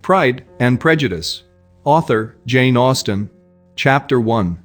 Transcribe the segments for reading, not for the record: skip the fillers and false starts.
Pride and Prejudice. Author, Jane Austen. Chapter 1.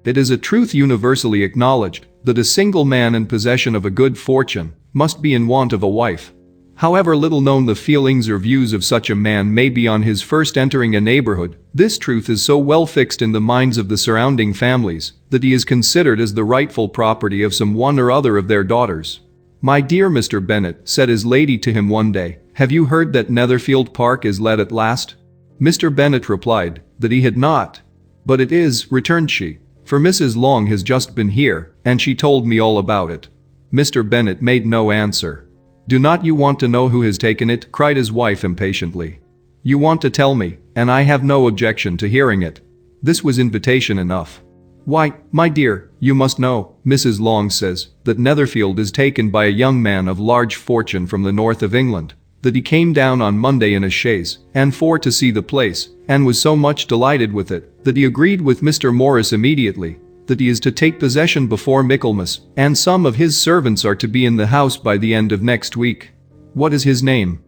It is a truth universally acknowledged that a single man in possession of a good fortune must be in want of a wife. However little known the feelings or views of such a man may be on his first entering a neighborhood, this truth is so well fixed in the minds of the surrounding families that he is considered as the rightful property of some one or other of their daughters. "My dear Mr. Bennet," said his lady to him one day, "have you heard that Netherfield Park is let at last?" Mr. Bennet replied that he had not. "But it is," returned she, "for Mrs. Long has just been here, and she told me all about it." Mr. Bennet made no answer. "Do not you want to know who has taken it?" cried his wife impatiently. "You want to tell me, and I have no objection to hearing it." This was invitation enough. "Why, my dear, you must know, Mrs. Long says that Netherfield is taken by a young man of large fortune from the north of England, that he came down on Monday in a chaise and four to see the place, and was so much delighted with it that he agreed with Mr. Morris immediately that he is to take possession before Michaelmas, and some of his servants are to be in the house by the end of next week. What is his name?"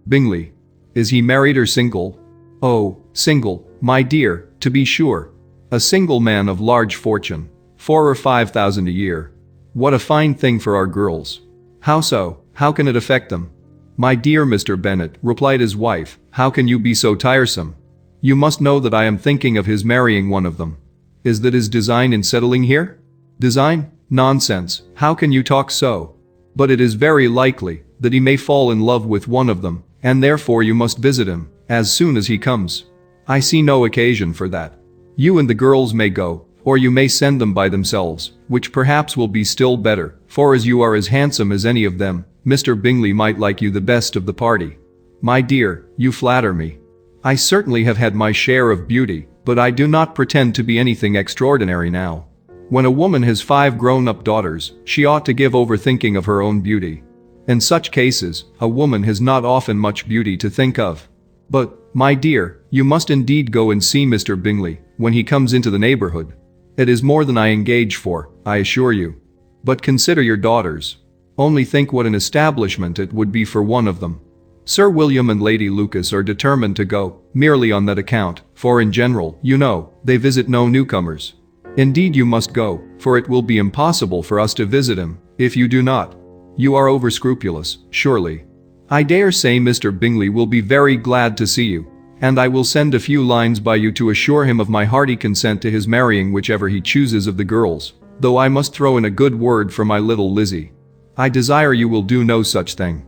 "Bingley." "Is he married or single?" "Oh, single, my dear, to be sure. A single man of large fortune, 4,000 or 5,000 a year. What a fine thing for our girls." "How so? How can it affect them?" "My dear Mr. Bennet," replied his wife, "how can you be so tiresome? You must know that I am thinking of his marrying one of them." "Is that his design in settling here?" "Design? Nonsense, how can you talk so? But it is very likely that he may fall in love with one of them, and therefore you must visit him as soon as he comes. I see no occasion for that. You and the girls may go, or you may send them by themselves, which perhaps will be still better, for as you are as handsome as any of them, Mr. Bingley might like you the best of the party." "My dear, you flatter me. I certainly have had my share of beauty, but I do not pretend to be anything extraordinary now. When a woman has 5 grown-up daughters, she ought to give over thinking of her own beauty. In such cases, a woman has not often much beauty to think of. But, my dear, you must indeed go and see Mr. Bingley when he comes into the neighborhood. It is more than I engage for, I assure you. But consider your daughters. Only think what an establishment it would be for one of them. Sir William and Lady Lucas are determined to go, merely on that account, for in general, you know, they visit no newcomers. Indeed you must go, for it will be impossible for us to visit him, if you do not. You are over-scrupulous, surely. I dare say Mr. Bingley will be very glad to see you, and I will send a few lines by you to assure him of my hearty consent to his marrying whichever he chooses of the girls, though I must throw in a good word for my little Lizzie. I desire you will do no such thing.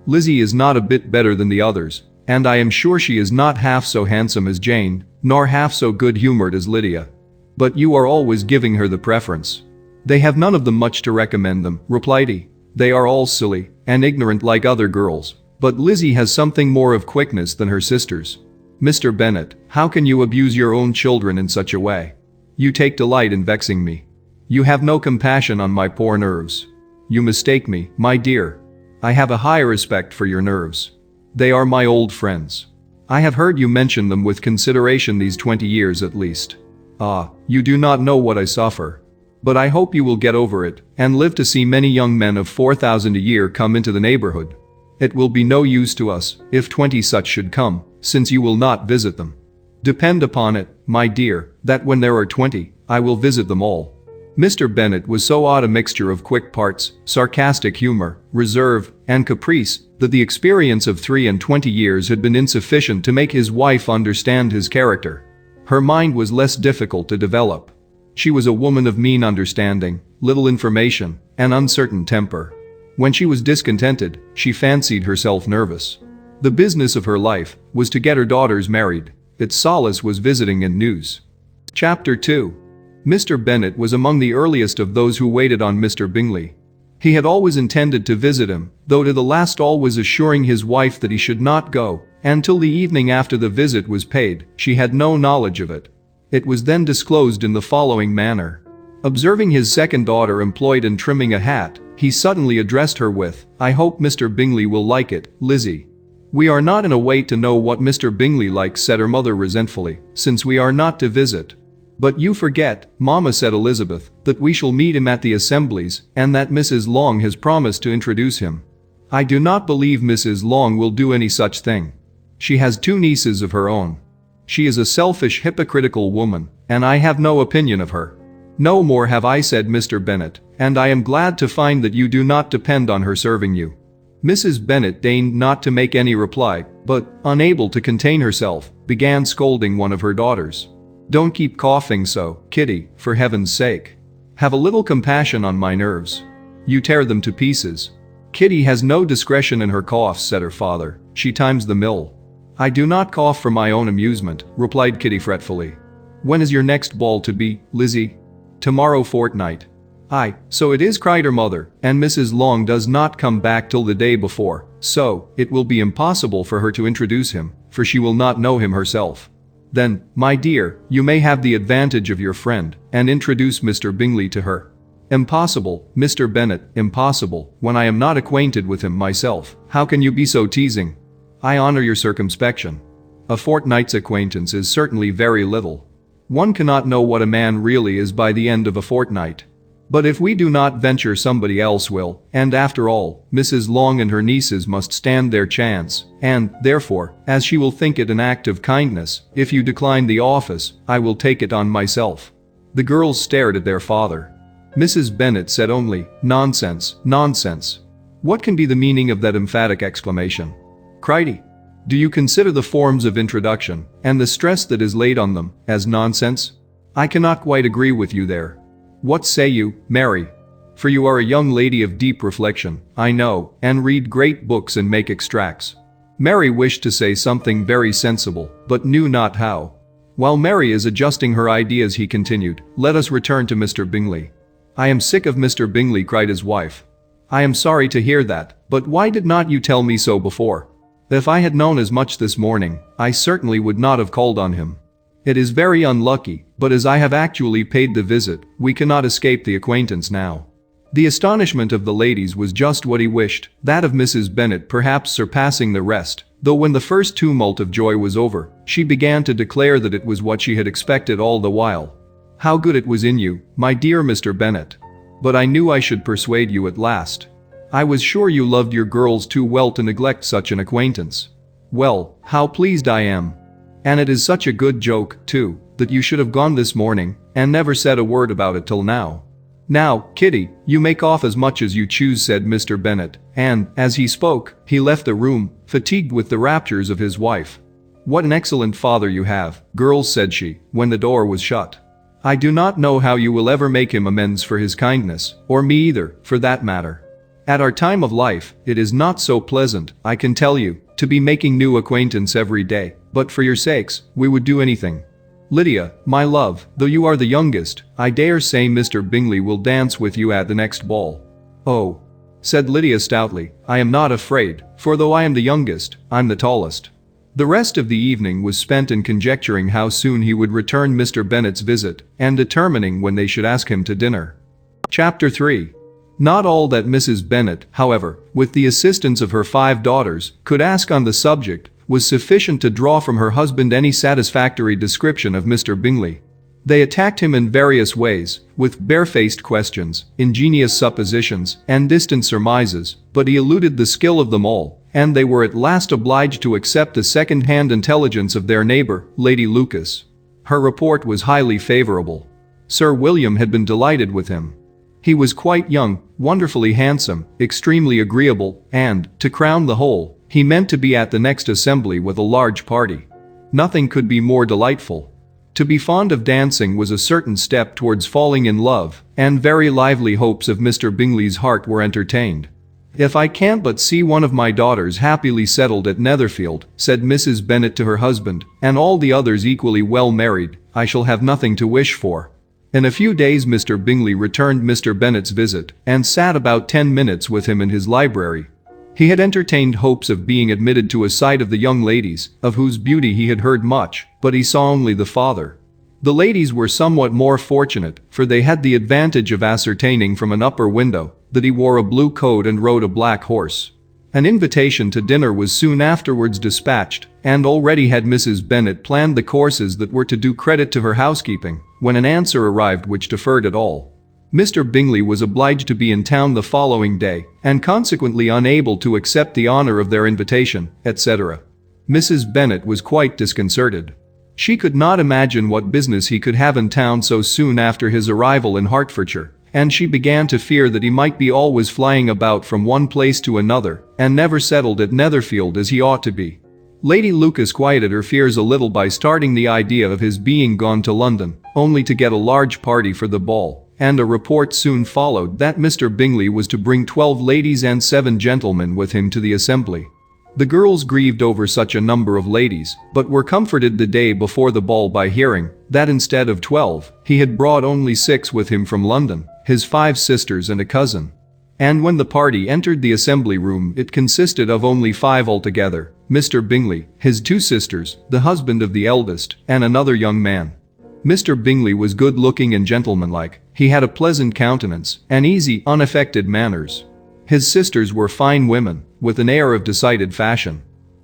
Lizzie is not a bit better than the others, and I am sure she is not half so handsome as Jane, nor half so good-humored as Lydia. But you are always giving her the preference." "They have none of them much to recommend them," replied he. "They are all silly and ignorant like other girls, but Lizzie has something more of quickness than her sisters." "Mr. Bennet, how can you abuse your own children in such a way? You take delight in vexing me. You have no compassion on my poor nerves. You mistake me, my dear. I have a high respect for your nerves. They are my old friends. I have heard you mention them with consideration these 20 years at least. Ah, you do not know what I suffer. But I hope you will get over it, and live to see many young men of 4,000 a year come into the neighborhood. It will be no use to us, if 20 such should come, since you will not visit them. Depend upon it, my dear, that when there are 20, I will visit them all." Mr. Bennet was so odd a mixture of quick parts, sarcastic humor, reserve, and caprice, that the experience of 23 years had been insufficient to make his wife understand his character. Her mind was less difficult to develop. She was a woman of mean understanding, little information, and uncertain temper. When she was discontented, she fancied herself nervous. The business of her life was to get her daughters married. Its solace was visiting and news. Chapter 2. Mr. Bennet was among the earliest of those who waited on Mr. Bingley. He had always intended to visit him, though to the last always assuring his wife that he should not go, and till the evening after the visit was paid, she had no knowledge of it. It was then disclosed in the following manner. Observing his second daughter employed in trimming a hat, he suddenly addressed her with, "I hope Mr. Bingley will like it, Lizzie." "We are not in a way to know what Mr. Bingley likes," said her mother resentfully, "since we are not to visit." "But you forget, Mamma," said Elizabeth, "that we shall meet him at the assemblies, and that Mrs. Long has promised to introduce him." "I do not believe Mrs. Long will do any such thing. She has 2 nieces of her own. She is a selfish, hypocritical woman, and I have no opinion of her. No more have I, said Mr. Bennet, and I am glad to find that you do not depend on her serving you. Mrs. Bennet deigned not to make any reply, but, unable to contain herself, began scolding one of her daughters. Don't keep coughing so, Kitty, for heaven's sake. Have a little compassion on my nerves. You tear them to pieces. Kitty has no discretion in her coughs, said her father. She times the mill. I do not cough for my own amusement, replied Kitty fretfully. When is your next ball to be, Lizzie? Tomorrow fortnight. Aye, so it is, cried her mother, and Mrs. Long does not come back till the day before, so it will be impossible for her to introduce him, for she will not know him herself. Then, my dear, you may have the advantage of your friend, and introduce Mr. Bingley to her. Impossible, Mr. Bennet, impossible, when I am not acquainted with him myself. How can you be so teasing? I honor your circumspection. A fortnight's acquaintance is certainly very little. One cannot know what a man really is by the end of a fortnight. But if we do not venture, somebody else will, and after all, Mrs. Long and her nieces must stand their chance, and, therefore, as she will think it an act of kindness, if you decline the office, I will take it on myself. The girls stared at their father. Mrs. Bennet said only, nonsense, nonsense. What can be the meaning of that emphatic exclamation? Crichton, do you consider the forms of introduction, and the stress that is laid on them, as nonsense? I cannot quite agree with you there. What say you, Mary? For you are a young lady of deep reflection, I know, and read great books and make extracts. Mary wished to say something very sensible, but knew not how. While Mary is adjusting her ideas, he continued, let us return to Mr. Bingley. I am sick of Mr. Bingley, cried his wife. I am sorry to hear that, but why did not you tell me so before? If I had known as much this morning, I certainly would not have called on him. It is very unlucky, but as I have actually paid the visit, we cannot escape the acquaintance now. The astonishment of the ladies was just what he wished, that of Mrs. Bennet perhaps surpassing the rest, though when the first tumult of joy was over, she began to declare that it was what she had expected all the while. How good it was in you, my dear Mr. Bennet. But I knew I should persuade you at last. I was sure you loved your girls too well to neglect such an acquaintance. Well, how pleased I am. And it is such a good joke, too, that you should have gone this morning, and never said a word about it till now. Now, Kitty, you may cough as much as you choose, said Mr. Bennet, and, as he spoke, he left the room, fatigued with the raptures of his wife. What an excellent father you have, girls, said she, when the door was shut. I do not know how you will ever make him amends for his kindness, or me either, for that matter. At our time of life, it is not so pleasant, I can tell you, to be making new acquaintance every day, but for your sakes, we would do anything. Lydia, my love, though you are the youngest, I dare say Mr. Bingley will dance with you at the next ball. Oh, said Lydia stoutly, I am not afraid, for though I am the youngest, I'm the tallest. The rest of the evening was spent in conjecturing how soon he would return Mr. Bennet's visit, and determining when they should ask him to dinner. Chapter 3. Not all that Mrs. Bennet, however, with the assistance of her 5 daughters, could ask on the subject, was sufficient to draw from her husband any satisfactory description of Mr. Bingley. They attacked him in various ways, with barefaced questions, ingenious suppositions, and distant surmises, but he eluded the skill of them all, and they were at last obliged to accept the second-hand intelligence of their neighbour, Lady Lucas. Her report was highly favourable. Sir William had been delighted with him. He was quite young, wonderfully handsome, extremely agreeable, and, to crown the whole, he meant to be at the next assembly with a large party. Nothing could be more delightful. To be fond of dancing was a certain step towards falling in love, and very lively hopes of Mr. Bingley's heart were entertained. If I can't but see one of my daughters happily settled at Netherfield, said Mrs. Bennet to her husband, and all the others equally well married, I shall have nothing to wish for. In a few days Mr. Bingley returned Mr. Bennet's visit, and sat about 10 minutes with him in his library. He had entertained hopes of being admitted to a sight of the young ladies, of whose beauty he had heard much, but he saw only the father. The ladies were somewhat more fortunate, for they had the advantage of ascertaining from an upper window that he wore a blue coat and rode a black horse. An invitation to dinner was soon afterwards dispatched, and already had Mrs. Bennet planned the courses that were to do credit to her housekeeping, when an answer arrived which deferred it all. Mr. Bingley was obliged to be in town the following day, and consequently unable to accept the honor of their invitation, etc. Mrs. Bennet was quite disconcerted. She could not imagine what business he could have in town so soon after his arrival in Hertfordshire, and she began to fear that he might be always flying about from one place to another and never settled at Netherfield as he ought to be. Lady Lucas quieted her fears a little by starting the idea of his being gone to London, only to get a large party for the ball, and a report soon followed that Mr. Bingley was to bring 12 ladies and 7 gentlemen with him to the assembly. The girls grieved over such a number of ladies, but were comforted the day before the ball by hearing that instead of 12, he had brought only 6 with him from London, his 5 sisters and a cousin. And when the party entered the assembly room, it consisted of only 5 altogether: Mr. Bingley, his 2 sisters, the husband of the eldest, and another young man. Mr. Bingley was good-looking and gentlemanlike. He had a pleasant countenance and easy, unaffected manners. His sisters were fine women, with an air of decided fashion.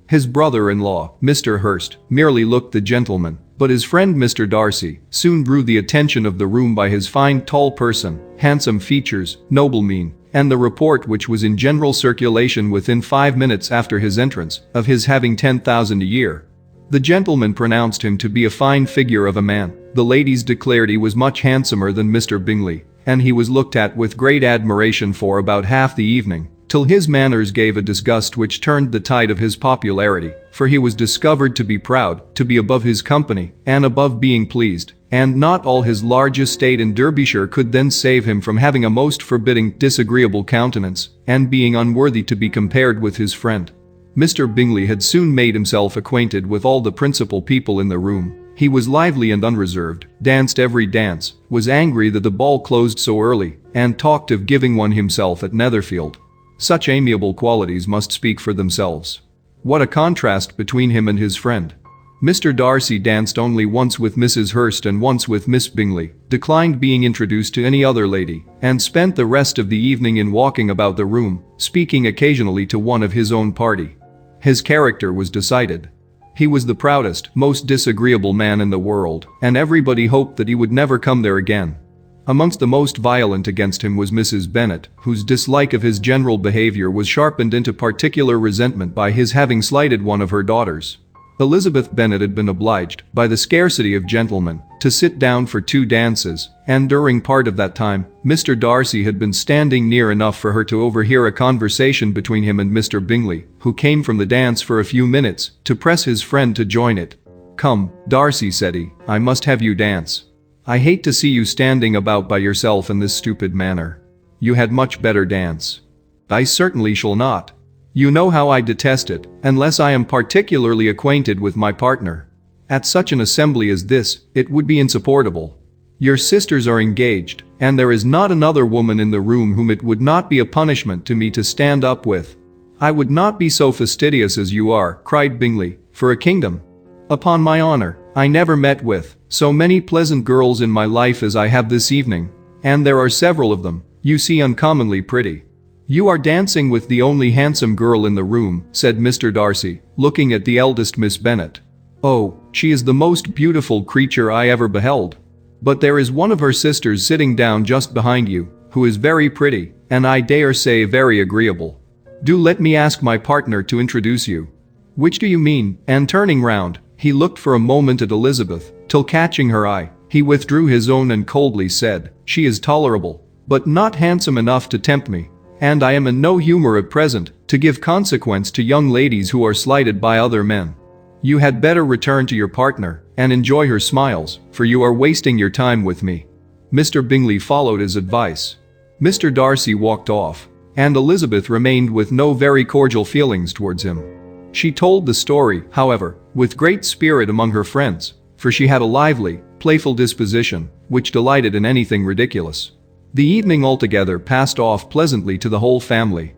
His brother-in-law, Mr. Hurst, merely looked the gentleman, but his friend Mr. Darcy soon drew the attention of the room by his fine tall person, handsome features, noble mien, and the report which was in general circulation within 5 minutes after his entrance, of his having 10,000 a year. The gentlemen pronounced him to be a fine figure of a man, the ladies declared he was much handsomer than Mr. Bingley, and he was looked at with great admiration for about half the evening, till his manners gave a disgust which turned the tide of his popularity, for he was discovered to be proud, to be above his company, and above being pleased, and not all his large estate in Derbyshire could then save him from having a most forbidding, disagreeable countenance, and being unworthy to be compared with his friend. Mr. Bingley had soon made himself acquainted with all the principal people in the room. He was lively and unreserved, danced every dance, was angry that the ball closed so early, and talked of giving one himself at Netherfield. Such amiable qualities must speak for themselves. What a contrast between him and his friend. Mr. Darcy danced only once with Mrs. Hurst and once with Miss Bingley, declined being introduced to any other lady, and spent the rest of the evening in walking about the room, speaking occasionally to one of his own party. His character was decided. He was the proudest, most disagreeable man in the world, and everybody hoped that he would never come there again. Amongst the most violent against him was Mrs. Bennet, whose dislike of his general behavior was sharpened into particular resentment by his having slighted one of her daughters. Elizabeth Bennet had been obliged, by the scarcity of gentlemen, to sit down for 2 dances, and during part of that time, Mr. Darcy had been standing near enough for her to overhear a conversation between him and Mr. Bingley, who came from the dance for a few minutes, to press his friend to join it. "Come, Darcy," said he, "I must have you dance. I hate to see you standing about by yourself in this stupid manner. You had much better dance." "I certainly shall not. You know how I detest it, unless I am particularly acquainted with my partner. At such an assembly as this, it would be insupportable. Your sisters are engaged, and there is not another woman in the room whom it would not be a punishment to me to stand up with." "I would not be so fastidious as you are," cried Bingley, "for a kingdom. Upon my honor, I never met with so many pleasant girls in my life as I have this evening, and there are several of them, you see, uncommonly pretty." "You are dancing with the only handsome girl in the room," said Mr. Darcy, looking at the eldest Miss Bennet. "Oh, she is the most beautiful creature I ever beheld. But there is one of her sisters sitting down just behind you, who is very pretty, and I dare say very agreeable. Do let me ask my partner to introduce you." "Which do you mean?" And turning round, he looked for a moment at Elizabeth, till catching her eye, he withdrew his own and coldly said, "She is tolerable, but not handsome enough to tempt me. And I am in no humor at present to give consequence to young ladies who are slighted by other men. You had better return to your partner and enjoy her smiles, for you are wasting your time with me." Mr. Bingley followed his advice. Mr. Darcy walked off, and Elizabeth remained with no very cordial feelings towards him. She told the story, however, with great spirit among her friends, for she had a lively, playful disposition, which delighted in anything ridiculous. The evening altogether passed off pleasantly to the whole family.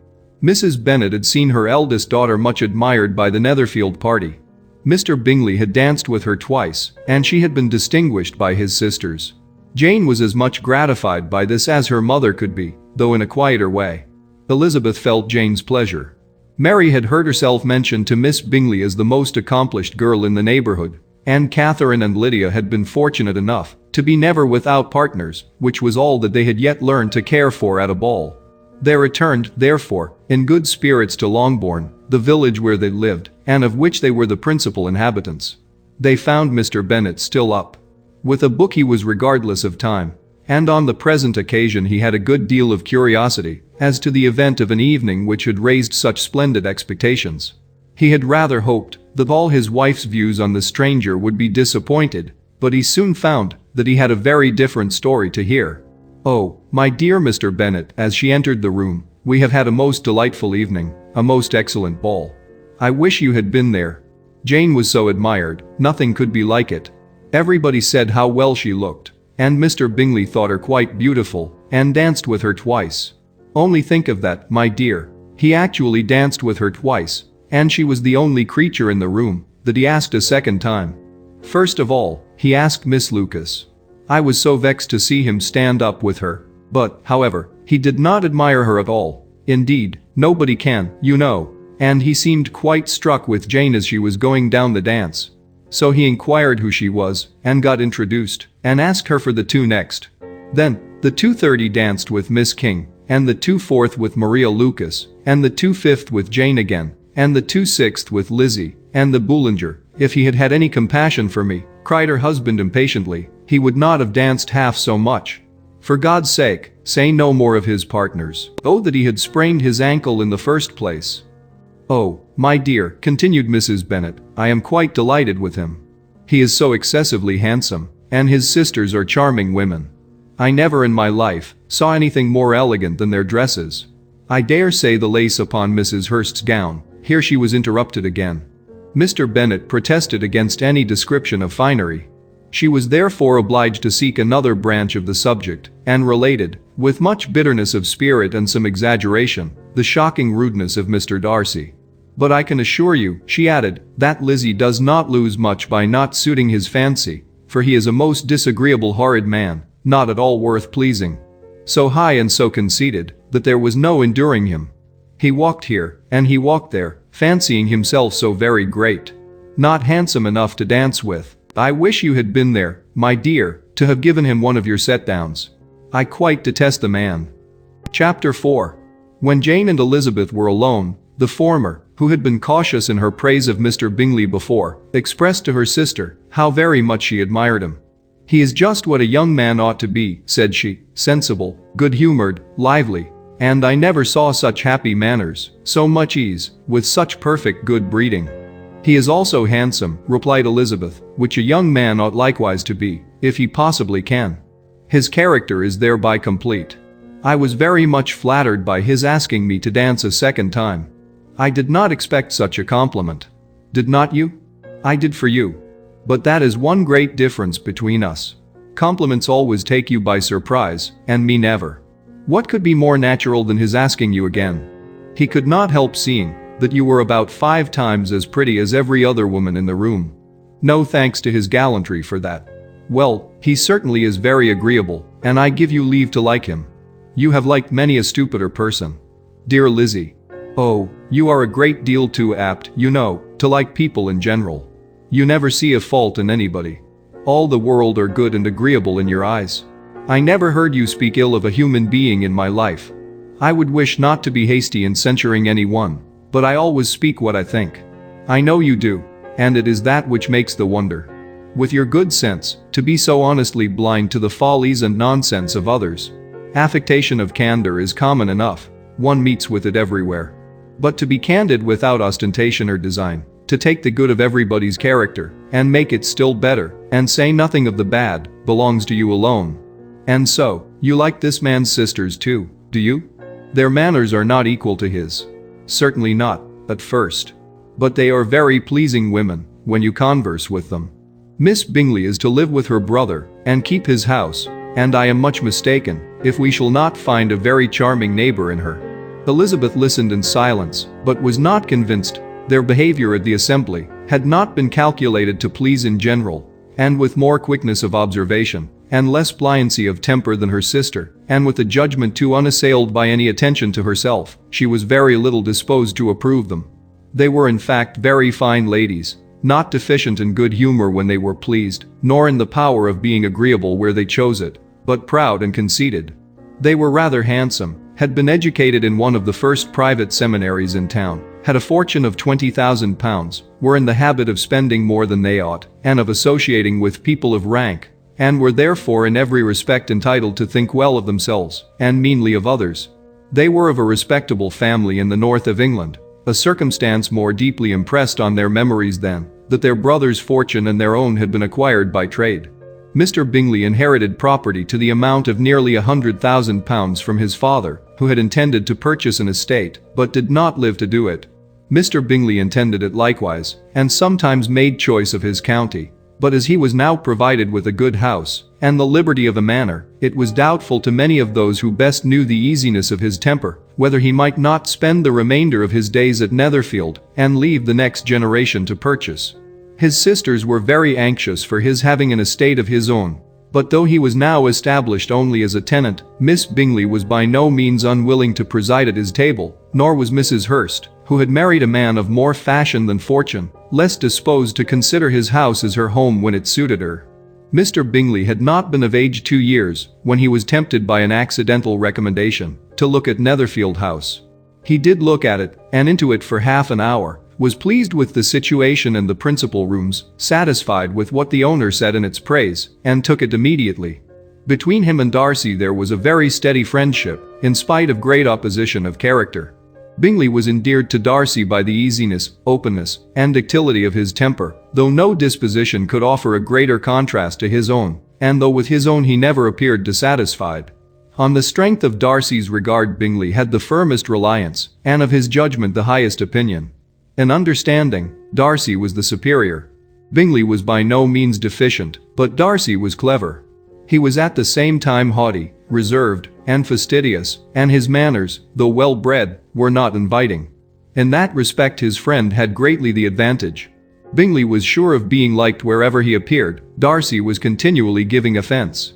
Mrs. Bennet had seen her eldest daughter much admired by the Netherfield party. Mr. Bingley had danced with her twice, and she had been distinguished by his sisters. Jane was as much gratified by this as her mother could be, though in a quieter way. Elizabeth felt Jane's pleasure. Mary had heard herself mentioned to Miss Bingley as the most accomplished girl in the neighborhood, and Catherine and Lydia had been fortunate enough to be never without partners, which was all that they had yet learned to care for at a ball. They returned, therefore, in good spirits to Longbourn, the village where they lived, and of which they were the principal inhabitants. They found Mr. Bennet still up. With a book he was regardless of time, and on the present occasion he had a good deal of curiosity as to the event of an evening which had raised such splendid expectations. He had rather hoped that all his wife's views on the stranger would be disappointed, but he soon found that he had a very different story to hear. "Oh, my dear Mr. Bennet," as she entered the room, "we have had a most delightful evening, a most excellent ball. I wish you had been there. Jane was so admired, nothing could be like it. Everybody said how well she looked, and Mr. Bingley thought her quite beautiful, and danced with her twice. Only think of that, my dear. He actually danced with her twice, and she was the only creature in the room that he asked a second time. First of all, he asked Miss Lucas. I was so vexed to see him stand up with her, but, however, he did not admire her at all. Indeed, nobody can, you know, and he seemed quite struck with Jane as she was going down the dance. So he inquired who she was, and got introduced, and asked her for the two next. Then, the 2:30 danced with Miss King, and the 2:4 with Maria Lucas, and the 2:5 with Jane again, and the 2:6 with Lizzie, and the Boulanger. If he had had any compassion for me, cried her husband impatiently, he would not have danced half so much. For God's sake, say no more of his partners. Oh, that he had sprained his ankle in the first place. Oh, my dear, continued Mrs. Bennet, I am quite delighted with him. He is so excessively handsome, and his sisters are charming women. I never in my life saw anything more elegant than their dresses. I dare say the lace upon Mrs. Hurst's gown." Here she was interrupted again. Mr. Bennet protested against any description of finery. She was therefore obliged to seek another branch of the subject, and related, with much bitterness of spirit and some exaggeration, the shocking rudeness of Mr. Darcy. "But I can assure you," she added, "that Lizzie does not lose much by not suiting his fancy, for he is a most disagreeable horrid man, not at all worth pleasing. So high and so conceited, that there was no enduring him. He walked here, and he walked there, fancying himself so very great. Not handsome enough to dance with. I wish you had been there, my dear, to have given him one of your set-downs. I quite detest the man." Chapter 4. When Jane and Elizabeth were alone, the former, who had been cautious in her praise of Mr. Bingley before, expressed to her sister how very much she admired him. "He is just what a young man ought to be," said she, "sensible, good-humored, lively, and I never saw such happy manners, so much ease, with such perfect good breeding." "He is also handsome," replied Elizabeth, "which a young man ought likewise to be, if he possibly can. His character is thereby complete. I was very much flattered by his asking me to dance a second time. I did not expect such a compliment. Did not you? I did for you. But that is one great difference between us. Compliments always take you by surprise, and me never. What could be more natural than his asking you again? He could not help seeing that you were about 5 times as pretty as every other woman in the room. No thanks to his gallantry for that. Well, he certainly is very agreeable, and I give you leave to like him. You have liked many a stupider person. Dear Lizzie. Oh, you are a great deal too apt, you know, to like people in general. You never see a fault in anybody. All the world are good and agreeable in your eyes. I never heard you speak ill of a human being in my life. I would wish not to be hasty in censuring anyone, but I always speak what I think. I know you do, and it is that which makes the wonder. With your good sense, to be so honestly blind to the follies and nonsense of others. Affectation of candor is common enough, one meets with it everywhere. But to be candid without ostentation or design, to take the good of everybody's character, and make it still better, and say nothing of the bad, belongs to you alone. And so, you like this man's sisters too, do you? Their manners are not equal to his. Certainly not, at first. But they are very pleasing women, when you converse with them. Miss Bingley is to live with her brother, and keep his house, and I am much mistaken, if we shall not find a very charming neighbor in her. Elizabeth listened in silence, but was not convinced. Their behavior at the assembly had not been calculated to please in general, and with more quickness of observation, and less pliancy of temper than her sister, and with a judgment too unassailed by any attention to herself, she was very little disposed to approve them. They were in fact very fine ladies, not deficient in good humor when they were pleased, nor in the power of being agreeable where they chose it, but proud and conceited. They were rather handsome, had been educated in one of the first private seminaries in town, had a fortune of £20,000, were in the habit of spending more than they ought, and of associating with people of rank, and were therefore in every respect entitled to think well of themselves, and meanly of others. They were of a respectable family in the north of England, a circumstance more deeply impressed on their memories than that their brother's fortune and their own had been acquired by trade. Mr. Bingley inherited property to the amount of nearly £100,000 from his father, who had intended to purchase an estate, but did not live to do it. Mr. Bingley intended it likewise, and sometimes made choice of his county, but as he was now provided with a good house, and the liberty of a manor, it was doubtful to many of those who best knew the easiness of his temper, whether he might not spend the remainder of his days at Netherfield, and leave the next generation to purchase. His sisters were very anxious for his having an estate of his own, but though he was now established only as a tenant, Miss Bingley was by no means unwilling to preside at his table, nor was Mrs. Hurst, who had married a man of more fashion than fortune, less disposed to consider his house as her home when it suited her. Mr. Bingley had not been of age 2 years when he was tempted by an accidental recommendation to look at Netherfield House. He did look at it, and into it for half an hour, was pleased with the situation and the principal rooms, satisfied with what the owner said in its praise, and took it immediately. Between him and Darcy there was a very steady friendship, in spite of great opposition of character. Bingley was endeared to Darcy by the easiness, openness, and ductility of his temper, though no disposition could offer a greater contrast to his own, and though with his own he never appeared dissatisfied. On the strength of Darcy's regard Bingley had the firmest reliance, and of his judgment the highest opinion. In understanding, Darcy was the superior. Bingley was by no means deficient, but Darcy was clever. He was at the same time haughty, reserved, and fastidious, and his manners, though well-bred, were not inviting. In that respect his friend had greatly the advantage. Bingley was sure of being liked wherever he appeared. Darcy was continually giving offence.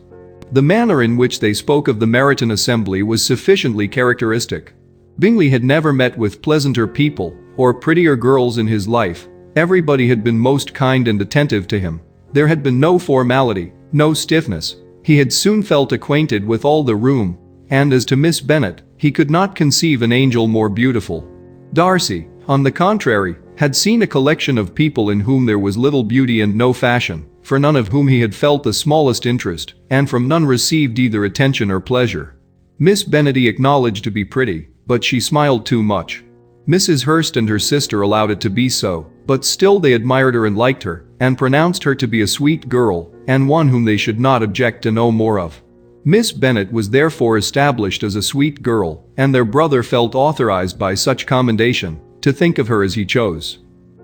The manner in which they spoke of the Meryton Assembly was sufficiently characteristic. Bingley had never met with pleasanter people or prettier girls in his life. Everybody had been most kind and attentive to him. There had been no formality, no stiffness. He had soon felt acquainted with all the room, and as to Miss Bennet, he could not conceive an angel more beautiful. Darcy, on the contrary, had seen a collection of people in whom there was little beauty and no fashion, for none of whom he had felt the smallest interest, and from none received either attention or pleasure. Miss Bennet he acknowledged to be pretty, but she smiled too much. Mrs. Hurst and her sister allowed it to be so, but still they admired her and liked her, and pronounced her to be a sweet girl, and one whom they should not object to know more of. Miss Bennet was therefore established as a sweet girl, and their brother felt authorized by such commendation to think of her as he chose.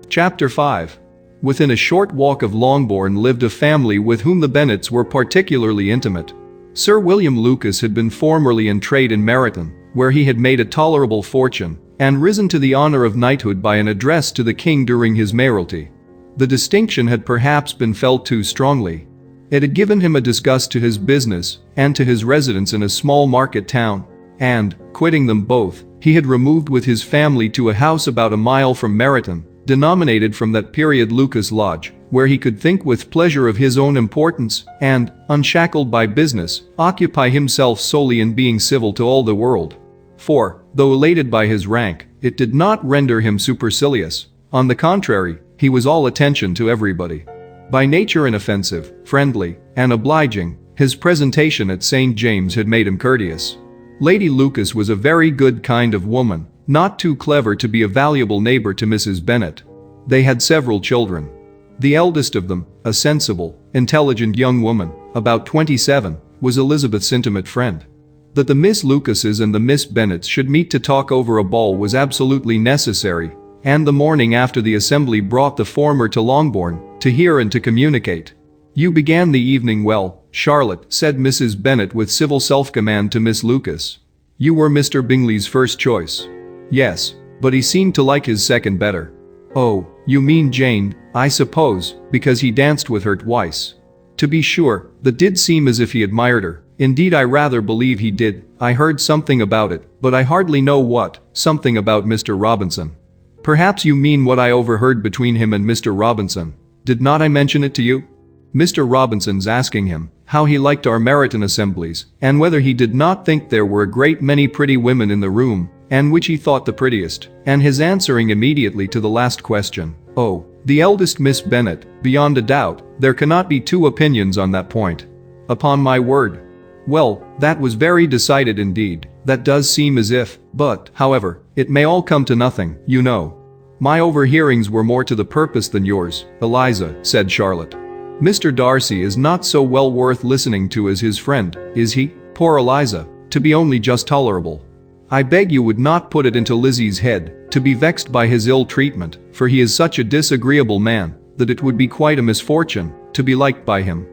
Chapter 5. Within a short walk of Longbourn lived a family with whom the Bennets were particularly intimate. Sir William Lucas had been formerly in trade in Meryton, where he had made a tolerable fortune, and risen to the honor of knighthood by an address to the king during his mayoralty. The distinction had perhaps been felt too strongly. It had given him a disgust to his business and to his residence in a small market town, and, quitting them both, he had removed with his family to a house about a mile from Meryton, denominated from that period Lucas Lodge, where he could think with pleasure of his own importance and, unshackled by business, occupy himself solely in being civil to all the world. For, though elated by his rank, it did not render him supercilious. On the contrary, he was all attention to everybody. By nature inoffensive, friendly, and obliging, his presentation at St. James had made him courteous. Lady Lucas was a very good kind of woman, not too clever to be a valuable neighbor to Mrs. Bennet. They had several children. The eldest of them, a sensible, intelligent young woman, about 27, was Elizabeth's intimate friend. That the Miss Lucases and the Miss Bennets should meet to talk over a ball was absolutely necessary, and the morning after the assembly brought the former to Longbourn, to hear and to communicate. "You began the evening well, Charlotte," said Mrs. Bennet with civil self-command to Miss Lucas. "You were Mr. Bingley's first choice." "Yes, but he seemed to like his second better." "Oh, you mean Jane, I suppose, because he danced with her twice." "To be sure, that did seem as if he admired her. Indeed I rather believe he did. I heard something about it, but I hardly know what, something about Mr. Robinson." "Perhaps you mean what I overheard between him and Mr. Robinson. Did not I mention it to you? Mr. Robinson's asking him how he liked our Meryton assemblies, and whether he did not think there were a great many pretty women in the room, and which he thought the prettiest, and his answering immediately to the last question, "Oh, the eldest Miss Bennet, beyond a doubt, there cannot be two opinions on that point. Upon my word. Well, that was very decided indeed, that does seem as if, but, however, it may all come to nothing, you know." "My overhearings were more to the purpose than yours, Eliza," said Charlotte. "Mr. Darcy is not so well worth listening to as his friend, is he, poor Eliza, to be only just tolerable? I beg you would not put it into Lizzie's head to be vexed by his ill treatment, for he is such a disagreeable man that it would be quite a misfortune to be liked by him.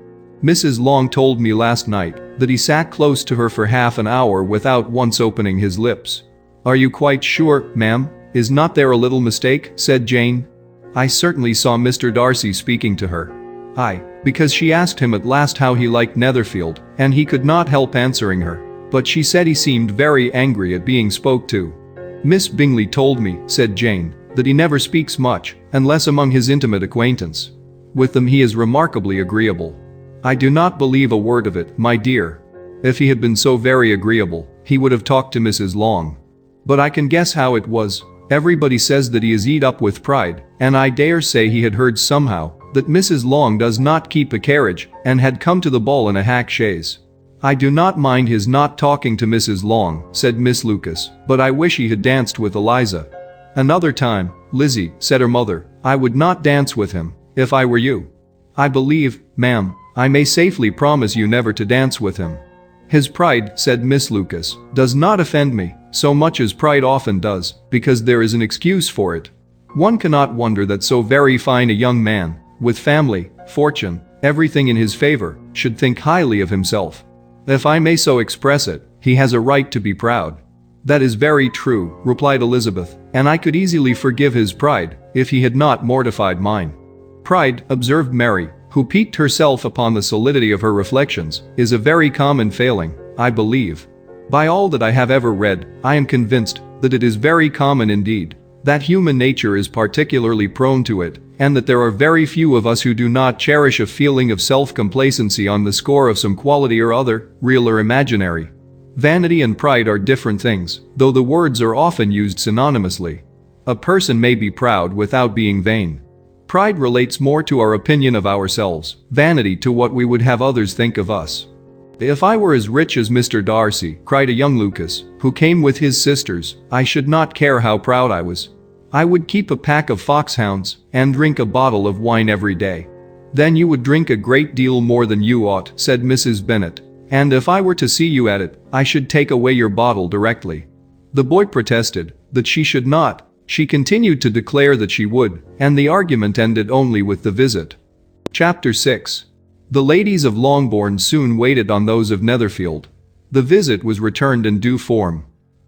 Mrs. Long told me last night that he sat close to her for half an hour without once opening his lips." "Are you quite sure, ma'am? Is not there a little mistake?" said Jane. "I certainly saw Mr. Darcy speaking to her. Aye, because she asked him at last how he liked Netherfield, and he could not help answering her. But she said he seemed very angry at being spoke to." "Miss Bingley told me," said Jane, "that he never speaks much, unless among his intimate acquaintance. With them he is remarkably agreeable." "I do not believe a word of it, my dear. If he had been so very agreeable, he would have talked to Mrs. Long. But I can guess how it was. Everybody says that he is eat up with pride, and I dare say he had heard somehow that Mrs. Long does not keep a carriage, and had come to the ball in a hack chaise." "I do not mind his not talking to Mrs. Long," said Miss Lucas, "but I wish he had danced with Eliza." "Another time, Lizzie," said her mother, "I would not dance with him, if I were you. I believe, ma'am, I may safely promise you never to dance with him." "His pride," said Miss Lucas, "does not offend me, so much as pride often does, because there is an excuse for it. One cannot wonder that so very fine a young man, with family, fortune, everything in his favor, should think highly of himself. If I may so express it, he has a right to be proud." "That is very true," replied Elizabeth, "and I could easily forgive his pride, if he had not mortified mine." "Pride," observed Mary, who piqued herself upon the solidity of her reflections, "is a very common failing, I believe. By all that I have ever read, I am convinced that it is very common indeed, that human nature is particularly prone to it, and that there are very few of us who do not cherish a feeling of self-complacency on the score of some quality or other, real or imaginary. Vanity and pride are different things, though the words are often used synonymously. A person may be proud without being vain. Pride relates more to our opinion of ourselves, vanity to what we would have others think of us." "If I were as rich as Mr. Darcy," cried a young Lucas, who came with his sisters, "I should not care how proud I was. I would keep a pack of foxhounds, and drink a bottle of wine every day." "Then you would drink a great deal more than you ought," said Mrs. Bennet, "and if I were to see you at it, I should take away your bottle directly." The boy protested that she should not. She continued to declare that she would, and the argument ended only with the visit. Chapter 6. The ladies of Longbourn soon waited on those of Netherfield. The visit was returned in due form.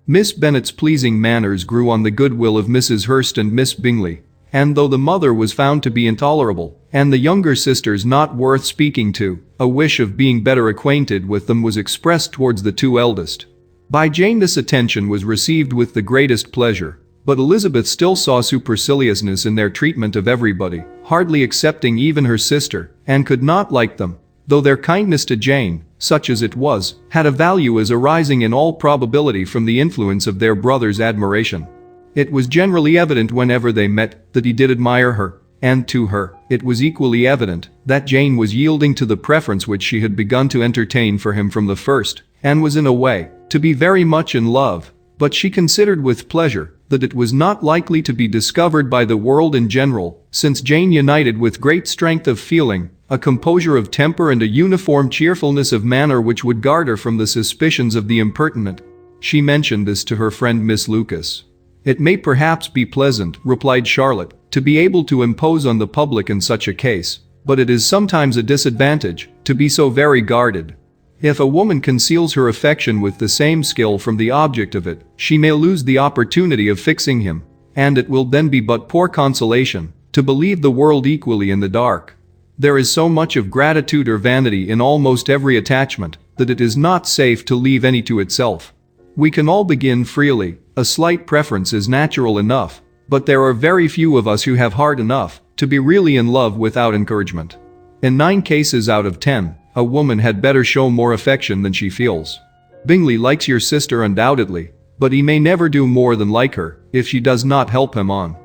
Miss Bennet's pleasing manners grew on the goodwill of Mrs. Hurst and Miss Bingley, and though the mother was found to be intolerable, and the younger sisters not worth speaking to, a wish of being better acquainted with them was expressed towards the two eldest. By Jane this attention was received with the greatest pleasure. But Elizabeth still saw superciliousness in their treatment of everybody, hardly excepting even her sister, and could not like them, though their kindness to Jane, such as it was, had a value as arising in all probability from the influence of their brother's admiration. It was generally evident whenever they met that he did admire her, and to her, it was equally evident that Jane was yielding to the preference which she had begun to entertain for him from the first, and was in a way, to be very much in love, but she considered with pleasure that it was not likely to be discovered by the world in general, since Jane united with great strength of feeling, a composure of temper and a uniform cheerfulness of manner which would guard her from the suspicions of the impertinent. She mentioned this to her friend Miss Lucas. "It may perhaps be pleasant," replied Charlotte, "to be able to impose on the public in such a case, but it is sometimes a disadvantage to be so very guarded. If a woman conceals her affection with the same skill from the object of it, she may lose the opportunity of fixing him, and it will then be but poor consolation to believe the world equally in the dark. There is so much of gratitude or vanity in almost every attachment that it is not safe to leave any to itself. We can all begin freely, a slight preference is natural enough, but there are very few of us who have heart enough to be really in love without encouragement. In 9 cases out of 10, A woman had better show more affection than she feels. Bingley likes your sister undoubtedly, but he may never do more than like her, if she does not help him on.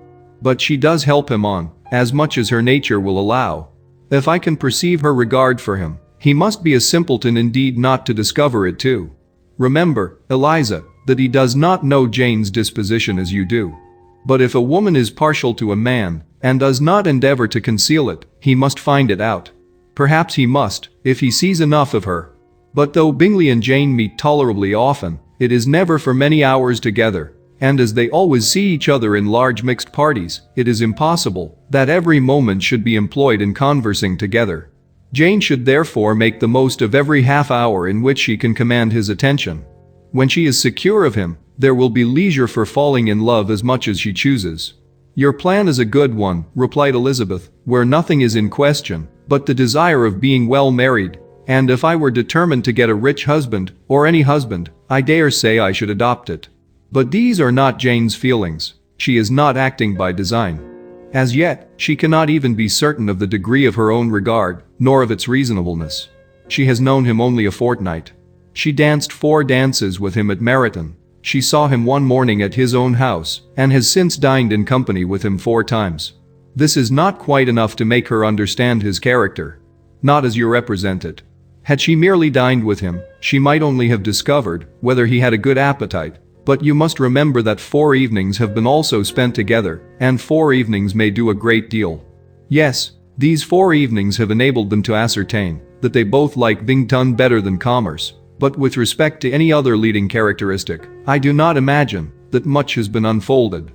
But she does help him on, as much as her nature will allow. If I can perceive her regard for him, he must be a simpleton indeed not to discover it too. Remember, Eliza, that he does not know Jane's disposition as you do. But if a woman is partial to a man, and does not endeavor to conceal it, he must find it out. Perhaps he must, if he sees enough of her. But though Bingley and Jane meet tolerably often, it is never for many hours together, and as they always see each other in large mixed parties, it is impossible that every moment should be employed in conversing together. Jane should therefore make the most of every half hour in which she can command his attention. When she is secure of him, there will be leisure for falling in love as much as she chooses. Your plan is a good one, replied Elizabeth, where nothing is in question but the desire of being well married, and if I were determined to get a rich husband, or any husband, I dare say I should adopt it. But these are not Jane's feelings. She is not acting by design. As yet, she cannot even be certain of the degree of her own regard, nor of its reasonableness. She has known him only a fortnight. She danced 4 dances with him at Meryton. She saw him one morning at his own house, and has since dined in company with him 4 times. This is not quite enough to make her understand his character. Not as you represent it. Had she merely dined with him, she might only have discovered whether he had a good appetite. But you must remember that 4 evenings have been also spent together, and 4 evenings may do a great deal. Yes, these 4 evenings have enabled them to ascertain that they both like being done better than commerce. But with respect to any other leading characteristic, I do not imagine that much has been unfolded.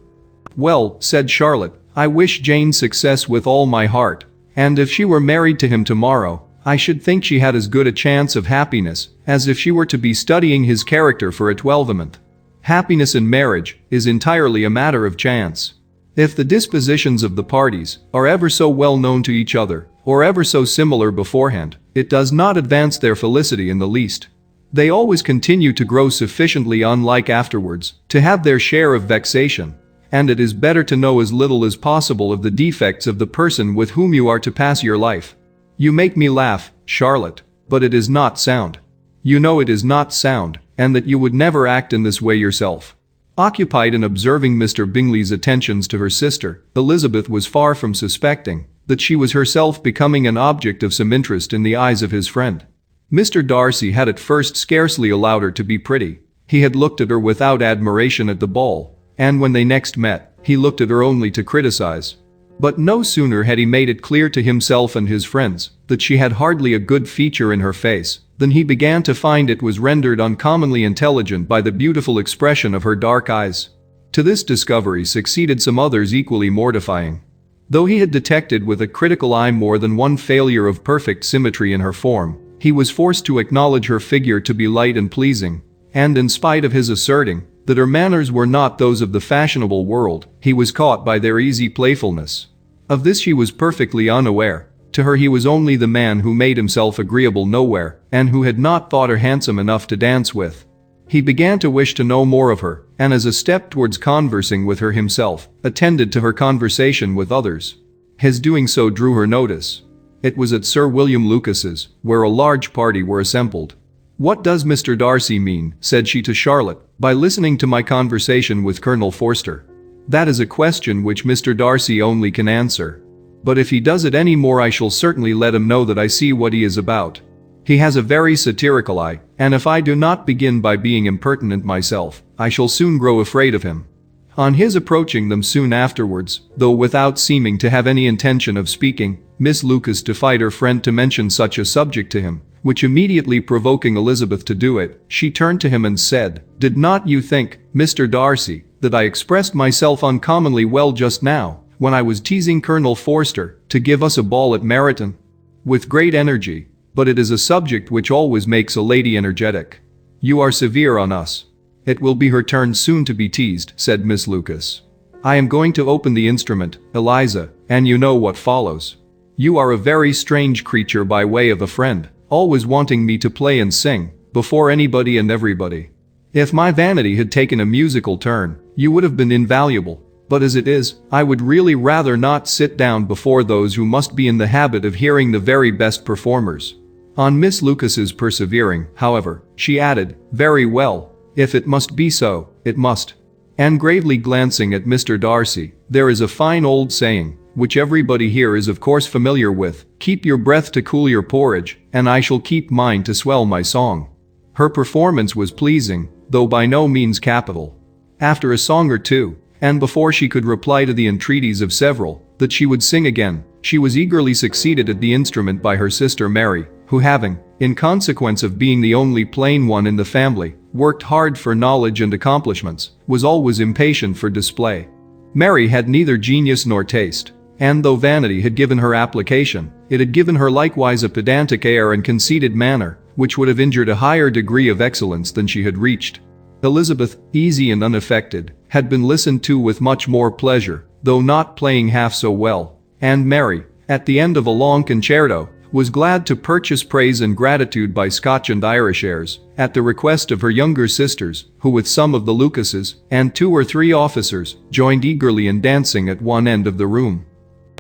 Well, said Charlotte, I wish Jane success with all my heart, and if she were married to him tomorrow, I should think she had as good a chance of happiness as if she were to be studying his character for a 12th. Happiness in marriage is entirely a matter of chance. If the dispositions of the parties are ever so well known to each other, or ever so similar beforehand, it does not advance their felicity in the least. They always continue to grow sufficiently unlike afterwards to have their share of vexation, and it is better to know as little as possible of the defects of the person with whom you are to pass your life. You make me laugh, Charlotte, but it is not sound. You know it is not sound, and that you would never act in this way yourself. Occupied in observing Mr. Bingley's attentions to her sister, Elizabeth was far from suspecting that she was herself becoming an object of some interest in the eyes of his friend. Mr. Darcy had at first scarcely allowed her to be pretty. He had looked at her without admiration at the ball, and when they next met, he looked at her only to criticize. But no sooner had he made it clear to himself and his friends that she had hardly a good feature in her face than he began to find it was rendered uncommonly intelligent by the beautiful expression of her dark eyes. To this discovery succeeded some others equally mortifying. Though he had detected with a critical eye more than one failure of perfect symmetry in her form, he was forced to acknowledge her figure to be light and pleasing, and in spite of his asserting that her manners were not those of the fashionable world, he was caught by their easy playfulness. Of this she was perfectly unaware. To her he was only the man who made himself agreeable nowhere, and who had not thought her handsome enough to dance with. He began to wish to know more of her, and as a step towards conversing with her himself, attended to her conversation with others. His doing so drew her notice. It was at Sir William Lucas's, where a large party were assembled. What does Mr. Darcy mean, said she to Charlotte, by listening to my conversation with Colonel Forster? That is a question which Mr. Darcy only can answer. But if he does it any more I shall certainly let him know that I see what he is about. He has a very satirical eye, and if I do not begin by being impertinent myself, I shall soon grow afraid of him. On his approaching them soon afterwards, though without seeming to have any intention of speaking, Miss Lucas defied her friend to mention such a subject to him, which immediately provoking Elizabeth to do it, she turned to him and said, "Did not you think, Mr. Darcy, that I expressed myself uncommonly well just now, when I was teasing Colonel Forster to give us a ball at Meryton?" With great energy, but it is a subject which always makes a lady energetic. You are severe on us. It will be her turn soon to be teased, said Miss Lucas. I am going to open the instrument, Eliza, and you know what follows. You are a very strange creature by way of a friend, always wanting me to play and sing, before anybody and everybody. If my vanity had taken a musical turn, you would have been invaluable, but as it is, I would really rather not sit down before those who must be in the habit of hearing the very best performers. On Miss Lucas's persevering, however, she added, "Very well. If it must be so, it must." And gravely glancing at Mr. Darcy, "There is a fine old saying, which everybody here is of course familiar with, 'Keep your breath to cool your porridge, and I shall keep mine to swell my song.'" Her performance was pleasing, though by no means capital. After a song or two, and before she could reply to the entreaties of several that she would sing again, she was eagerly succeeded at the instrument by her sister Mary, who having, in consequence of being the only plain one in the family, worked hard for knowledge and accomplishments, was always impatient for display. Mary had neither genius nor taste, and though vanity had given her application, it had given her likewise a pedantic air and conceited manner, which would have injured a higher degree of excellence than she had reached. Elizabeth, easy and unaffected, had been listened to with much more pleasure, though not playing half so well, and Mary, at the end of a long concerto, was glad to purchase praise and gratitude by Scotch and Irish airs, at the request of her younger sisters, who with some of the Lucases, and 2 or 3 officers, joined eagerly in dancing at one end of the room.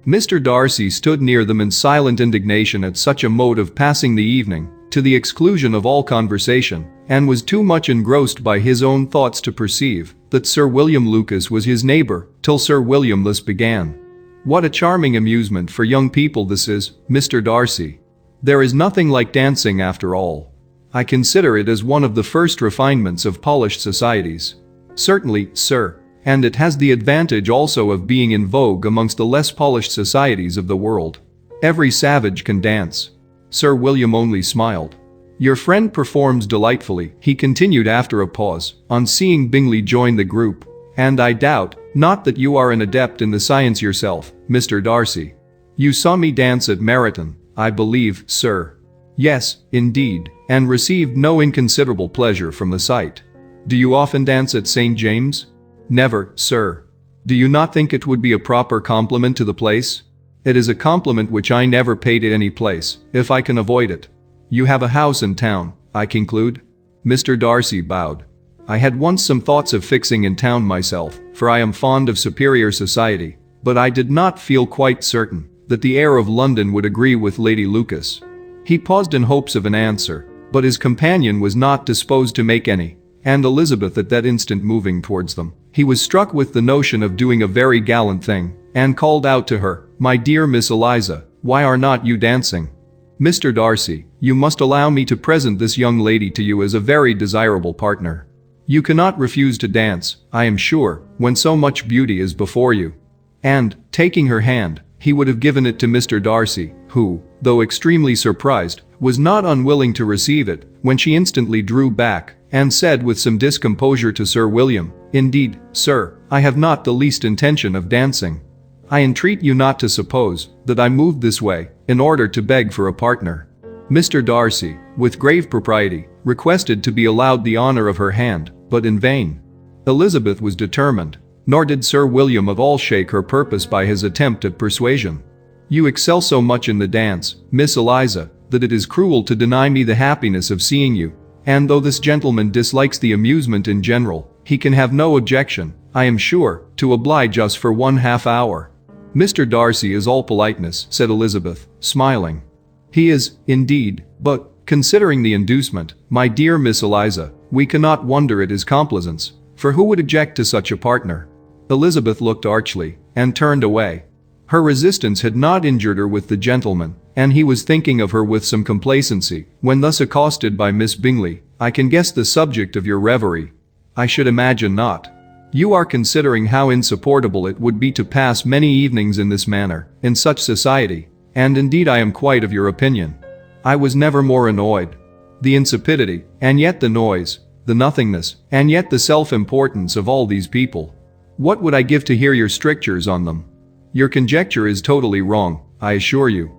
Mr. Darcy stood near them in silent indignation at such a mode of passing the evening, to the exclusion of all conversation, and was too much engrossed by his own thoughts to perceive that Sir William Lucas was his neighbor, till Sir William thus began. "What a charming amusement for young people this is, Mr. Darcy. There is nothing like dancing after all. I consider it as one of the first refinements of polished societies." "Certainly, sir. And it has the advantage also of being in vogue amongst the less polished societies of the world. Every savage can dance." Sir William only smiled. "Your friend performs delightfully," he continued after a pause, on seeing Bingley join the group. "And I doubt not that you are an adept in the science yourself, Mr. Darcy. You saw me dance at Meryton, I believe, sir." "Yes, indeed, and received no inconsiderable pleasure from the sight." "Do you often dance at St. James'?" "Never, sir." "Do you not think it would be a proper compliment to the place?" "It is a compliment which I never paid at any place, if I can avoid it." "You have a house in town, I conclude?" Mr. Darcy bowed. "I had once some thoughts of fixing in town myself, for I am fond of superior society, but I did not feel quite certain that the air of London would agree with Lady Lucas." He paused in hopes of an answer, but his companion was not disposed to make any, and Elizabeth at that instant moving towards them, he was struck with the notion of doing a very gallant thing, and called out to her, "My dear Miss Eliza, why are not you dancing? Mr. Darcy, you must allow me to present this young lady to you as a very desirable partner. You cannot refuse to dance, I am sure, when so much beauty is before you." And, taking her hand, he would have given it to Mr. Darcy, who, though extremely surprised, was not unwilling to receive it, when she instantly drew back, and said with some discomposure to Sir William, "Indeed, sir, I have not the least intention of dancing. I entreat you not to suppose that I moved this way in order to beg for a partner." Mr. Darcy, with grave propriety, requested to be allowed the honor of her hand, but in vain. Elizabeth was determined, nor did Sir William at all shake her purpose by his attempt at persuasion. "You excel so much in the dance, Miss Eliza, that it is cruel to deny me the happiness of seeing you, and though this gentleman dislikes the amusement in general, he can have no objection, I am sure, to oblige us for 1/2 hour." "Mr. Darcy is all politeness," said Elizabeth, smiling. "He is, indeed, but, considering the inducement, my dear Miss Eliza, we cannot wonder at his complaisance, for who would object to such a partner?" Elizabeth looked archly, and turned away. Her resistance had not injured her with the gentleman, and he was thinking of her with some complacency, when thus accosted by Miss Bingley. "I can guess the subject of your reverie." "I should imagine not. You are considering how insupportable it would be to pass many evenings in this manner, in such society, and indeed I am quite of your opinion. I was never more annoyed. The insipidity, and yet the noise, the nothingness, and yet the self-importance of all these people. What would I give to hear your strictures on them? Your conjecture is totally wrong, I assure you.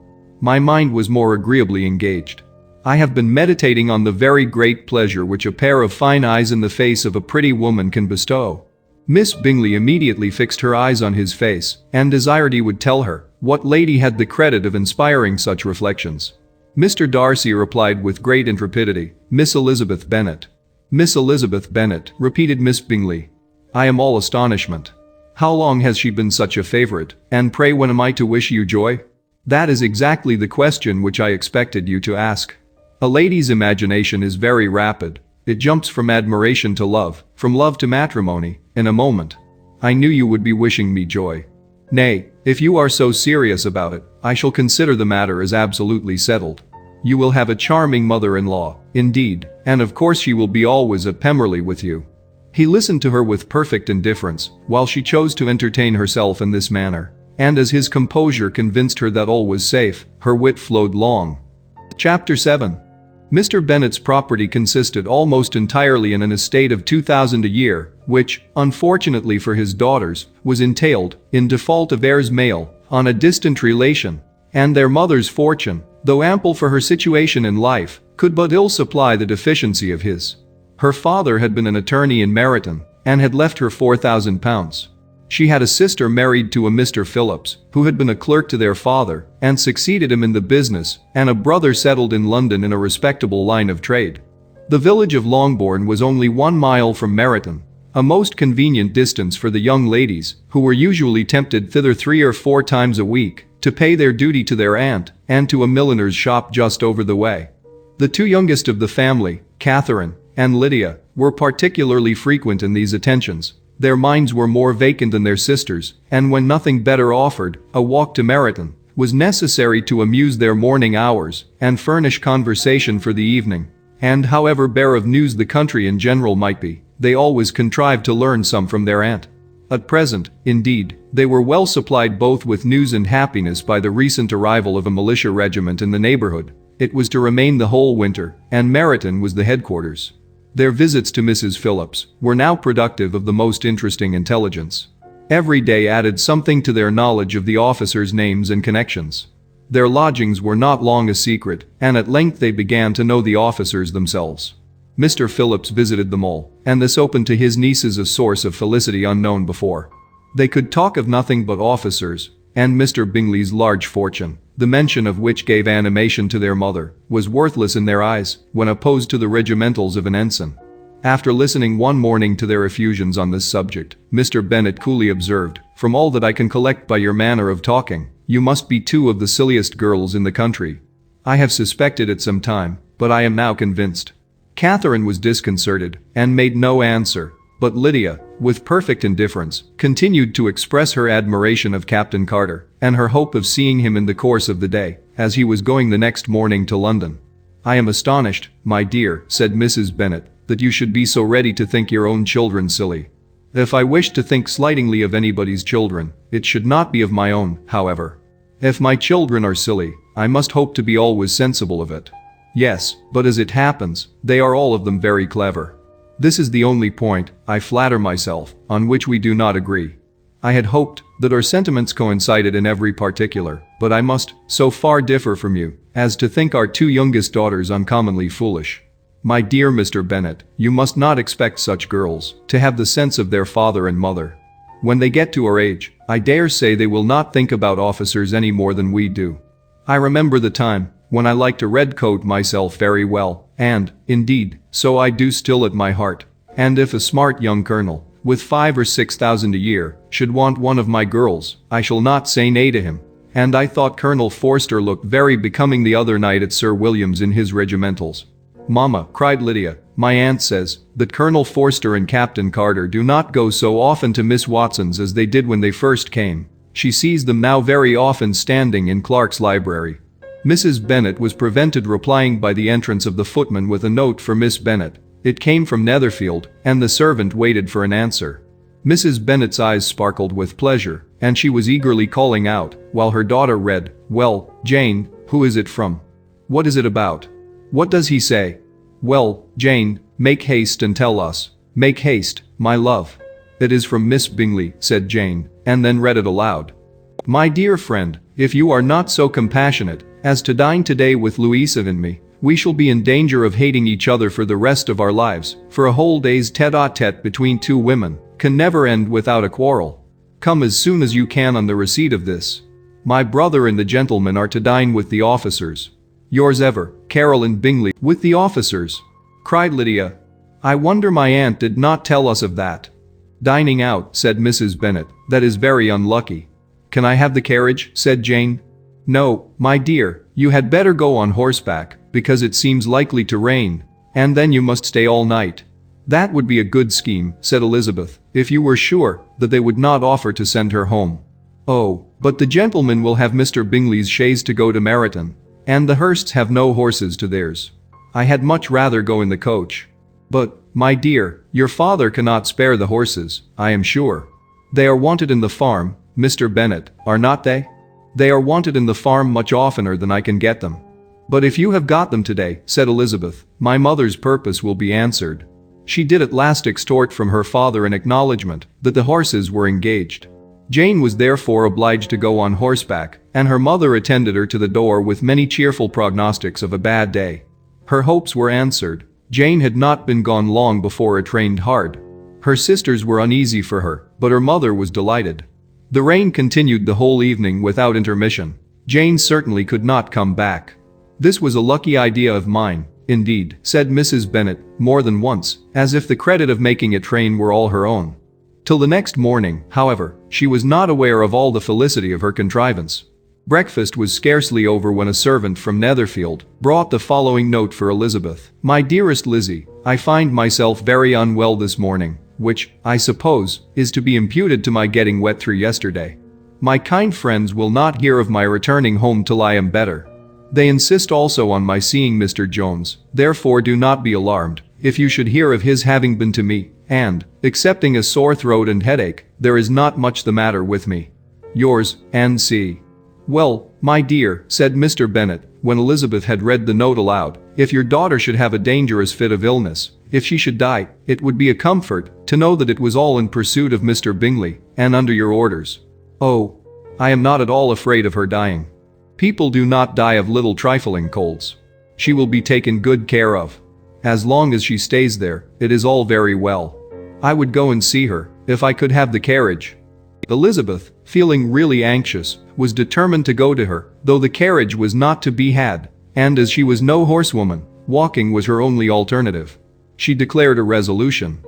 My mind was more agreeably engaged. I have been meditating on the very great pleasure which a pair of fine eyes in the face of a pretty woman can bestow." Miss Bingley immediately fixed her eyes on his face, and desired he would tell her what lady had the credit of inspiring such reflections. Mr. Darcy replied with great intrepidity, "Miss Elizabeth Bennet." "Miss Elizabeth Bennet," repeated Miss Bingley. "I am all astonishment. How long has she been such a favorite, and pray when am I to wish you joy?" "That is exactly the question which I expected you to ask. A lady's imagination is very rapid. It jumps from admiration to love, from love to matrimony, in a moment. I knew you would be wishing me joy. Nay, if you are so serious about it, I shall consider the matter as absolutely settled. You will have a charming mother-in-law, indeed, and of course she will be always at Pemberley with you. He listened to her with perfect indifference, while she chose to entertain herself in this manner. And as his composure convinced her that all was safe, her wit flowed long. Chapter 7. Mr. Bennet's property consisted almost entirely in an estate of £2,000 a year, which, unfortunately for his daughters, was entailed, in default of heirs male, on a distant relation, and their mother's fortune, though ample for her situation in life, could but ill supply the deficiency of his. Her father had been an attorney in Meryton, and had left her £4,000. She had a sister married to a Mr. Phillips, who had been a clerk to their father, and succeeded him in the business, and a brother settled in London in a respectable line of trade. The village of Longbourn was only 1 mile from Meryton, a most convenient distance for the young ladies, who were usually tempted thither 3 or 4 times a week, to pay their duty to their aunt, and to a milliner's shop just over the way. The 2 youngest of the family, Catherine and Lydia, were particularly frequent in these attentions. Their minds were more vacant than their sisters', and when nothing better offered, a walk to Meryton was necessary to amuse their morning hours and furnish conversation for the evening. And however bare of news the country in general might be, they always contrived to learn some from their aunt. At present, indeed, they were well supplied both with news and happiness by the recent arrival of a militia regiment in the neighborhood. It was to remain the whole winter, and Meryton was the headquarters. Their visits to Mrs. Phillips were now productive of the most interesting intelligence. Every day added something to their knowledge of the officers' names and connections. Their lodgings were not long a secret, and at length they began to know the officers themselves. Mr. Phillips visited them all, and this opened to his nieces a source of felicity unknown before. They could talk of nothing but officers, and Mr. Bingley's large fortune, the mention of which gave animation to their mother, was worthless in their eyes when opposed to the regimentals of an ensign. After listening one morning to their effusions on this subject, Mr. Bennet coolly observed, "From all that I can collect by your manner of talking, you must be 2 of the silliest girls in the country. I have suspected it some time, but I am now convinced." Catherine was disconcerted and made no answer, but Lydia, with perfect indifference, continued to express her admiration of Captain Carter and her hope of seeing him in the course of the day, as he was going the next morning to London. "I am astonished, my dear," said Mrs. Bennet, "that you should be so ready to think your own children silly. If I wish to think slightingly of anybody's children, it should not be of my own, however. If my children are silly, I must hope to be always sensible of it. Yes, but as it happens, they are all of them very clever. This is the only point, I flatter myself, on which we do not agree. I had hoped that our sentiments coincided in every particular, but I must so far differ from you as to think our 2 youngest daughters uncommonly foolish. My dear Mr. Bennet, you must not expect such girls to have the sense of their father and mother. When they get to our age, I dare say they will not think about officers any more than we do. I remember the time when I liked a red coat myself very well, and, indeed, so I do still at my heart. And if a smart young colonel, with 5,000 or 6,000 a year, should want one of my girls, I shall not say nay to him. And I thought Colonel Forster looked very becoming the other night at Sir William's in his regimentals." "Mamma," cried Lydia, "my aunt says that Colonel Forster and Captain Carter do not go so often to Miss Watson's as they did when they first came. She sees them now very often standing in Clark's library." Mrs. Bennet was prevented replying by the entrance of the footman with a note for Miss Bennet. It came from Netherfield, and the servant waited for an answer. Mrs. Bennet's eyes sparkled with pleasure, and she was eagerly calling out, while her daughter read, "Well, Jane, who is it from? What is it about? What does he say? Well, Jane, make haste and tell us. Make haste, my love." "It is from Miss Bingley," said Jane, and then read it aloud. "My dear friend, if you are not so compassionate as to dine today with Louisa and me, we shall be in danger of hating each other for the rest of our lives, for a whole day's tete-a-tete between 2 women can never end without a quarrel. Come as soon as you can on the receipt of this. My brother and the gentlemen are to dine with the officers. Yours ever, Caroline Bingley." "With the officers?" cried Lydia. "I wonder my aunt did not tell us of that." "Dining out," said Mrs. Bennet, "that is very unlucky." "Can I have the carriage?" said Jane. "No, my dear, you had better go on horseback. because it seems likely to rain, and then you must stay all night." "That would be a good scheme," said Elizabeth, "if you were sure that they would not offer to send her home." "Oh, but the gentlemen will have Mr. Bingley's chaise to go to Meryton, and the Hursts have no horses to theirs. I had much rather go in the coach." "But, my dear, your father cannot spare the horses, I am sure. They are wanted in the farm, Mr. Bennet, are not they?" "They are wanted in the farm much oftener than I can get them." "But if you have got them today," said Elizabeth, "my mother's purpose will be answered." She did at last extort from her father an acknowledgement that the horses were engaged. Jane was therefore obliged to go on horseback, and her mother attended her to the door with many cheerful prognostics of a bad day. Her hopes were answered. Jane had not been gone long before it rained hard. Her sisters were uneasy for her, but her mother was delighted. The rain continued the whole evening without intermission. Jane certainly could not come back. "This was a lucky idea of mine, indeed," said Mrs. Bennet, more than once, as if the credit of making it rain were all her own. Till the next morning, however, she was not aware of all the felicity of her contrivance. Breakfast was scarcely over when a servant from Netherfield brought the following note for Elizabeth. "My dearest Lizzie, I find myself very unwell this morning, which, I suppose, is to be imputed to my getting wet through yesterday. My kind friends will not hear of my returning home till I am better. They insist also on my seeing Mr. Jones, therefore do not be alarmed if you should hear of his having been to me, and, excepting a sore throat and headache, there is not much the matter with me. Yours, N.C." "Well, my dear," said Mr. Bennet, when Elizabeth had read the note aloud, "if your daughter should have a dangerous fit of illness, if she should die, it would be a comfort to know that it was all in pursuit of Mr. Bingley, and under your orders. Oh, I am not at all afraid of her dying. People do not die of little trifling colds. She will be taken good care of. As long as she stays there, it is all very well. I would go and see her, if I could have the carriage." Elizabeth, feeling really anxious, was determined to go to her, though the carriage was not to be had, and as she was no horsewoman, walking was her only alternative. She declared a resolution.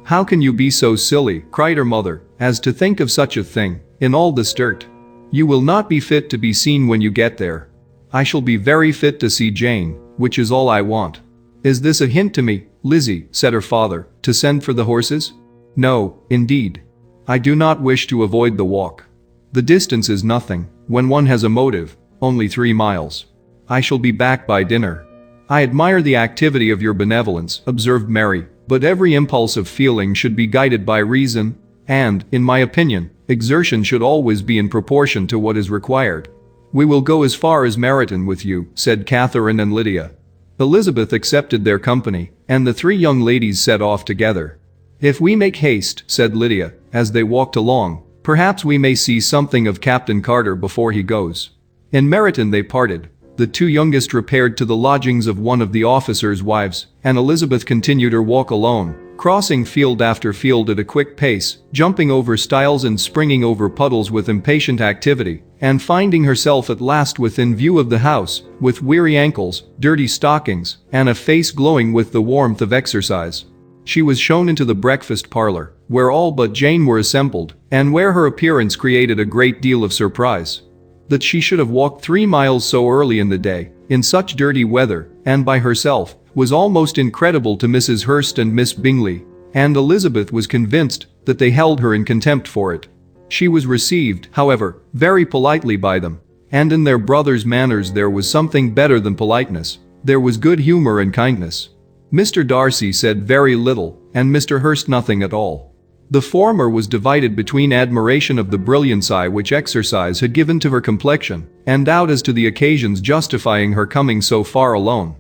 "How can you be so silly," cried her mother, "as to think of such a thing, in all this dirt? You will not be fit to be seen when you get there. I shall be very fit to see Jane, which is all I want." "Is this a hint to me, Lizzie," said her father, "to send for the horses?" "No, indeed. I do not wish to avoid the walk. The distance is nothing, when one has a motive, only 3 miles. I shall be back by dinner." "I admire the activity of your benevolence," observed Mary, "but every impulse of feeling should be guided by reason, and, in my opinion, exertion should always be in proportion to what is required." "We will go as far as Meryton with you," said Catherine and Lydia. Elizabeth accepted their company, and the 3 young ladies set off together. "If we make haste," said Lydia, as they walked along, "perhaps we may see something of Captain Carter before he goes." In Meryton they parted. The 2 youngest repaired to the lodgings of one of the officers' wives, and Elizabeth continued her walk alone, crossing field after field at a quick pace, jumping over stiles and springing over puddles with impatient activity, and finding herself at last within view of the house, with weary ankles, dirty stockings, and a face glowing with the warmth of exercise. She was shown into the breakfast parlor, where all but Jane were assembled, and where her appearance created a great deal of surprise. That she should have walked 3 miles so early in the day, in such dirty weather, and by herself, was almost incredible to Mrs. Hurst and Miss Bingley, and Elizabeth was convinced that they held her in contempt for it. She was received, however, very politely by them, and in their brother's manners there was something better than politeness. There was good humor and kindness. Mr. Darcy said very little, and Mr. Hurst nothing at all. The former was divided between admiration of the brilliancy which exercise had given to her complexion, and doubt as to the occasions justifying her coming so far alone.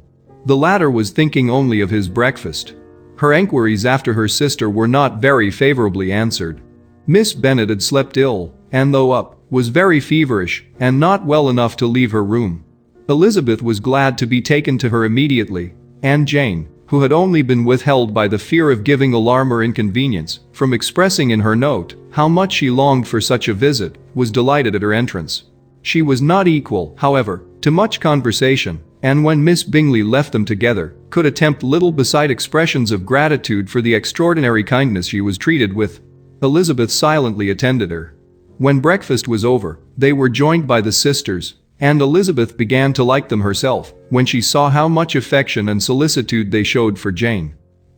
The latter was thinking only of his breakfast. Her enquiries after her sister were not very favorably answered. Miss Bennet had slept ill, and though up, was very feverish, and not well enough to leave her room. Elizabeth was glad to be taken to her immediately, and Jane, who had only been withheld by the fear of giving alarm or inconvenience, from expressing in her note how much she longed for such a visit, was delighted at her entrance. She was not equal, however, to much conversation, and when Miss Bingley left them together, could attempt little beside expressions of gratitude for the extraordinary kindness she was treated with. Elizabeth silently attended her. When breakfast was over, they were joined by the sisters, and Elizabeth began to like them herself when she saw how much affection and solicitude they showed for Jane.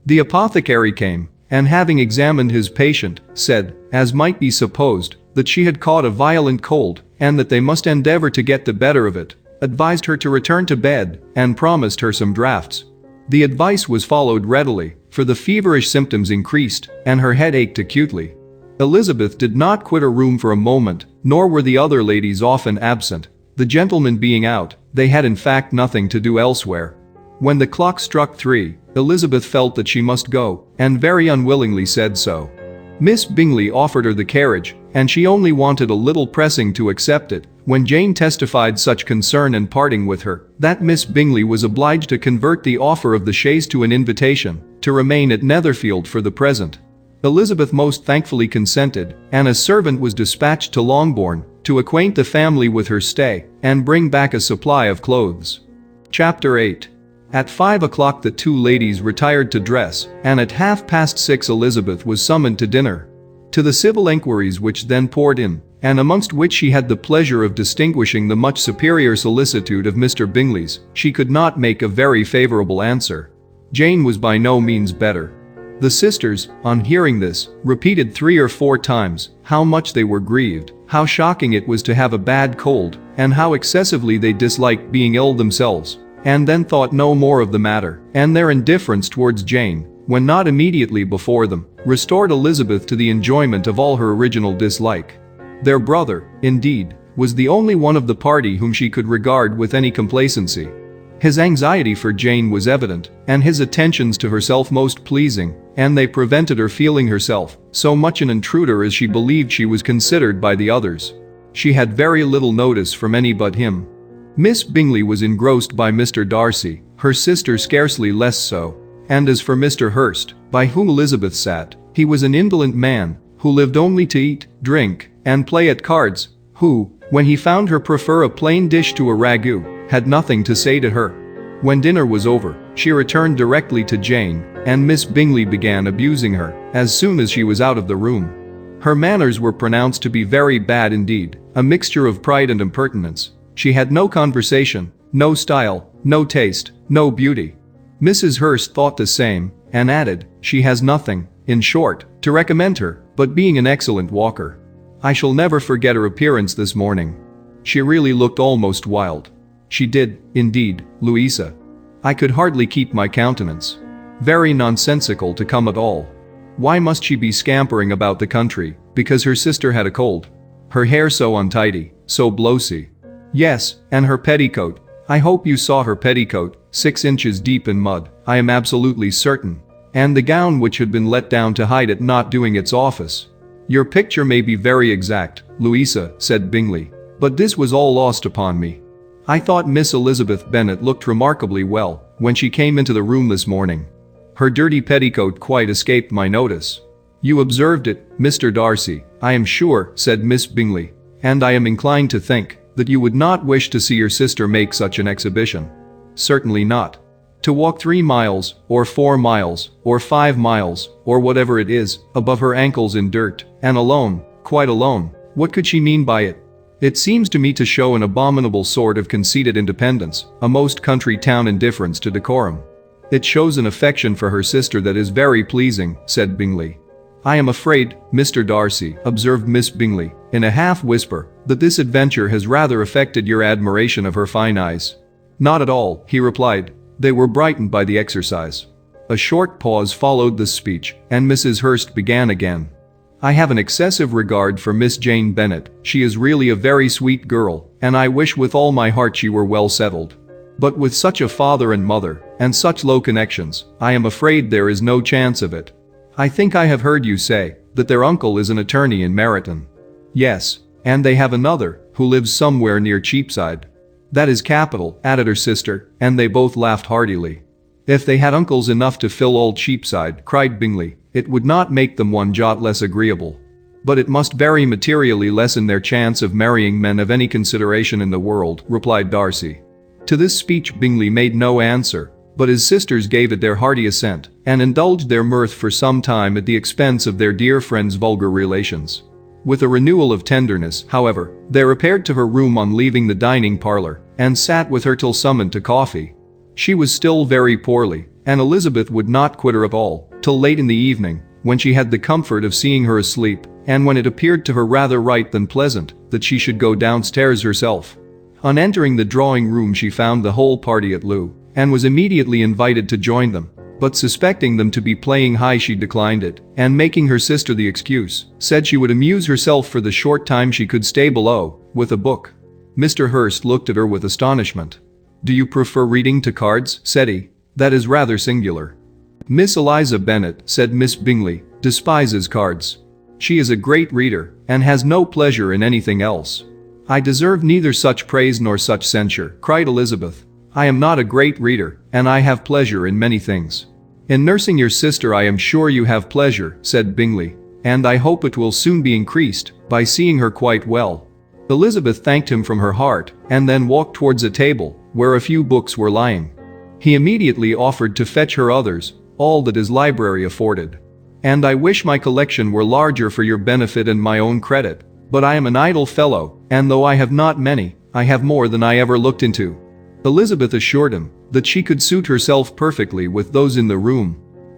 The apothecary came, and having examined his patient, said, as might be supposed, that she had caught a violent cold, and that they must endeavor to get the better of it, advised her to return to bed, and promised her some draughts. The advice was followed readily, for the feverish symptoms increased, and her head ached acutely. Elizabeth did not quit her room for a moment, nor were the other ladies often absent. The gentlemen being out, they had in fact nothing to do elsewhere. When the clock struck 3, Elizabeth felt that she must go, and very unwillingly said so. Miss Bingley offered her the carriage, and she only wanted a little pressing to accept it, when Jane testified such concern in parting with her, that Miss Bingley was obliged to convert the offer of the chaise to an invitation, to remain at Netherfield for the present. Elizabeth most thankfully consented, and a servant was dispatched to Longbourn, to acquaint the family with her stay, and bring back a supply of clothes. Chapter 8. At 5 o'clock the two ladies retired to dress, and at 6:30 Elizabeth was summoned to dinner. To the civil enquiries which then poured in, and amongst which she had the pleasure of distinguishing the much superior solicitude of Mr. Bingley's, she could not make a very favourable answer. Jane was by no means better. The sisters, on hearing this, repeated 3 or 4 times how much they were grieved, how shocking it was to have a bad cold, and how excessively they disliked being ill themselves, and then thought no more of the matter, and their indifference towards Jane, when not immediately before them, restored Elizabeth to the enjoyment of all her original dislike. Their brother, indeed, was the only one of the party whom she could regard with any complacency. His anxiety for Jane was evident, and his attentions to herself most pleasing, and they prevented her feeling herself so much an intruder as she believed she was considered by the others. She had very little notice from any but him. Miss Bingley was engrossed by Mr. Darcy, her sister scarcely less so, and as for Mr. Hurst, by whom Elizabeth sat, he was an indolent man, who lived only to eat, drink, and play at cards, who, when he found her prefer a plain dish to a ragout, had nothing to say to her. When dinner was over, she returned directly to Jane, and Miss Bingley began abusing her, as soon as she was out of the room. Her manners were pronounced to be very bad indeed, a mixture of pride and impertinence. She had no conversation, no style, no taste, no beauty. Mrs. Hurst thought the same, and added, she has nothing, in short, to recommend her, but being an excellent walker. I shall never forget her appearance this morning. She really looked almost wild. She did, indeed, Louisa. I could hardly keep my countenance. Very nonsensical to come at all. Why must she be scampering about the country, because her sister had a cold? Her hair so untidy, so blowsy. Yes, and her petticoat. I hope you saw her petticoat, 6 inches deep in mud, I am absolutely certain. And the gown which had been let down to hide it not doing its office. Your picture may be very exact, Louisa, said Bingley, but this was all lost upon me. I thought Miss Elizabeth Bennet looked remarkably well when she came into the room this morning. Her dirty petticoat quite escaped my notice. You observed it, Mr. Darcy, I am sure, said Miss Bingley, and I am inclined to think that you would not wish to see your sister make such an exhibition. Certainly not. To walk 3 miles, or 4 miles, or 5 miles, or whatever it is, above her ankles in dirt, and alone, quite alone, what could she mean by it? It seems to me to show an abominable sort of conceited independence, a most country town indifference to decorum. It shows an affection for her sister that is very pleasing, said Bingley. I am afraid, Mr. Darcy, observed Miss Bingley, in a half-whisper, that this adventure has rather affected your admiration of her fine eyes. Not at all, he replied. They were brightened by the exercise. A short pause followed this speech, and Mrs. Hurst began again. I have an excessive regard for Miss Jane Bennet, she is really a very sweet girl, and I wish with all my heart she were well settled. But with such a father and mother, and such low connections, I am afraid there is no chance of it. I think I have heard you say that their uncle is an attorney in Meryton. Yes, and they have another, who lives somewhere near Cheapside. That is capital, added her sister, and they both laughed heartily. If they had uncles enough to fill all Cheapside, cried Bingley, it would not make them one jot less agreeable. But it must very materially lessen their chance of marrying men of any consideration in the world, replied Darcy. To this speech Bingley made no answer, but his sisters gave it their hearty assent, and indulged their mirth for some time at the expense of their dear friend's vulgar relations. With a renewal of tenderness, however, they repaired to her room on leaving the dining parlor, and sat with her till summoned to coffee. She was still very poorly, and Elizabeth would not quit her at all, till late in the evening, when she had the comfort of seeing her asleep, and when it appeared to her rather right than pleasant, that she should go downstairs herself. On entering the drawing-room she found the whole party at loo, and was immediately invited to join them, but suspecting them to be playing high she declined it, and making her sister the excuse, said she would amuse herself for the short time she could stay below, with a book. Mr. Hurst looked at her with astonishment. "Do you prefer reading to cards?" said he. "That is rather singular." "Miss Elizabeth Bennet," said Miss Bingley, "despises cards. She is a great reader, and has no pleasure in anything else." "I deserve neither such praise nor such censure," cried Elizabeth. "I am not a great reader, and I have pleasure in many things." "In nursing your sister I am sure you have pleasure," said Bingley, "and I hope it will soon be increased, by seeing her quite well." Elizabeth thanked him from her heart, and then walked towards a table, where a few books were lying. He immediately offered to fetch her others, all that his library afforded. "And I wish my collection were larger for your benefit and my own credit, but I am an idle fellow, and though I have not many, I have more than I ever looked into." Elizabeth assured him that she could suit herself perfectly with those in the room.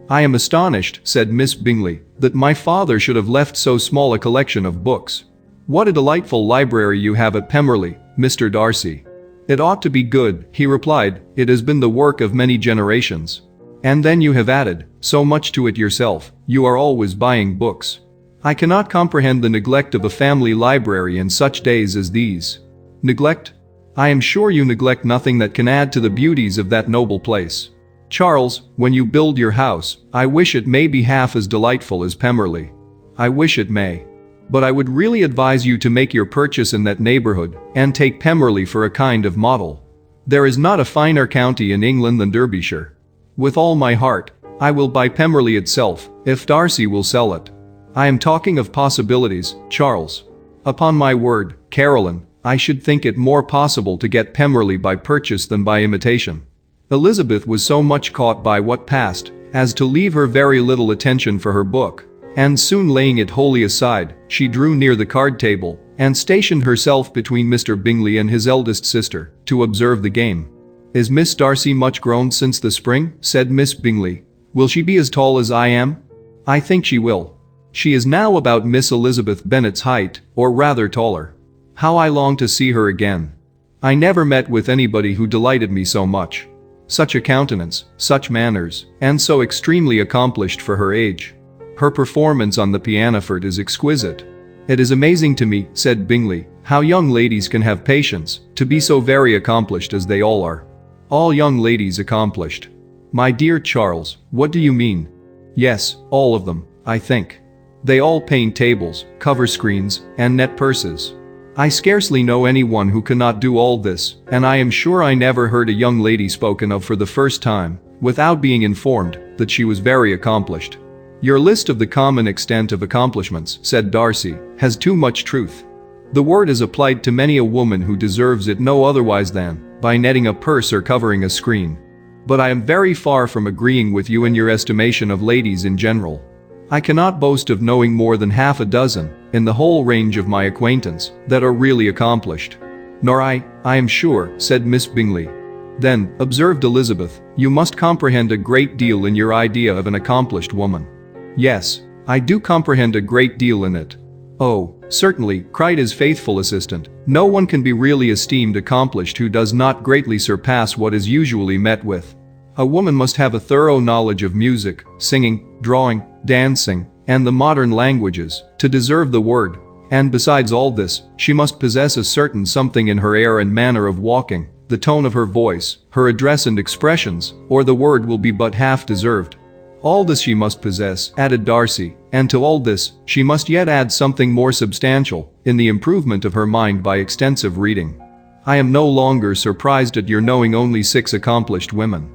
"I am astonished," said Miss Bingley, "that my father should have left so small a collection of books. What a delightful library you have at Pemberley, Mr. Darcy." "It ought to be good," he replied. "It has been the work of many generations. And then you have added so much to it yourself. You are always buying books. I cannot comprehend the neglect of a family library in such days as these." "Neglect? I am sure you neglect nothing that can add to the beauties of that noble place. Charles, when you build your house, I wish it may be half as delightful as Pemberley. I wish it may. But I would really advise you to make your purchase in that neighborhood, and take Pemberley for a kind of model. There is not a finer county in England than Derbyshire. With all my heart, I will buy Pemberley itself, if Darcy will sell it. I am talking of possibilities, Charles. Upon my word, Caroline, I should think it more possible to get Pemberley by purchase than by imitation." Elizabeth was so much caught by what passed, as to leave her very little attention for her book, and soon laying it wholly aside, she drew near the card table, and stationed herself between Mr. Bingley and his eldest sister, to observe the game. "Is Miss Darcy much grown since the spring?" said Miss Bingley. "Will she be as tall as I am?" "I think she will. She is now about Miss Elizabeth Bennet's height, or rather taller. How I long to see her again. I never met with anybody who delighted me so much. Such a countenance, such manners, and so extremely accomplished for her age. Her performance on the pianoforte is exquisite. It is amazing to me," said Bingley, "how young ladies can have patience, to be so very accomplished as they all are." "All young ladies accomplished? My dear Charles, what do you mean?" "Yes, all of them, I think. They all paint tables, cover screens, and net purses. I scarcely know anyone who cannot do all this, and I am sure I never heard a young lady spoken of for the first time, without being informed that she was very accomplished." "Your list of the common extent of accomplishments," said Darcy, "has too much truth. The word is applied to many a woman who deserves it no otherwise than by netting a purse or covering a screen. But I am very far from agreeing with you in your estimation of ladies in general. I cannot boast of knowing more than half a dozen, in the whole range of my acquaintance, that are really accomplished." "Nor I am sure," said Miss Bingley. "Then," observed Elizabeth, "you must comprehend a great deal in your idea of an accomplished woman." "Yes, I do comprehend a great deal in it." "Oh, certainly," cried his faithful assistant, "no one can be really esteemed accomplished who does not greatly surpass what is usually met with. A woman must have a thorough knowledge of music, singing, drawing, dancing, and the modern languages, to deserve the word, and besides all this, she must possess a certain something in her air and manner of walking, the tone of her voice, her address and expressions, or the word will be but half deserved. All this she must possess," added Darcy, "and to all this, she must yet add something more substantial, in the improvement of her mind by extensive reading. I am no longer surprised at your knowing only 6 accomplished women.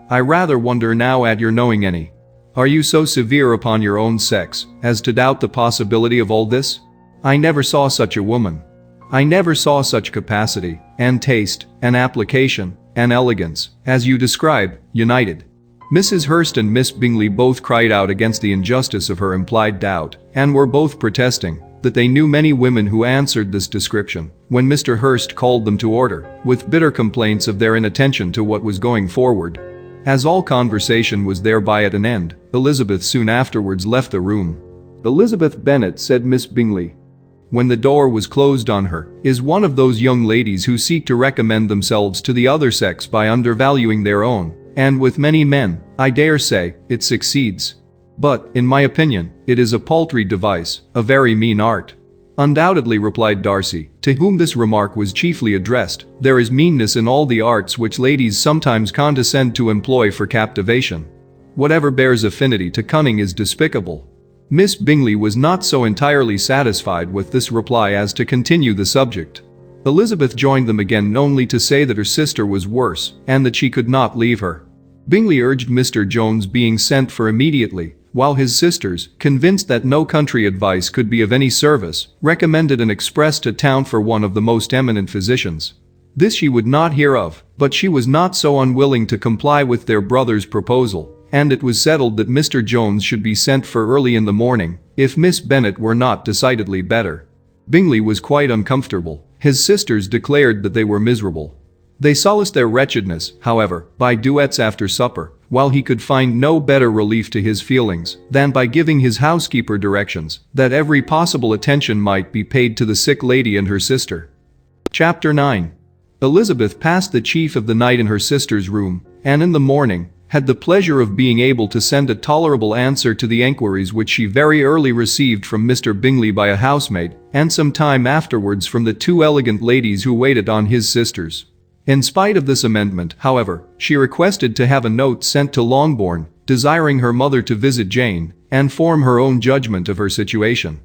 I rather wonder now at your knowing any. Are you so severe upon your own sex, as to doubt the possibility of all this? I never saw such a woman. I never saw such capacity, and taste, and application, and elegance, as you describe, united." Mrs. Hurst and Miss Bingley both cried out against the injustice of her implied doubt, and were both protesting that they knew many women who answered this description when Mr. Hurst called them to order, with bitter complaints of their inattention to what was going forward. As all conversation was thereby at an end, Elizabeth soon afterwards left the room. "Elizabeth Bennet," said Miss Bingley, when the door was closed on her, "is one of those young ladies who seek to recommend themselves to the other sex by undervaluing their own, and with many men, I dare say, it succeeds. But, in my opinion, it is a paltry device, a very mean art." "Undoubtedly," replied Darcy, to whom this remark was chiefly addressed, "there is meanness in all the arts which ladies sometimes condescend to employ for captivation. Whatever bears affinity to cunning is despicable." Miss Bingley was not so entirely satisfied with this reply as to continue the subject. Elizabeth joined them again only to say that her sister was worse, and that she could not leave her. Bingley urged Mr. Jones being sent for immediately, while his sisters, convinced that no country advice could be of any service, recommended an express to town for one of the most eminent physicians. This she would not hear of, but she was not so unwilling to comply with their brother's proposal, and it was settled that Mr. Jones should be sent for early in the morning, if Miss Bennet were not decidedly better. Bingley was quite uncomfortable. His sisters declared that they were miserable. They solaced their wretchedness, however, by duets after supper, while he could find no better relief to his feelings than by giving his housekeeper directions that every possible attention might be paid to the sick lady and her sister. Chapter 9. Elizabeth passed the chief of the night in her sister's room, and in the morning, had the pleasure of being able to send a tolerable answer to the enquiries which she very early received from Mr. Bingley by a housemaid, and some time afterwards from the two elegant ladies who waited on his sisters. In spite of this amendment, however, she requested to have a note sent to Longbourn, desiring her mother to visit Jane, and form her own judgment of her situation.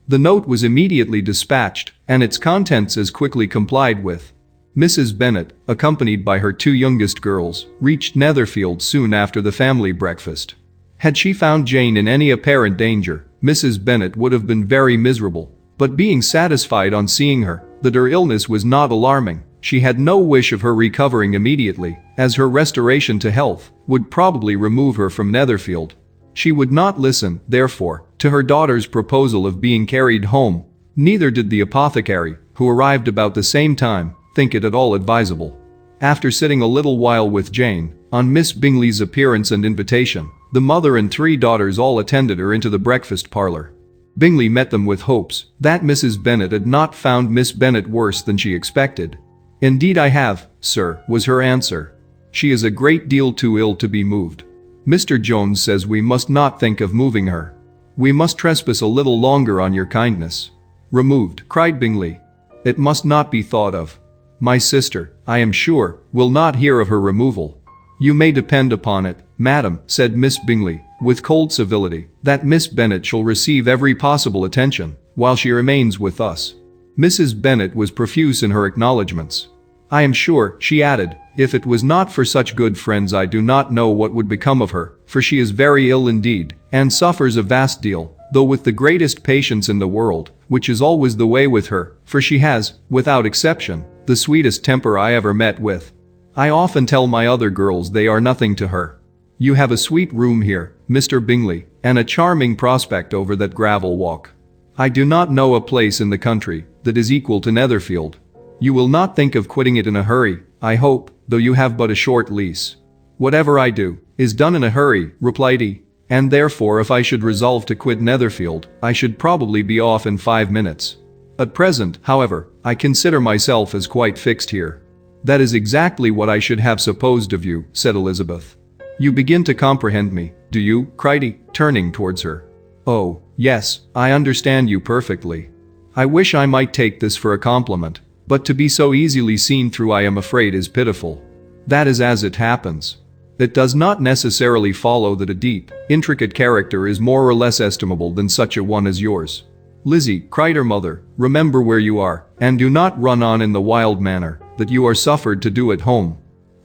The note was immediately dispatched, and its contents as quickly complied with. Mrs. Bennet, accompanied by her two youngest girls, reached Netherfield soon after the family breakfast. Had she found Jane in any apparent danger, Mrs. Bennet would have been very miserable, but being satisfied on seeing her that her illness was not alarming, she had no wish of her recovering immediately, as her restoration to health would probably remove her from Netherfield. She would not listen, therefore, to her daughter's proposal of being carried home. Neither did the apothecary, who arrived about the same time, think it at all advisable. After sitting a little while with Jane, on Miss Bingley's appearance and invitation, the mother and three daughters all attended her into the breakfast parlor. Bingley met them with hopes that Mrs. Bennet had not found Miss Bennet worse than she expected. "Indeed I have, sir," was her answer. "She is a great deal too ill to be moved. Mr. Jones says we must not think of moving her. We must trespass a little longer on your kindness." "Removed," cried Bingley. "It must not be thought of. My sister, I am sure, will not hear of her removal." "You may depend upon it, madam," said Miss Bingley, with cold civility, "that Miss Bennet shall receive every possible attention, while she remains with us." Mrs. Bennet was profuse in her acknowledgments. "I am sure," she added, "if it was not for such good friends I do not know what would become of her, for she is very ill indeed, and suffers a vast deal, though with the greatest patience in the world, which is always the way with her, for she has, without exception, the sweetest temper I ever met with. I often tell my other girls they are nothing to her. You have a sweet room here, Mr. Bingley, and a charming prospect over that gravel walk. I do not know a place in the country that is equal to Netherfield. You will not think of quitting it in a hurry, I hope, though you have but a short lease." "Whatever I do is done in a hurry," replied he, "and therefore if I should resolve to quit Netherfield, I should probably be off in 5 minutes. At present, however, I consider myself as quite fixed here." "That is exactly what I should have supposed of you," said Elizabeth. "You begin to comprehend me, do you?" cried he, turning towards her. "Oh, yes, I understand you perfectly. I wish I might take this for a compliment, but to be so easily seen through I am afraid is pitiful. That is as it happens. It does not necessarily follow that a deep, intricate character is more or less estimable than such a one as yours." "Lizzie," cried her mother, "remember where you are, and do not run on in the wild manner that you are suffered to do at home.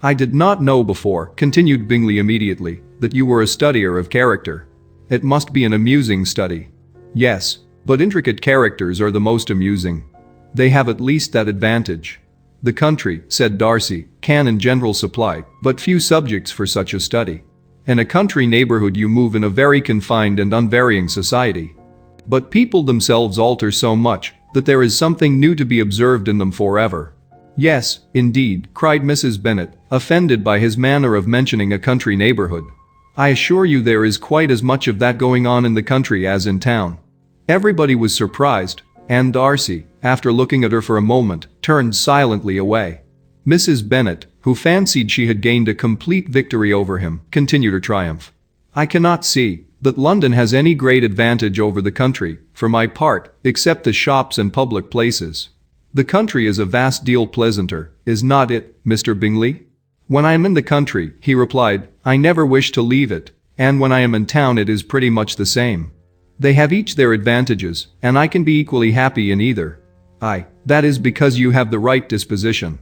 I did not know before," continued Bingley immediately, "that you were a studier of character. It must be an amusing study." "Yes, but intricate characters are the most amusing. They have at least that advantage. The country," said Darcy, "can in general supply but few subjects for such a study. In a country neighborhood you move in a very confined and unvarying society. But people themselves alter so much that there is something new to be observed in them forever. Yes, indeed, cried Mrs. Bennet, offended by his manner of mentioning a country neighborhood. I assure you there is quite as much of that going on in the country as in town. Everybody was surprised, and Darcy, after looking at her for a moment, turned silently away. Mrs. Bennet, who fancied she had gained a complete victory over him, continued her triumph. I cannot see that London has any great advantage over the country, for my part, except the shops and public places. The country is a vast deal pleasanter, is not it, Mr. Bingley? When I am in the country, he replied, I never wish to leave it, and when I am in town it is pretty much the same. They have each their advantages, and I can be equally happy in either. That is because you have the right disposition.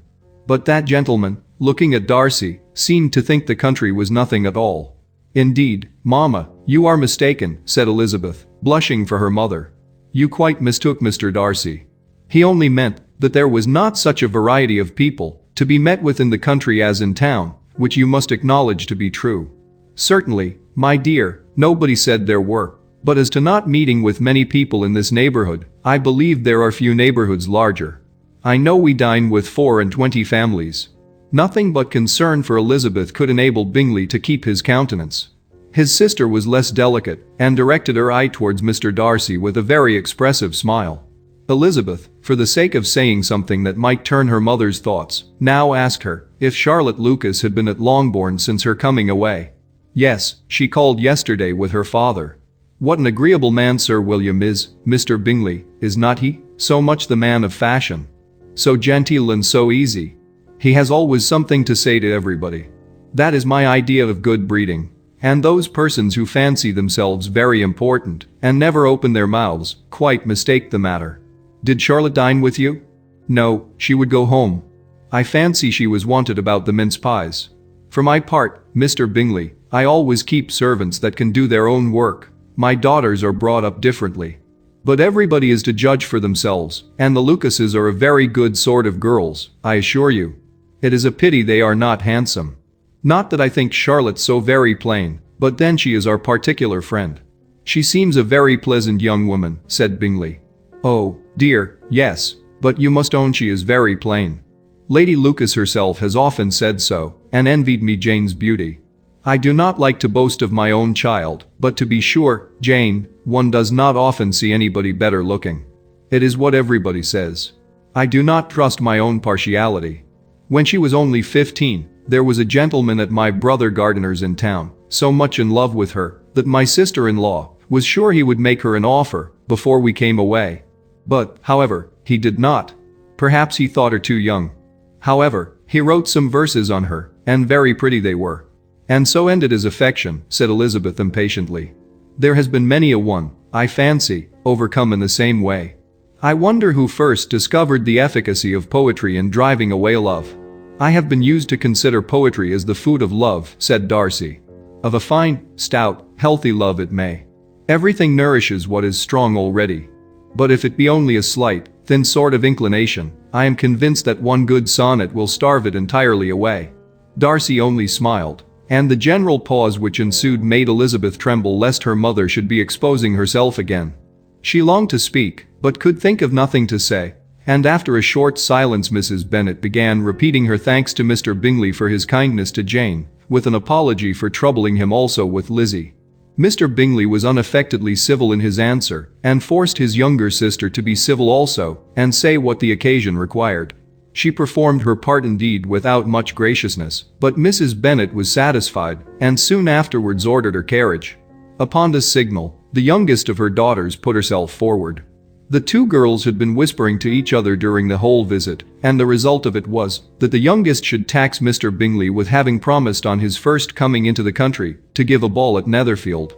But that gentleman, looking at Darcy, seemed to think the country was nothing at all. Indeed, mamma, you are mistaken, said Elizabeth, blushing for her mother. You quite mistook Mr. Darcy. He only meant that there was not such a variety of people to be met with in the country as in town, which you must acknowledge to be true. Certainly, my dear, nobody said there were. But as to not meeting with many people in this neighborhood, I believe there are few neighborhoods larger. I know we dine with 24 families. Nothing but concern for Elizabeth could enable Bingley to keep his countenance. His sister was less delicate and directed her eye towards Mr. Darcy with a very expressive smile. Elizabeth, for the sake of saying something that might turn her mother's thoughts, now asked her if Charlotte Lucas had been at Longbourn since her coming away. Yes, she called yesterday with her father. What an agreeable man Sir William is, Mr. Bingley, is not he? So much the man of fashion. So genteel and so easy. He has always something to say to everybody. That is my idea of good breeding. And those persons who fancy themselves very important and never open their mouths quite mistake the matter. Did Charlotte dine with you? No, she would go home. I fancy she was wanted about the mince pies. For my part, Mr. Bingley, I always keep servants that can do their own work. My daughters are brought up differently. But everybody is to judge for themselves, and the Lucases are a very good sort of girls, I assure you. It is a pity they are not handsome. Not that I think Charlotte so very plain, but then she is our particular friend. She seems a very pleasant young woman, said Bingley. Oh, dear, yes, but you must own she is very plain. Lady Lucas herself has often said so, and envied me Jane's beauty. I do not like to boast of my own child, but to be sure, Jane, one does not often see anybody better looking. It is what everybody says. I do not trust my own partiality. When she was only 15, there was a gentleman at my brother Gardiner's in town, so much in love with her, that my sister-in-law was sure he would make her an offer before we came away. But, however, he did not. Perhaps he thought her too young. However, he wrote some verses on her, and very pretty they were. And so ended his affection, said Elizabeth impatiently. There has been many a one, I fancy, overcome in the same way. I wonder who first discovered the efficacy of poetry in driving away love. I have been used to consider poetry as the food of love, said Darcy. Of a fine, stout, healthy love it may. Everything nourishes what is strong already. But if it be only a slight, thin sort of inclination, I am convinced that one good sonnet will starve it entirely away. Darcy only smiled. And the general pause which ensued made Elizabeth tremble lest her mother should be exposing herself again. She longed to speak, but could think of nothing to say, and after a short silence Mrs. Bennet began repeating her thanks to Mr. Bingley for his kindness to Jane, with an apology for troubling him also with Lizzie. Mr. Bingley was unaffectedly civil in his answer, and forced his younger sister to be civil also, and say what the occasion required. She performed her part indeed without much graciousness, but Mrs. Bennet was satisfied, and soon afterwards ordered her carriage. Upon this signal, the youngest of her daughters put herself forward. The two girls had been whispering to each other during the whole visit, and the result of it was that the youngest should tax Mr. Bingley with having promised on his first coming into the country to give a ball at Netherfield.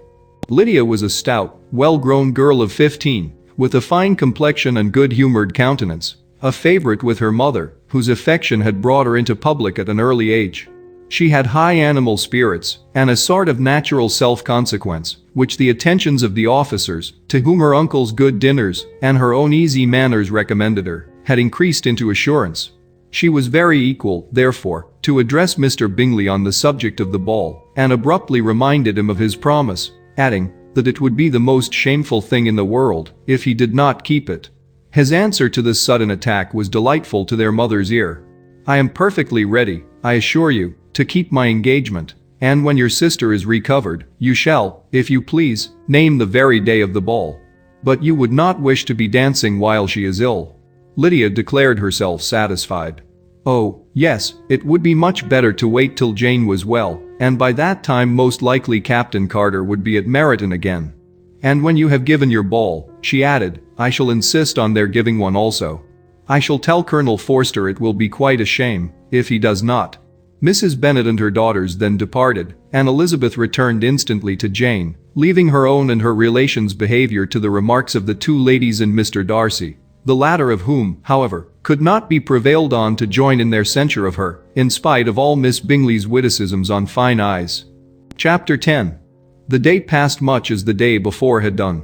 Lydia was a stout, well-grown girl of 15, with a fine complexion and good-humored countenance. A favorite with her mother, whose affection had brought her into public at an early age. She had high animal spirits and a sort of natural self-consequence, which the attentions of the officers, to whom her uncle's good dinners and her own easy manners recommended her, had increased into assurance. She was very equal, therefore, to address Mr. Bingley on the subject of the ball, and abruptly reminded him of his promise, adding, that it would be the most shameful thing in the world if he did not keep it. His answer to this sudden attack was delightful to their mother's ear. "I am perfectly ready, I assure you, to keep my engagement, and when your sister is recovered, you shall, if you please, name the very day of the ball. But you would not wish to be dancing while she is ill." Lydia declared herself satisfied. "Oh, yes, it would be much better to wait till Jane was well, and by that time most likely Captain Carter would be at Meryton again. And when you have given your ball," she added, "I shall insist on their giving one also. I shall tell Colonel Forster it will be quite a shame if he does not." Mrs. Bennet and her daughters then departed, and Elizabeth returned instantly to Jane, leaving her own and her relations' behavior to the remarks of the two ladies and Mr. Darcy, the latter of whom, however, could not be prevailed on to join in their censure of her, in spite of all Miss Bingley's witticisms on fine eyes. Chapter 10. The day passed much as the day before had done.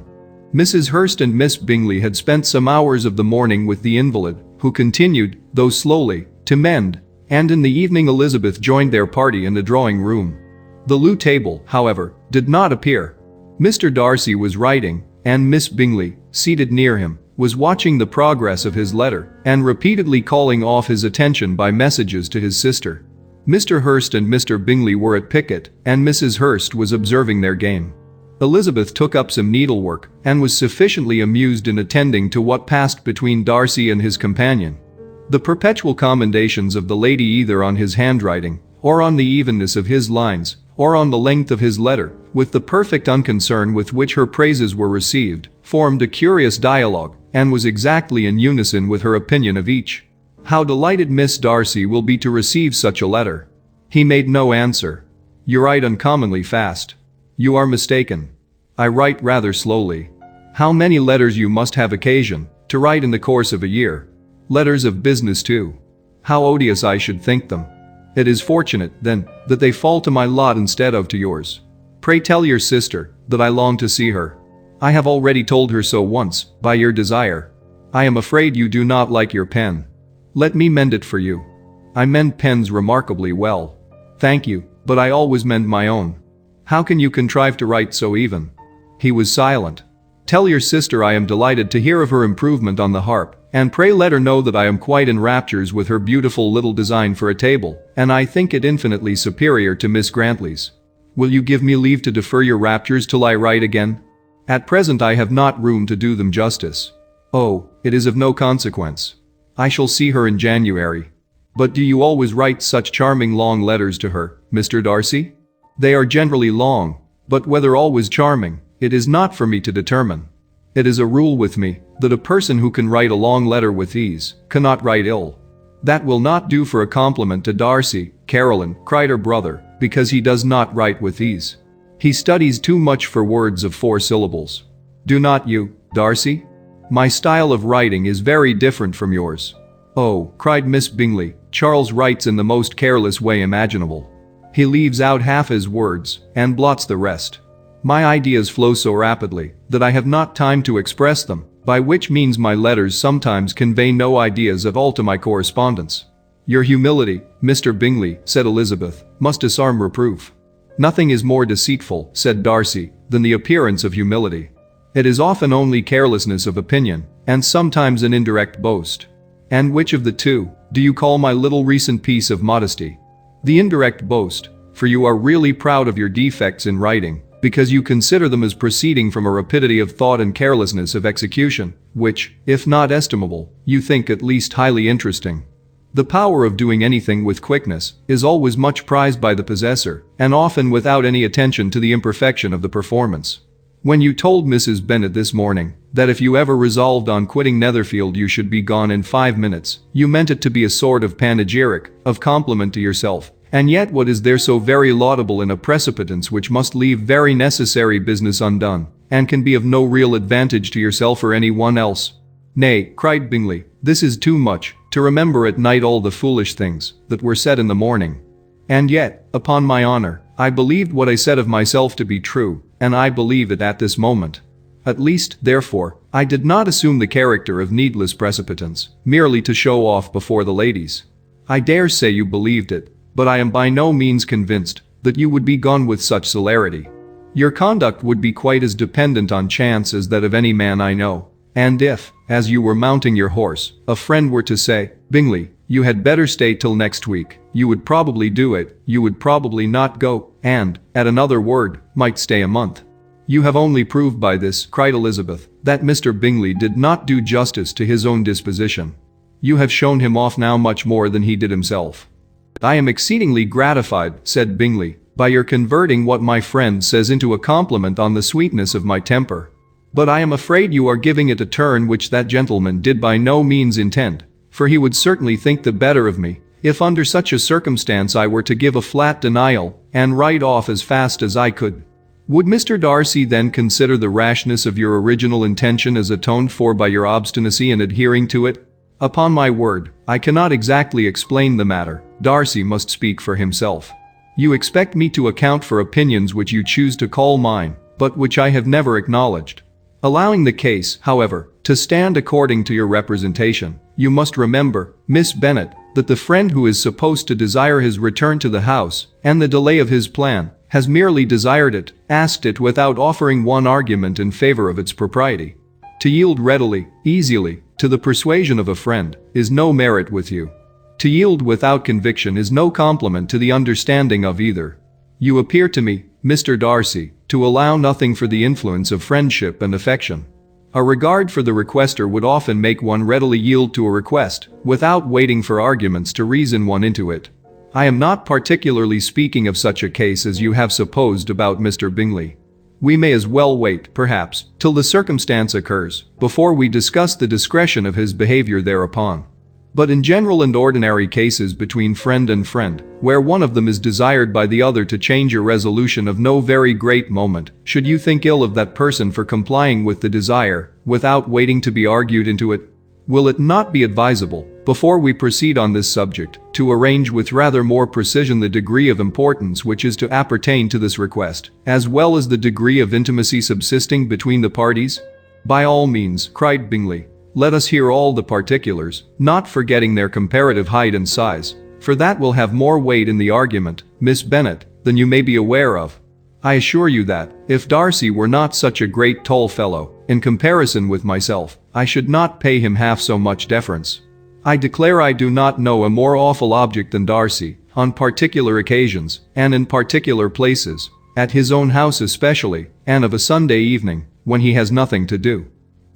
Mrs. Hurst and Miss Bingley had spent some hours of the morning with the invalid, who continued, though slowly, to mend, and in the evening Elizabeth joined their party in the drawing-room. The loo table, however, did not appear. Mr. Darcy was writing, and Miss Bingley, seated near him, was watching the progress of his letter and repeatedly calling off his attention by messages to his sister. Mr. Hurst and Mr. Bingley were at piquet, and Mrs. Hurst was observing their game. Elizabeth took up some needlework and was sufficiently amused in attending to what passed between Darcy and his companion. The perpetual commendations of the lady either on his handwriting, or on the evenness of his lines, or on the length of his letter, with the perfect unconcern with which her praises were received, formed a curious dialogue, and was exactly in unison with her opinion of each. "How delighted Miss Darcy will be to receive such a letter." He made no answer. "You write uncommonly fast." "You are mistaken. I write rather slowly." "How many letters you must have occasion to write in the course of a year. Letters of business too. How odious I should think them. It is fortunate, then, that they fall to my lot instead of to yours. Pray tell your sister that I long to see her. I have already told her so once, by your desire. I am afraid you do not like your pen. Let me mend it for you. I mend pens remarkably well. Thank you, but I always mend my own. How can you contrive to write so even?" He was silent. "Tell your sister I am delighted to hear of her improvement on the harp, and pray let her know that I am quite in raptures with her beautiful little design for a table, and I think it infinitely superior to Miss Grantley's. Will you give me leave to defer your raptures till I write again? At present I have not room to do them justice. Oh, it is of no consequence. I shall see her in January. But do you always write such charming long letters to her, Mr. Darcy?" "They are generally long, but whether always charming, it is not for me to determine. It is a rule with me that a person who can write a long letter with ease cannot write ill." "That will not do for a compliment to Darcy, Caroline," cried her brother, "because he does not write with ease. He studies too much for words of 4 syllables. Do not you, Darcy? My style of writing is very different from yours." "Oh," cried Miss Bingley, "Charles writes in the most careless way imaginable. He leaves out half his words and blots the rest. My ideas flow so rapidly that I have not time to express them, by which means my letters sometimes convey no ideas at all to my correspondents." "Your humility, Mr. Bingley," said Elizabeth, "must disarm reproof." "Nothing is more deceitful," said Darcy, "than the appearance of humility. It is often only carelessness of opinion, and sometimes an indirect boast. And which of the two do you call my little recent piece of modesty?" "The indirect boast, for you are really proud of your defects in writing, because you consider them as proceeding from a rapidity of thought and carelessness of execution, which, if not estimable, you think at least highly interesting. The power of doing anything with quickness is always much prized by the possessor, and often without any attention to the imperfection of the performance. When you told Mrs. Bennet this morning that if you ever resolved on quitting Netherfield you should be gone in 5 minutes, you meant it to be a sort of panegyric, of compliment to yourself. And yet what is there so very laudable in a precipitance which must leave very necessary business undone, and can be of no real advantage to yourself or any one else?" "Nay," cried Bingley, "this is too much, to remember at night all the foolish things that were said in the morning. And yet, upon my honor, I believed what I said of myself to be true, and I believe it at this moment. At least, therefore, I did not assume the character of needless precipitance, merely to show off before the ladies. I dare say you believed it, but I am by no means convinced that you would be gone with such celerity. Your conduct would be quite as dependent on chance as that of any man I know. And if, as you were mounting your horse, a friend were to say, Bingley, you had better stay till next week, you would probably do it, you would probably not go, and, at another word, might stay a month. You have only proved by this, cried Elizabeth, that Mr. Bingley did not do justice to his own disposition. You have shown him off now much more than he did himself. I am exceedingly gratified, said Bingley, by your converting what my friend says into a compliment on the sweetness of my temper. But I am afraid you are giving it a turn which that gentleman did by no means intend, for he would certainly think the better of me, if under such a circumstance I were to give a flat denial, and ride off as fast as I could. Would Mr. Darcy then consider the rashness of your original intention as atoned for by your obstinacy in adhering to it? Upon my word, I cannot exactly explain the matter, Darcy must speak for himself. You expect me to account for opinions which you choose to call mine, but which I have never acknowledged. Allowing the case, however, to stand according to your representation, you must remember, Miss Bennet, that the friend who is supposed to desire his return to the house, and the delay of his plan, has merely desired it, asked it without offering one argument in favor of its propriety. To yield readily, easily, to the persuasion of a friend, is no merit with you. To yield without conviction is no compliment to the understanding of either. You appear to me, Mr. Darcy, to allow nothing for the influence of friendship and affection. A regard for the requester would often make one readily yield to a request, without waiting for arguments to reason one into it. I am not particularly speaking of such a case as you have supposed about Mr. Bingley. We may as well wait, perhaps, till the circumstance occurs, before we discuss the discretion of his behavior thereupon. But in general and ordinary cases between friend and friend, where one of them is desired by the other to change a resolution of no very great moment, should you think ill of that person for complying with the desire, without waiting to be argued into it? Will it not be advisable, before we proceed on this subject, to arrange with rather more precision the degree of importance which is to appertain to this request, as well as the degree of intimacy subsisting between the parties? By all means, cried Bingley. Let us hear all the particulars, not forgetting their comparative height and size, for that will have more weight in the argument, Miss Bennet, than you may be aware of. I assure you that, if Darcy were not such a great tall fellow, in comparison with myself, I should not pay him half so much deference. I declare I do not know a more awful object than Darcy, on particular occasions, and in particular places, at his own house especially, and of a Sunday evening, when he has nothing to do.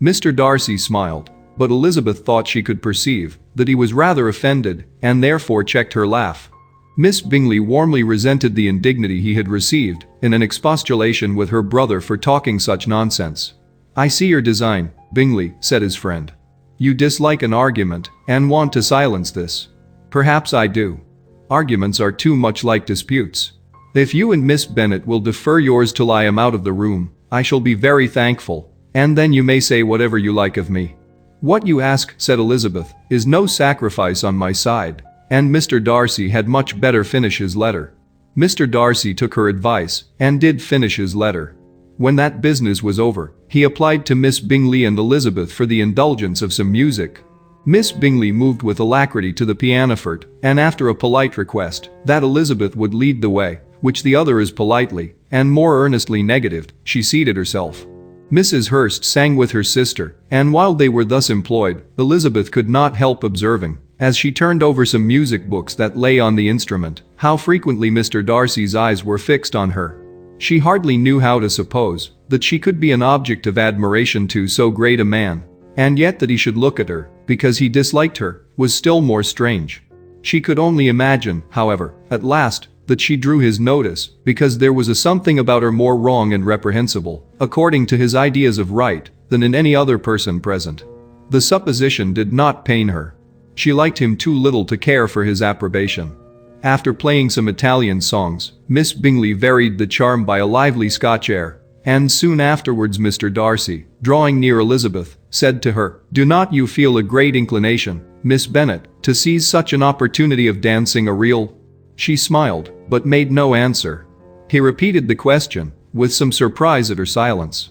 Mr. Darcy smiled, but Elizabeth thought she could perceive that he was rather offended, and therefore checked her laugh. Miss Bingley warmly resented the indignity he had received in an expostulation with her brother for talking such nonsense. I see your design, Bingley, said his friend. You dislike an argument, and want to silence this. Perhaps I do. Arguments are too much like disputes. If you and Miss Bennet will defer yours till I am out of the room, I shall be very thankful, and then you may say whatever you like of me. What you ask, said Elizabeth, is no sacrifice on my side, and Mr. Darcy had much better finish his letter. Mr. Darcy took her advice, and did finish his letter. When that business was over, he applied to Miss Bingley and Elizabeth for the indulgence of some music. Miss Bingley moved with alacrity to the pianoforte, and after a polite request that Elizabeth would lead the way, which the other as politely and more earnestly negatived, she seated herself. Mrs. Hurst sang with her sister, and while they were thus employed, Elizabeth could not help observing, as she turned over some music books that lay on the instrument, how frequently Mr. Darcy's eyes were fixed on her. She hardly knew how to suppose that she could be an object of admiration to so great a man, and yet that he should look at her, because he disliked her, was still more strange. She could only imagine, however, at last, that she drew his notice, because there was a something about her more wrong and reprehensible, according to his ideas of right, than in any other person present. The supposition did not pain her. She liked him too little to care for his approbation. After playing some Italian songs, Miss Bingley varied the charm by a lively Scotch air, and soon afterwards Mr. Darcy, drawing near Elizabeth, said to her, "Do not you feel a great inclination, Miss Bennet, to seize such an opportunity of dancing a reel?" She smiled, but made no answer. He repeated the question, with some surprise at her silence.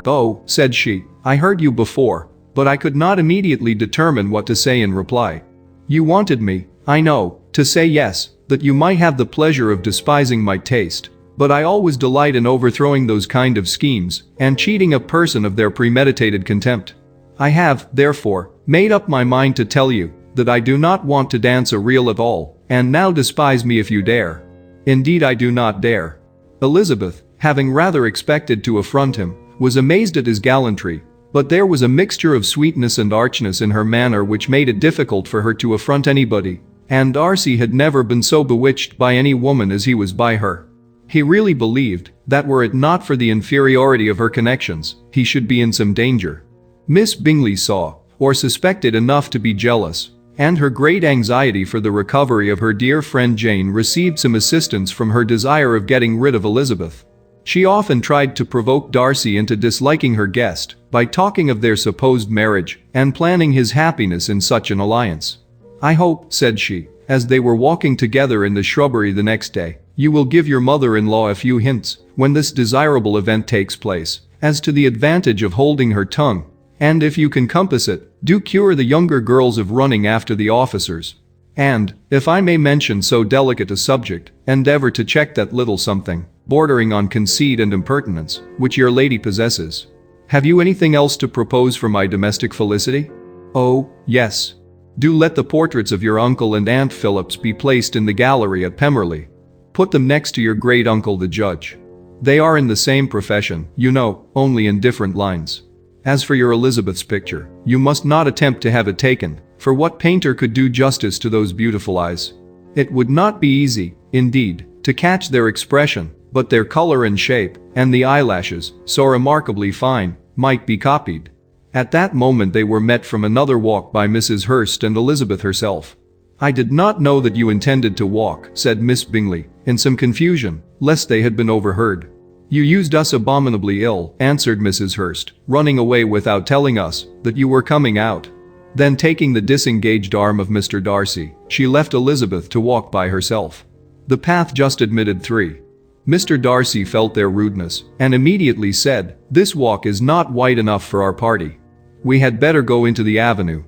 "Oh," said she, "I heard you before, but I could not immediately determine what to say in reply. You wanted me, I know, to say yes, that you might have the pleasure of despising my taste, But I always delight in overthrowing those kind of schemes and cheating a person of their premeditated contempt. I have, therefore, made up my mind to tell you that I do not want to dance a reel at all, and now despise me if you dare. Indeed I do not dare." Elizabeth, having rather expected to affront him, was amazed at his gallantry, but there was a mixture of sweetness and archness in her manner which made it difficult for her to affront anybody, and Darcy had never been so bewitched by any woman as he was by her. He really believed that were it not for the inferiority of her connections, he should be in some danger. Miss Bingley saw, or suspected enough to be jealous, and her great anxiety for the recovery of her dear friend Jane received some assistance from her desire of getting rid of Elizabeth. She often tried to provoke Darcy into disliking her guest by talking of their supposed marriage and planning his happiness in such an alliance. "I hope," said she, as they were walking together in the shrubbery the next day, "you will give your mother-in-law a few hints, when this desirable event takes place, as to the advantage of holding her tongue. And if you can compass it, do cure the younger girls of running after the officers. And, if I may mention so delicate a subject, endeavor to check that little something, bordering on conceit and impertinence, which your lady possesses. Have you anything else to propose for my domestic felicity? Oh, yes. Do let the portraits of your uncle and Aunt Phillips be placed in the gallery at Pemberley. Put them next to your great uncle the judge. They are in the same profession, you know, only in different lines. As for your Elizabeth's picture, you must not attempt to have it taken, for what painter could do justice to those beautiful eyes? It would not be easy, indeed, to catch their expression, but their color and shape, and the eyelashes, so remarkably fine, might be copied." At that moment they were met from another walk by Mrs. Hurst and Elizabeth herself. "I did not know that you intended to walk," said Miss Bingley, in some confusion, lest they had been overheard. "You used us abominably ill," answered Mrs. Hurst, "running away without telling us that you were coming out." Then taking the disengaged arm of Mr. Darcy, she left Elizabeth to walk by herself. The path just admitted 3. Mr. Darcy felt their rudeness, and immediately said, "This walk is not wide enough for our party. We had better go into the avenue."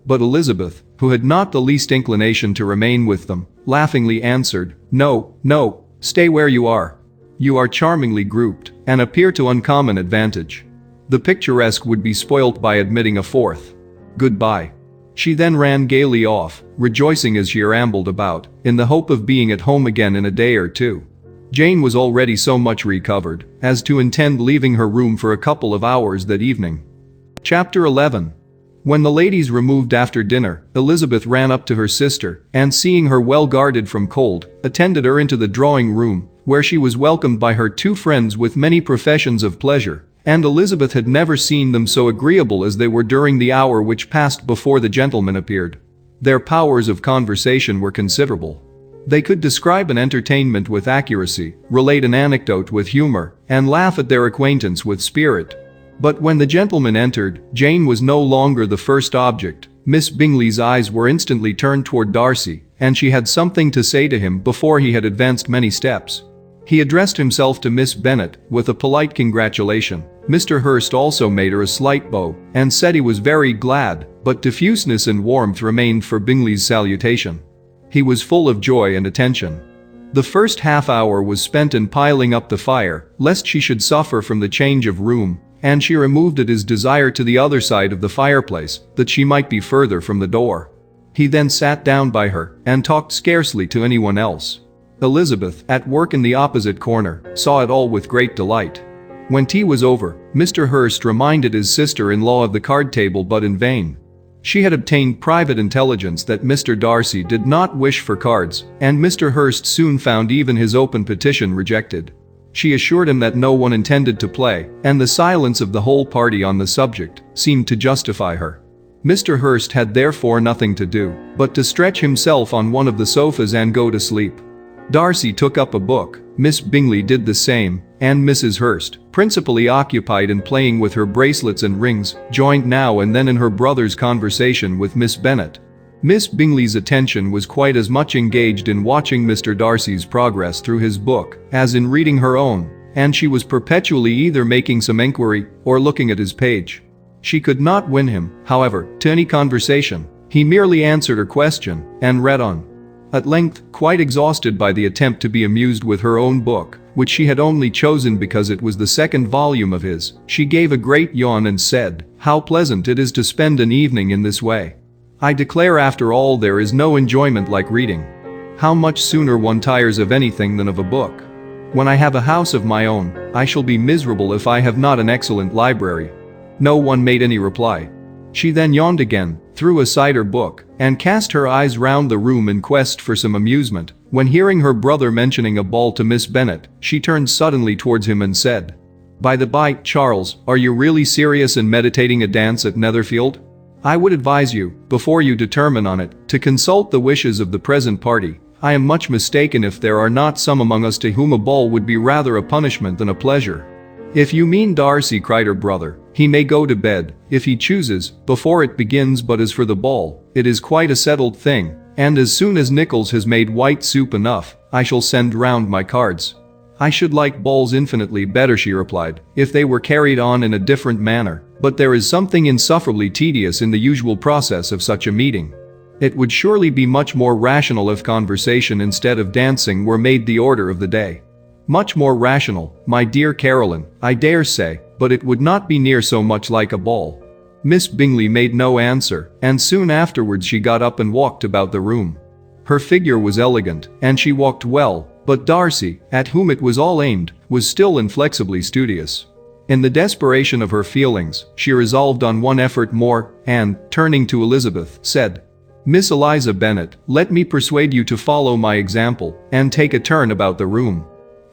But Elizabeth, who had not the least inclination to remain with them, laughingly answered, "No, no, stay where you are. You are charmingly grouped, and appear to uncommon advantage. The picturesque would be spoilt by admitting a 4th. Goodbye." She then ran gaily off, rejoicing as she rambled about, in the hope of being at home again in a day or 2. Jane was already so much recovered as to intend leaving her room for a couple of hours that evening. Chapter 11. When the ladies removed after dinner, Elizabeth ran up to her sister, and seeing her well guarded from cold, attended her into the drawing room, where she was welcomed by her 2 friends with many professions of pleasure, and Elizabeth had never seen them so agreeable as they were during the hour which passed before the gentlemen appeared. Their powers of conversation were considerable. They could describe an entertainment with accuracy, relate an anecdote with humor, and laugh at their acquaintance with spirit. But when the gentlemen entered, Jane was no longer the first object. Miss Bingley's eyes were instantly turned toward Darcy, and she had something to say to him before he had advanced many steps. He addressed himself to Miss Bennet with a polite congratulation. Mr. Hurst also made her a slight bow, and said he was very glad, but diffuseness and warmth remained for Bingley's salutation. He was full of joy and attention. The first half-hour was spent in piling up the fire, lest she should suffer from the change of room, and she removed at his desire to the other side of the fireplace, that she might be further from the door. He then sat down by her, and talked scarcely to anyone else. Elizabeth, at work in the opposite corner, saw it all with great delight. When tea was over, Mr. Hurst reminded his sister-in-law of the card table, but in vain. She had obtained private intelligence that Mr. Darcy did not wish for cards, and Mr. Hurst soon found even his open petition rejected. She assured him that no one intended to play, and the silence of the whole party on the subject seemed to justify her. Mr. Hurst had therefore nothing to do but to stretch himself on one of the sofas and go to sleep. Darcy took up a book, Miss Bingley did the same, and Mrs. Hurst, principally occupied in playing with her bracelets and rings, joined now and then in her brother's conversation with Miss Bennet. Miss Bingley's attention was quite as much engaged in watching Mr. Darcy's progress through his book as in reading her own, and she was perpetually either making some enquiry or looking at his page. She could not win him, however, to any conversation. He merely answered her question and read on. At length, quite exhausted by the attempt to be amused with her own book, which she had only chosen because it was the second volume of his, she gave a great yawn and said, "How pleasant it is to spend an evening in this way. I declare after all there is no enjoyment like reading. How much sooner one tires of anything than of a book. When I have a house of my own, I shall be miserable if I have not an excellent library." No one made any reply. She then yawned again, threw aside her book, and cast her eyes round the room in quest for some amusement. When hearing her brother mentioning a ball to Miss Bennet, she turned suddenly towards him and said, "By the by, Charles, are you really serious in meditating a dance at Netherfield? I would advise you, before you determine on it, to consult the wishes of the present party. I am much mistaken if there are not some among us to whom a ball would be rather a punishment than a pleasure." "If you mean Darcy," cried her brother, "he may go to bed, if he chooses, before it begins, but as for the ball, it is quite a settled thing, and as soon as Nichols has made white soup enough, I shall send round my cards." "I should like balls infinitely better," she replied, "if they were carried on in a different manner, but there is something insufferably tedious in the usual process of such a meeting. It would surely be much more rational if conversation instead of dancing were made the order of the day." "Much more rational, my dear Caroline, I dare say, but it would not be near so much like a ball." Miss Bingley made no answer, and soon afterwards she got up and walked about the room. Her figure was elegant, and she walked well, but Darcy, at whom it was all aimed, was still inflexibly studious. In the desperation of her feelings, she resolved on one effort more, and, turning to Elizabeth, said, "Miss Eliza Bennet, let me persuade you to follow my example, and take a turn about the room.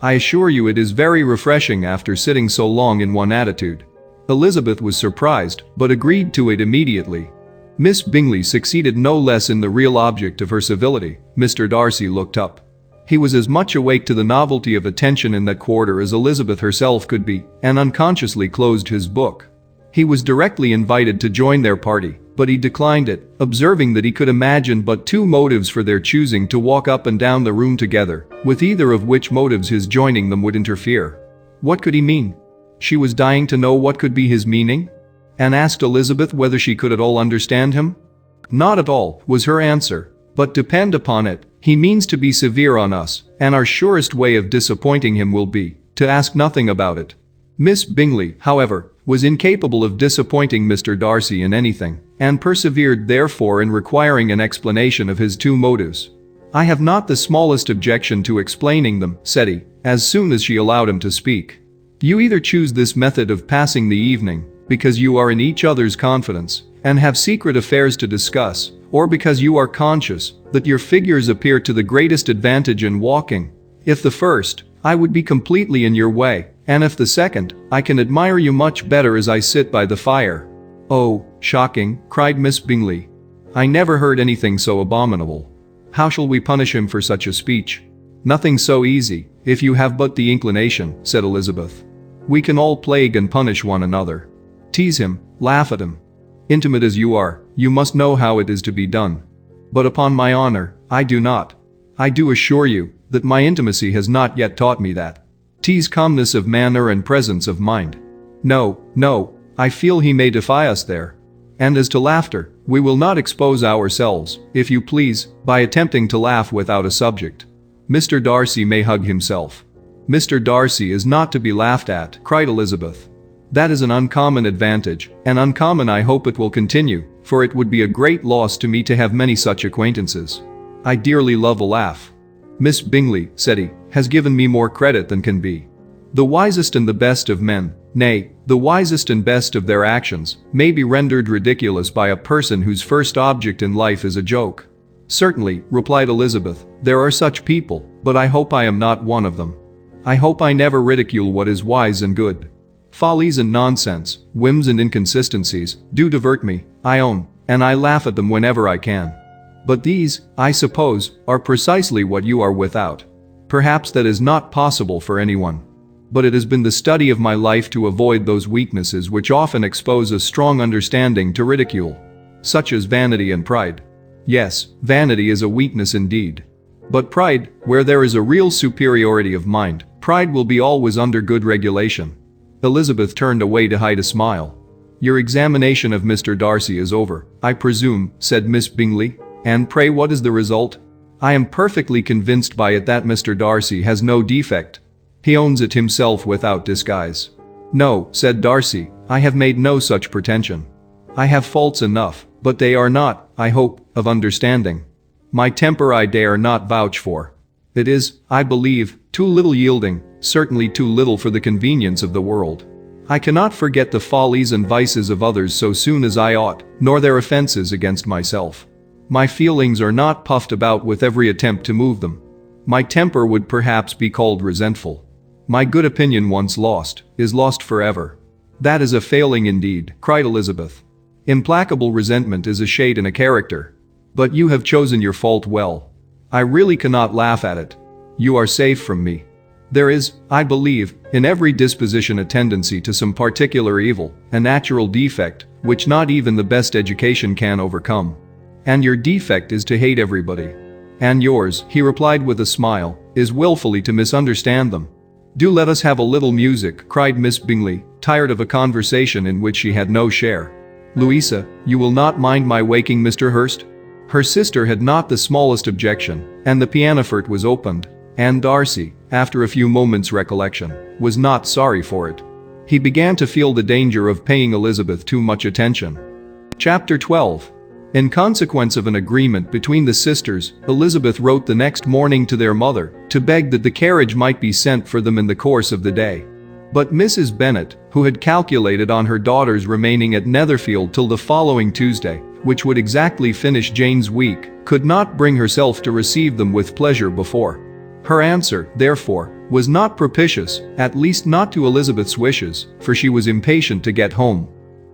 I assure you it is very refreshing after sitting so long in one attitude." Elizabeth was surprised, but agreed to it immediately. Miss Bingley succeeded no less in the real object of her civility. Mr. Darcy looked up. He was as much awake to the novelty of attention in that quarter as Elizabeth herself could be, and unconsciously closed his book. He was directly invited to join their party, but he declined it, observing that he could imagine but two motives for their choosing to walk up and down the room together, with either of which motives his joining them would interfere. What could he mean? She was dying to know what could be his meaning, and asked Elizabeth whether she could at all understand him. "Not at all," was her answer, "but depend upon it, he means to be severe on us, and our surest way of disappointing him will be to ask nothing about it." Miss Bingley, however, was incapable of disappointing Mr. Darcy in anything, and persevered therefore in requiring an explanation of his two motives. "I have not the smallest objection to explaining them," said he, as soon as she allowed him to speak. "You either choose this method of passing the evening, because you are in each other's confidence, and have secret affairs to discuss, or because you are conscious that your figures appear to the greatest advantage in walking. If the first, I would be completely in your way, and if the second, I can admire you much better as I sit by the fire." "Oh, shocking," cried Miss Bingley. "I never heard anything so abominable. How shall we punish him for such a speech?" "Nothing so easy, if you have but the inclination," said Elizabeth. "We can all plague and punish one another. Tease him, laugh at him. Intimate as you are, you must know how it is to be done. But upon my honor, I do not. I do assure you that my intimacy has not yet taught me that. Tease calmness of manner and presence of mind. No, no, I feel he may defy us there. And as to laughter, we will not expose ourselves, if you please, by attempting to laugh without a subject. Mr. Darcy may hug himself." "Mr. Darcy is not to be laughed at," cried Elizabeth. "That is an uncommon advantage, and uncommon I hope it will continue, for it would be a great loss to me to have many such acquaintances. I dearly love a laugh. Miss Bingley," said he, "has given me more credit than can be. The wisest and the best of men, nay, the wisest and best of their actions, may be rendered ridiculous by a person whose first object in life is a joke." "Certainly," replied Elizabeth, "there are such people, but I hope I am not one of them. I hope I never ridicule what is wise and good. Follies and nonsense, whims and inconsistencies, do divert me, I own, and I laugh at them whenever I can. But these, I suppose, are precisely what you are without. Perhaps that is not possible for anyone. But it has been the study of my life to avoid those weaknesses which often expose a strong understanding to ridicule, such as vanity and pride. Yes, vanity is a weakness indeed. But pride, where there is a real superiority of mind, pride will be always under good regulation." Elizabeth turned away to hide a smile. "Your examination of Mr. Darcy is over, I presume," said Miss Bingley. "And pray what is the result?" "I am perfectly convinced by it that Mr. Darcy has no defect." He owns it himself without disguise. No, said Darcy, I have made no such pretension. I have faults enough, but they are not, I hope, of understanding. My temper I dare not vouch for. It is, I believe, too little yielding, certainly too little for the convenience of the world. I cannot forget the follies and vices of others so soon as I ought, nor their offenses against myself. My feelings are not puffed about with every attempt to move them. My temper would perhaps be called resentful. My good opinion once lost, is lost forever. That is a failing indeed, cried Elizabeth. Implacable resentment is a shade in a character. But you have chosen your fault well. I really cannot laugh at it. You are safe from me. There is, I believe, in every disposition a tendency to some particular evil, a natural defect, which not even the best education can overcome. And your defect is to hate everybody. And yours, he replied with a smile, is willfully to misunderstand them. Do let us have a little music, cried Miss Bingley, tired of a conversation in which she had no share. Louisa, you will not mind my waking Mr. Hurst? Her sister had not the smallest objection, and the pianoforte was opened, and Darcy, after a few moments' recollection, was not sorry for it. He began to feel the danger of paying Elizabeth too much attention. Chapter 12. In consequence of an agreement between the sisters, Elizabeth wrote the next morning to their mother to beg that the carriage might be sent for them in the course of the day. But Mrs. Bennet, who had calculated on her daughters remaining at Netherfield till the following Tuesday, which would exactly finish Jane's week, could not bring herself to receive them with pleasure before. Her answer, therefore, was not propitious, at least not to Elizabeth's wishes, for she was impatient to get home.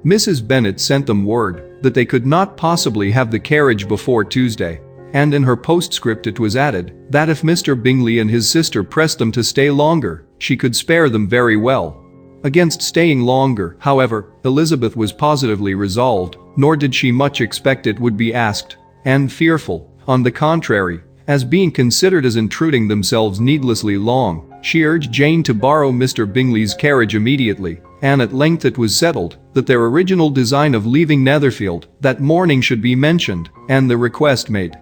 Mrs. Bennet sent them word that they could not possibly have the carriage before Tuesday, and in her postscript it was added that if Mr. Bingley and his sister pressed them to stay longer, she could spare them very well. Against staying longer, however, Elizabeth was positively resolved, nor did she much expect it would be asked, and fearful, on the contrary, as being considered as intruding themselves needlessly long, she urged Jane to borrow Mr. Bingley's carriage immediately, and at length it was settled that their original design of leaving Netherfield that morning should be mentioned, and the request made.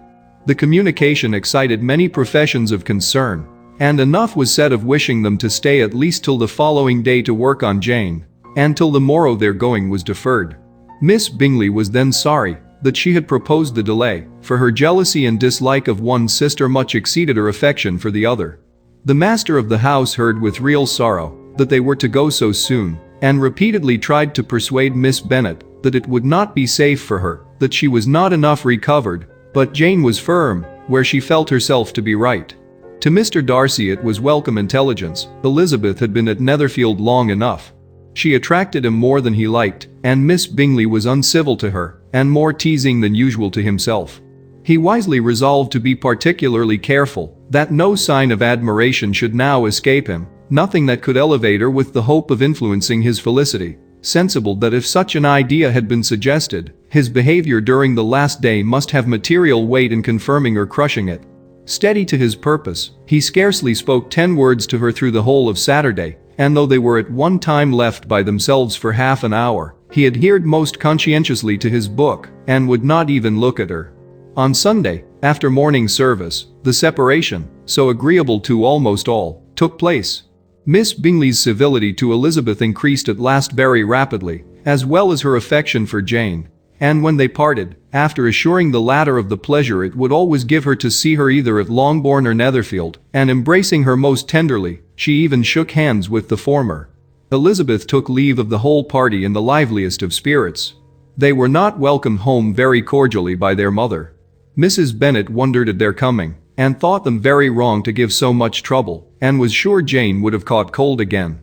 The communication excited many professions of concern, and enough was said of wishing them to stay at least till the following day to work on Jane, and till the morrow their going was deferred. Miss Bingley was then sorry that she had proposed the delay, for her jealousy and dislike of one sister much exceeded her affection for the other. The master of the house heard with real sorrow that they were to go so soon, and repeatedly tried to persuade Miss Bennet that it would not be safe for her, that she was not enough recovered, but Jane was firm, where she felt herself to be right. To Mr. Darcy it was welcome intelligence. Elizabeth had been at Netherfield long enough. She attracted him more than he liked, and Miss Bingley was uncivil to her, and more teasing than usual to himself. He wisely resolved to be particularly careful that no sign of admiration should now escape him, nothing that could elevate her with the hope of influencing his felicity, sensible that if such an idea had been suggested, his behavior during the last day must have material weight in confirming or crushing it. Steady to his purpose, he scarcely spoke 10 words to her through the whole of Saturday, and though they were at one time left by themselves for half an hour, he adhered most conscientiously to his book, and would not even look at her. On Sunday, after morning service, the separation, so agreeable to almost all, took place. Miss Bingley's civility to Elizabeth increased at last very rapidly, as well as her affection for Jane, and when they parted, after assuring the latter of the pleasure it would always give her to see her either at Longbourn or Netherfield, and embracing her most tenderly, she even shook hands with the former. Elizabeth took leave of the whole party in the liveliest of spirits. They were not welcomed home very cordially by their mother. Mrs. Bennet wondered at their coming, and thought them very wrong to give so much trouble, and was sure Jane would have caught cold again.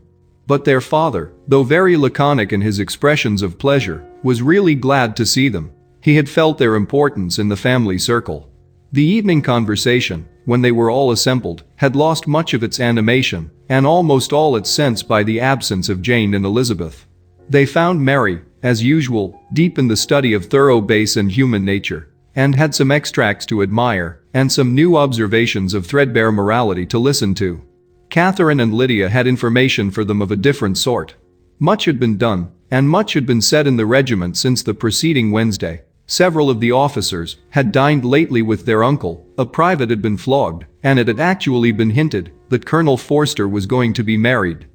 But their father, though very laconic in his expressions of pleasure, was really glad to see them. He had felt their importance in the family circle. The evening conversation, when they were all assembled, had lost much of its animation, and almost all its sense by the absence of Jane and Elizabeth. They found Mary, as usual, deep in the study of thorough base and human nature, and had some extracts to admire, and some new observations of threadbare morality to listen to. Catherine and Lydia had information for them of a different sort. Much had been done, and much had been said in the regiment since the preceding Wednesday. Several of the officers had dined lately with their uncle, a private had been flogged, and it had actually been hinted that Colonel Forster was going to be married.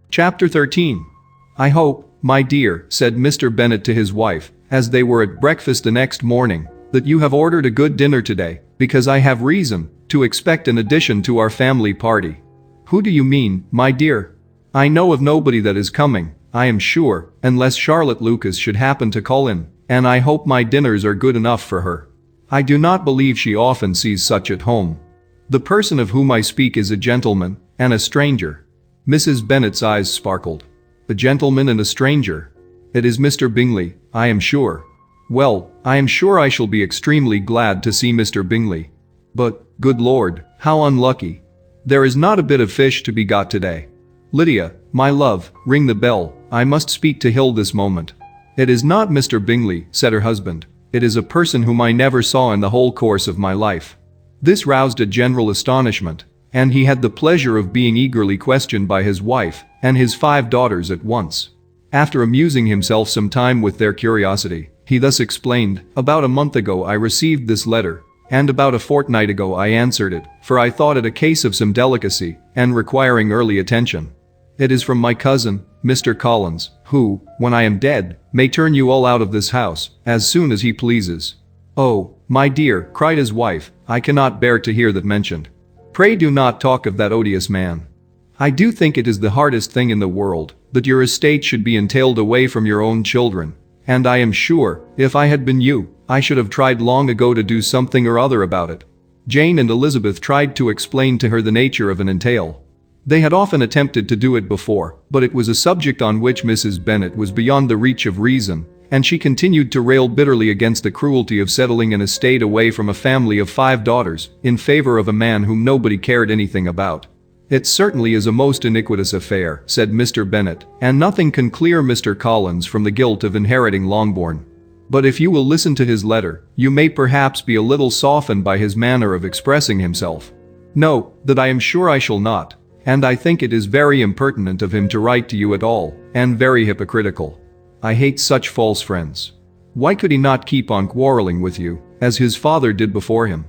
Chapter 13. "I hope, my dear," said Mr. Bennet to his wife, as they were at breakfast the next morning, "that you have ordered a good dinner today, because I have reason to expect an addition to our family party." "Who do you mean, my dear?" "I know of nobody that is coming, I am sure, unless Charlotte Lucas should happen to call in, and I hope my dinners are good enough for her. I do not believe she often sees such at home. The person of whom I speak is a gentleman and a stranger." Mrs. Bennet's eyes sparkled. "A gentleman and a stranger? It is Mr. Bingley, I am sure. Well, I am sure I shall be extremely glad to see Mr. Bingley. But, good Lord, how unlucky. There is not a bit of fish to be got today. Lydia, my love, ring the bell, I must speak to Hill this moment." "It is not Mr. Bingley," said her husband. "It is a person whom I never saw in the whole course of my life." This roused a general astonishment, and he had the pleasure of being eagerly questioned by his wife and his 5 daughters at once. After amusing himself some time with their curiosity, he thus explained, "About a month ago I received this letter, and about a fortnight ago I answered it, for I thought it a case of some delicacy and requiring early attention. It is from my cousin, Mr. Collins, who, when I am dead, may turn you all out of this house as soon as he pleases." "Oh, my dear," cried his wife, "I cannot bear to hear that mentioned. Pray do not talk of that odious man. I do think it is the hardest thing in the world that your estate should be entailed away from your own children, and I am sure, if I had been you, I should have tried long ago to do something or other about it." Jane and Elizabeth tried to explain to her the nature of an entail. They had often attempted to do it before, but it was a subject on which Mrs. Bennet was beyond the reach of reason, and she continued to rail bitterly against the cruelty of settling an estate away from a family of 5 daughters in favor of a man whom nobody cared anything about. "It certainly is a most iniquitous affair," said Mr. Bennet, "and nothing can clear Mr. Collins from the guilt of inheriting Longbourn. But if you will listen to his letter, you may perhaps be a little softened by his manner of expressing himself." "No, that I am sure I shall not. And I think it is very impertinent of him to write to you at all, and very hypocritical. I hate such false friends. Why could he not keep on quarreling with you, as his father did before him?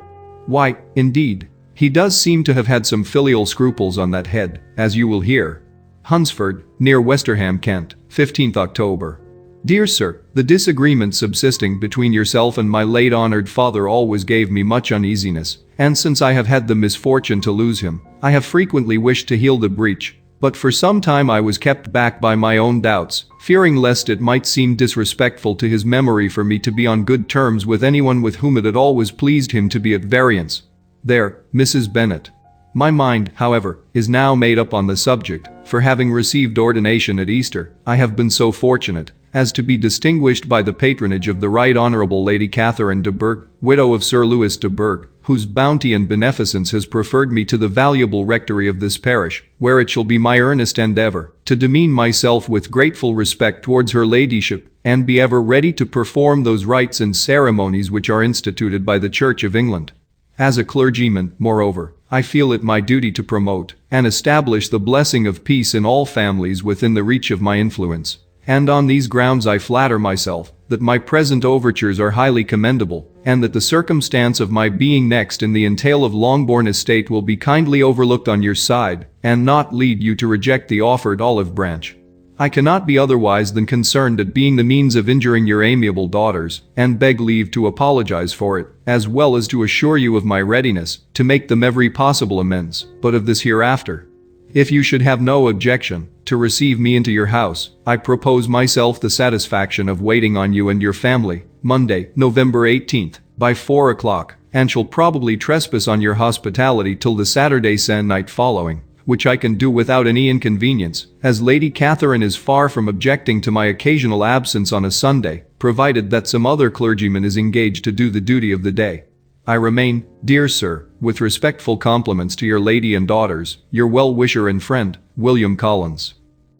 Why, indeed, he does seem to have had some filial scruples on that head, as you will hear. Hunsford, near Westerham, Kent, 15th October. Dear Sir, the disagreement subsisting between yourself and my late honored father always gave me much uneasiness, and since I have had the misfortune to lose him, I have frequently wished to heal the breach, but for some time I was kept back by my own doubts, fearing lest it might seem disrespectful to his memory for me to be on good terms with anyone with whom it had always pleased him to be at variance. There, Mrs. Bennet. My mind, however, is now made up on the subject, for having received ordination at Easter, I have been so fortunate as to be distinguished by the patronage of the Right Honourable Lady Catherine de Bourgh, widow of Sir Louis de Bourgh, whose bounty and beneficence has preferred me to the valuable rectory of this parish, where it shall be my earnest endeavour to demean myself with grateful respect towards her ladyship, and be ever ready to perform those rites and ceremonies which are instituted by the Church of England. As a clergyman, moreover, I feel it my duty to promote and establish the blessing of peace in all families within the reach of my influence. And on these grounds I flatter myself that my present overtures are highly commendable, and that the circumstance of my being next in the entail of Longbourn estate will be kindly overlooked on your side, and not lead you to reject the offered olive branch. I cannot be otherwise than concerned at being the means of injuring your amiable daughters, and beg leave to apologize for it, as well as to assure you of my readiness to make them every possible amends, but of this hereafter. If you should have no objection to receive me into your house, I propose myself the satisfaction of waiting on you and your family, Monday, November 18th, by 4 o'clock, and shall probably trespass on your hospitality till the Saturday se'nnight following, which I can do without any inconvenience, as Lady Catherine is far from objecting to my occasional absence on a Sunday, provided that some other clergyman is engaged to do the duty of the day. I remain, dear sir, with respectful compliments to your lady and daughters, your well-wisher and friend, William Collins.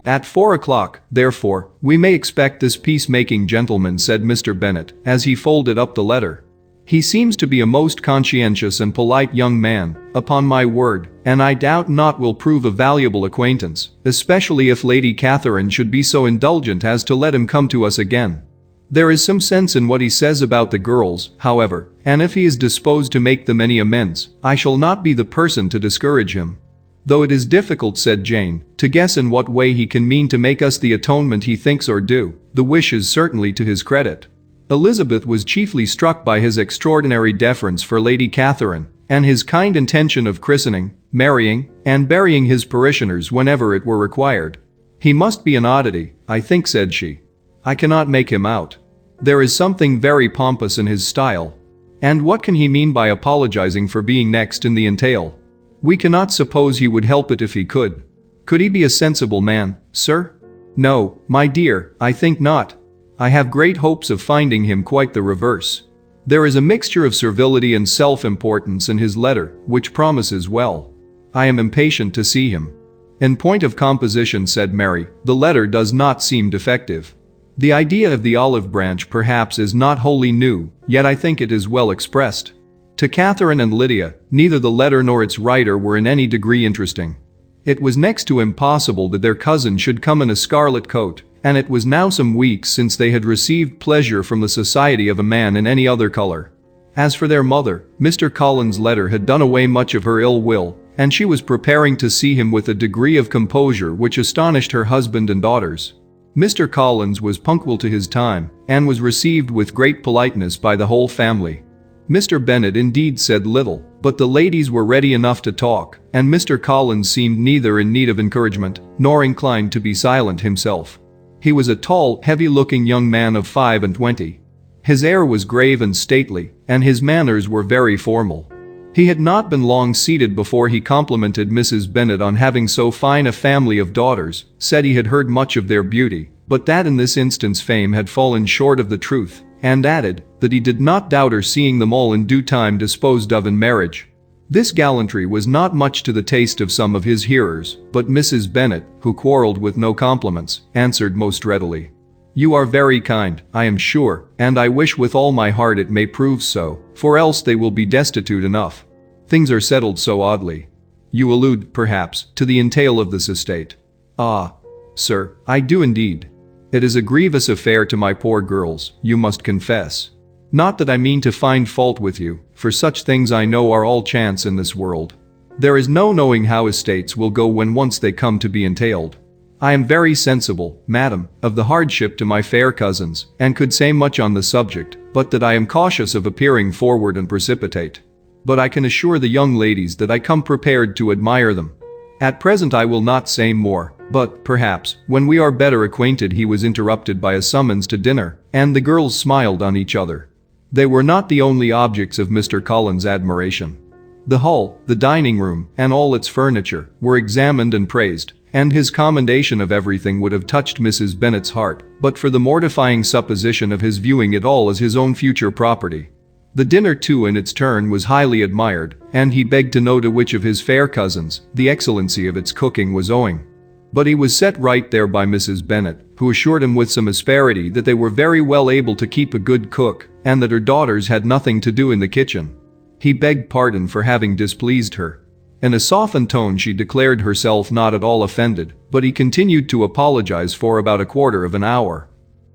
At 4 o'clock, therefore, we may expect this peacemaking gentleman, said Mr. Bennet, as he folded up the letter. He seems to be a most conscientious and polite young man, upon my word, and I doubt not will prove a valuable acquaintance, especially if Lady Catherine should be so indulgent as to let him come to us again. There is some sense in what he says about the girls, however, and if he is disposed to make them any amends, I shall not be the person to discourage him. Though it is difficult, said Jane, to guess in what way he can mean to make us the atonement he thinks or do, the wish is certainly to his credit. Elizabeth was chiefly struck by his extraordinary deference for Lady Catherine, and his kind intention of christening, marrying, and burying his parishioners whenever it were required. He must be an oddity, I think, said she. I cannot make him out. There is something very pompous in his style. And what can he mean by apologizing for being next in the entail? We cannot suppose he would help it if he could. Could he be a sensible man, sir? No, my dear, I think not. I have great hopes of finding him quite the reverse. There is a mixture of servility and self-importance in his letter, which promises well. I am impatient to see him. In point of composition, said Mary, the letter does not seem defective. The idea of the olive branch perhaps is not wholly new, yet I think it is well expressed. To Catherine and Lydia, neither the letter nor its writer were in any degree interesting. It was next to impossible that their cousin should come in a scarlet coat, and it was now some weeks since they had received pleasure from the society of a man in any other color. As for their mother, Mr. Collins' letter had done away much of her ill will, and she was preparing to see him with a degree of composure which astonished her husband and daughters. Mr. Collins was punctual to his time, and was received with great politeness by the whole family. Mr. Bennet indeed said little, but the ladies were ready enough to talk, and Mr. Collins seemed neither in need of encouragement, nor inclined to be silent himself. He was a tall, heavy-looking young man of 25. His air was grave and stately, and his manners were very formal. He had not been long seated before he complimented Mrs. Bennet on having so fine a family of daughters, said he had heard much of their beauty, but that in this instance fame had fallen short of the truth, and added that he did not doubt her seeing them all in due time disposed of in marriage. This gallantry was not much to the taste of some of his hearers, but Mrs. Bennet, who quarreled with no compliments, answered most readily. You are very kind, I am sure, and I wish with all my heart it may prove so, for else they will be destitute enough. Things are settled so oddly. You allude, perhaps, to the entail of this estate. Ah, sir, I do indeed. It is a grievous affair to my poor girls, you must confess. Not that I mean to find fault with you, for such things I know are all chance in this world. There is no knowing how estates will go when once they come to be entailed. I am very sensible, madam, of the hardship to my fair cousins, and could say much on the subject, but that I am cautious of appearing forward and precipitate. But I can assure the young ladies that I come prepared to admire them. At present I will not say more, but, perhaps, when we are better acquainted. He was interrupted by a summons to dinner, and the girls smiled on each other. They were not the only objects of Mr. Collins' admiration. The hall, the dining room, and all its furniture, were examined and praised, and his commendation of everything would have touched Mrs. Bennet's heart, but for the mortifying supposition of his viewing it all as his own future property. The dinner too in its turn was highly admired, and he begged to know to which of his fair cousins the excellency of its cooking was owing. But he was set right there by Mrs. Bennet, who assured him with some asperity that they were very well able to keep a good cook, and that her daughters had nothing to do in the kitchen. He begged pardon for having displeased her. In a softened tone she declared herself not at all offended, but he continued to apologize for about a quarter of an hour.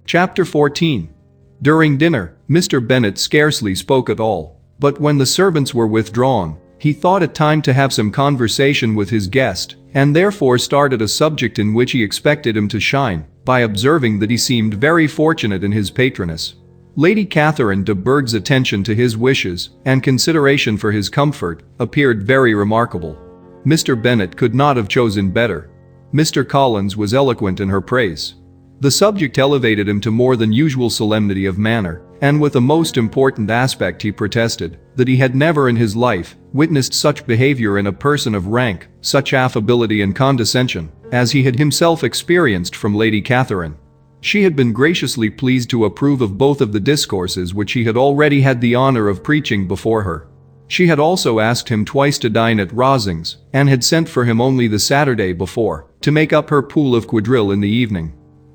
Chapter 14. During dinner, Mr. Bennet scarcely spoke at all, but when the servants were withdrawn, he thought it time to have some conversation with his guest, and therefore started a subject in which he expected him to shine, by observing that he seemed very fortunate in his patroness. Lady Catherine de Bourgh's attention to his wishes, and consideration for his comfort, appeared very remarkable. Mr. Bennet could not have chosen better. Mr. Collins was eloquent in her praise. The subject elevated him to more than usual solemnity of manner, and with a most important aspect he protested that he had never in his life witnessed such behavior in a person of rank, such affability and condescension, as he had himself experienced from Lady Catherine. She had been graciously pleased to approve of both of the discourses which he had already had the honor of preaching before her. She had also asked him twice to dine at Rosings, and had sent for him only the Saturday before, to make up her pool of quadrille in the evening.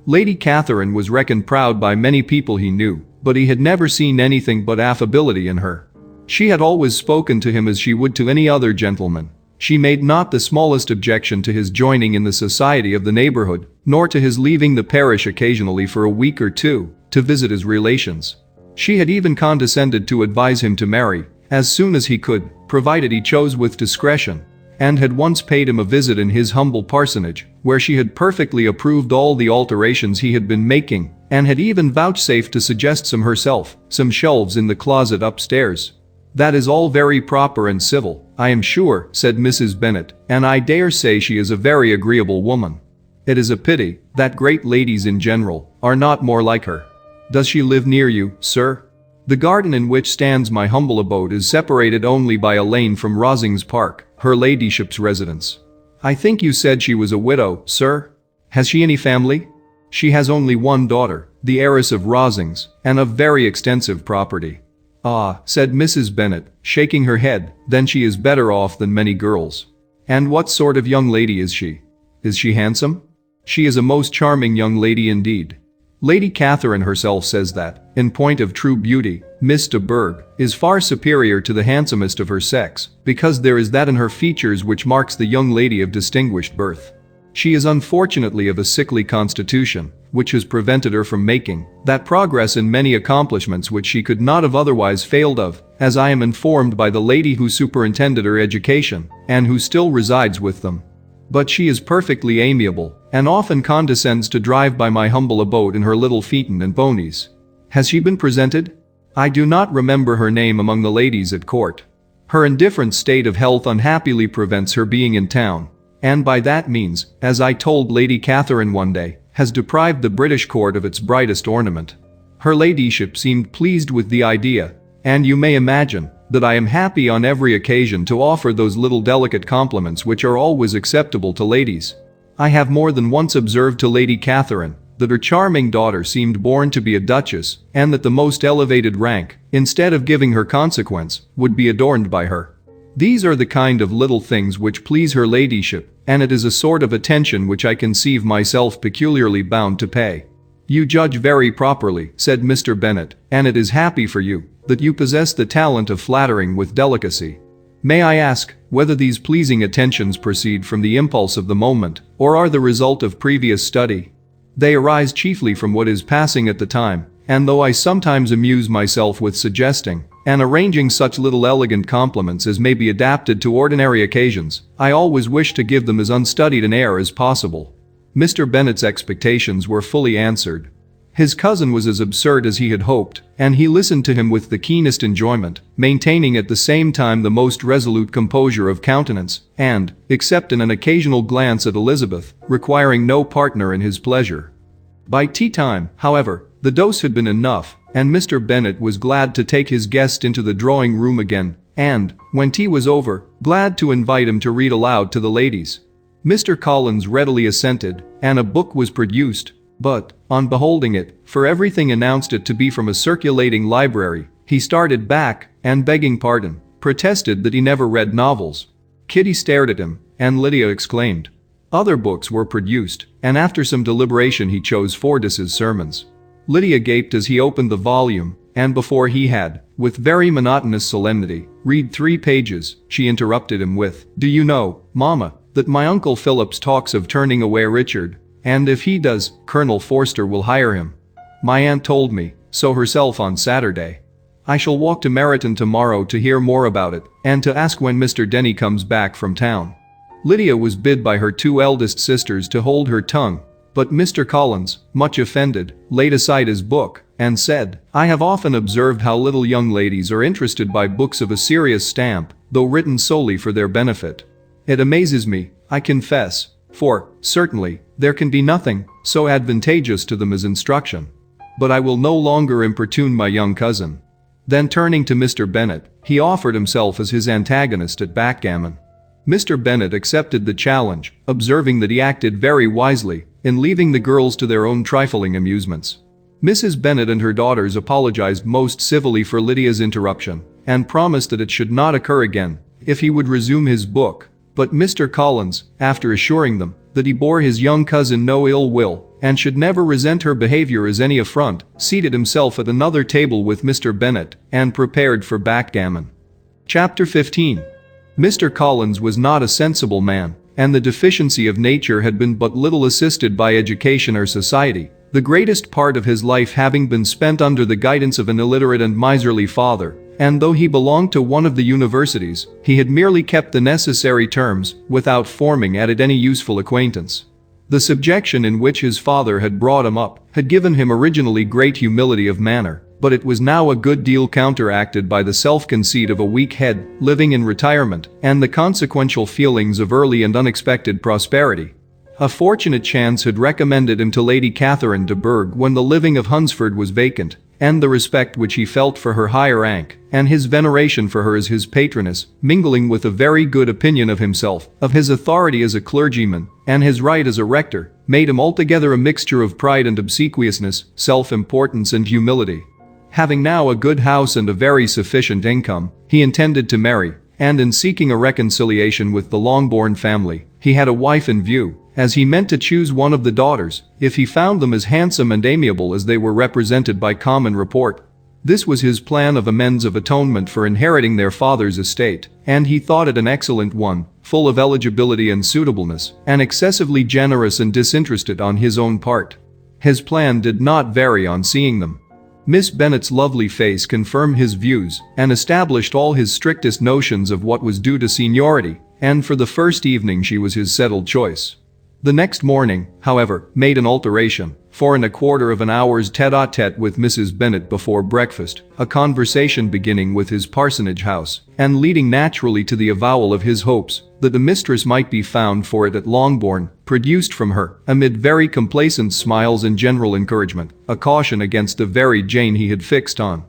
Lady Catherine was reckoned proud by many people he knew, but he had never seen anything but affability in her. She had always spoken to him as she would to any other gentleman. She made not the smallest objection to his joining in the society of the neighborhood, nor to his leaving the parish occasionally for a week or two, to visit his relations. She had even condescended to advise him to marry, as soon as he could, provided he chose with discretion, and had once paid him a visit in his humble parsonage, where she had perfectly approved all the alterations he had been making, and had even vouchsafed to suggest some herself, some shelves in the closet upstairs. "That is all very proper and civil, I am sure," said Mrs. Bennet, "and I dare say she is a very agreeable woman. It is a pity that great ladies in general are not more like her. Does she live near you, sir? The garden in which stands my humble abode is separated only by a lane from Rosings Park, her ladyship's residence." "I think you said she was a widow, sir? Has she any family?" "She has only one daughter, the heiress of Rosings, and of very extensive property." "Ah," said Mrs. Bennet, shaking her head, "then she is better off than many girls. And what sort of young lady is she? Is she handsome?" "She is a most charming young lady indeed. Lady Catherine herself says that, in point of true beauty, Miss de Bourgh is far superior to the handsomest of her sex, because there is that in her features which marks the young lady of distinguished birth. She is unfortunately of a sickly constitution, which has prevented her from making that progress in many accomplishments which she could not have otherwise failed of, as I am informed by the lady who superintended her education, and who still resides with them. But she is perfectly amiable, and often condescends to drive by my humble abode in her little phaeton and ponies. Has she been presented? I do not remember her name among the ladies at court. Her indifferent state of health unhappily prevents her being in town, and by that means, as I told Lady Catherine one day, has deprived the British court of its brightest ornament. Her ladyship seemed pleased with the idea, and you may imagine that I am happy on every occasion to offer those little delicate compliments which are always acceptable to ladies. I have more than once observed to Lady Catherine that her charming daughter seemed born to be a duchess, and that the most elevated rank, instead of giving her consequence, would be adorned by her. These are the kind of little things which please her ladyship, and it is a sort of attention which I conceive myself peculiarly bound to pay." "You judge very properly," said Mr. Bennet, "and it is happy for you that you possess the talent of flattering with delicacy. May I ask whether these pleasing attentions proceed from the impulse of the moment, or are the result of previous study?" "They arise chiefly from what is passing at the time, and though I sometimes amuse myself with suggesting and arranging such little elegant compliments as may be adapted to ordinary occasions, I always wish to give them as unstudied an air as possible." Mr. Bennet's expectations were fully answered. His cousin was as absurd as he had hoped, and he listened to him with the keenest enjoyment, maintaining at the same time the most resolute composure of countenance, and, except in an occasional glance at Elizabeth, requiring no partner in his pleasure. By tea time, however, the dose had been enough, and Mr. Bennet was glad to take his guest into the drawing room again, and, when tea was over, glad to invite him to read aloud to the ladies. Mr. Collins readily assented, and a book was produced, but, on beholding it, for everything announced it to be from a circulating library, he started back, and begging pardon, protested that he never read novels. Kitty stared at him, and Lydia exclaimed. Other books were produced, and after some deliberation he chose Fordyce's Sermons. Lydia gaped as he opened the volume, and before he had, with very monotonous solemnity, read 3 pages, she interrupted him with, "Do you know, Mama, that my Uncle Phillips talks of turning away Richard, and if he does, Colonel Forster will hire him. My aunt told me so herself on Saturday. I shall walk to Meryton tomorrow to hear more about it, and to ask when Mr. Denny comes back from town." Lydia was bid by her 2 eldest sisters to hold her tongue, but Mr. Collins, much offended, laid aside his book, and said, "I have often observed how little young ladies are interested by books of a serious stamp, though written solely for their benefit. It amazes me, I confess, for, certainly, there can be nothing so advantageous to them as instruction. But I will no longer importune my young cousin." Then turning to Mr. Bennet, he offered himself as his antagonist at backgammon. Mr. Bennet accepted the challenge, observing that he acted very wisely in leaving the girls to their own trifling amusements. Mrs. Bennet and her daughters apologized most civilly for Lydia's interruption, and promised that it should not occur again if he would resume his book, but Mr. Collins, after assuring them that he bore his young cousin no ill will, and should never resent her behavior as any affront, seated himself at another table with Mr. Bennet, and prepared for backgammon. Chapter 15. Mr. Collins was not a sensible man, and the deficiency of nature had been but little assisted by education or society, the greatest part of his life having been spent under the guidance of an illiterate and miserly father, and though he belonged to one of the universities, he had merely kept the necessary terms without forming at it any useful acquaintance. The subjection in which his father had brought him up had given him originally great humility of manner, but it was now a good deal counteracted by the self-conceit of a weak head living in retirement and the consequential feelings of early and unexpected prosperity. A fortunate chance had recommended him to Lady Catherine de Bourgh when the living of Hunsford was vacant, and the respect which he felt for her higher rank, and his veneration for her as his patroness, mingling with a very good opinion of himself, of his authority as a clergyman, and his right as a rector, made him altogether a mixture of pride and obsequiousness, self-importance and humility. Having now a good house and a very sufficient income, he intended to marry, and in seeking a reconciliation with the Longbourn family, he had a wife in view, as he meant to choose one of the daughters, if he found them as handsome and amiable as they were represented by common report. This was his plan of amends of atonement for inheriting their father's estate, and he thought it an excellent one, full of eligibility and suitableness, and excessively generous and disinterested on his own part. His plan did not vary on seeing them. Miss Bennet's lovely face confirmed his views and established all his strictest notions of what was due to seniority, and for the first evening she was his settled choice. The next morning, however, made an alteration, for in a quarter of an hour's tete-a-tete with Mrs. Bennet before breakfast, a conversation beginning with his parsonage house, and leading naturally to the avowal of his hopes that a mistress might be found for it at Longbourn, produced from her, amid very complacent smiles and general encouragement, a caution against the very Jane he had fixed on.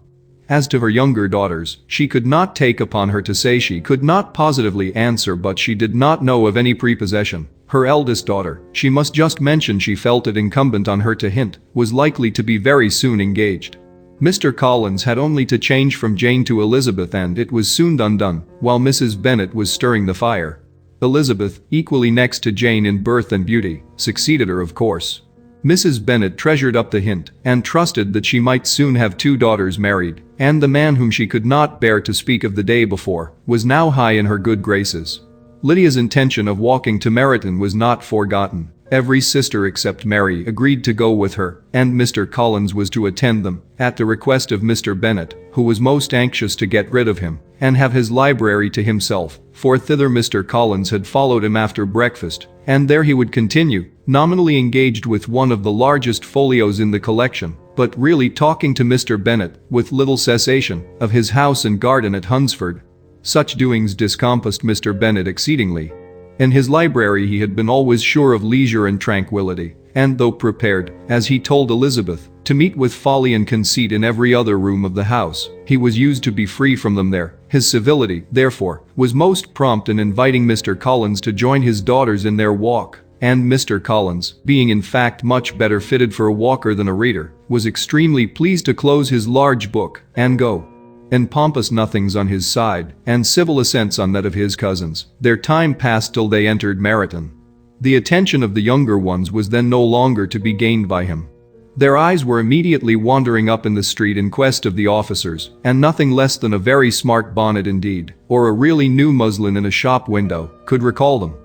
As to her younger daughters, she could not take upon her to say she could not positively answer, but she did not know of any prepossession. Her eldest daughter, she must just mention she felt it incumbent on her to hint, was likely to be very soon engaged. Mr. Collins had only to change from Jane to Elizabeth and it was soon undone, while Mrs. Bennet was stirring the fire. Elizabeth, equally next to Jane in birth and beauty, succeeded her of course. Mrs. Bennet treasured up the hint and trusted that she might soon have 2 daughters married, and the man whom she could not bear to speak of the day before was now high in her good graces. Lydia's intention of walking to Meryton was not forgotten. Every sister except Mary agreed to go with her, and Mr. Collins was to attend them, at the request of Mr. Bennet, who was most anxious to get rid of him and have his library to himself, for thither Mr. Collins had followed him after breakfast, and there he would continue, nominally engaged with one of the largest folios in the collection, but really talking to Mr. Bennet, with little cessation, of his house and garden at Hunsford. Such doings discomposed Mr. Bennet exceedingly. In his library he had been always sure of leisure and tranquility, and though prepared, as he told Elizabeth, to meet with folly and conceit in every other room of the house, he was used to be free from them there. His civility, therefore, was most prompt in inviting Mr. Collins to join his daughters in their walk, and Mr. Collins, being in fact much better fitted for a walker than a reader, was extremely pleased to close his large book and go. In pompous nothings on his side, and civil assents on that of his cousins, their time passed till they entered Meryton. The attention of the younger ones was then no longer to be gained by him. Their eyes were immediately wandering up in the street in quest of the officers, and nothing less than a very smart bonnet indeed, or a really new muslin in a shop window, could recall them.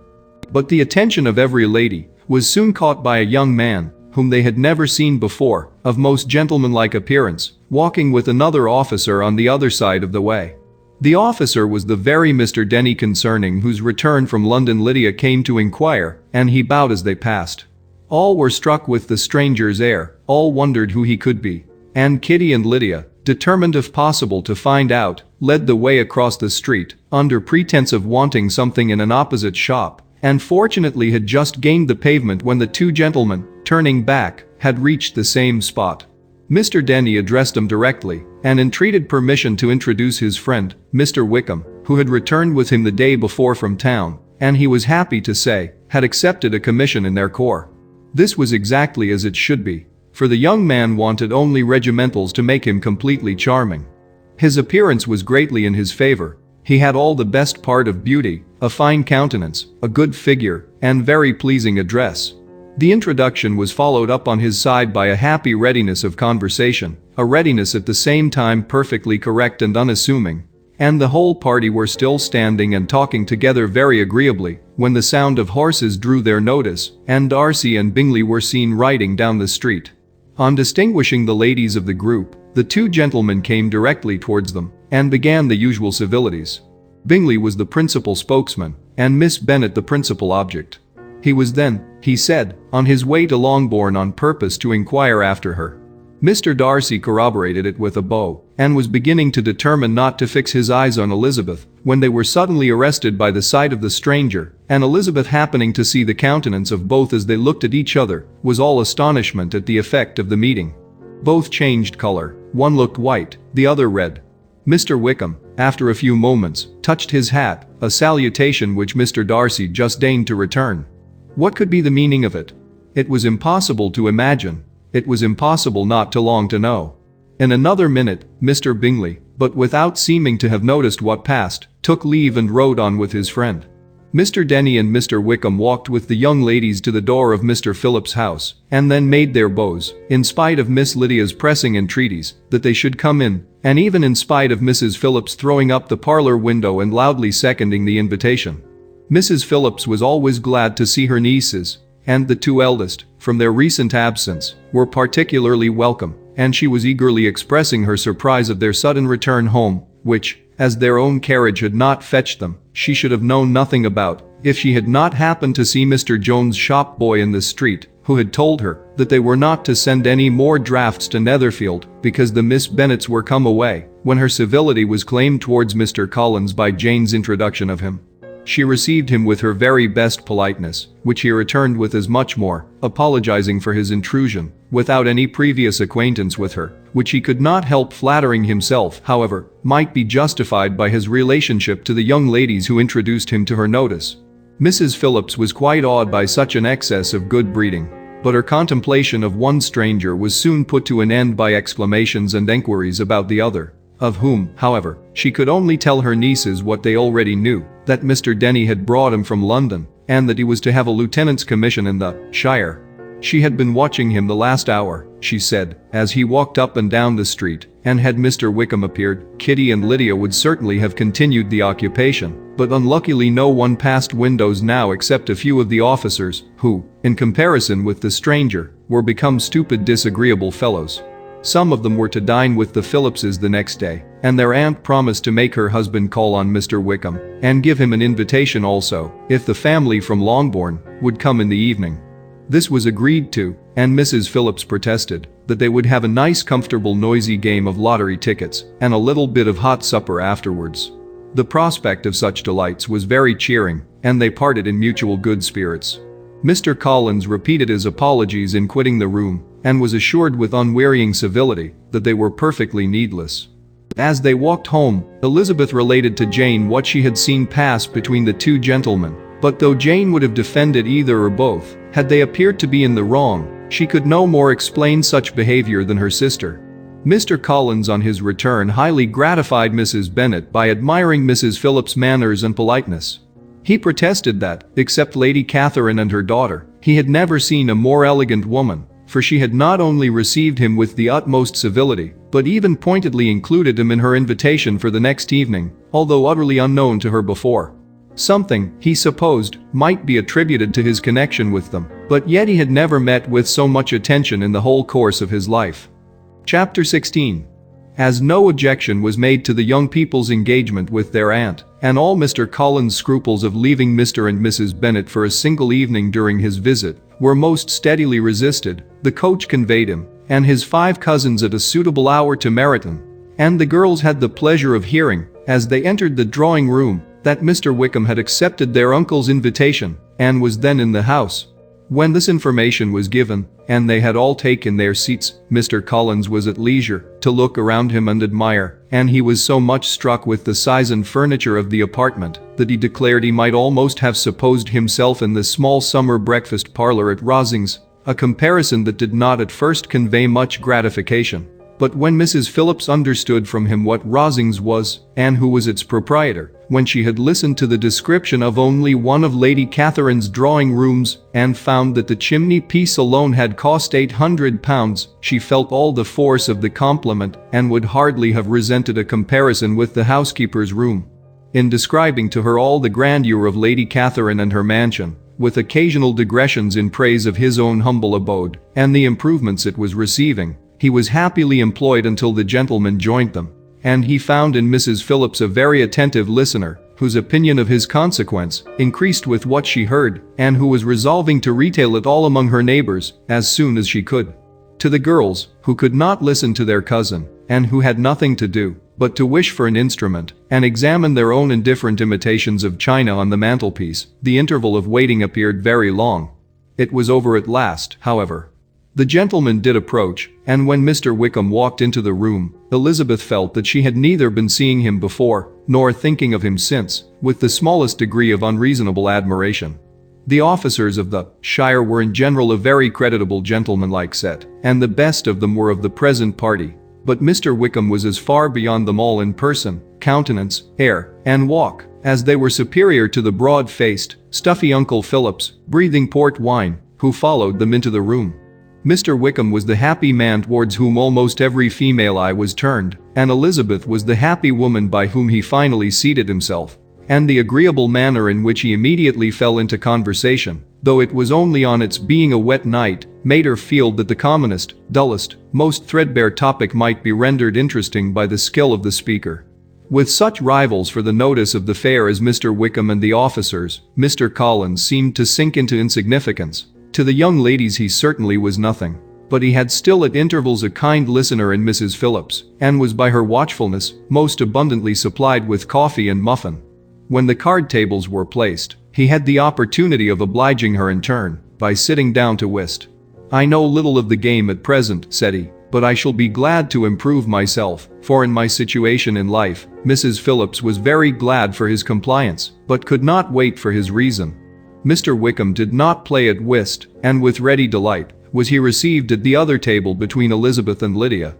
But the attention of every lady was soon caught by a young man, whom they had never seen before, of most gentlemanlike appearance, walking with another officer on the other side of the way. The officer was the very Mr. Denny concerning whose return from London Lydia came to inquire, and he bowed as they passed. All were struck with the stranger's air, all wondered who he could be, and Kitty and Lydia, determined if possible to find out, led the way across the street, under pretense of wanting something in an opposite shop, and fortunately had just gained the pavement when the 2 gentlemen, turning back, had reached the same spot. Mr. Denny addressed them directly, and entreated permission to introduce his friend, Mr. Wickham, who had returned with him the day before from town, and he was happy to say, had accepted a commission in their corps. This was exactly as it should be, for the young man wanted only regimentals to make him completely charming. His appearance was greatly in his favor. He had all the best part of beauty, a fine countenance, a good figure, and very pleasing address. The introduction was followed up on his side by a happy readiness of conversation, a readiness at the same time perfectly correct and unassuming, and the whole party were still standing and talking together very agreeably, when the sound of horses drew their notice, and Darcy and Bingley were seen riding down the street. On distinguishing the ladies of the group, the 2 gentlemen came directly towards them, and began the usual civilities. Bingley was the principal spokesman, and Miss Bennet the principal object. He was then, he said, on his way to Longbourn on purpose to inquire after her. Mr. Darcy corroborated it with a bow, and was beginning to determine not to fix his eyes on Elizabeth, when they were suddenly arrested by the sight of the stranger, and Elizabeth, happening to see the countenance of both as they looked at each other, was all astonishment at the effect of the meeting. Both changed color, one looked white, the other red. Mr. Wickham, after a few moments, touched his hat, a salutation which Mr. Darcy just deigned to return. What could be the meaning of it? It was impossible to imagine. It was impossible not to long to know. In another minute, Mr. Bingley, but without seeming to have noticed what passed, took leave and rode on with his friend. Mr. Denny and Mr. Wickham walked with the young ladies to the door of Mr. Phillips's house, and then made their bows, in spite of Miss Lydia's pressing entreaties that they should come in, and even in spite of Mrs. Phillips throwing up the parlor window and loudly seconding the invitation. Mrs. Phillips was always glad to see her nieces, and the two eldest, from their recent absence, were particularly welcome, and she was eagerly expressing her surprise of their sudden return home, which, as their own carriage had not fetched them, she should have known nothing about, if she had not happened to see Mr. Jones's shop boy in the street, who had told her that they were not to send any more drafts to Netherfield because the Miss Bennets were come away, when her civility was claimed towards Mr. Collins by Jane's introduction of him. She received him with her very best politeness, which he returned with as much more, apologizing for his intrusion, without any previous acquaintance with her, which he could not help flattering himself, however, might be justified by his relationship to the young ladies who introduced him to her notice. Mrs. Phillips was quite awed by such an excess of good breeding, but her contemplation of one stranger was soon put to an end by exclamations and enquiries about the other, of whom, however, she could only tell her nieces what they already knew, that Mr. Denny had brought him from London, and that he was to have a lieutenant's commission in the shire. She had been watching him the last hour, she said, as he walked up and down the street, and had Mr. Wickham appeared, Kitty and Lydia would certainly have continued the occupation, but unluckily no one passed windows now except a few of the officers, who, in comparison with the stranger, were become stupid, disagreeable fellows. Some of them were to dine with the Phillipses the next day, and their aunt promised to make her husband call on Mr. Wickham, and give him an invitation also, if the family from Longbourn would come in the evening. This was agreed to, and Mrs. Phillips protested that they would have a nice, comfortable, noisy game of lottery tickets, and a little bit of hot supper afterwards. The prospect of such delights was very cheering, and they parted in mutual good spirits. Mr. Collins repeated his apologies in quitting the room, and was assured with unwearying civility that they were perfectly needless. As they walked home, Elizabeth related to Jane what she had seen pass between the two gentlemen, but though Jane would have defended either or both, had they appeared to be in the wrong, she could no more explain such behavior than her sister. Mr. Collins on his return highly gratified Mrs. Bennet by admiring Mrs. Phillips's manners and politeness. He protested that, except Lady Catherine and her daughter, he had never seen a more elegant woman, for she had not only received him with the utmost civility, but even pointedly included him in her invitation for the next evening, although utterly unknown to her before. Something, he supposed, might be attributed to his connection with them, but yet he had never met with so much attention in the whole course of his life. Chapter 16. As no objection was made to the young people's engagement with their aunt, and all Mr. Collins' scruples of leaving Mr. and Mrs. Bennet for a single evening during his visit were most steadily resisted, the coach conveyed him and his 5 cousins at a suitable hour to Meryton, and the girls had the pleasure of hearing, as they entered the drawing-room, that Mr. Wickham had accepted their uncle's invitation and was then in the house. When this information was given, and they had all taken their seats, Mr. Collins was at leisure to look around him and admire, and he was so much struck with the size and furniture of the apartment that he declared he might almost have supposed himself in the small summer breakfast parlor at Rosings, a comparison that did not at first convey much gratification. But when Mrs. Phillips understood from him what Rosings was, and who was its proprietor, when she had listened to the description of only one of Lady Catherine's drawing rooms, and found that the chimney piece alone had cost £800, she felt all the force of the compliment, and would hardly have resented a comparison with the housekeeper's room. In describing to her all the grandeur of Lady Catherine and her mansion, with occasional digressions in praise of his own humble abode, and the improvements it was receiving, he was happily employed until the gentlemen joined them, and he found in Mrs. Phillips a very attentive listener, whose opinion of his consequence increased with what she heard, and who was resolving to retail it all among her neighbors as soon as she could. To the girls, who could not listen to their cousin, and who had nothing to do but to wish for an instrument and examine their own indifferent imitations of china on the mantelpiece, the interval of waiting appeared very long. It was over at last, however. The gentleman did approach, and when Mr. Wickham walked into the room, Elizabeth felt that she had neither been seeing him before, nor thinking of him since, with the smallest degree of unreasonable admiration. The officers of the shire were in general a very creditable gentlemanlike set, and the best of them were of the present party. But Mr. Wickham was as far beyond them all in person, countenance, air, and walk, as they were superior to the broad-faced, stuffy Uncle Phillips, breathing port wine, who followed them into the room. Mr. Wickham was the happy man towards whom almost every female eye was turned, and Elizabeth was the happy woman by whom he finally seated himself. And the agreeable manner in which he immediately fell into conversation, though it was only on its being a wet night, made her feel that the commonest, dullest, most threadbare topic might be rendered interesting by the skill of the speaker. With such rivals for the notice of the fair as Mr. Wickham and the officers, Mr. Collins seemed to sink into insignificance. To the young ladies he certainly was nothing, but he had still at intervals a kind listener in Mrs. Phillips, and was by her watchfulness most abundantly supplied with coffee and muffin. When the card tables were placed, he had the opportunity of obliging her in turn by sitting down to whist. "I know little of the game at present," said he, "but I shall be glad to improve myself, for in my situation in life." Mrs. Phillips was very glad for his compliance, but could not wait for his reason. Mr. Wickham did not play at whist, and with ready delight was he received at the other table between Elizabeth and Lydia.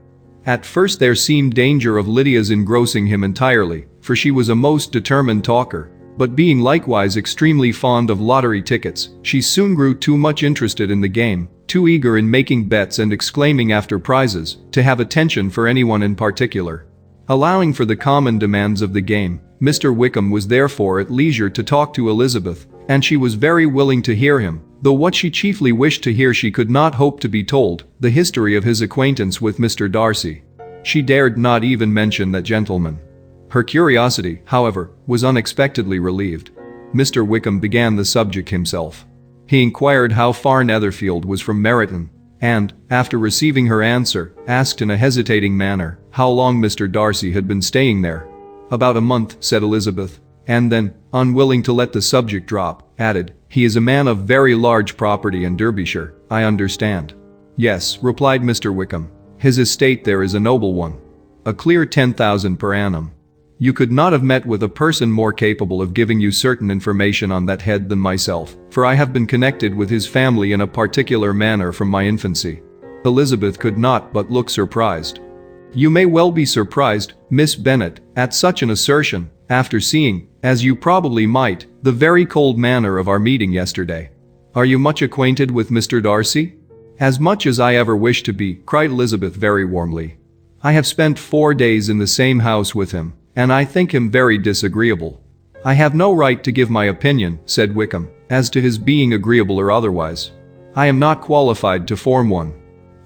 At first there seemed danger of Lydia's engrossing him entirely, for she was a most determined talker, but being likewise extremely fond of lottery tickets, she soon grew too much interested in the game, too eager in making bets and exclaiming after prizes, to have attention for anyone in particular. Allowing for the common demands of the game, Mr. Wickham was therefore at leisure to talk to Elizabeth, and she was very willing to hear him, though what she chiefly wished to hear she could not hope to be told, the history of his acquaintance with Mr. Darcy. She dared not even mention that gentleman. Her curiosity, however, was unexpectedly relieved. Mr. Wickham began the subject himself. He inquired how far Netherfield was from Meryton, and, after receiving her answer, asked in a hesitating manner how long Mr. Darcy had been staying there. "About a month," said Elizabeth, and then, unwilling to let the subject drop, added, "He is a man of very large property in Derbyshire, I understand." "Yes," replied Mr. Wickham. "His estate there is a noble one. A clear 10,000 per annum. You could not have met with a person more capable of giving you certain information on that head than myself, for I have been connected with his family in a particular manner from my infancy." Elizabeth could not but look surprised. "You may well be surprised, Miss Bennet, at such an assertion, after seeing, as you probably might, the very cold manner of our meeting yesterday. Are you much acquainted with Mr. Darcy?" "As much as I ever wish to be," cried Elizabeth very warmly. "I have spent 4 days in the same house with him, and I think him very disagreeable." "I have no right to give my opinion," said Wickham, "as to his being agreeable or otherwise. I am not qualified to form one.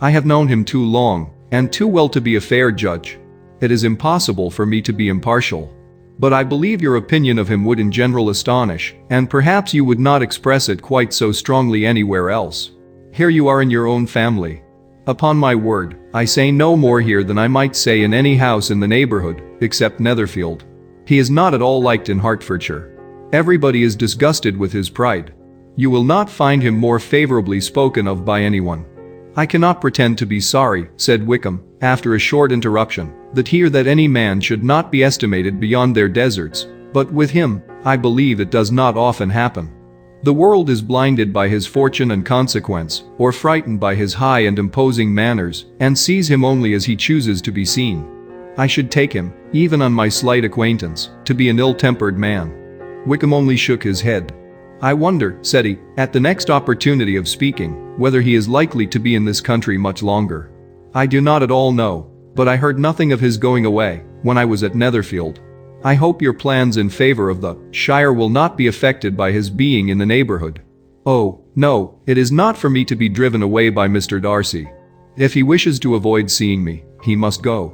I have known him too long, and too well to be a fair judge. It is impossible for me to be impartial. But I believe your opinion of him would in general astonish, and perhaps you would not express it quite so strongly anywhere else. Here you are in your own family. Upon my word, I say no more here than I might say in any house in the neighborhood, except Netherfield. He is not at all liked in Hertfordshire. Everybody is disgusted with his pride. You will not find him more favorably spoken of by anyone." "I cannot pretend to be sorry," said Wickham, after a short interruption, "that here that any man should not be estimated beyond their deserts, but with him, I believe it does not often happen. The world is blinded by his fortune and consequence, or frightened by his high and imposing manners, and sees him only as he chooses to be seen. I should take him, even on my slight acquaintance, to be an ill-tempered man." Wickham only shook his head. "I wonder," said he, at the next opportunity of speaking, "whether he is likely to be in this country much longer. I do not at all know, but I heard nothing of his going away when I was at Netherfield. I hope your plans in favor of the shire will not be affected by his being in the neighborhood." "Oh, no, it is not for me to be driven away by Mr. Darcy. If he wishes to avoid seeing me, he must go.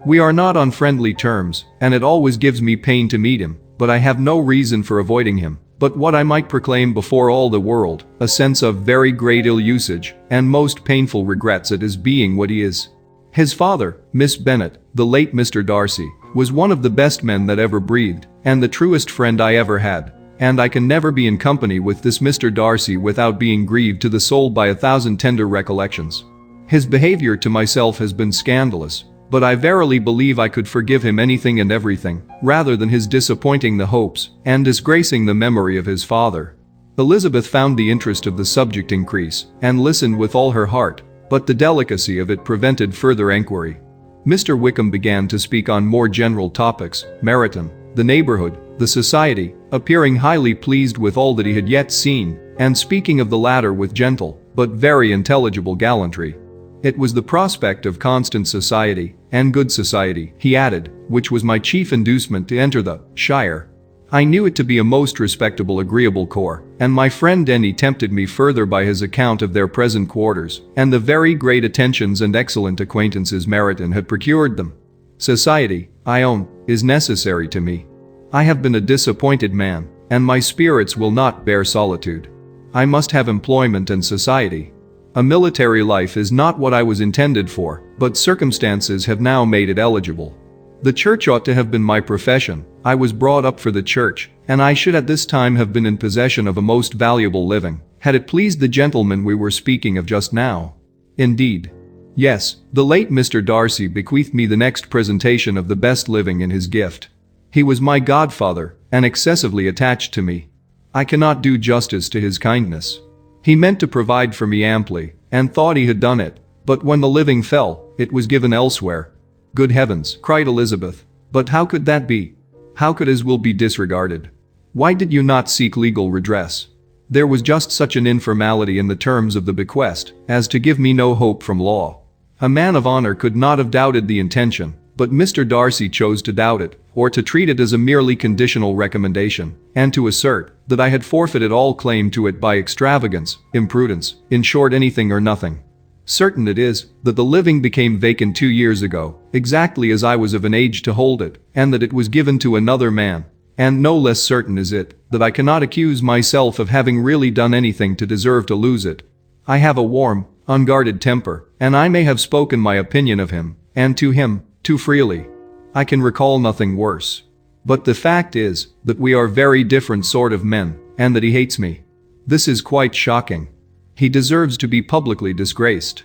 We are not on friendly terms, and it always gives me pain to meet him, but I have no reason for avoiding him, but what I might proclaim before all the world, a sense of very great ill usage, and most painful regrets at his being what he is. His father, Miss Bennet, the late Mr. Darcy, was one of the best men that ever breathed, and the truest friend I ever had, and I can never be in company with this Mr. Darcy without being grieved to the soul by 1,000 tender recollections. His behavior to myself has been scandalous, but I verily believe I could forgive him anything and everything, rather than his disappointing the hopes and disgracing the memory of his father. Elizabeth found the interest of the subject increase, and listened with all her heart, but the delicacy of it prevented further enquiry. Mr. Wickham began to speak on more general topics, Meryton, the neighborhood, the society, appearing highly pleased with all that he had yet seen, and speaking of the latter with gentle, but very intelligible gallantry. It was the prospect of constant society, and good society, he added, which was my chief inducement to enter the shire. I knew it to be a most respectable agreeable corps, and my friend Denny tempted me further by his account of their present quarters, and the very great attentions and excellent acquaintances Meryton had procured them. Society, I own, is necessary to me. I have been a disappointed man, and my spirits will not bear solitude. I must have employment and society. A military life is not what I was intended for, but circumstances have now made it eligible. The church ought to have been my profession. I was brought up for the church, and I should at this time have been in possession of a most valuable living, had it pleased the gentleman we were speaking of just now. Indeed. Yes, the late Mr. Darcy bequeathed me the next presentation of the best living in his gift. He was my godfather, and excessively attached to me. I cannot do justice to his kindness. He meant to provide for me amply, and thought he had done it, but when the living fell, it was given elsewhere. Good heavens, cried Elizabeth. But how could that be? How could his will be disregarded? Why did you not seek legal redress? There was just such an informality in the terms of the bequest as to give me no hope from law. A man of honor could not have doubted the intention, but Mr. Darcy chose to doubt it, or to treat it as a merely conditional recommendation, and to assert that I had forfeited all claim to it by extravagance, imprudence, in short anything or nothing. Certain it is that the living became vacant 2 years ago, exactly as I was of an age to hold it, and that it was given to another man, and no less certain is it that I cannot accuse myself of having really done anything to deserve to lose it. I have a warm, unguarded temper, and I may have spoken my opinion of him, and to him, too freely. I can recall nothing worse. But the fact is that we are very different sort of men, and that he hates me. This is quite shocking. He deserves to be publicly disgraced.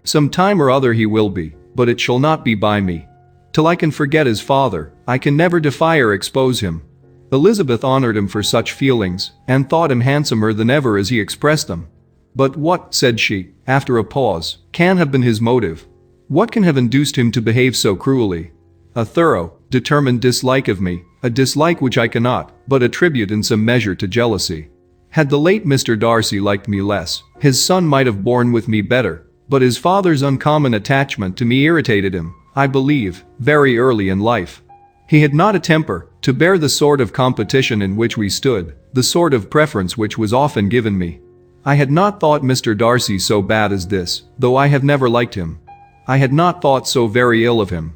Some time or other he will be, but it shall not be by me. Till I can forget his father, I can never defy or expose him. Elizabeth honored him for such feelings, and thought him handsomer than ever as he expressed them. But what, said she, after a pause, can have been his motive? What can have induced him to behave so cruelly? A thorough, determined dislike of me, a dislike which I cannot but attribute in some measure to jealousy. Had the late Mr. Darcy liked me less, his son might have borne with me better, but his father's uncommon attachment to me irritated him, I believe, very early in life. He had not a temper to bear the sort of competition in which we stood, the sort of preference which was often given me. I had not thought Mr. Darcy so bad as this, though I have never liked him. I had not thought so very ill of him.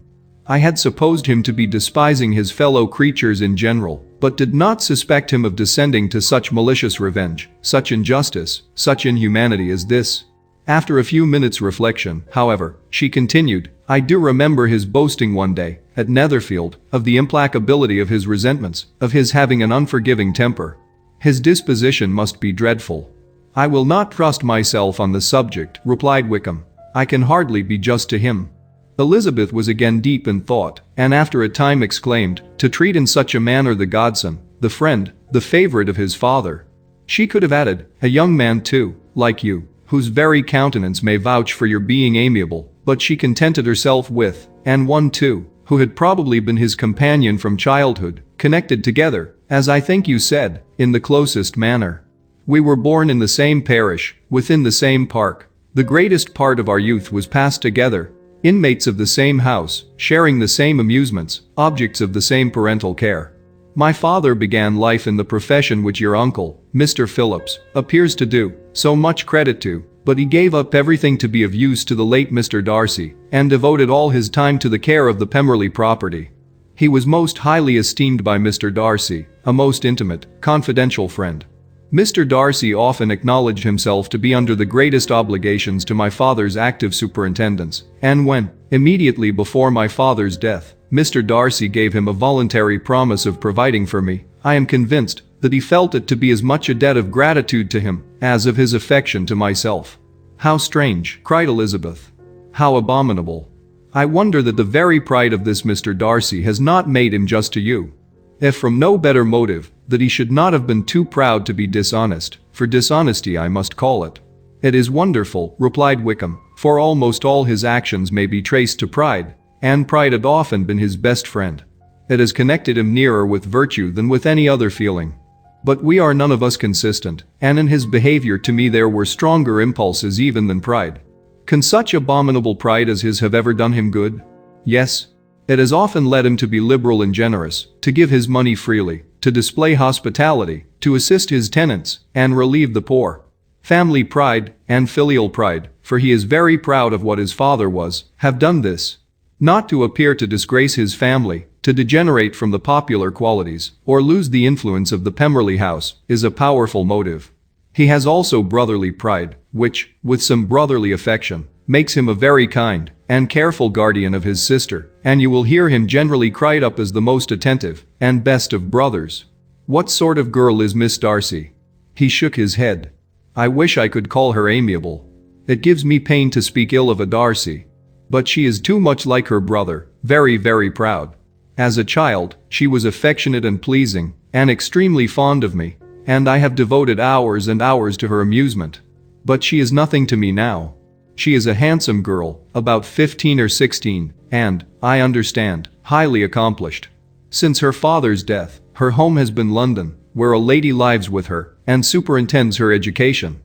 I had supposed him to be despising his fellow creatures in general, but did not suspect him of descending to such malicious revenge, such injustice, such inhumanity as this. After a few minutes' reflection, however, she continued, I do remember his boasting one day, at Netherfield, of the implacability of his resentments, of his having an unforgiving temper. His disposition must be dreadful. I will not trust myself on the subject, replied Wickham. I can hardly be just to him. Elizabeth was again deep in thought, and after a time exclaimed, to treat in such a manner the godson, the friend, the favorite of his father. She could have added, a young man too, like you, whose very countenance may vouch for your being amiable, but she contented herself with, and one too, who had probably been his companion from childhood, connected together, as I think you said, in the closest manner. We were born in the same parish, within the same park. The greatest part of our youth was passed together, inmates of the same house, sharing the same amusements, objects of the same parental care. My father began life in the profession which your uncle, Mr. Phillips, appears to do so much credit to, but he gave up everything to be of use to the late Mr. Darcy, and devoted all his time to the care of the Pemberley property. He was most highly esteemed by Mr. Darcy, a most intimate, confidential friend. Mr. Darcy often acknowledged himself to be under the greatest obligations to my father's active superintendence, and when, immediately before my father's death, Mr. Darcy gave him a voluntary promise of providing for me, I am convinced that he felt it to be as much a debt of gratitude to him as of his affection to myself. "How strange," cried Elizabeth. "How abominable. I wonder that the very pride of this Mr. Darcy has not made him just to you. If from no better motive, that he should not have been too proud to be dishonest, for dishonesty I must call it." "It is wonderful," replied Wickham, "for almost all his actions may be traced to pride, and pride had often been his best friend. It has connected him nearer with virtue than with any other feeling. But we are none of us consistent, and in his behavior to me there were stronger impulses even than pride. Can such abominable pride as his have ever done him good? Yes. It has often led him to be liberal and generous, to give his money freely, to display hospitality, to assist his tenants, and relieve the poor. Family pride, and filial pride, for he is very proud of what his father was, have done this. Not to appear to disgrace his family, to degenerate from the popular qualities, or lose the influence of the Pemberley house, is a powerful motive. He has also brotherly pride, which, with some brotherly affection, makes him a very kind and careful guardian of his sister, and you will hear him generally cried up as the most attentive and best of brothers. What sort of girl is Miss Darcy?" He shook his head. "I wish I could call her amiable. It gives me pain to speak ill of a Darcy. But she is too much like her brother, very, very proud. As a child, she was affectionate and pleasing, and extremely fond of me, and I have devoted hours and hours to her amusement. But she is nothing to me now. She is a handsome girl, about 15 or 16, and, I understand, highly accomplished. Since her father's death, her home has been London, where a lady lives with her, and superintends her education."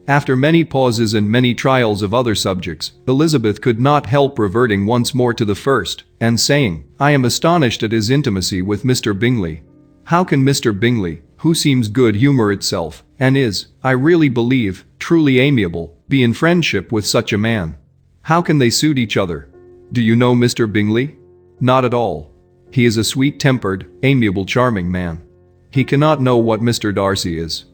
After many pauses and many trials of other subjects, Elizabeth could not help reverting once more to the first, and saying, "I am astonished at his intimacy with Mr. Bingley. How can Mr. Bingley, who seems good humor itself, and is, I really believe, truly amiable, be in friendship with such a man? How can they suit each other? Do you know Mr. Bingley? Not at all. He is a sweet-tempered, amiable, charming man. He cannot know what Mr. Darcy is.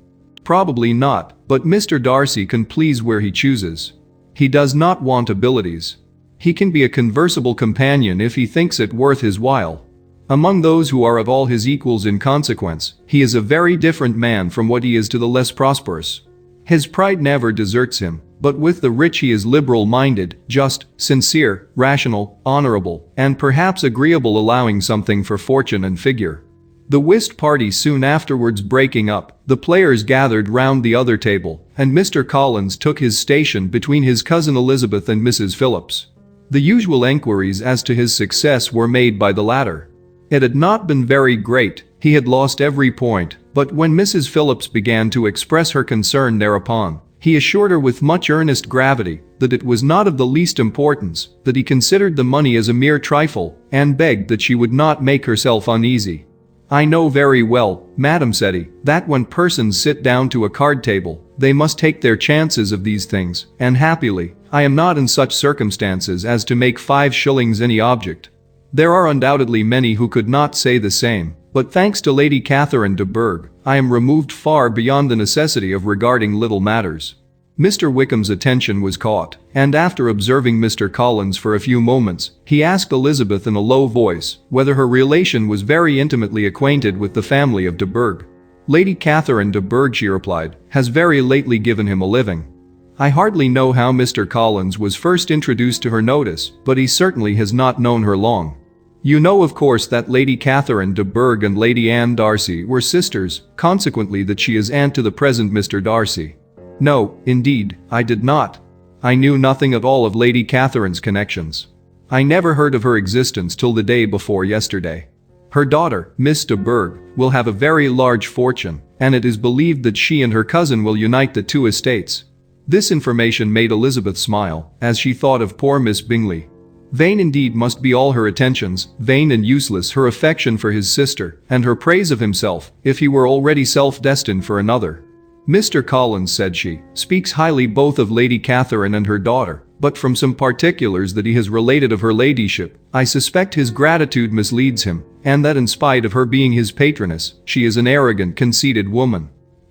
Probably not, but Mr. Darcy can please where he chooses. He does not want abilities. He can be a conversable companion if he thinks it worth his while. Among those who are of all his equals in consequence, he is a very different man from what he is to the less prosperous. His pride never deserts him, but with the rich he is liberal-minded, just, sincere, rational, honorable, and perhaps agreeable, allowing something for fortune and figure." The whist party soon afterwards breaking up, the players gathered round the other table, and Mr. Collins took his station between his cousin Elizabeth and Mrs. Phillips. The usual enquiries as to his success were made by the latter. It had not been very great, he had lost every point, but when Mrs. Phillips began to express her concern thereupon, he assured her with much earnest gravity that it was not of the least importance, that he considered the money as a mere trifle, and begged that she would not make herself uneasy. "I know very well, madam," said he, "that when persons sit down to a card table, they must take their chances of these things, and happily, I am not in such circumstances as to make 5 shillings any object. There are undoubtedly many who could not say the same, but thanks to Lady Catherine de Bourgh, I am removed far beyond the necessity of regarding little matters." Mr. Wickham's attention was caught, and after observing Mr. Collins for a few moments, he asked Elizabeth in a low voice whether her relation was very intimately acquainted with the family of de Bourgh. "Lady Catherine de Bourgh," she replied, "has very lately given him a living." I hardly know how Mr. Collins was first introduced to her notice, but he certainly has not known her long. "You know of course that Lady Catherine de Bourgh and Lady Anne Darcy were sisters, consequently that she is aunt to the present Mr. Darcy." "No, indeed, I did not. I knew nothing at all of Lady Catherine's connections. I never heard of her existence till the day before yesterday. Her daughter, Miss de Bourgh, will have a very large fortune, and it is believed that she and her cousin will unite the 2 estates." This information made Elizabeth smile, as she thought of poor Miss Bingley. Vain indeed must be all her attentions, vain and useless her affection for his sister, and her praise of himself, if he were already self-destined for another. "Mr. Collins," said she, "speaks highly both of Lady Catherine and her daughter, but from some particulars that he has related of her ladyship, I suspect his gratitude misleads him, and that in spite of her being his patroness, she is an arrogant, conceited woman."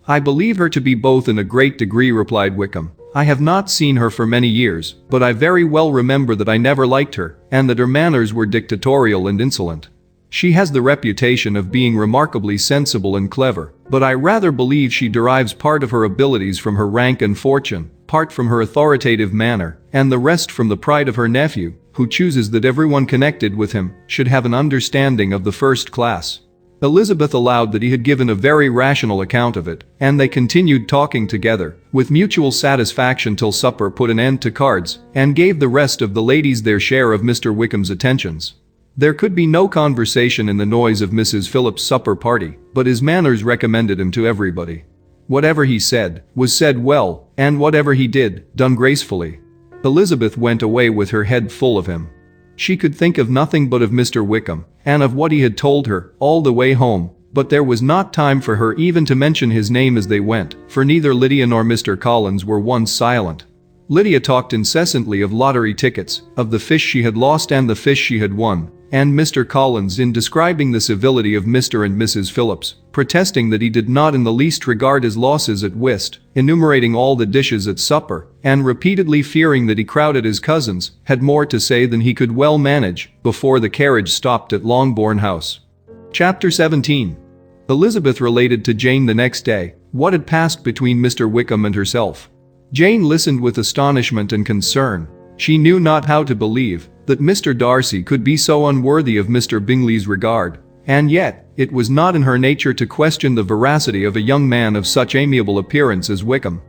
"I believe her to be both in a great degree," replied Wickham. "I have not seen her for many years, but I very well remember that I never liked her, and that her manners were dictatorial and insolent. She has the reputation of being remarkably sensible and clever, but I rather believe she derives part of her abilities from her rank and fortune, part from her authoritative manner, and the rest from the pride of her nephew, who chooses that everyone connected with him should have an understanding of the first class." Elizabeth allowed that he had given a very rational account of it, and they continued talking together, with mutual satisfaction till supper put an end to cards, and gave the rest of the ladies their share of Mr. Wickham's attentions. There could be no conversation in the noise of Mrs. Phillips's supper party, but his manners recommended him to everybody. Whatever he said, was said well, and whatever he did, done gracefully. Elizabeth went away with her head full of him. She could think of nothing but of Mr. Wickham, and of what he had told her, all the way home, but there was not time for her even to mention his name as they went, for neither Lydia nor Mr. Collins were once silent. Lydia talked incessantly of lottery tickets, of the fish she had lost and the fish she had won, and Mr. Collins, in describing the civility of Mr. and Mrs. Phillips, protesting that he did not in the least regard his losses at whist, enumerating all the dishes at supper, and repeatedly fearing that he crowded his cousins, had more to say than he could well manage, before the carriage stopped at Longbourn House. Chapter 17. Elizabeth related to Jane the next day what had passed between Mr. Wickham and herself. Jane listened with astonishment and concern. She knew not how to believe that Mr. Darcy could be so unworthy of Mr. Bingley's regard, and yet, it was not in her nature to question the veracity of a young man of such amiable appearance as Wickham.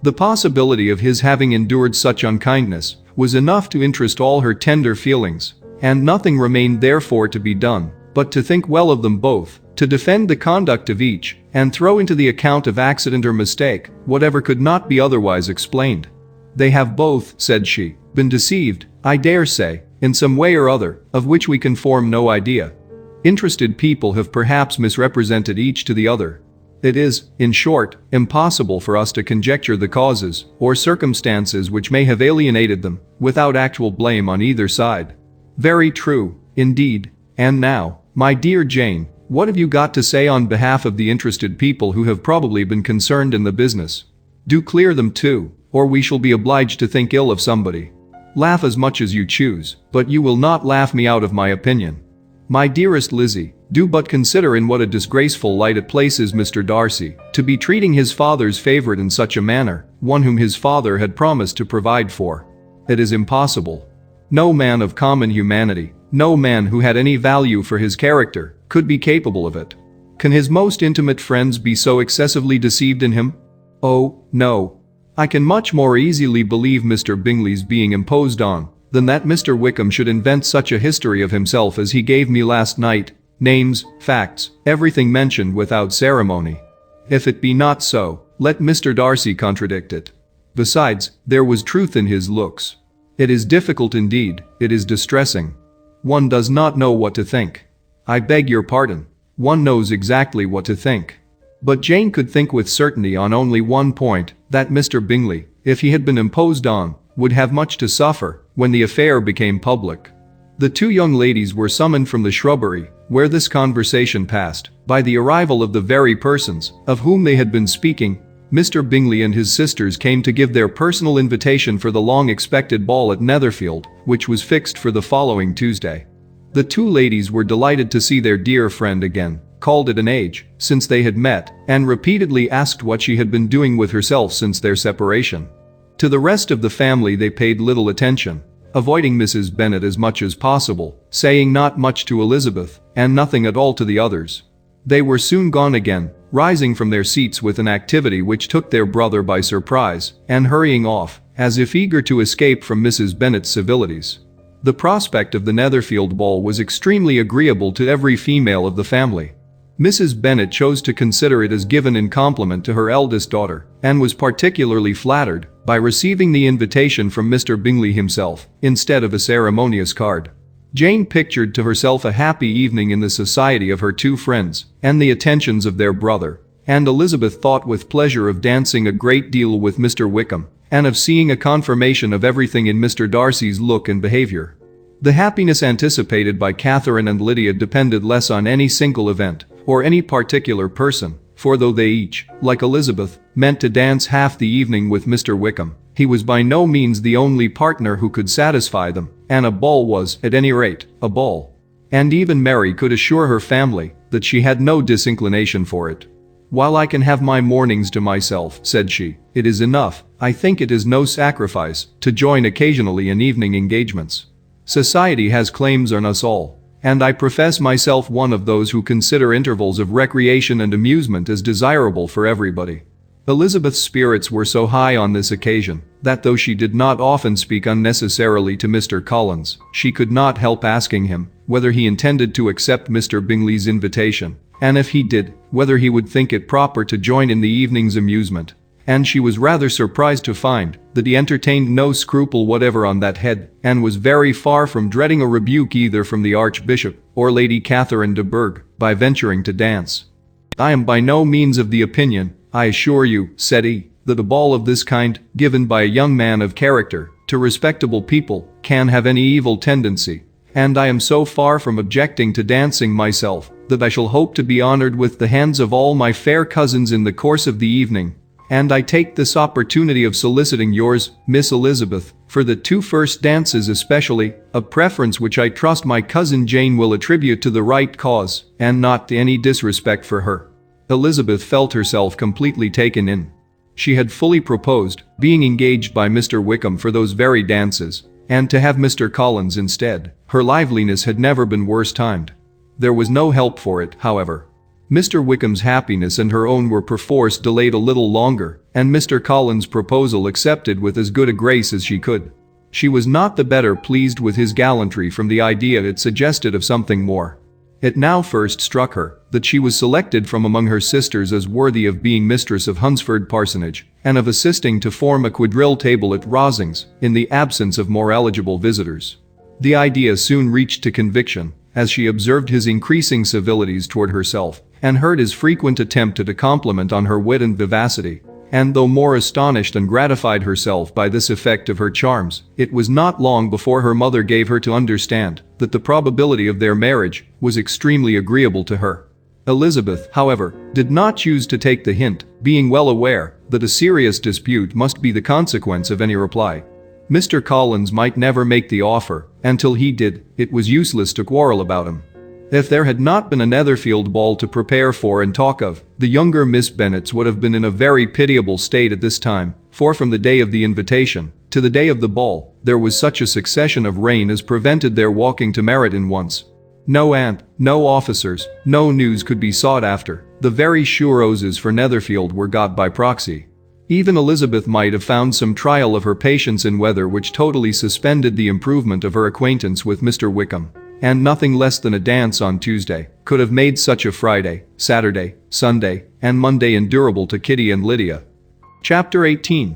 The possibility of his having endured such unkindness was enough to interest all her tender feelings, and nothing remained therefore to be done but to think well of them both, to defend the conduct of each, and throw into the account of accident or mistake whatever could not be otherwise explained. "They have both," said she, "been deceived, I dare say, in some way or other, of which we can form no idea. Interested people have perhaps misrepresented each to the other. It is, in short, impossible for us to conjecture the causes or circumstances which may have alienated them, without actual blame on either side." "Very true, indeed. And now, my dear Jane, what have you got to say on behalf of the interested people who have probably been concerned in the business? Do clear them too, or we shall be obliged to think ill of somebody. Laugh as much as you choose, but you will not laugh me out of my opinion. My dearest Lizzie, do but consider in what a disgraceful light it places Mr. Darcy, to be treating his father's favorite in such a manner, one whom his father had promised to provide for. It is impossible. No man of common humanity, no man who had any value for his character, could be capable of it. Can his most intimate friends be so excessively deceived in him? Oh, no. I can much more easily believe Mr. Bingley's being imposed on, than that Mr. Wickham should invent such a history of himself as he gave me last night, names, facts, everything mentioned without ceremony. If it be not so, let Mr. Darcy contradict it. Besides, there was truth in his looks. It is difficult indeed, it is distressing. One does not know what to think. I beg your pardon. One knows exactly what to think." But Jane could think with certainty on only one point, that Mr. Bingley, if he had been imposed on, would have much to suffer when the affair became public. The two young ladies were summoned from the shrubbery, where this conversation passed, by the arrival of the very persons of whom they had been speaking. Mr. Bingley and his sisters came to give their personal invitation for the long-expected ball at Netherfield, which was fixed for the following Tuesday. The two ladies were delighted to see their dear friend again, called it an age since they had met, and repeatedly asked what she had been doing with herself since their separation. To the rest of the family they paid little attention, avoiding Mrs. Bennet as much as possible, saying not much to Elizabeth, and nothing at all to the others. They were soon gone again, rising from their seats with an activity which took their brother by surprise, and hurrying off, as if eager to escape from Mrs. Bennet's civilities. The prospect of the Netherfield ball was extremely agreeable to every female of the family. Mrs. Bennet chose to consider it as given in compliment to her eldest daughter, and was particularly flattered by receiving the invitation from Mr. Bingley himself, instead of a ceremonious card. Jane pictured to herself a happy evening in the society of her two friends, and the attentions of their brother, and Elizabeth thought with pleasure of dancing a great deal with Mr. Wickham, and of seeing a confirmation of everything in Mr. Darcy's look and behavior. The happiness anticipated by Catherine and Lydia depended less on any single event, or any particular person, for though they each, like Elizabeth, meant to dance half the evening with Mr. Wickham, he was by no means the only partner who could satisfy them, and a ball was, at any rate, a ball. And even Mary could assure her family that she had no disinclination for it. "While I can have my mornings to myself," said she, "it is enough, I think it is no sacrifice, to join occasionally in evening engagements. Society has claims on us all, and I profess myself one of those who consider intervals of recreation and amusement as desirable for everybody." Elizabeth's spirits were so high on this occasion that though she did not often speak unnecessarily to Mr. Collins, she could not help asking him whether he intended to accept Mr. Bingley's invitation, and if he did, whether he would think it proper to join in the evening's amusement. And she was rather surprised to find that he entertained no scruple whatever on that head, and was very far from dreading a rebuke either from the Archbishop or Lady Catherine de Bourgh by venturing to dance. "I am by no means of the opinion, I assure you," said he, "that a ball of this kind, given by a young man of character to respectable people, can have any evil tendency, and I am so far from objecting to dancing myself that I shall hope to be honored with the hands of all my fair cousins in the course of the evening. And I take this opportunity of soliciting yours, Miss Elizabeth, for the 2 first dances especially, a preference which I trust my cousin Jane will attribute to the right cause, and not to any disrespect for her." Elizabeth felt herself completely taken in. She had fully proposed being engaged by Mr. Wickham for those very dances, and to have Mr. Collins instead. Her liveliness had never been worse timed. There was no help for it, however. Mr. Wickham's happiness and her own were perforce delayed a little longer, and Mr. Collins' proposal accepted with as good a grace as she could. She was not the better pleased with his gallantry from the idea it suggested of something more. It now first struck her that she was selected from among her sisters as worthy of being mistress of Hunsford Parsonage, and of assisting to form a quadrille table at Rosings, in the absence of more eligible visitors. The idea soon reached to conviction, as she observed his increasing civilities toward herself, and heard his frequent attempt at a compliment on her wit and vivacity. And though more astonished and gratified herself by this effect of her charms, it was not long before her mother gave her to understand that the probability of their marriage was extremely agreeable to her. Elizabeth, however, did not choose to take the hint, being well aware that a serious dispute must be the consequence of any reply. Mr. Collins might never make the offer, and till he did, it was useless to quarrel about him. If there had not been a Netherfield ball to prepare for and talk of, the younger Miss Bennets would have been in a very pitiable state at this time, for from the day of the invitation to the day of the ball, there was such a succession of rain as prevented their walking to Meryton once. No aunt, no officers, no news could be sought after. The very shoe roses for Netherfield were got by proxy. Even Elizabeth might have found some trial of her patience in weather which totally suspended the improvement of her acquaintance with Mr. Wickham. And nothing less than a dance on Tuesday could have made such a Friday, Saturday, Sunday, and Monday endurable to Kitty and Lydia. Chapter 18.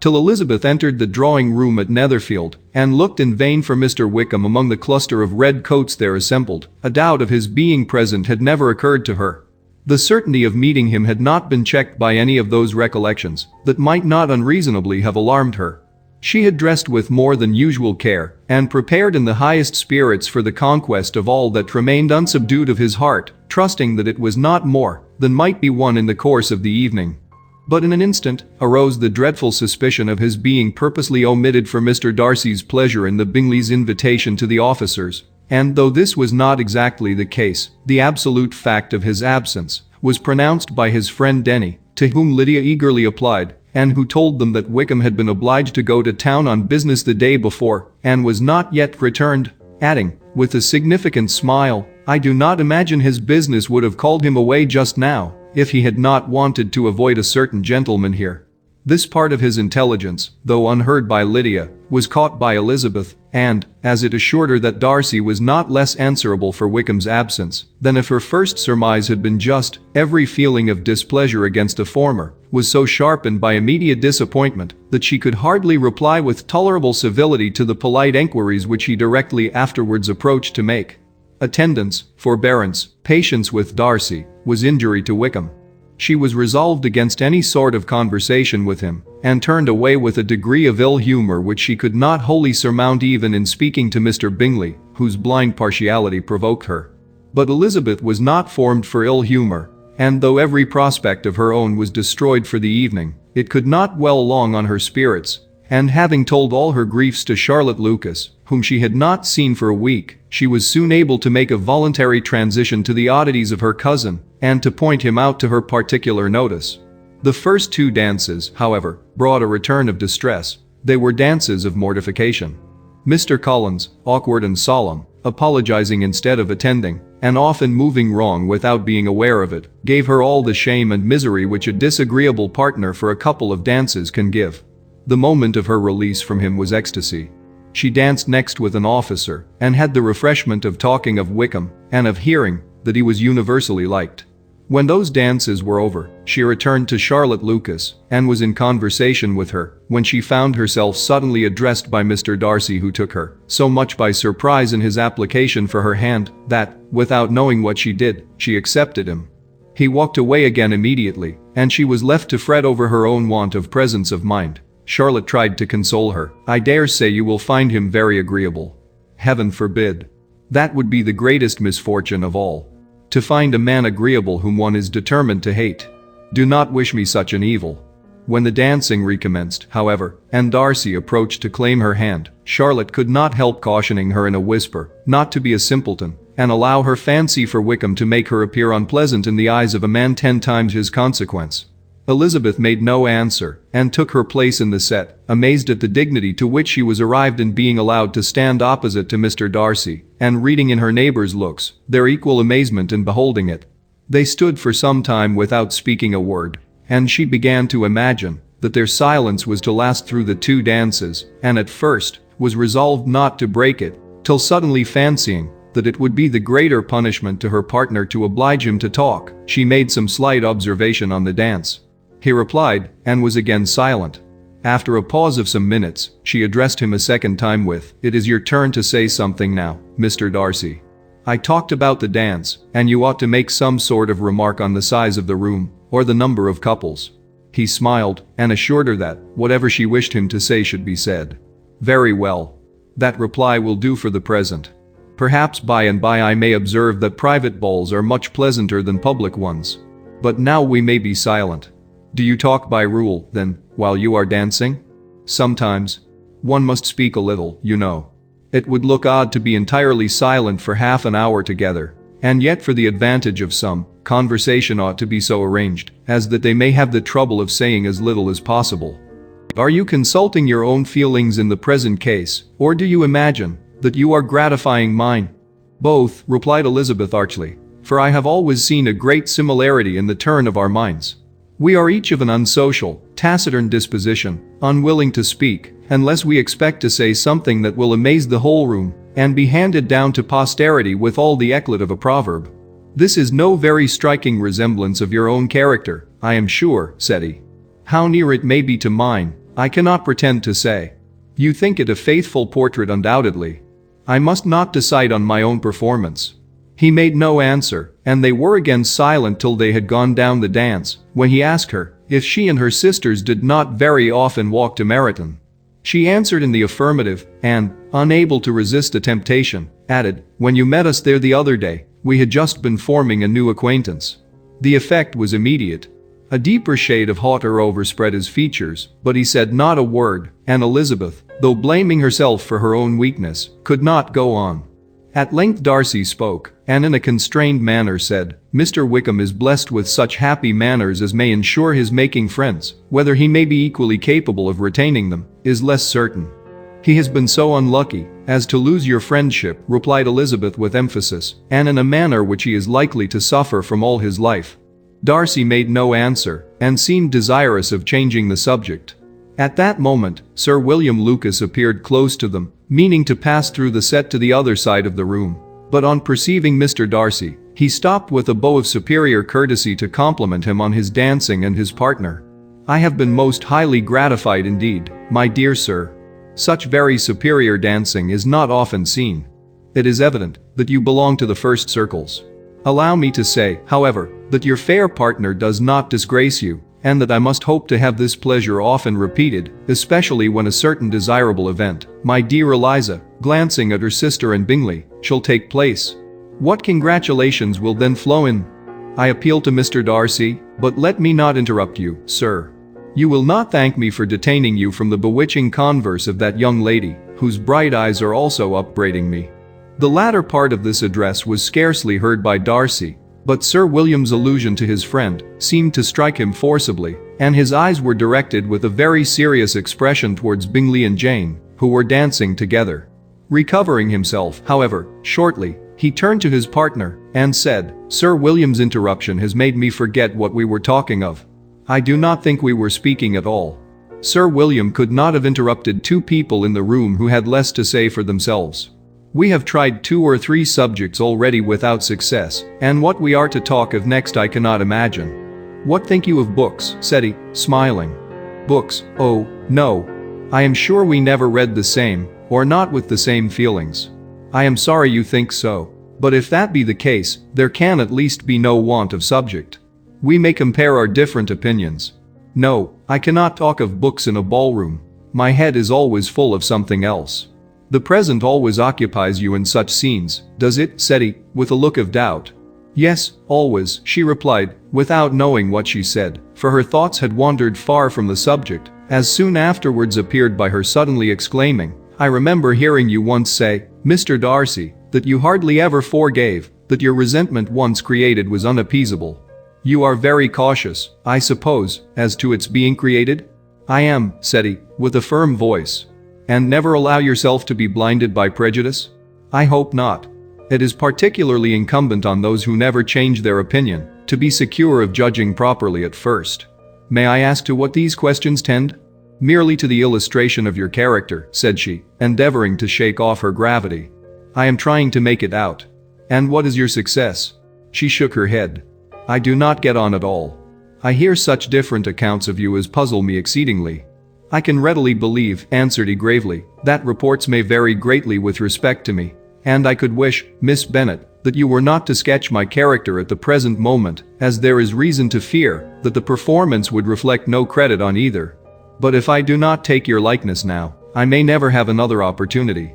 Till Elizabeth entered the drawing-room at Netherfield and looked in vain for Mr. Wickham among the cluster of red coats there assembled, a doubt of his being present had never occurred to her. The certainty of meeting him had not been checked by any of those recollections that might not unreasonably have alarmed her. She had dressed with more than usual care, and prepared in the highest spirits for the conquest of all that remained unsubdued of his heart, trusting that it was not more than might be won in the course of the evening. But in an instant arose the dreadful suspicion of his being purposely omitted for Mr. Darcy's pleasure in the Bingleys' invitation to the officers, and though this was not exactly the case, the absolute fact of his absence was pronounced by his friend Denny, to whom Lydia eagerly applied, and who told them that Wickham had been obliged to go to town on business the day before, and was not yet returned, adding, with a significant smile, "I do not imagine his business would have called him away just now, if he had not wanted to avoid a certain gentleman here." This part of his intelligence, though unheard by Lydia, was caught by Elizabeth, and, as it assured her that Darcy was not less answerable for Wickham's absence than if her first surmise had been just, every feeling of displeasure against the former was so sharpened by immediate disappointment that she could hardly reply with tolerable civility to the polite enquiries which he directly afterwards approached to make. Attendance, forbearance, patience with Darcy was injury to Wickham. She was resolved against any sort of conversation with him, and turned away with a degree of ill humor which she could not wholly surmount even in speaking to Mr. Bingley, whose blind partiality provoked her. But Elizabeth was not formed for ill humor, and though every prospect of her own was destroyed for the evening, it could not dwell long on her spirits, and having told all her griefs to Charlotte Lucas, whom she had not seen for a week, she was soon able to make a voluntary transition to the oddities of her cousin, and to point him out to her particular notice. The first 2 dances, however, brought a return of distress. They were dances of mortification. Mr. Collins, awkward and solemn, apologizing instead of attending, and often moving wrong without being aware of it, gave her all the shame and misery which a disagreeable partner for a couple of dances can give. The moment of her release from him was ecstasy. She danced next with an officer, and had the refreshment of talking of Wickham, and of hearing that he was universally liked. When those dances were over, she returned to Charlotte Lucas, and was in conversation with her, when she found herself suddenly addressed by Mr. Darcy, who took her so much by surprise in his application for her hand, that, without knowing what she did, she accepted him. He walked away again immediately, and she was left to fret over her own want of presence of mind. Charlotte tried to console her. "I dare say you will find him very agreeable." "Heaven forbid. That would be the greatest misfortune of all. To find a man agreeable whom one is determined to hate. Do not wish me such an evil." When the dancing recommenced, however, and Darcy approached to claim her hand, Charlotte could not help cautioning her in a whisper not to be a simpleton, and allow her fancy for Wickham to make her appear unpleasant in the eyes of a man 10 times his consequence. Elizabeth made no answer, and took her place in the set, amazed at the dignity to which she was arrived in being allowed to stand opposite to Mr. Darcy, and reading in her neighbors' looks their equal amazement in beholding it. They stood for some time without speaking a word, and she began to imagine that their silence was to last through the 2 dances, and at first was resolved not to break it, till suddenly fancying that it would be the greater punishment to her partner to oblige him to talk, she made some slight observation on the dance. He replied, and was again silent. After a pause of some minutes, she addressed him a second time with, "It is your turn to say something now, Mr. Darcy. I talked about the dance, and you ought to make some sort of remark on the size of the room, or the number of couples." He smiled, and assured her that, whatever she wished him to say should be said. "Very well. That reply will do for the present. Perhaps by and by I may observe that private balls are much pleasanter than public ones. But now we may be silent. Do you talk by rule, then, while you are dancing?" "Sometimes. One must speak a little, you know. It would look odd to be entirely silent for half an hour together, and yet for the advantage of some, conversation ought to be so arranged as that they may have the trouble of saying as little as possible. Are you consulting your own feelings in the present case, or do you imagine that you are gratifying mine?" "Both," replied Elizabeth archly, "for I have always seen a great similarity in the turn of our minds. We are each of an unsocial, taciturn disposition, unwilling to speak, unless we expect to say something that will amaze the whole room, and be handed down to posterity with all the eclat of a proverb. This is no very striking resemblance of your own character, I am sure," said he. "How near it may be to mine, I cannot pretend to say. You think it a faithful portrait undoubtedly. I must not decide on my own performance." He made no answer, and they were again silent till they had gone down the dance, when he asked her if she and her sisters did not very often walk to Meryton. She answered in the affirmative, and, unable to resist the temptation, added, "When you met us there the other day, we had just been forming a new acquaintance." The effect was immediate. A deeper shade of hauteur overspread his features, but he said not a word, and Elizabeth, though blaming herself for her own weakness, could not go on. At length Darcy spoke, and in a constrained manner said, "Mr. Wickham is blessed with such happy manners as may ensure his making friends. Whether he may be equally capable of retaining them, is less certain." "He has been so unlucky as to lose your friendship," replied Elizabeth with emphasis, "and in a manner which he is likely to suffer from all his life." Darcy made no answer, and seemed desirous of changing the subject. At that moment, Sir William Lucas appeared close to them, meaning to pass through the set to the other side of the room. But on perceiving Mr. Darcy, he stopped with a bow of superior courtesy to compliment him on his dancing and his partner. "I have been most highly gratified indeed, my dear sir. Such very superior dancing is not often seen. It is evident that you belong to the first circles. Allow me to say, however, that your fair partner does not disgrace you, and that I must hope to have this pleasure often repeated, especially when a certain desirable event, my dear Eliza," glancing at her sister and Bingley, "shall take place. What congratulations will then flow in! I appeal to Mr. Darcy, but let me not interrupt you, sir. You will not thank me for detaining you from the bewitching converse of that young lady, whose bright eyes are also upbraiding me." The latter part of this address was scarcely heard by Darcy, but Sir William's allusion to his friend seemed to strike him forcibly, and his eyes were directed with a very serious expression towards Bingley and Jane, who were dancing together. Recovering himself, however, shortly, he turned to his partner and said, "Sir William's interruption has made me forget what we were talking of. I do not think we were speaking at all." Sir William could not have interrupted two people in the room who had less to say for themselves. "We have tried 2 or 3 subjects already without success, and what we are to talk of next I cannot imagine. What think you of books?" said he, smiling. "Books? Oh, no. I am sure we never read the same, or not with the same feelings. I am sorry you think so, but if that be the case, there can at least be no want of subject. We may compare our different opinions. No, I cannot talk of books in a ballroom. My head is always full of something else." "The present always occupies you in such scenes, does it?" said he, with a look of doubt. "Yes, always," she replied, without knowing what she said, for her thoughts had wandered far from the subject, as soon afterwards appeared by her suddenly exclaiming, "I remember hearing you once say, Mr. Darcy, that you hardly ever forgave, that your resentment once created was unappeasable. You are very cautious, I suppose, as to its being created?" "I am," said he, with a firm voice. "And never allow yourself to be blinded by prejudice?" "I hope not. It is particularly incumbent on those who never change their opinion, to be secure of judging properly at first. May I ask to what these questions tend?" "Merely to the illustration of your character," said she, endeavoring to shake off her gravity. "I am trying to make it out." "And what is your success?" She shook her head. "I do not get on at all. I hear such different accounts of you as puzzle me exceedingly." "I can readily believe," answered he gravely, "that reports may vary greatly with respect to me, and I could wish, Miss Bennet, that you were not to sketch my character at the present moment, as there is reason to fear that the performance would reflect no credit on either. But if I do not take your likeness now, I may never have another opportunity."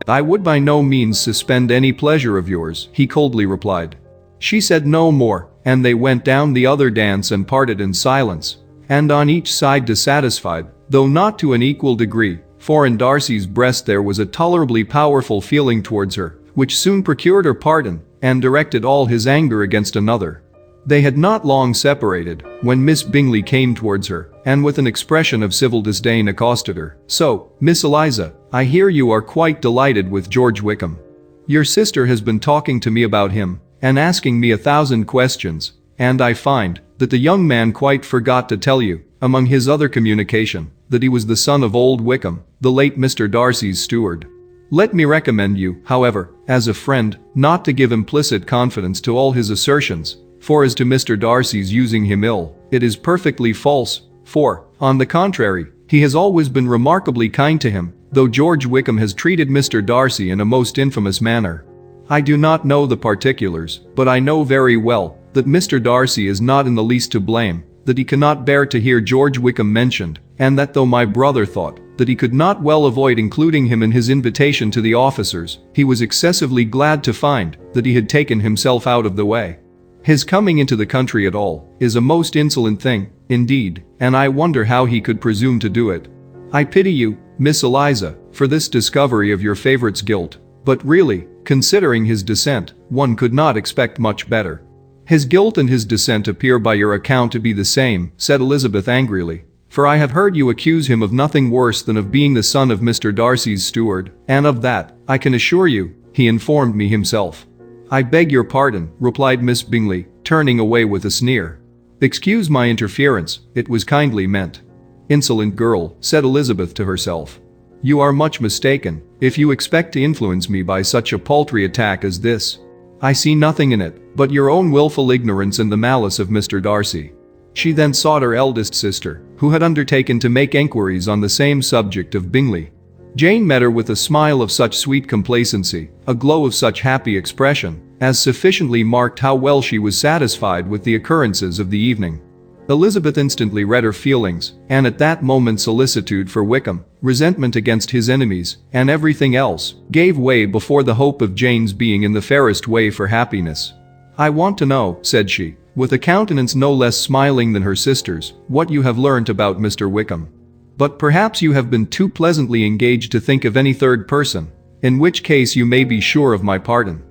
"I would by no means suspend any pleasure of yours," he coldly replied. She said no more, and they went down the other dance and parted in silence, and on each side dissatisfied, though not to an equal degree, for in Darcy's breast there was a tolerably powerful feeling towards her, which soon procured her pardon, and directed all his anger against another. They had not long separated, when Miss Bingley came towards her, and with an expression of civil disdain accosted her. "So, Miss Eliza, I hear you are quite delighted with George Wickham. Your sister has been talking to me about him, and asking me 1,000 questions, and I find that the young man quite forgot to tell you, among his other communication, that he was the son of old Wickham, the late Mr. Darcy's steward. Let me recommend you, however, as a friend, not to give implicit confidence to all his assertions, for as to Mr. Darcy's using him ill, it is perfectly false, for, on the contrary, he has always been remarkably kind to him, though George Wickham has treated Mr. Darcy in a most infamous manner. I do not know the particulars, but I know very well that Mr. Darcy is not in the least to blame, that he cannot bear to hear George Wickham mentioned, and that though my brother thought that he could not well avoid including him in his invitation to the officers, he was excessively glad to find that he had taken himself out of the way. His coming into the country at all is a most insolent thing, indeed, and I wonder how he could presume to do it. I pity you, Miss Eliza, for this discovery of your favorite's guilt, but really, considering his descent, one could not expect much better." "His guilt and his descent appear by your account to be the same," said Elizabeth angrily, "for I have heard you accuse him of nothing worse than of being the son of Mr. Darcy's steward, and of that, I can assure you, he informed me himself." "I beg your pardon," replied Miss Bingley, turning away with a sneer. "Excuse my interference, it was kindly meant." "Insolent girl," said Elizabeth to herself. "You are much mistaken, if you expect to influence me by such a paltry attack as this. I see nothing in it but your own willful ignorance and the malice of Mr. Darcy." She then sought her eldest sister, who had undertaken to make enquiries on the same subject of Bingley. Jane met her with a smile of such sweet complacency, a glow of such happy expression, as sufficiently marked how well she was satisfied with the occurrences of the evening. Elizabeth instantly read her feelings, and at that moment solicitude for Wickham, resentment against his enemies, and everything else, gave way before the hope of Jane's being in the fairest way for happiness. "I want to know," said she, with a countenance no less smiling than her sister's, "what you have learnt about Mr. Wickham. But perhaps you have been too pleasantly engaged to think of any third person, in which case you may be sure of my pardon."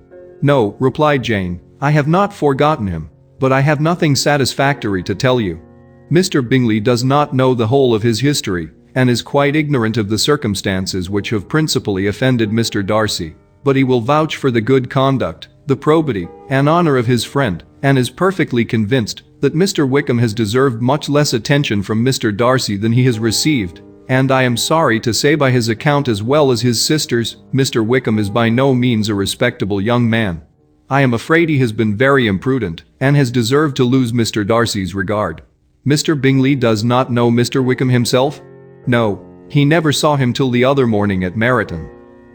"No," replied Jane, "I have not forgotten him, but I have nothing satisfactory to tell you. Mr. Bingley does not know the whole of his history, and is quite ignorant of the circumstances which have principally offended Mr. Darcy, but he will vouch for the good conduct, the probity, and honor of his friend, and is perfectly convinced that Mr. Wickham has deserved much less attention from Mr. Darcy than he has received, and I am sorry to say by his account as well as his sister's, Mr. Wickham is by no means a respectable young man. I am afraid he has been very imprudent, and has deserved to lose Mr. Darcy's regard." "Mr. Bingley does not know Mr. Wickham himself?" "No. He never saw him till the other morning at Meryton."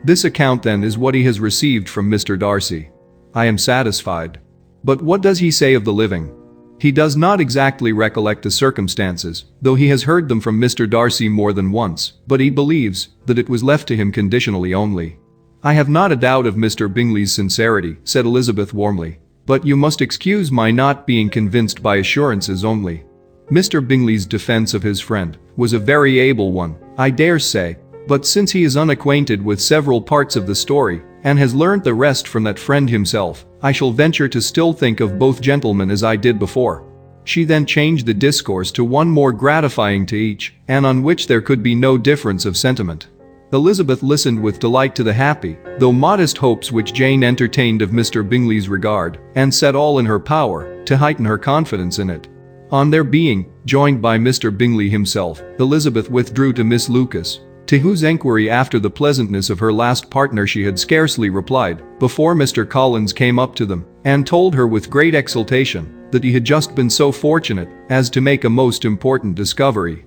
"This account then is what he has received from Mr. Darcy. I am satisfied. But what does he say of the living?" "He does not exactly recollect the circumstances, though he has heard them from Mr. Darcy more than once, but he believes that it was left to him conditionally only." "I have not a doubt of Mr. Bingley's sincerity," said Elizabeth warmly, "but you must excuse my not being convinced by assurances only. Mr. Bingley's defense of his friend was a very able one, I dare say, but since he is unacquainted with several parts of the story, and has learnt the rest from that friend himself, I shall venture to still think of both gentlemen as I did before." She then changed the discourse to one more gratifying to each, and on which there could be no difference of sentiment. Elizabeth listened with delight to the happy, though modest hopes which Jane entertained of Mr. Bingley's regard, and set all in her power to heighten her confidence in it. On their being joined by Mr. Bingley himself, Elizabeth withdrew to Miss Lucas, to whose enquiry after the pleasantness of her last partner she had scarcely replied, before Mr. Collins came up to them, and told her with great exultation that he had just been so fortunate as to make a most important discovery.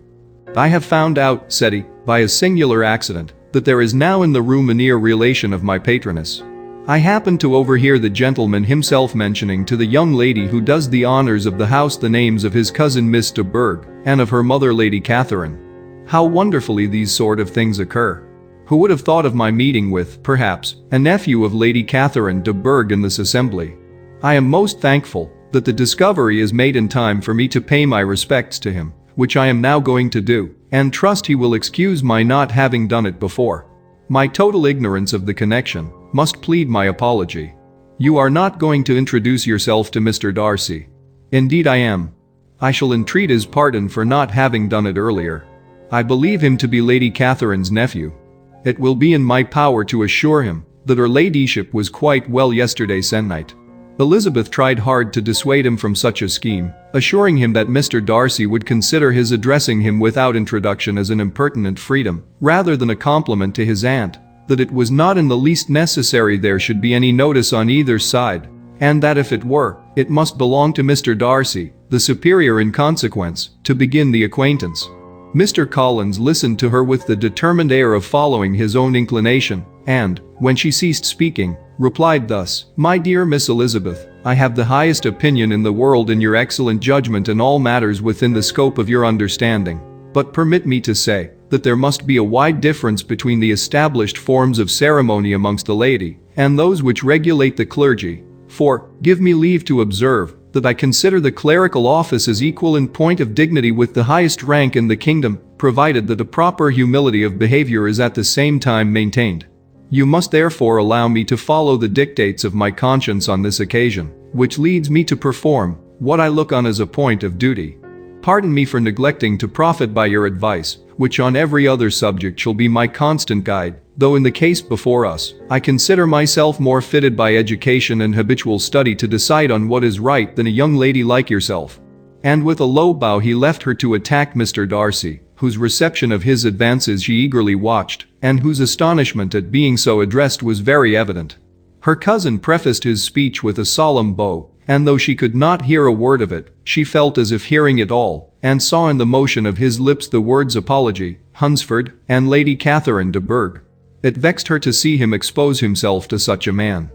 "I have found out," said he, "by a singular accident, that there is now in the room a near relation of my patroness. I happened to overhear the gentleman himself mentioning to the young lady who does the honors of the house the names of his cousin Miss de Bourgh, and of her mother Lady Catherine. How wonderfully these sort of things occur! Who would have thought of my meeting with, perhaps, a nephew of Lady Catherine de Bourgh in this assembly? I am most thankful that the discovery is made in time for me to pay my respects to him, which I am now going to do, and trust he will excuse my not having done it before. My total ignorance of the connection must plead my apology. You are not going to introduce yourself to Mr. Darcy?" "Indeed I am. I shall entreat his pardon for not having done it earlier. I believe him to be Lady Catherine's nephew. It will be in my power to assure him that her ladyship was quite well yesterday se'nnight." Elizabeth tried hard to dissuade him from such a scheme, assuring him that Mr. Darcy would consider his addressing him without introduction as an impertinent freedom, rather than a compliment to his aunt, that it was not in the least necessary there should be any notice on either side, and that if it were, it must belong to Mr. Darcy, the superior in consequence, to begin the acquaintance. Mr. Collins listened to her with the determined air of following his own inclination, and, when she ceased speaking, replied thus: "My dear Miss Elizabeth, I have the highest opinion in the world in your excellent judgment in all matters within the scope of your understanding, but permit me to say that there must be a wide difference between the established forms of ceremony amongst the laity and those which regulate the clergy, for, give me leave to observe, that I consider the clerical office as equal in point of dignity with the highest rank in the kingdom, provided that a proper humility of behavior is at the same time maintained. You must therefore allow me to follow the dictates of my conscience on this occasion, which leads me to perform what I look on as a point of duty. Pardon me for neglecting to profit by your advice, which on every other subject shall be my constant guide, though in the case before us, I consider myself more fitted by education and habitual study to decide on what is right than a young lady like yourself." And with a low bow he left her to attack Mr. Darcy, whose reception of his advances she eagerly watched, and whose astonishment at being so addressed was very evident. Her cousin prefaced his speech with a solemn bow, and though she could not hear a word of it, she felt as if hearing it all, and saw in the motion of his lips the words apology, Hunsford, and Lady Catherine de Bourgh. It vexed her to see him expose himself to such a man.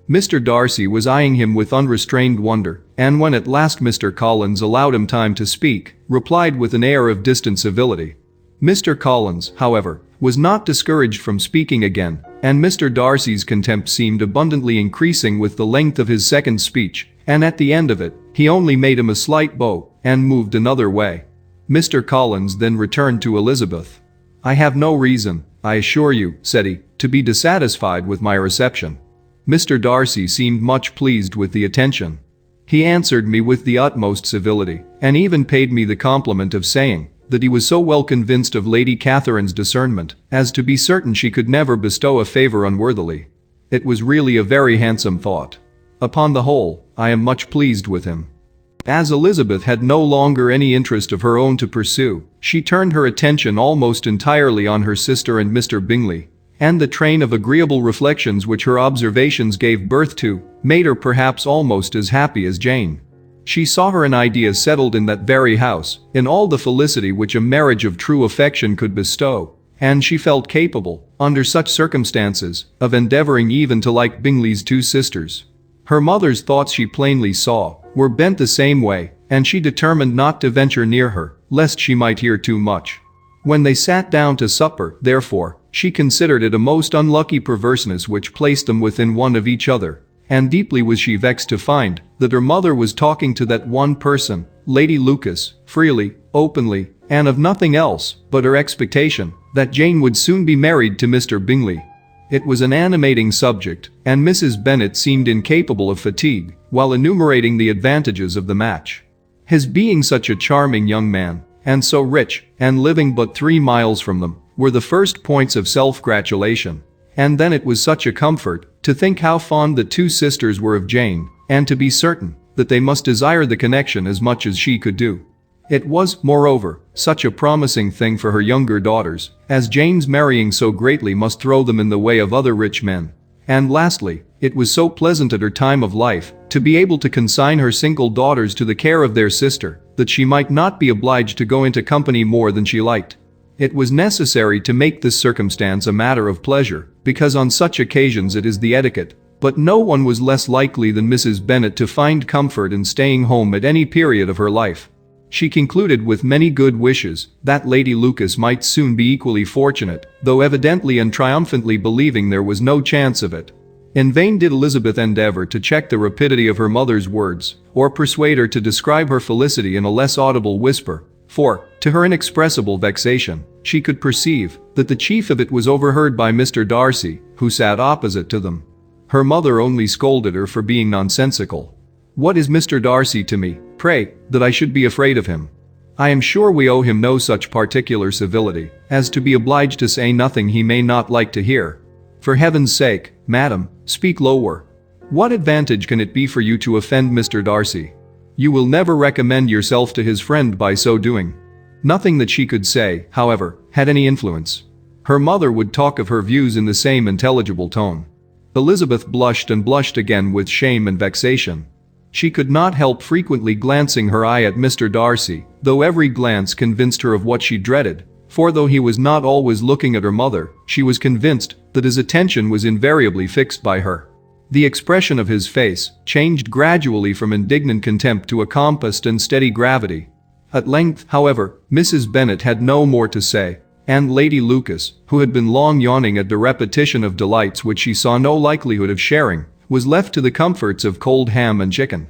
Mr. Darcy was eyeing him with unrestrained wonder, and when at last Mr. Collins allowed him time to speak, replied with an air of distant civility. Mr. Collins, however, was not discouraged from speaking again, and Mr. Darcy's contempt seemed abundantly increasing with the length of his second speech, and at the end of it, he only made him a slight bow, and moved another way. Mr. Collins then returned to Elizabeth. "I have no reason, I assure you," said he, "to be dissatisfied with my reception." Mr. Darcy seemed much pleased with the attention. He answered me with the utmost civility, and even paid me the compliment of saying that he was so well convinced of Lady Catherine's discernment as to be certain she could never bestow a favor unworthily. It was really a very handsome thought. Upon the whole, I am much pleased with him. As Elizabeth had no longer any interest of her own to pursue, she turned her attention almost entirely on her sister and Mr. Bingley, and the train of agreeable reflections which her observations gave birth to made her perhaps almost as happy as Jane. She saw her ideas settled in that very house, in all the felicity which a marriage of true affection could bestow, and she felt capable, under such circumstances, of endeavoring even to like Bingley's two sisters. Her mother's thoughts, she plainly saw, were bent the same way, and she determined not to venture near her, lest she might hear too much. When they sat down to supper, therefore, she considered it a most unlucky perverseness which placed them within one of each other, and deeply was she vexed to find that her mother was talking to that one person, Lady Lucas, freely, openly, and of nothing else but her expectation that Jane would soon be married to Mr. Bingley. It was an animating subject, and Mrs. Bennet seemed incapable of fatigue while enumerating the advantages of the match. His being such a charming young man, and so rich, and living but 3 miles from them, were the first points of self-gratulation. And then it was such a comfort to think how fond the two sisters were of Jane, and to be certain that they must desire the connection as much as she could do. It was, moreover, such a promising thing for her younger daughters, as Jane's marrying so greatly must throw them in the way of other rich men. And lastly, it was so pleasant at her time of life to be able to consign her single daughters to the care of their sister, that she might not be obliged to go into company more than she liked. It was necessary to make this circumstance a matter of pleasure, because on such occasions it is the etiquette, but no one was less likely than Mrs. Bennet to find comfort in staying home at any period of her life. She concluded with many good wishes that Lady Lucas might soon be equally fortunate, though evidently and triumphantly believing there was no chance of it. In vain did Elizabeth endeavor to check the rapidity of her mother's words, or persuade her to describe her felicity in a less audible whisper, for, to her inexpressible vexation, she could perceive that the chief of it was overheard by Mr. Darcy, who sat opposite to them. Her mother only scolded her for being nonsensical. "What is Mr. Darcy to me, pray, that I should be afraid of him? I am sure we owe him no such particular civility as to be obliged to say nothing he may not like to hear. For heaven's sake, madam, speak lower. What advantage can it be for you to offend Mr. Darcy? You will never recommend yourself to his friend by so doing." Nothing that she could say, however, had any influence. Her mother would talk of her views in the same intelligible tone. Elizabeth blushed and blushed again with shame and vexation. She could not help frequently glancing her eye at Mr. Darcy, though every glance convinced her of what she dreaded, for though he was not always looking at her mother, she was convinced that his attention was invariably fixed by her. The expression of his face changed gradually from indignant contempt to a compassed and steady gravity. At length, however, Mrs. Bennet had no more to say, and Lady Lucas, who had been long yawning at the repetition of delights which she saw no likelihood of sharing, was left to the comforts of cold ham and chicken.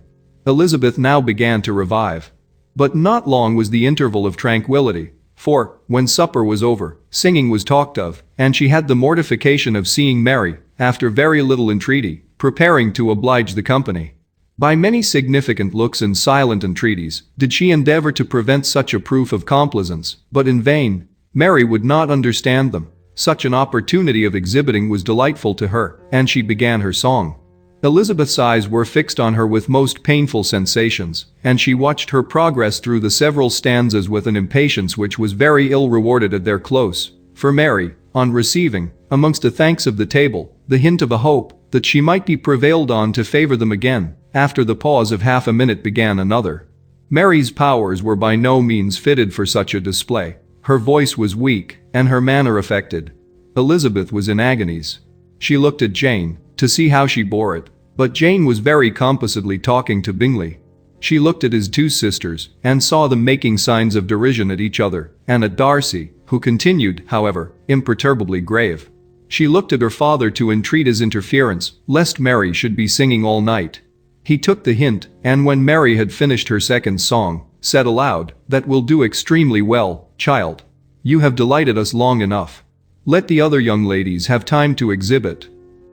Elizabeth now began to revive. But not long was the interval of tranquility, for, when supper was over, singing was talked of, and she had the mortification of seeing Mary, after very little entreaty, preparing to oblige the company. By many significant looks and silent entreaties did she endeavor to prevent such a proof of complaisance, but in vain. Mary would not understand them. Such an opportunity of exhibiting was delightful to her, and she began her song. Elizabeth's eyes were fixed on her with most painful sensations, and she watched her progress through the several stanzas with an impatience which was very ill rewarded at their close, for Mary, on receiving, amongst the thanks of the table, the hint of a hope that she might be prevailed on to favor them again, After the pause of half a minute began another. Mary's powers were by no means fitted for such a display. Her voice was weak, and her manner affected. Elizabeth was in agonies. She looked at Jane, to see how she bore it, but Jane was very composedly talking to Bingley. She looked at his two sisters, and saw them making signs of derision at each other, and at Darcy, who continued, however, imperturbably grave. She looked at her father to entreat his interference, lest Mary should be singing all night. He took the hint, and when Mary had finished her second song, said aloud, "That will do extremely well, child. You have delighted us long enough. Let the other young ladies have time to exhibit."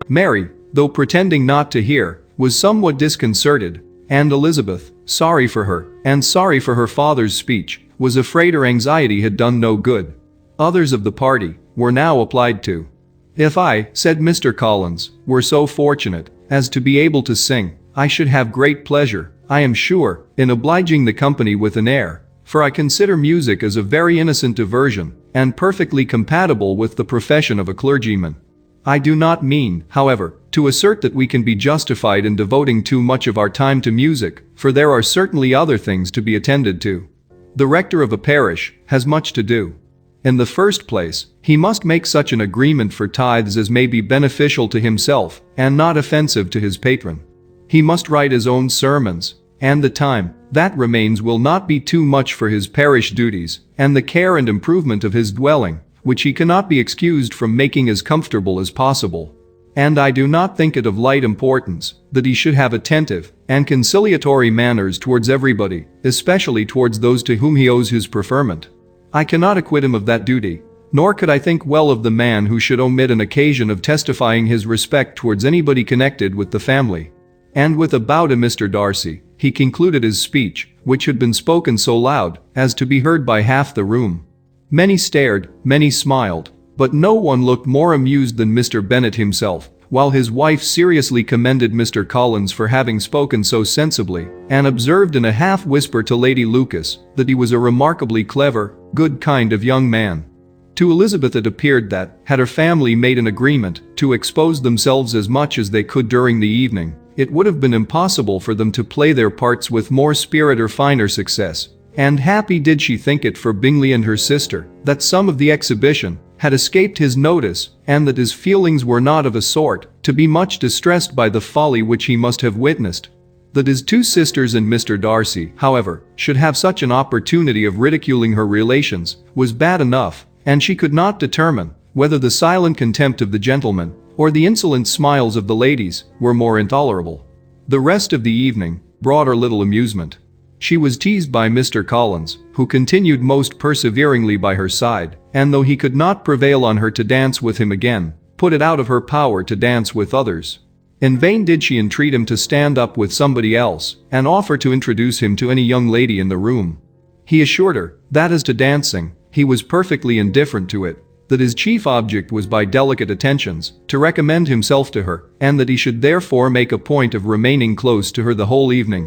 Mary, though pretending not to hear, was somewhat disconcerted, and Elizabeth, sorry for her, and sorry for her father's speech, was afraid her anxiety had done no good. Others of the party were now applied to. "If I," said Mr. Collins, "were so fortunate as to be able to sing, I should have great pleasure, I am sure, in obliging the company with an air, for I consider music as a very innocent diversion, and perfectly compatible with the profession of a clergyman. I do not mean, however, to assert that we can be justified in devoting too much of our time to music, for there are certainly other things to be attended to. The rector of a parish has much to do. In the first place, he must make such an agreement for tithes as may be beneficial to himself, and not offensive to his patron. He must write his own sermons, and the time that remains will not be too much for his parish duties, and the care and improvement of his dwelling, which he cannot be excused from making as comfortable as possible. And I do not think it of light importance that he should have attentive and conciliatory manners towards everybody, especially towards those to whom he owes his preferment. I cannot acquit him of that duty, nor could I think well of the man who should omit an occasion of testifying his respect towards anybody connected with the family." And with a bow to Mr. Darcy, he concluded his speech, which had been spoken so loud as to be heard by half the room. Many stared, many smiled, but no one looked more amused than Mr. Bennet himself, while his wife seriously commended Mr. Collins for having spoken so sensibly, and observed in a half-whisper to Lady Lucas that he was a remarkably clever, good kind of young man. To Elizabeth it appeared that, had her family made an agreement to expose themselves as much as they could during the evening, it would have been impossible for them to play their parts with more spirit or finer success, and happy did she think it for Bingley and her sister that some of the exhibition had escaped his notice, and that his feelings were not of a sort to be much distressed by the folly which he must have witnessed. That his two sisters and Mr. Darcy, however, should have such an opportunity of ridiculing her relations was bad enough, and she could not determine whether the silent contempt of the gentlemen or the insolent smiles of the ladies were more intolerable. The rest of the evening brought her little amusement. She was teased by Mr. Collins, who continued most perseveringly by her side, and though he could not prevail on her to dance with him again, put it out of her power to dance with others. In vain did she entreat him to stand up with somebody else, and offer to introduce him to any young lady in the room. He assured her that as to dancing, he was perfectly indifferent to it, that his chief object was by delicate attentions to recommend himself to her, and that he should therefore make a point of remaining close to her the whole evening.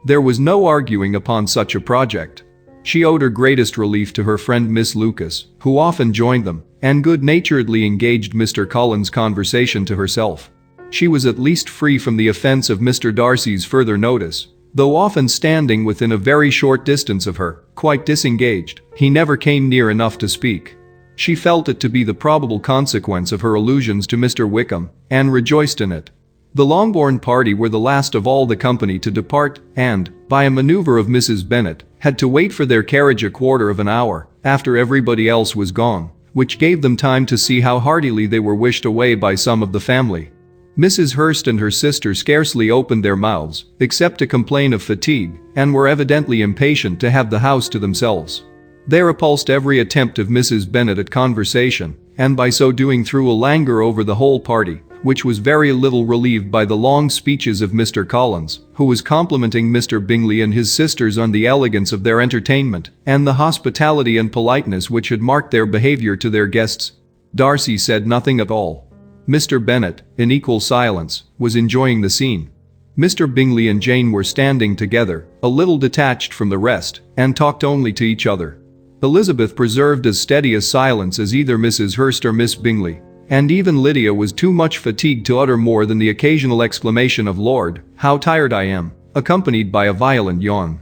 There was no arguing upon such a project. She owed her greatest relief to her friend Miss Lucas, who often joined them, and good-naturedly engaged Mr. Collins' conversation to herself. She was at least free from the offense of Mr. Darcy's further notice, though often standing within a very short distance of her, quite disengaged, he never came near enough to speak. She felt it to be the probable consequence of her allusions to Mr. Wickham, and rejoiced in it. The Longbourn party were the last of all the company to depart, and, by a maneuver of Mrs. Bennet, had to wait for their carriage a quarter of an hour after everybody else was gone, which gave them time to see how heartily they were wished away by some of the family. Mrs. Hurst and her sister scarcely opened their mouths, except to complain of fatigue, and were evidently impatient to have the house to themselves. They repulsed every attempt of Mrs. Bennet at conversation, and by so doing threw a languor over the whole party, which was very little relieved by the long speeches of Mr. Collins, who was complimenting Mr. Bingley and his sisters on the elegance of their entertainment, and the hospitality and politeness which had marked their behavior to their guests. Darcy said nothing at all. Mr. Bennet, in equal silence, was enjoying the scene. Mr. Bingley and Jane were standing together, a little detached from the rest, and talked only to each other. Elizabeth preserved as steady a silence as either Mrs. Hurst or Miss Bingley, and even Lydia was too much fatigued to utter more than the occasional exclamation of "Lord, how tired I am," accompanied by a violent yawn.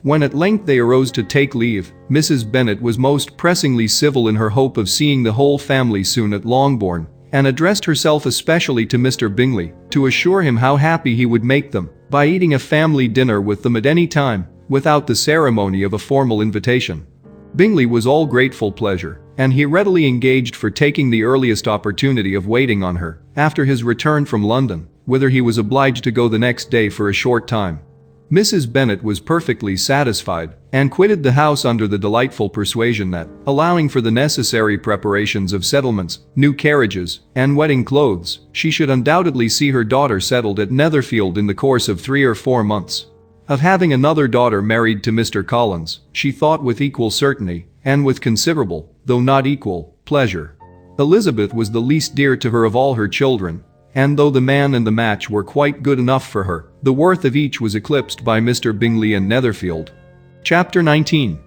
When at length they arose to take leave, Mrs. Bennet was most pressingly civil in her hope of seeing the whole family soon at Longbourn, and addressed herself especially to Mr. Bingley, to assure him how happy he would make them by eating a family dinner with them at any time, without the ceremony of a formal invitation. Bingley was all grateful pleasure, and he readily engaged for taking the earliest opportunity of waiting on her, after his return from London, whither he was obliged to go the next day for a short time. Mrs. Bennet was perfectly satisfied, and quitted the house under the delightful persuasion that, allowing for the necessary preparations of settlements, new carriages, and wedding clothes, she should undoubtedly see her daughter settled at Netherfield in the course of 3 or 4 months. Of having another daughter married to Mr. Collins, she thought with equal certainty, and with considerable, though not equal, pleasure. Elizabeth was the least dear to her of all her children, and though the man and the match were quite good enough for her, the worth of each was eclipsed by Mr. Bingley and Netherfield. Chapter 19.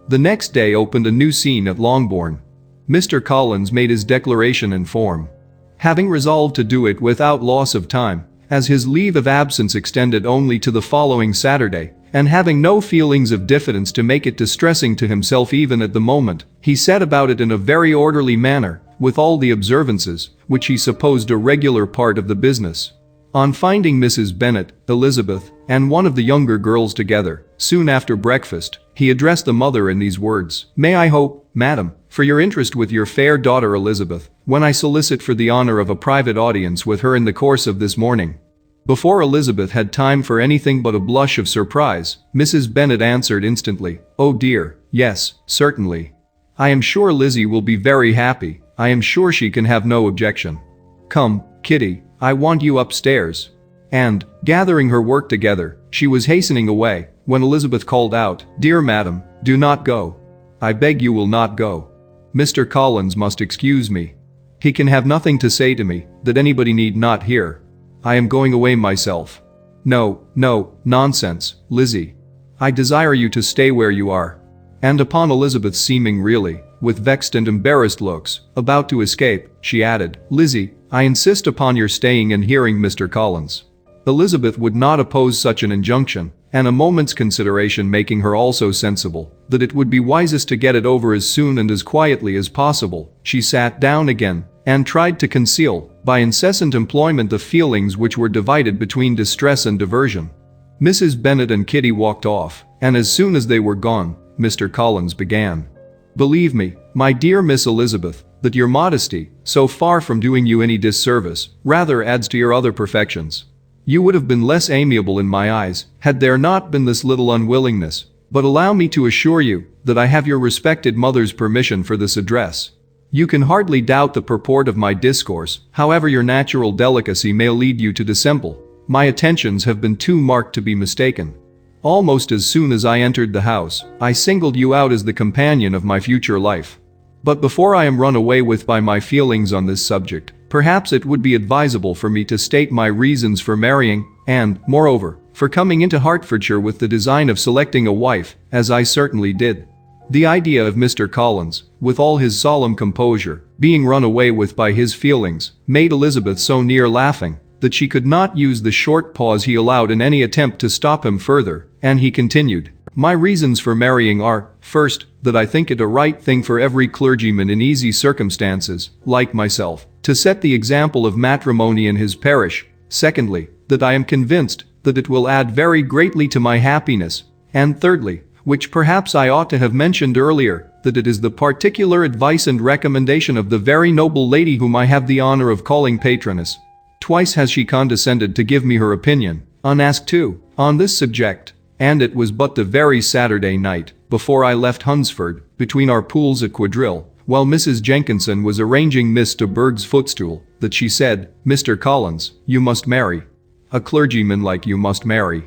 The next day opened a new scene at Longbourn. Mr. Collins made his declaration in form. Having resolved to do it without loss of time, as his leave of absence extended only to the following Saturday, and having no feelings of diffidence to make it distressing to himself even at the moment, he set about it in a very orderly manner, with all the observances, which he supposed a regular part of the business. On finding Mrs. Bennet, Elizabeth, and one of the younger girls together, soon after breakfast, he addressed the mother in these words: "May I hope, madam, for your interest with your fair daughter Elizabeth, when I solicit for the honor of a private audience with her in the course of this morning?" Before Elizabeth had time for anything but a blush of surprise, Mrs. Bennet answered instantly, "Oh dear, yes, certainly. I am sure Lizzie will be very happy. I am sure she can have no objection. Come, Kitty, I want you upstairs." And, gathering her work together, she was hastening away, when Elizabeth called out, "Dear madam, do not go. I beg you will not go. Mr. Collins must excuse me. He can have nothing to say to me that anybody need not hear. I am going away myself." "No, no, nonsense, Lizzie. I desire you to stay where you are." And upon Elizabeth seeming really, with vexed and embarrassed looks, about to escape, she added, "Lizzie, I insist upon your staying and hearing Mr. Collins." Elizabeth would not oppose such an injunction, and a moment's consideration making her also sensible that it would be wisest to get it over as soon and as quietly as possible, she sat down again, and tried to conceal, by incessant employment, the feelings which were divided between distress and diversion. Mrs. Bennet and Kitty walked off, and as soon as they were gone, Mr. Collins began. "Believe me, my dear Miss Elizabeth, that your modesty, so far from doing you any disservice, rather adds to your other perfections. You would have been less amiable in my eyes, had there not been this little unwillingness, but allow me to assure you, that I have your respected mother's permission for this address. You can hardly doubt the purport of my discourse, however your natural delicacy may lead you to dissemble. My attentions have been too marked to be mistaken. Almost as soon as I entered the house, I singled you out as the companion of my future life. But before I am run away with by my feelings on this subject, perhaps it would be advisable for me to state my reasons for marrying, and, moreover, for coming into Hertfordshire with the design of selecting a wife, as I certainly did." The idea of Mr. Collins, with all his solemn composure, being run away with by his feelings, made Elizabeth so near laughing that she could not use the short pause he allowed in any attempt to stop him further, and he continued, "My reasons for marrying are, first, that I think it a right thing for every clergyman in easy circumstances, like myself, to set the example of matrimony in his parish; secondly, that I am convinced that it will add very greatly to my happiness; and thirdly, which perhaps I ought to have mentioned earlier, that it is the particular advice and recommendation of the very noble lady whom I have the honor of calling patroness. Twice has she condescended to give me her opinion, unasked too, on this subject, and it was but the very Saturday night, before I left Hunsford, between our pools at quadrille, while Mrs. Jenkinson was arranging Miss de Bourgh's footstool, that she said, 'Mr. Collins, you must marry. A clergyman like you must marry.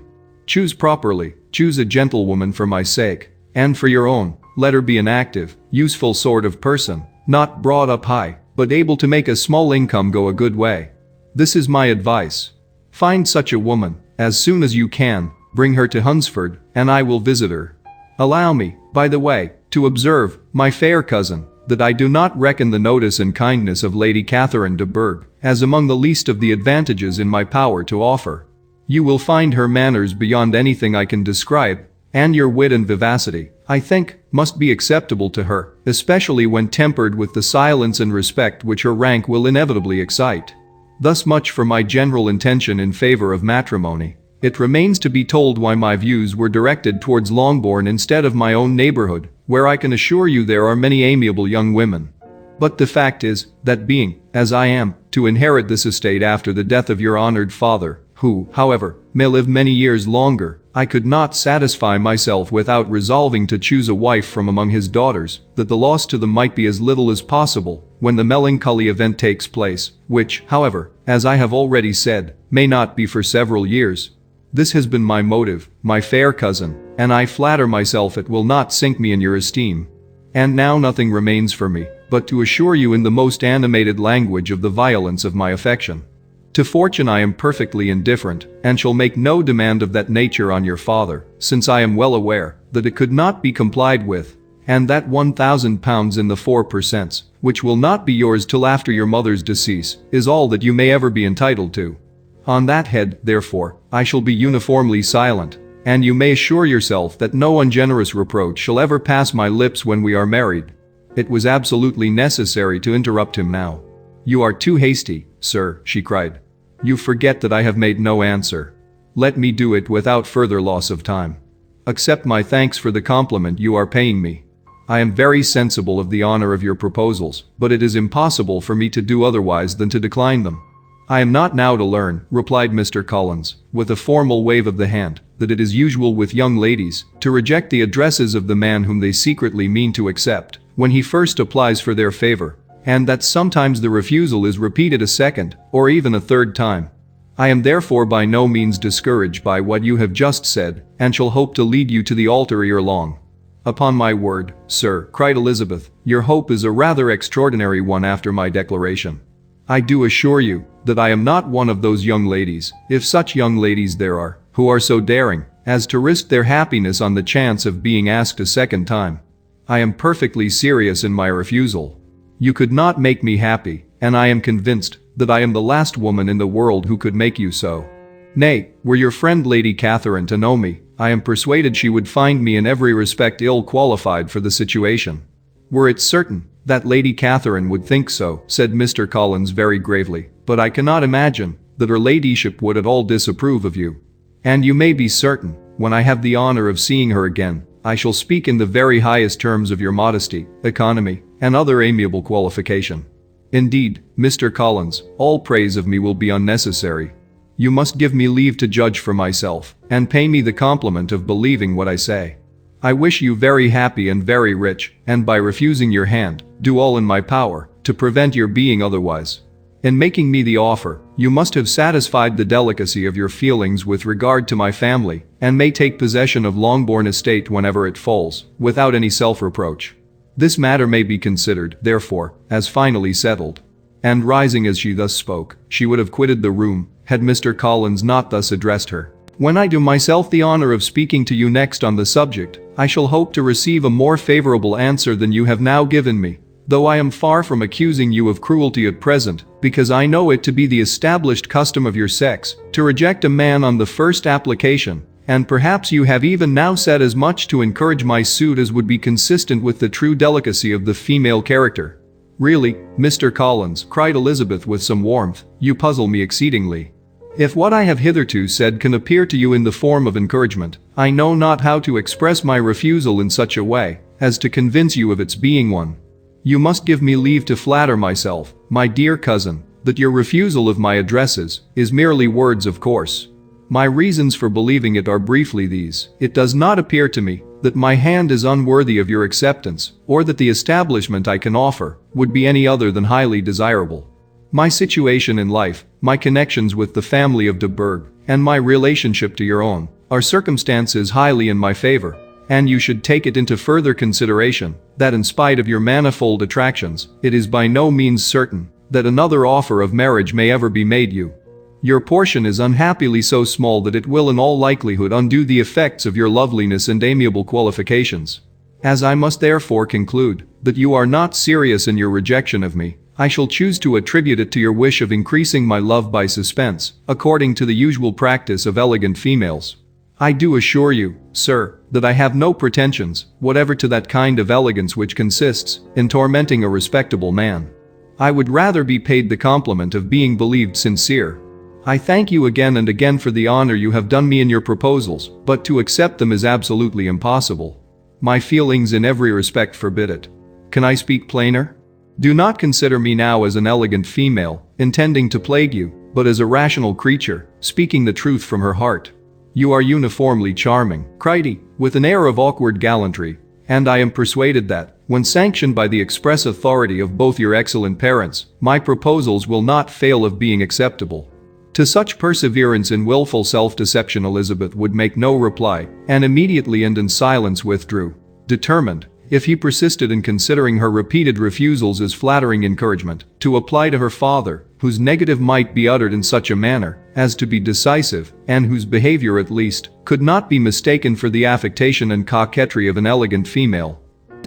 Choose properly, choose a gentlewoman for my sake, and for your own, let her be an active, useful sort of person, not brought up high, but able to make a small income go a good way. This is my advice. Find such a woman, as soon as you can, bring her to Hunsford, and I will visit her. Allow me, by the way, to observe, my fair cousin, that I do not reckon the notice and kindness of Lady Catherine de Bourgh as among the least of the advantages in my power to offer. You will find her manners beyond anything I can describe, and your wit and vivacity, I think, must be acceptable to her, especially when tempered with the silence and respect which her rank will inevitably excite. Thus much for my general intention in favor of matrimony. It remains to be told why my views were directed towards Longbourn instead of my own neighborhood, where I can assure you there are many amiable young women. But the fact is, that being, as I am, to inherit this estate after the death of your honored father, who, however, may live many years longer, I could not satisfy myself without resolving to choose a wife from among his daughters, that the loss to them might be as little as possible, when the melancholy event takes place, which, however, as I have already said, may not be for several years. This has been my motive, my fair cousin, and I flatter myself it will not sink me in your esteem. And now nothing remains for me, but to assure you in the most animated language of the violence of my affection. To fortune I am perfectly indifferent, and shall make no demand of that nature on your father, since I am well aware that it could not be complied with, and that £1,000 in the 4%, which will not be yours till after your mother's decease, is all that you may ever be entitled to. On that head, therefore, I shall be uniformly silent, and you may assure yourself that no ungenerous reproach shall ever pass my lips when we are married. It was absolutely necessary to interrupt him now. You are too hasty, sir, she cried. You forget that I have made no answer. Let me do it without further loss of time. Accept my thanks for the compliment you are paying me. I am very sensible of the honor of your proposals, but it is impossible for me to do otherwise than to decline them. I am not now to learn, replied Mr. Collins, with a formal wave of the hand, that it is usual with young ladies to reject the addresses of the man whom they secretly mean to accept, when he first applies for their favor, and that sometimes the refusal is repeated a second, or even a third time. I am therefore by no means discouraged by what you have just said, and shall hope to lead you to the altar ere long. Upon my word, sir, cried Elizabeth, your hope is a rather extraordinary one after my declaration. I do assure you that I am not one of those young ladies, if such young ladies there are, who are so daring as to risk their happiness on the chance of being asked a second time. I am perfectly serious in my refusal. You could not make me happy, and I am convinced that I am the last woman in the world who could make you so. Nay, were your friend Lady Catherine to know me, I am persuaded she would find me in every respect ill qualified for the situation. Were it certain that Lady Catherine would think so, said Mr. Collins very gravely, but I cannot imagine that her ladyship would at all disapprove of you. And you may be certain, when I have the honor of seeing her again, I shall speak in the very highest terms of your modesty, economy, and other amiable qualification. Indeed, Mr. Collins, all praise of me will be unnecessary. You must give me leave to judge for myself, and pay me the compliment of believing what I say. I wish you very happy and very rich, and by refusing your hand, do all in my power to prevent your being otherwise. In making me the offer, you must have satisfied the delicacy of your feelings with regard to my family, and may take possession of Longbourn estate whenever it falls, without any self-reproach. This matter may be considered, therefore, as finally settled. And rising as she thus spoke, she would have quitted the room, had Mr. Collins not thus addressed her. When I do myself the honor of speaking to you next on the subject, I shall hope to receive a more favorable answer than you have now given me, though I am far from accusing you of cruelty at present, because I know it to be the established custom of your sex to reject a man on the first application, and perhaps you have even now said as much to encourage my suit as would be consistent with the true delicacy of the female character. Really, Mr. Collins, cried Elizabeth with some warmth, you puzzle me exceedingly. If what I have hitherto said can appear to you in the form of encouragement, I know not how to express my refusal in such a way as to convince you of its being one. You must give me leave to flatter myself, my dear cousin, that your refusal of my addresses is merely words of course. My reasons for believing it are briefly these. It does not appear to me that my hand is unworthy of your acceptance, or that the establishment I can offer would be any other than highly desirable. My situation in life, my connections with the family of de Bourgh, and my relationship to your own, are circumstances highly in my favor, and you should take it into further consideration that in spite of your manifold attractions, it is by no means certain that another offer of marriage may ever be made you. Your portion is unhappily so small that it will in all likelihood undo the effects of your loveliness and amiable qualifications. As I must therefore conclude that you are not serious in your rejection of me, I shall choose to attribute it to your wish of increasing my love by suspense, according to the usual practice of elegant females. I do assure you, sir, that I have no pretensions whatever to that kind of elegance which consists in tormenting a respectable man. I would rather be paid the compliment of being believed sincere. I thank you again and again for the honor you have done me in your proposals, but to accept them is absolutely impossible. My feelings in every respect forbid it. Can I speak plainer? Do not consider me now as an elegant female, intending to plague you, but as a rational creature, speaking the truth from her heart. You are uniformly charming, cried he, with an air of awkward gallantry, and I am persuaded that, when sanctioned by the express authority of both your excellent parents, my proposals will not fail of being acceptable. To such perseverance in wilful self-deception Elizabeth would make no reply, and immediately and in silence withdrew, determined, if he persisted in considering her repeated refusals as flattering encouragement, to apply to her father, whose negative might be uttered in such a manner as to be decisive, and whose behavior at least could not be mistaken for the affectation and coquetry of an elegant female.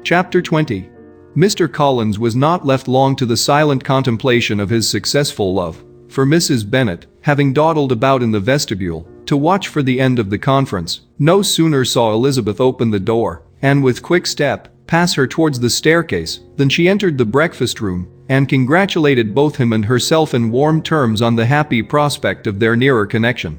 Chapter 20. Mr. Collins was not left long to the silent contemplation of his successful love, for Mrs. Bennet, having dawdled about in the vestibule to watch for the end of the conference, no sooner saw Elizabeth open the door, and with quick step, pass her towards the staircase, than she entered the breakfast room, and congratulated both him and herself in warm terms on the happy prospect of their nearer connection.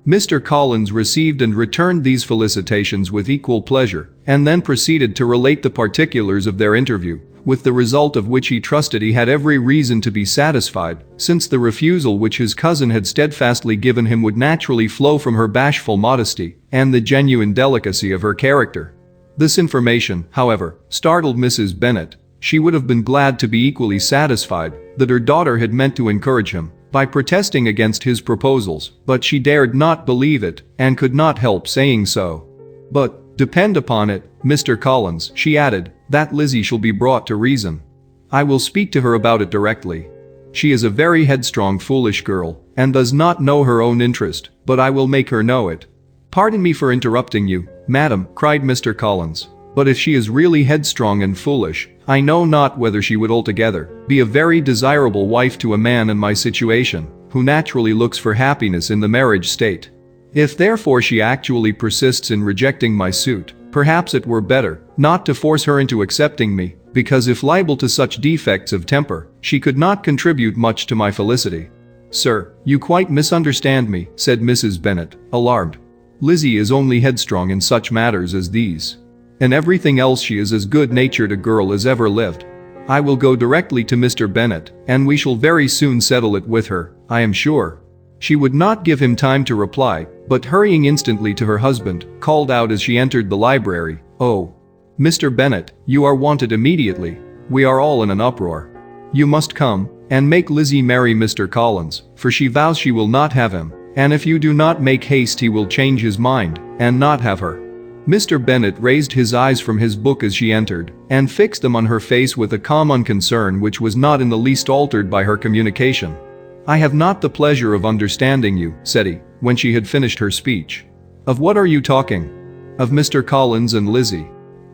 Mr. Collins received and returned these felicitations with equal pleasure, and then proceeded to relate the particulars of their interview, with the result of which he trusted he had every reason to be satisfied, since the refusal which his cousin had steadfastly given him would naturally flow from her bashful modesty, and the genuine delicacy of her character. This information, however, startled Mrs. Bennet. She would have been glad to be equally satisfied that her daughter had meant to encourage him by protesting against his proposals, but she dared not believe it, and could not help saying so. But, depend upon it, Mr. Collins, she added, that Lizzie shall be brought to reason. I will speak to her about it directly. She is a very headstrong, foolish girl, and does not know her own interest, but I will make her know it. Pardon me for interrupting you, madam, cried Mr. Collins, but if she is really headstrong and foolish, I know not whether she would altogether be a very desirable wife to a man in my situation, who naturally looks for happiness in the marriage state. If therefore she actually persists in rejecting my suit, perhaps it were better not to force her into accepting me, because if liable to such defects of temper, she could not contribute much to my felicity. Sir, you quite misunderstand me, said Mrs. Bennet, alarmed. Lizzie is only headstrong in such matters as these. In everything else she is as good-natured a girl as ever lived. I will go directly to Mr. Bennet, and we shall very soon settle it with her, I am sure. She would not give him time to reply, but hurrying instantly to her husband, called out as she entered the library, "Oh, Mr. Bennet, you are wanted immediately. We are all in an uproar. You must come and make Lizzie marry Mr. Collins, for she vows she will not have him, and if you do not make haste he will change his mind and not have her." Mr. Bennet raised his eyes from his book as she entered, and fixed them on her face with a calm unconcern which was not in the least altered by her communication. "I have not the pleasure of understanding you," said he, when she had finished her speech. "Of what are you talking?" "Of Mr. Collins and Lizzie.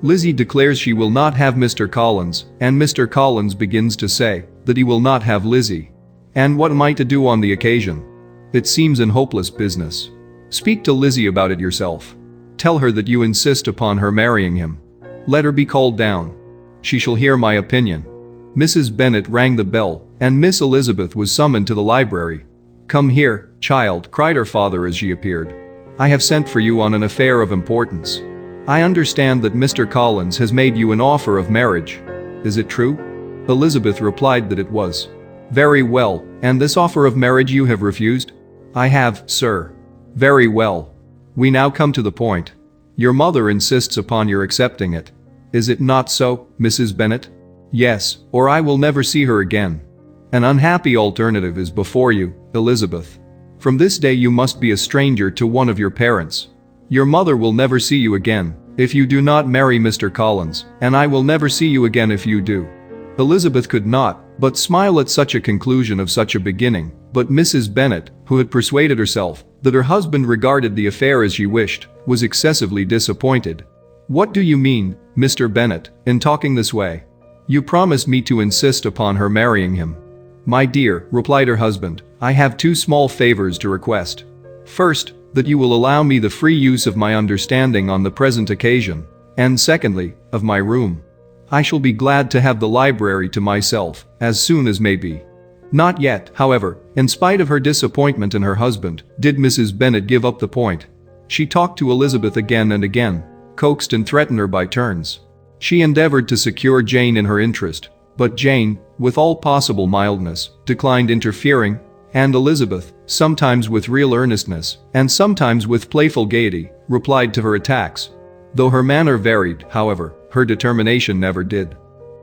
Lizzie declares she will not have Mr. Collins, and Mr. Collins begins to say that he will not have Lizzie. And what am I to do on the occasion? It seems an hopeless business. Speak to Lizzie about it yourself. Tell her that you insist upon her marrying him. Let her be called down. She shall hear my opinion." Mrs. Bennet rang the bell, and Miss Elizabeth was summoned to the library. "Come here, child," cried her father as she appeared. "I have sent for you on an affair of importance. I understand that Mr. Collins has made you an offer of marriage. Is it true?" Elizabeth replied that it was. "Very well, and this offer of marriage you have refused?" "I have, sir." "Very well. We now come to the point. Your mother insists upon your accepting it. Is it not so, Mrs. Bennet?" "Yes, or I will never see her again. An unhappy alternative is before you, Elizabeth. From this day you must be a stranger to one of your parents. Your mother will never see you again if you do not marry Mr. Collins, and I will never see you again if you do." Elizabeth could not but smile at such a conclusion of such a beginning, but Mrs. Bennet, who had persuaded herself that her husband regarded the affair as she wished, was excessively disappointed. What do you mean, Mr. Bennet, in talking this way? You promised me to insist upon her marrying him. My dear, replied her husband, I have two small favors to request. First, that you will allow me the free use of my understanding on the present occasion, and secondly, of my room. I shall be glad to have the library to myself, as soon as may be. Not yet, however, in spite of her disappointment in her husband, did Mrs. Bennet give up the point. She talked to Elizabeth again and again, coaxed and threatened her by turns. She endeavored to secure Jane in her interest, but Jane, with all possible mildness, declined interfering, and Elizabeth, sometimes with real earnestness, and sometimes with playful gaiety, replied to her attacks. Though her manner varied, however, her determination never did.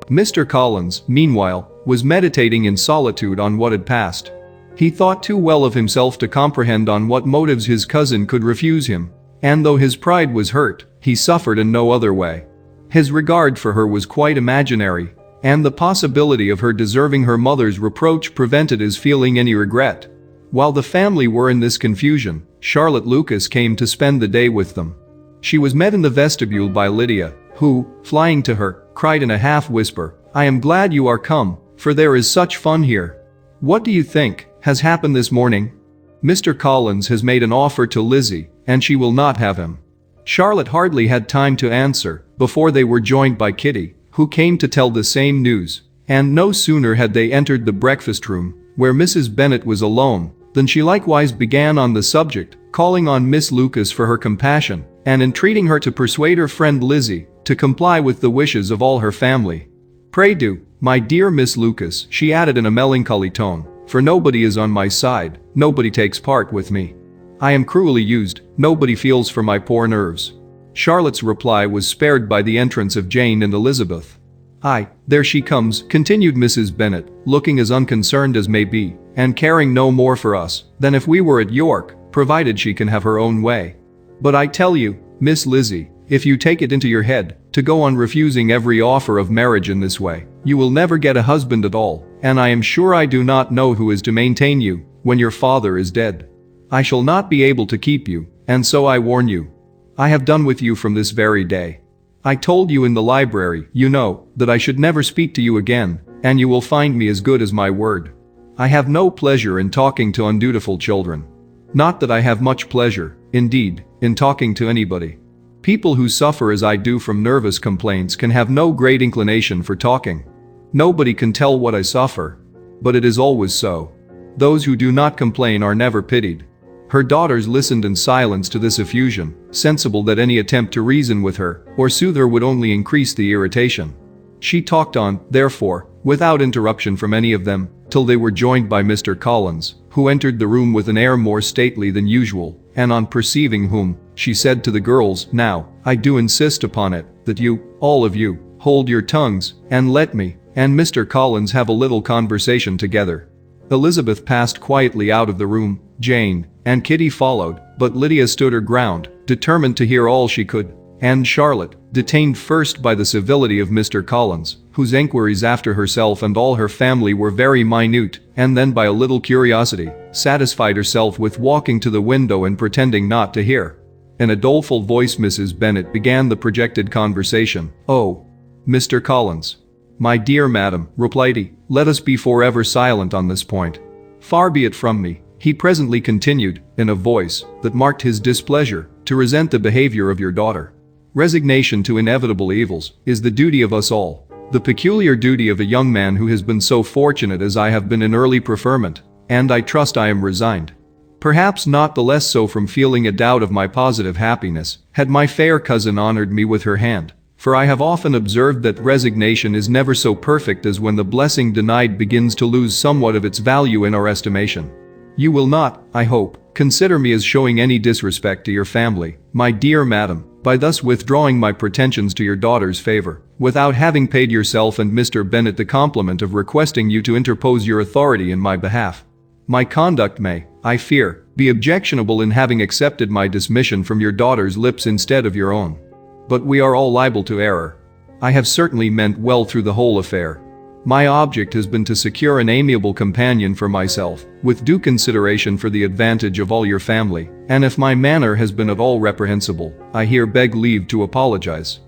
Mr. Collins, meanwhile, was meditating in solitude on what had passed. He thought too well of himself to comprehend on what motives his cousin could refuse him, and though his pride was hurt, he suffered in no other way. His regard for her was quite imaginary, and the possibility of her deserving her mother's reproach prevented his feeling any regret. While the family were in this confusion, Charlotte Lucas came to spend the day with them. She was met in the vestibule by Lydia, who, flying to her, cried in a half-whisper, I am glad you are come, for there is such fun here. What do you think has happened this morning? Mr. Collins has made an offer to Lizzie, and she will not have him. Charlotte hardly had time to answer before they were joined by Kitty, who came to tell the same news, and no sooner had they entered the breakfast room, where Mrs. Bennet was alone, than she likewise began on the subject, calling on Miss Lucas for her compassion, and entreating her to persuade her friend Lizzie to comply with the wishes of all her family. Pray do, my dear Miss Lucas, she added in a melancholy tone, for nobody is on my side, nobody takes part with me. I am cruelly used, nobody feels for my poor nerves. Charlotte's reply was spared by the entrance of Jane and Elizabeth. Aye, there she comes, continued Mrs. Bennet, looking as unconcerned as may be, and caring no more for us than if we were at York, provided she can have her own way. But I tell you, Miss Lizzie, if you take it into your head to go on refusing every offer of marriage in this way, you will never get a husband at all, and I am sure I do not know who is to maintain you when your father is dead. I shall not be able to keep you, and so I warn you. I have done with you from this very day. I told you in the library, you know, that I should never speak to you again, and you will find me as good as my word. I have no pleasure in talking to undutiful children. Not that I have much pleasure, indeed, in talking to anybody. People who suffer as I do from nervous complaints can have no great inclination for talking. Nobody can tell what I suffer. But it is always so. Those who do not complain are never pitied. Her daughters listened in silence to this effusion, sensible that any attempt to reason with her or soothe her would only increase the irritation. She talked on, therefore, without interruption from any of them, till they were joined by Mr. Collins, who entered the room with an air more stately than usual, and on perceiving whom, she said to the girls, Now, I do insist upon it, that you, all of you, hold your tongues, and let me and Mr. Collins have a little conversation together. Elizabeth passed quietly out of the room, Jane and Kitty followed, but Lydia stood her ground, determined to hear all she could, and Charlotte, detained first by the civility of Mr. Collins, whose enquiries after herself and all her family were very minute, and then by a little curiosity, satisfied herself with walking to the window and pretending not to hear. In a doleful voice Mrs. Bennet began the projected conversation. Oh, Mr. Collins. My dear madam, replied he, let us be forever silent on this point. Far be it from me, he presently continued, in a voice that marked his displeasure, to resent the behavior of your daughter. Resignation to inevitable evils is the duty of us all, the peculiar duty of a young man who has been so fortunate as I have been in early preferment, and I trust I am resigned. Perhaps not the less so from feeling a doubt of my positive happiness, had my fair cousin honored me with her hand, for I have often observed that resignation is never so perfect as when the blessing denied begins to lose somewhat of its value in our estimation. You will not, I hope, consider me as showing any disrespect to your family, my dear madam, by thus withdrawing my pretensions to your daughter's favor, without having paid yourself and Mr. Bennet the compliment of requesting you to interpose your authority in my behalf. My conduct may, I fear, be objectionable in having accepted my dismission from your daughter's lips instead of your own. But we are all liable to error. I have certainly meant well through the whole affair. My object has been to secure an amiable companion for myself, with due consideration for the advantage of all your family, and if my manner has been at all reprehensible, I here beg leave to apologize.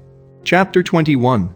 Chapter 21.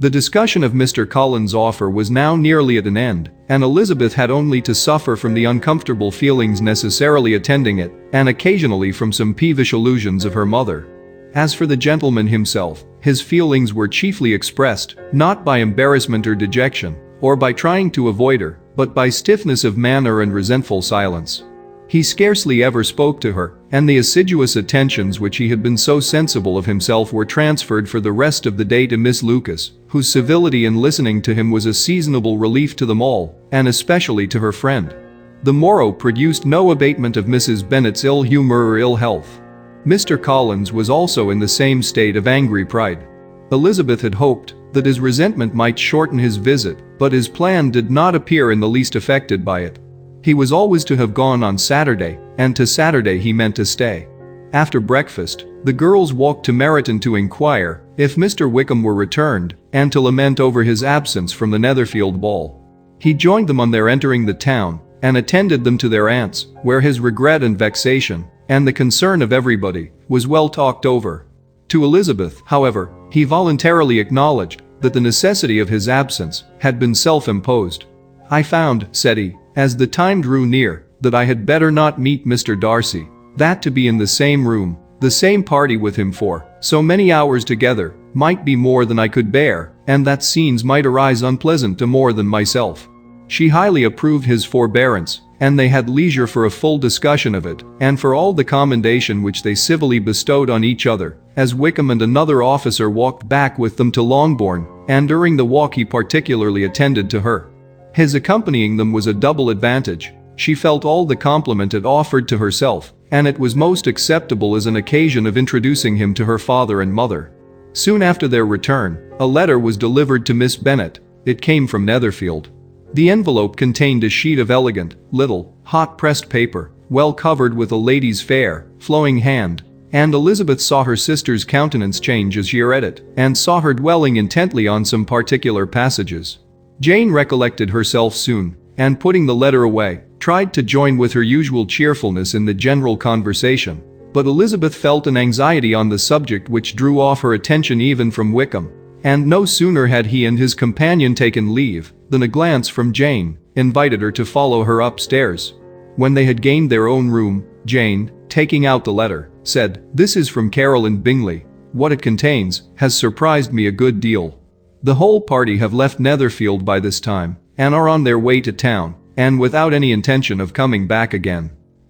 The discussion of Mr. Cullen's offer was now nearly at an end, and Elizabeth had only to suffer from the uncomfortable feelings necessarily attending it, and occasionally from some peevish allusions of her mother. As for the gentleman himself, his feelings were chiefly expressed, not by embarrassment or dejection, or by trying to avoid her, but by stiffness of manner and resentful silence. He scarcely ever spoke to her, and the assiduous attentions which he had been so sensible of himself were transferred for the rest of the day to Miss Lucas, whose civility in listening to him was a seasonable relief to them all, and especially to her friend. The morrow produced no abatement of Mrs. Bennet's ill humor or ill health. Mr. Collins was also in the same state of angry pride. Elizabeth had hoped that his resentment might shorten his visit, but his plan did not appear in the least affected by it. He was always to have gone on Saturday, and to Saturday he meant to stay. After breakfast, the girls walked to Meryton to inquire if Mr. Wickham were returned, and to lament over his absence from the Netherfield ball. He joined them on their entering the town, and attended them to their aunt's, where his regret and vexation, and the concern of everybody, was well talked over. To Elizabeth, however, he voluntarily acknowledged that the necessity of his absence had been self-imposed. "I found," said he, as the time drew near, "that I had better not meet Mr. Darcy, that to be in the same room, the same party with him for so many hours together, might be more than I could bear, and that scenes might arise unpleasant to more than myself." She highly approved his forbearance, and they had leisure for a full discussion of it, and for all the commendation which they civilly bestowed on each other, as Wickham and another officer walked back with them to Longbourn, and during the walk he particularly attended to her. His accompanying them was a double advantage. She felt all the compliment it offered to herself, and it was most acceptable as an occasion of introducing him to her father and mother. Soon after their return, a letter was delivered to Miss Bennet. It came from Netherfield. The envelope contained a sheet of elegant, little, hot-pressed paper, well covered with a lady's fair, flowing hand, and Elizabeth saw her sister's countenance change as she read it, and saw her dwelling intently on some particular passages. Jane recollected herself soon, and putting the letter away, tried to join with her usual cheerfulness in the general conversation, but Elizabeth felt an anxiety on the subject which drew off her attention even from Wickham. And no sooner had he and his companion taken leave, than a glance from Jane invited her to follow her upstairs. When they had gained their own room, Jane, taking out the letter, said, "This is from Caroline Bingley. What it contains has surprised me a good deal. The whole party have left Netherfield by this time, and are on their way to town, and without any intention of coming back again.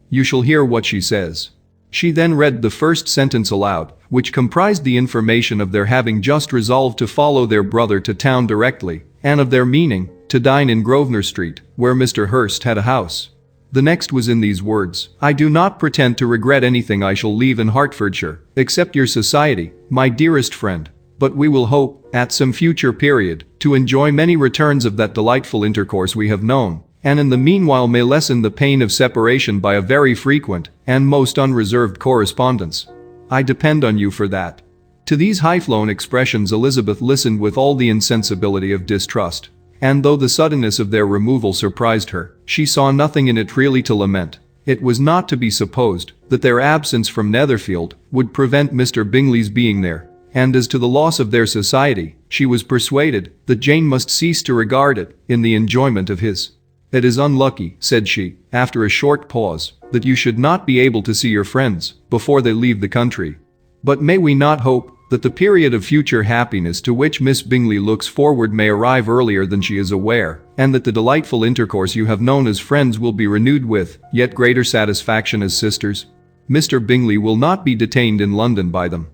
You shall hear what she says." She then read the first sentence aloud, which comprised the information of their having just resolved to follow their brother to town directly, and of their meaning to dine in Grosvenor Street, where Mr. Hurst had a house. The next was in these words: "I do not pretend to regret anything I shall leave in Hertfordshire, except your society, my dearest friend, but we will hope, at some future period, to enjoy many returns of that delightful intercourse we have known, and in the meanwhile may lessen the pain of separation by a very frequent and most unreserved correspondence. I depend on you for that." To these high-flown expressions Elizabeth listened with all the insensibility of distrust, and though the suddenness of their removal surprised her, she saw nothing in it really to lament. It was not to be supposed that their absence from Netherfield would prevent Mr. Bingley's being there, and as to the loss of their society, she was persuaded that Jane must cease to regard it in the enjoyment of his. "It is unlucky," said she, after a short pause, "that you should not be able to see your friends before they leave the country. But may we not hope that the period of future happiness to which Miss Bingley looks forward may arrive earlier than she is aware, and that the delightful intercourse you have known as friends will be renewed with yet greater satisfaction as sisters? Mr. Bingley will not be detained in London by them.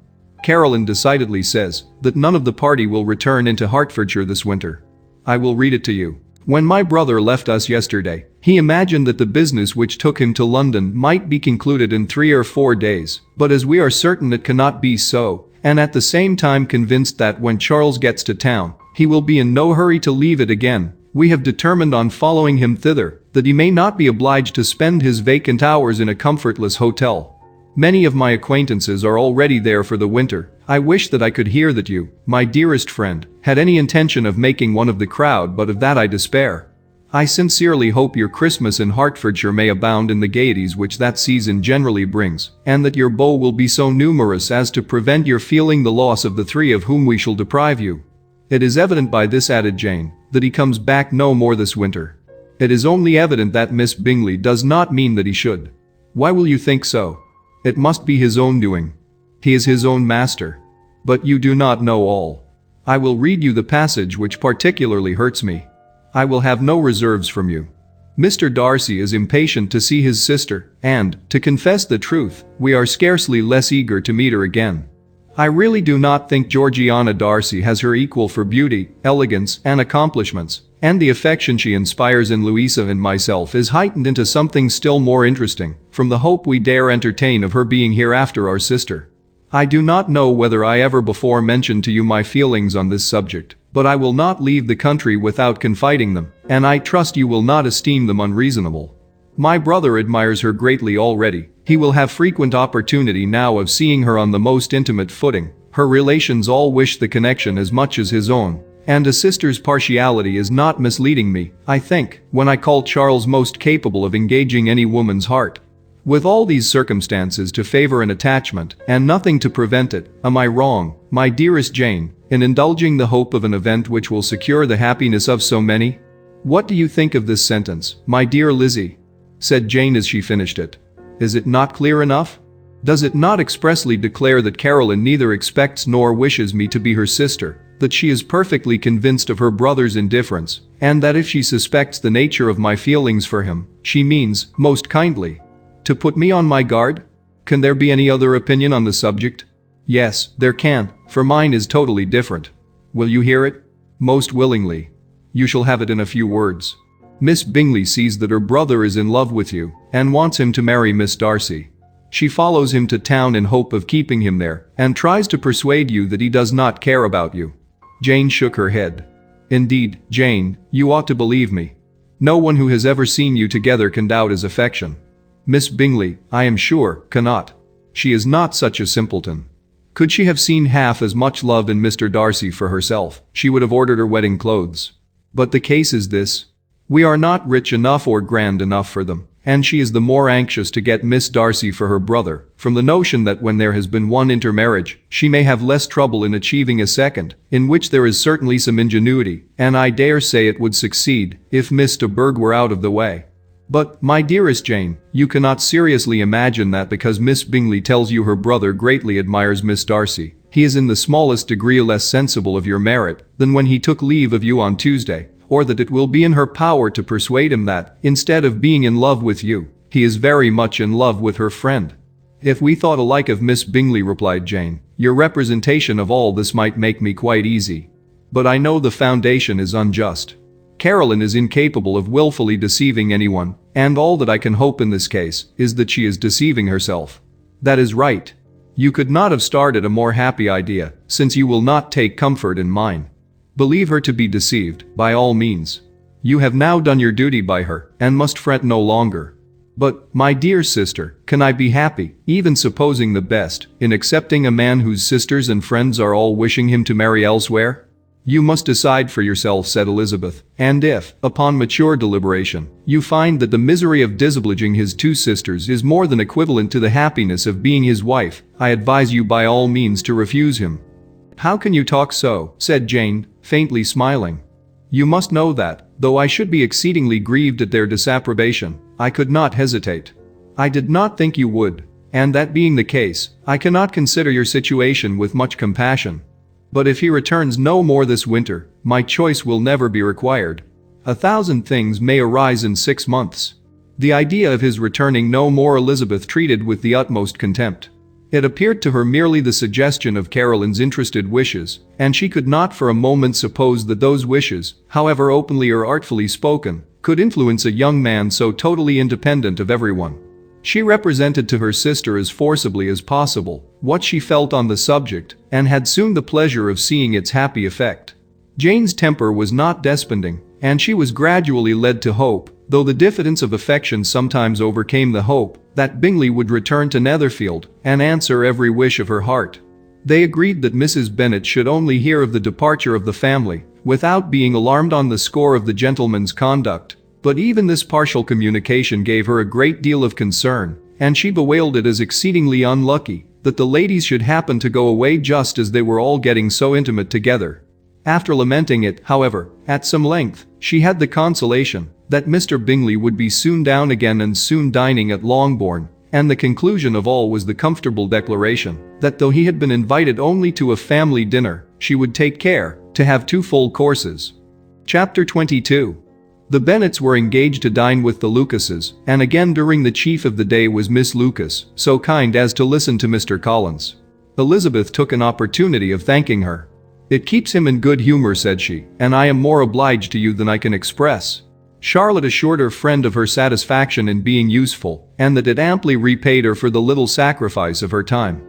Caroline decidedly says that none of the party will return into Hertfordshire this winter. I will read it to you. When my brother left us yesterday, he imagined that the business which took him to London might be concluded in 3 or 4 days, but as we are certain it cannot be so, and at the same time convinced that when Charles gets to town, he will be in no hurry to leave it again, we have determined on following him thither, that he may not be obliged to spend his vacant hours in a comfortless hotel. Many of my acquaintances are already there for the winter. I wish that I could hear that you, my dearest friend, had any intention of making one of the crowd, but of that I despair. I sincerely hope your Christmas in Hertfordshire may abound in the gaieties which that season generally brings, and that your beaux will be so numerous as to prevent your feeling the loss of the three of whom we shall deprive you. It is evident by this, added Jane, that he comes back no more this winter. It is only evident that Miss Bingley does not mean that he should. Why will you think so? It must be his own doing. He is his own master. But you do not know all. I will read you the passage which particularly hurts me. I will have no reserves from you. Mr. Darcy is impatient to see his sister, and, to confess the truth, we are scarcely less eager to meet her again. I really do not think Georgiana Darcy has her equal for beauty, elegance, and accomplishments, and the affection she inspires in Louisa and myself is heightened into something still more interesting, from the hope we dare entertain of her being hereafter our sister. I do not know whether I ever before mentioned to you my feelings on this subject, but I will not leave the country without confiding them, and I trust you will not esteem them unreasonable. My brother admires her greatly already. He will have frequent opportunity now of seeing her on the most intimate footing. Her relations all wish the connection as much as his own, and a sister's partiality is not misleading me, I think, when I call Charles most capable of engaging any woman's heart. With all these circumstances to favor an attachment, and nothing to prevent it, am I wrong, my dearest Jane, in indulging the hope of an event which will secure the happiness of so many? What do you think of this sentence, my dear Lizzie? Said Jane as she finished it. Is it not clear enough? Does it not expressly declare that Caroline neither expects nor wishes me to be her sister, that she is perfectly convinced of her brother's indifference, and that if she suspects the nature of my feelings for him, she means, most kindly, to put me on my guard? Can there be any other opinion on the subject? Yes, there can, for mine is totally different. Will you hear it? Most willingly. You shall have it in a few words. Miss Bingley sees that her brother is in love with you, and wants him to marry Miss Darcy. She follows him to town in hope of keeping him there, and tries to persuade you that he does not care about you. Jane shook her head. Indeed, Jane, you ought to believe me. No one who has ever seen you together can doubt his affection. Miss Bingley, I am sure, cannot. She is not such a simpleton. Could she have seen half as much love in Mr. Darcy for herself, she would have ordered her wedding clothes. But the case is this. We are not rich enough or grand enough for them, and she is the more anxious to get Miss Darcy for her brother, from the notion that when there has been one intermarriage, she may have less trouble in achieving a second, in which there is certainly some ingenuity, and I dare say it would succeed, if Miss de Bourgh were out of the way. But, my dearest Jane, you cannot seriously imagine that because Miss Bingley tells you her brother greatly admires Miss Darcy, he is in the smallest degree less sensible of your merit than when he took leave of you on Tuesday, or that it will be in her power to persuade him that, instead of being in love with you, he is very much in love with her friend. If we thought alike of Miss Bingley, replied Jane, your representation of all this might make me quite easy. But I know the foundation is unjust. Caroline is incapable of willfully deceiving anyone, and all that I can hope in this case is that she is deceiving herself. That is right. You could not have started a more happy idea, since you will not take comfort in mine. Believe her to be deceived, by all means. You have now done your duty by her, and must fret no longer. But, my dear sister, can I be happy, even supposing the best, in accepting a man whose sisters and friends are all wishing him to marry elsewhere? You must decide for yourself, said Elizabeth, and if, upon mature deliberation, you find that the misery of disobliging his two sisters is more than equivalent to the happiness of being his wife, I advise you by all means to refuse him. How can you talk so, said Jane, faintly smiling. You must know that, though I should be exceedingly grieved at their disapprobation, I could not hesitate. I did not think you would, and that being the case, I cannot consider your situation with much compassion. But if he returns no more this winter, my choice will never be required. 1,000 things may arise in 6 months. The idea of his returning no more Elizabeth treated with the utmost contempt. It appeared to her merely the suggestion of Caroline's interested wishes, and she could not for a moment suppose that those wishes, however openly or artfully spoken, could influence a young man so totally independent of everyone. She represented to her sister as forcibly as possible what she felt on the subject, and had soon the pleasure of seeing its happy effect. Jane's temper was not desponding, and she was gradually led to hope, though the diffidence of affection sometimes overcame the hope, that Bingley would return to Netherfield and answer every wish of her heart. They agreed that Mrs. Bennet should only hear of the departure of the family, without being alarmed on the score of the gentleman's conduct. But even this partial communication gave her a great deal of concern, and she bewailed it as exceedingly unlucky that the ladies should happen to go away just as they were all getting so intimate together. After lamenting it, however, at some length, she had the consolation that Mr. Bingley would be soon down again and soon dining at Longbourn, and the conclusion of all was the comfortable declaration that though he had been invited only to a family dinner, she would take care to have 2 full courses. Chapter 22. The Bennets were engaged to dine with the Lucases, and again during the chief of the day was Miss Lucas, so kind as to listen to Mr. Collins. Elizabeth took an opportunity of thanking her. "It keeps him in good humor," said she, "and I am more obliged to you than I can express." Charlotte assured her friend of her satisfaction in being useful, and that it amply repaid her for the little sacrifice of her time.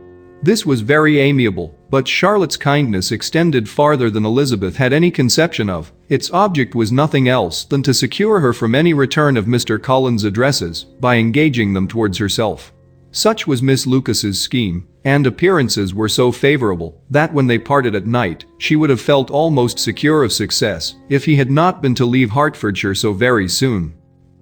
This was very amiable, but Charlotte's kindness extended farther than Elizabeth had any conception of. Its object was nothing else than to secure her from any return of Mr. Collins' addresses by engaging them towards herself. Such was Miss Lucas's scheme, and appearances were so favorable that when they parted at night, she would have felt almost secure of success if he had not been to leave Hertfordshire so very soon.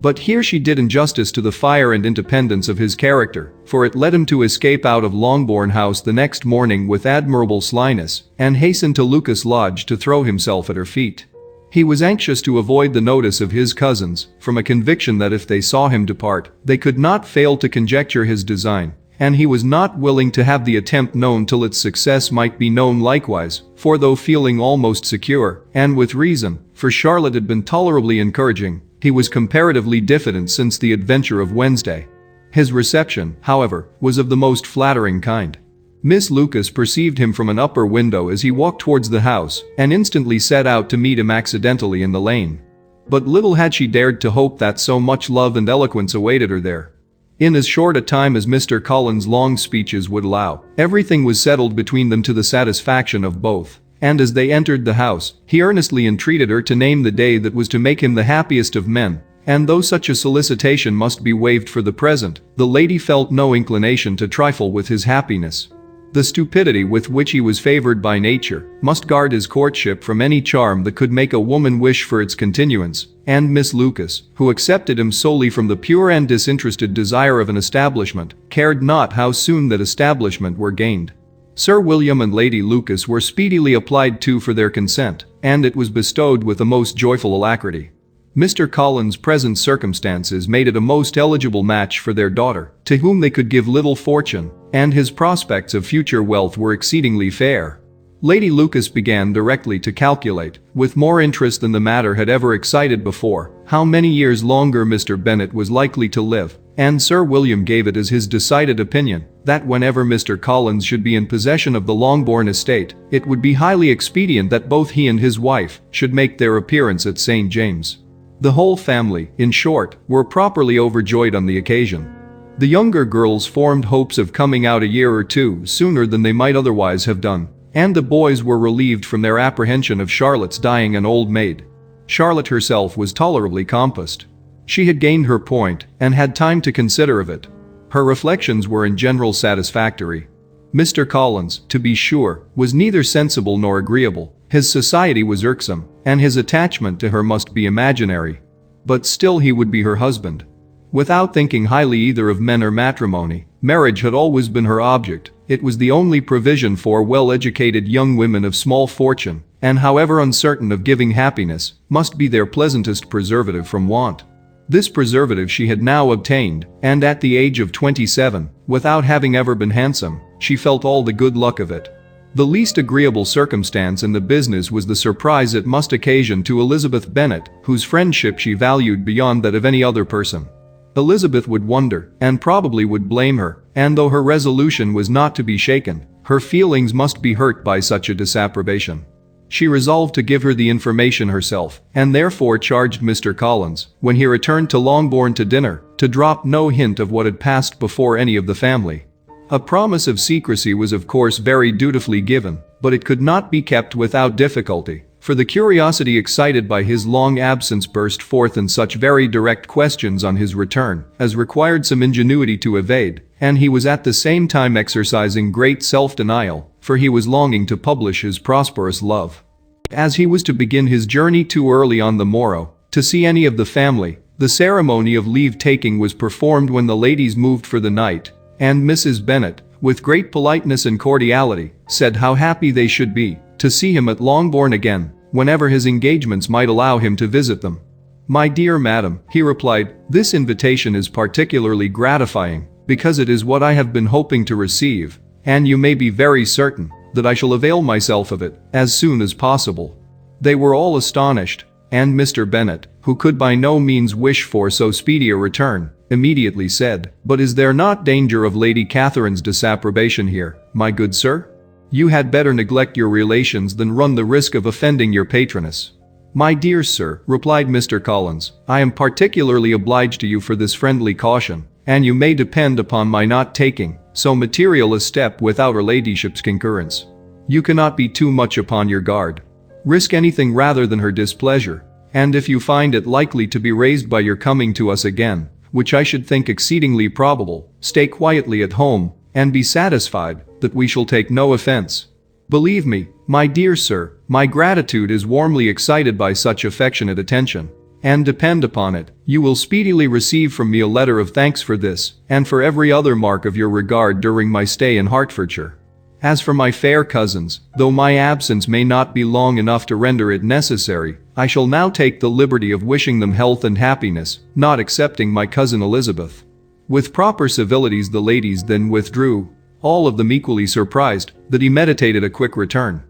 But here she did injustice to the fire and independence of his character, for it led him to escape out of Longbourn House the next morning with admirable slyness, and hasten to Lucas Lodge to throw himself at her feet. He was anxious to avoid the notice of his cousins, from a conviction that if they saw him depart, they could not fail to conjecture his design, and he was not willing to have the attempt known till its success might be known likewise, for though feeling almost secure, and with reason, for Charlotte had been tolerably encouraging, he was comparatively diffident since the adventure of Wednesday. His reception, however, was of the most flattering kind. Miss Lucas perceived him from an upper window as he walked towards the house, and instantly set out to meet him accidentally in the lane. But little had she dared to hope that so much love and eloquence awaited her there. In as short a time as Mr. Collins' long speeches would allow, everything was settled between them to the satisfaction of both. And as they entered the house, he earnestly entreated her to name the day that was to make him the happiest of men, and though such a solicitation must be waived for the present, the lady felt no inclination to trifle with his happiness. The stupidity with which he was favored by nature must guard his courtship from any charm that could make a woman wish for its continuance, and Miss Lucas, who accepted him solely from the pure and disinterested desire of an establishment, cared not how soon that establishment were gained. Sir William and Lady Lucas were speedily applied to for their consent, and it was bestowed with a most joyful alacrity. Mr. Collins' present circumstances made it a most eligible match for their daughter, to whom they could give little fortune, and his prospects of future wealth were exceedingly fair. Lady Lucas began directly to calculate, with more interest than the matter had ever excited before, how many years longer Mr. Bennet was likely to live, and Sir William gave it as his decided opinion that whenever Mr. Collins should be in possession of the Longbourn estate, it would be highly expedient that both he and his wife should make their appearance at St. James'. The whole family, in short, were properly overjoyed on the occasion. The younger girls formed hopes of coming out a year or 2 sooner than they might otherwise have done, and the boys were relieved from their apprehension of Charlotte's dying an old maid. Charlotte herself was tolerably compassed. She had gained her point, and had time to consider of it. Her reflections were in general satisfactory. Mr. Collins, to be sure, was neither sensible nor agreeable, his society was irksome, and his attachment to her must be imaginary. But still he would be her husband. Without thinking highly either of men or matrimony, marriage had always been her object. It was the only provision for well-educated young women of small fortune, and however uncertain of giving happiness, must be their pleasantest preservative from want. This preservative she had now obtained, and at the age of 27, without having ever been handsome, she felt all the good luck of it. The least agreeable circumstance in the business was the surprise it must occasion to Elizabeth Bennet, whose friendship she valued beyond that of any other person. Elizabeth would wonder, and probably would blame her, and though her resolution was not to be shaken, her feelings must be hurt by such a disapprobation. She resolved to give her the information herself, and therefore charged Mr. Collins, when he returned to Longbourn to dinner, to drop no hint of what had passed before any of the family. A promise of secrecy was of course very dutifully given, but it could not be kept without difficulty, for the curiosity excited by his long absence burst forth in such very direct questions on his return as required some ingenuity to evade, and he was at the same time exercising great self-denial, for he was longing to publish his prosperous love. As he was to begin his journey too early on the morrow to see any of the family, the ceremony of leave-taking was performed when the ladies moved for the night, and Mrs. Bennet, with great politeness and cordiality, said how happy they should be to see him at Longbourn again, whenever his engagements might allow him to visit them. "My dear madam," he replied, "this invitation is particularly gratifying, because it is what I have been hoping to receive, and you may be very certain that I shall avail myself of it as soon as possible." They were all astonished, and Mr. Bennet, who could by no means wish for so speedy a return, immediately said, "But is there not danger of Lady Catherine's disapprobation here, my good sir? You had better neglect your relations than run the risk of offending your patroness." "My dear sir," replied Mr. Collins, "I am particularly obliged to you for this friendly caution, and you may depend upon my not taking so material a step without her ladyship's concurrence. You cannot be too much upon your guard. Risk anything rather than her displeasure, and if you find it likely to be raised by your coming to us again, which I should think exceedingly probable, stay quietly at home, and be satisfied that we shall take no offense. Believe me, my dear sir, my gratitude is warmly excited by such affectionate attention, and depend upon it, you will speedily receive from me a letter of thanks for this, and for every other mark of your regard during my stay in Hertfordshire. As for my fair cousins, though my absence may not be long enough to render it necessary, I shall now take the liberty of wishing them health and happiness, not excepting my cousin Elizabeth." With proper civilities the ladies then withdrew, all of them equally surprised that he meditated a quick return.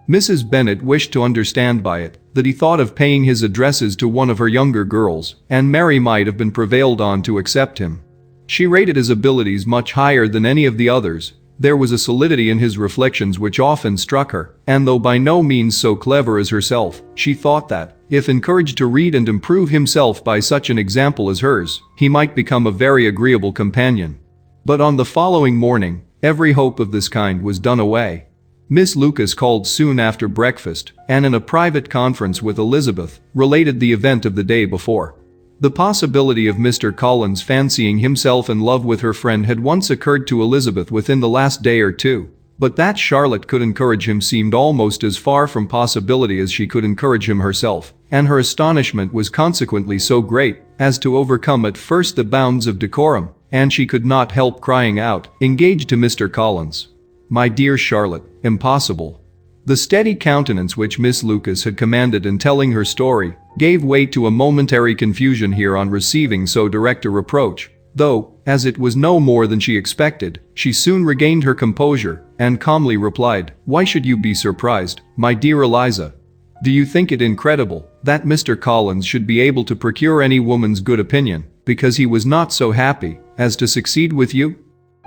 Mrs. Bennet wished to understand by it that he thought of paying his addresses to one of her younger girls, and Mary might have been prevailed on to accept him. She rated his abilities much higher than any of the others. There was a solidity in his reflections which often struck her, and though by no means so clever as herself, she thought that, if encouraged to read and improve himself by such an example as hers, he might become a very agreeable companion. But on the following morning, every hope of this kind was done away. Miss Lucas called soon after breakfast, and in a private conference with Elizabeth, related the event of the day before. The possibility of Mr. Collins fancying himself in love with her friend had once occurred to Elizabeth within the last day or two, but that Charlotte could encourage him seemed almost as far from possibility as she could encourage him herself, and her astonishment was consequently so great as to overcome at first the bounds of decorum, and she could not help crying out, "Engaged to Mr. Collins? My dear Charlotte, impossible." The steady countenance which Miss Lucas had commanded in telling her story gave way to a momentary confusion here on receiving so direct a reproach, though, as it was no more than she expected, she soon regained her composure and calmly replied, "Why should you be surprised, my dear Eliza? Do you think it incredible that Mr. Collins should be able to procure any woman's good opinion because he was not so happy as to succeed with you?"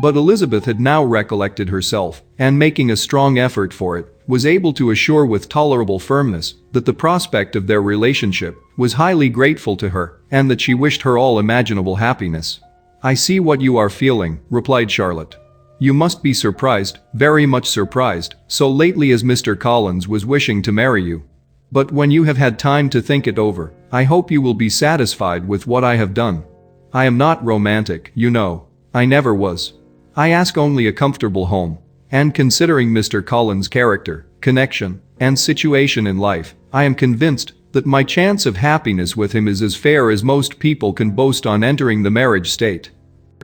But Elizabeth had now recollected herself, and making a strong effort for it, was able to assure with tolerable firmness that the prospect of their relationship was highly grateful to her, and that she wished her all imaginable happiness. "I see what you are feeling," replied Charlotte. "You must be surprised, very much surprised, so lately as Mr. Collins was wishing to marry you. But when you have had time to think it over, I hope you will be satisfied with what I have done. I am not romantic, you know. I never was. I ask only a comfortable home, and considering Mr. Collins' character, connection, and situation in life, I am convinced that my chance of happiness with him is as fair as most people can boast on entering the marriage state."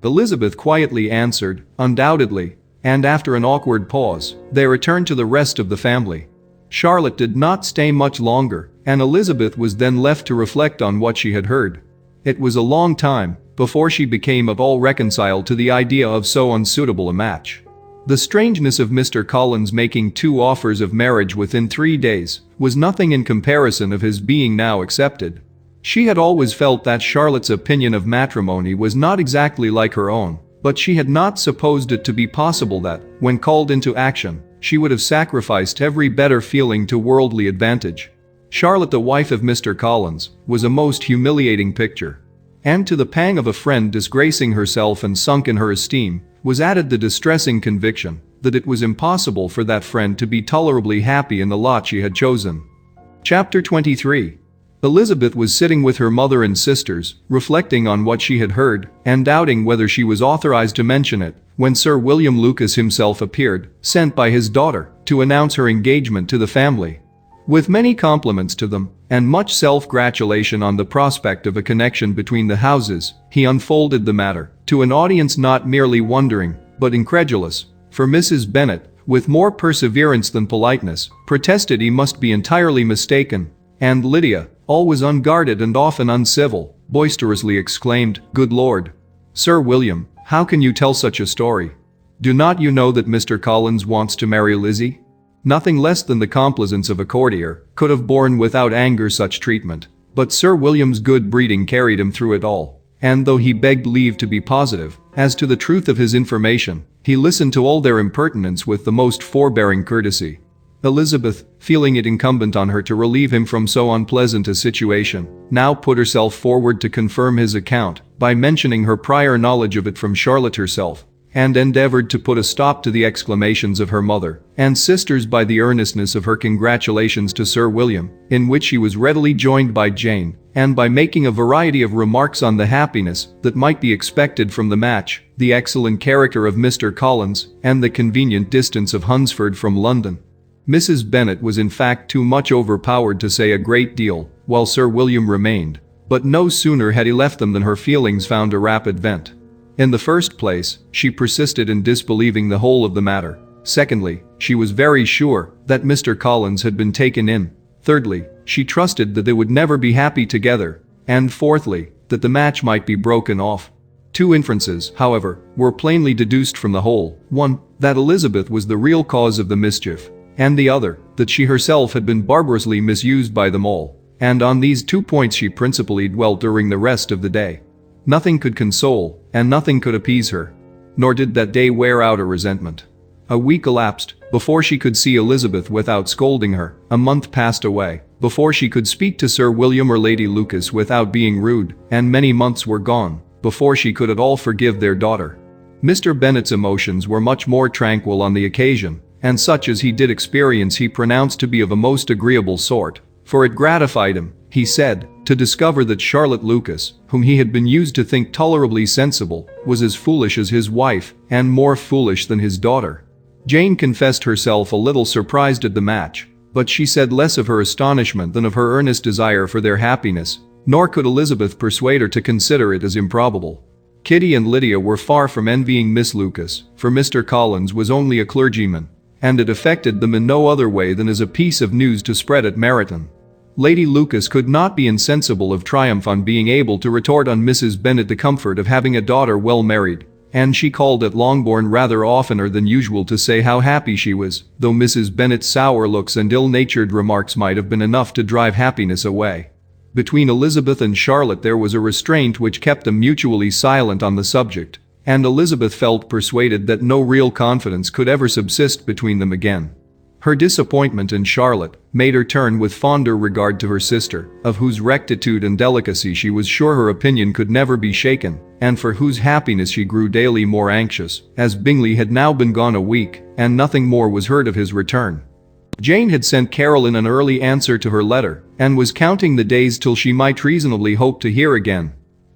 Elizabeth quietly answered, "Undoubtedly," and after an awkward pause, they returned to the rest of the family. Charlotte did not stay much longer, and Elizabeth was then left to reflect on what she had heard. It was a long time before she became at all reconciled to the idea of so unsuitable a match. The strangeness of Mr. Collins making 2 offers of marriage within 3 days was nothing in comparison of his being now accepted. She had always felt that Charlotte's opinion of matrimony was not exactly like her own, but she had not supposed it to be possible that, when called into action, she would have sacrificed every better feeling to worldly advantage. Charlotte, the wife of Mr. Collins, was a most humiliating picture. And to the pang of a friend disgracing herself and sunk in her esteem, was added the distressing conviction that it was impossible for that friend to be tolerably happy in the lot she had chosen. Chapter 23. Elizabeth was sitting with her mother and sisters, reflecting on what she had heard, and doubting whether she was authorized to mention it, when Sir William Lucas himself appeared, sent by his daughter, to announce her engagement to the family. With many compliments to them, and much self-gratulation on the prospect of a connection between the houses, he unfolded the matter, to an audience not merely wondering, but incredulous, for Mrs. Bennet, with more perseverance than politeness, protested he must be entirely mistaken, and Lydia, always unguarded and often uncivil, boisterously exclaimed, "Good Lord! Sir William, how can you tell such a story? Do not you know that Mr. Collins wants to marry Lizzie?" Nothing less than the complaisance of a courtier could have borne without anger such treatment, but Sir William's good breeding carried him through it all, and though he begged leave to be positive as to the truth of his information, he listened to all their impertinence with the most forbearing courtesy. Elizabeth, feeling it incumbent on her to relieve him from so unpleasant a situation, now put herself forward to confirm his account by mentioning her prior knowledge of it from Charlotte herself, and endeavored to put a stop to the exclamations of her mother and sisters by the earnestness of her congratulations to Sir William, in which she was readily joined by Jane, and by making a variety of remarks on the happiness that might be expected from the match, the excellent character of Mr. Collins, and the convenient distance of Hunsford from London. Mrs. Bennet was in fact too much overpowered to say a great deal, while Sir William remained, but no sooner had he left them than her feelings found a rapid vent. In the first place, she persisted in disbelieving the whole of the matter. Secondly, she was very sure that Mr. Collins had been taken in. Thirdly, she trusted that they would never be happy together. And fourthly, that the match might be broken off. Two inferences, however, were plainly deduced from the whole. One, that Elizabeth was the real cause of the mischief, and the other, that she herself had been barbarously misused by them all, and on these two points she principally dwelt during the rest of the day. Nothing could console, and nothing could appease her. Nor did that day wear out her resentment. A week elapsed before she could see Elizabeth without scolding her. A month passed away before she could speak to Sir William or Lady Lucas without being rude, and many months were gone before she could at all forgive their daughter. Mr. Bennet's emotions were much more tranquil on the occasion, and such as he did experience he pronounced to be of a most agreeable sort, for it gratified him, he said, to discover that Charlotte Lucas, whom he had been used to think tolerably sensible, was as foolish as his wife, and more foolish than his daughter. Jane confessed herself a little surprised at the match, but she said less of her astonishment than of her earnest desire for their happiness, nor could Elizabeth persuade her to consider it as improbable. Kitty and Lydia were far from envying Miss Lucas, for Mr. Collins was only a clergyman, and it affected them in no other way than as a piece of news to spread at Meryton. Lady Lucas could not be insensible of triumph on being able to retort on Mrs. Bennet the comfort of having a daughter well married, and she called at Longbourn rather oftener than usual to say how happy she was, though Mrs. Bennet's sour looks and ill-natured remarks might have been enough to drive happiness away. Between Elizabeth and Charlotte there was a restraint which kept them mutually silent on the subject, and Elizabeth felt persuaded that no real confidence could ever subsist between them again. Her disappointment in Charlotte made her turn with fonder regard to her sister, of whose rectitude and delicacy she was sure her opinion could never be shaken, and for whose happiness she grew daily more anxious, as Bingley had now been gone a week, and nothing more was heard of his return. Jane had sent Caroline an early answer to her letter, and was counting the days till she might reasonably hope to hear again.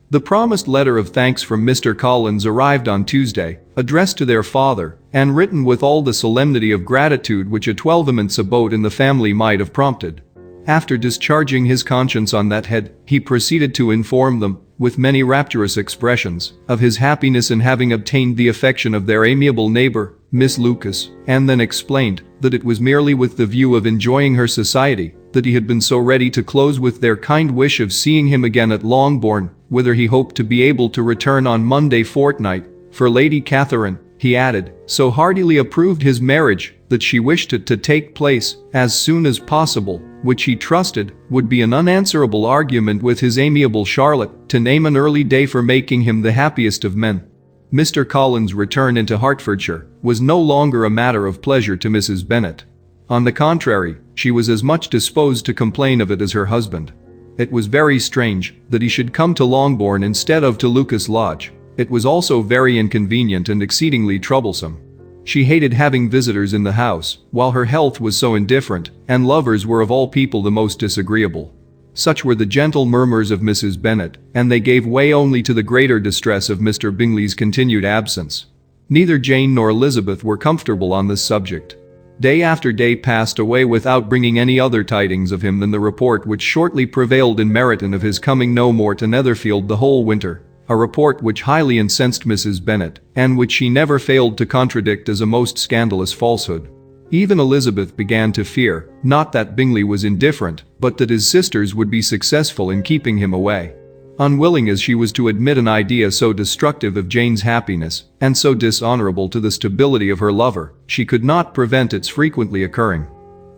The promised letter of thanks from Mr. Collins arrived on Tuesday, addressed to their father, and written with all the solemnity of gratitude which a 12-months abode in the family might have prompted. After discharging his conscience on that head, he proceeded to inform them, with many rapturous expressions, of his happiness in having obtained the affection of their amiable neighbor, Miss Lucas, and then explained that it was merely with the view of enjoying her society that he had been so ready to close with their kind wish of seeing him again at Longbourn, whither he hoped to be able to return on Monday fortnight. For Lady Catherine, he added, so heartily approved his marriage that she wished it to take place as soon as possible, which he trusted would be an unanswerable argument with his amiable Charlotte to name an early day for making him the happiest of men. Mr. Collins' return into Hertfordshire was no longer a matter of pleasure to Mrs. Bennet. On the contrary, she was as much disposed to complain of it as her husband. It was very strange that he should come to Longbourn instead of to Lucas Lodge. It was also very inconvenient and exceedingly troublesome. She hated having visitors in the house, while her health was so indifferent, and lovers were of all people the most disagreeable. Such were the gentle murmurs of Mrs. Bennet, and they gave way only to the greater distress of Mr. Bingley's continued absence. Neither Jane nor Elizabeth were comfortable on this subject. Day after day passed away without bringing any other tidings of him than the report which shortly prevailed in Meryton of his coming no more to Netherfield the whole winter, a report which highly incensed Mrs. Bennet, and which she never failed to contradict as a most scandalous falsehood. Even Elizabeth began to fear, not that Bingley was indifferent, but that his sisters would be successful in keeping him away. Unwilling as she was to admit an idea so destructive of Jane's happiness, and so dishonorable to the stability of her lover, she could not prevent its frequently occurring.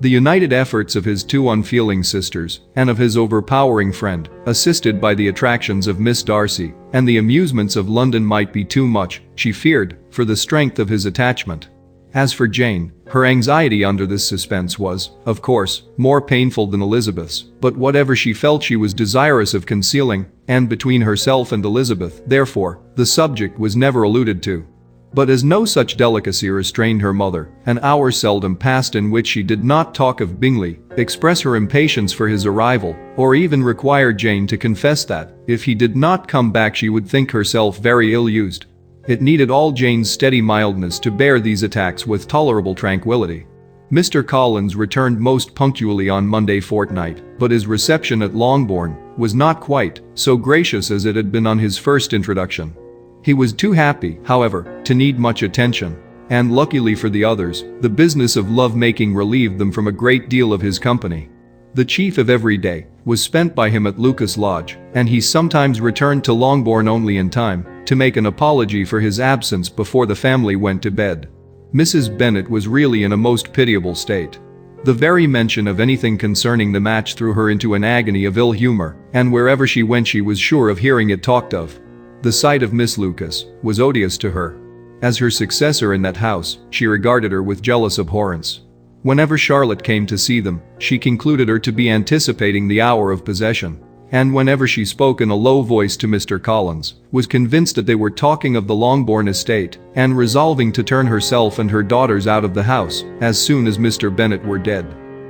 The united efforts of his two unfeeling sisters, and of his overpowering friend, assisted by the attractions of Miss Darcy, and the amusements of London might be too much, she feared, for the strength of his attachment. As for Jane, her anxiety under this suspense was, of course, more painful than Elizabeth's, but whatever she felt she was desirous of concealing, and between herself and Elizabeth, therefore, the subject was never alluded to. But as no such delicacy restrained her mother, an hour seldom passed in which she did not talk of Bingley, express her impatience for his arrival, or even require Jane to confess that, if he did not come back she would think herself very ill-used. It needed all Jane's steady mildness to bear these attacks with tolerable tranquility. Mr. Collins returned most punctually on Monday fortnight, but his reception at Longbourn was not quite so gracious as it had been on his first introduction. He was too happy, however, to need much attention, and luckily for the others, the business of love-making relieved them from a great deal of his company. The chief of every day was spent by him at Lucas Lodge, and he sometimes returned to Longbourn only in time to make an apology for his absence before the family went to bed. Mrs. Bennet was really in a most pitiable state. The very mention of anything concerning the match threw her into an agony of ill humor, and wherever she went she was sure of hearing it talked of. The sight of Miss Lucas was odious to her. As her successor in that house, she regarded her with jealous abhorrence. Whenever Charlotte came to see them, she concluded her to be anticipating the hour of possession, and whenever she spoke in a low voice to Mr. Collins, was convinced that they were talking of the Longbourn estate, and resolving to turn herself and her daughters out of the house as soon as Mr. Bennet were dead.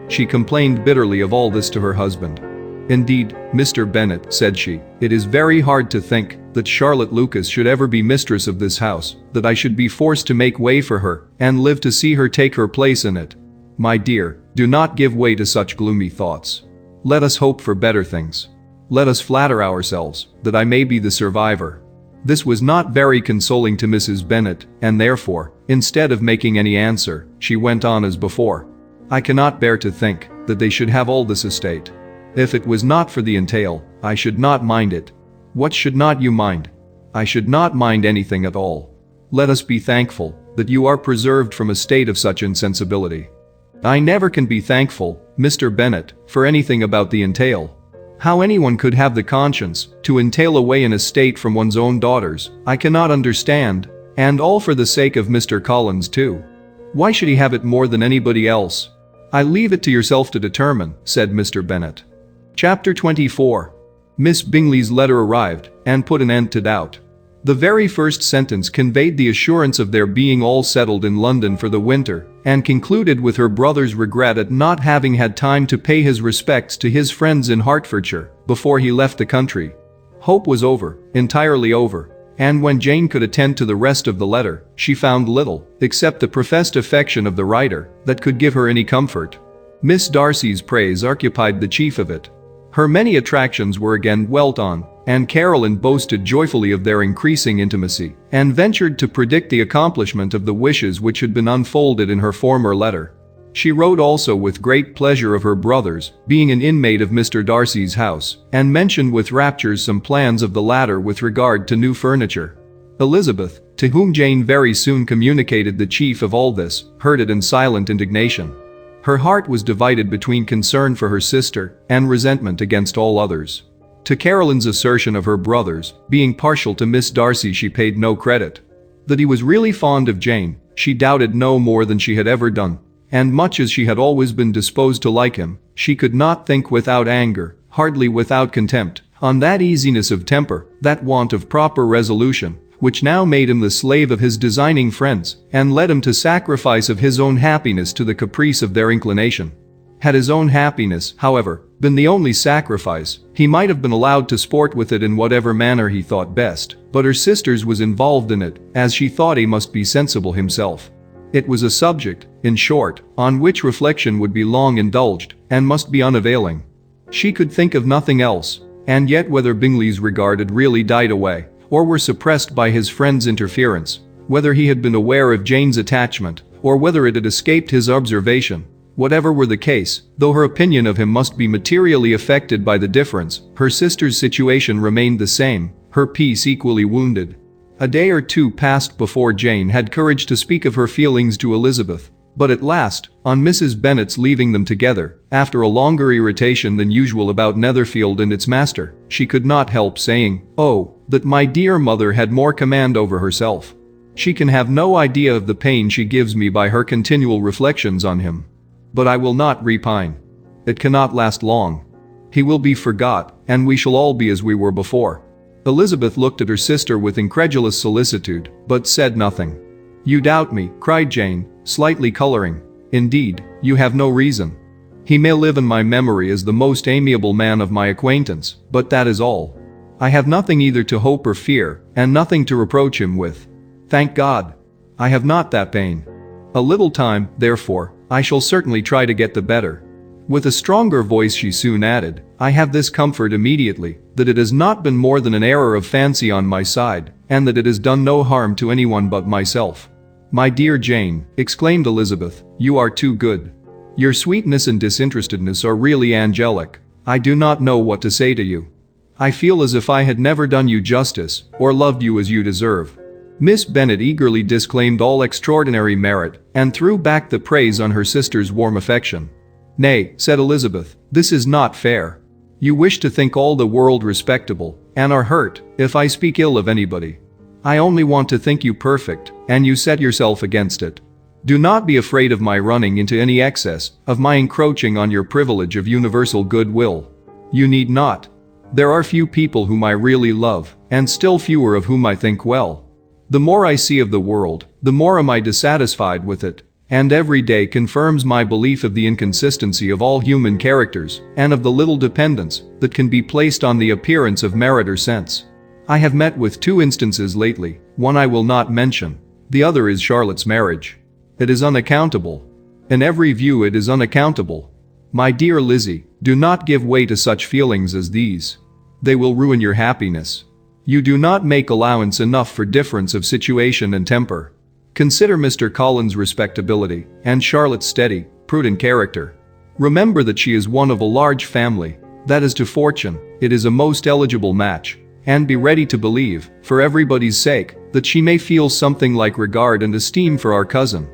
She complained bitterly of all this to her husband. "Indeed, Mr. Bennet," said she, "it is very hard to think that Charlotte Lucas should ever be mistress of this house, that I should be forced to make way for her, and live to see her take her place in it. My dear, do not give way to such gloomy thoughts. Let us hope for better things. Let us flatter ourselves that I may be the survivor." This was not very consoling to Mrs. Bennet, and therefore, instead of making any answer, she went on as before. "I cannot bear to think that they should have all this estate. If it was not for the entail, I should not mind it." "What should not you mind?" "I should not mind anything at all. Let us be thankful that you are preserved from a state of such insensibility." "I never can be thankful, Mr. Bennet, for anything about the entail. How anyone could have the conscience to entail away an estate from one's own daughters, I cannot understand, and all for the sake of Mr. Collins too. Why should he have it more than anybody else?" "I leave it to yourself to determine," said Mr. Bennet. Chapter 24. Miss Bingley's letter arrived, and put an end to doubt. The very first sentence conveyed the assurance of their being all settled in London for the winter, and concluded with her brother's regret at not having had time to pay his respects to his friends in Hertfordshire before he left the country. Hope was over, entirely over, and when Jane could attend to the rest of the letter, she found little, except the professed affection of the writer, that could give her any comfort. Miss Darcy's praise occupied the chief of it. Her many attractions were again dwelt on, and Caroline boasted joyfully of their increasing intimacy, and ventured to predict the accomplishment of the wishes which had been unfolded in her former letter. She wrote also with great pleasure of her brother's being an inmate of Mr. Darcy's house, and mentioned with raptures some plans of the latter with regard to new furniture. Elizabeth, to whom Jane very soon communicated the chief of all this, heard it in silent indignation. Her heart was divided between concern for her sister and resentment against all others. To Caroline's assertion of her brother's being partial to Miss Darcy she paid no credit. That he was really fond of Jane, she doubted no more than she had ever done, and much as she had always been disposed to like him, she could not think without anger, hardly without contempt, on that easiness of temper, that want of proper resolution, which now made him the slave of his designing friends, and led him to sacrifice of his own happiness to the caprice of their inclination. Had his own happiness, however, been the only sacrifice. He might have been allowed to sport with it in whatever manner he thought best, but her sister's was involved in it, as she thought he must be sensible himself. It was a subject, in short, on which reflection would be long indulged, and must be unavailing. She could think of nothing else, and yet whether Bingley's regard had really died away, or were suppressed by his friend's interference, whether he had been aware of Jane's attachment, or whether it had escaped his observation, whatever were the case, though her opinion of him must be materially affected by the difference, her sister's situation remained the same, her peace equally wounded. A day or two passed before Jane had courage to speak of her feelings to Elizabeth, but at last, on Mrs. Bennet's leaving them together, after a longer irritation than usual about Netherfield and its master, she could not help saying, "Oh, that my dear mother had more command over herself. She can have no idea of the pain she gives me by her continual reflections on him. But I will not repine. It cannot last long. He will be forgot, and we shall all be as we were before." Elizabeth looked at her sister with incredulous solicitude, but said nothing. "You doubt me," cried Jane, slightly coloring. "Indeed, you have no reason. He may live in my memory as the most amiable man of my acquaintance, but that is all. I have nothing either to hope or fear, and nothing to reproach him with. Thank God. I have not that pain. A little time, therefore, I shall certainly try to get the better." With a stronger voice she soon added, "I have this comfort immediately, that it has not been more than an error of fancy on my side, and that it has done no harm to anyone but myself." "My dear Jane," exclaimed Elizabeth, "you are too good. Your sweetness and disinterestedness are really angelic. I do not know what to say to you. I feel as if I had never done you justice, or loved you as you deserve." Miss Bennet eagerly disclaimed all extraordinary merit, and threw back the praise on her sister's warm affection. "Nay," said Elizabeth, "this is not fair. You wish to think all the world respectable, and are hurt if I speak ill of anybody. I only want to think you perfect, and you set yourself against it. Do not be afraid of my running into any excess, of my encroaching on your privilege of universal goodwill. You need not. There are few people whom I really love, and still fewer of whom I think well. The more I see of the world, the more am I dissatisfied with it, and every day confirms my belief of the inconsistency of all human characters, and of the little dependence that can be placed on the appearance of merit or sense. I have met with two instances lately, one I will not mention, the other is Charlotte's marriage. It is unaccountable. In every view it is unaccountable. My dear Lizzie, do not give way to such feelings as these. They will ruin your happiness. You do not make allowance enough for difference of situation and temper. Consider Mr. Collins' respectability, and Charlotte's steady, prudent character. Remember that she is one of a large family, that as to fortune, it is a most eligible match, and be ready to believe, for everybody's sake, that she may feel something like regard and esteem for our cousin.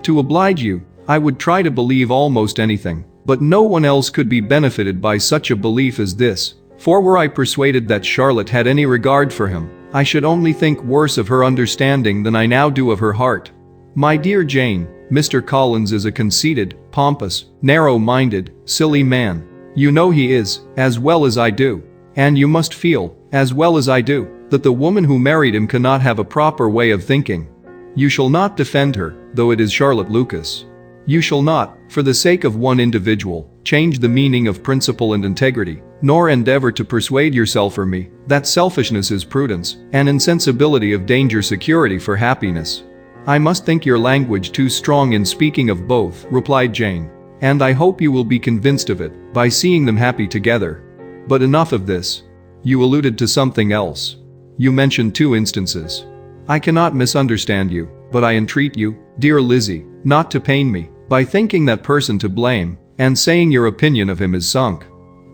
To oblige you, I would try to believe almost anything, but no one else could be benefited by such a belief as this, for were I persuaded that Charlotte had any regard for him, I should only think worse of her understanding than I now do of her heart. My dear Jane, Mr. Collins is a conceited, pompous, narrow-minded, silly man. You know he is, as well as I do. And you must feel, as well as I do, that the woman who married him cannot have a proper way of thinking. You shall not defend her, though it is Charlotte Lucas. You shall not, for the sake of one individual, change the meaning of principle and integrity, nor endeavor to persuade yourself or me that selfishness is prudence, and insensibility of danger security for happiness. I must think your language too strong in speaking of both, replied Jane, and I hope you will be convinced of it by seeing them happy together. But enough of this. You alluded to something else. You mentioned two instances. I cannot misunderstand you, but I entreat you, dear Lizzie, not to pain me by thinking that person to blame, and saying your opinion of him is sunk.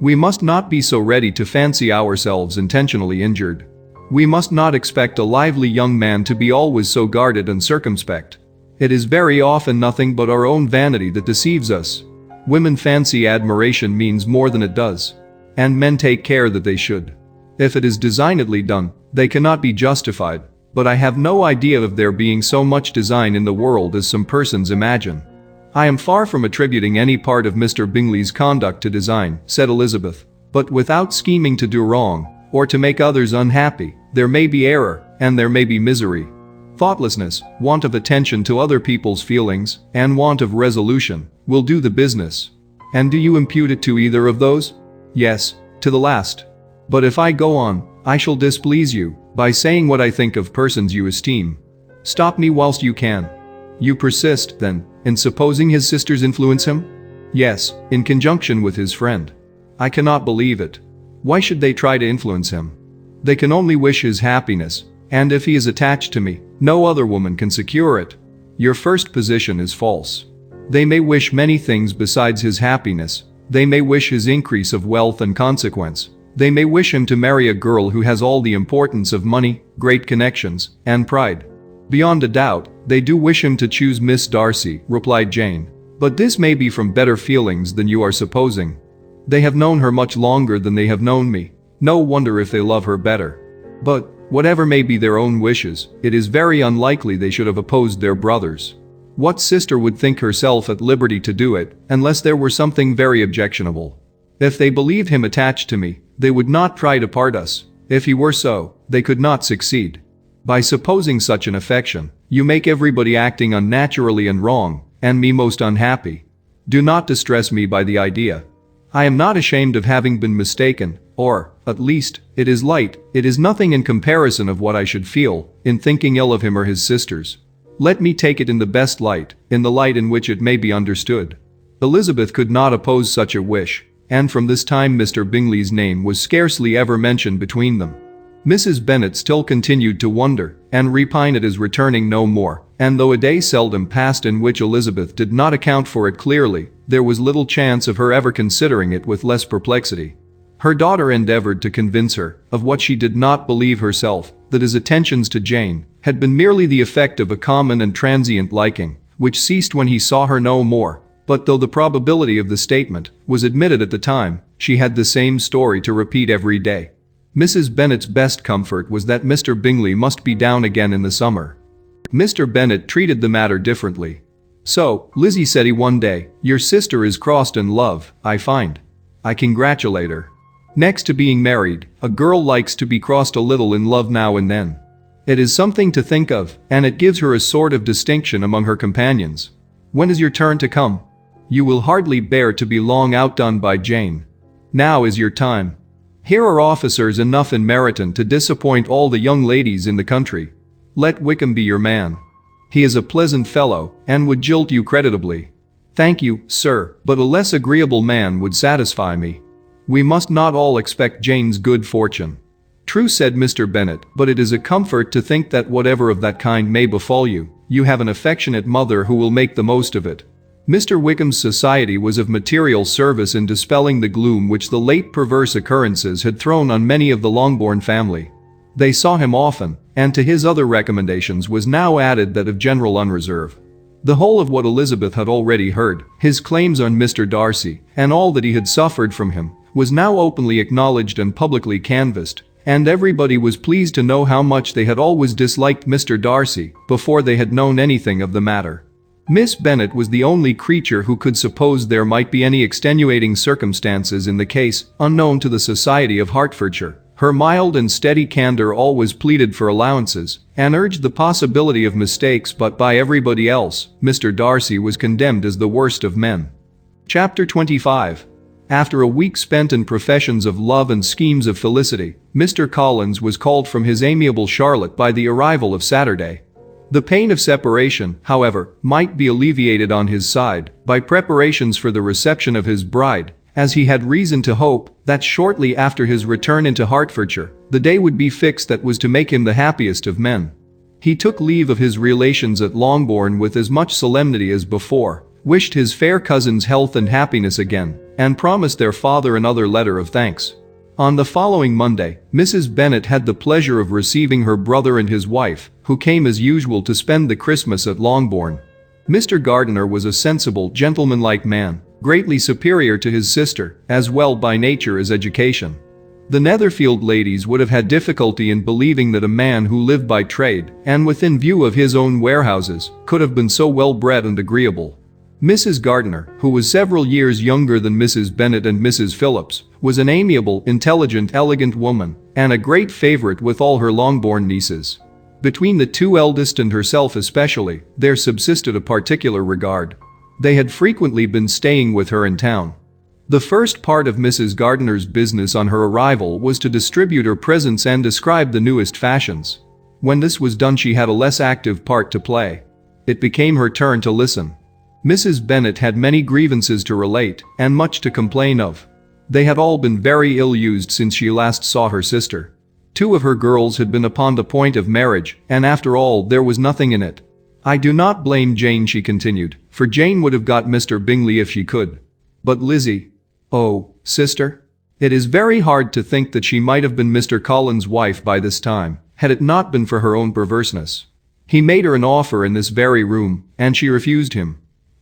We must not be so ready to fancy ourselves intentionally injured. We must not expect a lively young man to be always so guarded and circumspect. It is very often nothing but our own vanity that deceives us. Women fancy admiration means more than it does. And men take care that they should. If it is designedly done, they cannot be justified, but I have no idea of there being so much design in the world as some persons imagine. I am far from attributing any part of Mr. Bingley's conduct to design, said Elizabeth, but without scheming to do wrong, or to make others unhappy, there may be error, and there may be misery. Thoughtlessness, want of attention to other people's feelings, and want of resolution, will do the business. And do you impute it to either of those? Yes, to the last. But if I go on, I shall displease you, by saying what I think of persons you esteem. Stop me whilst you can. You persist, then, in supposing his sisters influence him? Yes, in conjunction with his friend. I cannot believe it. Why should they try to influence him? They can only wish his happiness, and if he is attached to me, no other woman can secure it. Your first position is false. They may wish many things besides his happiness. They may wish his increase of wealth and consequence. They may wish him to marry a girl who has all the importance of money, great connections, and pride. Beyond a doubt, they do wish him to choose Miss Darcy, replied Jane. But this may be from better feelings than you are supposing. They have known her much longer than they have known me. No wonder if they love her better. But, whatever may be their own wishes, it is very unlikely they should have opposed their brothers. What sister would think herself at liberty to do it, unless there were something very objectionable? If they believed him attached to me, they would not try to part us. If he were so, they could not succeed. By supposing such an affection, you make everybody acting unnaturally and wrong, and me most unhappy. Do not distress me by the idea. I am not ashamed of having been mistaken, or, at least, it is light, it is nothing in comparison of what I should feel, in thinking ill of him or his sisters. Let me take it in the best light, in the light in which it may be understood. Elizabeth could not oppose such a wish, and from this time Mr. Bingley's name was scarcely ever mentioned between them. Mrs. Bennet still continued to wonder, and repine at his returning no more, and though a day seldom passed in which Elizabeth did not account for it clearly, there was little chance of her ever considering it with less perplexity. Her daughter endeavored to convince her, of what she did not believe herself, that his attentions to Jane had been merely the effect of a common and transient liking, which ceased when he saw her no more. But though the probability of the statement was admitted at the time, she had the same story to repeat every day. Mrs. Bennet's best comfort was that Mr. Bingley must be down again in the summer. Mr. Bennet treated the matter differently. So, Lizzie said he one day, your sister is crossed in love, I find. I congratulate her. Next to being married, a girl likes to be crossed a little in love now and then. It is something to think of, and it gives her a sort of distinction among her companions. When is your turn to come? You will hardly bear to be long outdone by Jane. Now is your time. Here are officers enough in Meryton to disappoint all the young ladies in the country. Let Wickham be your man. He is a pleasant fellow, and would jilt you creditably. Thank you, sir, but a less agreeable man would satisfy me. We must not all expect Jane's good fortune. True, said Mr. Bennet, but it is a comfort to think that whatever of that kind may befall you, you have an affectionate mother who will make the most of it. Mr. Wickham's society was of material service in dispelling the gloom which the late perverse occurrences had thrown on many of the Longbourn family. They saw him often, and to his other recommendations was now added that of general unreserve. The whole of what Elizabeth had already heard, his claims on Mr. Darcy, and all that he had suffered from him, was now openly acknowledged and publicly canvassed, and everybody was pleased to know how much they had always disliked Mr. Darcy before they had known anything of the matter. Miss Bennet was the only creature who could suppose there might be any extenuating circumstances in the case, unknown to the society of Hertfordshire. Her mild and steady candor always pleaded for allowances, and urged the possibility of mistakes, but by everybody else, Mr. Darcy was condemned as the worst of men. Chapter 25. After a week spent in professions of love and schemes of felicity, Mr. Collins was called from his amiable Charlotte by the arrival of Saturday. The pain of separation, however, might be alleviated on his side by preparations for the reception of his bride, as he had reason to hope that shortly after his return into Hertfordshire, the day would be fixed that was to make him the happiest of men. He took leave of his relations at Longbourn with as much solemnity as before, wished his fair cousins health and happiness again, and promised their father another letter of thanks. On the following Monday, Mrs. Bennet had the pleasure of receiving her brother and his wife, who came as usual to spend the Christmas at Longbourn. Mr. Gardiner was a sensible, gentlemanlike man, greatly superior to his sister, as well by nature as education. The Netherfield ladies would have had difficulty in believing that a man who lived by trade, and within view of his own warehouses, could have been so well bred and agreeable. Mrs. Gardiner, who was several years younger than Mrs. Bennet and Mrs. Phillips, was an amiable, intelligent, elegant woman, and a great favorite with all her Longbourn nieces. Between the two eldest and herself especially, there subsisted a particular regard. They had frequently been staying with her in town. The first part of Mrs. Gardiner's business on her arrival was to distribute her presents and describe the newest fashions. When this was done, she had a less active part to play. It became her turn to listen. Mrs. Bennet had many grievances to relate and much to complain of. They had all been very ill-used since she last saw her sister. 2 of her girls had been upon the point of marriage, and after all there was nothing in it. "I do not blame Jane," she continued, "for Jane would have got Mr. Bingley if she could. But Lizzie. Oh, sister. It is very hard to think that she might have been Mr. Collins's wife by this time, had it not been for her own perverseness. He made her an offer in this very room, and she refused him.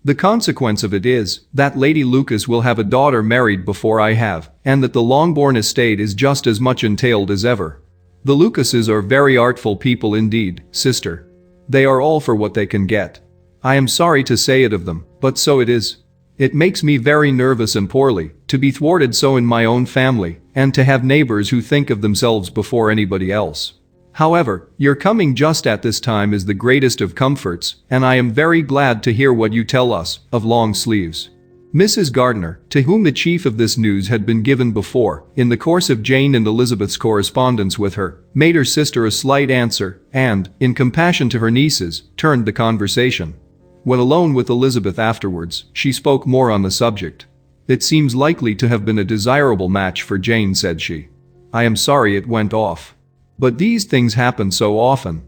The consequence of it is that Lady Lucas will have a daughter married before I have, and that the Longbourn estate is just as much entailed as ever. The Lucases are very artful people indeed, sister. They are all for what they can get. I am sorry to say it of them, but so it is. It makes me very nervous and poorly to be thwarted so in my own family, and to have neighbors who think of themselves before anybody else. However, your coming just at this time is the greatest of comforts, and I am very glad to hear what you tell us of long sleeves." Mrs. Gardiner, to whom the chief of this news had been given before, in the course of Jane and Elizabeth's correspondence with her, made her sister a slight answer, and, in compassion to her nieces, turned the conversation. When alone with Elizabeth afterwards, she spoke more on the subject. "It seems likely to have been a desirable match for Jane," said she. "I am sorry it went off. But these things happen so often.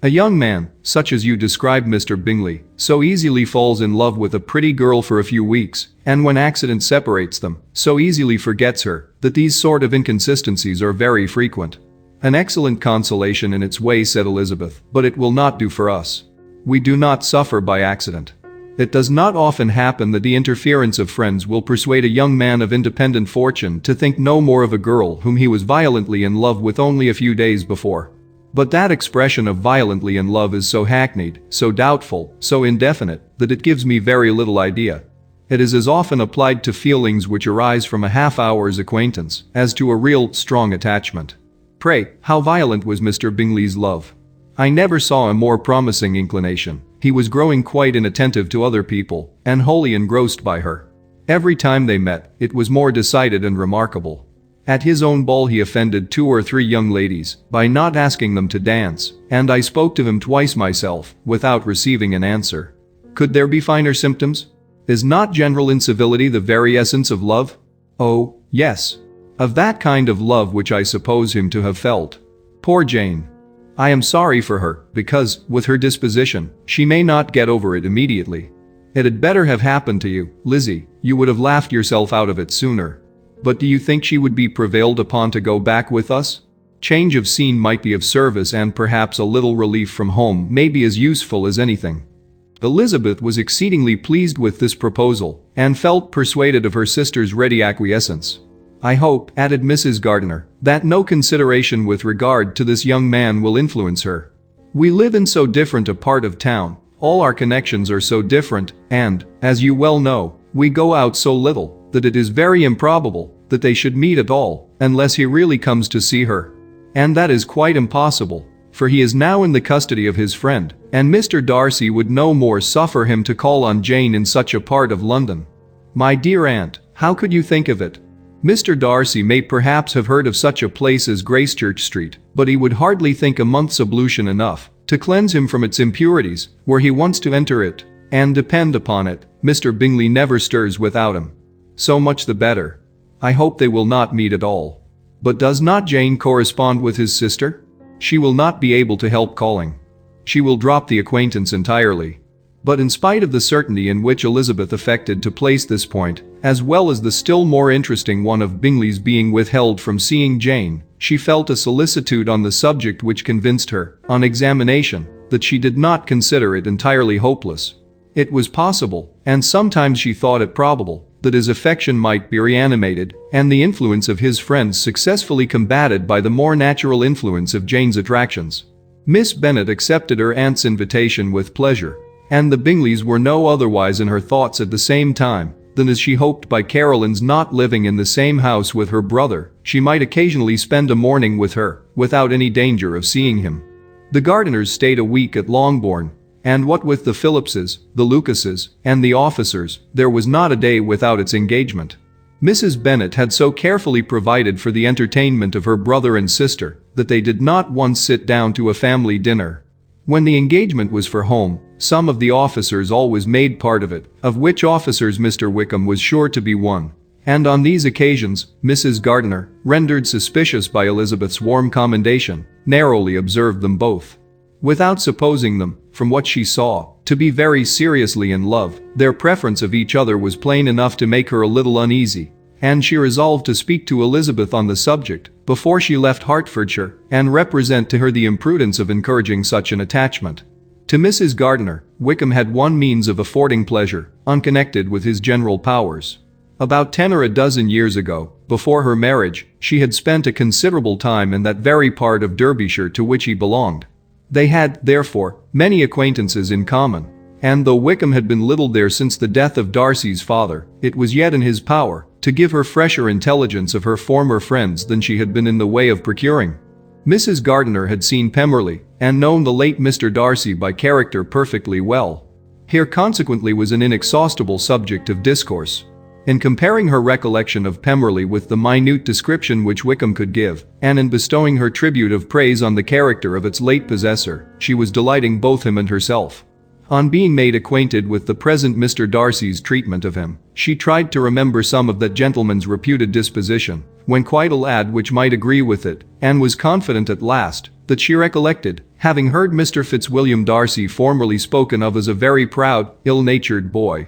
A young man, such as you describe Mr. Bingley, so easily falls in love with a pretty girl for a few weeks, and when accident separates them, so easily forgets her, that these sort of inconsistencies are very frequent." "An excellent consolation in its way," said Elizabeth, "but it will not do for us. We do not suffer by accident. It does not often happen that the interference of friends will persuade a young man of independent fortune to think no more of a girl whom he was violently in love with only a few days before. But that expression of violently in love is so hackneyed, so doubtful, so indefinite, that it gives me very little idea. It is as often applied to feelings which arise from a half-hour's acquaintance as to a real, strong attachment. Pray, how violent was Mr. Bingley's love? I never saw a more promising inclination. He was growing quite inattentive to other people, and wholly engrossed by her. Every time they met, it was more decided and remarkable. At his own ball he offended 2 or 3 young ladies by not asking them to dance, and I spoke to him twice myself, without receiving an answer. Could there be finer symptoms? Is not general incivility the very essence of love? Oh, yes. Of that kind of love which I suppose him to have felt. Poor Jane. I am sorry for her, because, with her disposition, she may not get over it immediately. It had better have happened to you, Lizzie, you would have laughed yourself out of it sooner. But do you think she would be prevailed upon to go back with us? Change of scene might be of service, and perhaps a little relief from home may be as useful as anything." Elizabeth was exceedingly pleased with this proposal, and felt persuaded of her sister's ready acquiescence. "I hope," added Mrs. Gardiner, "that no consideration with regard to this young man will influence her. We live in so different a part of town, all our connections are so different, and, as you well know, we go out so little, that it is very improbable that they should meet at all, unless he really comes to see her. And that is quite impossible, for he is now in the custody of his friend, and Mr. Darcy would no more suffer him to call on Jane in such a part of London. My dear aunt, how could you think of it? Mr. Darcy may perhaps have heard of such a place as Gracechurch Street, but he would hardly think a month's ablution enough to cleanse him from its impurities, were he once to enter it, and depend upon it, Mr. Bingley never stirs without him. So much the better. I hope they will not meet at all. But does not Jane correspond with his sister? She will not be able to help calling. She will drop the acquaintance entirely." But in spite of the certainty in which Elizabeth affected to place this point, as well as the still more interesting one of Bingley's being withheld from seeing Jane, she felt a solicitude on the subject which convinced her, on examination, that she did not consider it entirely hopeless. It was possible, and sometimes she thought it probable, that his affection might be reanimated, and the influence of his friends successfully combated by the more natural influence of Jane's attractions. Miss Bennet accepted her aunt's invitation with pleasure, and the Bingleys were no otherwise in her thoughts at the same time than as she hoped by Caroline's not living in the same house with her brother, she might occasionally spend a morning with her, without any danger of seeing him. The Gardiners stayed a week at Longbourn, and what with the Phillipses, the Lucases, and the officers, there was not a day without its engagement. Mrs. Bennet had so carefully provided for the entertainment of her brother and sister that they did not once sit down to a family dinner. When the engagement was for home, some of the officers always made part of it, of which officers Mr. Wickham was sure to be one. And on these occasions, Mrs. Gardiner, rendered suspicious by Elizabeth's warm commendation, narrowly observed them both. Without supposing them, from what she saw, to be very seriously in love, their preference of each other was plain enough to make her a little uneasy, and she resolved to speak to Elizabeth on the subject before she left Hertfordshire and represent to her the imprudence of encouraging such an attachment. To Mrs. Gardiner, Wickham had one means of affording pleasure, unconnected with his general powers. About 10 or a dozen years ago, before her marriage, she had spent a considerable time in that very part of Derbyshire to which he belonged. They had, therefore, many acquaintances in common, and though Wickham had been little there since the death of Darcy's father, it was yet in his power to give her fresher intelligence of her former friends than she had been in the way of procuring. Mrs. Gardiner had seen Pemberley and known the late Mr. Darcy by character perfectly well. Here consequently was an inexhaustible subject of discourse. In comparing her recollection of Pemberley with the minute description which Wickham could give, and in bestowing her tribute of praise on the character of its late possessor, she was delighting both him and herself. On being made acquainted with the present Mr. Darcy's treatment of him, she tried to remember some of that gentleman's reputed disposition, when quite a lad which might agree with it, and was confident at last that she recollected having heard Mr. Fitzwilliam Darcy formerly spoken of as a very proud, ill-natured boy.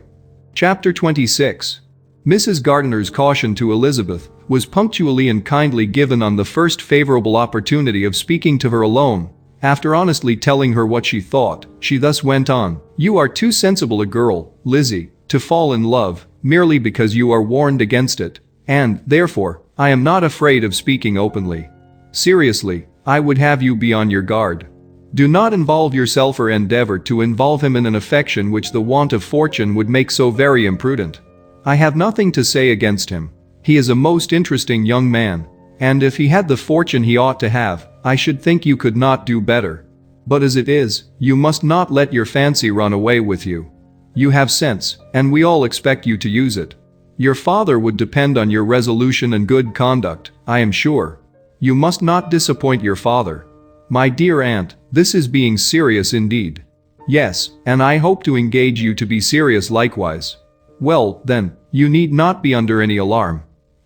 Chapter 26. Mrs. Gardiner's caution to Elizabeth was punctually and kindly given on the first favorable opportunity of speaking to her alone. After honestly telling her what she thought, she thus went on, "You are too sensible a girl, Lizzie, to fall in love, merely because you are warned against it, and, therefore, I am not afraid of speaking openly. Seriously, I would have you be on your guard. Do not involve yourself or endeavor to involve him in an affection which the want of fortune would make so very imprudent. I have nothing to say against him. He is a most interesting young man, and if he had the fortune he ought to have, I should think you could not do better. But as it is, you must not let your fancy run away with you. You have sense, and we all expect you to use it. Your father would depend on your resolution and good conduct, I am sure. You must not disappoint your father. My dear aunt, this is being serious indeed. Yes, and I hope to engage you to be serious likewise. Well, then, you need not be under any alarm.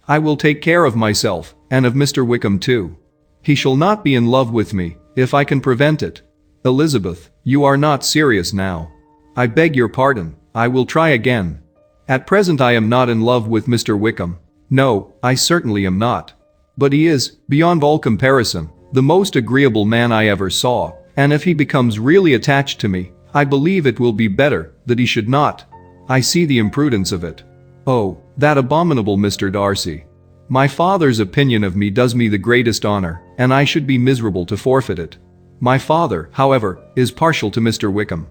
I will take care of myself, and of Mr. Wickham too. He shall not be in love with me, if I can prevent it. Elizabeth, you are not serious now. I beg your pardon, I will try again. At present I am not in love with Mr. Wickham. No, I certainly am not. But he is, beyond all comparison, the most agreeable man I ever saw, and if he becomes really attached to me, I believe it will be better that he should not. I see the imprudence of it. Oh, that abominable Mr. Darcy. My father's opinion of me does me the greatest honor, and I should be miserable to forfeit it. My father, however, is partial to Mr. Wickham.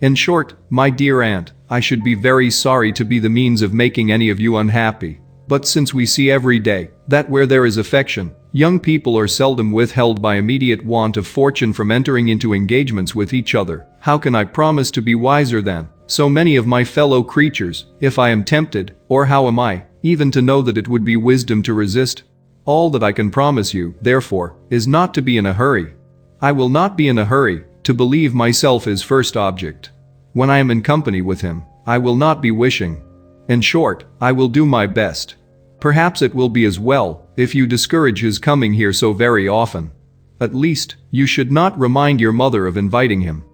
In short, my dear aunt, I should be very sorry to be the means of making any of you unhappy, but since we see every day that where there is affection, young people are seldom withheld by immediate want of fortune from entering into engagements with each other, how can I promise to be wiser than so many of my fellow creatures, if I am tempted, or how am I, even to know that it would be wisdom to resist? All that I can promise you, therefore, is not to be in a hurry. I will not be in a hurry to believe myself his first object. When I am in company with him, I will not be wishing. In short, I will do my best. Perhaps it will be as well if you discourage his coming here so very often. At least, you should not remind your mother of inviting him.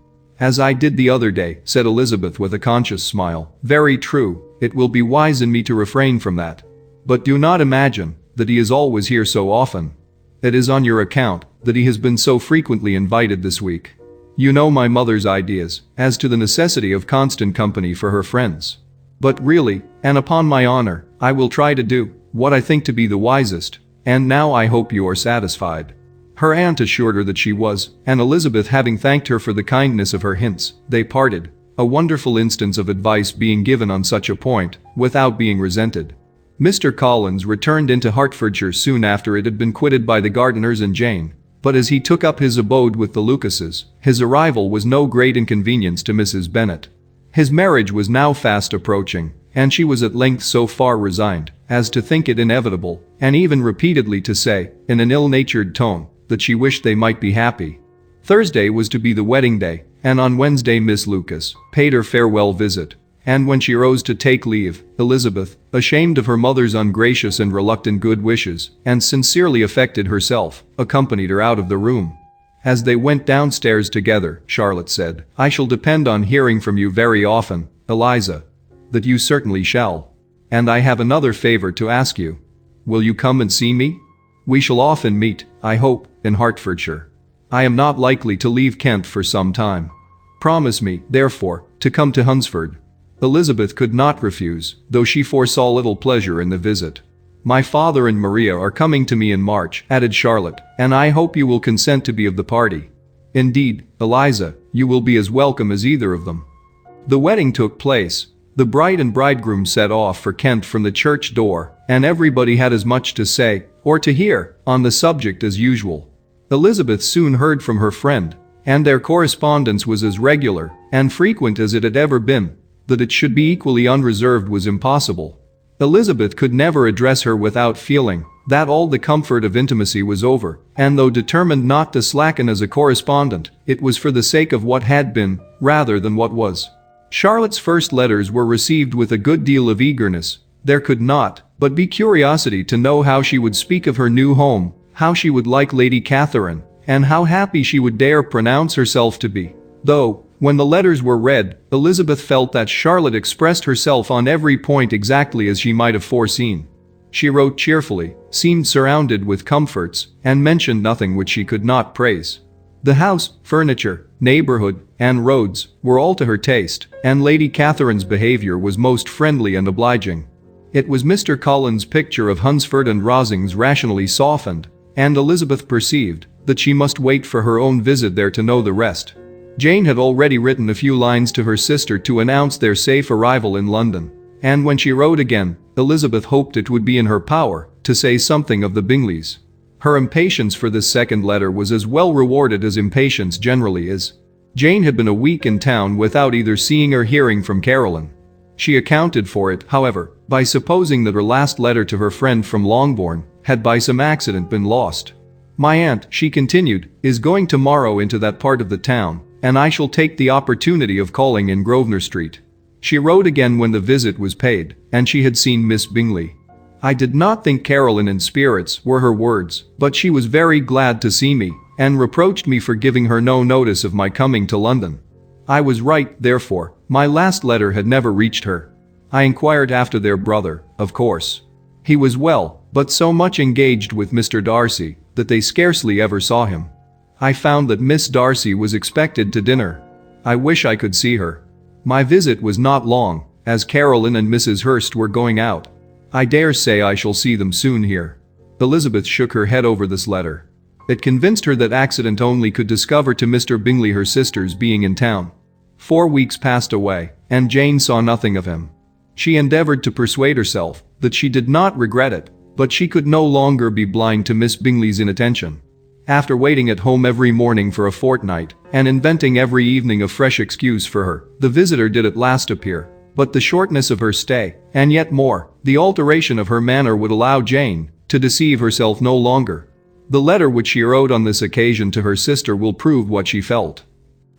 As I did the other day, said Elizabeth with a conscious smile. Very true, it will be wise in me to refrain from that. But do not imagine that he is always here so often. It is on your account that he has been so frequently invited this week. You know my mother's ideas as to the necessity of constant company for her friends. But really, and upon my honor, I will try to do what I think to be the wisest, and now I hope you are satisfied. Her aunt assured her that she was, and Elizabeth having thanked her for the kindness of her hints, they parted, a wonderful instance of advice being given on such a point, without being resented. Mr. Collins returned into Hertfordshire soon after it had been quitted by the Gardiners and Jane, but as he took up his abode with the Lucases, his arrival was no great inconvenience to Mrs. Bennet. His marriage was now fast approaching, and she was at length so far resigned as to think it inevitable, and even repeatedly to say, in an ill-natured tone, that she wished they might be happy. Thursday was to be the wedding day, and on Wednesday Miss Lucas paid her farewell visit. And when she rose to take leave, Elizabeth, ashamed of her mother's ungracious and reluctant good wishes, and sincerely affected herself, accompanied her out of the room. As they went downstairs together, Charlotte said, "I shall depend on hearing from you very often, Eliza." "That you certainly shall. And I have another favor to ask you. Will you come and see me? We shall often meet, I hope, in Hertfordshire. I am not likely to leave Kent for some time. Promise me, therefore, to come to Hunsford." Elizabeth could not refuse, though she foresaw little pleasure in the visit. "My father and Maria are coming to me in March," added Charlotte, "and I hope you will consent to be of the party. Indeed, Eliza, you will be as welcome as either of them." The wedding took place. The bride and bridegroom set off for Kent from the church door, and everybody had as much to say, or to hear, on the subject as usual. Elizabeth soon heard from her friend, and their correspondence was as regular and frequent as it had ever been. That it should be equally unreserved was impossible. Elizabeth could never address her without feeling that all the comfort of intimacy was over, and though determined not to slacken as a correspondent, it was for the sake of what had been, rather than what was. Charlotte's first letters were received with a good deal of eagerness. There could not but be curiosity to know how she would speak of her new home, how she would like Lady Catherine, and how happy she would dare pronounce herself to be. Though, when the letters were read, Elizabeth felt that Charlotte expressed herself on every point exactly as she might have foreseen. She wrote cheerfully, seemed surrounded with comforts, and mentioned nothing which she could not praise. The house, furniture, neighborhood, and roads were all to her taste, and Lady Catherine's behavior was most friendly and obliging. It was Mr. Cullen's picture of Hunsford and Rosings rationally softened, and Elizabeth perceived that she must wait for her own visit there to know the rest. Jane had already written a few lines to her sister to announce their safe arrival in London, and when she wrote again, Elizabeth hoped it would be in her power to say something of the Bingleys. Her impatience for this second letter was as well rewarded as impatience generally is. Jane had been a week in town without either seeing or hearing from Caroline. She accounted for it, however, by supposing that her last letter to her friend from Longbourn had by some accident been lost. "My aunt," she continued, "is going tomorrow into that part of the town, and I shall take the opportunity of calling in Grosvenor Street." She wrote again when the visit was paid, and she had seen Miss Bingley. "I did not think Caroline in spirits," were her words, "but she was very glad to see me, and reproached me for giving her no notice of my coming to London. I was right, therefore, my last letter had never reached her. I inquired after their brother, of course. He was well, but so much engaged with Mr. Darcy that they scarcely ever saw him. I found that Miss Darcy was expected to dinner. I wish I could see her. My visit was not long, as Caroline and Mrs. Hurst were going out. I dare say I shall see them soon here." Elizabeth shook her head over this letter. It convinced her that accident only could discover to Mr. Bingley her sister's being in town. 4 weeks passed away, and Jane saw nothing of him. She endeavored to persuade herself that she did not regret it, but she could no longer be blind to Miss Bingley's inattention. After waiting at home every morning for a fortnight, and inventing every evening a fresh excuse for her, the visitor did at last appear. But the shortness of her stay, and yet more, the alteration of her manner would allow Jane to deceive herself no longer. The letter which she wrote on this occasion to her sister will prove what she felt.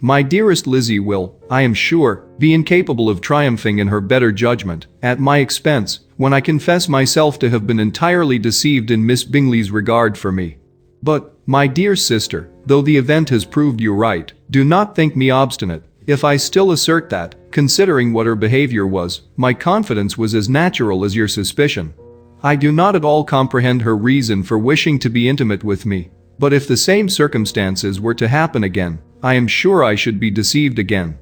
"My dearest Lizzie will, I am sure, be incapable of triumphing in her better judgment at my expense, when I confess myself to have been entirely deceived in Miss Bingley's regard for me. But, my dear sister, though the event has proved you right, do not think me obstinate if I still assert that, considering what her behavior was, my confidence was as natural as your suspicion. I do not at all comprehend her reason for wishing to be intimate with me, but if the same circumstances were to happen again, I am sure I should be deceived again.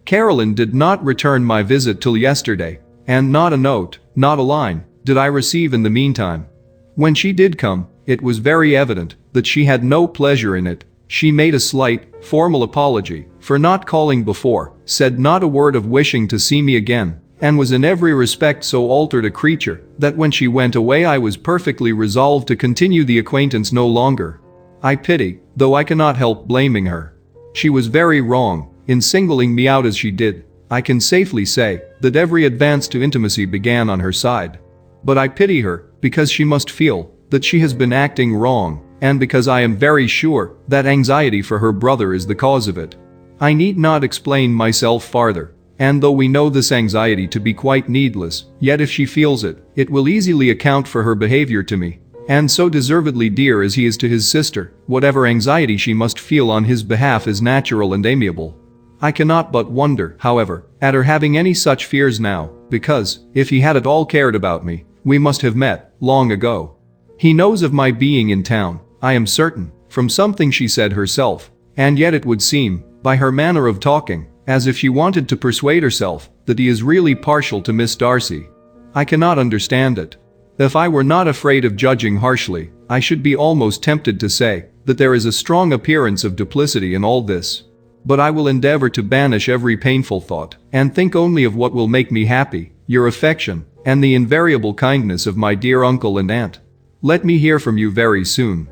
Caroline did not return my visit till yesterday, and not a note, not a line, did I receive in the meantime. When she did come, it was very evident that she had no pleasure in it. She made a slight, formal apology for not calling before, said not a word of wishing to see me again, and was in every respect so altered a creature that when she went away I was perfectly resolved to continue the acquaintance no longer. I pity, though I cannot help blaming her. She was very wrong in singling me out as she did. I can safely say that every advance to intimacy began on her side. But I pity her, because she must feel that she has been acting wrong, and because I am very sure that anxiety for her brother is the cause of it. I need not explain myself farther, and though we know this anxiety to be quite needless, yet if she feels it, it will easily account for her behavior to me. And so deservedly dear as he is to his sister, whatever anxiety she must feel on his behalf is natural and amiable. I cannot but wonder, however, at her having any such fears now, because, if he had at all cared about me, we must have met long ago. He knows of my being in town, I am certain, from something she said herself, and yet it would seem, by her manner of talking, as if she wanted to persuade herself that he is really partial to Miss Darcy. I cannot understand it. If I were not afraid of judging harshly, I should be almost tempted to say that there is a strong appearance of duplicity in all this. But I will endeavor to banish every painful thought, and think only of what will make me happy, your affection, and the invariable kindness of my dear uncle and aunt. Let me hear from you very soon.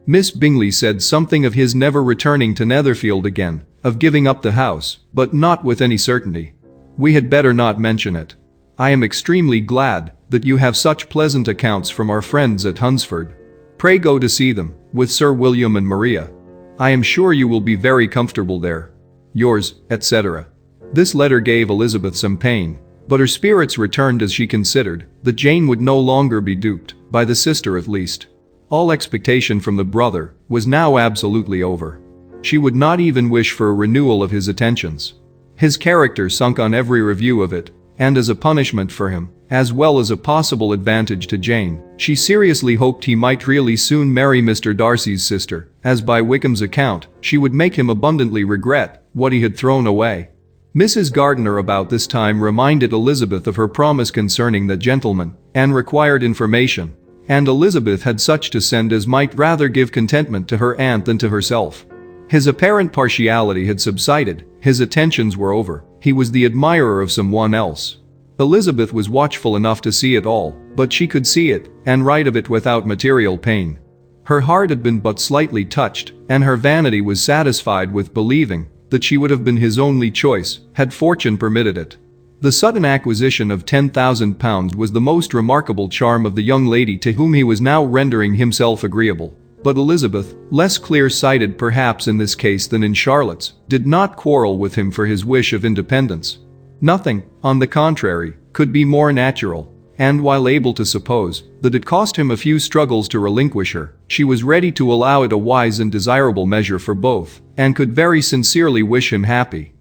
Miss Bingley said something of his never returning to Netherfield again, of giving up the house, but not with any certainty. We had better not mention it. I am extremely glad that you have such pleasant accounts from our friends at Hunsford. Pray go to see them, with Sir William and Maria. I am sure you will be very comfortable there. Yours, etc. This letter gave Elizabeth some pain, but her spirits returned as she considered that Jane would no longer be duped, by the sister at least. All expectation from the brother was now absolutely over. She would not even wish for a renewal of his attentions. His character sunk on every review of it, and as a punishment for him, as well as a possible advantage to Jane, she seriously hoped he might really soon marry Mr. Darcy's sister, as by Wickham's account, she would make him abundantly regret what he had thrown away. Mrs. Gardiner about this time reminded Elizabeth of her promise concerning the gentleman, and required information. And Elizabeth had such to send as might rather give contentment to her aunt than to herself. His apparent partiality had subsided, his attentions were over, he was the admirer of someone else. Elizabeth was watchful enough to see it all, but she could see it, and write of it without material pain. Her heart had been but slightly touched, and her vanity was satisfied with believing that she would have been his only choice, had fortune permitted it. The sudden acquisition of £10,000 was the most remarkable charm of the young lady to whom he was now rendering himself agreeable. But Elizabeth, less clear-sighted perhaps in this case than in Charlotte's, did not quarrel with him for his wish of independence. Nothing, on the contrary, could be more natural, and while able to suppose that it cost him a few struggles to relinquish her, she was ready to allow it a wise and desirable measure for both, and could very sincerely wish him happy.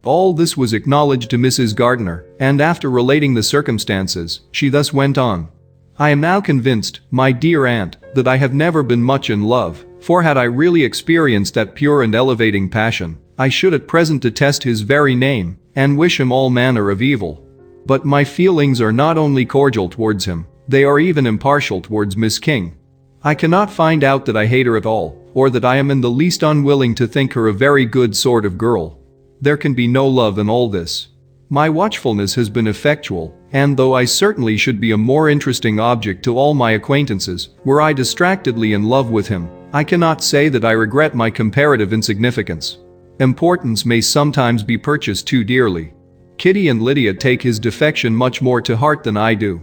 All this was acknowledged to Mrs. Gardiner, and after relating the circumstances, she thus went on. I am now convinced, my dear aunt, that I have never been much in love, for had I really experienced that pure and elevating passion, I should at present detest his very name, and wish him all manner of evil. But my feelings are not only cordial towards him, they are even impartial towards Miss King. I cannot find out that I hate her at all, or that I am in the least unwilling to think her a very good sort of girl. There can be no love in all this. My watchfulness has been effectual, and though I certainly should be a more interesting object to all my acquaintances, were I distractedly in love with him, I cannot say that I regret my comparative insignificance. Importance may sometimes be purchased too dearly. Kitty and Lydia take his defection much more to heart than I do.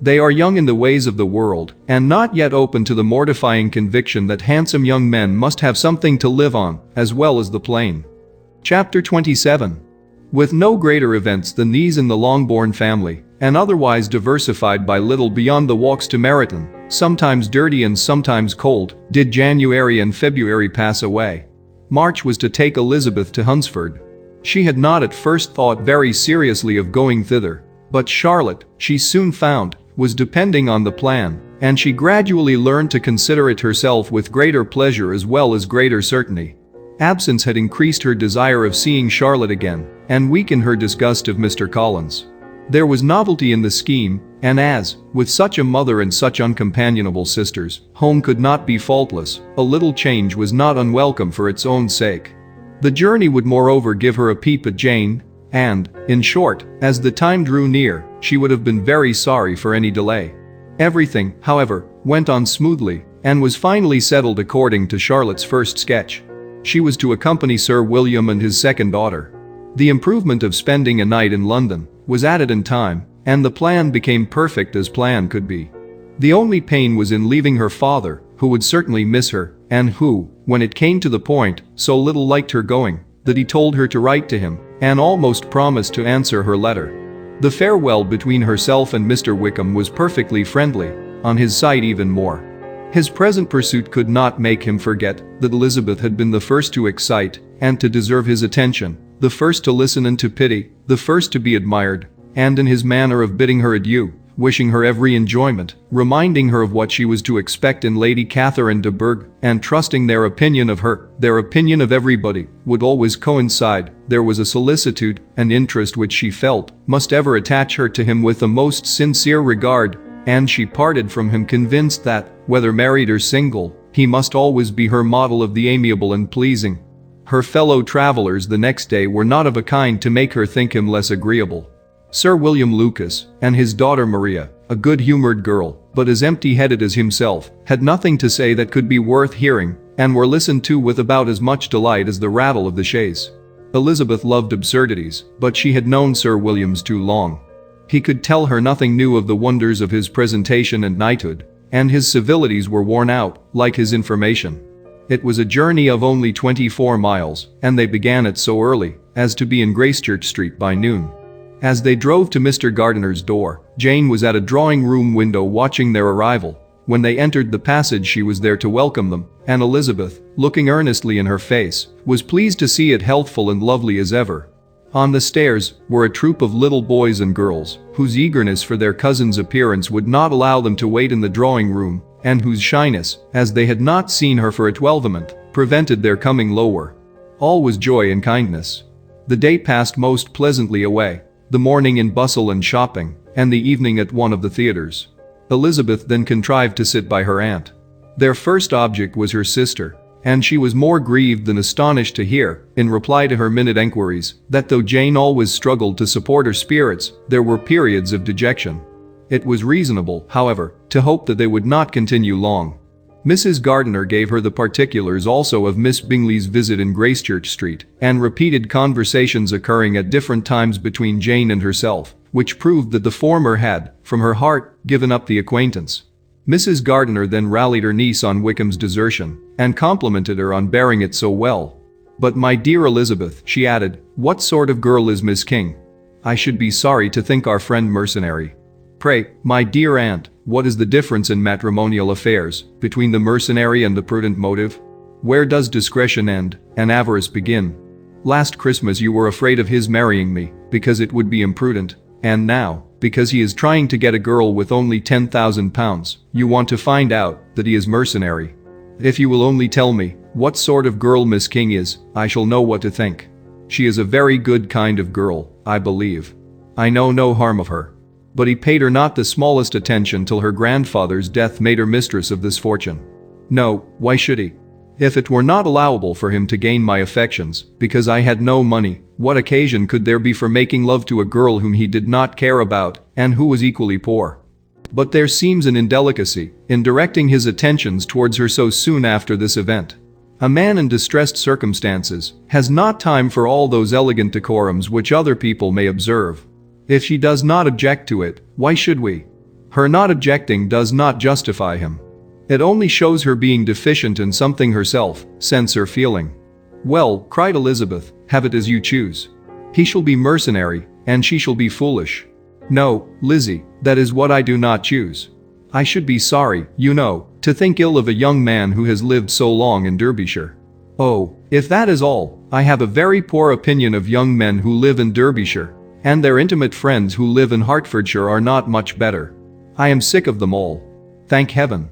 They are young in the ways of the world, and not yet open to the mortifying conviction that handsome young men must have something to live on, as well as the plain. Chapter 27. With no greater events than these in the Longbourn family, and otherwise diversified by little beyond the walks to Meryton, sometimes dirty and sometimes cold, did January and February pass away. March was to take Elizabeth to Hunsford. She had not at first thought very seriously of going thither, but Charlotte, she soon found, was depending on the plan, and she gradually learned to consider it herself with greater pleasure as well as greater certainty. Absence had increased her desire of seeing Charlotte again, and weakened her disgust of Mr. Collins. There was novelty in the scheme, and as, with such a mother and such uncompanionable sisters, home could not be faultless, a little change was not unwelcome for its own sake. The journey would moreover give her a peep at Jane, and, in short, as the time drew near, she would have been very sorry for any delay. Everything, however, went on smoothly, and was finally settled according to Charlotte's first sketch. She was to accompany Sir William and his second daughter. The improvement of spending a night in London was added in time, and the plan became perfect as plan could be. The only pain was in leaving her father, who would certainly miss her, and who, when it came to the point, so little liked her going, that he told her to write to him, and almost promised to answer her letter. The farewell between herself and Mr. Wickham was perfectly friendly, on his side even more. His present pursuit could not make him forget that Elizabeth had been the first to excite and to deserve his attention, the first to listen and to pity, the first to be admired, and in his manner of bidding her adieu, wishing her every enjoyment, reminding her of what she was to expect in Lady Catherine de Bourgh, and trusting their opinion of her, their opinion of everybody, would always coincide. There was a solicitude and interest which she felt must ever attach her to him with the most sincere regard, and she parted from him convinced that, whether married or single, he must always be her model of the amiable and pleasing. Her fellow travelers the next day were not of a kind to make her think him less agreeable. Sir William Lucas and his daughter Maria, a good-humored girl, but as empty-headed as himself, had nothing to say that could be worth hearing, and were listened to with about as much delight as the rattle of the chaise. Elizabeth loved absurdities, but she had known Sir William's too long. He could tell her nothing new of the wonders of his presentation and knighthood, and his civilities were worn out, like his information. It was a journey of only 24 miles, and they began it so early as to be in Gracechurch Street by noon. As they drove to Mr. Gardiner's door, Jane was at a drawing-room window watching their arrival. When they entered the passage she was there to welcome them, and Elizabeth, looking earnestly in her face, was pleased to see it healthful and lovely as ever. On the stairs were a troop of little boys and girls, whose eagerness for their cousin's appearance would not allow them to wait in the drawing-room, and whose shyness, as they had not seen her for a twelvemonth, prevented their coming lower. All was joy and kindness. The day passed most pleasantly away, the morning in bustle and shopping, and the evening at one of the theatres. Elizabeth then contrived to sit by her aunt. Their first object was her sister, and she was more grieved than astonished to hear, in reply to her minute enquiries, that though Jane always struggled to support her spirits, there were periods of dejection. It was reasonable, however, to hope that they would not continue long. Mrs. Gardiner gave her the particulars also of Miss Bingley's visit in Gracechurch Street, and repeated conversations occurring at different times between Jane and herself, which proved that the former had, from her heart, given up the acquaintance. Mrs. Gardiner then rallied her niece on Wickham's desertion, and complimented her on bearing it so well. "But my dear Elizabeth," she added, "what sort of girl is Miss King? I should be sorry to think our friend mercenary. Pray, my dear aunt, what is the difference in matrimonial affairs between the mercenary and the prudent motive? Where does discretion end and avarice begin? Last Christmas you were afraid of his marrying me because it would be imprudent, and now, because he is trying to get a girl with only £10,000, you want to find out that he is mercenary. If you will only tell me what sort of girl Miss King is, I shall know what to think. She is a very good kind of girl, I believe. I know no harm of her." But he paid her not the smallest attention till her grandfather's death made her mistress of this fortune. No, why should he? If it were not allowable for him to gain my affections, because I had no money, what occasion could there be for making love to a girl whom he did not care about, and who was equally poor? But there seems an indelicacy in directing his attentions towards her so soon after this event. A man in distressed circumstances has not time for all those elegant decorums which other people may observe. If she does not object to it, why should we? Her not objecting does not justify him. It only shows her being deficient in something herself, sense or feeling. "Well," cried Elizabeth, "have it as you choose. He shall be mercenary, and she shall be foolish." "No, Lizzie, that is what I do not choose. I should be sorry, you know, to think ill of a young man who has lived so long in Derbyshire." "Oh, if that is all, I have a very poor opinion of young men who live in Derbyshire. And their intimate friends who live in Hertfordshire are not much better. I am sick of them all. Thank heaven.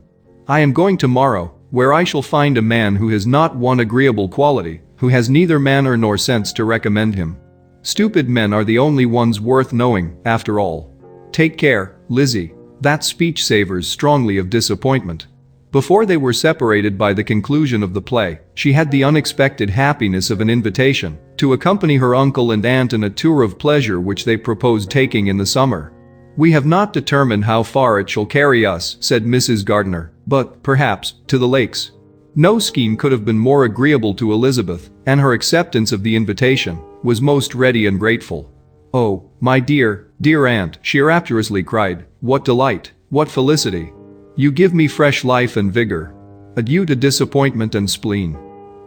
I am going tomorrow, where I shall find a man who has not one agreeable quality, who has neither manner nor sense to recommend him. Stupid men are the only ones worth knowing, after all. Take care, Lizzie, that speech savors strongly of disappointment." Before they were separated by the conclusion of the play, she had the unexpected happiness of an invitation to accompany her uncle and aunt in a tour of pleasure which they proposed taking in the summer. "We have not determined how far it shall carry us," said Mrs. Gardiner, "but, perhaps, to the lakes." No scheme could have been more agreeable to Elizabeth, and her acceptance of the invitation was most ready and grateful. "Oh, my dear, "Dear aunt," she rapturously cried, "what delight, what felicity! You give me fresh life and vigor. Adieu to disappointment and spleen.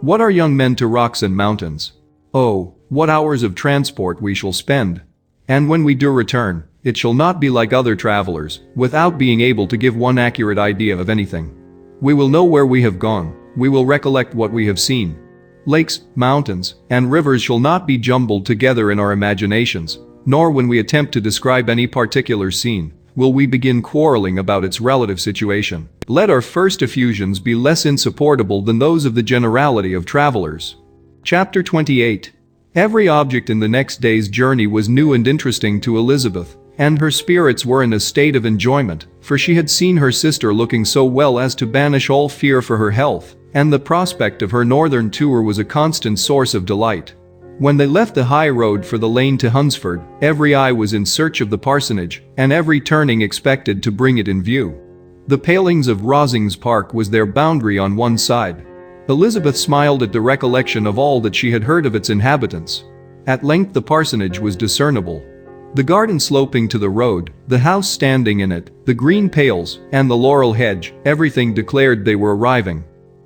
What are young men to rocks and mountains? Oh, what hours of transport we shall spend! And when we do return, it shall not be like other travelers, without being able to give one accurate idea of anything. We will know where we have gone, we will recollect what we have seen. Lakes, mountains, and rivers shall not be jumbled together in our imaginations, nor when we attempt to describe any particular scene, will we begin quarreling about its relative situation. Let our first effusions be less insupportable than those of the generality of travelers." Chapter 28. Every object in the next day's journey was new and interesting to Elizabeth, and her spirits were in a state of enjoyment, for she had seen her sister looking so well as to banish all fear for her health, and the prospect of her northern tour was a constant source of delight. When they left the high road for the lane to Hunsford, every eye was in search of the parsonage, and every turning expected to bring it in view. The palings of Rosings Park was their boundary on one side. Elizabeth smiled at the recollection of all that she had heard of its inhabitants. At length the parsonage was discernible. The garden sloping to the road, the house standing in it, the green pales, and the laurel hedge, everything declared they were arriving.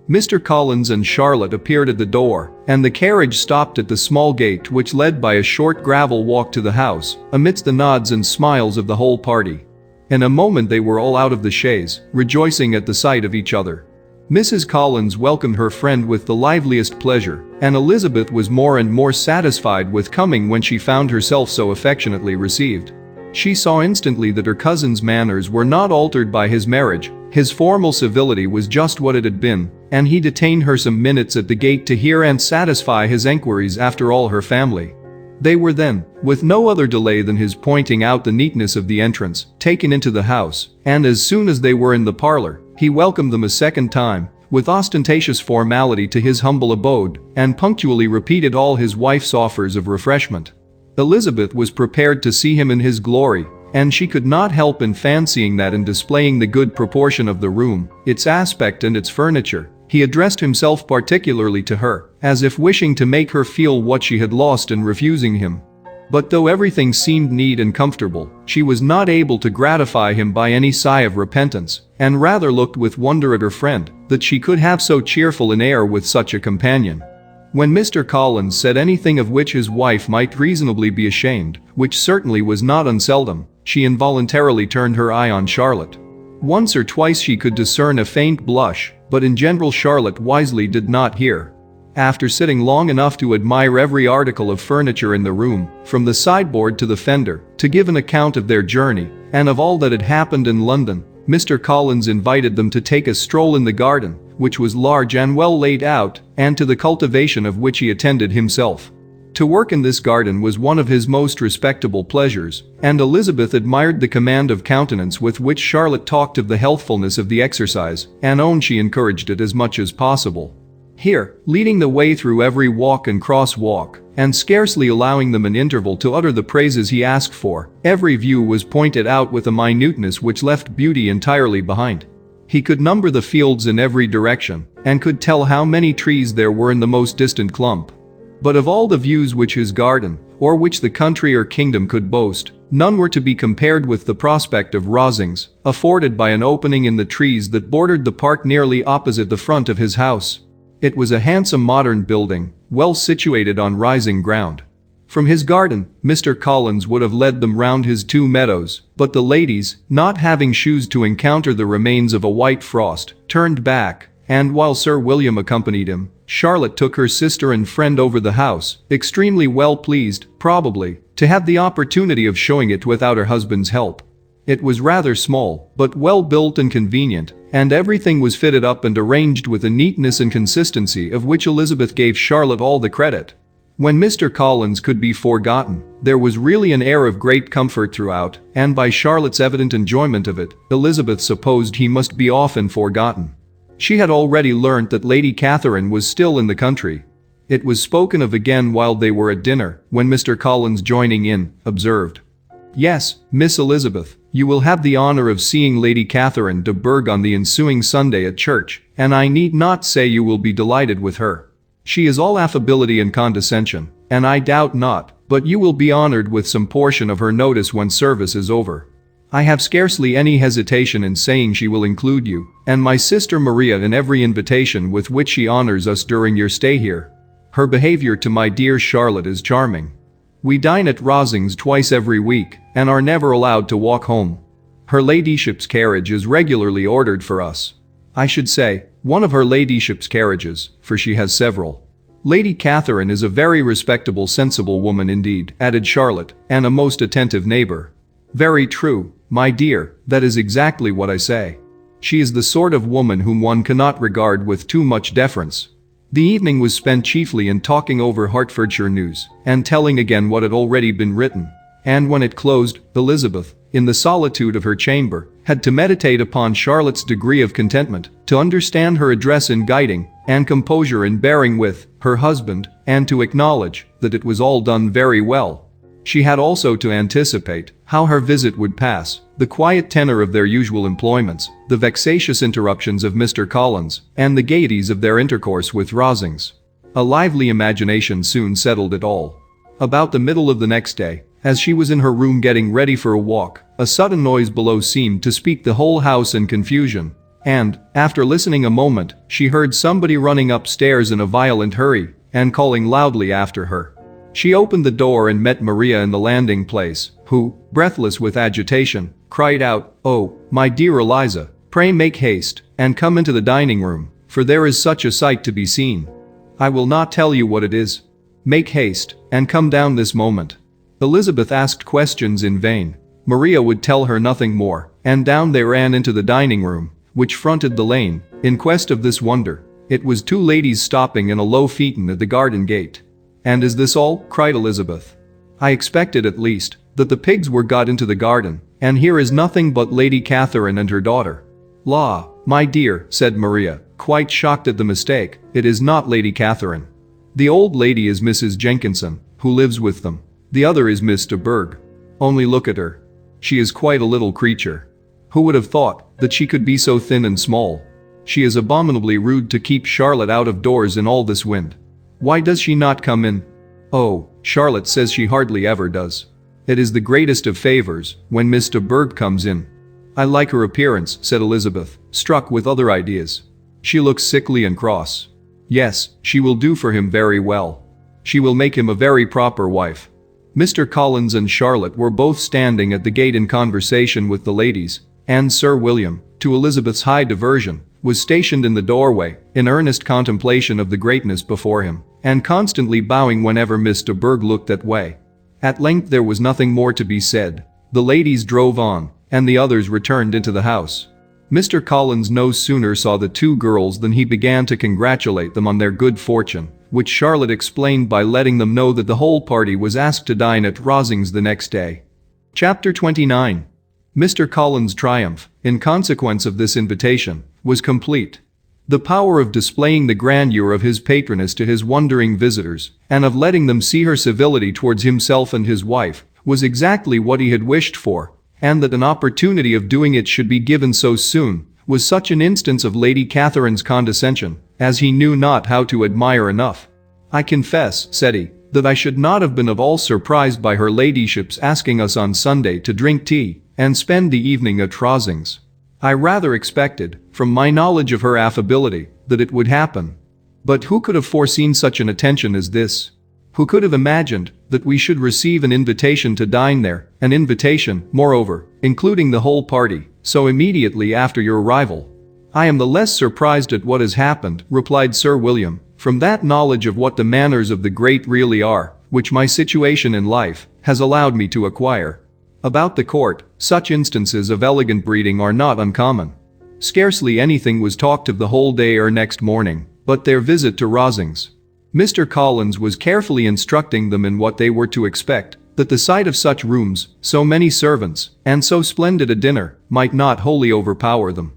Mr. Collins and Charlotte appeared at the door, and the carriage stopped at the small gate which led by a short gravel walk to the house, amidst the nods and smiles of the whole party. In a moment they were all out of the chaise, rejoicing at the sight of each other. Mrs. Collins welcomed her friend with the liveliest pleasure, and Elizabeth was more and more satisfied with coming when she found herself so affectionately received. She saw instantly that her cousin's manners were not altered by his marriage, his formal civility was just what it had been, and he detained her some minutes at the gate to hear and satisfy his enquiries after all her family. They were then, with no other delay than his pointing out the neatness of the entrance, taken into the house, and as soon as they were in the parlor, he welcomed them a second time, with ostentatious formality to his humble abode, and punctually repeated all his wife's offers of refreshment. Elizabeth was prepared to see him in his glory, and she could not help in fancying that in displaying the good proportion of the room, its aspect and its furniture, he addressed himself particularly to her, as if wishing to make her feel what she had lost in refusing him. But though everything seemed neat and comfortable, she was not able to gratify him by any sigh of repentance, and rather looked with wonder at her friend, that she could have so cheerful an air with such a companion. When Mr. Collins said anything of which his wife might reasonably be ashamed, which certainly was not unseldom, she involuntarily turned her eye on Charlotte. Once or twice she could discern a faint blush, but in general Charlotte wisely did not hear. After sitting long enough to admire every article of furniture in the room, from the sideboard to the fender, to give an account of their journey, and of all that had happened in London, Mr. Collins invited them to take a stroll in the garden, which was large and well laid out, and to the cultivation of which he attended himself. To work in this garden was one of his most respectable pleasures, and Elizabeth admired the command of countenance with which Charlotte talked of the healthfulness of the exercise, and owned she encouraged it as much as possible. Here, leading the way through every walk and cross-walk, and scarcely allowing them an interval to utter the praises he asked for, every view was pointed out with a minuteness which left beauty entirely behind. He could number the fields in every direction, and could tell how many trees there were in the most distant clump. But of all the views which his garden, or which the country or kingdom could boast, none were to be compared with the prospect of Rosings, afforded by an opening in the trees that bordered the park nearly opposite the front of his house. It was a handsome modern building, well situated on rising ground. From his garden, Mr. Collins would have led them round his 2 meadows, but the ladies, not having shoes to encounter the remains of a white frost, turned back, and while Sir William accompanied him, Charlotte took her sister and friend over the house, extremely well pleased, probably, to have the opportunity of showing it without her husband's help. It was rather small, but well built and convenient, and everything was fitted up and arranged with a neatness and consistency of which Elizabeth gave Charlotte all the credit. When Mr. Collins could be forgotten, there was really an air of great comfort throughout, and by Charlotte's evident enjoyment of it, Elizabeth supposed he must be often forgotten. She had already learnt that Lady Catherine was still in the country. It was spoken of again while they were at dinner, when Mr. Collins, joining in, observed, "Yes, Miss Elizabeth, you will have the honor of seeing Lady Catherine de Bourgh on the ensuing Sunday at church, and I need not say you will be delighted with her. She is all affability and condescension, and I doubt not, but you will be honored with some portion of her notice when service is over. I have scarcely any hesitation in saying she will include you and my sister Maria in every invitation with which she honors us during your stay here. Her behavior to my dear Charlotte is charming. We dine at Rosings twice every week and are never allowed to walk home. Her ladyship's carriage is regularly ordered for us. I should say, one of her ladyship's carriages, for she has several. Lady Catherine is a very respectable, sensible woman indeed, added Charlotte, and a most attentive neighbor. Very true, my dear, that is exactly what I say. She is the sort of woman whom one cannot regard with too much deference. The evening was spent chiefly in talking over Hertfordshire news and telling again what had already been written. And when it closed, Elizabeth, in the solitude of her chamber, had to meditate upon Charlotte's degree of contentment, to understand her address in guiding, and composure in bearing with, her husband, and to acknowledge that it was all done very well. She had also to anticipate how her visit would pass, the quiet tenor of their usual employments, the vexatious interruptions of Mr. Collins, and the gaieties of their intercourse with Rosings. A lively imagination soon settled it all. About the middle of the next day, as she was in her room getting ready for a walk, a sudden noise below seemed to speak the whole house in confusion, and, after listening a moment, she heard somebody running upstairs in a violent hurry and calling loudly after her. She opened the door and met Maria in the landing place, who, breathless with agitation, cried out, "Oh, my dear Eliza, pray make haste and come into the dining room, for there is such a sight to be seen. I will not tell you what it is. Make haste and come down this moment." Elizabeth asked questions in vain. Maria would tell her nothing more, and down they ran into the dining room, which fronted the lane, in quest of this wonder. It was two ladies stopping in a low phaeton at the garden gate. "And is this all?" cried Elizabeth. "I expected at least that the pigs were got into the garden, and here is nothing but Lady Catherine and her daughter." "La, my dear," said Maria, quite shocked at the mistake, "it is not Lady Catherine. The old lady is Mrs. Jenkinson, who lives with them. The other is Miss de Bourgh. Only look at her. She is quite a little creature. Who would have thought that she could be so thin and small? She is abominably rude to keep Charlotte out of doors in all this wind. Why does she not come in? Oh, Charlotte says she hardly ever does. It is the greatest of favors when Miss de Bourgh comes in." "I like her appearance," said Elizabeth, struck with other ideas. "She looks sickly and cross. Yes, she will do for him very well. She will make him a very proper wife." Mr. Collins and Charlotte were both standing at the gate in conversation with the ladies, and Sir William, to Elizabeth's high diversion, was stationed in the doorway, in earnest contemplation of the greatness before him, and constantly bowing whenever Miss de Bourgh looked that way. At length there was nothing more to be said. The ladies drove on, and the others returned into the house. Mr. Collins no sooner saw the two girls than he began to congratulate them on their good fortune, which Charlotte explained by letting them know that the whole party was asked to dine at Rosings the next day. Chapter 29. Mr. Collins' triumph, in consequence of this invitation, was complete. The power of displaying the grandeur of his patroness to his wondering visitors, and of letting them see her civility towards himself and his wife, was exactly what he had wished for, and that an opportunity of doing it should be given so soon, was such an instance of Lady Catherine's condescension, as he knew not how to admire enough. "I confess," said he, "that I should not have been at all surprised by her ladyship's asking us on Sunday to drink tea, and spend the evening at Rosings. I rather expected, from my knowledge of her affability, that it would happen. But who could have foreseen such an attention as this? Who could have imagined that we should receive an invitation to dine there, an invitation, moreover, including the whole party, so immediately after your arrival?" "I am the less surprised at what has happened," replied Sir William, "from that knowledge of what the manners of the great really are, which my situation in life has allowed me to acquire. About the court, such instances of elegant breeding are not uncommon. Scarcely anything was talked of the whole day or next morning, but their visit to Rosings. Mr. Collins was carefully instructing them in what they were to expect, that the sight of such rooms, so many servants, and so splendid a dinner, might not wholly overpower them.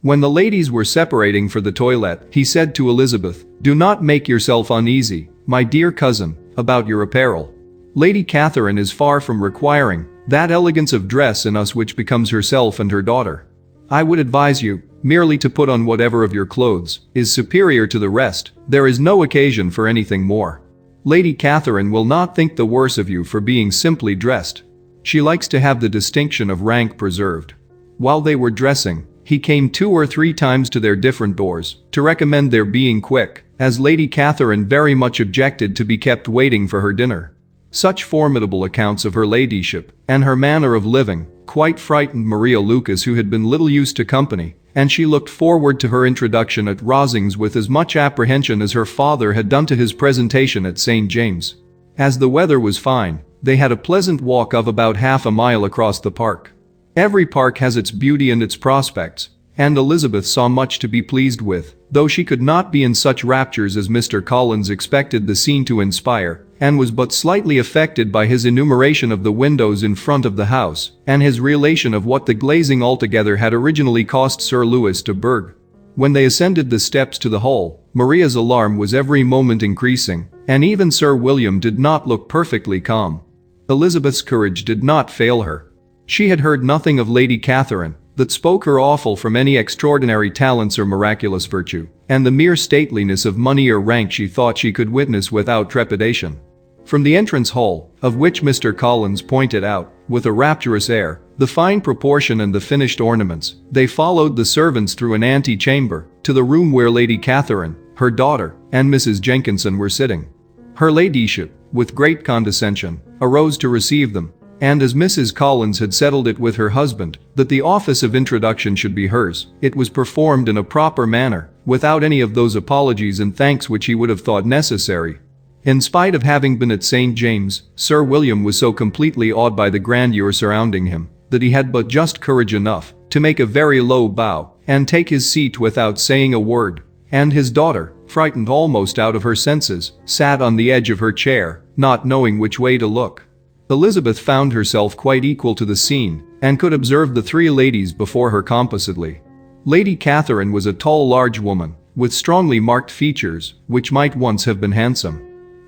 When the ladies were separating for the toilet, he said to Elizabeth, "Do not make yourself uneasy, my dear cousin, about your apparel. Lady Catherine is far from requiring that elegance of dress in us which becomes herself and her daughter. I would advise you merely to put on whatever of your clothes is superior to the rest. There is no occasion for anything more. Lady Catherine will not think the worse of you for being simply dressed. She likes to have the distinction of rank preserved." While they were dressing, he came 2 or 3 times to their different doors to recommend their being quick, as Lady Catherine very much objected to be kept waiting for her dinner. Such formidable accounts of her ladyship and her manner of living quite frightened Maria Lucas, who had been little used to company, and she looked forward to her introduction at Rosings with as much apprehension as her father had done to his presentation at St. James. As the weather was fine, they had a pleasant walk of about half a mile across the park. Every park has its beauty and its prospects, and Elizabeth saw much to be pleased with, though she could not be in such raptures as Mr. Collins expected the scene to inspire, and was but slightly affected by his enumeration of the windows in front of the house, and his relation of what the glazing altogether had originally cost Sir Louis de Bourgh. When they ascended the steps to the hall, Maria's alarm was every moment increasing, and even Sir William did not look perfectly calm. Elizabeth's courage did not fail her. She had heard nothing of Lady Catherine that spoke her awful from any extraordinary talents or miraculous virtue, and the mere stateliness of money or rank she thought she could witness without trepidation. From the entrance hall, of which Mr. Collins pointed out, with a rapturous air, the fine proportion and the finished ornaments, they followed the servants through an ante-chamber to the room where Lady Catherine, her daughter, and Mrs. Jenkinson were sitting. Her ladyship, with great condescension, arose to receive them, and as Mrs. Collins had settled it with her husband that the office of introduction should be hers, it was performed in a proper manner, without any of those apologies and thanks which he would have thought necessary. In spite of having been at St. James, Sir William was so completely awed by the grandeur surrounding him that he had but just courage enough to make a very low bow and take his seat without saying a word, and his daughter, frightened almost out of her senses, sat on the edge of her chair, not knowing which way to look. Elizabeth found herself quite equal to the scene and could observe the 3 ladies before her composedly. Lady Catherine was a tall, large woman with strongly marked features which might once have been handsome.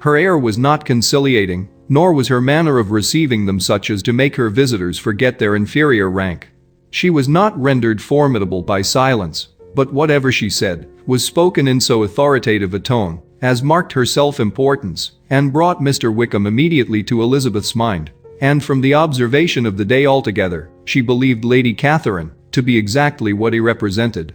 Her air was not conciliating, nor was her manner of receiving them such as to make her visitors forget their inferior rank. She was not rendered formidable by silence, but whatever she said was spoken in so authoritative a tone as marked her self-importance and brought Mr. Wickham immediately to Elizabeth's mind, and from the observation of the day altogether, she believed Lady Catherine to be exactly what he represented.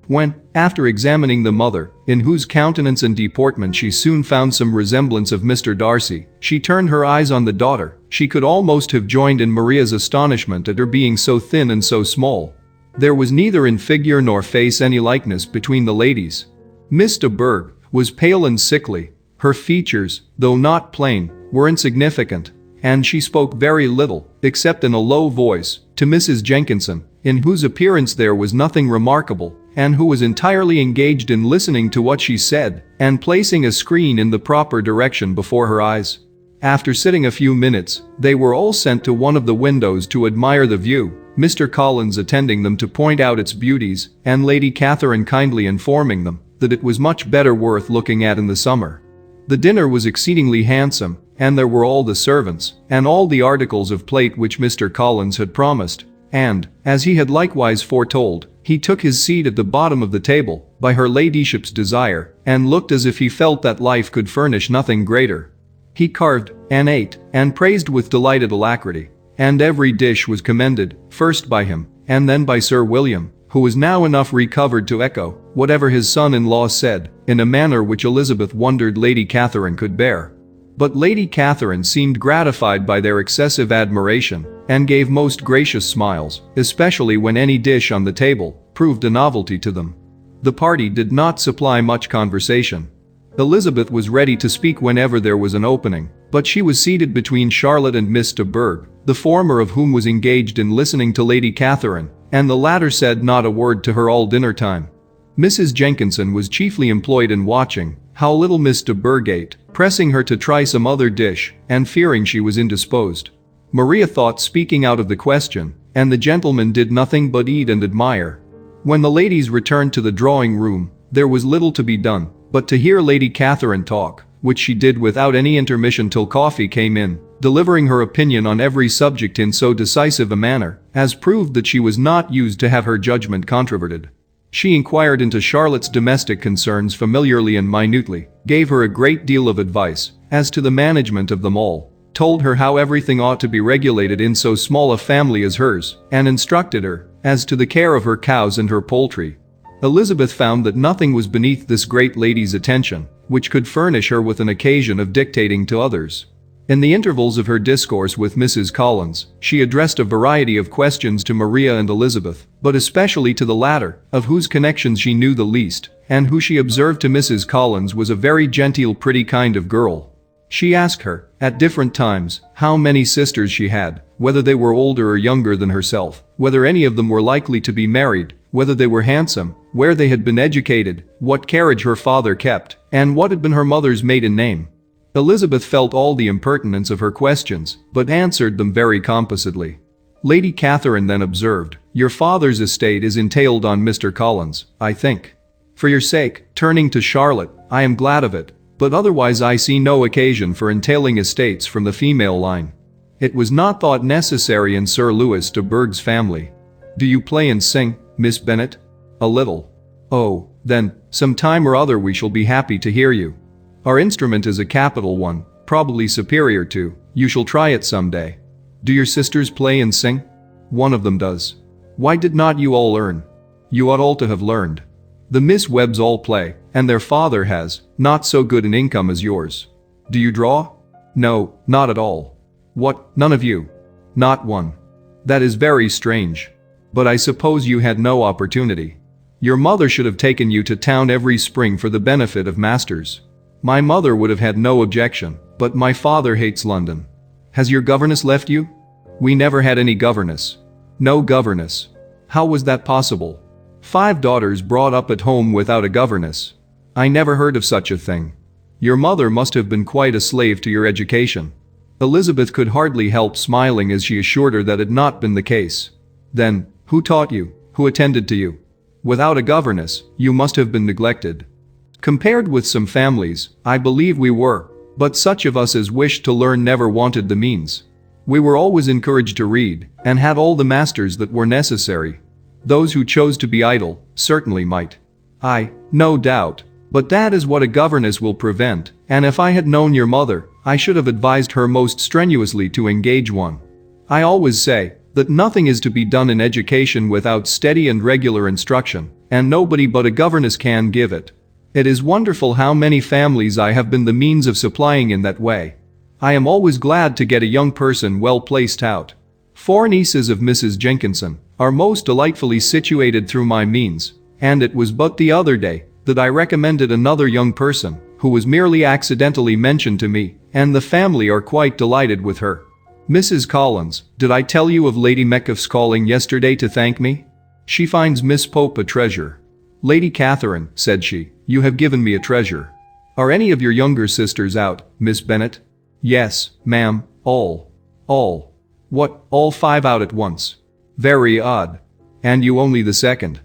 When, after examining the mother, in whose countenance and deportment she soon found some resemblance of Mr. Darcy, she turned her eyes on the daughter, she could almost have joined in Maria's astonishment at her being so thin and so small. There was neither in figure nor face any likeness between the ladies. Miss de Bourgh was pale and sickly, her features, though not plain, were insignificant, and she spoke very little, except in a low voice, to Mrs. Jenkinson, in whose appearance there was nothing remarkable, and who was entirely engaged in listening to what she said and placing a screen in the proper direction before her eyes. After sitting a few minutes, they were all sent to one of the windows to admire the view, Mr. Collins attending them to point out its beauties, and Lady Catherine kindly informing them that it was much better worth looking at in the summer. The dinner was exceedingly handsome, and there were all the servants and all the articles of plate which Mr. Collins had promised, and, as he had likewise foretold, he took his seat at the bottom of the table by her ladyship's desire and looked as if he felt that life could furnish nothing greater. He carved and ate and praised with delighted alacrity, and every dish was commended, first by him and then by Sir William, who was now enough recovered to echo whatever his son-in-law said in a manner which Elizabeth wondered Lady Catherine could bear. But Lady Catherine seemed gratified by their excessive admiration and gave most gracious smiles, especially when any dish on the table proved a novelty to them. The party did not supply much conversation. Elizabeth was ready to speak whenever there was an opening, but she was seated between Charlotte and Miss de Bourgh, the former of whom was engaged in listening to Lady Catherine, and the latter said not a word to her all dinner time. Mrs. Jenkinson was chiefly employed in watching how little Miss de Bourgh ate, pressing her to try some other dish, and fearing she was indisposed. Maria thought speaking out of the question, and the gentlemen did nothing but eat and admire. When the ladies returned to the drawing room, there was little to be done but to hear Lady Catherine talk, which she did without any intermission till coffee came in, delivering her opinion on every subject in so decisive a manner as proved that she was not used to have her judgment controverted. She inquired into Charlotte's domestic concerns familiarly and minutely, gave her a great deal of advice, as to the management of them all, told her how everything ought to be regulated in so small a family as hers, and instructed her as to the care of her cows and her poultry. Elizabeth found that nothing was beneath this great lady's attention, which could furnish her with an occasion of dictating to others. In the intervals of her discourse with Mrs. Collins, she addressed a variety of questions to Maria and Elizabeth, but especially to the latter, of whose connections she knew the least, and who she observed to Mrs. Collins was a very genteel, pretty kind of girl. She asked her, at different times, how many sisters she had, whether they were older or younger than herself, whether any of them were likely to be married, whether they were handsome, where they had been educated, what carriage her father kept, and what had been her mother's maiden name. Elizabeth felt all the impertinence of her questions, but answered them very composedly. Lady Catherine then observed, "Your father's estate is entailed on Mr. Collins, I think. For your sake," turning to Charlotte, "I am glad of it, but otherwise I see no occasion for entailing estates from the female line. It was not thought necessary in Sir Louis de Bourgh's family. Do you play and sing, Miss Bennet?" "A little." "Oh, then, some time or other we shall be happy to hear you. Our instrument is a capital one, probably superior to, you shall try it some day. Do your sisters play and sing?" "One of them does." "Why did not you all learn? You ought all to have learned. The Miss Webbs all play, and their father has not so good an income as yours. Do you draw?" "No, not at all." "What, none of you?" "Not one." "That is very strange. But I suppose you had no opportunity. Your mother should have taken you to town every spring for the benefit of masters." "My mother would have had no objection, but my father hates London." "Has your governess left you?" "We never had any governess." "No governess? How was that possible? 5 daughters brought up at home without a governess? I never heard of such a thing. Your mother must have been quite a slave to your education." Elizabeth could hardly help smiling as she assured her that had not been the case. "Then, who taught you? Who attended to you? Without a governess, you must have been neglected." "Compared with some families, I believe we were, but such of us as wished to learn never wanted the means. We were always encouraged to read, and had all the masters that were necessary. Those who chose to be idle, certainly might." "No doubt. But that is what a governess will prevent, and if I had known your mother, I should have advised her most strenuously to engage one. I always say that nothing is to be done in education without steady and regular instruction, and nobody but a governess can give it. It is wonderful how many families I have been the means of supplying in that way. I am always glad to get a young person well placed out. 4 nieces of Mrs. Jenkinson are most delightfully situated through my means, and it was but the other day that I recommended another young person, who was merely accidentally mentioned to me, and the family are quite delighted with her. Mrs. Collins, did I tell you of Lady Metcalfe's calling yesterday to thank me? She finds Miss Pope a treasure. 'Lady Catherine,' said she, 'you have given me a treasure. Are any of your younger sisters out, Miss Bennet?' 'Yes, ma'am, all.' 'All? What, all 5 out at once? Very odd. And you only the second.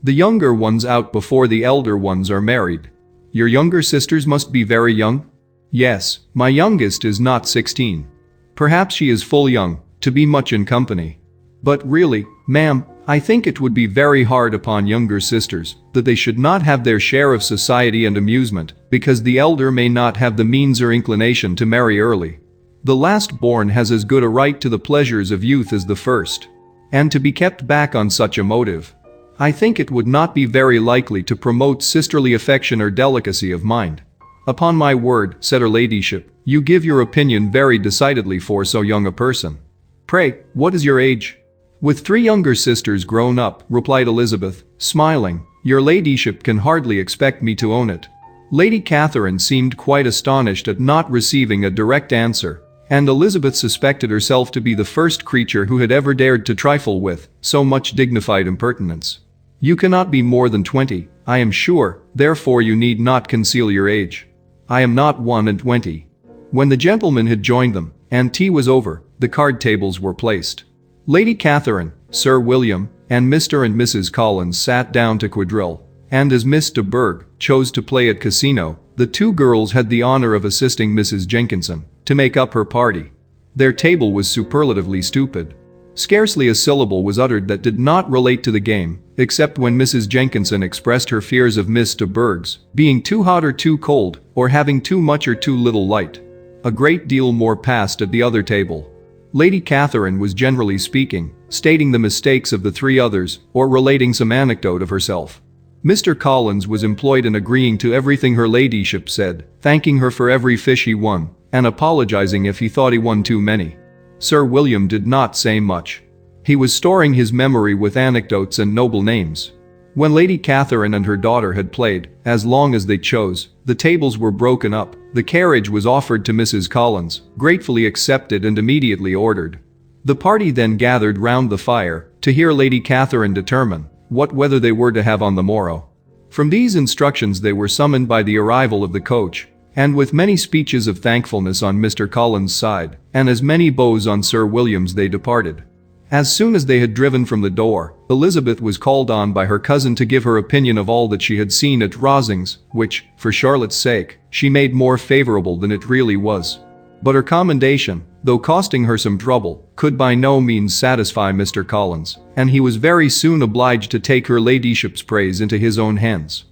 The younger ones out before the elder ones are married. Your younger sisters must be very young?' 'Yes, my youngest is not 16. Perhaps she is full young, to be much in company. But really, ma'am, I think it would be very hard upon younger sisters that they should not have their share of society and amusement, because the elder may not have the means or inclination to marry early. The last born has as good a right to the pleasures of youth as the first. And to be kept back on such a motive, I think it would not be very likely to promote sisterly affection or delicacy of mind." "Upon my word," said her ladyship, "you give your opinion very decidedly for so young a person. Pray, what is your age?" "With 3 younger sisters grown up," replied Elizabeth, smiling, "your ladyship can hardly expect me to own it." Lady Catherine seemed quite astonished at not receiving a direct answer, and Elizabeth suspected herself to be the first creature who had ever dared to trifle with so much dignified impertinence. "You cannot be more than 20, I am sure, therefore you need not conceal your age." "I am not 21." When the gentlemen had joined them, and tea was over, the card tables were placed. Lady Catherine, Sir William, and Mr. and Mrs. Collins sat down to quadrille, and as Miss de Bourgh chose to play at casino, the 2 girls had the honor of assisting Mrs. Jenkinson to make up her party. Their table was superlatively stupid. Scarcely a syllable was uttered that did not relate to the game, except when Mrs. Jenkinson expressed her fears of Miss de Bourgh's being too hot or too cold, or having too much or too little light. A great deal more passed at the other table. Lady Catherine was, generally speaking, stating the mistakes of the three others or relating some anecdote of herself. Mr. Collins was employed in agreeing to everything her ladyship said, thanking her for every fish he won, and apologizing if he thought he won too many. Sir William did not say much. He was storing his memory with anecdotes and noble names. When Lady Catherine and her daughter had played, as long as they chose, the tables were broken up, the carriage was offered to Mrs. Collins, gratefully accepted and immediately ordered. The party then gathered round the fire to hear Lady Catherine determine what weather they were to have on the morrow. From these instructions they were summoned by the arrival of the coach, and with many speeches of thankfulness on Mr. Collins' side, and as many bows on Sir William's, they departed. As soon as they had driven from the door, Elizabeth was called on by her cousin to give her opinion of all that she had seen at Rosings, which, for Charlotte's sake, she made more favorable than it really was. But her commendation, though costing her some trouble, could by no means satisfy Mr. Collins, and he was very soon obliged to take her ladyship's praise into his own hands.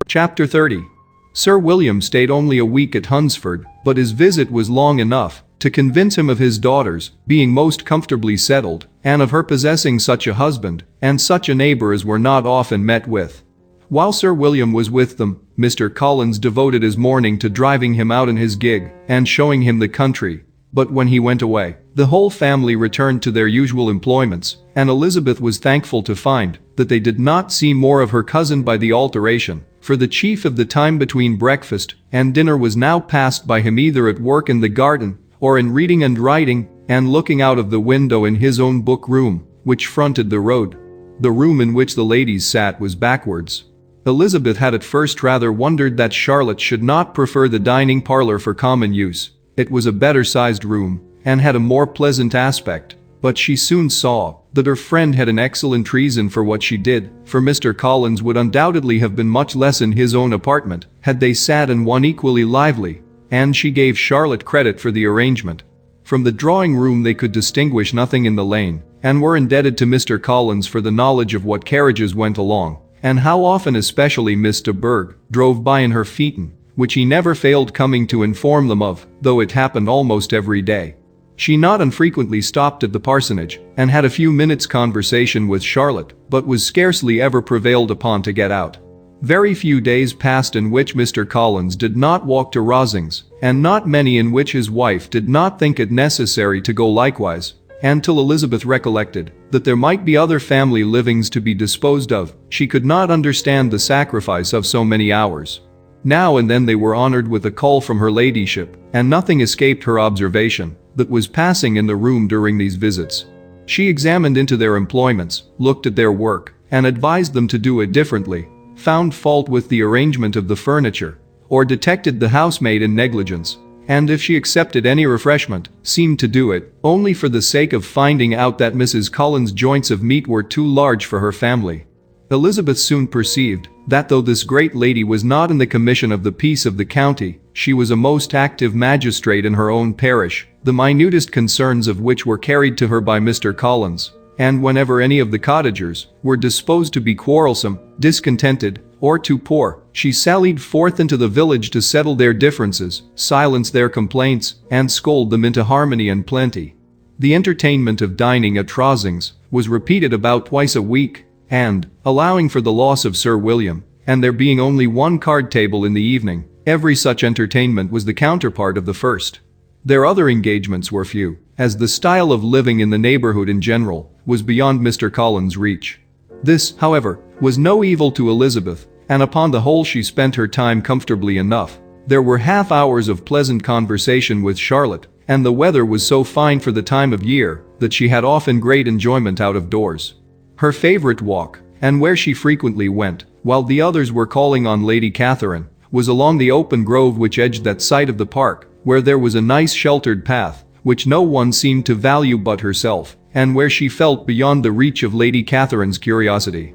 Chapter 30. Sir William stayed only a week at Hunsford, but his visit was long enough to convince him of his daughter's being most comfortably settled, and of her possessing such a husband and such a neighbor as were not often met with. While Sir William was with them, Mr. Collins devoted his morning to driving him out in his gig and showing him the country. But when he went away, the whole family returned to their usual employments, and Elizabeth was thankful to find that they did not see more of her cousin by the alteration, for the chief of the time between breakfast and dinner was now passed by him either at work in the garden or in reading and writing, and looking out of the window in his own book room, which fronted the road. The room in which the ladies sat was backwards. Elizabeth had at first rather wondered that Charlotte should not prefer the dining parlor for common use. It was a better-sized room, and had a more pleasant aspect, but she soon saw that her friend had an excellent reason for what she did, for Mr. Collins would undoubtedly have been much less in his own apartment had they sat in one equally lively, and she gave Charlotte credit for the arrangement. From the drawing-room they could distinguish nothing in the lane, and were indebted to Mr. Collins for the knowledge of what carriages went along, and how often especially Miss de Bourgh drove by in her phaeton, which he never failed coming to inform them of, though it happened almost every day. She not unfrequently stopped at the parsonage, and had a few minutes' conversation with Charlotte, but was scarcely ever prevailed upon to get out. Very few days passed in which Mr. Collins did not walk to Rosings, and not many in which his wife did not think it necessary to go likewise, and till Elizabeth recollected that there might be other family livings to be disposed of, she could not understand the sacrifice of so many hours. Now and then they were honored with a call from her ladyship, and nothing escaped her observation that was passing in the room during these visits. She examined into their employments, looked at their work, and advised them to do it differently, found fault with the arrangement of the furniture, or detected the housemaid in negligence, and if she accepted any refreshment, seemed to do it only for the sake of finding out that Mrs. Collins' joints of meat were too large for her family. Elizabeth soon perceived that though this great lady was not in the commission of the peace of the county, she was a most active magistrate in her own parish, the minutest concerns of which were carried to her by Mr. Collins, and whenever any of the cottagers were disposed to be quarrelsome, discontented, or too poor, she sallied forth into the village to settle their differences, silence their complaints, and scold them into harmony and plenty. The entertainment of dining at Rosings was repeated about twice a week, and, allowing for the loss of Sir William, and there being only one card table in the evening, every such entertainment was the counterpart of the first. Their other engagements were few, as the style of living in the neighborhood in general was beyond Mr. Collins' reach. This, however, was no evil to Elizabeth, and upon the whole she spent her time comfortably enough. There were half hours of pleasant conversation with Charlotte, and the weather was so fine for the time of year that she had often great enjoyment out of doors. Her favorite walk, and where she frequently went, while the others were calling on Lady Catherine, was along the open grove which edged that side of the park, where there was a nice sheltered path, which no one seemed to value but herself, and where she felt beyond the reach of Lady Catherine's curiosity.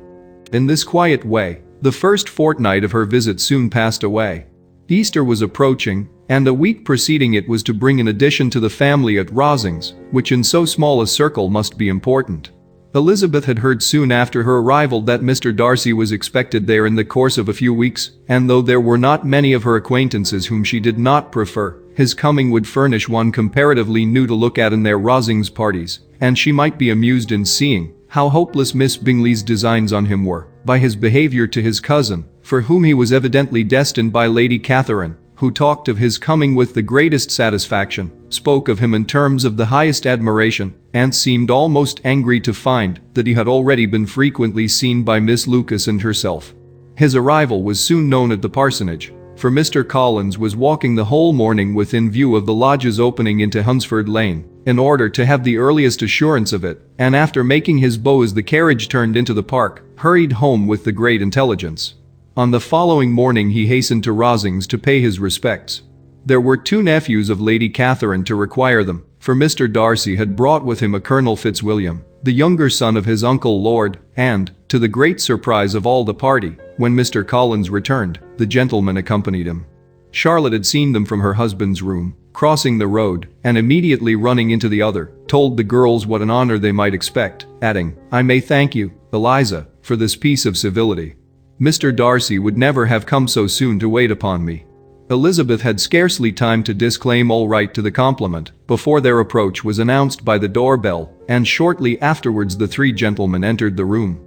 In this quiet way, the first fortnight of her visit soon passed away. Easter was approaching, and a week preceding it was to bring an addition to the family at Rosings, which in so small a circle must be important. Elizabeth had heard soon after her arrival that Mr. Darcy was expected there in the course of a few weeks, and though there were not many of her acquaintances whom she did not prefer, his coming would furnish one comparatively new to look at in their Rosings parties, and she might be amused in seeing how hopeless Miss Bingley's designs on him were, by his behavior to his cousin, for whom he was evidently destined by Lady Catherine, who talked of his coming with the greatest satisfaction, spoke of him in terms of the highest admiration, and seemed almost angry to find that he had already been frequently seen by Miss Lucas and herself. His arrival was soon known at the parsonage, for Mr. Collins was walking the whole morning within view of the lodges opening into Hunsford Lane, in order to have the earliest assurance of it, and after making his bow as the carriage turned into the park, hurried home with the great intelligence. On the following morning he hastened to Rosings to pay his respects. There were 2 nephews of Lady Catherine to require them, for Mr. Darcy had brought with him a Colonel Fitzwilliam, the younger son of his uncle Lord, and, to the great surprise of all the party, when Mr. Collins returned, the gentleman accompanied him. Charlotte had seen them from her husband's room, crossing the road, and immediately running into the other, told the girls what an honor they might expect, adding, "I may thank you, Eliza, for this piece of civility. Mr. Darcy would never have come so soon to wait upon me." Elizabeth had scarcely time to disclaim all right to the compliment, before their approach was announced by the doorbell, and shortly afterwards the 3 gentlemen entered the room.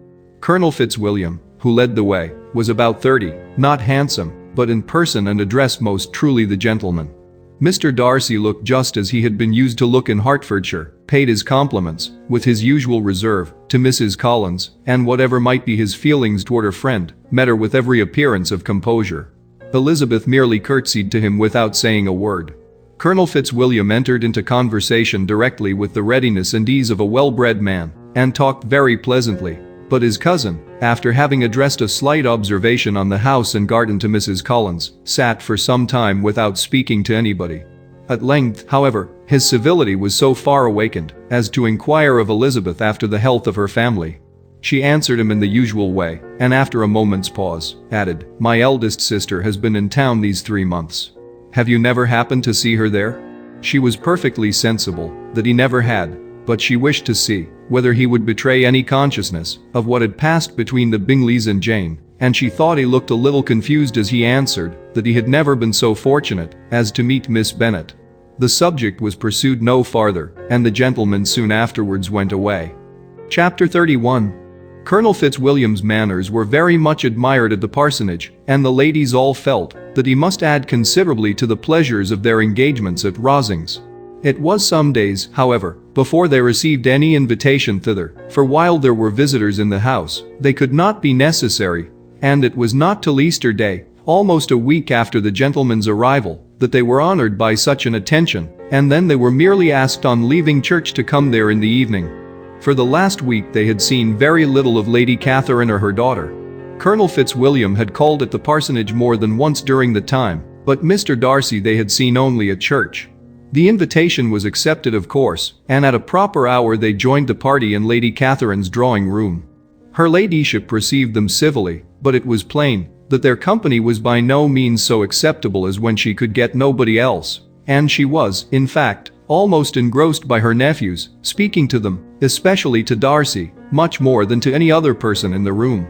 Colonel Fitzwilliam, who led the way, was about 30, not handsome, but in person and address most truly the gentleman. Mr. Darcy looked just as he had been used to look in Hertfordshire, paid his compliments, with his usual reserve, to Mrs. Collins, and whatever might be his feelings toward her friend, met her with every appearance of composure. Elizabeth merely curtsied to him without saying a word. Colonel Fitzwilliam entered into conversation directly with the readiness and ease of a well-bred man, and talked very pleasantly, but his cousin, after having addressed a slight observation on the house and garden to Mrs. Collins, sat for some time without speaking to anybody. At length, however, his civility was so far awakened as to inquire of Elizabeth after the health of her family. She answered him in the usual way, and after a moment's pause, added, "My eldest sister has been in town these 3 months. Have you never happened to see her there?" She was perfectly sensible that he never had, but she wished to see whether he would betray any consciousness of what had passed between the Bingleys and Jane, and she thought he looked a little confused as he answered that he had never been so fortunate as to meet Miss Bennet. The subject was pursued no farther, and the gentlemen soon afterwards went away. Chapter 31. Colonel Fitzwilliam's manners were very much admired at the parsonage, and the ladies all felt that he must add considerably to the pleasures of their engagements at Rosings. It was some days, however, before they received any invitation thither, for while there were visitors in the house, they could not be necessary, and it was not till Easter Day, almost a week after the gentlemen's arrival, that they were honored by such an attention, and then they were merely asked on leaving church to come there in the evening. For the last week they had seen very little of Lady Catherine or her daughter. Colonel Fitzwilliam had called at the parsonage more than once during the time, but Mr. Darcy they had seen only at church. The invitation was accepted of course, and at a proper hour they joined the party in Lady Catherine's drawing room. Her ladyship received them civilly, but it was plain that their company was by no means so acceptable as when she could get nobody else, and she was, in fact, almost engrossed by her nephews, speaking to them, especially to Darcy, much more than to any other person in the room.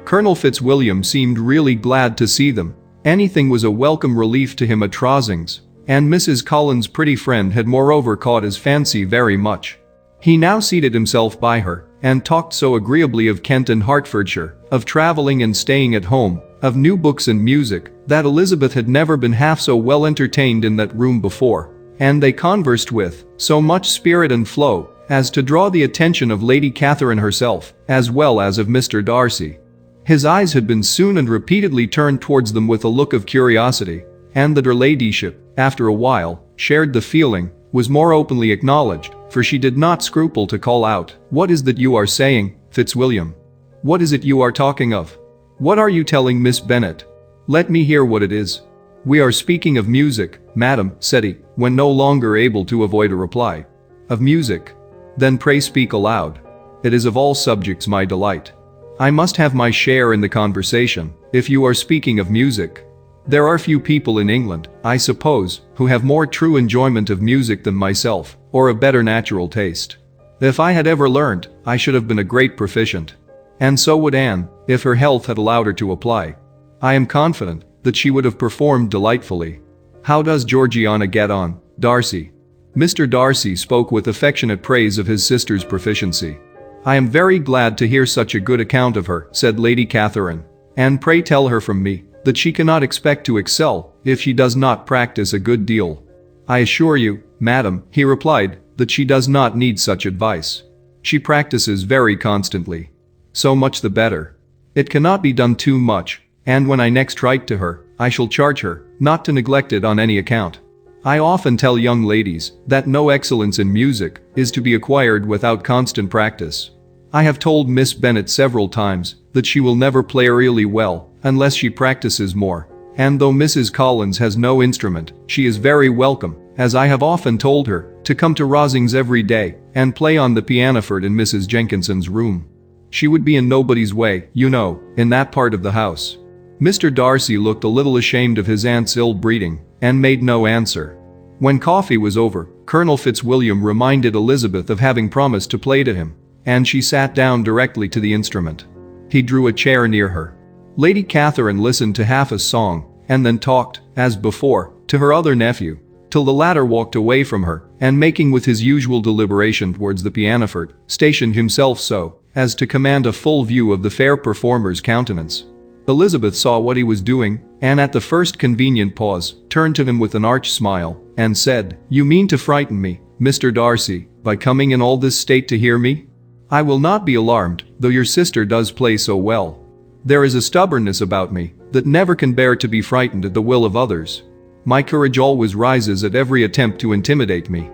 Colonel Fitzwilliam seemed really glad to see them. Anything was a welcome relief to him at Rosings, and Mrs. Collins' pretty friend had moreover caught his fancy very much. He now seated himself by her, and talked so agreeably of Kent and Hertfordshire, of travelling and staying at home, of new books and music, that Elizabeth had never been half so well entertained in that room before, and they conversed with so much spirit and flow as to draw the attention of Lady Catherine herself, as well as of Mr. Darcy. His eyes had been soon and repeatedly turned towards them with a look of curiosity, and that her ladyship, after a while, shared the feeling, was more openly acknowledged, for she did not scruple to call out, "What is that you are saying, Fitzwilliam? What is it you are talking of? What are you telling Miss Bennet? Let me hear what it is." "We are speaking of music, madam," said he, when no longer able to avoid a reply. "Of music? Then pray speak aloud. It is of all subjects my delight. I must have my share in the conversation, if you are speaking of music. There are few people in England, I suppose, who have more true enjoyment of music than myself, or a better natural taste. If I had ever learnt, I should have been a great proficient. And so would Anne, if her health had allowed her to apply. I am confident that she would have performed delightfully. How does Georgiana get on, Darcy?" Mr. Darcy spoke with affectionate praise of his sister's proficiency. "I am very glad to hear such a good account of her," said Lady Catherine. "And pray tell her from me that she cannot expect to excel if she does not practice a good deal." "I assure you, madam," he replied, "that she does not need such advice. She practices very constantly. So much the better. It cannot be done too much, and when I next write to her, I shall charge her not to neglect it on any account. I often tell young ladies that no excellence in music is to be acquired without constant practice. I have told Miss Bennet several times that she will never play really well unless she practices more, and though Mrs. Collins has no instrument, she is very welcome, as I have often told her, to come to Rosings every day and play on the pianoforte in Mrs. Jenkinson's room. She would be in nobody's way, you know, in that part of the house." Mr. Darcy looked a little ashamed of his aunt's ill-breeding and made no answer. When coffee was over, Colonel Fitzwilliam reminded Elizabeth of having promised to play to him, and she sat down directly to the instrument. He drew a chair near her. Lady Catherine listened to half a song and then talked, as before, to her other nephew, till the latter walked away from her and, making with his usual deliberation towards the pianoforte, stationed himself so as to command a full view of the fair performer's countenance. Elizabeth saw what he was doing, and at the first convenient pause, turned to him with an arch smile, and said, "You mean to frighten me, Mr. Darcy, by coming in all this state to hear me? I will not be alarmed, though your sister does play so well. There is a stubbornness about me that never can bear to be frightened at the will of others. My courage always rises at every attempt to intimidate me."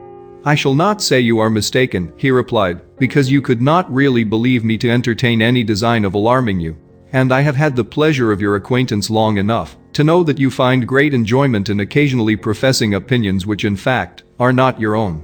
"I shall not say you are mistaken," he replied, "because you could not really believe me to entertain any design of alarming you. And I have had the pleasure of your acquaintance long enough to know that you find great enjoyment in occasionally professing opinions which in fact are not your own."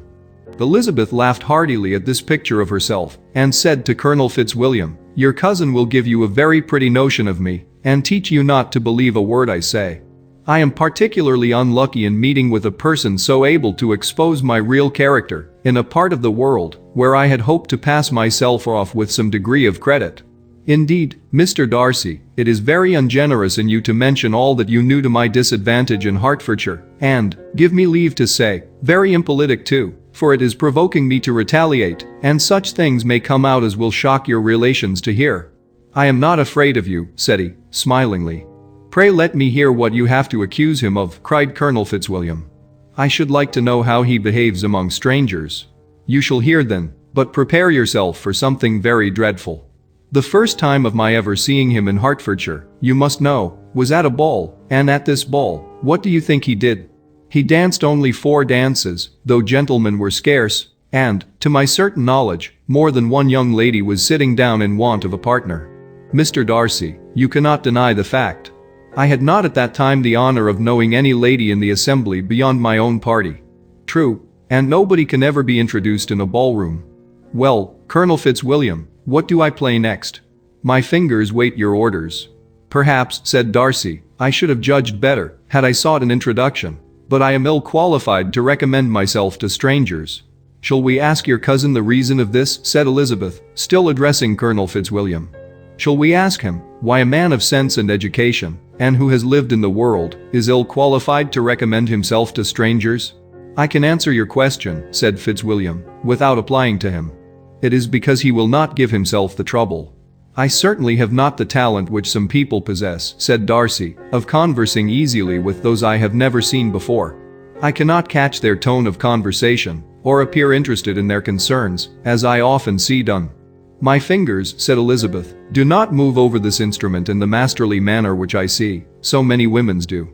Elizabeth laughed heartily at this picture of herself and said to Colonel Fitzwilliam, "Your cousin will give you a very pretty notion of me and teach you not to believe a word I say. I am particularly unlucky in meeting with a person so able to expose my real character in a part of the world where I had hoped to pass myself off with some degree of credit. Indeed, Mr. Darcy, it is very ungenerous in you to mention all that you knew to my disadvantage in Hertfordshire, and, give me leave to say, very impolitic too, for it is provoking me to retaliate, and such things may come out as will shock your relations to hear." "I am not afraid of you," said he, smilingly. "Pray let me hear what you have to accuse him of," cried Colonel Fitzwilliam. "I should like to know how he behaves among strangers." "You shall hear then, but prepare yourself for something very dreadful. The first time of my ever seeing him in Hertfordshire, you must know, was at a ball, and at this ball, what do you think he did? He danced only 4 dances, though gentlemen were scarce, and, to my certain knowledge, more than one young lady was sitting down in want of a partner. Mr. Darcy, you cannot deny the fact. I had not at that time the honor of knowing any lady in the assembly beyond my own party. True, and nobody can ever be introduced in a ballroom. Well, Colonel Fitzwilliam, what do I play next? My fingers wait your orders." "Perhaps," said Darcy, "I should have judged better had I sought an introduction, but I am ill qualified to recommend myself to strangers." "Shall we ask your cousin the reason of this?" said Elizabeth, still addressing Colonel Fitzwilliam. "Shall we ask him why a man of sense and education, and who has lived in the world, is ill qualified to recommend himself to strangers?" "I can answer your question," said Fitzwilliam, without applying to him. "It is because he will not give himself the trouble. I certainly have not the talent which some people possess," said Darcy, "of conversing easily with those I have never seen before. I cannot catch their tone of conversation, or appear interested in their concerns, as I often see done." "My fingers," said Elizabeth, "do not move over this instrument in the masterly manner which I see so many women's do.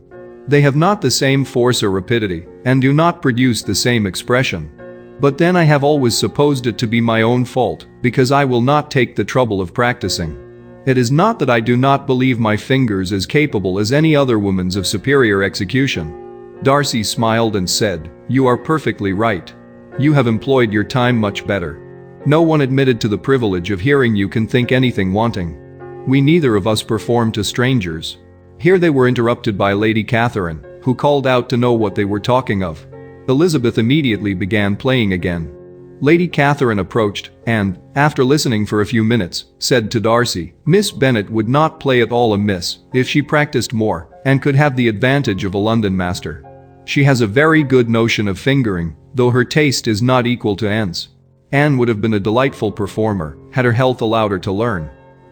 They have not the same force or rapidity, and do not produce the same expression. But then I have always supposed it to be my own fault, because I will not take the trouble of practicing. It is not that I do not believe my fingers as capable as any other woman's of superior execution." Darcy smiled and said, "You are perfectly right. You have employed your time much better. No one admitted to the privilege of hearing you can think anything wanting. We neither of us perform to strangers." Here they were interrupted by Lady Catherine, who called out to know what they were talking of. Elizabeth immediately began playing again. Lady Catherine approached, and, after listening for a few minutes, said to Darcy, "Miss Bennet would not play at all amiss if she practiced more, and could have the advantage of a London master. She has a very good notion of fingering, though her taste is not equal to Anne's. Anne would have been a delightful performer, had her health allowed her to learn.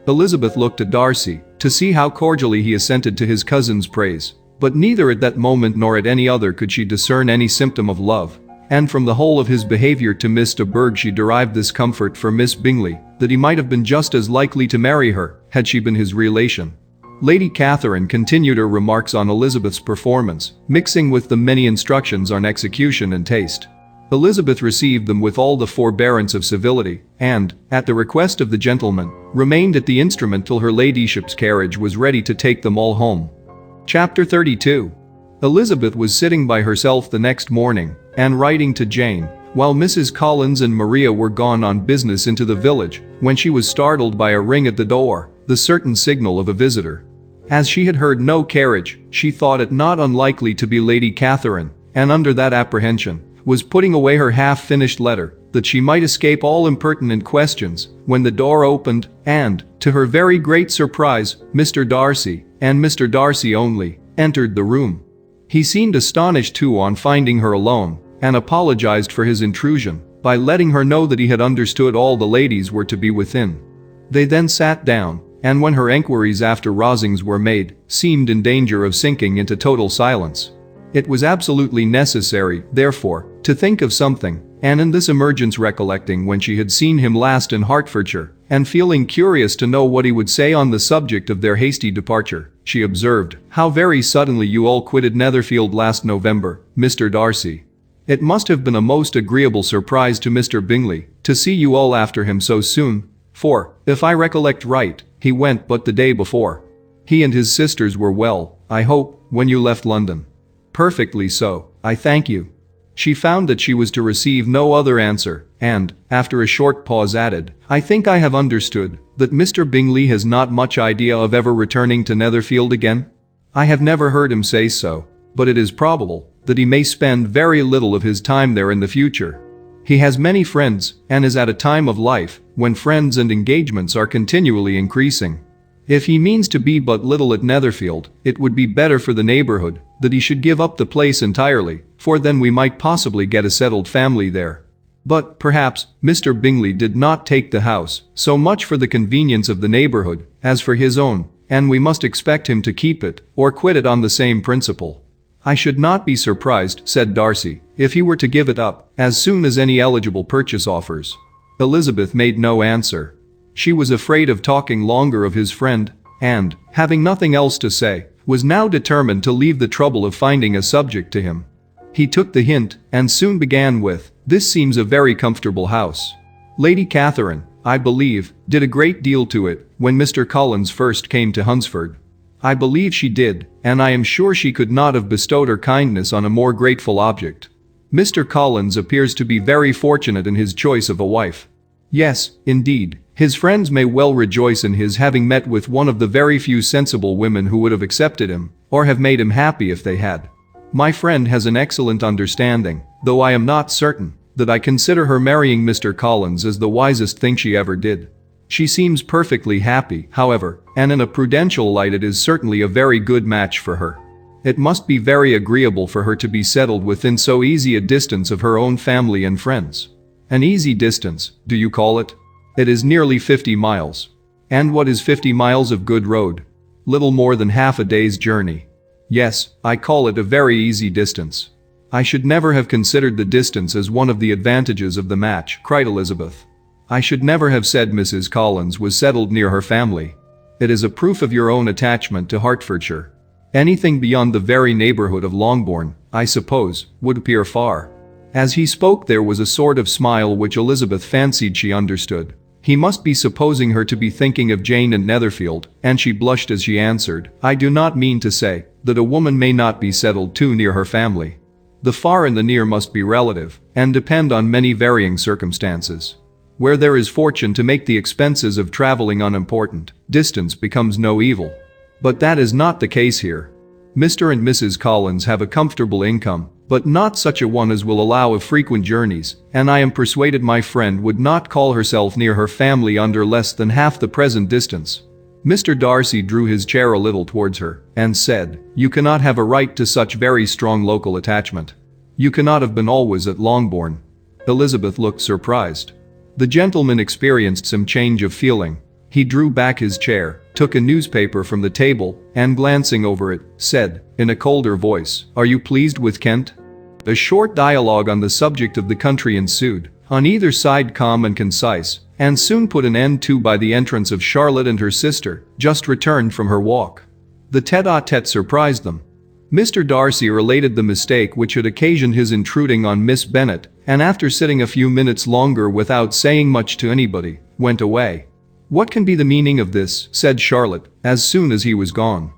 Elizabeth looked at Darcy, to see how cordially he assented to his cousin's praise, but neither at that moment nor at any other could she discern any symptom of love. And from the whole of his behavior to Miss de Bourgh she derived this comfort for Miss Bingley, that he might have been just as likely to marry her, had she been his relation. Lady Catherine continued her remarks on Elizabeth's performance, mixing with them many instructions on execution and taste. Elizabeth received them with all the forbearance of civility, and, at the request of the gentleman, remained at the instrument till her ladyship's carriage was ready to take them all home. Chapter 32. Elizabeth was sitting by herself the next morning, and writing to Jane, while Mrs. Collins and Maria were gone on business into the village, when she was startled by a ring at the door, the certain signal of a visitor. As she had heard no carriage, she thought it not unlikely to be Lady Catherine, and under that apprehension, was putting away her half-finished letter, that she might escape all impertinent questions, when the door opened, and, to her very great surprise, Mr. Darcy, and Mr. Darcy only, entered the room. He seemed astonished too on finding her alone, and apologized for his intrusion, by letting her know that he had understood all the ladies were to be within. They then sat down, and when her enquiries after Rosings were made, seemed in danger of sinking into total silence. It was absolutely necessary, therefore, to think of something, and in this emergence recollecting when she had seen him last in Hertfordshire, and feeling curious to know what he would say on the subject of their hasty departure, she observed, "How very suddenly you all quitted Netherfield last November, Mr. Darcy. It must have been a most agreeable surprise to Mr. Bingley, to see you all after him so soon, for, if I recollect right, he went but the day before. He and his sisters were well, I hope, when you left London." "Perfectly so, I thank you." She found that she was to receive no other answer, and, after a short pause added, "I think I have understood that Mr. Bingley has not much idea of ever returning to Netherfield again? I have never heard him say so, but it is probable that he may spend very little of his time there in the future. He has many friends, and is at a time of life when friends and engagements are continually increasing. If he means to be but little at Netherfield, it would be better for the neighborhood that he should give up the place entirely, for then we might possibly get a settled family there. But, perhaps, Mr. Bingley did not take the house, so much for the convenience of the neighborhood, as for his own, and we must expect him to keep it, or quit it on the same principle." "I should not be surprised," said Darcy, "if he were to give it up, as soon as any eligible purchase offers." Elizabeth made no answer. She was afraid of talking longer of his friend, and, having nothing else to say, was now determined to leave the trouble of finding a subject to him. He took the hint, and soon began with, "This seems a very comfortable house. Lady Catherine, I believe, did a great deal to it, when Mr. Collins first came to Hunsford. I believe she did, and I am sure she could not have bestowed her kindness on a more grateful object. Mr. Collins appears to be very fortunate in his choice of a wife. Yes, indeed, his friends may well rejoice in his having met with one of the very few sensible women who would have accepted him, or have made him happy if they had. My friend has an excellent understanding, though I am not certain that I consider her marrying Mr. Collins as the wisest thing she ever did. She seems perfectly happy, however, and in a prudential light it is certainly a very good match for her. It must be very agreeable for her to be settled within so easy a distance of her own family and friends. An easy distance, do you call it? It is nearly 50 miles. And what is 50 miles of good road? Little more than half a day's journey. Yes, I call it a very easy distance." "I should never have considered the distance as one of the advantages of the match," cried Elizabeth. "I should never have said Mrs. Collins was settled near her family. It is a proof of your own attachment to Hertfordshire. Anything beyond the very neighborhood of Longbourn, I suppose, would appear far." As he spoke there was a sort of smile which Elizabeth fancied she understood. He must be supposing her to be thinking of Jane and Netherfield, and she blushed as she answered, "I do not mean to say that a woman may not be settled too near her family. The far and the near must be relative, and depend on many varying circumstances. Where there is fortune to make the expenses of traveling unimportant, distance becomes no evil. But that is not the case here. Mr. and Mrs. Collins have a comfortable income, but not such a one as will allow of frequent journeys, and I am persuaded my friend would not call herself near her family under less than half the present distance. Mr. Darcy drew his chair a little towards her and said, "You cannot have a right to such very strong local attachment. You cannot have been always at Longbourn." Elizabeth looked surprised. The gentleman experienced some change of feeling. He drew back his chair, took a newspaper from the table, and glancing over it, said, in a colder voice, "Are you pleased with Kent?" A short dialogue on the subject of the country ensued, on either side calm and concise, and soon put an end to by the entrance of Charlotte and her sister, just returned from her walk. The tête-à-tête surprised them. Mr. Darcy related the mistake which had occasioned his intruding on Miss Bennet, and after sitting a few minutes longer without saying much to anybody, went away. "What can be the meaning of this?" said Charlotte, as soon as he was gone.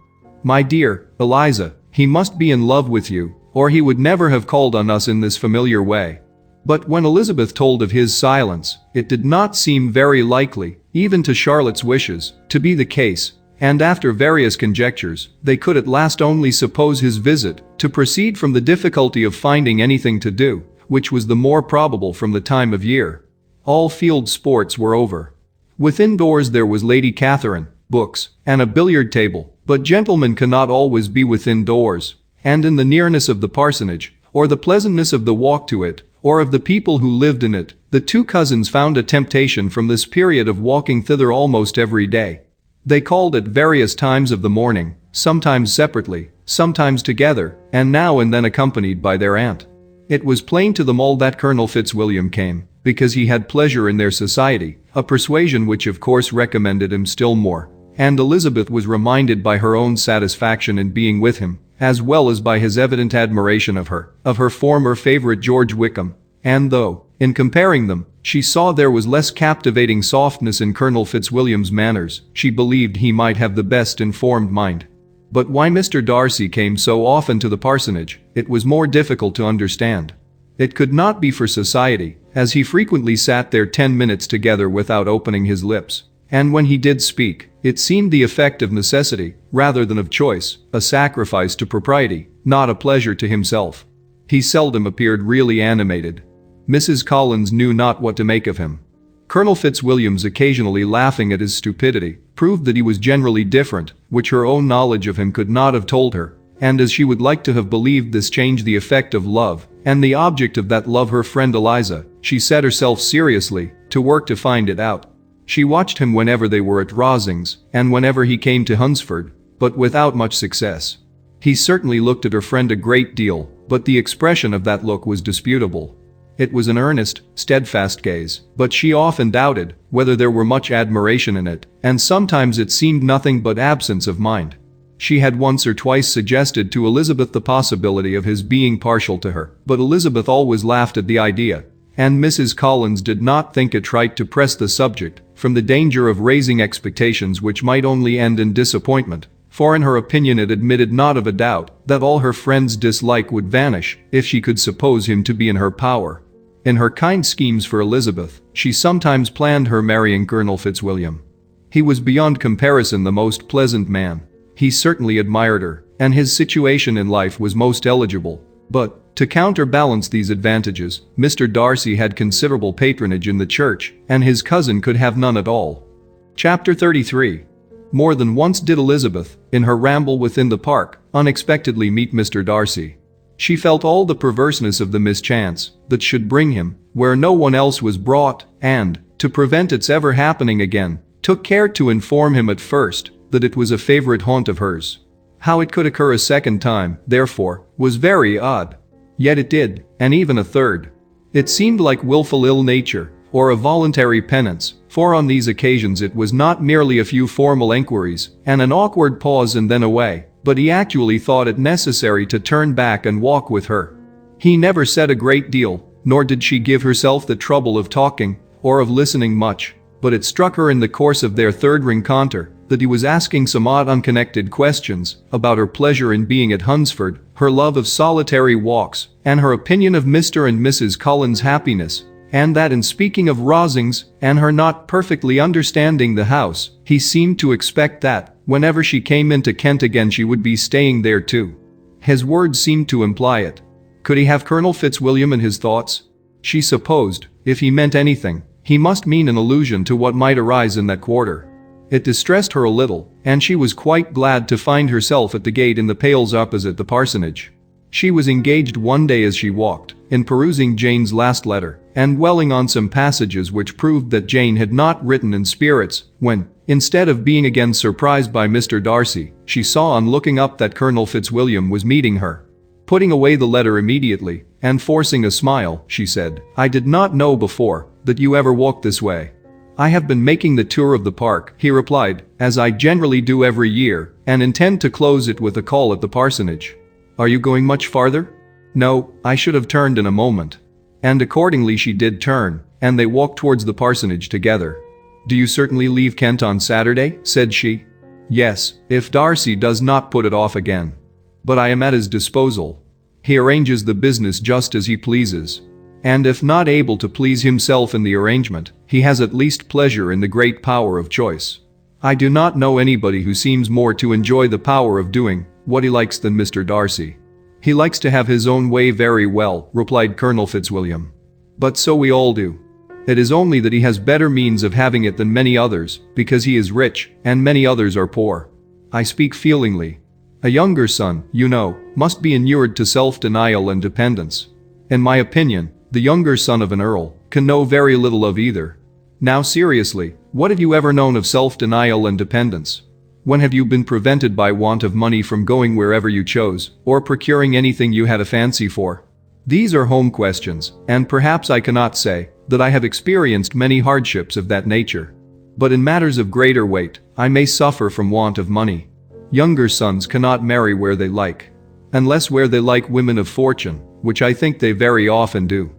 "My dear Eliza, he must be in love with you, or he would never have called on us in this familiar way." But when Elizabeth told of his silence, it did not seem very likely, even to Charlotte's wishes, to be the case, and after various conjectures, they could at last only suppose his visit to proceed from the difficulty of finding anything to do, which was the more probable from the time of year. All field sports were over. Within doors there was Lady Catherine, books, and a billiard table, but gentlemen cannot always be within doors, and in the nearness of the parsonage, or the pleasantness of the walk to it, or of the people who lived in it, the two cousins found a temptation from this period of walking thither almost every day. They called at various times of the morning, sometimes separately, sometimes together, and now and then accompanied by their aunt. It was plain to them all that Colonel Fitzwilliam came, because he had pleasure in their society, a persuasion which of course recommended him still more, and Elizabeth was reminded by her own satisfaction in being with him, as well as by his evident admiration of her former favorite George Wickham, and though, in comparing them, she saw there was less captivating softness in Colonel Fitzwilliam's manners, she believed he might have the best informed mind. But why Mr. Darcy came so often to the parsonage, it was more difficult to understand. It could not be for society, as he frequently sat there 10 minutes together without opening his lips, and when he did speak, it seemed the effect of necessity, rather than of choice, a sacrifice to propriety, not a pleasure to himself. He seldom appeared really animated. Mrs. Collins knew not what to make of him. Colonel Fitzwilliam's occasionally laughing at his stupidity proved that he was generally different, which her own knowledge of him could not have told her, and as she would like to have believed this changed the effect of love, and the object of that love her friend Eliza, she set herself seriously to work to find it out. She watched him whenever they were at Rosings, and whenever he came to Hunsford, but without much success. He certainly looked at her friend a great deal, but the expression of that look was disputable. It was an earnest, steadfast gaze, but she often doubted whether there were much admiration in it, and sometimes it seemed nothing but absence of mind. She had once or twice suggested to Elizabeth the possibility of his being partial to her, but Elizabeth always laughed at the idea, and Mrs. Collins did not think it right to press the subject, from the danger of raising expectations which might only end in disappointment, for in her opinion it admitted not of a doubt that all her friend's dislike would vanish if she could suppose him to be in her power. In her kind schemes for Elizabeth, she sometimes planned her marrying Colonel Fitzwilliam. He was beyond comparison the most pleasant man. He certainly admired her, and his situation in life was most eligible. But, to counterbalance these advantages, Mr. Darcy had considerable patronage in the church, and his cousin could have none at all. Chapter 33. More than once did Elizabeth, in her ramble within the park, unexpectedly meet Mr. Darcy. She felt all the perverseness of the mischance that should bring him where no one else was brought, and, to prevent its ever happening again, took care to inform him at first that it was a favorite haunt of hers. How it could occur a second time, therefore, was very odd. Yet it did, and even a third. It seemed like willful ill nature, or a voluntary penance, for on these occasions it was not merely a few formal enquiries, and an awkward pause and then away, but he actually thought it necessary to turn back and walk with her. He never said a great deal, nor did she give herself the trouble of talking, or of listening much, but it struck her in the course of their third rencontre that he was asking some odd unconnected questions about her pleasure in being at Hunsford, her love of solitary walks, and her opinion of Mr. and Mrs. Collins' happiness, and that in speaking of Rosings, and her not perfectly understanding the house, he seemed to expect that, whenever she came into Kent again she would be staying there too. His words seemed to imply it. Could he have Colonel Fitzwilliam in his thoughts? She supposed, if he meant anything, he must mean an allusion to what might arise in that quarter. It distressed her a little, and she was quite glad to find herself at the gate in the pales opposite the parsonage. She was engaged one day as she walked, in perusing Jane's last letter, and dwelling on some passages which proved that Jane had not written in spirits, when, instead of being again surprised by Mr. Darcy, she saw on looking up that Colonel Fitzwilliam was meeting her. Putting away the letter immediately, and forcing a smile, she said, "I did not know before that you ever walked this way." "I have been making the tour of the park," he replied, "as I generally do every year, and intend to close it with a call at the parsonage." "Are you going much farther?" "No, I should have turned in a moment." And accordingly she did turn, and they walked towards the parsonage together. "Do you certainly leave Kent on Saturday?" said she. "Yes, if Darcy does not put it off again. But I am at his disposal. He arranges the business just as he pleases. And if not able to please himself in the arrangement, he has at least pleasure in the great power of choice. I do not know anybody who seems more to enjoy the power of doing what he likes than Mr. Darcy." "He likes to have his own way very well," replied Colonel Fitzwilliam. "But so we all do. It is only that he has better means of having it than many others, because he is rich, and many others are poor. I speak feelingly. A younger son, you know, must be inured to self-denial and dependence. In my opinion, the younger son of an earl can know very little of either. Now seriously, what have you ever known of self-denial and dependence? When have you been prevented by want of money from going wherever you chose, or procuring anything you had a fancy for? These are home questions, and perhaps I cannot say that I have experienced many hardships of that nature. But in matters of greater weight, I may suffer from want of money. Younger sons cannot marry where they like. Unless where they like women of fortune, which I think they very often do.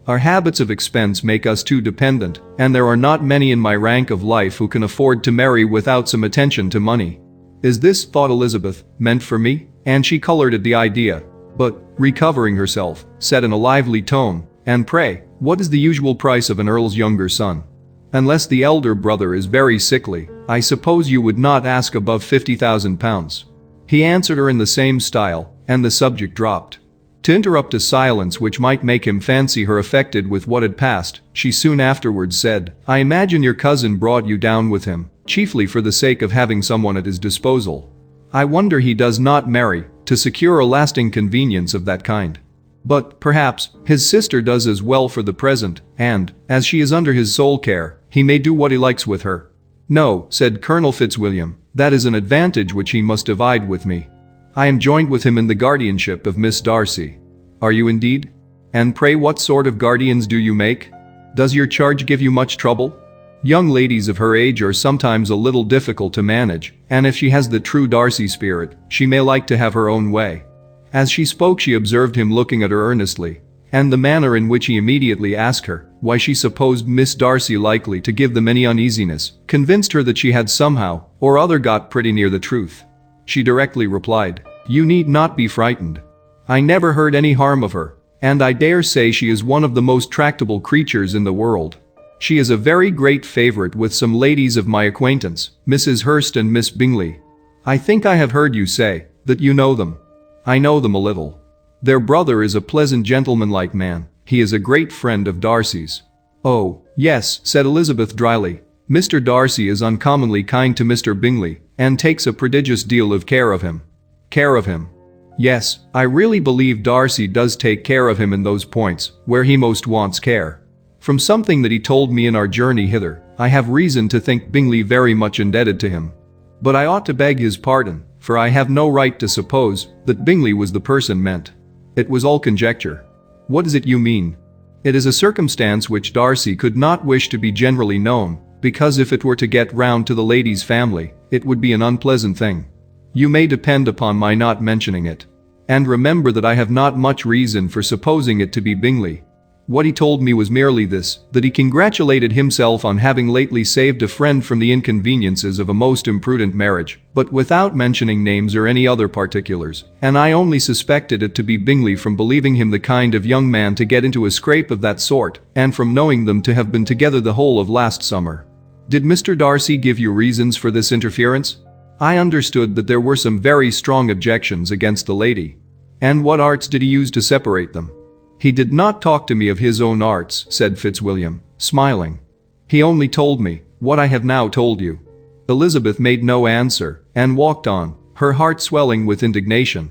Our habits of expense make us too dependent, and there are not many in my rank of life who can afford to marry without some attention to money. Is this, thought Elizabeth, meant for me? And she colored at the idea, but, recovering herself, said in a lively tone, "And pray, what is the usual price of an earl's younger son? Unless the elder brother is very sickly, I suppose you would not ask above £50,000. He answered her in the same style, and the subject dropped. To interrupt a silence which might make him fancy her affected with what had passed, she soon afterwards said, "I imagine your cousin brought you down with him, chiefly for the sake of having someone at his disposal. I wonder he does not marry, to secure a lasting convenience of that kind. But, perhaps, his sister does as well for the present, and, as she is under his sole care, he may do what he likes with her." "No," said Colonel Fitzwilliam, "that is an advantage which he must divide with me. I am joined with him in the guardianship of Miss Darcy." "Are you indeed? And pray what sort of guardians do you make? Does your charge give you much trouble? Young ladies of her age are sometimes a little difficult to manage, and if she has the true Darcy spirit, she may like to have her own way." As she spoke she observed him looking at her earnestly, and the manner in which he immediately asked her why she supposed Miss Darcy likely to give them any uneasiness convinced her that she had somehow or other got pretty near the truth. She directly replied, "You need not be frightened. I never heard any harm of her, and I dare say she is one of the most tractable creatures in the world. She is a very great favorite with some ladies of my acquaintance, Mrs. Hurst and Miss Bingley. I think I have heard you say that you know them." "I know them a little. Their brother is a pleasant gentlemanlike man. He is a great friend of Darcy's." "Oh, yes," said Elizabeth dryly. "Mr. Darcy is uncommonly kind to Mr. Bingley, and takes a prodigious deal of care of him." "Care of him?" "Yes, I really believe Darcy does take care of him in those points where he most wants care. From something that he told me in our journey hither, I have reason to think Bingley very much indebted to him. But I ought to beg his pardon, for I have no right to suppose that Bingley was the person meant. It was all conjecture." "What is it you mean?" "It is a circumstance which Darcy could not wish to be generally known, because if it were to get round to the lady's family, it would be an unpleasant thing. You may depend upon my not mentioning it. And remember that I have not much reason for supposing it to be Bingley. What he told me was merely this, that he congratulated himself on having lately saved a friend from the inconveniences of a most imprudent marriage, but without mentioning names or any other particulars, and I only suspected it to be Bingley from believing him the kind of young man to get into a scrape of that sort, and from knowing them to have been together the whole of last summer." "Did Mr. Darcy give you reasons for this interference?" "I understood that there were some very strong objections against the lady." "And what arts did he use to separate them?" "He did not talk to me of his own arts," said Fitzwilliam, smiling. "He only told me what I have now told you. Elizabeth made no answer and walked on, her heart swelling with indignation.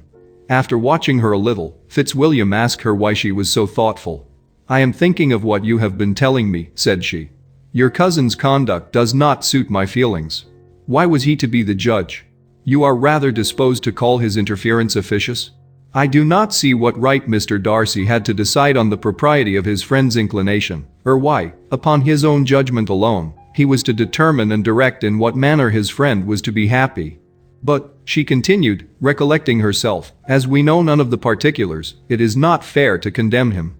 After watching her a little, Fitzwilliam asked her why she was so thoughtful. "I am thinking of what you have been telling me," said she. "Your cousin's conduct does not suit my feelings. Why was he to be the judge? You are rather disposed to call his interference officious? I do not see what right Mr. Darcy had to decide on the propriety of his friend's inclination, or why, upon his own judgment alone, he was to determine and direct in what manner his friend was to be happy. But," she continued, recollecting herself, "as we know none of the particulars, it is not fair to condemn him.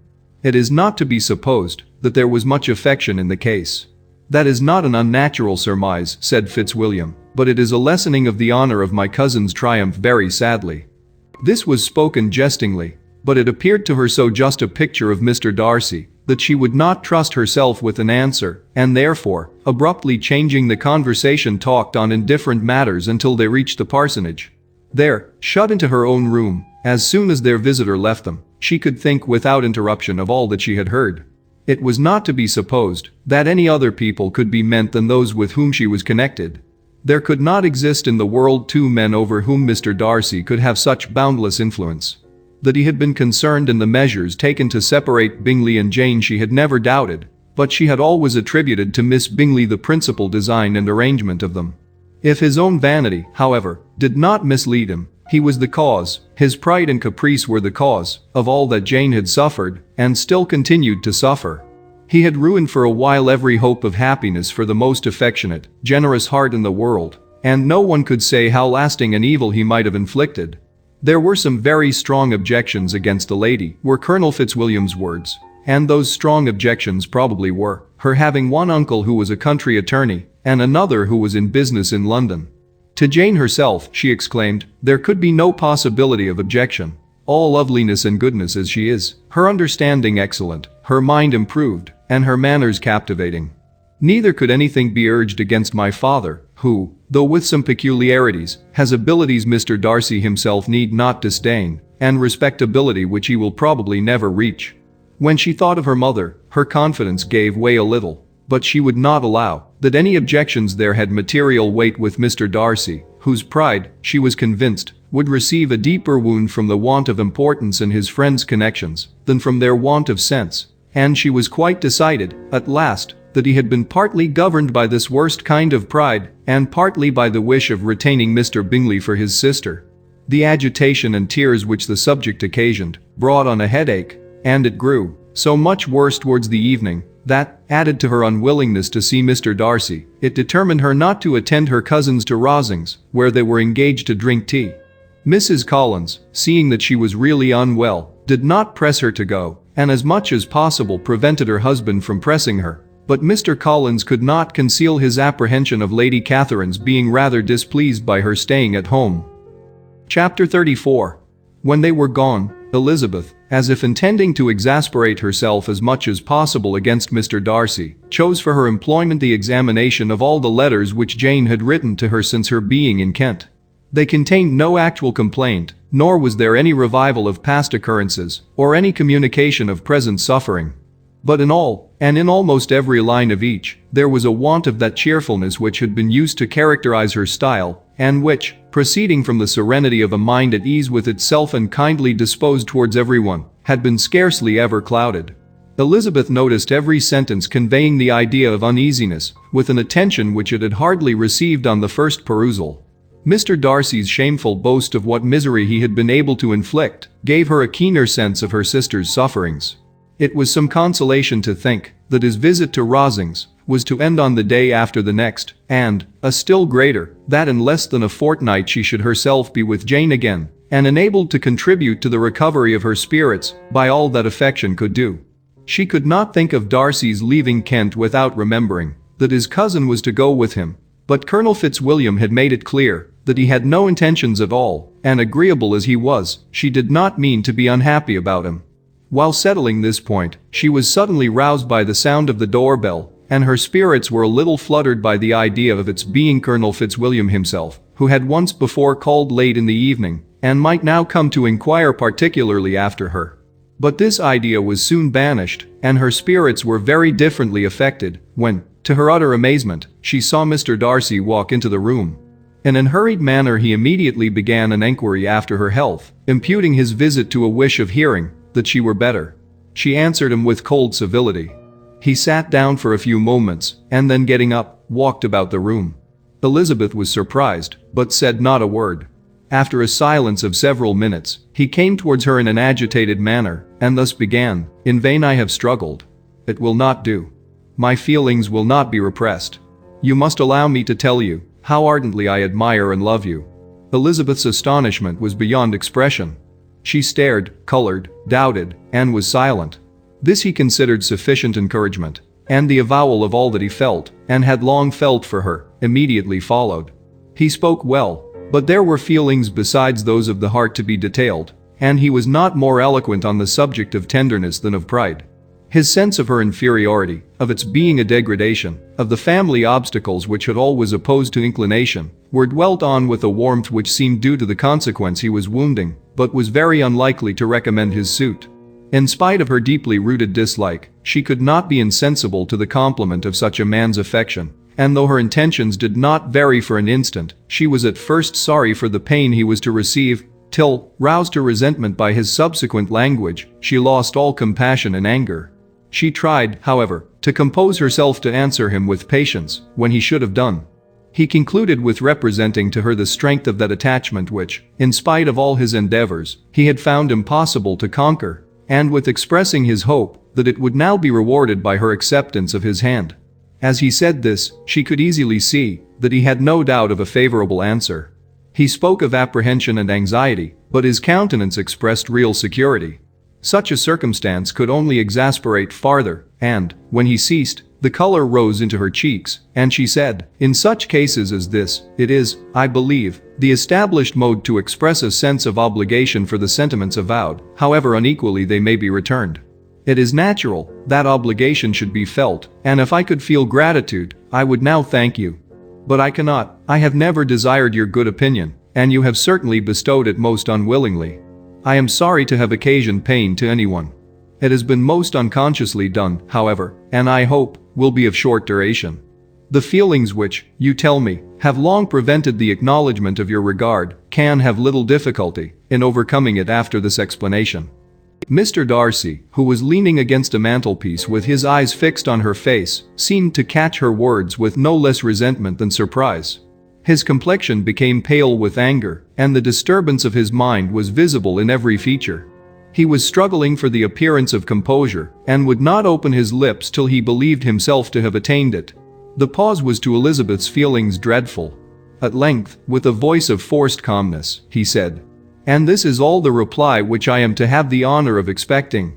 It is not to be supposed that there was much affection in the case." "That is not an unnatural surmise," said Fitzwilliam, "but it is a lessening of the honor of my cousin's triumph very sadly." This was spoken jestingly, but it appeared to her so just a picture of Mr. Darcy that she would not trust herself with an answer, and therefore, abruptly changing the conversation, talked on indifferent matters until they reached the parsonage. There, shut into her own room, as soon as their visitor left them, she could think without interruption of all that she had heard. It was not to be supposed that any other people could be meant than those with whom she was connected. There could not exist in the world two men over whom Mr. Darcy could have such boundless influence. That he had been concerned in the measures taken to separate Bingley and Jane she had never doubted, but she had always attributed to Miss Bingley the principal design and arrangement of them. If his own vanity, however, did not mislead him, he was the cause, his pride and caprice were the cause, of all that Jane had suffered, and still continued to suffer. He had ruined for a while every hope of happiness for the most affectionate, generous heart in the world, and no one could say how lasting an evil he might have inflicted. There were some very strong objections against the lady, were Colonel Fitzwilliam's words, and those strong objections probably were her having one uncle who was a country attorney, and another who was in business in London. To Jane herself, she exclaimed, there could be no possibility of objection. All loveliness and goodness as she is, her understanding excellent, her mind improved, and her manners captivating. Neither could anything be urged against my father, who, though with some peculiarities, has abilities Mr. Darcy himself need not disdain, and respectability which he will probably never reach. When she thought of her mother, her confidence gave way a little, but she would not allow that any objections there had material weight with Mr. Darcy, whose pride, she was convinced, would receive a deeper wound from the want of importance in his friends' connections than from their want of sense, and she was quite decided, at last, that he had been partly governed by this worst kind of pride, and partly by the wish of retaining Mr. Bingley for his sister. The agitation and tears which the subject occasioned brought on a headache, and it grew so much worse towards the evening that, added to her unwillingness to see Mr. Darcy, it determined her not to attend her cousins to Rosings, where they were engaged to drink tea. Mrs. Collins, seeing that she was really unwell, did not press her to go, and as much as possible prevented her husband from pressing her. But Mr. Collins could not conceal his apprehension of Lady Catherine's being rather displeased by her staying at home. Chapter 34. When they were gone, Elizabeth, as if intending to exasperate herself as much as possible against Mr. Darcy, chose for her employment the examination of all the letters which Jane had written to her since her being in Kent. They contained no actual complaint, nor was there any revival of past occurrences, or any communication of present suffering. But in all, and in almost every line of each, there was a want of that cheerfulness which had been used to characterize her style, and which, proceeding from the serenity of a mind at ease with itself and kindly disposed towards everyone, had been scarcely ever clouded. Elizabeth noticed every sentence conveying the idea of uneasiness, with an attention which it had hardly received on the first perusal. Mr. Darcy's shameful boast of what misery he had been able to inflict gave her a keener sense of her sister's sufferings. It was some consolation to think that his visit to Rosings was to end on the day after the next, and, a still greater, that in less than a fortnight she should herself be with Jane again, and enabled to contribute to the recovery of her spirits by all that affection could do. She could not think of Darcy's leaving Kent without remembering that his cousin was to go with him, but Colonel Fitzwilliam had made it clear that he had no intentions at all, and agreeable as he was, she did not mean to be unhappy about him. While settling this point, she was suddenly roused by the sound of the doorbell, and her spirits were a little fluttered by the idea of its being Colonel Fitzwilliam himself, who had once before called late in the evening, and might now come to inquire particularly after her. But this idea was soon banished, and her spirits were very differently affected when, To her utter amazement, she saw Mr. Darcy walk into the room. In an hurried manner he immediately began an enquiry after her health, imputing his visit to a wish of hearing that she were better. She answered him with cold civility. He sat down for a few moments, and then getting up, walked about the room. Elizabeth was surprised, but said not a word. After a silence of several minutes, he came towards her in an agitated manner, and thus began, "In vain I have struggled. It will not do. My feelings will not be repressed. You must allow me to tell you how ardently I admire and love you." Elizabeth's astonishment was beyond expression. She stared, colored, doubted, and was silent. This he considered sufficient encouragement, and the avowal of all that he felt, and had long felt for her, immediately followed. He spoke well, but there were feelings besides those of the heart to be detailed, and he was not more eloquent on the subject of tenderness than of pride. His sense of her inferiority, of its being a degradation, of the family obstacles which had always opposed to inclination, were dwelt on with a warmth which seemed due to the consequence he was wounding, but was very unlikely to recommend his suit. In spite of her deeply rooted dislike, she could not be insensible to the compliment of such a man's affection, and though her intentions did not vary for an instant, she was at first sorry for the pain he was to receive, till, roused to resentment by his subsequent language, she lost all compassion and anger. She tried, however, to compose herself to answer him with patience, when he should have done. He concluded with representing to her the strength of that attachment which, in spite of all his endeavors, he had found impossible to conquer, and with expressing his hope that it would now be rewarded by her acceptance of his hand. As he said this, she could easily see that he had no doubt of a favorable answer. He spoke of apprehension and anxiety, but his countenance expressed real security. Such a circumstance could only exasperate farther, and, when he ceased, the color rose into her cheeks, and she said, "In such cases as this, it is, I believe, the established mode to express a sense of obligation for the sentiments avowed, however unequally they may be returned. It is natural that obligation should be felt, and if I could feel gratitude, I would now thank you. But I cannot. I have never desired your good opinion, and you have certainly bestowed it most unwillingly. I am sorry to have occasioned pain to anyone. It has been most unconsciously done, however, and I hope, will be of short duration. The feelings which, you tell me, have long prevented the acknowledgement of your regard, can have little difficulty in overcoming it after this explanation." Mr. Darcy, who was leaning against a mantelpiece with his eyes fixed on her face, seemed to catch her words with no less resentment than surprise. His complexion became pale with anger, and the disturbance of his mind was visible in every feature. He was struggling for the appearance of composure, and would not open his lips till he believed himself to have attained it. The pause was to Elizabeth's feelings dreadful. At length, with a voice of forced calmness, he said, "And this is all the reply which I am to have the honor of expecting.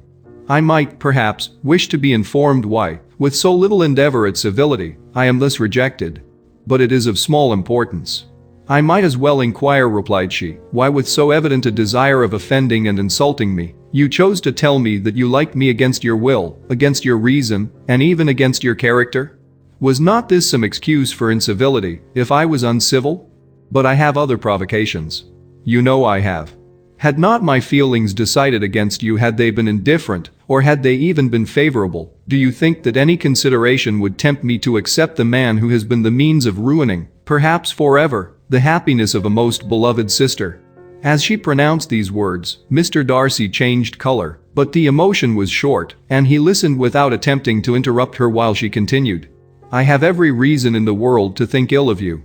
I might, perhaps, wish to be informed why, with so little endeavor at civility, I am thus rejected. But it is of small importance." "I might as well inquire," replied she, "why with so evident a desire of offending and insulting me, you chose to tell me that you liked me against your will, against your reason, and even against your character? Was not this some excuse for incivility, if I was uncivil? But I have other provocations. You know I have. Had not my feelings decided against you, had they been indifferent, or had they even been favorable, do you think that any consideration would tempt me to accept the man who has been the means of ruining, perhaps forever, the happiness of a most beloved sister?" As she pronounced these words, Mr. Darcy changed color, but the emotion was short, and he listened without attempting to interrupt her while she continued. "I have every reason in the world to think ill of you.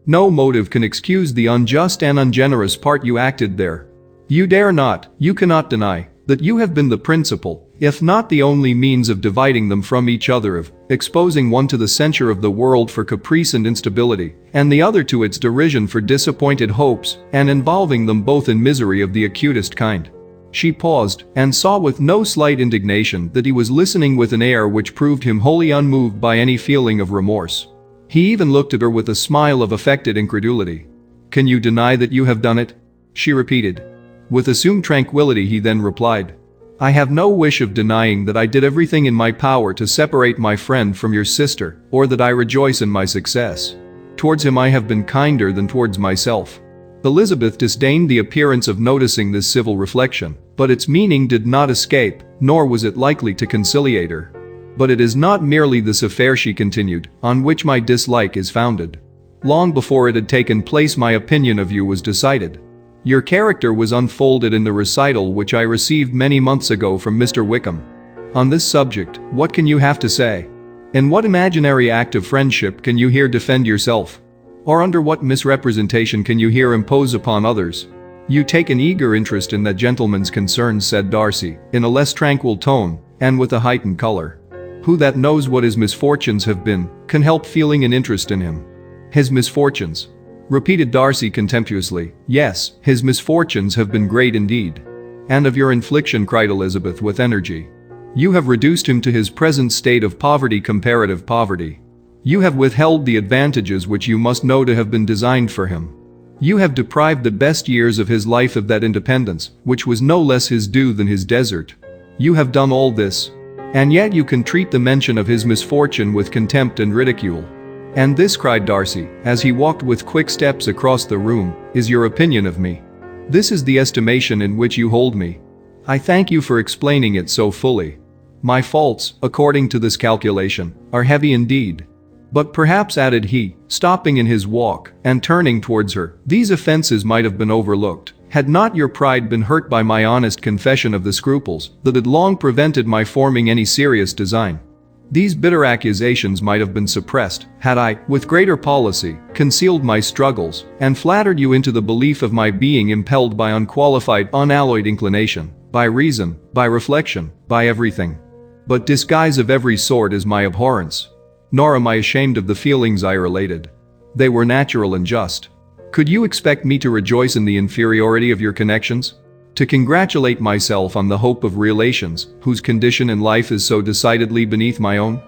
No motive can excuse the unjust and ungenerous part you acted there. You dare not, you cannot deny, that you have been the principal, if not the only means of dividing them from each other, of exposing one to the censure of the world for caprice and instability, and the other to its derision for disappointed hopes, and involving them both in misery of the acutest kind." She paused, and saw with no slight indignation that he was listening with an air which proved him wholly unmoved by any feeling of remorse. He even looked at her with a smile of affected incredulity. "Can you deny that you have done it?" she repeated. With assumed tranquility he then replied, "I have no wish of denying that I did everything in my power to separate my friend from your sister, or that I rejoice in my success. Towards him I have been kinder than towards myself." Elizabeth disdained the appearance of noticing this civil reflection, but its meaning did not escape, nor was it likely to conciliate her. But it is not merely this affair, she continued, on which my dislike is founded. Long before it had taken place, my opinion of you was decided. Your character was unfolded in the recital which I received many months ago from Mr. Wickham. On this subject, what can you have to say? In what imaginary act of friendship can you here defend yourself? Or under what misrepresentation can you here impose upon others? You take an eager interest in that gentleman's concerns, said Darcy, in a less tranquil tone, and with a heightened color. Who that knows what his misfortunes have been, can help feeling an interest in him? His misfortunes? Repeated Darcy contemptuously. Yes, his misfortunes have been great indeed. And of your infliction, cried Elizabeth with energy. You have reduced him to his present state of poverty, comparative poverty. You have withheld the advantages which you must know to have been designed for him. You have deprived the best years of his life of that independence, which was no less his due than his desert. You have done all this. And yet you can treat the mention of his misfortune with contempt and ridicule. And this, cried Darcy, as he walked with quick steps across the room, is your opinion of me. This is the estimation in which you hold me. I thank you for explaining it so fully. My faults, according to this calculation, are heavy indeed. But perhaps, added he, stopping in his walk and turning towards her, these offenses might have been overlooked, had not your pride been hurt by my honest confession of the scruples that had long prevented my forming any serious design. These bitter accusations might have been suppressed, had I, with greater policy, concealed my struggles, and flattered you into the belief of my being impelled by unqualified, unalloyed inclination, by reason, by reflection, by everything. But disguise of every sort is my abhorrence. Nor am I ashamed of the feelings I related. They were natural and just. Could you expect me to rejoice in the inferiority of your connections? To congratulate myself on the hope of relations, whose condition in life is so decidedly beneath my own?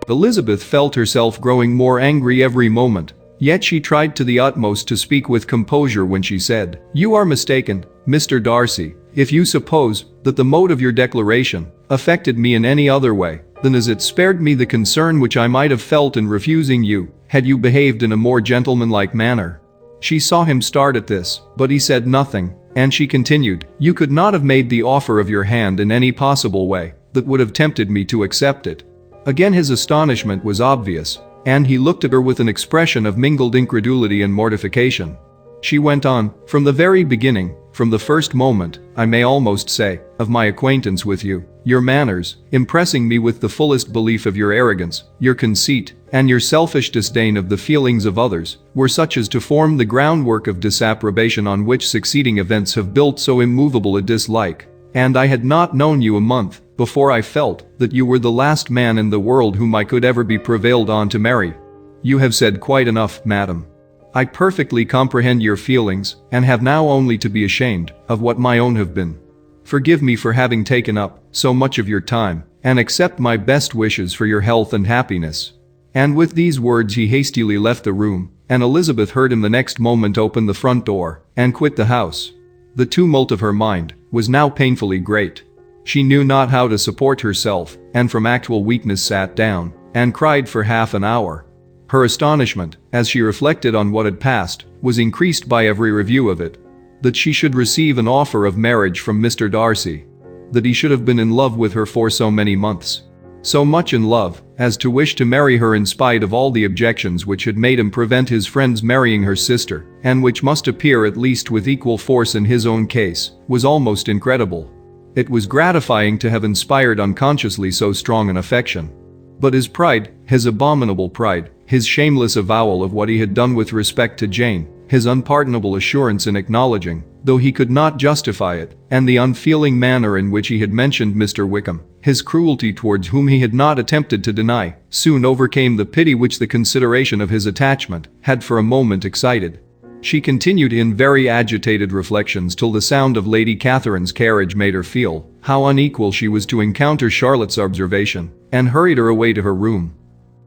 Elizabeth felt herself growing more angry every moment, yet she tried to the utmost to speak with composure when she said, You are mistaken, Mr. Darcy, if you suppose that the mode of your declaration affected me in any other way than as it spared me the concern which I might have felt in refusing you, had you behaved in a more gentlemanlike manner. She saw him start at this, but he said nothing, and she continued, You could not have made the offer of your hand in any possible way that would have tempted me to accept it. Again his astonishment was obvious, and he looked at her with an expression of mingled incredulity and mortification. She went on, From the very beginning, from the first moment, I may almost say, of my acquaintance with you, your manners, impressing me with the fullest belief of your arrogance, your conceit, and your selfish disdain of the feelings of others, were such as to form the groundwork of disapprobation on which succeeding events have built so immovable a dislike. And I had not known you a month before I felt that you were the last man in the world whom I could ever be prevailed on to marry. You have said quite enough, madam. I perfectly comprehend your feelings, and have now only to be ashamed of what my own have been. Forgive me for having taken up so much of your time, and accept my best wishes for your health and happiness. And with these words he hastily left the room, and Elizabeth heard him the next moment open the front door and quit the house. The tumult of her mind was now painfully great. She knew not how to support herself, and from actual weakness sat down and cried for half an hour. Her astonishment, as she reflected on what had passed, was increased by every review of it. That she should receive an offer of marriage from Mr. Darcy. That he should have been in love with her for so many months. So much in love, as to wish to marry her in spite of all the objections which had made him prevent his friends marrying her sister, and which must appear at least with equal force in his own case, was almost incredible. It was gratifying to have inspired unconsciously so strong an affection. But his pride, his abominable pride, his shameless avowal of what he had done with respect to Jane, his unpardonable assurance in acknowledging, though he could not justify it, and the unfeeling manner in which he had mentioned Mr. Wickham, his cruelty towards whom he had not attempted to deny, soon overcame the pity which the consideration of his attachment had for a moment excited. She continued in very agitated reflections till the sound of Lady Catherine's carriage made her feel how unequal she was to encounter Charlotte's observation, and hurried her away to her room.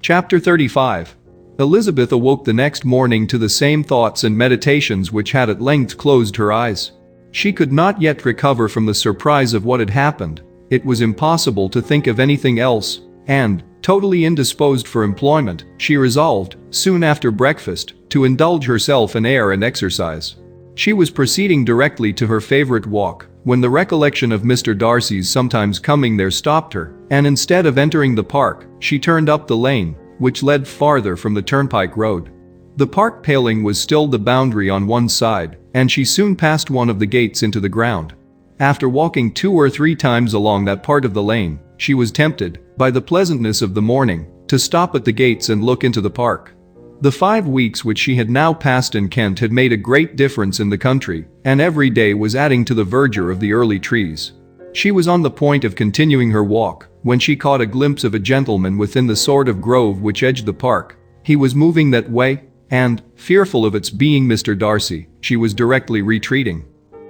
Chapter 35. Elizabeth awoke the next morning to the same thoughts and meditations which had at length closed her eyes. She could not yet recover from the surprise of what had happened. It was impossible to think of anything else, and, totally indisposed for employment, she resolved, soon after breakfast, to indulge herself in air and exercise. She was proceeding directly to her favorite walk when the recollection of Mr. Darcy's sometimes coming there stopped her, and instead of entering the park, she turned up the lane, which led farther from the turnpike road. The park paling was still the boundary on one side, and she soon passed one of the gates into the ground. After walking 2 or 3 times along that part of the lane, she was tempted, by the pleasantness of the morning, to stop at the gates and look into the park. The 5 weeks which she had now passed in Kent had made a great difference in the country, and every day was adding to the verdure of the early trees. She was on the point of continuing her walk, when she caught a glimpse of a gentleman within the sort of grove which edged the park. He was moving that way, and, fearful of its being Mr. Darcy, she was directly retreating.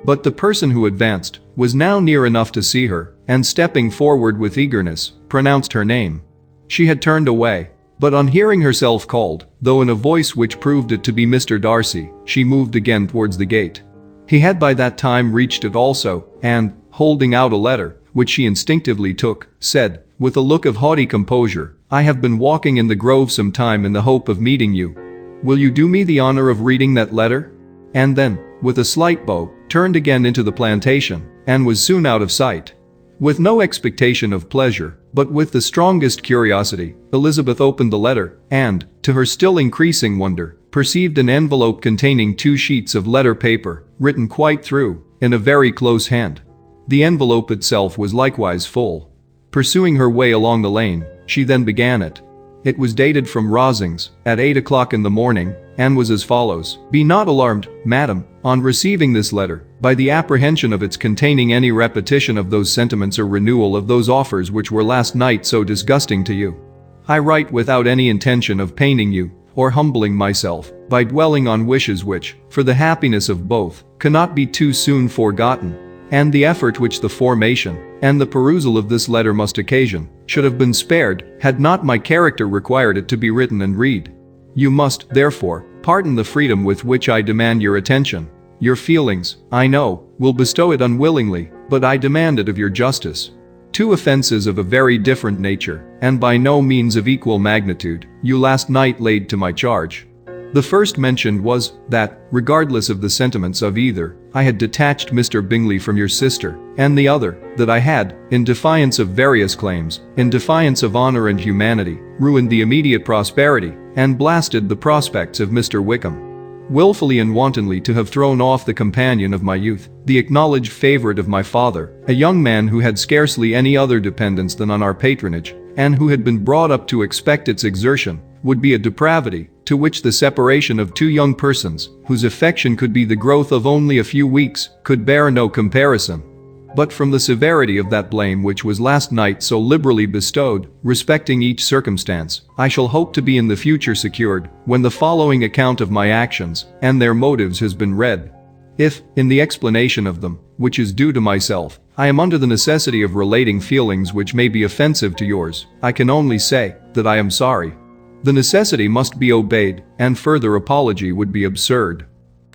But the person who advanced was now near enough to see her, and stepping forward with eagerness, pronounced her name. She had turned away, but on hearing herself called, though in a voice which proved it to be Mr. Darcy, she moved again towards the gate. He had by that time reached it also, and, holding out a letter, which she instinctively took, said, with a look of haughty composure, "I have been walking in the grove some time in the hope of meeting you. Will you do me the honor of reading that letter?" And then, with a slight bow, turned again into the plantation, and was soon out of sight. With no expectation of pleasure, but with the strongest curiosity, Elizabeth opened the letter, and, to her still increasing wonder, perceived an envelope containing 2 sheets of letter paper, written quite through, in a very close hand. The envelope itself was likewise full. Pursuing her way along the lane, she then began it. It was dated from Rosings, at 8 o'clock in the morning, and was as follows: "Be not alarmed, madam, on receiving this letter, by the apprehension of its containing any repetition of those sentiments or renewal of those offers which were last night so disgusting to you. I write without any intention of paining you, or humbling myself, by dwelling on wishes which, for the happiness of both, cannot be too soon forgotten, and the effort which the formation and the perusal of this letter must occasion, should have been spared, had not my character required it to be written and read. You must, therefore, pardon the freedom with which I demand your attention. Your feelings, I know, will bestow it unwillingly, but I demand it of your justice. 2 offenses of a very different nature, and by no means of equal magnitude, you last night laid to my charge. The first mentioned was, that, regardless of the sentiments of either, I had detached Mr. Bingley from your sister, and the other, that I had, in defiance of various claims, in defiance of honor and humanity, ruined the immediate prosperity, and blasted the prospects of Mr. Wickham. Willfully and wantonly to have thrown off the companion of my youth, the acknowledged favorite of my father, a young man who had scarcely any other dependence than on our patronage, and who had been brought up to expect its exertion, would be a depravity, to which the separation of 2 young persons, whose affection could be the growth of only a few weeks, could bear no comparison. But from the severity of that blame which was last night so liberally bestowed, respecting each circumstance, I shall hope to be in the future secured, when the following account of my actions, and their motives has been read. If, in the explanation of them, which is due to myself, I am under the necessity of relating feelings which may be offensive to yours, I can only say, that I am sorry. The necessity must be obeyed, and further apology would be absurd.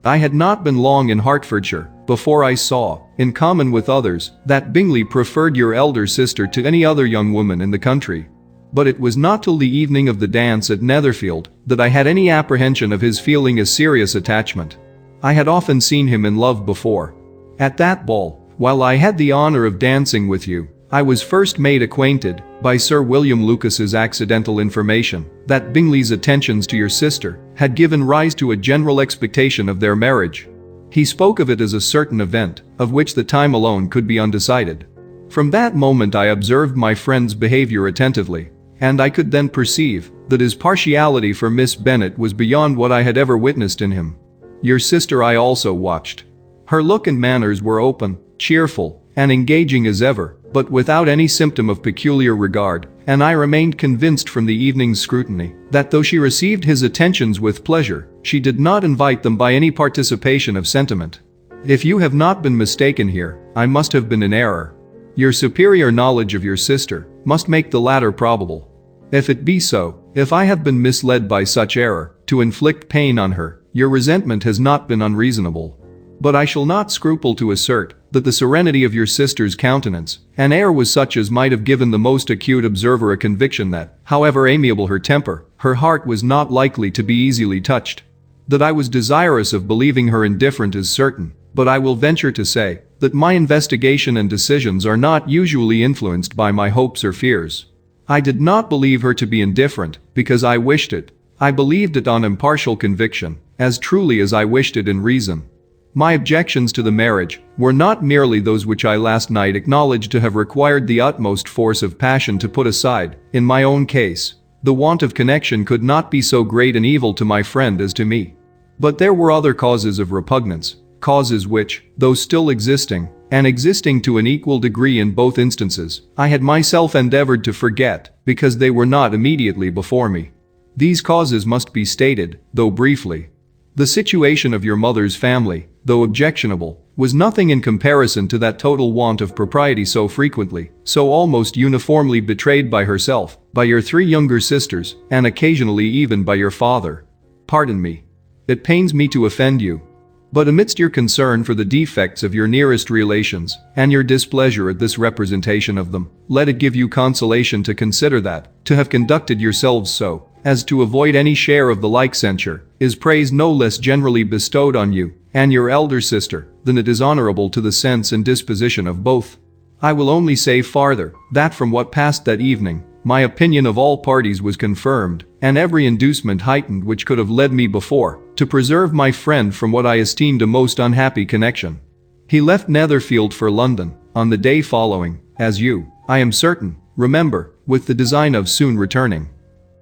I had not been long in Hertfordshire, before I saw, in common with others, that Bingley preferred your elder sister to any other young woman in the country. But it was not till the evening of the dance at Netherfield, that I had any apprehension of his feeling a serious attachment. I had often seen him in love before. At that ball, while I had the honor of dancing with you, I was first made acquainted, by Sir William Lucas's accidental information, that Bingley's attentions to your sister had given rise to a general expectation of their marriage. He spoke of it as a certain event, of which the time alone could be undecided. From that moment I observed my friend's behavior attentively, and I could then perceive that his partiality for Miss Bennet was beyond what I had ever witnessed in him. Your sister I also watched. Her look and manners were open, cheerful, and engaging as ever, but without any symptom of peculiar regard, and I remained convinced from the evening's scrutiny, that though she received his attentions with pleasure, she did not invite them by any participation of sentiment. If you have not been mistaken here, I must have been in error. Your superior knowledge of your sister must make the latter probable. If it be so, if I have been misled by such error, to inflict pain on her, your resentment has not been unreasonable. But I shall not scruple to assert that the serenity of your sister's countenance and air was such as might have given the most acute observer a conviction that, however amiable her temper, her heart was not likely to be easily touched. That I was desirous of believing her indifferent is certain, but I will venture to say that my investigation and decisions are not usually influenced by my hopes or fears. I did not believe her to be indifferent because I wished it. I believed it on impartial conviction, as truly as I wished it in reason. My objections to the marriage were not merely those which I last night acknowledged to have required the utmost force of passion to put aside. In my own case, the want of connection could not be so great an evil to my friend as to me. But there were other causes of repugnance, causes which, though still existing, and existing to an equal degree in both instances, I had myself endeavored to forget, because they were not immediately before me. These causes must be stated, though briefly. The situation of your mother's family, though objectionable, was nothing in comparison to that total want of propriety so frequently, so almost uniformly betrayed by herself, by your 3 younger sisters, and occasionally even by your father. Pardon me. It pains me to offend you. But amidst your concern for the defects of your nearest relations, and your displeasure at this representation of them, let it give you consolation to consider that, to have conducted yourselves so, as to avoid any share of the like censure, is praise no less generally bestowed on you, and your elder sister, than it is honorable to the sense and disposition of both. I will only say farther, that from what passed that evening, my opinion of all parties was confirmed, and every inducement heightened which could have led me before, to preserve my friend from what I esteemed a most unhappy connection. He left Netherfield for London, on the day following, as you, I am certain, remember, with the design of soon returning.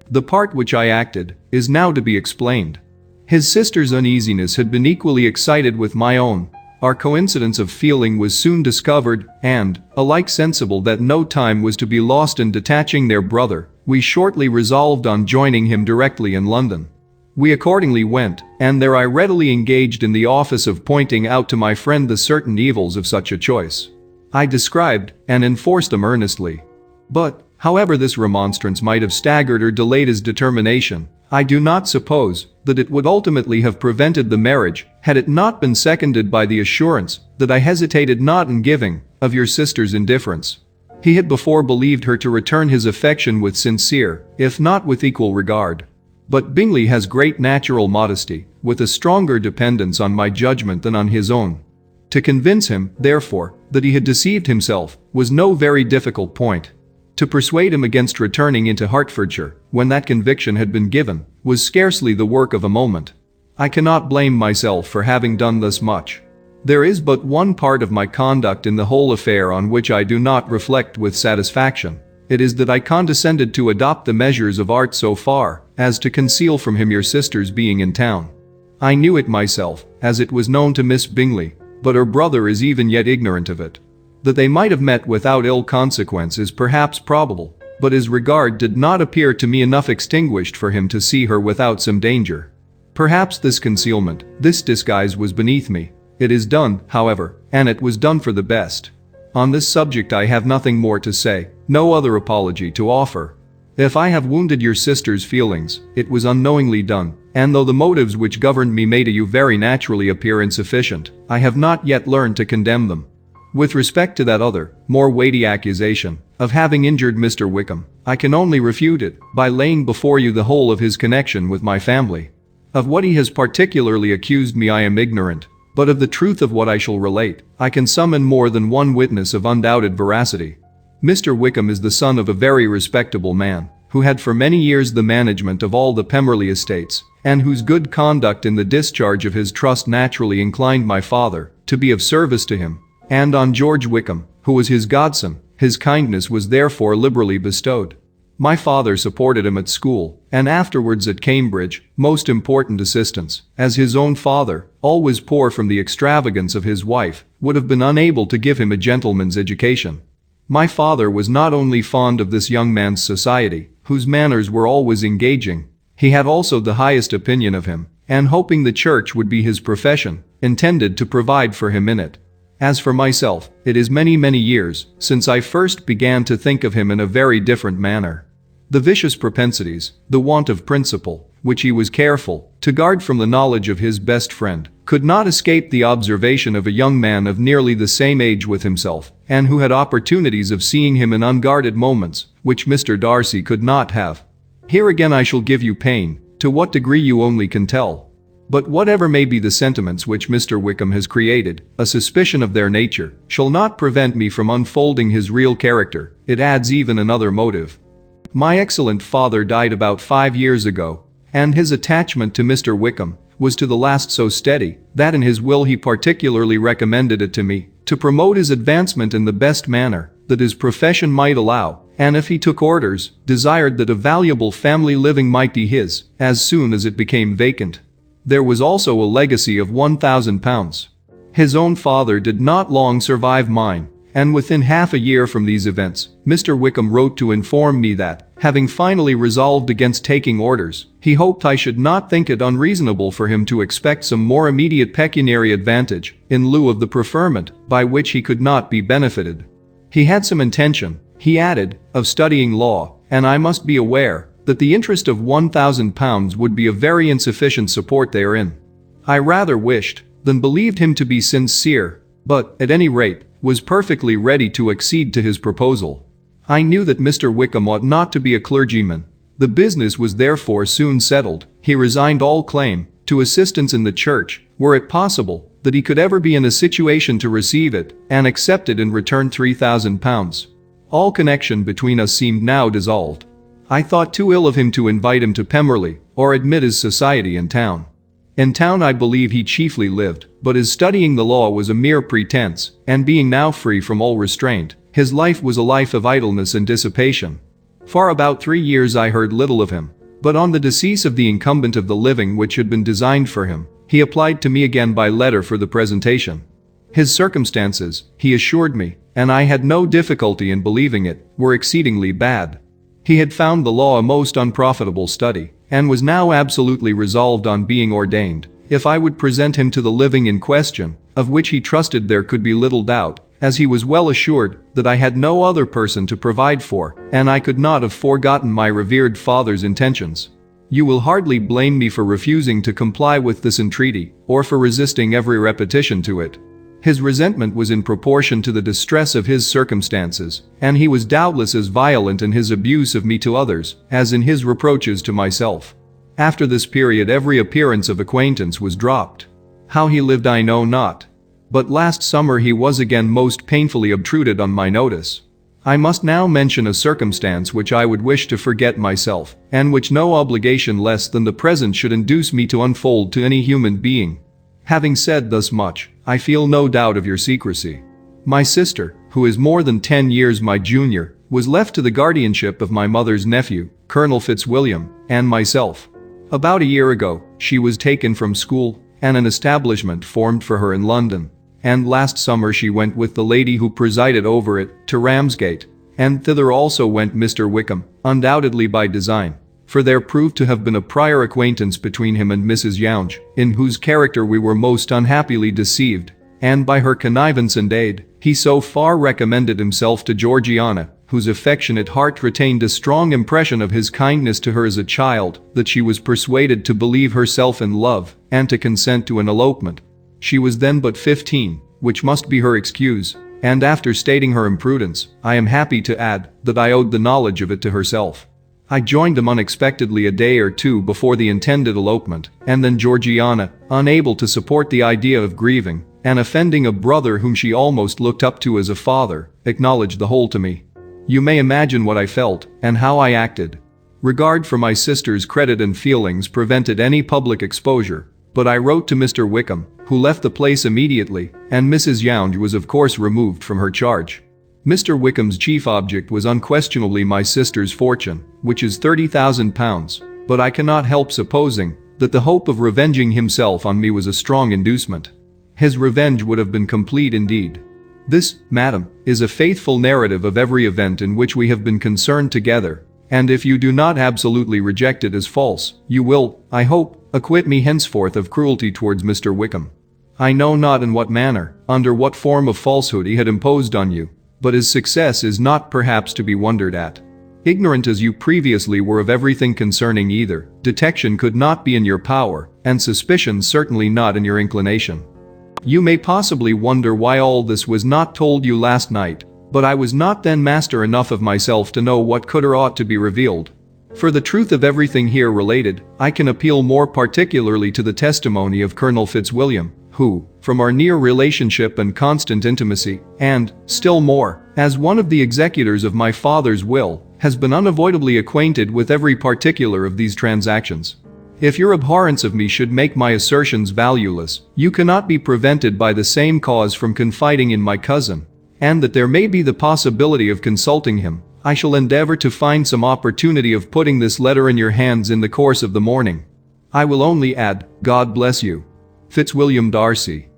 The part which I acted, is now to be explained. His sister's uneasiness had been equally excited with my own. Our coincidence of feeling was soon discovered, and, alike sensible that no time was to be lost in detaching their brother, we shortly resolved on joining him directly in London. We accordingly went, and there I readily engaged in the office of pointing out to my friend the certain evils of such a choice. I described, and enforced them earnestly. But, however this remonstrance might have staggered or delayed his determination, I do not suppose that it would ultimately have prevented the marriage, had it not been seconded by the assurance that I hesitated not in giving, of your sister's indifference. He had before believed her to return his affection with sincere, if not with equal regard. But Bingley has great natural modesty, with a stronger dependence on my judgment than on his own. To convince him, therefore, that he had deceived himself, was no very difficult point. To persuade him against returning into Hertfordshire, when that conviction had been given, was scarcely the work of a moment. I cannot blame myself for having done thus much. There is but one part of my conduct in the whole affair on which I do not reflect with satisfaction. It is that I condescended to adopt the measures of art so far, as to conceal from him your sister's being in town. I knew it myself, as it was known to Miss Bingley, but her brother is even yet ignorant of it. That they might have met without ill consequence is perhaps probable, but his regard did not appear to me enough extinguished for him to see her without some danger. Perhaps this concealment, this disguise was beneath me. It is done, however, and it was done for the best. On this subject I have nothing more to say, no other apology to offer. If I have wounded your sister's feelings, it was unknowingly done, and though the motives which governed me may to you very naturally appear insufficient, I have not yet learned to condemn them. With respect to that other, more weighty accusation, of having injured Mr. Wickham, I can only refute it, by laying before you the whole of his connection with my family. Of what he has particularly accused me I am ignorant, but of the truth of what I shall relate, I can summon more than one witness of undoubted veracity. Mr. Wickham is the son of a very respectable man, who had for many years the management of all the Pemberley estates, and whose good conduct in the discharge of his trust naturally inclined my father to be of service to him. And on George Wickham, who was his godson, his kindness was therefore liberally bestowed. My father supported him at school, and afterwards at Cambridge, most important assistance, as his own father, always poor from the extravagance of his wife, would have been unable to give him a gentleman's education. My father was not only fond of this young man's society, whose manners were always engaging, he had also the highest opinion of him, and hoping the church would be his profession, intended to provide for him in it. As for myself, it is many, many years since I first began to think of him in a very different manner. The vicious propensities, the want of principle, which he was careful to guard from the knowledge of his best friend, could not escape the observation of a young man of nearly the same age with himself, and who had opportunities of seeing him in unguarded moments, which Mr. Darcy could not have. Here again I shall give you pain, to what degree you only can tell. But whatever may be the sentiments which Mr. Wickham has created, a suspicion of their nature shall not prevent me from unfolding his real character. It adds even another motive. My excellent father died about 5 years ago, and his attachment to Mr. Wickham was to the last so steady that in his will he particularly recommended it to me to promote his advancement in the best manner that his profession might allow, and if he took orders, desired that a valuable family living might be his as soon as it became vacant. There was also a legacy of £1,000. His own father did not long survive mine, and within half a year from these events, Mr. Wickham wrote to inform me that, having finally resolved against taking orders, he hoped I should not think it unreasonable for him to expect some more immediate pecuniary advantage, in lieu of the preferment, by which he could not be benefited. He had some intention, he added, of studying law, and I must be aware that the interest of £1,000 would be a very insufficient support therein. I rather wished than believed him to be sincere, but, at any rate, was perfectly ready to accede to his proposal. I knew that Mr. Wickham ought not to be a clergyman. The business was therefore soon settled. He resigned all claim to assistance in the church, were it possible that he could ever be in a situation to receive it, and accepted in return £3,000. All connection between us seemed now dissolved. I thought too ill of him to invite him to Pemberley, or admit his society in town. In town I believe he chiefly lived, but his studying the law was a mere pretense, and being now free from all restraint, his life was a life of idleness and dissipation. For about 3 years I heard little of him, but on the decease of the incumbent of the living which had been designed for him, he applied to me again by letter for the presentation. His circumstances, he assured me, and I had no difficulty in believing it, were exceedingly bad. He had found the law a most unprofitable study, and was now absolutely resolved on being ordained, if I would present him to the living in question, of which he trusted there could be little doubt, as he was well assured that I had no other person to provide for, and I could not have forgotten my revered father's intentions. You will hardly blame me for refusing to comply with this entreaty, or for resisting every repetition to it. His resentment was in proportion to the distress of his circumstances, and he was doubtless as violent in his abuse of me to others as in his reproaches to myself. After this period every appearance of acquaintance was dropped. How he lived I know not. But last summer he was again most painfully obtruded on my notice. I must now mention a circumstance which I would wish to forget myself, and which no obligation less than the present should induce me to unfold to any human being. Having said thus much, I feel no doubt of your secrecy. My sister, who is more than 10 years my junior, was left to the guardianship of my mother's nephew, Colonel Fitzwilliam, and myself. About a year ago, she was taken from school, and an establishment formed for her in London, and last summer she went with the lady who presided over it to Ramsgate, and thither also went Mr. Wickham, undoubtedly by design, for there proved to have been a prior acquaintance between him and Mrs. Younge, in whose character we were most unhappily deceived, and by her connivance and aid, he so far recommended himself to Georgiana, whose affectionate heart retained a strong impression of his kindness to her as a child, that she was persuaded to believe herself in love, and to consent to an elopement. She was then but 15, which must be her excuse, and after stating her imprudence, I am happy to add that I owed the knowledge of it to herself. I joined them unexpectedly a day or two before the intended elopement, and then Georgiana, unable to support the idea of grieving and offending a brother whom she almost looked up to as a father, acknowledged the whole to me. You may imagine what I felt, and how I acted. Regard for my sister's credit and feelings prevented any public exposure, but I wrote to Mr. Wickham, who left the place immediately, and Mrs. Younge was of course removed from her charge. Mr. Wickham's chief object was unquestionably my sister's fortune, which is £30,000, but I cannot help supposing that the hope of revenging himself on me was a strong inducement. His revenge would have been complete indeed. This, madam, is a faithful narrative of every event in which we have been concerned together, and if you do not absolutely reject it as false, you will, I hope, acquit me henceforth of cruelty towards Mr. Wickham. I know not in what manner, under what form of falsehood he had imposed on you, but his success is not perhaps to be wondered at. Ignorant as you previously were of everything concerning either, detection could not be in your power, and suspicion certainly not in your inclination. You may possibly wonder why all this was not told you last night, but I was not then master enough of myself to know what could or ought to be revealed. For the truth of everything here related, I can appeal more particularly to the testimony of Colonel Fitzwilliam, who, from our near relationship and constant intimacy, and, still more, as one of the executors of my father's will, has been unavoidably acquainted with every particular of these transactions. If your abhorrence of me should make my assertions valueless, you cannot be prevented by the same cause from confiding in my cousin, and that there may be the possibility of consulting him, I shall endeavor to find some opportunity of putting this letter in your hands in the course of the morning. I will only add, God bless you. Fitzwilliam Darcy.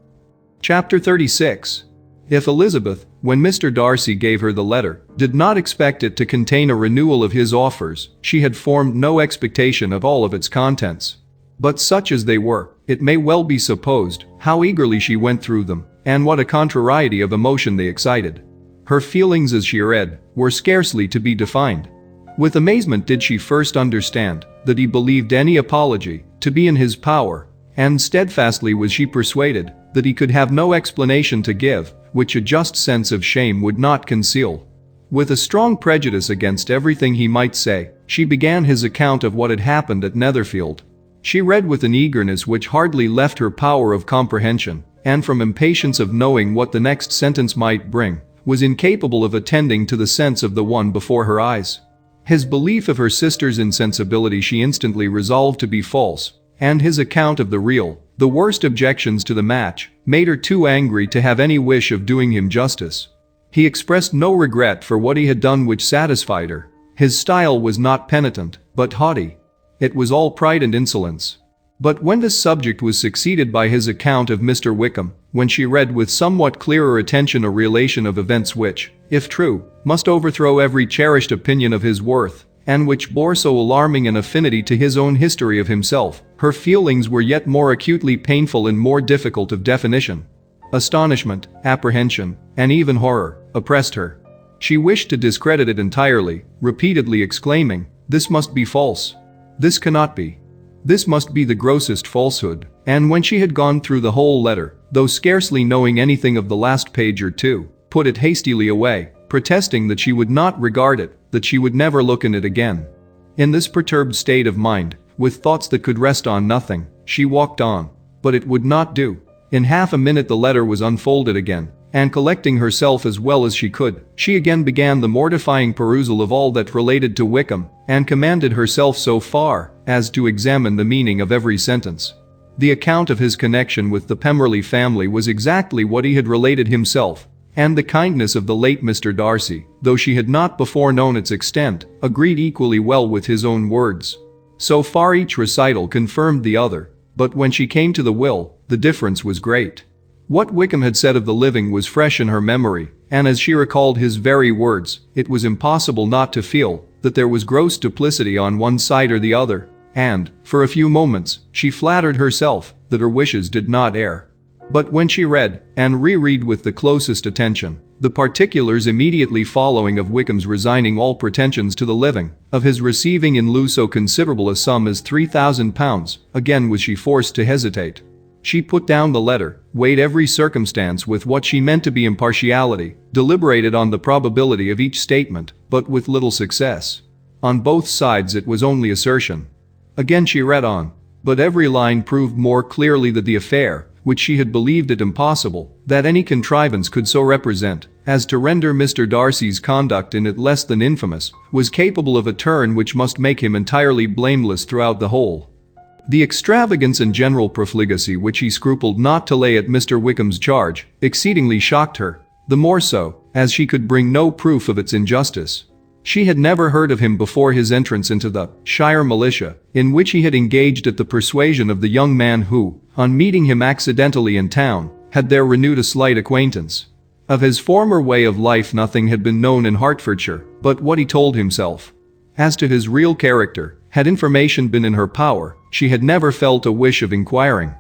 Chapter 36. If Elizabeth, when Mr. Darcy gave her the letter, did not expect it to contain a renewal of his offers, she had formed no expectation of all of its contents. But such as they were, it may well be supposed how eagerly she went through them, and what a contrariety of emotion they excited. Her feelings as she read were scarcely to be defined. With amazement did she first understand that he believed any apology to be in his power, and steadfastly was she persuaded that he could have no explanation to give which a just sense of shame would not conceal. With a strong prejudice against everything he might say, she began his account of what had happened at Netherfield. She read with an eagerness which hardly left her power of comprehension, and from impatience of knowing what the next sentence might bring, was incapable of attending to the sense of the one before her eyes. His belief of her sister's insensibility she instantly resolved to be false, and his account of the real, the worst objections to the match, made her too angry to have any wish of doing him justice. He expressed no regret for what he had done which satisfied her. His style was not penitent, but haughty. It was all pride and insolence. But when this subject was succeeded by his account of Mr. Wickham, when she read with somewhat clearer attention a relation of events which, if true, must overthrow every cherished opinion of his worth, and which bore so alarming an affinity to his own history of himself, her feelings were yet more acutely painful and more difficult of definition. Astonishment, apprehension, and even horror oppressed her. She wished to discredit it entirely, repeatedly exclaiming, "This must be false. This cannot be. This must be the grossest falsehood." And when she had gone through the whole letter, though scarcely knowing anything of the last page or two, put it hastily away, protesting that she would not regard it, that she would never look in it again. In this perturbed state of mind, with thoughts that could rest on nothing, she walked on. But it would not do. In half a minute the letter was unfolded again, and collecting herself as well as she could, she again began the mortifying perusal of all that related to Wickham, and commanded herself so far as to examine the meaning of every sentence. The account of his connection with the Pemberley family was exactly what he had related himself, and the kindness of the late Mr. Darcy, though she had not before known its extent, agreed equally well with his own words. So far each recital confirmed the other, but when she came to the will, the difference was great. What Wickham had said of the living was fresh in her memory, and as she recalled his very words, it was impossible not to feel that there was gross duplicity on one side or the other, and, for a few moments, she flattered herself that her wishes did not err. But when she read, and reread with the closest attention, the particulars immediately following of Wickham's resigning all pretensions to the living, of his receiving in lieu so considerable a sum as £3,000, again was she forced to hesitate. She put down the letter, weighed every circumstance with what she meant to be impartiality, deliberated on the probability of each statement, but with little success. On both sides it was only assertion. Again she read on, but every line proved more clearly that the affair, which she had believed it impossible that any contrivance could so represent as to render Mr. Darcy's conduct in it less than infamous, was capable of a turn which must make him entirely blameless throughout the whole. The extravagance and general profligacy which he scrupled not to lay at Mr. Wickham's charge exceedingly shocked her, the more so as she could bring no proof of its injustice. She had never heard of him before his entrance into the Shire militia, in which he had engaged at the persuasion of the young man who, on meeting him accidentally in town, had there renewed a slight acquaintance. Of his former way of life nothing had been known in Hertfordshire but what he told himself. As to his real character, had information been in her power, she had never felt a wish of inquiring.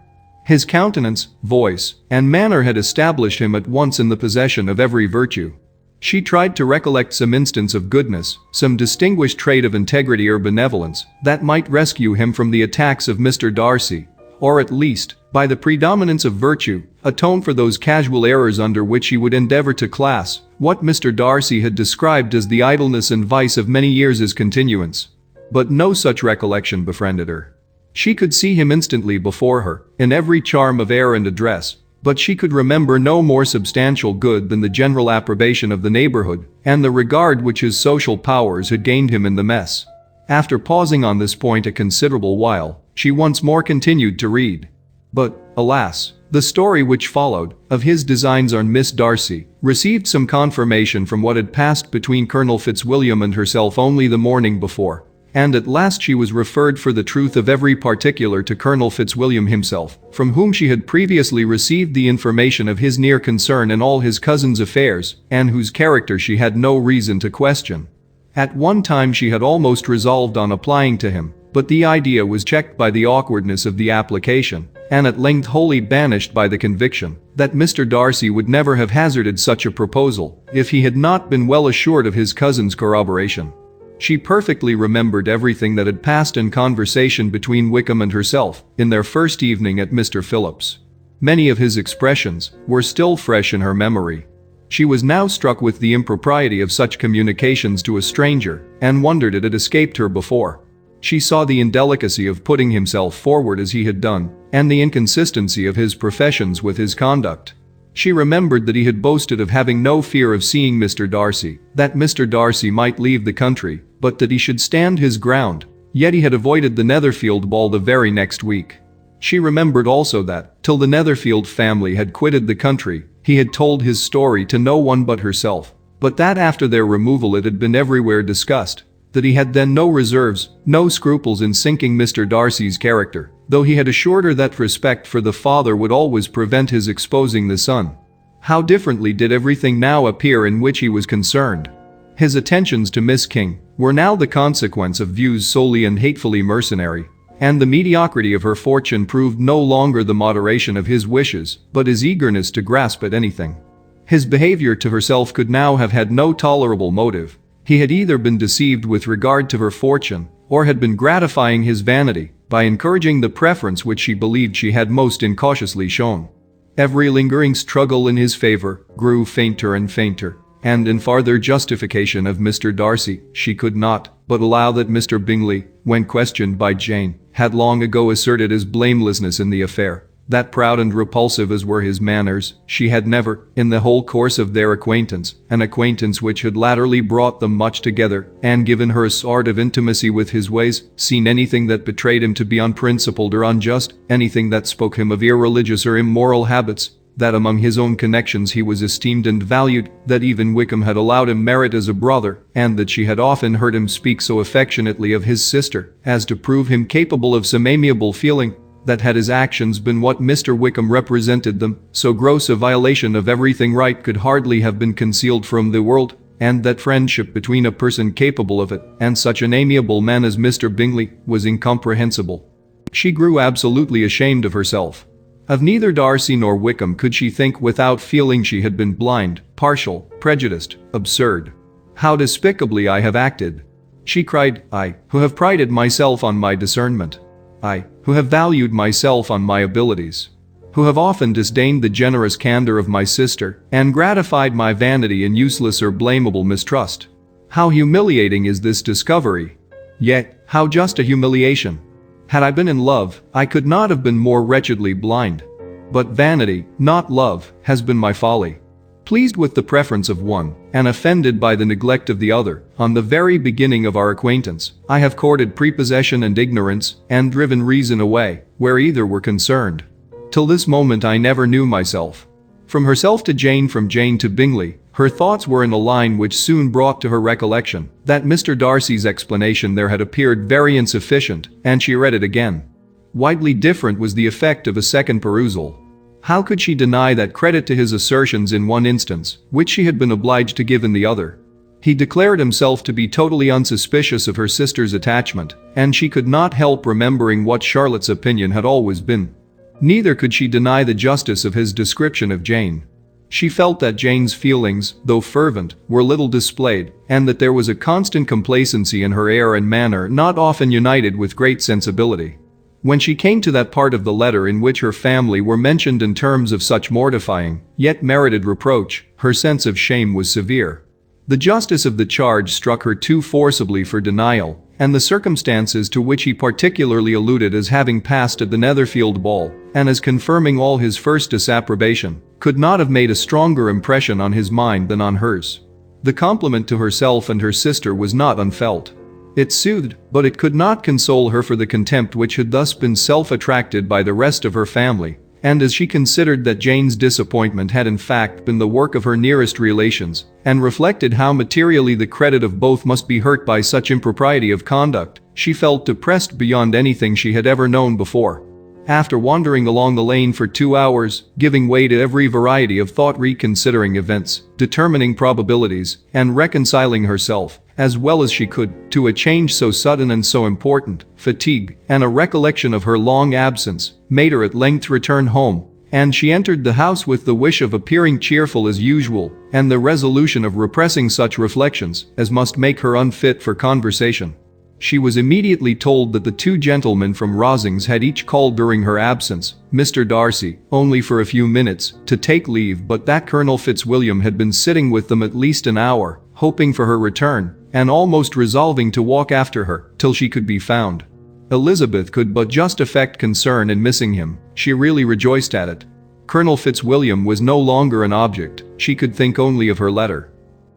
His countenance, voice, and manner had established him at once in the possession of every virtue. She tried to recollect some instance of goodness, some distinguished trait of integrity or benevolence, that might rescue him from the attacks of Mr. Darcy, or at least, by the predominance of virtue, atone for those casual errors under which he would endeavor to class what Mr. Darcy had described as the idleness and vice of many years' continuance. But no such recollection befriended her. She could see him instantly before her, in every charm of air and address, but she could remember no more substantial good than the general approbation of the neighborhood and the regard which his social powers had gained him in the mess. After pausing on this point a considerable while, she once more continued to read. But, alas, the story which followed, of his designs on Miss Darcy, received some confirmation from what had passed between Colonel Fitzwilliam and herself only the morning before, and at last she was referred for the truth of every particular to Colonel Fitzwilliam himself, from whom she had previously received the information of his near concern in all his cousin's affairs, and whose character she had no reason to question. At one time she had almost resolved on applying to him, but the idea was checked by the awkwardness of the application, and at length wholly banished by the conviction that Mr. Darcy would never have hazarded such a proposal if he had not been well assured of his cousin's corroboration. She perfectly remembered everything that had passed in conversation between Wickham and herself in their first evening at Mr. Phillip's. Many of his expressions were still fresh in her memory. She was now struck with the impropriety of such communications to a stranger and wondered it had escaped her before. She saw the indelicacy of putting himself forward as he had done, and the inconsistency of his professions with his conduct. She remembered that he had boasted of having no fear of seeing Mr. Darcy, that Mr. Darcy might leave the country, but that he should stand his ground, yet he had avoided the Netherfield ball the very next week. She remembered also that, till the Netherfield family had quitted the country, he had told his story to no one but herself, but that after their removal it had been everywhere discussed, that he had then no reserves, no scruples in sinking Mr. Darcy's character, though he had assured her that respect for the father would always prevent his exposing the son. How differently did everything now appear in which he was concerned. His attentions to Miss King were now the consequence of views solely and hatefully mercenary, and the mediocrity of her fortune proved no longer the moderation of his wishes, but his eagerness to grasp at anything. His behavior to herself could now have had no tolerable motive. He had either been deceived with regard to her fortune, or had been gratifying his vanity by encouraging the preference which she believed she had most incautiously shown. Every lingering struggle in his favor grew fainter and fainter, and in farther justification of Mr. Darcy, she could not but allow that Mr. Bingley, when questioned by Jane, had long ago asserted his blamelessness in the affair. That proud and repulsive as were his manners, she had never, in the whole course of their acquaintance, an acquaintance which had latterly brought them much together and given her a sort of intimacy with his ways, seen anything that betrayed him to be unprincipled or unjust, anything that spoke him of irreligious or immoral habits, that among his own connections he was esteemed and valued, that even Wickham had allowed him merit as a brother, and that she had often heard him speak so affectionately of his sister as to prove him capable of some amiable feeling, that had his actions been what Mr. Wickham represented them, so gross a violation of everything right could hardly have been concealed from the world, and that friendship between a person capable of it, and such an amiable man as Mr. Bingley, was incomprehensible. She grew absolutely ashamed of herself. Of neither Darcy nor Wickham could she think without feeling she had been blind, partial, prejudiced, absurd. How despicably I have acted! She cried, I, who have prided myself on my discernment. I, who have valued myself on my abilities. Who have often disdained the generous candor of my sister, and gratified my vanity in useless or blamable mistrust. How humiliating is this discovery! Yet, how just a humiliation! Had I been in love, I could not have been more wretchedly blind. But vanity, not love, has been my folly. Pleased with the preference of one, and offended by the neglect of the other, on the very beginning of our acquaintance, I have courted prepossession and ignorance, and driven reason away, where either were concerned. Till this moment I never knew myself. From herself to Jane, from Jane to Bingley, her thoughts were in a line which soon brought to her recollection that Mr. Darcy's explanation there had appeared very insufficient, and she read it again. Widely different was the effect of a second perusal. How could she deny that credit to his assertions in one instance, which she had been obliged to give in the other? He declared himself to be totally unsuspicious of her sister's attachment, and she could not help remembering what Charlotte's opinion had always been. Neither could she deny the justice of his description of Jane. She felt that Jane's feelings, though fervent, were little displayed, and that there was a constant complacency in her air and manner not often united with great sensibility. When she came to that part of the letter in which her family were mentioned in terms of such mortifying, yet merited reproach, her sense of shame was severe. The justice of the charge struck her too forcibly for denial, and the circumstances to which he particularly alluded as having passed at the Netherfield ball, and as confirming all his first disapprobation, could not have made a stronger impression on his mind than on hers. The compliment to herself and her sister was not unfelt. It soothed, but it could not console her for the contempt which had thus been self-attracted by the rest of her family, and as she considered that Jane's disappointment had in fact been the work of her nearest relations, and reflected how materially the credit of both must be hurt by such impropriety of conduct, she felt depressed beyond anything she had ever known before. After wandering along the lane for 2 hours, giving way to every variety of thought, reconsidering events, determining probabilities, and reconciling herself, as well as she could, to a change so sudden and so important, fatigue, and a recollection of her long absence, made her at length return home, and she entered the house with the wish of appearing cheerful as usual, and the resolution of repressing such reflections as must make her unfit for conversation. She was immediately told that the 2 gentlemen from Rosings had each called during her absence, Mr. Darcy, only for a few minutes, to take leave, but that Colonel Fitzwilliam had been sitting with them at least an hour, hoping for her return, and almost resolving to walk after her, till she could be found. Elizabeth could but just affect concern in missing him, she really rejoiced at it. Colonel Fitzwilliam was no longer an object, she could think only of her letter.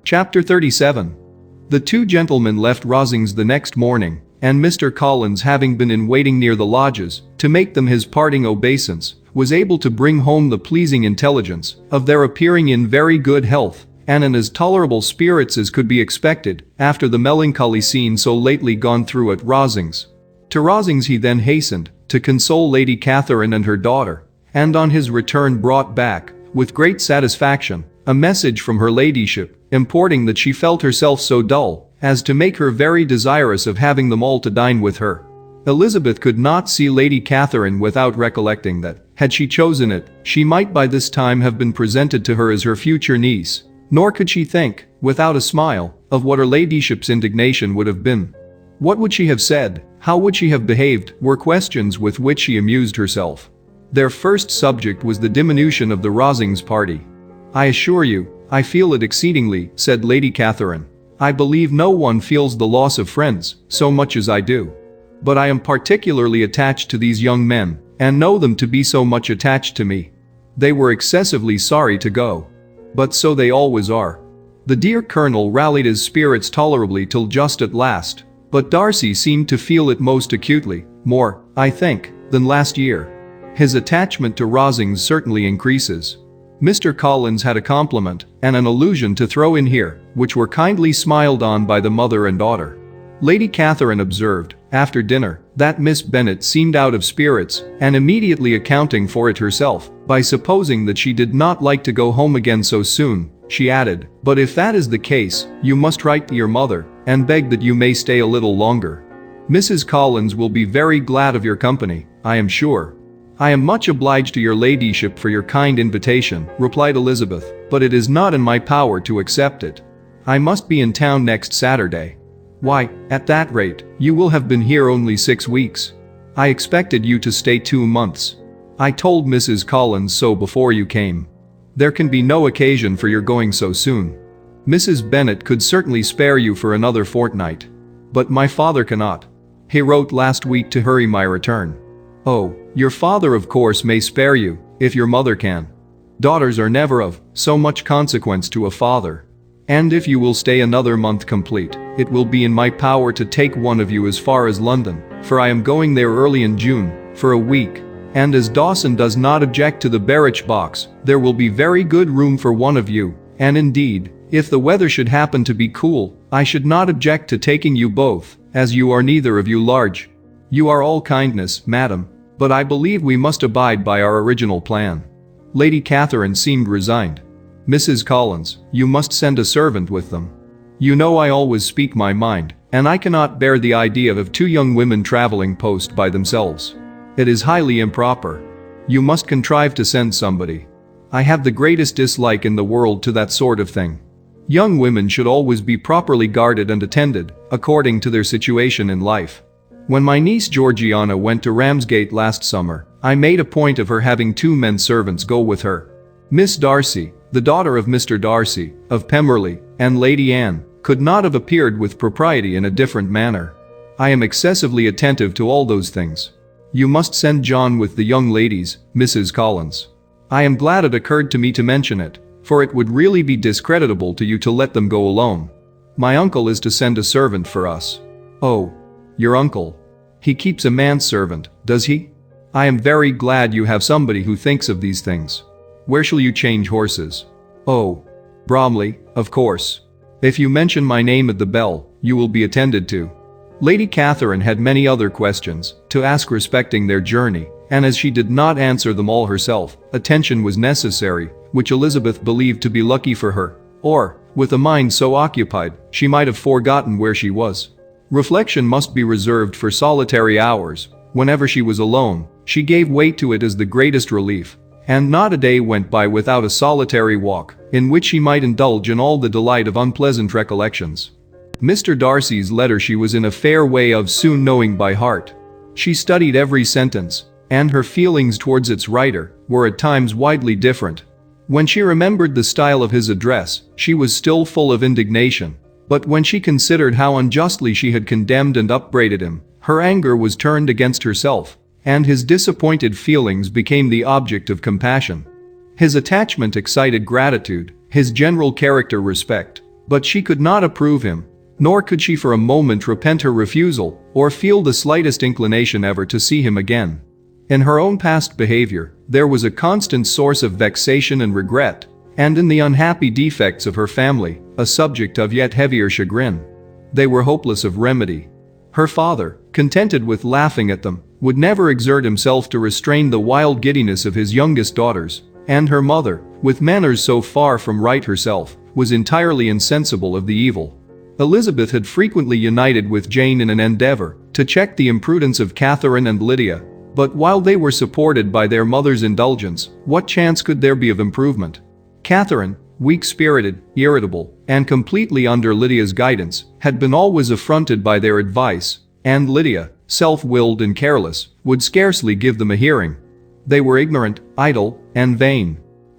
Chapter 37. The 2 gentlemen left Rosings the next morning, and Mr. Collins, having been in waiting near the lodges, to make them his parting obeisance, was able to bring home the pleasing intelligence of their appearing in very good health, and in as tolerable spirits as could be expected, after the melancholy scene so lately gone through at Rosings. To Rosings he then hastened, to console Lady Catherine and her daughter, and on his return brought back, with great satisfaction, a message from her ladyship, importing that she felt herself so dull as to make her very desirous of having them all to dine with her. Elizabeth could not see Lady Catherine without recollecting that, had she chosen it, she might by this time have been presented to her as her future niece, nor could she think, without a smile, of what her ladyship's indignation would have been. What would she have said, how would she have behaved, were questions with which she amused herself. Their first subject was the diminution of the Rosings party. "I assure you, I feel it exceedingly," said Lady Catherine. "I believe no one feels the loss of friends so much as I do. But I am particularly attached to these young men, and know them to be so much attached to me. They were excessively sorry to go. But so they always are." The dear Colonel rallied his spirits tolerably till just at last, but Darcy seemed to feel it most acutely, more, I think, than last year. His attachment to Rosings certainly increases. Mr. Collins had a compliment and an allusion to throw in here, which were kindly smiled on by the mother and daughter. Lady Catherine observed, after dinner, that Miss Bennet seemed out of spirits, and immediately accounting for it herself, by supposing that she did not like to go home again so soon, she added, "But if that is the case, you must write to your mother, and beg that you may stay a little longer. Mrs. Collins will be very glad of your company, I am sure." "I am much obliged to your ladyship for your kind invitation," replied Elizabeth, "but it is not in my power to accept it. I must be in town next Saturday." "Why, at that rate, you will have been here only 6 weeks. I expected you to stay 2 months. I told Mrs. Collins so before you came. There can be no occasion for your going so soon. Mrs. Bennet could certainly spare you for another fortnight. But my father cannot. He wrote last week to hurry my return." "Oh, your father of course may spare you, if your mother can. Daughters are never of so much consequence to a father. And if you will stay another month complete, it will be in my power to take one of you as far as London, for I am going there early in June, for a week. And as Dawson does not object to the barrage box, there will be very good room for one of you, and indeed, if the weather should happen to be cool, I should not object to taking you both, as you are neither of you large. You are all kindness, madam, but I believe we must abide by our original plan." Lady Catherine seemed resigned. "Mrs. Collins, you must send a servant with them. You know I always speak my mind, and I cannot bear the idea of 2 young women traveling post by themselves. It is highly improper. You must contrive to send somebody. I have the greatest dislike in the world to that sort of thing. Young women should always be properly guarded and attended, according to their situation in life. When my niece Georgiana went to Ramsgate last summer, I made a point of her having 2 men servants go with her. Miss Darcy, the daughter of Mr. Darcy, of Pemberley, and Lady Anne, could not have appeared with propriety in a different manner. I am excessively attentive to all those things. You must send John with the young ladies, Mrs. Collins. I am glad it occurred to me to mention it, for it would really be discreditable to you to let them go alone. My uncle is to send a servant for us." "Oh, your uncle? He keeps a manservant, does he? I am very glad you have somebody who thinks of these things. Where shall you change horses?" "Oh, Bromley, of course. If you mention my name at the bell, you will be attended to." Lady Catherine had many other questions to ask respecting their journey, and as she did not answer them all herself, attention was necessary, which Elizabeth believed to be lucky for her, or, with a mind so occupied, she might have forgotten where she was. Reflection must be reserved for solitary hours. Whenever she was alone, she gave weight to it as the greatest relief, and not a day went by without a solitary walk, in which she might indulge in all the delight of unpleasant recollections. Mr. Darcy's letter she was in a fair way of soon knowing by heart. She studied every sentence, and her feelings towards its writer were at times widely different. When she remembered the style of his address, she was still full of indignation, but when she considered how unjustly she had condemned and upbraided him, her anger was turned against herself, and his disappointed feelings became the object of compassion. His attachment excited gratitude, his general character respect, but she could not approve him, nor could she for a moment repent her refusal, or feel the slightest inclination ever to see him again. In her own past behavior, there was a constant source of vexation and regret, and in the unhappy defects of her family, a subject of yet heavier chagrin. They were hopeless of remedy. Her father, contented with laughing at them, would never exert himself to restrain the wild giddiness of his youngest daughters, and her mother, with manners so far from right herself, was entirely insensible of the evil. Elizabeth had frequently united with Jane in an endeavor to check the imprudence of Catherine and Lydia, but while they were supported by their mother's indulgence, what chance could there be of improvement? Catherine, weak-spirited, irritable, and completely under Lydia's guidance, had been always affronted by their advice, and Lydia, self-willed and careless, would scarcely give them a hearing. They were ignorant, idle, and vain.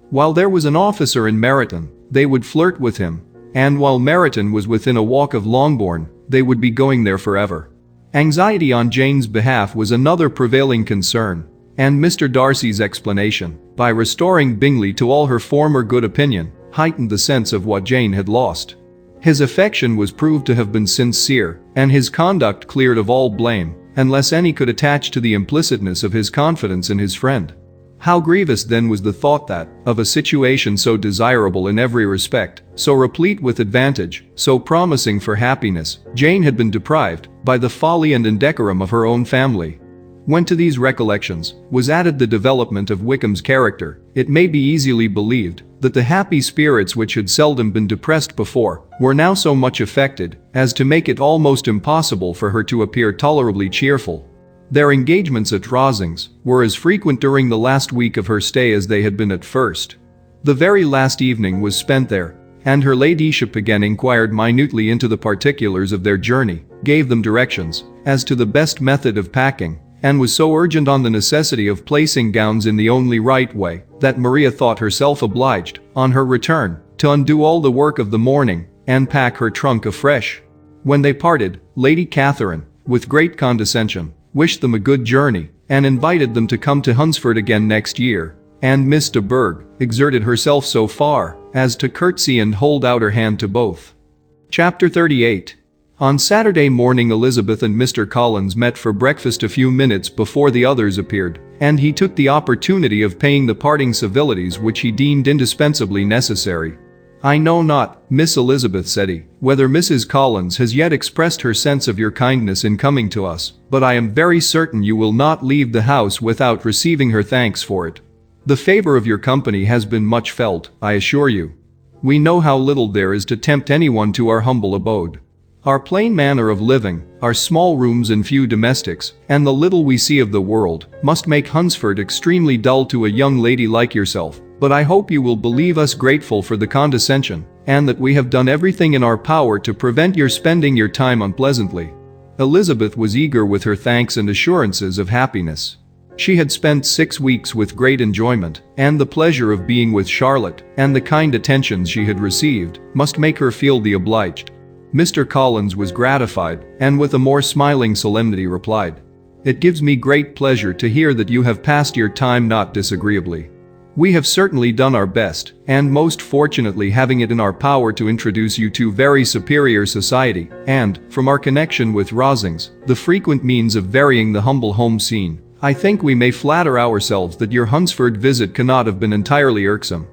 While there was an officer in Meryton, they would flirt with him, and while Meryton was within a walk of Longbourn, they would be going there forever. Anxiety on Jane's behalf was another prevailing concern, and Mr. Darcy's explanation, by restoring Bingley to all her former good opinion, heightened the sense of what Jane had lost. His affection was proved to have been sincere, and his conduct cleared of all blame, unless any could attach to the implicitness of his confidence in his friend. How grievous then was the thought that, of a situation so desirable in every respect, so replete with advantage, so promising for happiness, Jane had been deprived, by the folly and indecorum of her own family. When to these recollections was added the development of Wickham's character, it may be easily believed that the happy spirits which had seldom been depressed before were now so much affected as to make it almost impossible for her to appear tolerably cheerful. Their engagements at Rosings were as frequent during the last week of her stay as they had been at first. The very last evening was spent there, and her ladyship again inquired minutely into the particulars of their journey, gave them directions as to the best method of packing, and was so urgent on the necessity of placing gowns in the only right way that Maria thought herself obliged, on her return, to undo all the work of the morning and pack her trunk afresh. When they parted, Lady Catherine, with great condescension, wished them a good journey, and invited them to come to Hunsford again next year, and Miss de Bourgh exerted herself so far as to curtsy and hold out her hand to both. Chapter 38. On Saturday morning Elizabeth and Mr. Collins met for breakfast a few minutes before the others appeared, and he took the opportunity of paying the parting civilities which he deemed indispensably necessary. "I know not, Miss Elizabeth," said he, "whether Mrs. Collins has yet expressed her sense of your kindness in coming to us, but I am very certain you will not leave the house without receiving her thanks for it. The favor of your company has been much felt, I assure you. We know how little there is to tempt anyone to our humble abode. Our plain manner of living, our small rooms and few domestics, and the little we see of the world, must make Hunsford extremely dull to a young lady like yourself, but I hope you will believe us grateful for the condescension, and that we have done everything in our power to prevent your spending your time unpleasantly." Elizabeth was eager with her thanks and assurances of happiness. She had spent 6 weeks with great enjoyment, and the pleasure of being with Charlotte, and the kind attentions she had received, must make her feel the obliged. Mr. Collins was gratified, and with a more smiling solemnity replied, "It gives me great pleasure to hear that you have passed your time not disagreeably. We have certainly done our best, and most fortunately having it in our power to introduce you to very superior society, and, from our connection with Rosings, the frequent means of varying the humble home scene, I think we may flatter ourselves that your Hunsford visit cannot have been entirely irksome.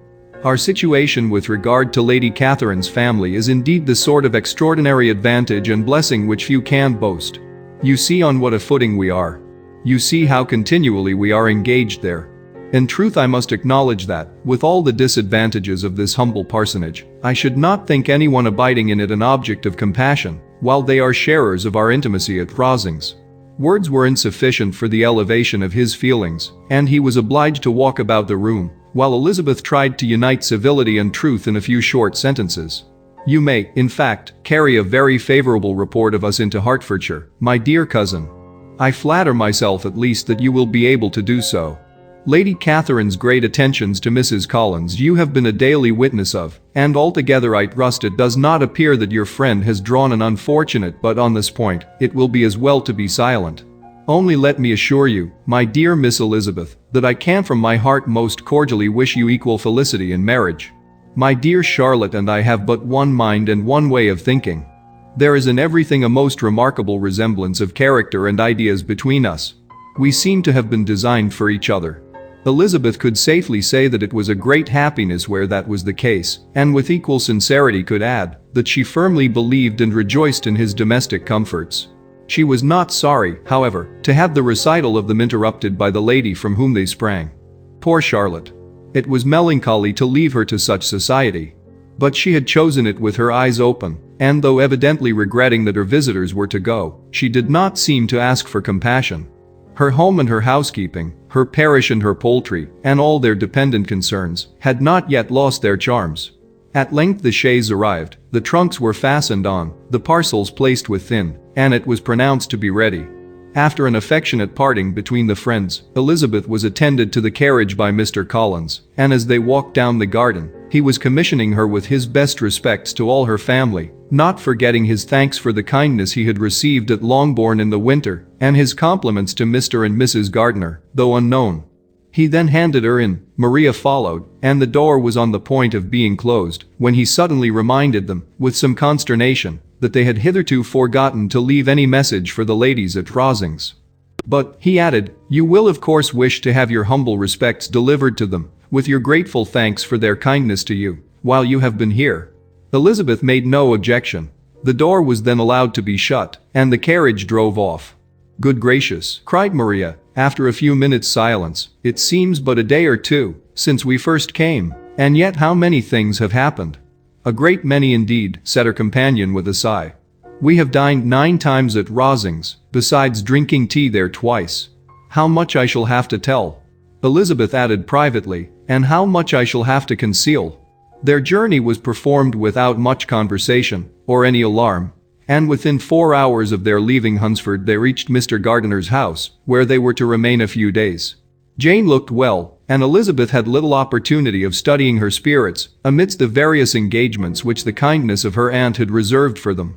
Our situation with regard to Lady Catherine's family is indeed the sort of extraordinary advantage and blessing which few can boast. You see on what a footing we are. You see how continually we are engaged there. In truth, I must acknowledge that, with all the disadvantages of this humble parsonage, I should not think anyone abiding in it an object of compassion, while they are sharers of our intimacy at Rosings." Words were insufficient for the elevation of his feelings, and he was obliged to walk about the room, while Elizabeth tried to unite civility and truth in a few short sentences. "You may, in fact, carry a very favorable report of us into Hertfordshire, my dear cousin. I flatter myself at least that you will be able to do so. Lady Catherine's great attentions to Mrs. Collins you have been a daily witness of, and altogether I trust it does not appear that your friend has drawn an unfortunate, but on this point, it will be as well to be silent. Only let me assure you, my dear Miss Elizabeth, that I can from my heart most cordially wish you equal felicity in marriage. My dear Charlotte and I have but one mind and one way of thinking. There is in everything a most remarkable resemblance of character and ideas between us. We seem to have been designed for each other." Elizabeth could safely say that it was a great happiness where that was the case, and with equal sincerity could add that she firmly believed and rejoiced in his domestic comforts. She was not sorry, however, to have the recital of them interrupted by the lady from whom they sprang. Poor Charlotte! It was melancholy to leave her to such society. But she had chosen it with her eyes open, and though evidently regretting that her visitors were to go, she did not seem to ask for compassion. Her home and her housekeeping, her parish and her poultry, and all their dependent concerns, had not yet lost their charms. At length the chaise arrived, the trunks were fastened on, the parcels placed within, and it was pronounced to be ready. After an affectionate parting between the friends, Elizabeth was attended to the carriage by Mr. Collins, and as they walked down the garden, he was commissioning her with his best respects to all her family, not forgetting his thanks for the kindness he had received at Longbourn in the winter, and his compliments to Mr. and Mrs. Gardiner, though unknown. He then handed her in, Maria followed, and the door was on the point of being closed, when he suddenly reminded them, with some consternation, that they had hitherto forgotten to leave any message for the ladies at Rosings. "But," he added, "you will of course wish to have your humble respects delivered to them, with your grateful thanks for their kindness to you, while you have been here." Elizabeth made no objection. The door was then allowed to be shut, and the carriage drove off. "Good gracious," cried Maria, after a few minutes' silence, "it seems but a day or two since we first came, and yet how many things have happened." "A great many indeed," said her companion with a sigh. "We have dined 9 times at Rosings, besides drinking tea there twice. How much I shall have to tell," Elizabeth added privately, "and how much I shall have to conceal." Their journey was performed without much conversation, or any alarm, and within 4 hours of their leaving Hunsford they reached Mr. Gardiner's house, where they were to remain a few days. Jane looked well, and Elizabeth had little opportunity of studying her spirits, amidst the various engagements which the kindness of her aunt had reserved for them.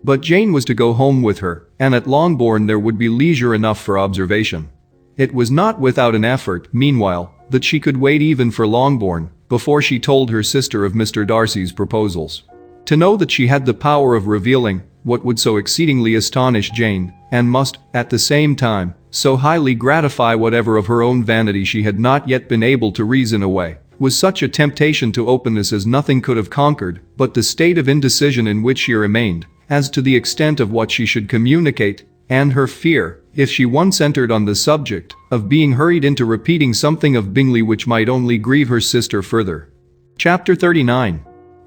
But Jane was to go home with her, and at Longbourn there would be leisure enough for observation. It was not without an effort, meanwhile, that she could wait even for Longbourn, before she told her sister of Mr. Darcy's proposals. To know that she had the power of revealing what would so exceedingly astonish Jane, and must, at the same time, so highly gratify whatever of her own vanity she had not yet been able to reason away, was such a temptation to openness as nothing could have conquered, but the state of indecision in which she remained, as to the extent of what she should communicate, and her fear, if she once entered on the subject, of being hurried into repeating something of Bingley which might only grieve her sister further. Chapter 39.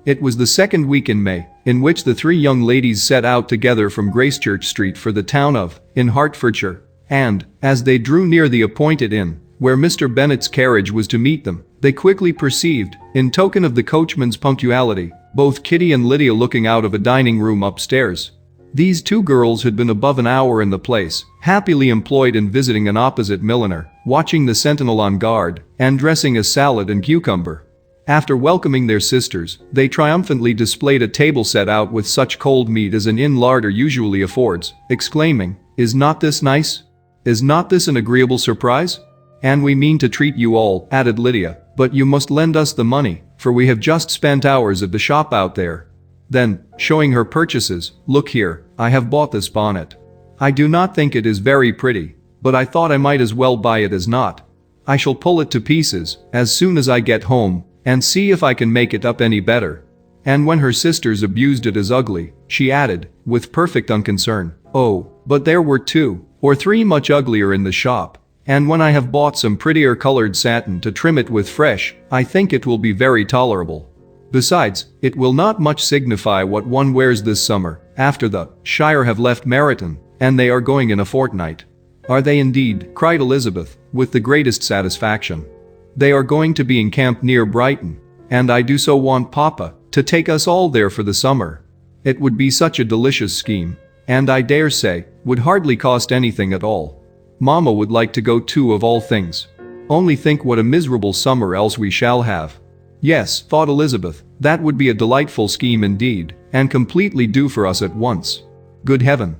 It was the second week in May, in which the 3 young ladies set out together from Gracechurch Street for the town of, in Hertfordshire, and, as they drew near the appointed inn, where Mr. Bennet's carriage was to meet them, they quickly perceived, in token of the coachman's punctuality, both Kitty and Lydia looking out of a dining room upstairs. These 2 girls had been above an hour in the place, happily employed in visiting an opposite milliner, watching the sentinel on guard, and dressing a salad and cucumber. After welcoming their sisters, they triumphantly displayed a table set out with such cold meat as an inn larder usually affords, exclaiming, "Is not this nice? Is not this an agreeable surprise? And we mean to treat you all," added Lydia, "but you must lend us the money, for we have just spent hours at the shop out there." Then, showing her purchases, "Look here, I have bought this bonnet. I do not think it is very pretty, but I thought I might as well buy it as not. I shall pull it to pieces as soon as I get home, and see if I can make it up any better." And when her sisters abused it as ugly, she added, with perfect unconcern, "Oh, but there were 2 or 3 much uglier in the shop, and when I have bought some prettier colored satin to trim it with fresh, I think it will be very tolerable. Besides, it will not much signify what one wears this summer, after the Shire have left Meryton, and they are going in a fortnight." "Are they indeed?" cried Elizabeth, with the greatest satisfaction. "They are going to be encamped near Brighton, and I do so want Papa to take us all there for the summer. It would be such a delicious scheme, and I dare say, would hardly cost anything at all. Mama would like to go too of all things. Only think what a miserable summer else we shall have." "Yes," thought Elizabeth, "that would be a delightful scheme indeed, and completely do for us at once. Good heaven!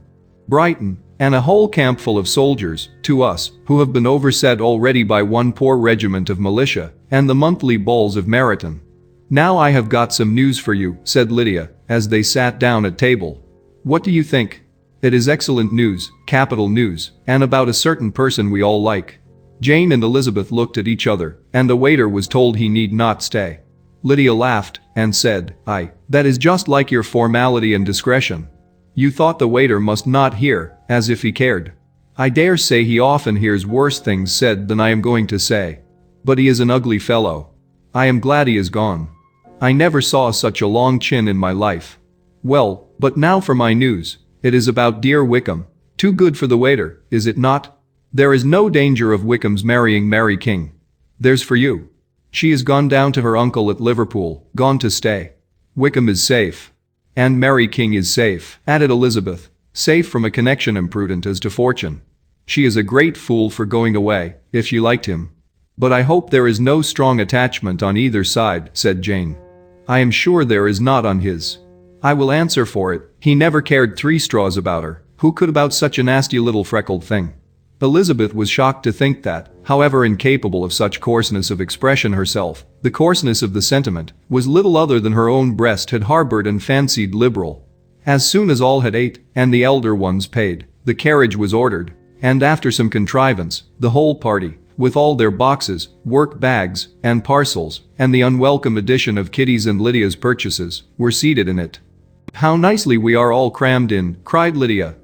Brighton, and a whole camp full of soldiers, to us, who have been overset already by one poor regiment of militia, and the monthly balls of Meryton." "Now I have got some news for you," said Lydia, as they sat down at table. "What do you think? It is excellent news, capital news, and about a certain person we all like." Jane and Elizabeth looked at each other, and the waiter was told he need not stay. Lydia laughed, and said, "Aye, that is just like your formality and discretion. You thought the waiter must not hear, as if he cared. I dare say he often hears worse things said than I am going to say. But he is an ugly fellow. I am glad he is gone. I never saw such a long chin in my life. Well, but now for my news. It is about dear Wickham. Too good for the waiter, is it not? There is no danger of Wickham's marrying Mary King. There's for you. She has gone down to her uncle at Liverpool, gone to stay. Wickham is safe. And Mary King is safe," added Elizabeth, "safe from a connection imprudent as to fortune. She is a great fool for going away, if she liked him. But I hope there is no strong attachment on either side," said Jane. "I am sure there is not on his. I will answer for it, he never cared 3 straws about her. Who could about such a nasty little freckled thing?" Elizabeth was shocked to think that, however incapable of such coarseness of expression herself, the coarseness of the sentiment was little other than her own breast had harbored and fancied liberal. As soon as all had ate, and the elder ones paid, the carriage was ordered, and after some contrivance, the whole party, with all their boxes, work bags, and parcels, and the unwelcome addition of Kitty's and Lydia's purchases, were seated in it. "How nicely we are all crammed in," cried Lydia.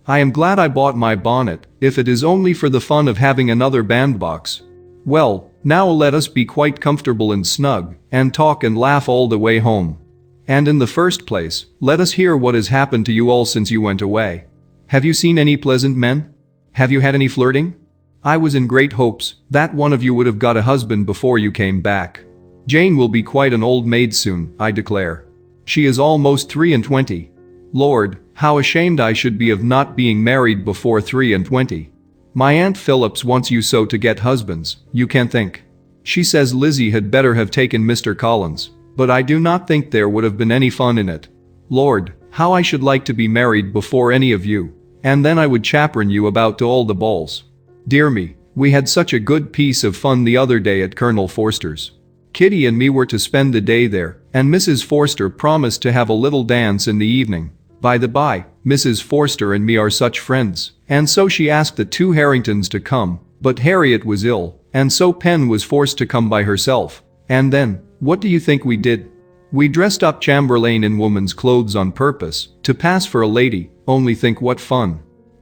"I am glad I bought my bonnet, if it is only for the fun of having another bandbox. Well, now let us be quite comfortable and snug, and talk and laugh all the way home. And in the first place, let us hear what has happened to you all since you went away. Have you seen any pleasant men? Have you had any flirting? I was in great hopes that one of you would have got a husband before you came back. Jane will be quite an old maid soon, I declare. She is almost 23. Lord, how ashamed I should be of not being married before 23. My Aunt Phillips wants you so to get husbands, you can think. She says Lizzie had better have taken Mr. Collins, but I do not think there would have been any fun in it. Lord, how I should like to be married before any of you, and then I would chaperon you about to all the balls. Dear me, we had such a good piece of fun the other day at Colonel Forster's. Kitty and me were to spend the day there, and Mrs. Forster promised to have a little dance in the evening. By the by, Mrs. Forster and me are such friends, and so she asked the 2 Harringtons to come, but Harriet was ill, and so Pen was forced to come by herself. And then, what do you think we did? We dressed up Chamberlain in woman's clothes on purpose, to pass for a lady, only think what fun.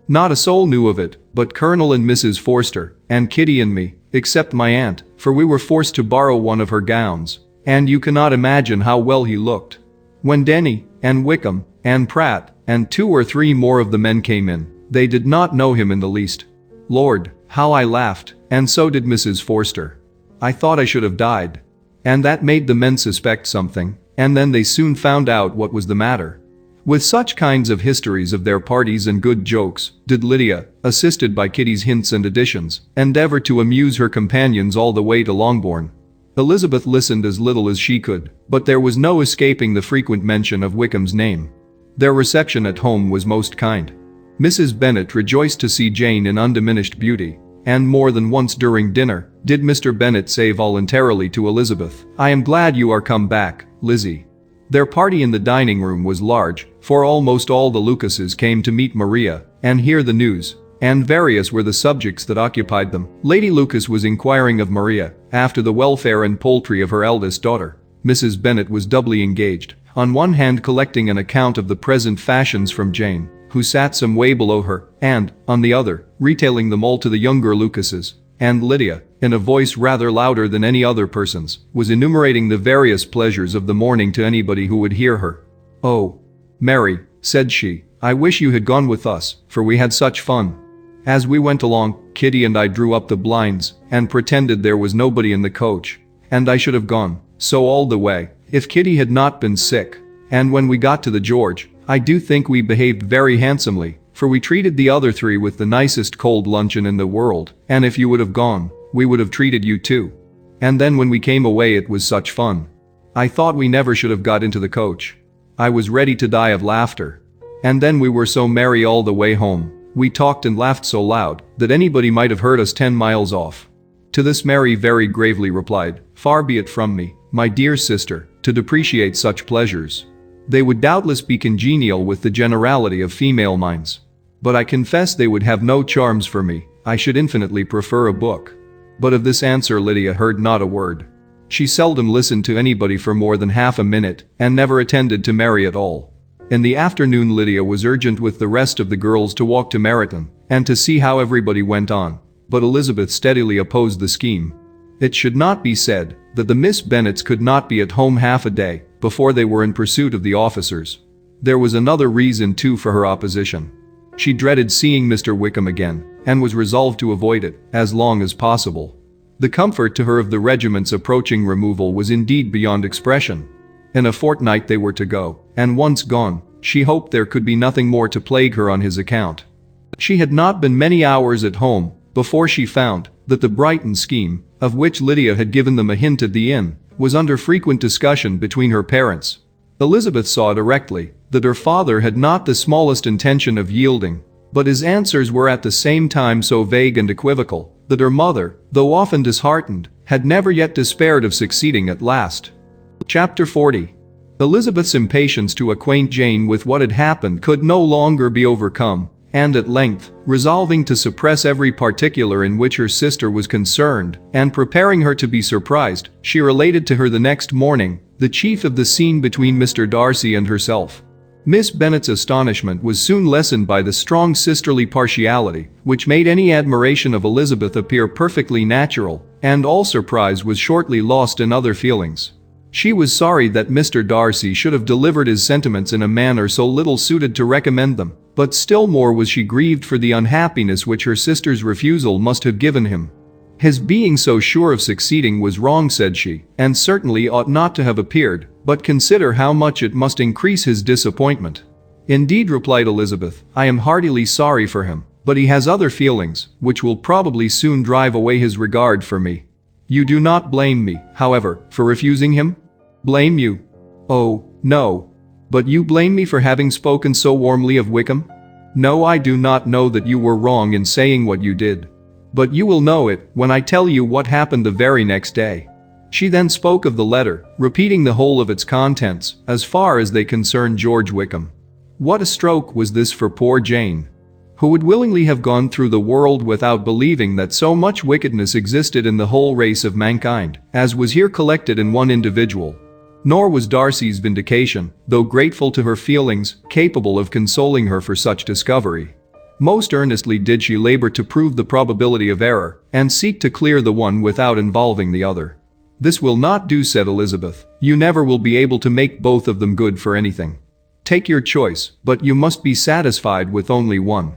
Not a soul knew of it, but Colonel and Mrs. Forster, and Kitty and me, except my aunt, for we were forced to borrow one of her gowns, and you cannot imagine how well he looked. When Denny, and Wickham, and Pratt, and 2 or 3 more of the men came in, they did not know him in the least. Lord, how I laughed, and so did Mrs. Forster. I thought I should have died. And that made the men suspect something, and then they soon found out what was the matter. With such kinds of histories of their parties and good jokes, did Lydia, assisted by Kitty's hints and additions, endeavor to amuse her companions all the way to Longbourn. Elizabeth listened as little as she could, but there was no escaping the frequent mention of Wickham's name. Their reception at home was most kind. Mrs. Bennet rejoiced to see Jane in undiminished beauty, and more than once during dinner did Mr. Bennet say voluntarily to Elizabeth, "I am glad you are come back, Lizzie." Their party in the dining room was large, for almost all the Lucases came to meet Maria and hear the news, and various were the subjects that occupied them. Lady Lucas was inquiring of Maria after the welfare and poultry of her eldest daughter. Mrs. Bennet was doubly engaged, on one hand collecting an account of the present fashions from Jane, who sat some way below her, and, on the other, retailing them all to the younger Lucases, and Lydia, in a voice rather louder than any other person's, was enumerating the various pleasures of the morning to anybody who would hear her. "Oh, Mary," said she, "I wish you had gone with us, for we had such fun. As we went along, Kitty and I drew up the blinds and pretended there was nobody in the coach, and I should have gone, so all the way, if Kitty had not been sick. And when we got to the George, I do think we behaved very handsomely, for we treated the other three with the nicest cold luncheon in the world, and if you would have gone, we would have treated you too. And then when we came away it was such fun. I thought we never should have got into the coach. I was ready to die of laughter. And then we were so merry all the way home. We talked and laughed so loud that anybody might have heard us 10 miles off." To this Mary very gravely replied, "Far be it from me, my dear sister, to depreciate such pleasures. They would doubtless be congenial with the generality of female minds. But I confess they would have no charms for me. I should infinitely prefer a book." But of this answer Lydia heard not a word. She seldom listened to anybody for more than half a minute, and never attended to Mary at all. In the afternoon Lydia was urgent with the rest of the girls to walk to Meryton, and to see how everybody went on, but Elizabeth steadily opposed the scheme. It should not be said that the Miss Bennets could not be at home half a day before they were in pursuit of the officers. There was another reason too for her opposition. She dreaded seeing Mr. Wickham again, and was resolved to avoid it as long as possible. The comfort to her of the regiment's approaching removal was indeed beyond expression. In a fortnight they were to go, and once gone, she hoped there could be nothing more to plague her on his account. She had not been many hours at home before she found that the Brighton scheme, of which Lydia had given them a hint at the inn, was under frequent discussion between her parents. Elizabeth saw directly that her father had not the smallest intention of yielding, but his answers were at the same time so vague and equivocal that her mother, though often disheartened, had never yet despaired of succeeding at last. Chapter 40. Elizabeth's impatience to acquaint Jane with what had happened could no longer be overcome, and at length, resolving to suppress every particular in which her sister was concerned, and preparing her to be surprised, she related to her the next morning the chief of the scene between Mr. Darcy and herself. Miss Bennet's astonishment was soon lessened by the strong sisterly partiality, which made any admiration of Elizabeth appear perfectly natural, and all surprise was shortly lost in other feelings. She was sorry that Mr. Darcy should have delivered his sentiments in a manner so little suited to recommend them, but still more was she grieved for the unhappiness which her sister's refusal must have given him. His being so sure of succeeding was wrong, said she, and certainly ought not to have appeared, but consider how much it must increase his disappointment. Indeed, replied Elizabeth, I am heartily sorry for him, but he has other feelings, which will probably soon drive away his regard for me. You do not blame me, however, for refusing him? Blame you? Oh, no. But you blame me for having spoken so warmly of Wickham? No, I do not know that you were wrong in saying what you did. But you will know it when I tell you what happened the very next day. She then spoke of the letter, repeating the whole of its contents, as far as they concerned George Wickham. What a stroke was this for poor Jane, who would willingly have gone through the world without believing that so much wickedness existed in the whole race of mankind, as was here collected in one individual. Nor was Darcy's vindication, though grateful to her feelings, capable of consoling her for such discovery. Most earnestly did she labor to prove the probability of error, and seek to clear the one without involving the other. This will not do, said Elizabeth. You never will be able to make both of them good for anything. Take your choice, but you must be satisfied with only one.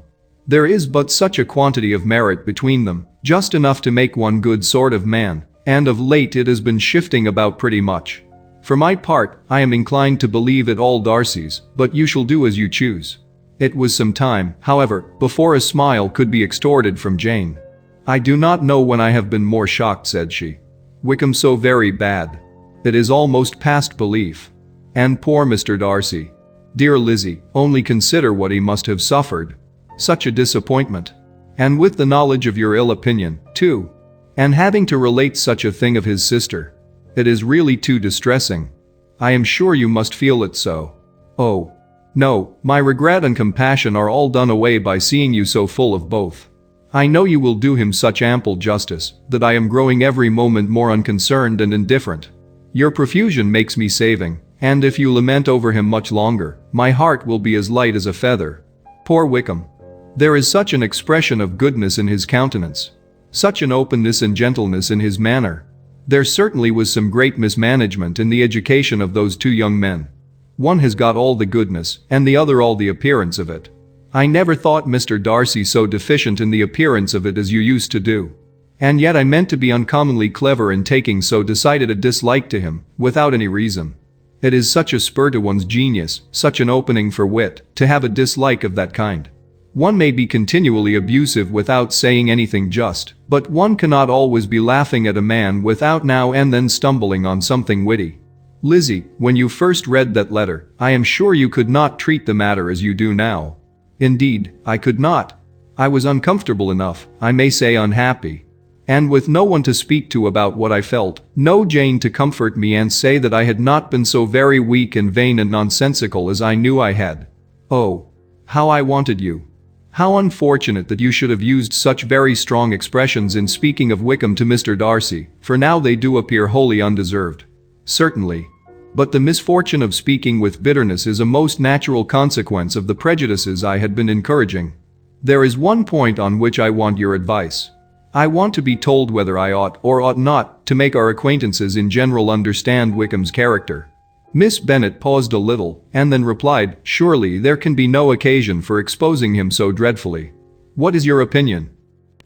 There is but such a quantity of merit between them, just enough to make one good sort of man, and of late it has been shifting about pretty much. For my part, I am inclined to believe it all Darcy's, but you shall do as you choose. It was some time, however, before a smile could be extorted from Jane. I do not know when I have been more shocked, said she. Wickham so very bad. It is almost past belief. And poor Mr. Darcy. Dear Lizzie, only consider what he must have suffered. Such a disappointment. And with the knowledge of your ill opinion, too. And having to relate such a thing of his sister. It is really too distressing. I am sure you must feel it so. Oh. No, my regret and compassion are all done away by seeing you so full of both. I know you will do him such ample justice, that I am growing every moment more unconcerned and indifferent. Your profusion makes me saving, and if you lament over him much longer, my heart will be as light as a feather. Poor Wickham. There is such an expression of goodness in his countenance. Such an openness and gentleness in his manner. There certainly was some great mismanagement in the education of those two young men. One has got all the goodness, and the other all the appearance of it. I never thought Mr. Darcy so deficient in the appearance of it as you used to do. And yet I meant to be uncommonly clever in taking so decided a dislike to him, without any reason. It is such a spur to one's genius, such an opening for wit, to have a dislike of that kind. One may be continually abusive without saying anything just, but one cannot always be laughing at a man without now and then stumbling on something witty. Lizzie, when you first read that letter, I am sure you could not treat the matter as you do now. Indeed, I could not. I was uncomfortable enough, I may say unhappy. And with no one to speak to about what I felt, no Jane to comfort me and say that I had not been so very weak and vain and nonsensical as I knew I had. Oh. How I wanted you. How unfortunate that you should have used such very strong expressions in speaking of Wickham to Mr. Darcy, for now they do appear wholly undeserved. Certainly. But the misfortune of speaking with bitterness is a most natural consequence of the prejudices I had been encouraging. There is one point on which I want your advice. I want to be told whether I ought or ought not to make our acquaintances in general understand Wickham's character. Miss Bennet paused a little and then replied, surely there can be no occasion for exposing him so dreadfully. What is your opinion?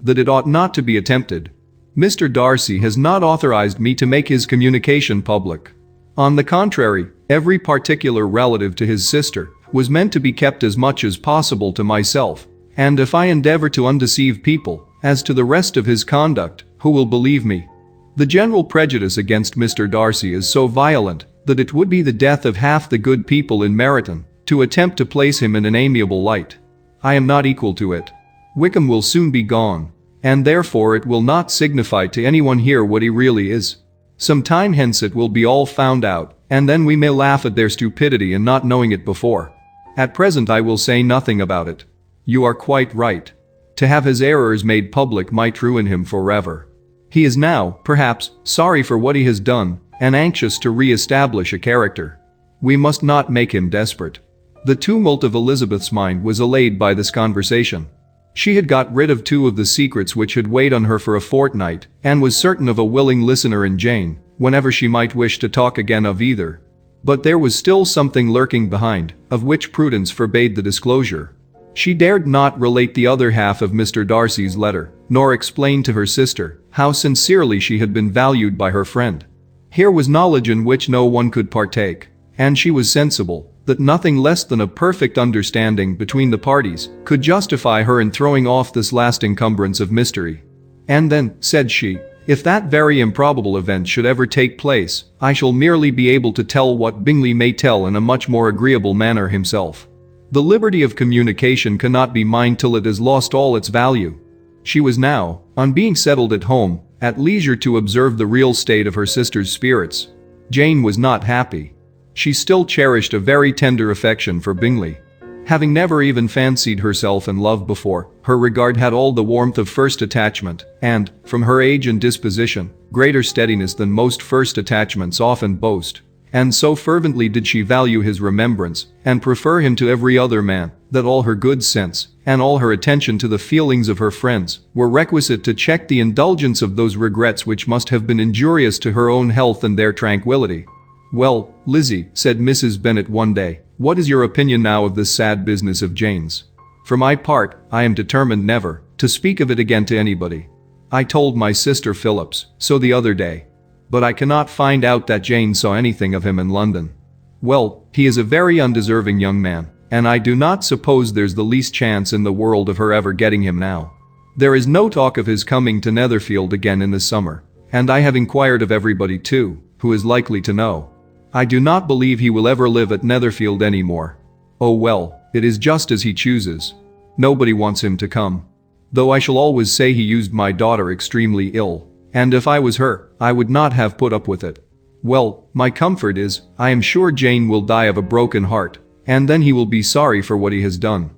That it ought not to be attempted. Mr. Darcy has not authorized me to make his communication public. On the contrary, every particular relative to his sister was meant to be kept as much as possible to myself, and if I endeavor to undeceive people as to the rest of his conduct, who will believe me? The general prejudice against Mr. Darcy is so violent that it would be the death of half the good people in Meryton to attempt to place him in an amiable light. I am not equal to it. Wickham will soon be gone, and therefore it will not signify to anyone here what he really is. Some time hence it will be all found out, and then we may laugh at their stupidity in not knowing it before. At present I will say nothing about it. You are quite right. To have his errors made public might ruin him forever. He is now, perhaps, sorry for what he has done, and anxious to re-establish a character. We must not make him desperate. The tumult of Elizabeth's mind was allayed by this conversation. She had got rid of two of the secrets which had weighed on her for a fortnight, and was certain of a willing listener in Jane, whenever she might wish to talk again of either. But there was still something lurking behind, of which prudence forbade the disclosure. She dared not relate the other half of Mr. Darcy's letter, nor explain to her sister how sincerely she had been valued by her friend. Here was knowledge in which no one could partake, and she was sensible that nothing less than a perfect understanding between the parties could justify her in throwing off this last encumbrance of mystery. And then, said she, if that very improbable event should ever take place, I shall merely be able to tell what Bingley may tell in a much more agreeable manner himself. The liberty of communication cannot be mine till it has lost all its value. She was now, on being settled at home, at leisure to observe the real state of her sister's spirits. Jane was not happy. She still cherished a very tender affection for Bingley. Having never even fancied herself in love before, her regard had all the warmth of first attachment, and, from her age and disposition, greater steadiness than most first attachments often boast. And so fervently did she value his remembrance, and prefer him to every other man, that all her good sense, and all her attention to the feelings of her friends, were requisite to check the indulgence of those regrets which must have been injurious to her own health and their tranquillity. Well, Lizzie, said Mrs. Bennet one day, what is your opinion now of this sad business of Jane's? For my part, I am determined never to speak of it again to anybody. I told my sister Phillips so the other day. But I cannot find out that Jane saw anything of him in London. Well, he is a very undeserving young man, and I do not suppose there's the least chance in the world of her ever getting him now. There is no talk of his coming to Netherfield again in the summer, and I have inquired of everybody too, who is likely to know. I do not believe he will ever live at Netherfield anymore. Oh well, it is just as he chooses. Nobody wants him to come. Though I shall always say he used my daughter extremely ill, and if I was her, I would not have put up with it. Well, my comfort is, I am sure Jane will die of a broken heart, and then he will be sorry for what he has done.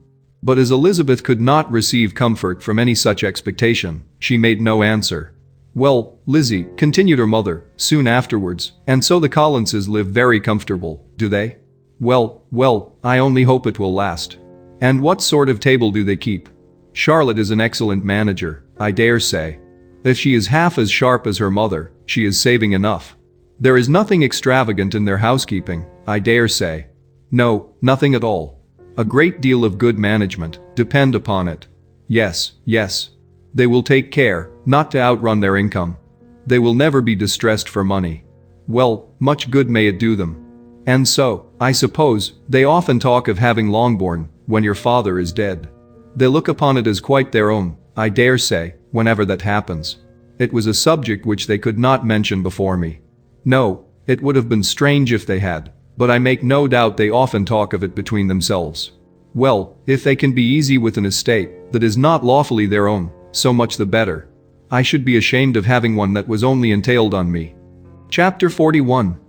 But as Elizabeth could not receive comfort from any such expectation, she made no answer. Well, Lizzie, continued her mother, soon afterwards, and so the Collinses live very comfortable, do they? Well, I only hope it will last. And what sort of table do they keep? Charlotte is an excellent manager, I dare say. If she is half as sharp as her mother, she is saving enough. There is nothing extravagant in their housekeeping, I dare say. No, nothing at all. A great deal of good management, depend upon it. Yes. They will take care not to outrun their income. They will never be distressed for money. Well, much good may it do them. And so, I suppose, they often talk of having Longbourn, when your father is dead. They look upon it as quite their own, I dare say, whenever that happens. It was a subject which they could not mention before me. No, it would have been strange if they had, but I make no doubt they often talk of it between themselves. Well, if they can be easy with an estate that is not lawfully their own, so much the better. I should be ashamed of having one that was only entailed on me. Chapter 41.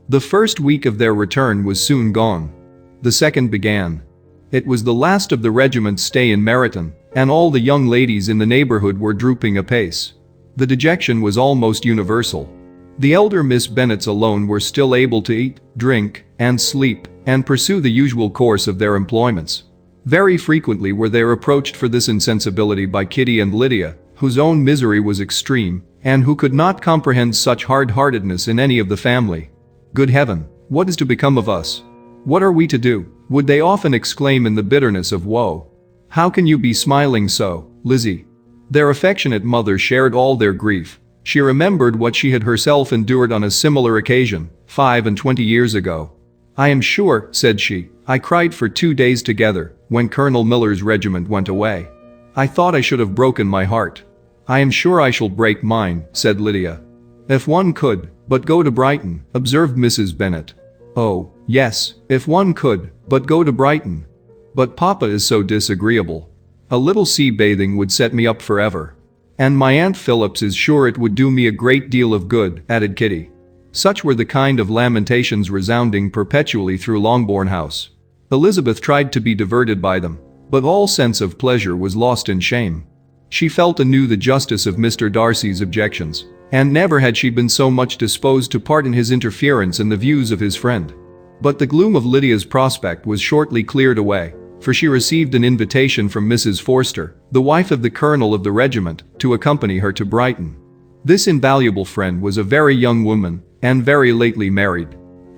The first week of their return was soon gone. The second began. It was the last of the regiment's stay in Meryton, and all the young ladies in the neighborhood were drooping apace. The dejection was almost universal. The elder Miss Bennets alone were still able to eat, drink, and sleep, and pursue the usual course of their employments. Very frequently were they reproached for this insensibility by Kitty and Lydia, whose own misery was extreme, and who could not comprehend such hard-heartedness in any of the family. Good heaven, what is to become of us? What are we to do? Would they often exclaim in the bitterness of woe. How can you be smiling so, Lizzie? Their affectionate mother shared all their grief. She remembered what she had herself endured on a similar occasion, 25 years ago. I am sure, said she, I cried for 2 days together, when Colonel Miller's regiment went away. I thought I should have broken my heart. I am sure I shall break mine, said Lydia. If one could but go to Brighton, observed Mrs. Bennet. Oh, yes, if one could but go to Brighton. But Papa is so disagreeable. A little sea bathing would set me up forever. And my Aunt Phillips is sure it would do me a great deal of good, added Kitty. Such were the kind of lamentations resounding perpetually through Longbourn House. Elizabeth tried to be diverted by them, but all sense of pleasure was lost in shame. She felt anew the justice of Mr. Darcy's objections, and never had she been so much disposed to pardon his interference in the views of his friend. But the gloom of Lydia's prospect was shortly cleared away, for she received an invitation from Mrs. Forster, the wife of the colonel of the regiment, to accompany her to Brighton. This invaluable friend was a very young woman, and very lately married.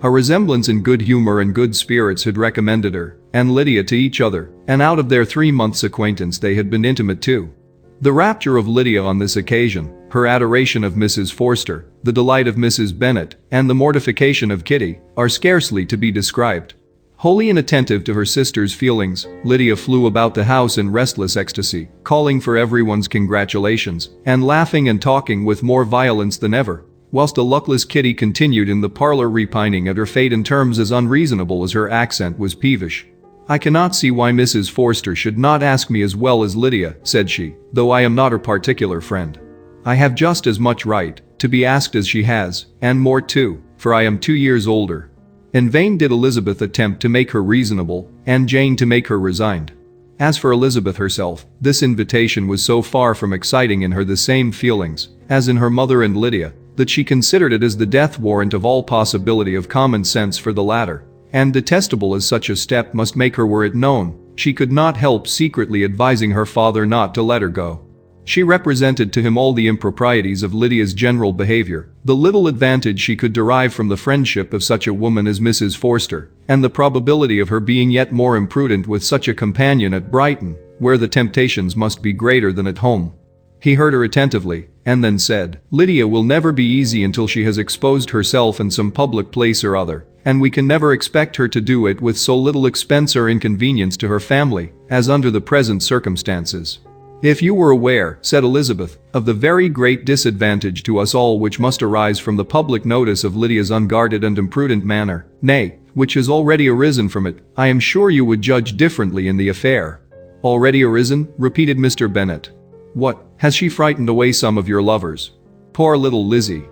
A resemblance in good humor and good spirits had recommended her and Lydia to each other, and out of their 3 months' acquaintance they had been intimate too. The rapture of Lydia on this occasion, her adoration of Mrs. Forster, the delight of Mrs. Bennet, and the mortification of Kitty, are scarcely to be described. Wholly inattentive to her sister's feelings, Lydia flew about the house in restless ecstasy, calling for everyone's congratulations, and laughing and talking with more violence than ever, whilst the luckless Kitty continued in the parlor repining at her fate in terms as unreasonable as her accent was peevish. I cannot see why Mrs. Forster should not ask me as well as Lydia, said she, though I am not her particular friend. I have just as much right to be asked as she has, and more too, for I am 2 years older. In vain did Elizabeth attempt to make her reasonable, and Jane to make her resigned. As for Elizabeth herself, this invitation was so far from exciting in her the same feelings as in her mother and Lydia, that she considered it as the death warrant of all possibility of common sense for the latter, and detestable as such a step must make her were it known, she could not help secretly advising her father not to let her go. She represented to him all the improprieties of Lydia's general behavior, the little advantage she could derive from the friendship of such a woman as Mrs. Forster, and the probability of her being yet more imprudent with such a companion at Brighton, where the temptations must be greater than at home. He heard her attentively, and then said, Lydia will never be easy until she has exposed herself in some public place or other, and we can never expect her to do it with so little expense or inconvenience to her family, as under the present circumstances. "If you were aware," said Elizabeth, "of the very great disadvantage to us all which must arise from the public notice of Lydia's unguarded and imprudent manner, nay, which has already arisen from it, I am sure you would judge differently in the affair." "Already arisen?" repeated Mr. Bennet. "What, has she frightened away some of your lovers? Poor little Lizzie.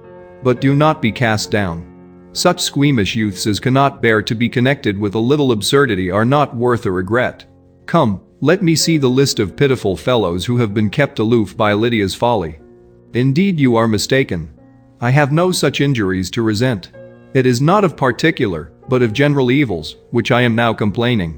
But do not be cast down. Such squeamish youths as cannot bear to be connected with a little absurdity are not worth a regret. Come, let me see the list of pitiful fellows who have been kept aloof by Lydia's folly." "Indeed you are mistaken. I have no such injuries to resent. It is not of particular, but of general evils, which I am now complaining.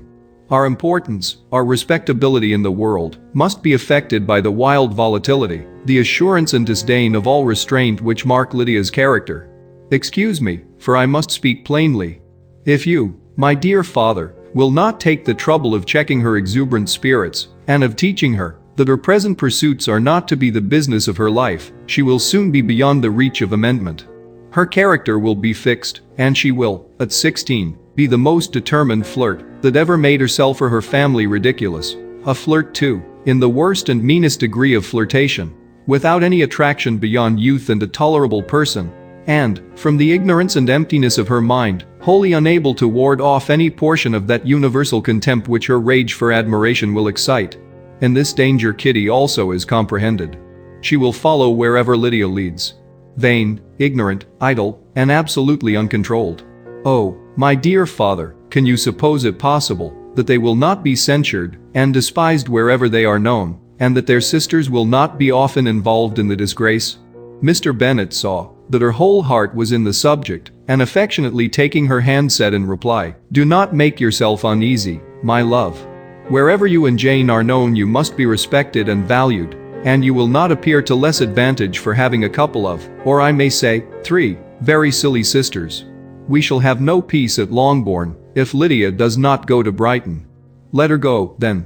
Our importance, our respectability in the world, must be affected by the wild volatility, the assurance and disdain of all restraint which mark Lydia's character. Excuse me, for I must speak plainly. If you, my dear father, will not take the trouble of checking her exuberant spirits, and of teaching her that her present pursuits are not to be the business of her life, she will soon be beyond the reach of amendment. Her character will be fixed, and she will, at 16, be the most determined flirt that ever made herself or her family ridiculous. A flirt too, in the worst and meanest degree of flirtation, without any attraction beyond youth and a tolerable person, and, from the ignorance and emptiness of her mind, wholly unable to ward off any portion of that universal contempt which her rage for admiration will excite. In this danger Kitty also is comprehended. She will follow wherever Lydia leads. Vain, ignorant, idle, and absolutely uncontrolled. Oh, my dear father, can you suppose it possible that they will not be censured and despised wherever they are known, and that their sisters will not be often involved in the disgrace?" Mr. Bennet saw that her whole heart was in the subject, and affectionately taking her hand said in reply, "Do not make yourself uneasy, my love. Wherever you and Jane are known you must be respected and valued, and you will not appear to less advantage for having a couple of, or I may say, 3, very silly sisters. We shall have no peace at Longbourn if Lydia does not go to Brighton. Let her go, then.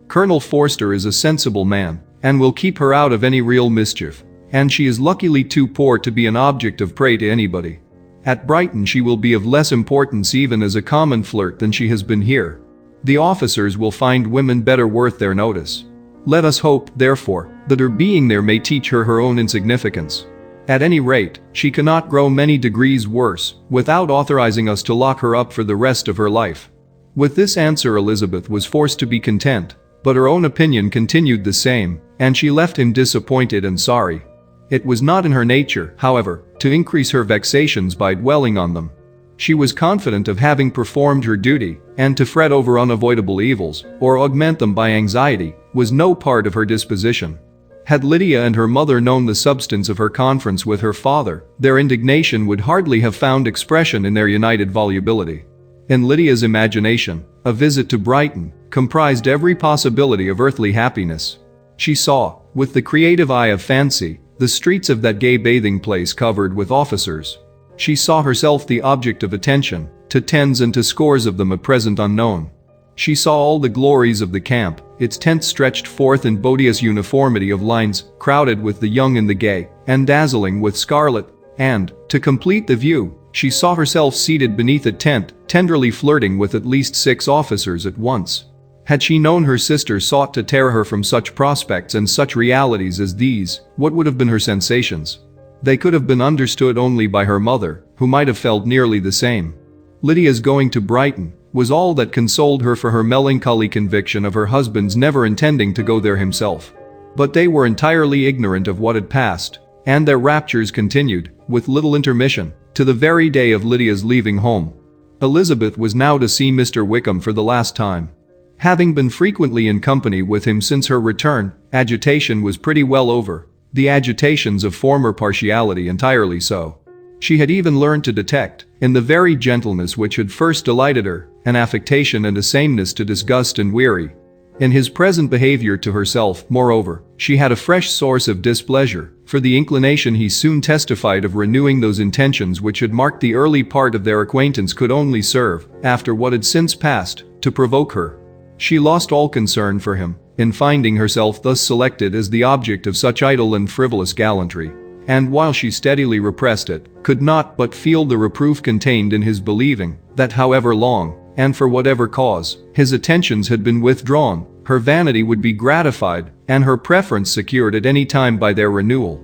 Colonel Forster is a sensible man, and will keep her out of any real mischief, and she is luckily too poor to be an object of prey to anybody. At Brighton she will be of less importance even as a common flirt than she has been here. The officers will find women better worth their notice. Let us hope, therefore, that her being there may teach her her own insignificance. At any rate, she cannot grow many degrees worse, without authorizing us to lock her up for the rest of her life." With this answer Elizabeth was forced to be content, but her own opinion continued the same, and she left him disappointed and sorry. It was not in her nature, however, to increase her vexations by dwelling on them. She was confident of having performed her duty, and to fret over unavoidable evils, or augment them by anxiety, was no part of her disposition. Had Lydia and her mother known the substance of her conference with her father, their indignation would hardly have found expression in their united volubility. In Lydia's imagination, a visit to Brighton comprised every possibility of earthly happiness. She saw, with the creative eye of fancy, the streets of that gay bathing place covered with officers. She saw herself the object of attention, to tens and to scores of them at present unknown. She saw all the glories of the camp, its tents stretched forth in beauteous uniformity of lines, crowded with the young and the gay, and dazzling with scarlet, and, to complete the view, she saw herself seated beneath a tent, tenderly flirting with at least 6 officers at once. Had she known her sister sought to tear her from such prospects and such realities as these, what would have been her sensations? They could have been understood only by her mother, who might have felt nearly the same. Lydia's going to Brighton was all that consoled her for her melancholy conviction of her husband's never intending to go there himself. But they were entirely ignorant of what had passed, and their raptures continued, with little intermission, to the very day of Lydia's leaving home. Elizabeth was now to see Mr. Wickham for the last time. Having been frequently in company with him since her return, agitation was pretty well over, the agitations of former partiality entirely so. She had even learned to detect, in the very gentleness which had first delighted her, an affectation and a sameness to disgust and weary. In his present behavior to herself, moreover, she had a fresh source of displeasure, for the inclination he soon testified of renewing those intentions which had marked the early part of their acquaintance could only serve, after what had since passed, to provoke her. She lost all concern for him, in finding herself thus selected as the object of such idle and frivolous gallantry, and while she steadily repressed it, could not but feel the reproof contained in his believing that however long, and for whatever cause, his attentions had been withdrawn, her vanity would be gratified, and her preference secured at any time by their renewal.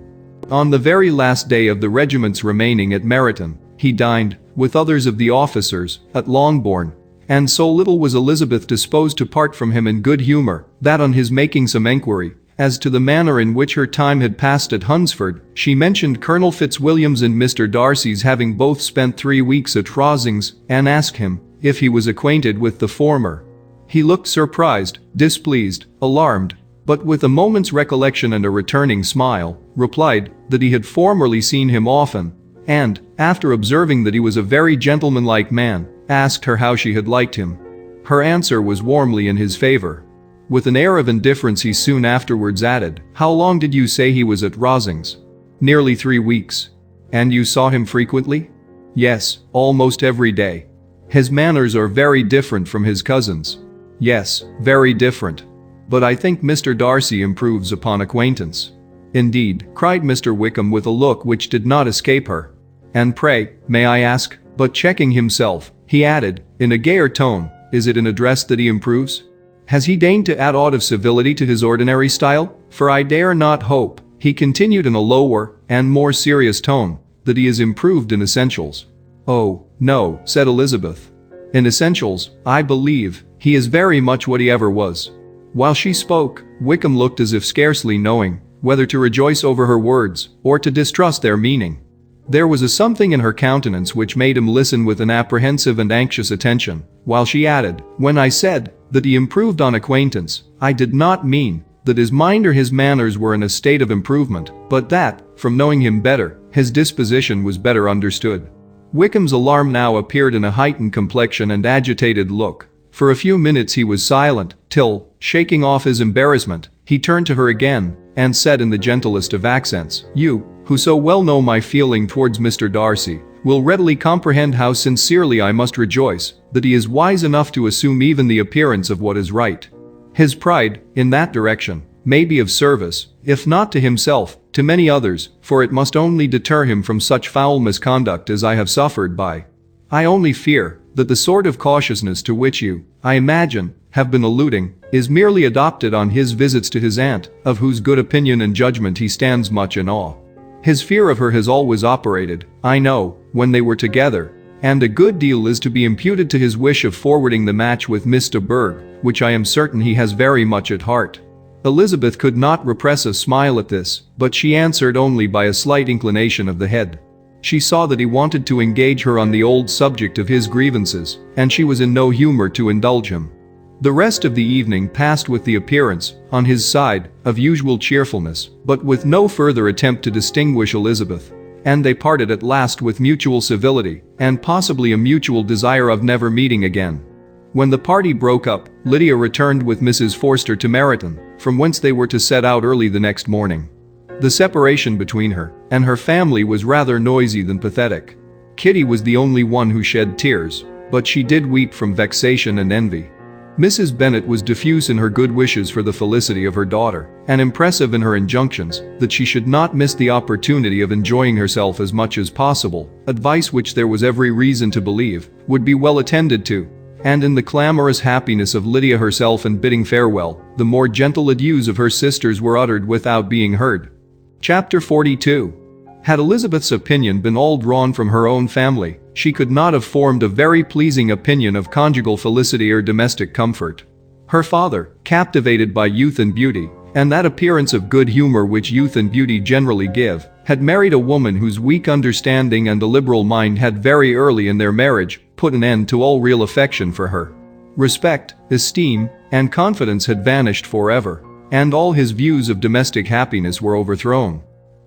On the very last day of the regiment's remaining at Meryton, he dined, with others of the officers, at Longbourn, and so little was Elizabeth disposed to part from him in good humour, that on his making some enquiry as to the manner in which her time had passed at Hunsford, she mentioned Colonel Fitzwilliam's and Mr. Darcy's having both spent 3 weeks at Rosings, and asked him if he was acquainted with the former. He looked surprised, displeased, alarmed, but with a moment's recollection and a returning smile, replied that he had formerly seen him often, and, after observing that he was a very gentlemanlike man, asked her how she had liked him. Her answer was warmly in his favour. With an air of indifference he soon afterwards added, "How long did you say he was at Rosings?" "Nearly 3 weeks." "And you saw him frequently?" "Yes, almost every day." "His manners are very different from his cousins." "Yes, very different. But I think Mr. Darcy improves upon acquaintance." "Indeed," cried Mr. Wickham with a look which did not escape her. "And pray, may I ask," but checking himself, he added, in a gayer tone, "is it in address that he improves? Has he deigned to add aught of civility to his ordinary style? For I dare not hope," he continued in a lower and more serious tone, "that he is improved in essentials." "Oh, no," said Elizabeth. "In essentials, I believe, he is very much what he ever was." While she spoke, Wickham looked as if scarcely knowing whether to rejoice over her words or to distrust their meaning. There was a something in her countenance which made him listen with an apprehensive and anxious attention, while she added, "When I said that he improved on acquaintance, I did not mean that his mind or his manners were in a state of improvement, but that, from knowing him better, his disposition was better understood." Wickham's alarm now appeared in a heightened complexion and agitated look. For a few minutes he was silent, till, shaking off his embarrassment, he turned to her again, and said in the gentlest of accents, "You, who so well know my feeling towards Mr. Darcy, will readily comprehend how sincerely I must rejoice that he is wise enough to assume even the appearance of what is right. His pride, in that direction, may be of service, if not to himself, to many others, for it must only deter him from such foul misconduct as I have suffered by. I only fear that the sort of cautiousness to which you, I imagine, have been alluding, is merely adopted on his visits to his aunt, of whose good opinion and judgment he stands much in awe. His fear of her has always operated, I know, when they were together, and a good deal is to be imputed to his wish of forwarding the match with Miss de Bourgh, which I am certain he has very much at heart." Elizabeth could not repress a smile at this, but she answered only by a slight inclination of the head. She saw that he wanted to engage her on the old subject of his grievances, and she was in no humor to indulge him. The rest of the evening passed with the appearance, on his side, of usual cheerfulness, but with no further attempt to distinguish Elizabeth, and they parted at last with mutual civility, and possibly a mutual desire of never meeting again. When the party broke up, Lydia returned with Mrs. Forster to Meryton, from whence they were to set out early the next morning. The separation between her and her family was rather noisy than pathetic. Kitty was the only one who shed tears, but she did weep from vexation and envy. Mrs. Bennet was diffuse in her good wishes for the felicity of her daughter, and impressive in her injunctions that she should not miss the opportunity of enjoying herself as much as possible, advice which there was every reason to believe would be well attended to. And in the clamorous happiness of Lydia herself in bidding farewell, the more gentle adieus of her sisters were uttered without being heard. Chapter 42. Had Elizabeth's opinion been all drawn from her own family, she could not have formed a very pleasing opinion of conjugal felicity or domestic comfort. Her father, captivated by youth and beauty, and that appearance of good humor which youth and beauty generally give, had married a woman whose weak understanding and illiberal mind had very early in their marriage put an end to all real affection for her. Respect, esteem, and confidence had vanished forever, and all his views of domestic happiness were overthrown.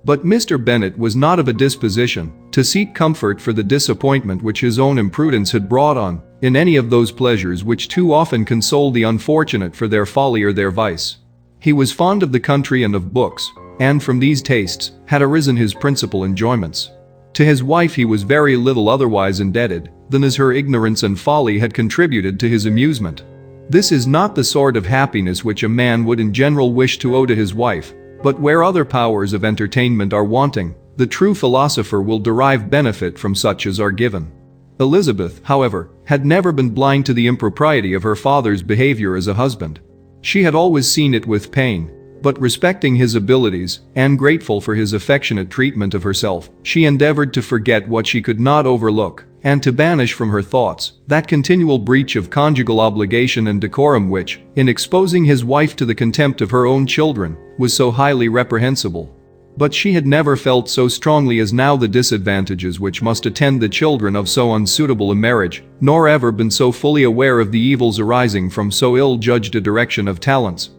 But Mr. Bennet was not of a disposition to seek comfort for the disappointment which his own imprudence had brought on, in any of those pleasures which too often console the unfortunate for their folly or their vice. He was fond of the country and of books, and from these tastes had arisen his principal enjoyments. To his wife he was very little otherwise indebted than as her ignorance and folly had contributed to his amusement. This is not the sort of happiness which a man would in general wish to owe to his wife, but where other powers of entertainment are wanting, the true philosopher will derive benefit from such as are given. Elizabeth, however, had never been blind to the impropriety of her father's behavior as a husband. She had always seen it with pain, but respecting his abilities and grateful for his affectionate treatment of herself, she endeavored to forget what she could not overlook and to banish from her thoughts that continual breach of conjugal obligation and decorum which, in exposing his wife to the contempt of her own children, was so highly reprehensible. But she had never felt so strongly as now the disadvantages which must attend the children of so unsuitable a marriage, nor ever been so fully aware of the evils arising from so ill-judged a direction of talents,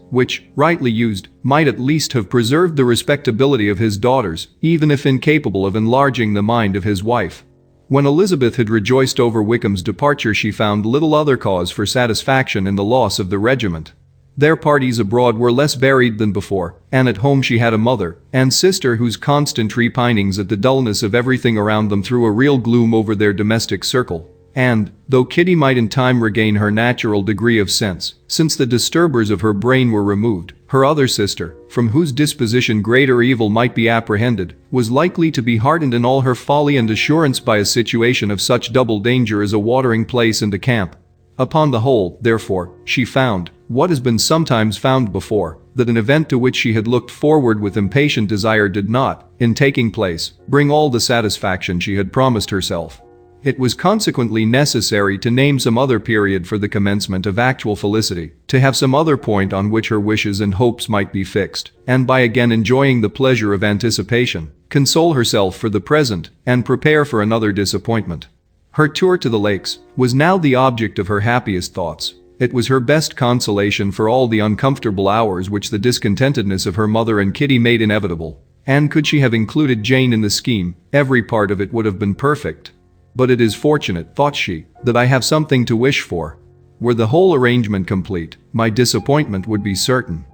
which, rightly used, might at least have preserved the respectability of his daughters, even if incapable of enlarging the mind of his wife. When Elizabeth had rejoiced over Wickham's departure, she found little other cause for satisfaction in the loss of the regiment. Their parties abroad were less varied than before, and at home she had a mother and sister whose constant repinings at the dullness of everything around them threw a real gloom over their domestic circle. And, though Kitty might in time regain her natural degree of sense, since the disturbers of her brain were removed, her other sister, from whose disposition greater evil might be apprehended, was likely to be hardened in all her folly and assurance by a situation of such double danger as a watering place and a camp. Upon the whole, therefore, she found, what has been sometimes found before, that an event to which she had looked forward with impatient desire did not, in taking place, bring all the satisfaction she had promised herself. It was consequently necessary to name some other period for the commencement of actual felicity, to have some other point on which her wishes and hopes might be fixed, and by again enjoying the pleasure of anticipation, console herself for the present, and prepare for another disappointment. Her tour to the lakes was now the object of her happiest thoughts. It was her best consolation for all the uncomfortable hours which the discontentedness of her mother and Kitty made inevitable. And could she have included Jane in the scheme, every part of it would have been perfect. But it is fortunate, thought she, that I have something to wish for. Were the whole arrangement complete, my disappointment would be certain.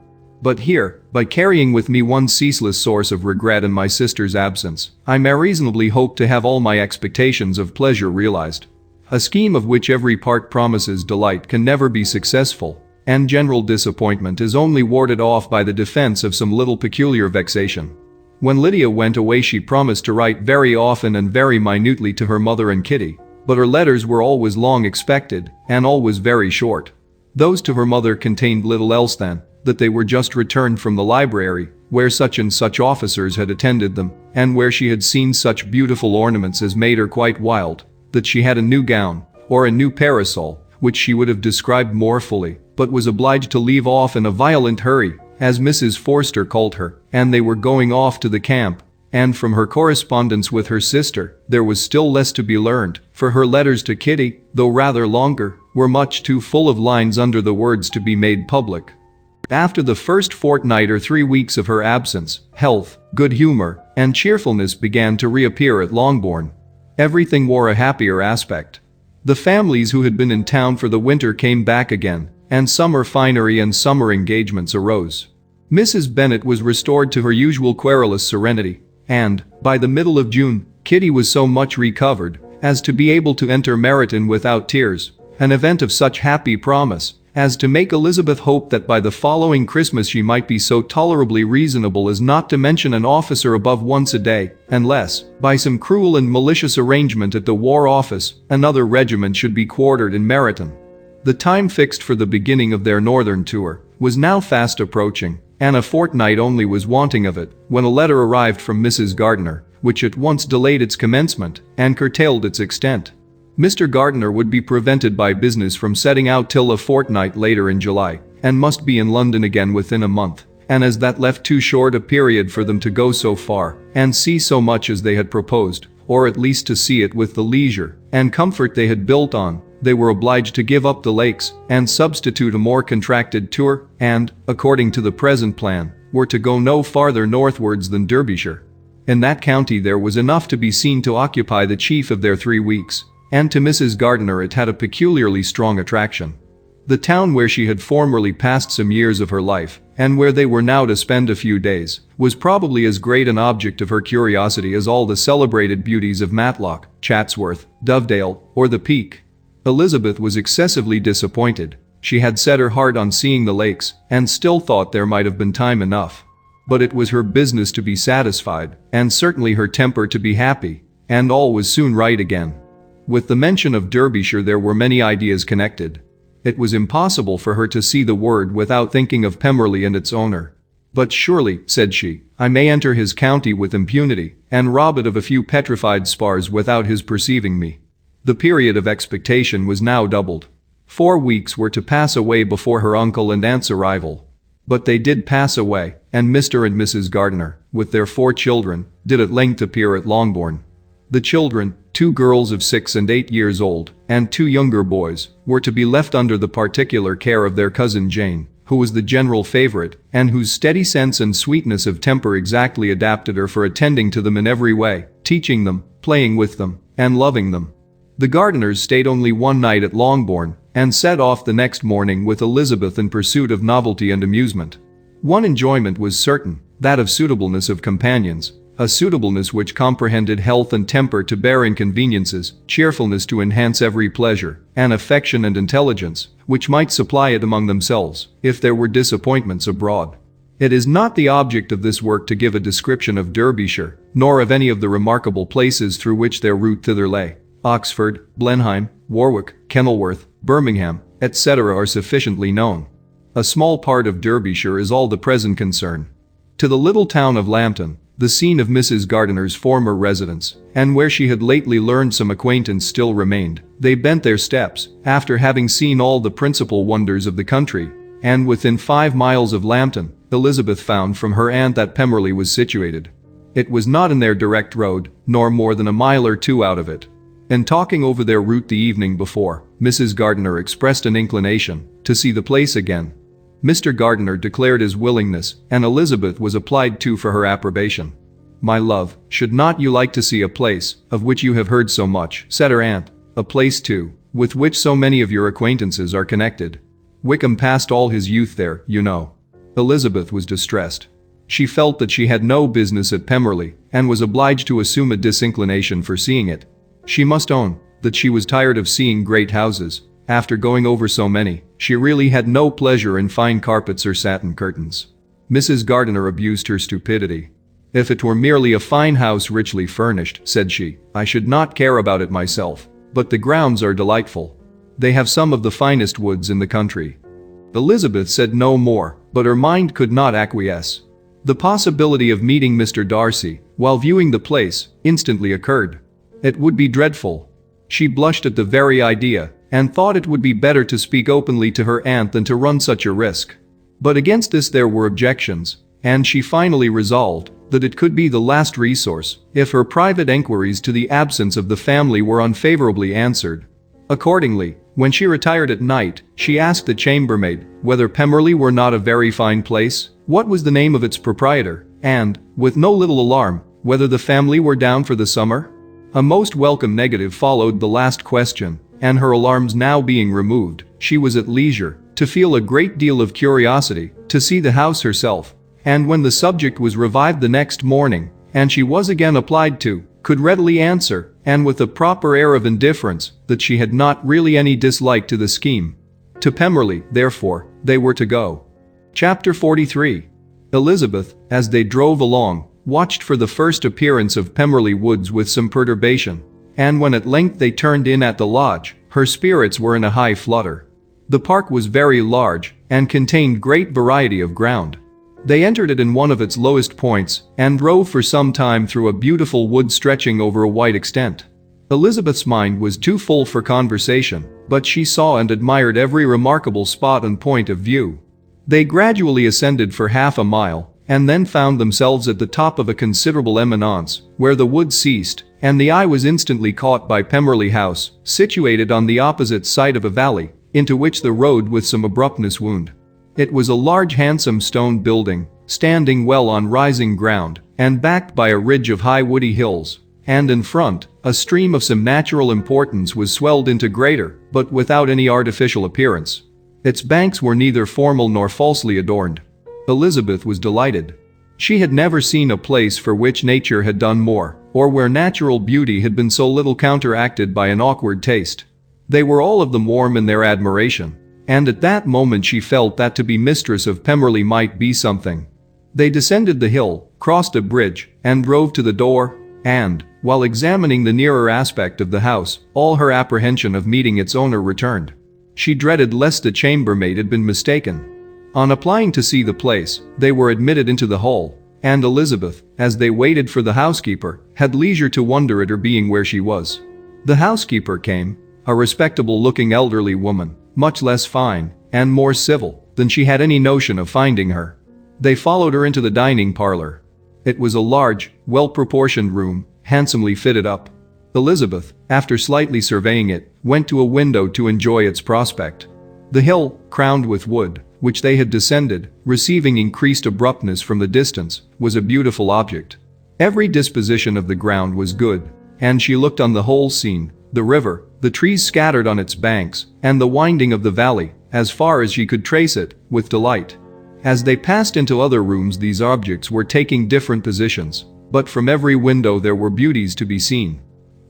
But here, by carrying with me one ceaseless source of regret in my sister's absence, I may reasonably hope to have all my expectations of pleasure realized. A scheme of which every part promises delight can never be successful, and general disappointment is only warded off by the defense of some little peculiar vexation. When Lydia went away she promised to write very often and very minutely to her mother and Kitty, but her letters were always long expected, and always very short. Those to her mother contained little else than that they were just returned from the library, where such and such officers had attended them, and where she had seen such beautiful ornaments as made her quite wild, that she had a new gown, or a new parasol, which she would have described more fully, but was obliged to leave off in a violent hurry, as Mrs. Forster called her, and they were going off to the camp. And from her correspondence with her sister, there was still less to be learned, for her letters to Kitty, though rather longer, were much too full of lines under the words to be made public. After the first fortnight or 3 weeks of her absence, health, good humor, and cheerfulness began to reappear at Longbourn. Everything wore a happier aspect. The families who had been in town for the winter came back again, and summer finery and summer engagements arose. Mrs. Bennet was restored to her usual querulous serenity, and, by the middle of June, Kitty was so much recovered as to be able to enter Meryton without tears, an event of such happy promise as to make Elizabeth hope that by the following Christmas she might be so tolerably reasonable as not to mention an officer above once a day, unless, by some cruel and malicious arrangement at the War Office, another regiment should be quartered in Meryton. The time fixed for the beginning of their northern tour was now fast approaching, and a fortnight only was wanting of it, when a letter arrived from Mrs. Gardiner, which at once delayed its commencement and curtailed its extent. Mr. Gardiner would be prevented by business from setting out till a fortnight later in July, and must be in London again within a month, and as that left too short a period for them to go so far and see so much as they had proposed, or at least to see it with the leisure and comfort they had built on, they were obliged to give up the lakes and substitute a more contracted tour, and, according to the present plan, were to go no farther northwards than Derbyshire. In that county there was enough to be seen to occupy the chief of their 3 weeks, and to Mrs. Gardiner it had a peculiarly strong attraction. The town where she had formerly passed some years of her life, and where they were now to spend a few days, was probably as great an object of her curiosity as all the celebrated beauties of Matlock, Chatsworth, Dovedale, or the Peak. Elizabeth was excessively disappointed. She had set her heart on seeing the lakes, and still thought there might have been time enough. But it was her business to be satisfied, and certainly her temper to be happy, and all was soon right again. With the mention of Derbyshire there were many ideas connected. It was impossible for her to see the word without thinking of Pemberley and its owner. "But surely," said she, "I may enter his county with impunity, and rob it of a few petrified spars without his perceiving me." The period of expectation was now doubled. 4 weeks were to pass away before her uncle and aunt's arrival. But they did pass away, and Mr. and Mrs. Gardiner, with their 4 children, did at length appear at Longbourn. The children, 2 girls of 6 and 8 years old, and 2 younger boys, were to be left under the particular care of their cousin Jane, who was the general favorite, and whose steady sense and sweetness of temper exactly adapted her for attending to them in every way, teaching them, playing with them, and loving them. The Gardiners stayed only one night at Longbourn, and set off the next morning with Elizabeth in pursuit of novelty and amusement. One enjoyment was certain, that of suitableness of companions, a suitableness which comprehended health and temper to bear inconveniences, cheerfulness to enhance every pleasure, and affection and intelligence, which might supply it among themselves, if there were disappointments abroad. It is not the object of this work to give a description of Derbyshire, nor of any of the remarkable places through which their route thither lay. Oxford, Blenheim, Warwick, Kenilworth, Birmingham, etc. are sufficiently known. A small part of Derbyshire is all the present concern. To the little town of Lambton, the scene of Mrs. Gardiner's former residence, and where she had lately learned some acquaintance still remained, they bent their steps, after having seen all the principal wonders of the country, and within 5 miles of Lambton, Elizabeth found from her aunt that Pemberley was situated. It was not in their direct road, nor more than a mile or 2 out of it. In talking over their route the evening before, Mrs. Gardiner expressed an inclination to see the place again. Mr. Gardiner declared his willingness, and Elizabeth was applied to for her approbation. "My love, should not you like to see a place, of which you have heard so much," said her aunt, "a place too, with which so many of your acquaintances are connected? Wickham passed all his youth there, you know." Elizabeth was distressed. She felt that she had no business at Pemberley, and was obliged to assume a disinclination for seeing it. She must own that she was tired of seeing great houses. After going over so many, she really had no pleasure in fine carpets or satin curtains. Mrs. Gardiner abused her stupidity. "If it were merely a fine house richly furnished," said she, "I should not care about it myself. But the grounds are delightful. They have some of the finest woods in the country." Elizabeth said no more, but her mind could not acquiesce. The possibility of meeting Mr. Darcy, while viewing the place, instantly occurred. It would be dreadful. She blushed at the very idea, and thought it would be better to speak openly to her aunt than to run such a risk. But against this there were objections, and she finally resolved that it could be the last resource if her private enquiries to the absence of the family were unfavorably answered. Accordingly, when she retired at night, she asked the chambermaid whether Pemberley were not a very fine place, what was the name of its proprietor, and, with no little alarm, whether the family were down for the summer. A most welcome negative followed the last question, and her alarms now being removed, she was at leisure to feel a great deal of curiosity to see the house herself, and when the subject was revived the next morning, and she was again applied to, could readily answer, and with a proper air of indifference, that she had not really any dislike to the scheme. To Pemberley, therefore, they were to go. Chapter 43. Elizabeth, as they drove along, watched for the first appearance of Pemberley Woods with some perturbation, and when at length they turned in at the lodge, her spirits were in a high flutter. The park was very large, and contained great variety of ground. They entered it in one of its lowest points, and drove for some time through a beautiful wood stretching over a wide extent. Elizabeth's mind was too full for conversation, but she saw and admired every remarkable spot and point of view. They gradually ascended for half a mile, and then found themselves at the top of a considerable eminence, where the wood ceased, and the eye was instantly caught by Pemberley House, situated on the opposite side of a valley, into which the road with some abruptness wound. It was a large handsome stone building, standing well on rising ground, and backed by a ridge of high woody hills, and in front, a stream of some natural importance was swelled into greater, but without any artificial appearance. Its banks were neither formal nor falsely adorned. Elizabeth was delighted. She had never seen a place for which nature had done more, or where natural beauty had been so little counteracted by an awkward taste. They were all of them warm in their admiration, and at that moment she felt that to be mistress of Pemberley might be something. They descended the hill, crossed a bridge, and drove to the door, and, while examining the nearer aspect of the house, all her apprehension of meeting its owner returned. She dreaded lest the chambermaid had been mistaken. On applying to see the place, they were admitted into the hall, and Elizabeth, as they waited for the housekeeper, had leisure to wonder at her being where she was. The housekeeper came, a respectable-looking elderly woman, much less fine, and more civil, than she had any notion of finding her. They followed her into the dining parlor. It was a large, well-proportioned room, handsomely fitted up. Elizabeth, after slightly surveying it, went to a window to enjoy its prospect. The hill, crowned with wood, which they had descended, receiving increased abruptness from the distance, was a beautiful object. Every disposition of the ground was good, and she looked on the whole scene, the river, the trees scattered on its banks, and the winding of the valley, as far as she could trace it, with delight. As they passed into other rooms, these objects were taking different positions, but from every window there were beauties to be seen.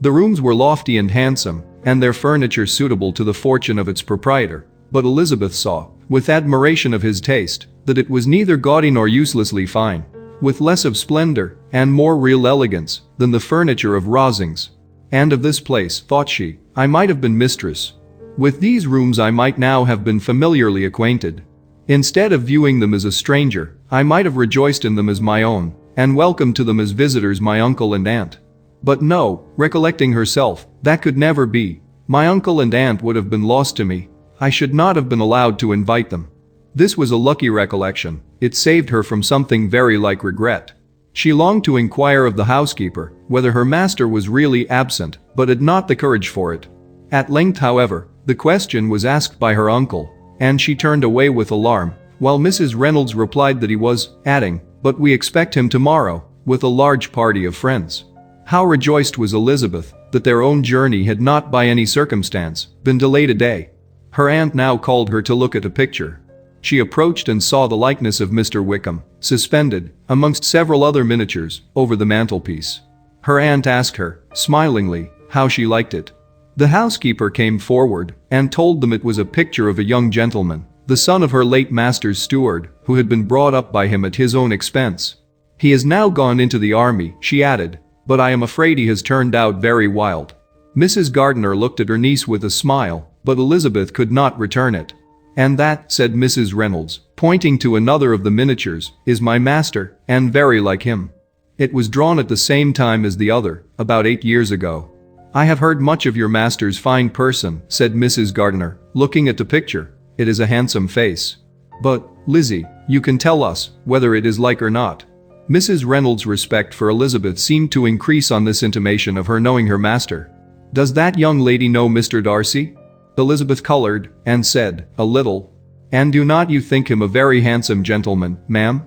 The rooms were lofty and handsome, and their furniture suitable to the fortune of its proprietor, but Elizabeth saw, with admiration of his taste, that it was neither gaudy nor uselessly fine, with less of splendor and more real elegance than the furniture of Rosings. And of this place, thought she, I might have been mistress. With these rooms I might now have been familiarly acquainted. Instead of viewing them as a stranger, I might have rejoiced in them as my own, and welcomed to them as visitors my uncle and aunt. But no, recollecting herself, that could never be. My uncle and aunt would have been lost to me. I should not have been allowed to invite them. This was a lucky recollection. It saved her from something very like regret. She longed to inquire of the housekeeper whether her master was really absent, but had not the courage for it. At length, however, the question was asked by her uncle, and she turned away with alarm, while Mrs. Reynolds replied that he was, adding, "But we expect him tomorrow, with a large party of friends." How rejoiced was Elizabeth that their own journey had not by any circumstance been delayed a day. Her aunt now called her to look at a picture. She approached and saw the likeness of Mr. Wickham, suspended, amongst several other miniatures, over the mantelpiece. Her aunt asked her, smilingly, how she liked it. The housekeeper came forward and told them it was a picture of a young gentleman, the son of her late master's steward, who had been brought up by him at his own expense. He has now gone into the army, she added, but I am afraid he has turned out very wild. Mrs. Gardiner looked at her niece with a smile, but Elizabeth could not return it. And that, said Mrs. Reynolds, pointing to another of the miniatures, is my master, and very like him. It was drawn at the same time as the other, about 8 years ago. I have heard much of your master's fine person, said Mrs. Gardiner, looking at the picture. It is a handsome face. But, Lizzie, you can tell us whether it is like or not. Mrs. Reynolds' respect for Elizabeth seemed to increase on this intimation of her knowing her master. Does that young lady know Mr. Darcy? Elizabeth colored, and said, a little. And do not you think him a very handsome gentleman, ma'am?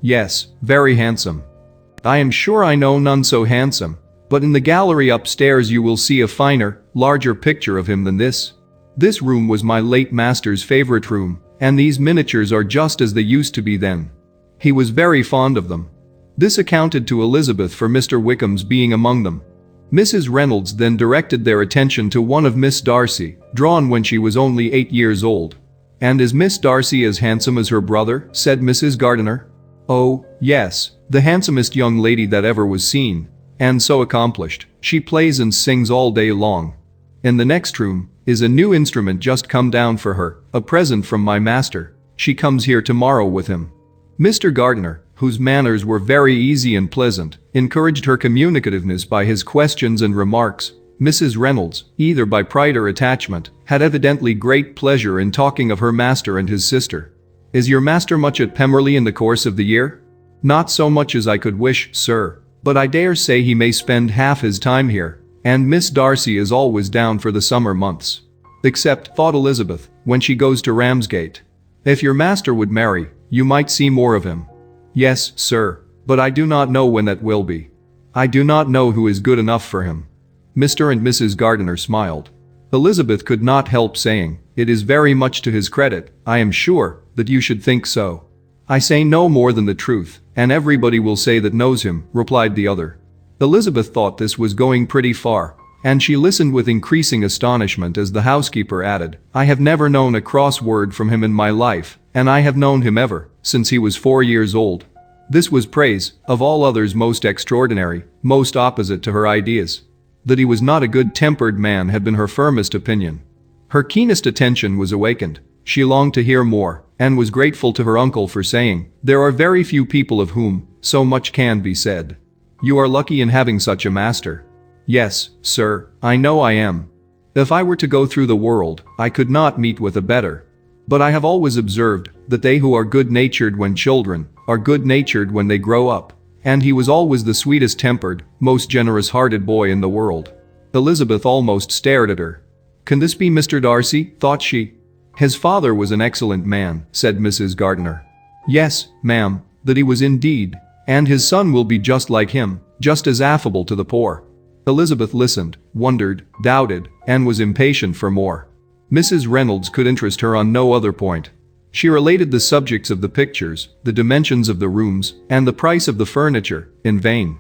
Yes, very handsome. I am sure I know none so handsome, but in the gallery upstairs you will see a finer, larger picture of him than this. This room was my late master's favorite room, and these miniatures are just as they used to be then. He was very fond of them. This accounted to Elizabeth for Mr. Wickham's being among them. Mrs. Reynolds then directed their attention to one of Miss Darcy, drawn when she was only 8 years old. And is Miss Darcy as handsome as her brother? Said Mrs. Gardiner. Oh, yes, the handsomest young lady that ever was seen. And so accomplished, she plays and sings all day long. In the next room is a new instrument just come down for her, a present from my master. She comes here tomorrow with him. Mr. Gardiner, whose manners were very easy and pleasant, encouraged her communicativeness by his questions and remarks. Mrs. Reynolds, either by pride or attachment, had evidently great pleasure in talking of her master and his sister. Is your master much at Pemberley in the course of the year? Not so much as I could wish, sir, but I dare say he may spend half his time here, and Miss Darcy is always down for the summer months. Except, thought Elizabeth, when she goes to Ramsgate. If your master would marry, you might see more of him. Yes, sir, but I do not know when that will be. I do not know who is good enough for him. Mr. and Mrs. Gardiner smiled. Elizabeth could not help saying, it is very much to his credit, I am sure, that you should think so. I say no more than the truth, and everybody will say that knows him, replied the other. Elizabeth thought this was going pretty far, and she listened with increasing astonishment as the housekeeper added, I have never known a cross word from him in my life, and I have known him ever since he was 4 years old. This was praise, of all others most extraordinary, most opposite to her ideas. That he was not a good-tempered man had been her firmest opinion. Her keenest attention was awakened. She longed to hear more, and was grateful to her uncle for saying, "There are very few people of whom so much can be said. You are lucky in having such a master." "Yes, sir, I know I am. If I were to go through the world, I could not meet with a better. But I have always observed that they who are good-natured when children are good-natured when they grow up." And he was always the sweetest-tempered, most generous-hearted boy in the world. Elizabeth almost stared at her. "Can this be Mr. Darcy?" thought she. "His father was an excellent man," said Mrs. Gardiner. "Yes, ma'am, that he was indeed. And his son will be just like him, just as affable to the poor." Elizabeth listened, wondered, doubted, and was impatient for more. Mrs. Reynolds could interest her on no other point. She related the subjects of the pictures, the dimensions of the rooms, and the price of the furniture, in vain.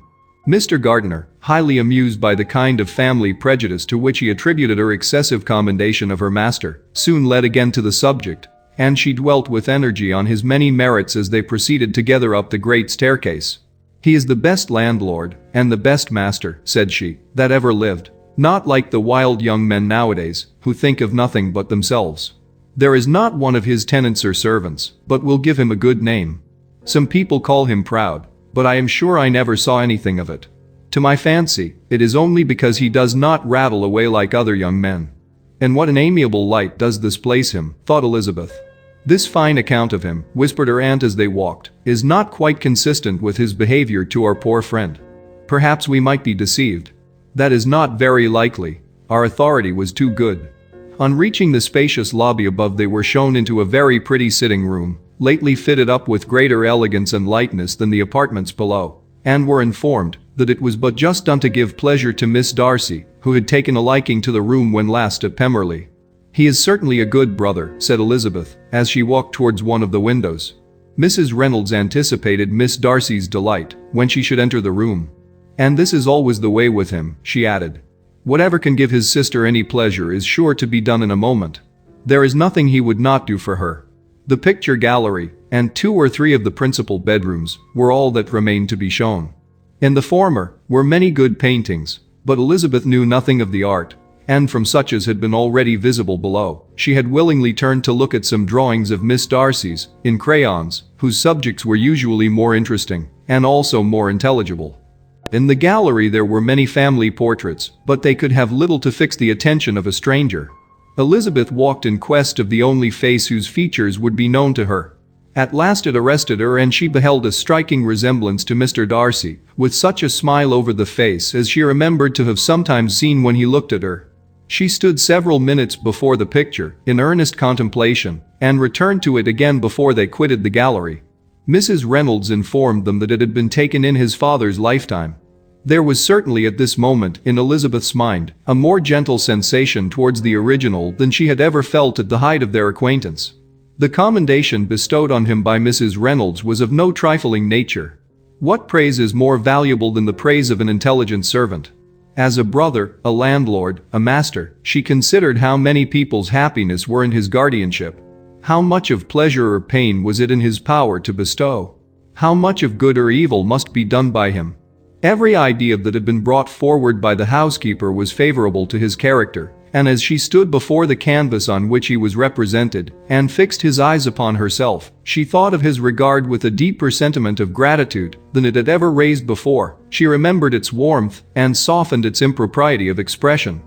Mr. Gardiner, highly amused by the kind of family prejudice to which he attributed her excessive commendation of her master, soon led again to the subject, and she dwelt with energy on his many merits as they proceeded together up the great staircase. "He is the best landlord, and the best master," said she, "that ever lived. Not like the wild young men nowadays, who think of nothing but themselves. There is not one of his tenants or servants, but will give him a good name. Some people call him proud, but I am sure I never saw anything of it. To my fancy, it is only because he does not rattle away like other young men. In what an amiable light does this place him," thought Elizabeth. "This fine account of him," whispered her aunt as they walked, "is not quite consistent with his behavior to our poor friend. Perhaps we might be deceived. That is not very likely. Our authority was too good." On reaching the spacious lobby above, they were shown into a very pretty sitting room, lately fitted up with greater elegance and lightness than the apartments below, and were informed that it was but just done to give pleasure to Miss Darcy, who had taken a liking to the room when last at Pemberley. "He is certainly a good brother," said Elizabeth, as she walked towards one of the windows. Mrs. Reynolds anticipated Miss Darcy's delight when she should enter the room. "And this is always the way with him," she added. "Whatever can give his sister any pleasure is sure to be done in a moment. There is nothing he would not do for her." The picture gallery, and 2 or 3 of the principal bedrooms, were all that remained to be shown. In the former were many good paintings, but Elizabeth knew nothing of the art, and from such as had been already visible below, she had willingly turned to look at some drawings of Miss Darcy's, in crayons, whose subjects were usually more interesting, and also more intelligible. In the gallery there were many family portraits, but they could have little to fix the attention of a stranger. Elizabeth walked in quest of the only face whose features would be known to her. At last it arrested her, and she beheld a striking resemblance to Mr. Darcy, with such a smile over the face as she remembered to have sometimes seen when he looked at her. She stood several minutes before the picture, in earnest contemplation, and returned to it again before they quitted the gallery. Mrs. Reynolds informed them that it had been taken in his father's lifetime. There was certainly at this moment, in Elizabeth's mind, a more gentle sensation towards the original than she had ever felt at the height of their acquaintance. The commendation bestowed on him by Mrs. Reynolds was of no trifling nature. What praise is more valuable than the praise of an intelligent servant? As a brother, a landlord, a master, she considered how many people's happiness were in his guardianship. How much of pleasure or pain was it in his power to bestow? How much of good or evil must be done by him? Every idea that had been brought forward by the housekeeper was favorable to his character, and as she stood before the canvas on which he was represented, and fixed his eyes upon herself, she thought of his regard with a deeper sentiment of gratitude than it had ever raised before. She remembered its warmth, and softened its impropriety of expression.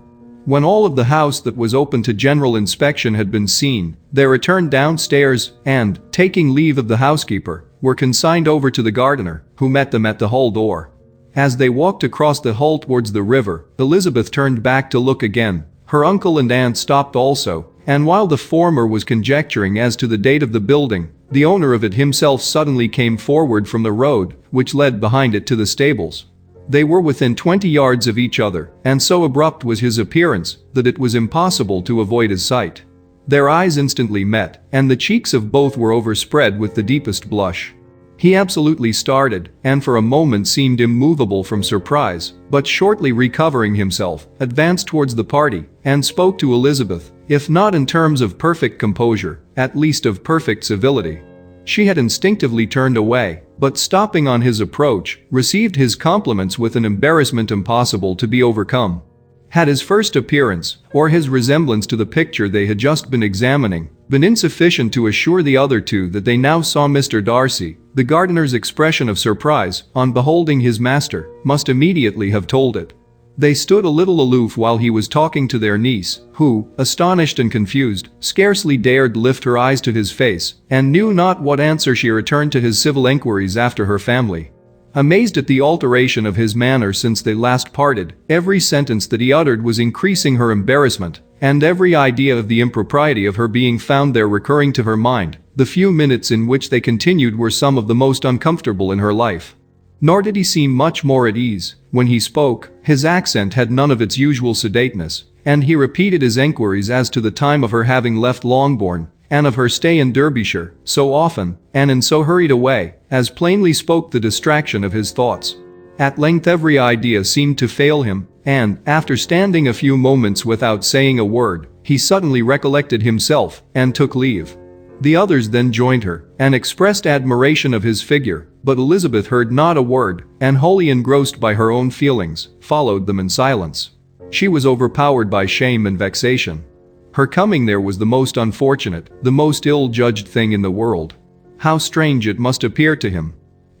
When all of the house that was open to general inspection had been seen, they returned downstairs, and, taking leave of the housekeeper, were consigned over to the gardener, who met them at the hall door. As they walked across the hall towards the river, Elizabeth turned back to look again. Her uncle and aunt stopped also, and while the former was conjecturing as to the date of the building, the owner of it himself suddenly came forward from the road, which led behind it to the stables. They were within 20 yards of each other, and so abrupt was his appearance that it was impossible to avoid his sight. Their eyes instantly met, and the cheeks of both were overspread with the deepest blush. He absolutely started, and for a moment seemed immovable from surprise, but shortly recovering himself, advanced towards the party, and spoke to Elizabeth, if not in terms of perfect composure, at least of perfect civility. She had instinctively turned away, but stopping on his approach, received his compliments with an embarrassment impossible to be overcome. Had his first appearance, or his resemblance to the picture they had just been examining, been insufficient to assure the other two that they now saw Mr. Darcy, the gardener's expression of surprise on beholding his master must immediately have told it. They stood a little aloof while he was talking to their niece, who, astonished and confused, scarcely dared lift her eyes to his face, and knew not what answer she returned to his civil enquiries after her family. Amazed at the alteration of his manner since they last parted, every sentence that he uttered was increasing her embarrassment, and every idea of the impropriety of her being found there recurring to her mind. The few minutes in which they continued were some of the most uncomfortable in her life. Nor did he seem much more at ease. When he spoke, his accent had none of its usual sedateness, and he repeated his enquiries as to the time of her having left Longbourn, and of her stay in Derbyshire, so often, and in so hurried a way, as plainly spoke the distraction of his thoughts. At length every idea seemed to fail him, and, after standing a few moments without saying a word, he suddenly recollected himself, and took leave. The others then joined her, and expressed admiration of his figure, but Elizabeth heard not a word, and wholly engrossed by her own feelings, followed them in silence. She was overpowered by shame and vexation. Her coming there was the most unfortunate, the most ill-judged thing in the world. How strange it must appear to him.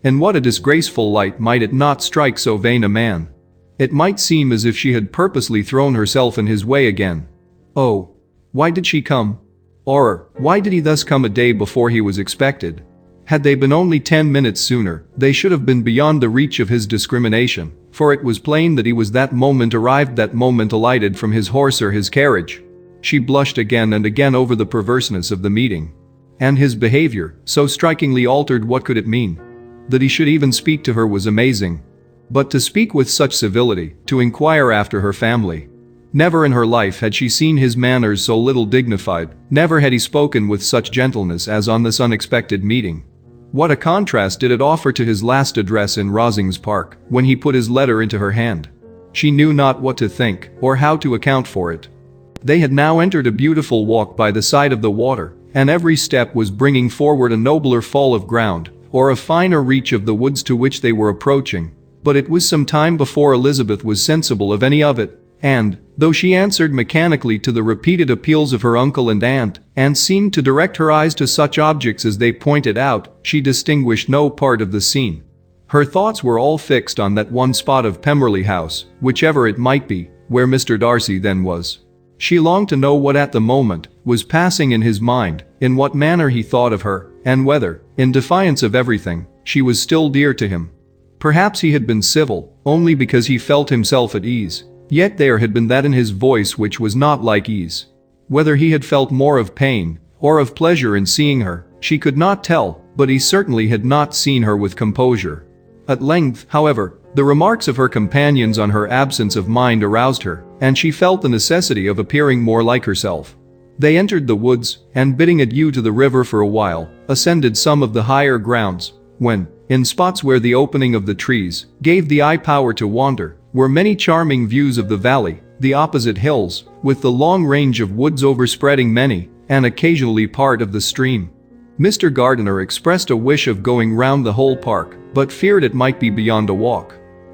In what a disgraceful light might it not strike so vain a man? It might seem as if she had purposely thrown herself in his way again. Oh, why did she come? Or, why did he thus come a day before he was expected? Had they been only 10 minutes sooner, they should have been beyond the reach of his discrimination, for it was plain that he was that moment arrived, that moment alighted from his horse or his carriage. She blushed again and again over the perverseness of the meeting. And his behavior, so strikingly altered, what could it mean? That he should even speak to her was amazing. But to speak with such civility, to inquire after her family. Never in her life had she seen his manners so little dignified, never had he spoken with such gentleness as on this unexpected meeting. What a contrast did it offer to his last address in Rosings Park, when he put his letter into her hand. She knew not what to think, or how to account for it. They had now entered a beautiful walk by the side of the water, and every step was bringing forward a nobler fall of ground, or a finer reach of the woods to which they were approaching. But it was some time before Elizabeth was sensible of any of it, and, though she answered mechanically to the repeated appeals of her uncle and aunt, and seemed to direct her eyes to such objects as they pointed out, she distinguished no part of the scene. Her thoughts were all fixed on that one spot of Pemberley House, whichever it might be, where Mr. Darcy then was. She longed to know what at the moment was passing in his mind, in what manner he thought of her, and whether, in defiance of everything, she was still dear to him. Perhaps he had been civil, only because he felt himself at ease. Yet there had been that in his voice which was not like ease. Whether he had felt more of pain, or of pleasure in seeing her, she could not tell, but he certainly had not seen her with composure. At length, however, the remarks of her companions on her absence of mind aroused her, and she felt the necessity of appearing more like herself. They entered the woods, and bidding adieu to the river for a while, ascended some of the higher grounds, when, in spots where the opening of the trees gave the eye power to wander, were many charming views of the valley, the opposite hills, with the long range of woods overspreading many, and occasionally part of the stream. Mr. Gardiner expressed a wish of going round the whole park, but feared it might be beyond a walk.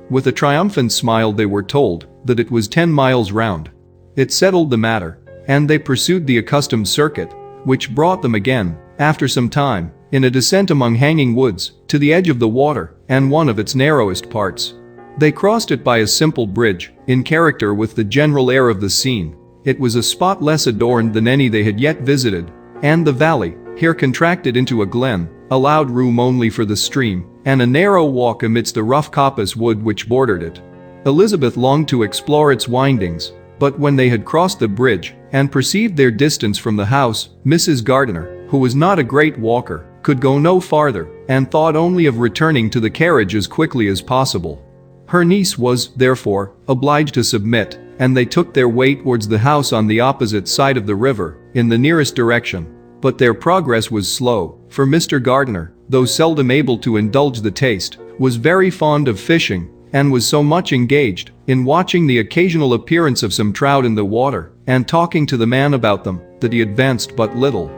With a triumphant smile they were told that it was 10 miles round. It settled the matter, and they pursued the accustomed circuit, which brought them again, after some time, in a descent among hanging woods, to the edge of the water, and one of its narrowest parts. They crossed it by a simple bridge, in character with the general air of the scene. It was a spot less adorned than any they had yet visited, and the valley, here contracted into a glen, allowed room only for the stream, and a narrow walk amidst the rough coppice wood which bordered it. Elizabeth longed to explore its windings, but when they had crossed the bridge, and perceived their distance from the house, Mrs. Gardiner, who was not a great walker, could go no farther, and thought only of returning to the carriage as quickly as possible. Her niece was, therefore, obliged to submit, and they took their way towards the house on the opposite side of the river, in the nearest direction. But their progress was slow, for Mr. Gardiner, though seldom able to indulge the taste, was very fond of fishing, and was so much engaged in watching the occasional appearance of some trout in the water, and talking to the man about them, that he advanced but little.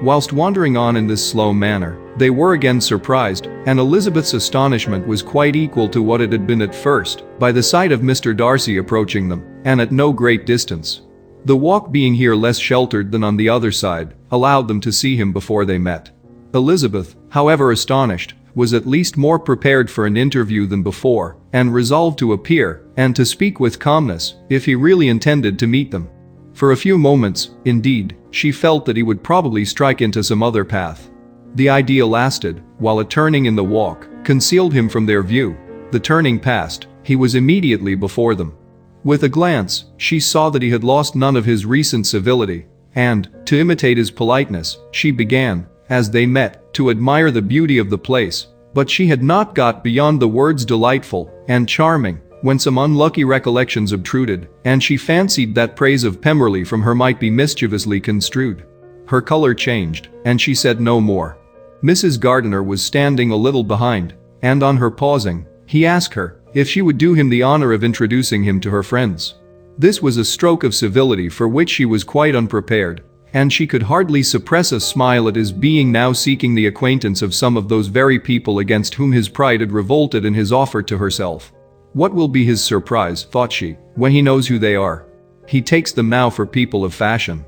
Whilst wandering on in this slow manner, They were again surprised, and Elizabeth's astonishment was quite equal to what it had been at first, by the sight of Mr. Darcy approaching them, and at no great distance. The walk being here less sheltered than on the other side, allowed them to see him before they met. Elizabeth, however astonished, was at least more prepared for an interview than before, and resolved to appear, and to speak with calmness, if he really intended to meet them. For a few moments, indeed, she felt that he would probably strike into some other path. The idea lasted, while a turning in the walk concealed him from their view. The turning past, he was immediately before them. With a glance, she saw that he had lost none of his recent civility, and, to imitate his politeness, she began, as they met, to admire the beauty of the place, but she had not got beyond the words delightful and charming, when some unlucky recollections obtruded, and she fancied that praise of Pemberley from her might be mischievously construed. Her color changed, and she said no more. Mrs. Gardiner was standing a little behind, and on her pausing, he asked her if she would do him the honor of introducing him to her friends. This was a stroke of civility for which she was quite unprepared, and she could hardly suppress a smile at his being now seeking the acquaintance of some of those very people against whom his pride had revolted in his offer to herself. What will be his surprise, thought she, when he knows who they are? He takes them now for people of fashion.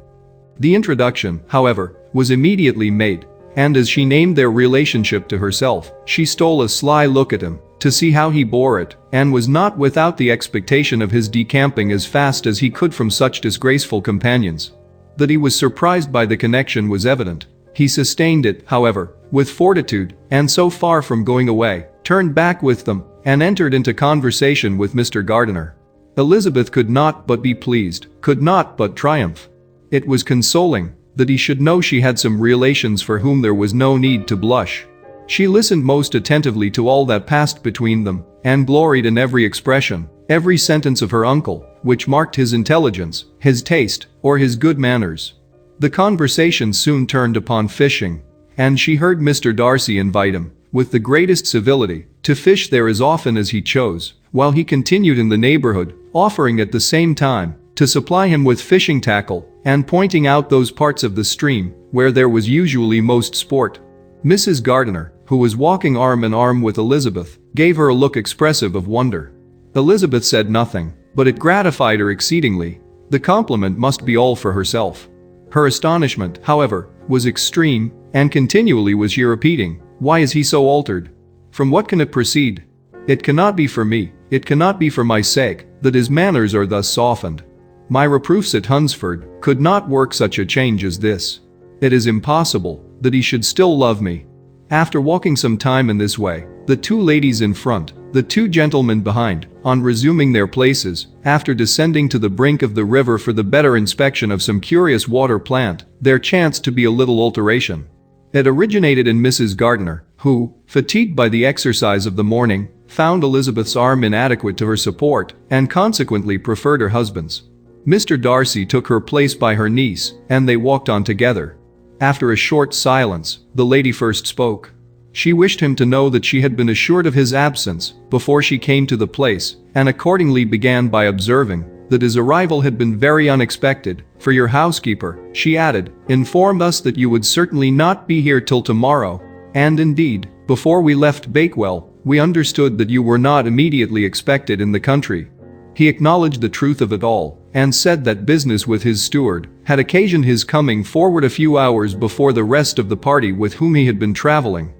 The introduction, however, was immediately made, and as she named their relationship to herself, she stole a sly look at him, to see how he bore it, and was not without the expectation of his decamping as fast as he could from such disgraceful companions. That he was surprised by the connection was evident. He sustained it, however, with fortitude, and so far from going away, turned back with them, and entered into conversation with Mr. Gardiner. Elizabeth could not but be pleased, could not but triumph. It was consoling that he should know she had some relations for whom there was no need to blush. She listened most attentively to all that passed between them, and gloried in every expression, every sentence of her uncle, which marked his intelligence, his taste, or his good manners. The conversation soon turned upon fishing, and she heard Mr. Darcy invite him, with the greatest civility, to fish there as often as he chose, while he continued in the neighborhood, offering at the same time to supply him with fishing tackle, and pointing out those parts of the stream where there was usually most sport. Mrs. Gardiner, who was walking arm in arm with Elizabeth, gave her a look expressive of wonder. Elizabeth said nothing, but it gratified her exceedingly. The compliment must be all for herself. Her astonishment, however, was extreme, and continually was she repeating, "Why is he so altered? From what can it proceed? It cannot be for me, it cannot be for my sake, that his manners are thus softened. My reproofs at Hunsford could not work such a change as this. It is impossible that he should still love me." After walking some time in this way, the two ladies in front, the two gentlemen behind, on resuming their places, after descending to the brink of the river for the better inspection of some curious water plant, there chanced to be a little alteration. It originated in Mrs. Gardiner, who, fatigued by the exercise of the morning, found Elizabeth's arm inadequate to her support, and consequently preferred her husband's. Mr. Darcy took her place by her niece, and they walked on together. After a short silence, the lady first spoke. She wished him to know that she had been assured of his absence before she came to the place, and accordingly began by observing that his arrival had been very unexpected, for your housekeeper, she added, informed us that you would certainly not be here till tomorrow, and indeed, before we left Bakewell, we understood that you were not immediately expected in the country. He acknowledged the truth of it all, and said that business with his steward had occasioned his coming forward a few hours before the rest of the party with whom he had been traveling.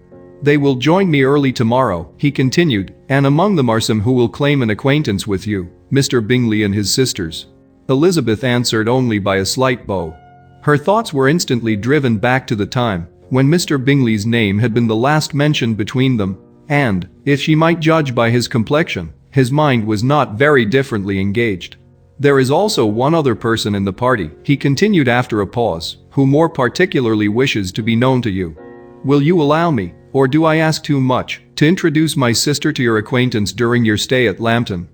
They will join me early tomorrow, he continued, and among them are some who will claim an acquaintance with you, Mr. Bingley and his sisters. Elizabeth answered only by a slight bow. Her thoughts were instantly driven back to the time when Mr. Bingley's name had been the last mentioned between them, and, if she might judge by his complexion, his mind was not very differently engaged. There is also one other person in the party, he continued after a pause, who more particularly wishes to be known to you. Will you allow me, or do I ask too much, to introduce my sister to your acquaintance during your stay at Lambton?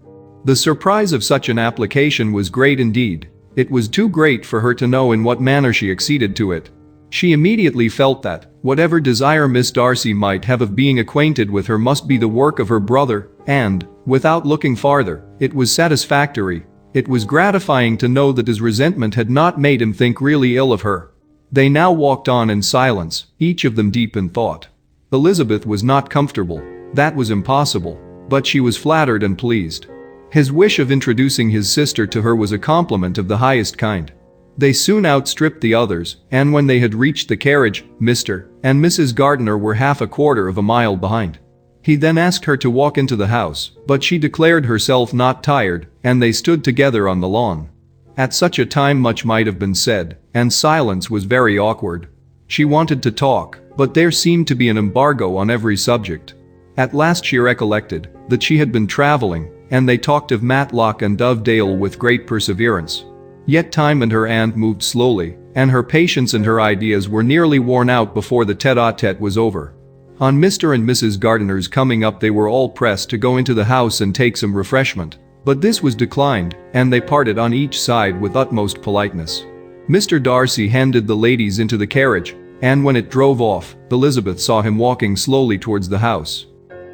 The surprise of such an application was great indeed. It was too great for her to know in what manner she acceded to it. She immediately felt that, whatever desire Miss Darcy might have of being acquainted with her must be the work of her brother, and, without looking farther, it was satisfactory. It was gratifying to know that his resentment had not made him think really ill of her. They now walked on in silence, each of them deep in thought. Elizabeth was not comfortable. That was impossible. But she was flattered and pleased. His wish of introducing his sister to her was a compliment of the highest kind. They soon outstripped the others, and when they had reached the carriage, Mr. and Mrs. Gardiner were half a quarter of a mile behind. He then asked her to walk into the house, but she declared herself not tired, and they stood together on the lawn. At such a time much might have been said, and silence was very awkward. She wanted to talk, but there seemed to be an embargo on every subject. At last she recollected that she had been traveling, and they talked of Matlock and Dovedale with great perseverance. Yet time and her aunt moved slowly, and her patience and her ideas were nearly worn out before the tete-a-tete was over. On Mr. and Mrs. Gardiner's coming up they were all pressed to go into the house and take some refreshment, but this was declined, and they parted on each side with utmost politeness. Mr. Darcy handed the ladies into the carriage, and when it drove off, Elizabeth saw him walking slowly towards the house.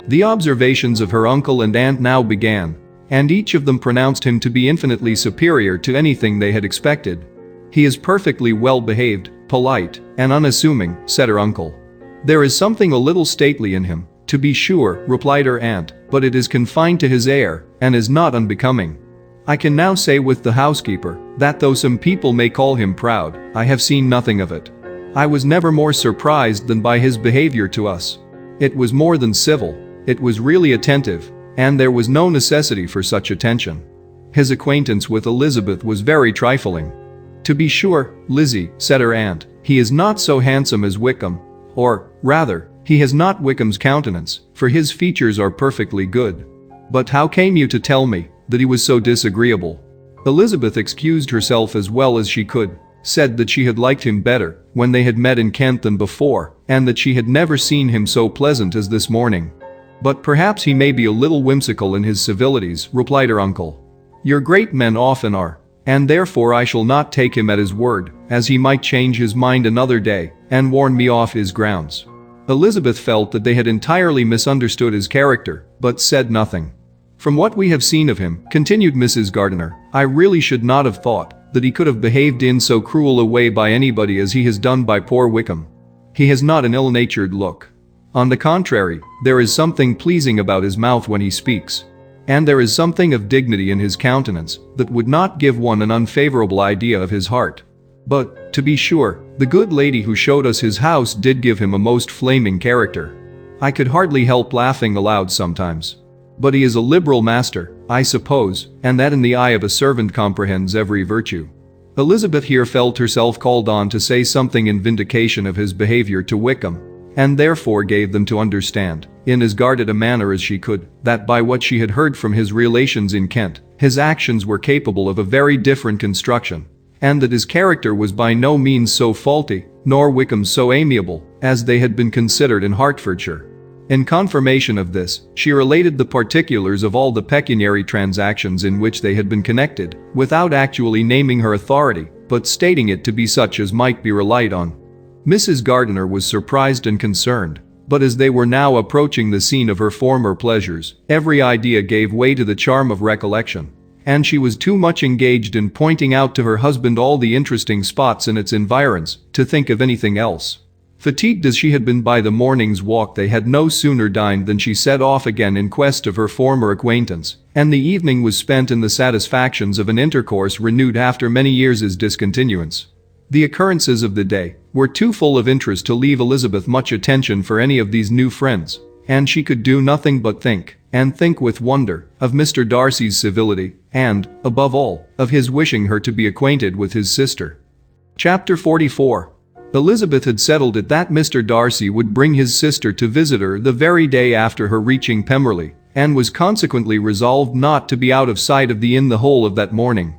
The observations of her uncle and aunt now began, and each of them pronounced him to be infinitely superior to anything they had expected. "He is perfectly well behaved, polite, and unassuming," said her uncle. "There is something a little stately in him, to be sure," replied her aunt, "but it is confined to his air, and is not unbecoming. I can now say with the housekeeper, that though some people may call him proud, I have seen nothing of it. I was never more surprised than by his behavior to us. It was more than civil, it was really attentive, and there was no necessity for such attention. His acquaintance with Elizabeth was very trifling." "To be sure, Lizzie," said her aunt, "he is not so handsome as Wickham, or, rather, he has not Wickham's countenance, for his features are perfectly good. But how came you to tell me that he was so disagreeable?" Elizabeth excused herself as well as she could, said that she had liked him better when they had met in Kent than before, and that she had never seen him so pleasant as this morning. "But perhaps he may be a little whimsical in his civilities," replied her uncle. "Your great men often are, and therefore I shall not take him at his word, as he might change his mind another day and warn me off his grounds." Elizabeth felt that they had entirely misunderstood his character, but said nothing. "From what we have seen of him," continued Mrs. Gardiner, "I really should not have thought that he could have behaved in so cruel a way by anybody as he has done by poor Wickham. He has not an ill-natured look. On the contrary, there is something pleasing about his mouth when he speaks. And there is something of dignity in his countenance that would not give one an unfavorable idea of his heart. But, to be sure, the good lady who showed us his house did give him a most flaming character. I could hardly help laughing aloud sometimes. But he is a liberal master, I suppose, and that in the eye of a servant comprehends every virtue." Elizabeth here felt herself called on to say something in vindication of his behavior to Wickham, and therefore gave them to understand, in as guarded a manner as she could, that by what she had heard from his relations in Kent, his actions were capable of a very different construction, and that his character was by no means so faulty, nor Wickham so amiable, as they had been considered in Hertfordshire. In confirmation of this, she related the particulars of all the pecuniary transactions in which they had been connected, without actually naming her authority, but stating it to be such as might be relied on. Mrs. Gardiner was surprised and concerned, but as they were now approaching the scene of her former pleasures, every idea gave way to the charm of recollection, and she was too much engaged in pointing out to her husband all the interesting spots in its environs to think of anything else. Fatigued as she had been by the morning's walk, they had no sooner dined than she set off again in quest of her former acquaintance, and the evening was spent in the satisfactions of an intercourse renewed after many years' discontinuance. The occurrences of the day were too full of interest to leave Elizabeth much attention for any of these new friends, and she could do nothing but think, and think with wonder, of Mr. Darcy's civility, and, above all, of his wishing her to be acquainted with his sister. Chapter 44. Elizabeth had settled it that Mr. Darcy would bring his sister to visit her the very day after her reaching Pemberley, and was consequently resolved not to be out of sight of the inn the whole of that morning.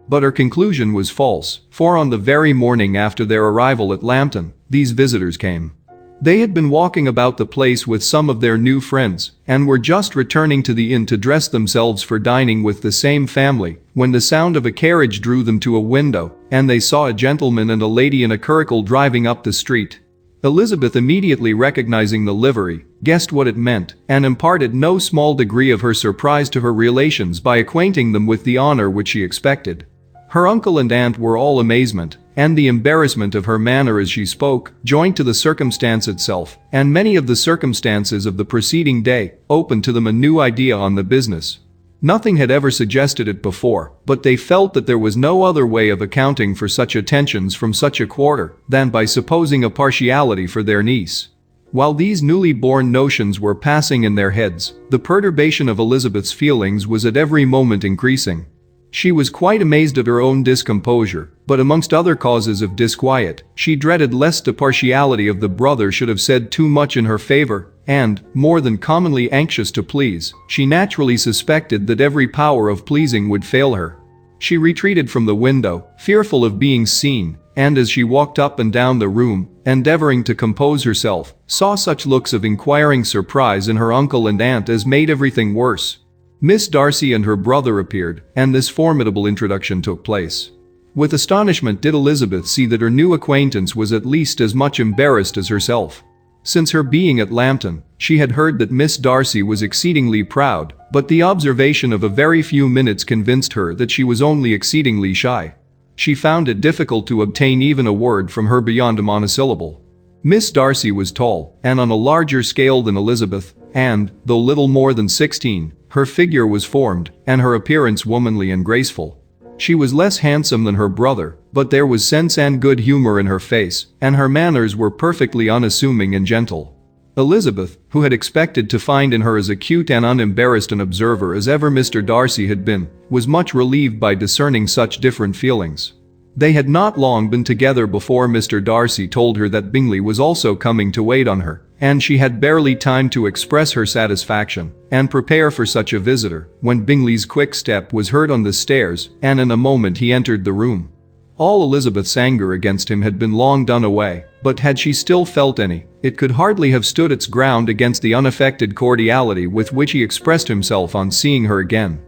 But her conclusion was false, for on the very morning after their arrival at Lambton, these visitors came. They had been walking about the place with some of their new friends, and were just returning to the inn to dress themselves for dining with the same family, when the sound of a carriage drew them to a window, and they saw a gentleman and a lady in a curricle driving up the street. Elizabeth, immediately recognizing the livery, guessed what it meant, and imparted no small degree of her surprise to her relations by acquainting them with the honor which she expected. Her uncle and aunt were all amazement, and the embarrassment of her manner as she spoke, joined to the circumstance itself, and many of the circumstances of the preceding day, opened to them a new idea on the business. Nothing had ever suggested it before, but they felt that there was no other way of accounting for such attentions from such a quarter than by supposing a partiality for their niece. While these newly born notions were passing in their heads, the perturbation of Elizabeth's feelings was at every moment increasing. She was quite amazed at her own discomposure, but amongst other causes of disquiet, she dreaded lest the partiality of the brother should have said too much in her favor, and, more than commonly anxious to please, she naturally suspected that every power of pleasing would fail her. She retreated from the window, fearful of being seen, and as she walked up and down the room, endeavoring to compose herself, saw such looks of inquiring surprise in her uncle and aunt as made everything worse. Miss Darcy and her brother appeared, and this formidable introduction took place. With astonishment did Elizabeth see that her new acquaintance was at least as much embarrassed as herself. Since her being at Lambton, she had heard that Miss Darcy was exceedingly proud, but the observation of a very few minutes convinced her that she was only exceedingly shy. She found it difficult to obtain even a word from her beyond a monosyllable. Miss Darcy was tall, and on a larger scale than Elizabeth, and, though little more than 16, her figure was formed, and her appearance womanly and graceful. She was less handsome than her brother, but there was sense and good humor in her face, and her manners were perfectly unassuming and gentle. Elizabeth, who had expected to find in her as acute and unembarrassed an observer as ever Mr. Darcy had been, was much relieved by discerning such different feelings. They had not long been together before Mr. Darcy told her that Bingley was also coming to wait on her, and she had barely time to express her satisfaction and prepare for such a visitor when Bingley's quick step was heard on the stairs, and in a moment he entered the room. All Elizabeth's anger against him had been long done away, but had she still felt any, it could hardly have stood its ground against the unaffected cordiality with which he expressed himself on seeing her again.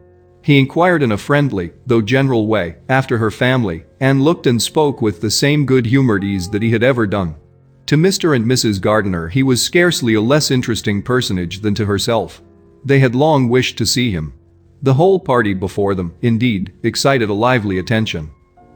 He inquired in a friendly, though general way, after her family, and looked and spoke with the same good-humored ease that he had ever done. To Mr. and Mrs. Gardiner he was scarcely a less interesting personage than to herself. They had long wished to see him. The whole party before them, indeed, excited a lively attention.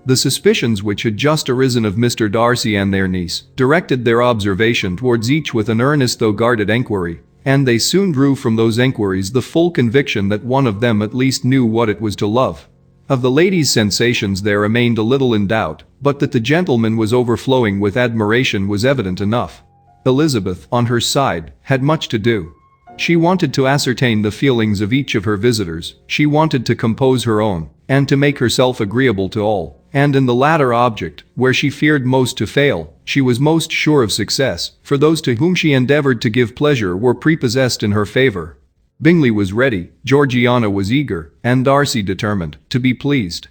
The suspicions which had just arisen of Mr. Darcy and their niece directed their observation towards each with an earnest though guarded enquiry, and they soon drew from those enquiries the full conviction that one of them at least knew what it was to love. Of the lady's sensations there remained a little in doubt, but that the gentleman was overflowing with admiration was evident enough. Elizabeth, on her side, had much to do. She wanted to ascertain the feelings of each of her visitors, she wanted to compose her own, and to make herself agreeable to all, and in the latter object, where she feared most to fail, she was most sure of success, for those to whom she endeavored to give pleasure were prepossessed in her favor. Bingley was ready, Georgiana was eager, and Darcy determined to be pleased.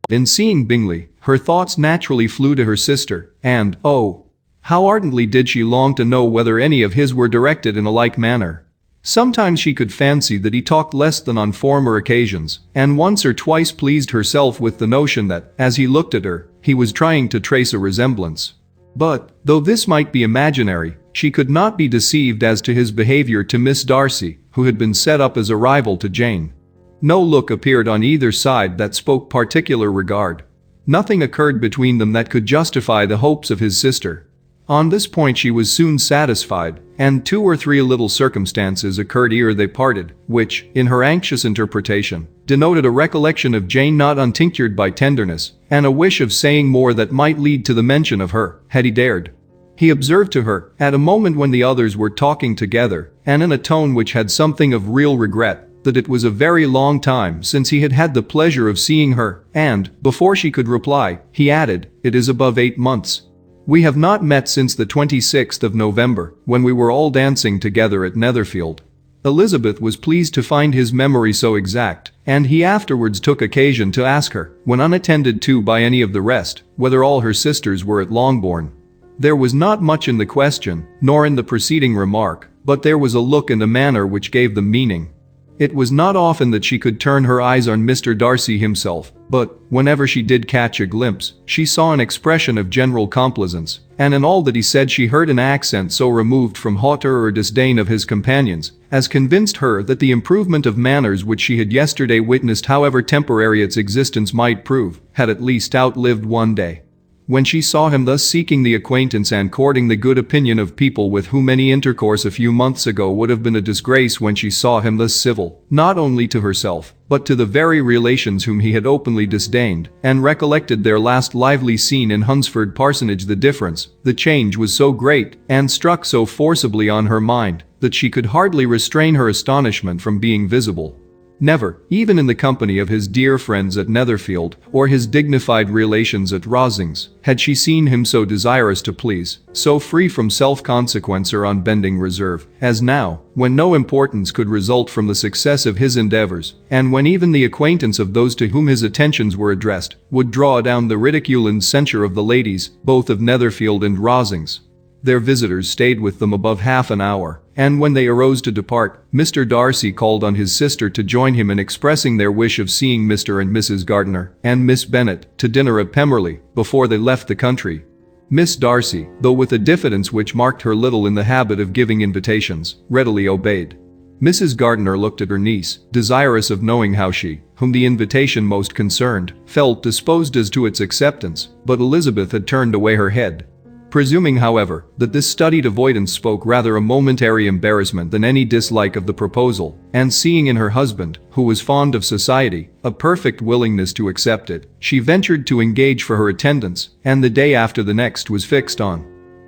In seeing Bingley, her thoughts naturally flew to her sister, and, oh, how ardently did she long to know whether any of his were directed in a like manner. Sometimes she could fancy that he talked less than on former occasions, and once or twice pleased herself with the notion that, as he looked at her, he was trying to trace a resemblance. But, though this might be imaginary, she could not be deceived as to his behavior to Miss Darcy, who had been set up as a rival to Jane. No look appeared on either side that spoke particular regard. Nothing occurred between them that could justify the hopes of his sister. On this point she was soon satisfied, and 2 or 3 little circumstances occurred ere they parted, which, in her anxious interpretation, denoted a recollection of Jane not untinctured by tenderness, and a wish of saying more that might lead to the mention of her, had he dared. He observed to her, at a moment when the others were talking together, and in a tone which had something of real regret, that it was a very long time since he had had the pleasure of seeing her, and, before she could reply, he added, "It is above 8 months. We have not met since the 26th of November, when we were all dancing together at Netherfield." Elizabeth was pleased to find his memory so exact, and he afterwards took occasion to ask her, when unattended to by any of the rest, whether all her sisters were at Longbourn. There was not much in the question, nor in the preceding remark, but there was a look and a manner which gave them meaning. It was not often that she could turn her eyes on Mr. Darcy himself, but, whenever she did catch a glimpse, she saw an expression of general complaisance, and in all that he said she heard an accent so removed from hauteur or disdain of his companions, as convinced her that the improvement of manners which she had yesterday witnessed, however temporary its existence might prove, had at least outlived one day. When she saw him thus seeking the acquaintance and courting the good opinion of people with whom any intercourse a few months ago would have been a disgrace, when she saw him thus civil, not only to herself, but to the very relations whom he had openly disdained, and recollected their last lively scene in Hunsford Parsonage, the change was so great, and struck so forcibly on her mind, that she could hardly restrain her astonishment from being visible. Never, even in the company of his dear friends at Netherfield, or his dignified relations at Rosings, had she seen him so desirous to please, so free from self-consequence or unbending reserve, as now, when no importance could result from the success of his endeavors, and when even the acquaintance of those to whom his attentions were addressed would draw down the ridicule and censure of the ladies, both of Netherfield and Rosings. Their visitors stayed with them above half an hour, and when they arose to depart, Mr. Darcy called on his sister to join him in expressing their wish of seeing Mr. and Mrs. Gardiner and Miss Bennet to dinner at Pemberley before they left the country. Miss Darcy, though with a diffidence which marked her little in the habit of giving invitations, readily obeyed. Mrs. Gardiner looked at her niece, desirous of knowing how she, whom the invitation most concerned, felt disposed as to its acceptance, but Elizabeth had turned away her head. Presuming, however, that this studied avoidance spoke rather a momentary embarrassment than any dislike of the proposal, and seeing in her husband, who was fond of society, a perfect willingness to accept it, she ventured to engage for her attendance, and the day after the next was fixed on.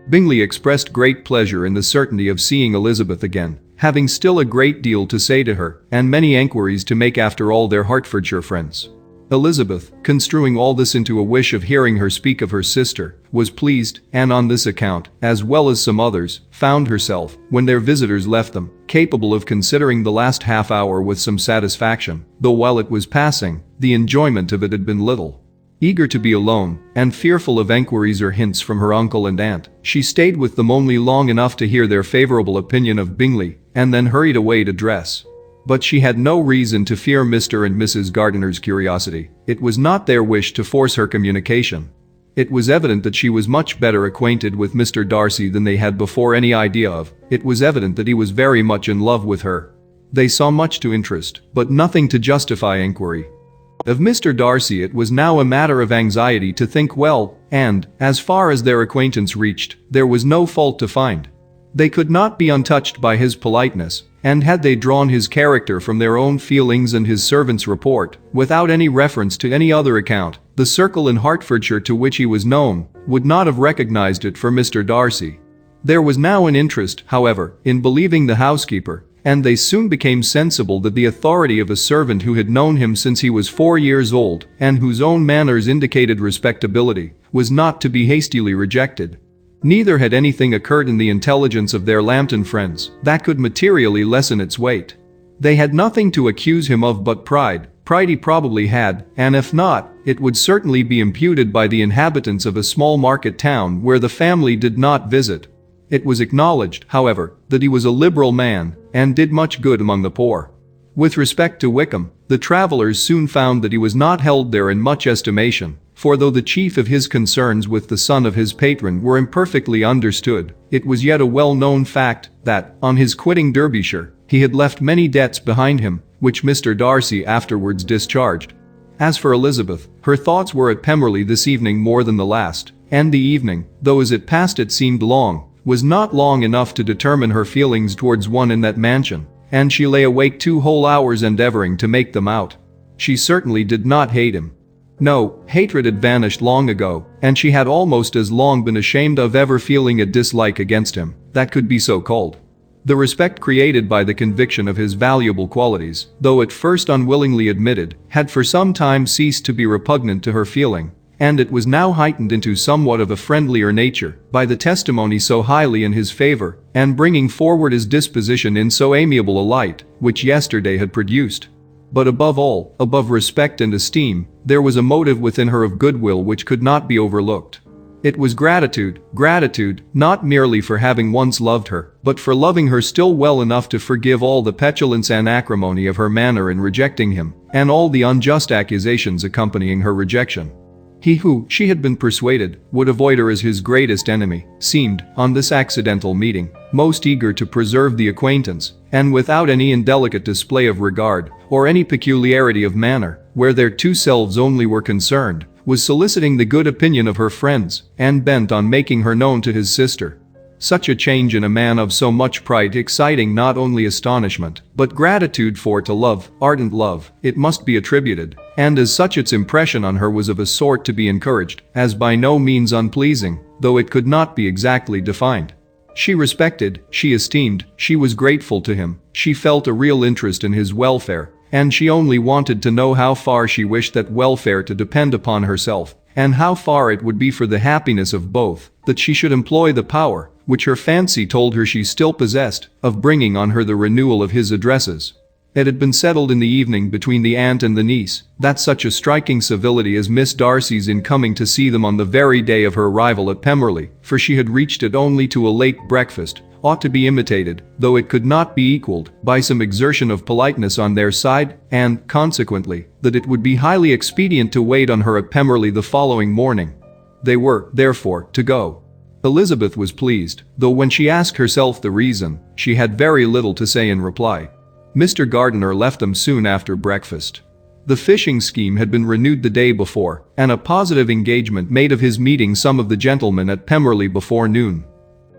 Bingley expressed great pleasure in the certainty of seeing Elizabeth again, having still a great deal to say to her, and many enquiries to make after all their Hertfordshire friends. Elizabeth, construing all this into a wish of hearing her speak of her sister, was pleased, and on this account, as well as some others, found herself, when their visitors left them, capable of considering the last half hour with some satisfaction, though while it was passing, the enjoyment of it had been little. Eager to be alone, and fearful of enquiries or hints from her uncle and aunt, she stayed with them only long enough to hear their favorable opinion of Bingley, and then hurried away to dress. But she had no reason to fear Mr. and Mrs. Gardiner's curiosity. It was not their wish to force her communication. It was evident that she was much better acquainted with Mr. Darcy than they had before any idea of. It was evident that he was very much in love with her. They saw much to interest, but nothing to justify inquiry. Of Mr. Darcy it was now a matter of anxiety to think well, and, as far as their acquaintance reached, there was no fault to find. They could not be untouched by his politeness, and had they drawn his character from their own feelings and his servant's report, without any reference to any other account, the circle in Hertfordshire to which he was known would not have recognized it for Mr. Darcy. There was now an interest, however, in believing the housekeeper, and they soon became sensible that the authority of a servant who had known him since he was 4 years old, and whose own manners indicated respectability, was not to be hastily rejected. Neither had anything occurred in the intelligence of their Lambton friends that could materially lessen its weight. They had nothing to accuse him of but pride he probably had, and if not, it would certainly be imputed by the inhabitants of a small market town where the family did not visit. It was acknowledged, however, that he was a liberal man, and did much good among the poor. With respect to Wickham, the travellers soon found that he was not held there in much estimation, for though the chief of his concerns with the son of his patron were imperfectly understood, it was yet a well-known fact that, on his quitting Derbyshire, he had left many debts behind him, which Mr. Darcy afterwards discharged. As for Elizabeth, her thoughts were at Pemberley this evening more than the last, and the evening, though as it passed it seemed long, was not long enough to determine her feelings towards one in that mansion, and she lay awake 2 whole hours endeavoring to make them out. She certainly did not hate him. No, hatred had vanished long ago, and she had almost as long been ashamed of ever feeling a dislike against him that could be so called. The respect created by the conviction of his valuable qualities, though at first unwillingly admitted, had for some time ceased to be repugnant to her feeling, and it was now heightened into somewhat of a friendlier nature by the testimony so highly in his favor, and bringing forward his disposition in so amiable a light, which yesterday had produced. But above all, above respect and esteem, there was a motive within her of goodwill which could not be overlooked. It was gratitude, not merely for having once loved her, but for loving her still well enough to forgive all the petulance and acrimony of her manner in rejecting him, and all the unjust accusations accompanying her rejection. He who, she had been persuaded, would avoid her as his greatest enemy, seemed, on this accidental meeting, most eager to preserve the acquaintance, and without any indelicate display of regard, or any peculiarity of manner, where their 2 selves only were concerned, was soliciting the good opinion of her friends and bent on making her known to his sister. Such a change in a man of so much pride exciting not only astonishment, but gratitude for to love, ardent love, it must be attributed, and as such its impression on her was of a sort to be encouraged, as by no means unpleasing, though it could not be exactly defined. She respected, she esteemed, she was grateful to him, she felt a real interest in his welfare, and she only wanted to know how far she wished that welfare to depend upon herself, and how far it would be for the happiness of both, that she should employ the power, which her fancy told her she still possessed, of bringing on her the renewal of his addresses. It had been settled in the evening between the aunt and the niece that such a striking civility as Miss Darcy's in coming to see them on the very day of her arrival at Pemberley, for she had reached it only to a late breakfast, ought to be imitated, though it could not be equaled, by some exertion of politeness on their side, and, consequently, that it would be highly expedient to wait on her at Pemberley the following morning. They were, therefore, to go. Elizabeth was pleased, though when she asked herself the reason, she had very little to say in reply. Mr. Gardiner left them soon after breakfast. The fishing scheme had been renewed the day before, and a positive engagement made of his meeting some of the gentlemen at Pemberley before noon.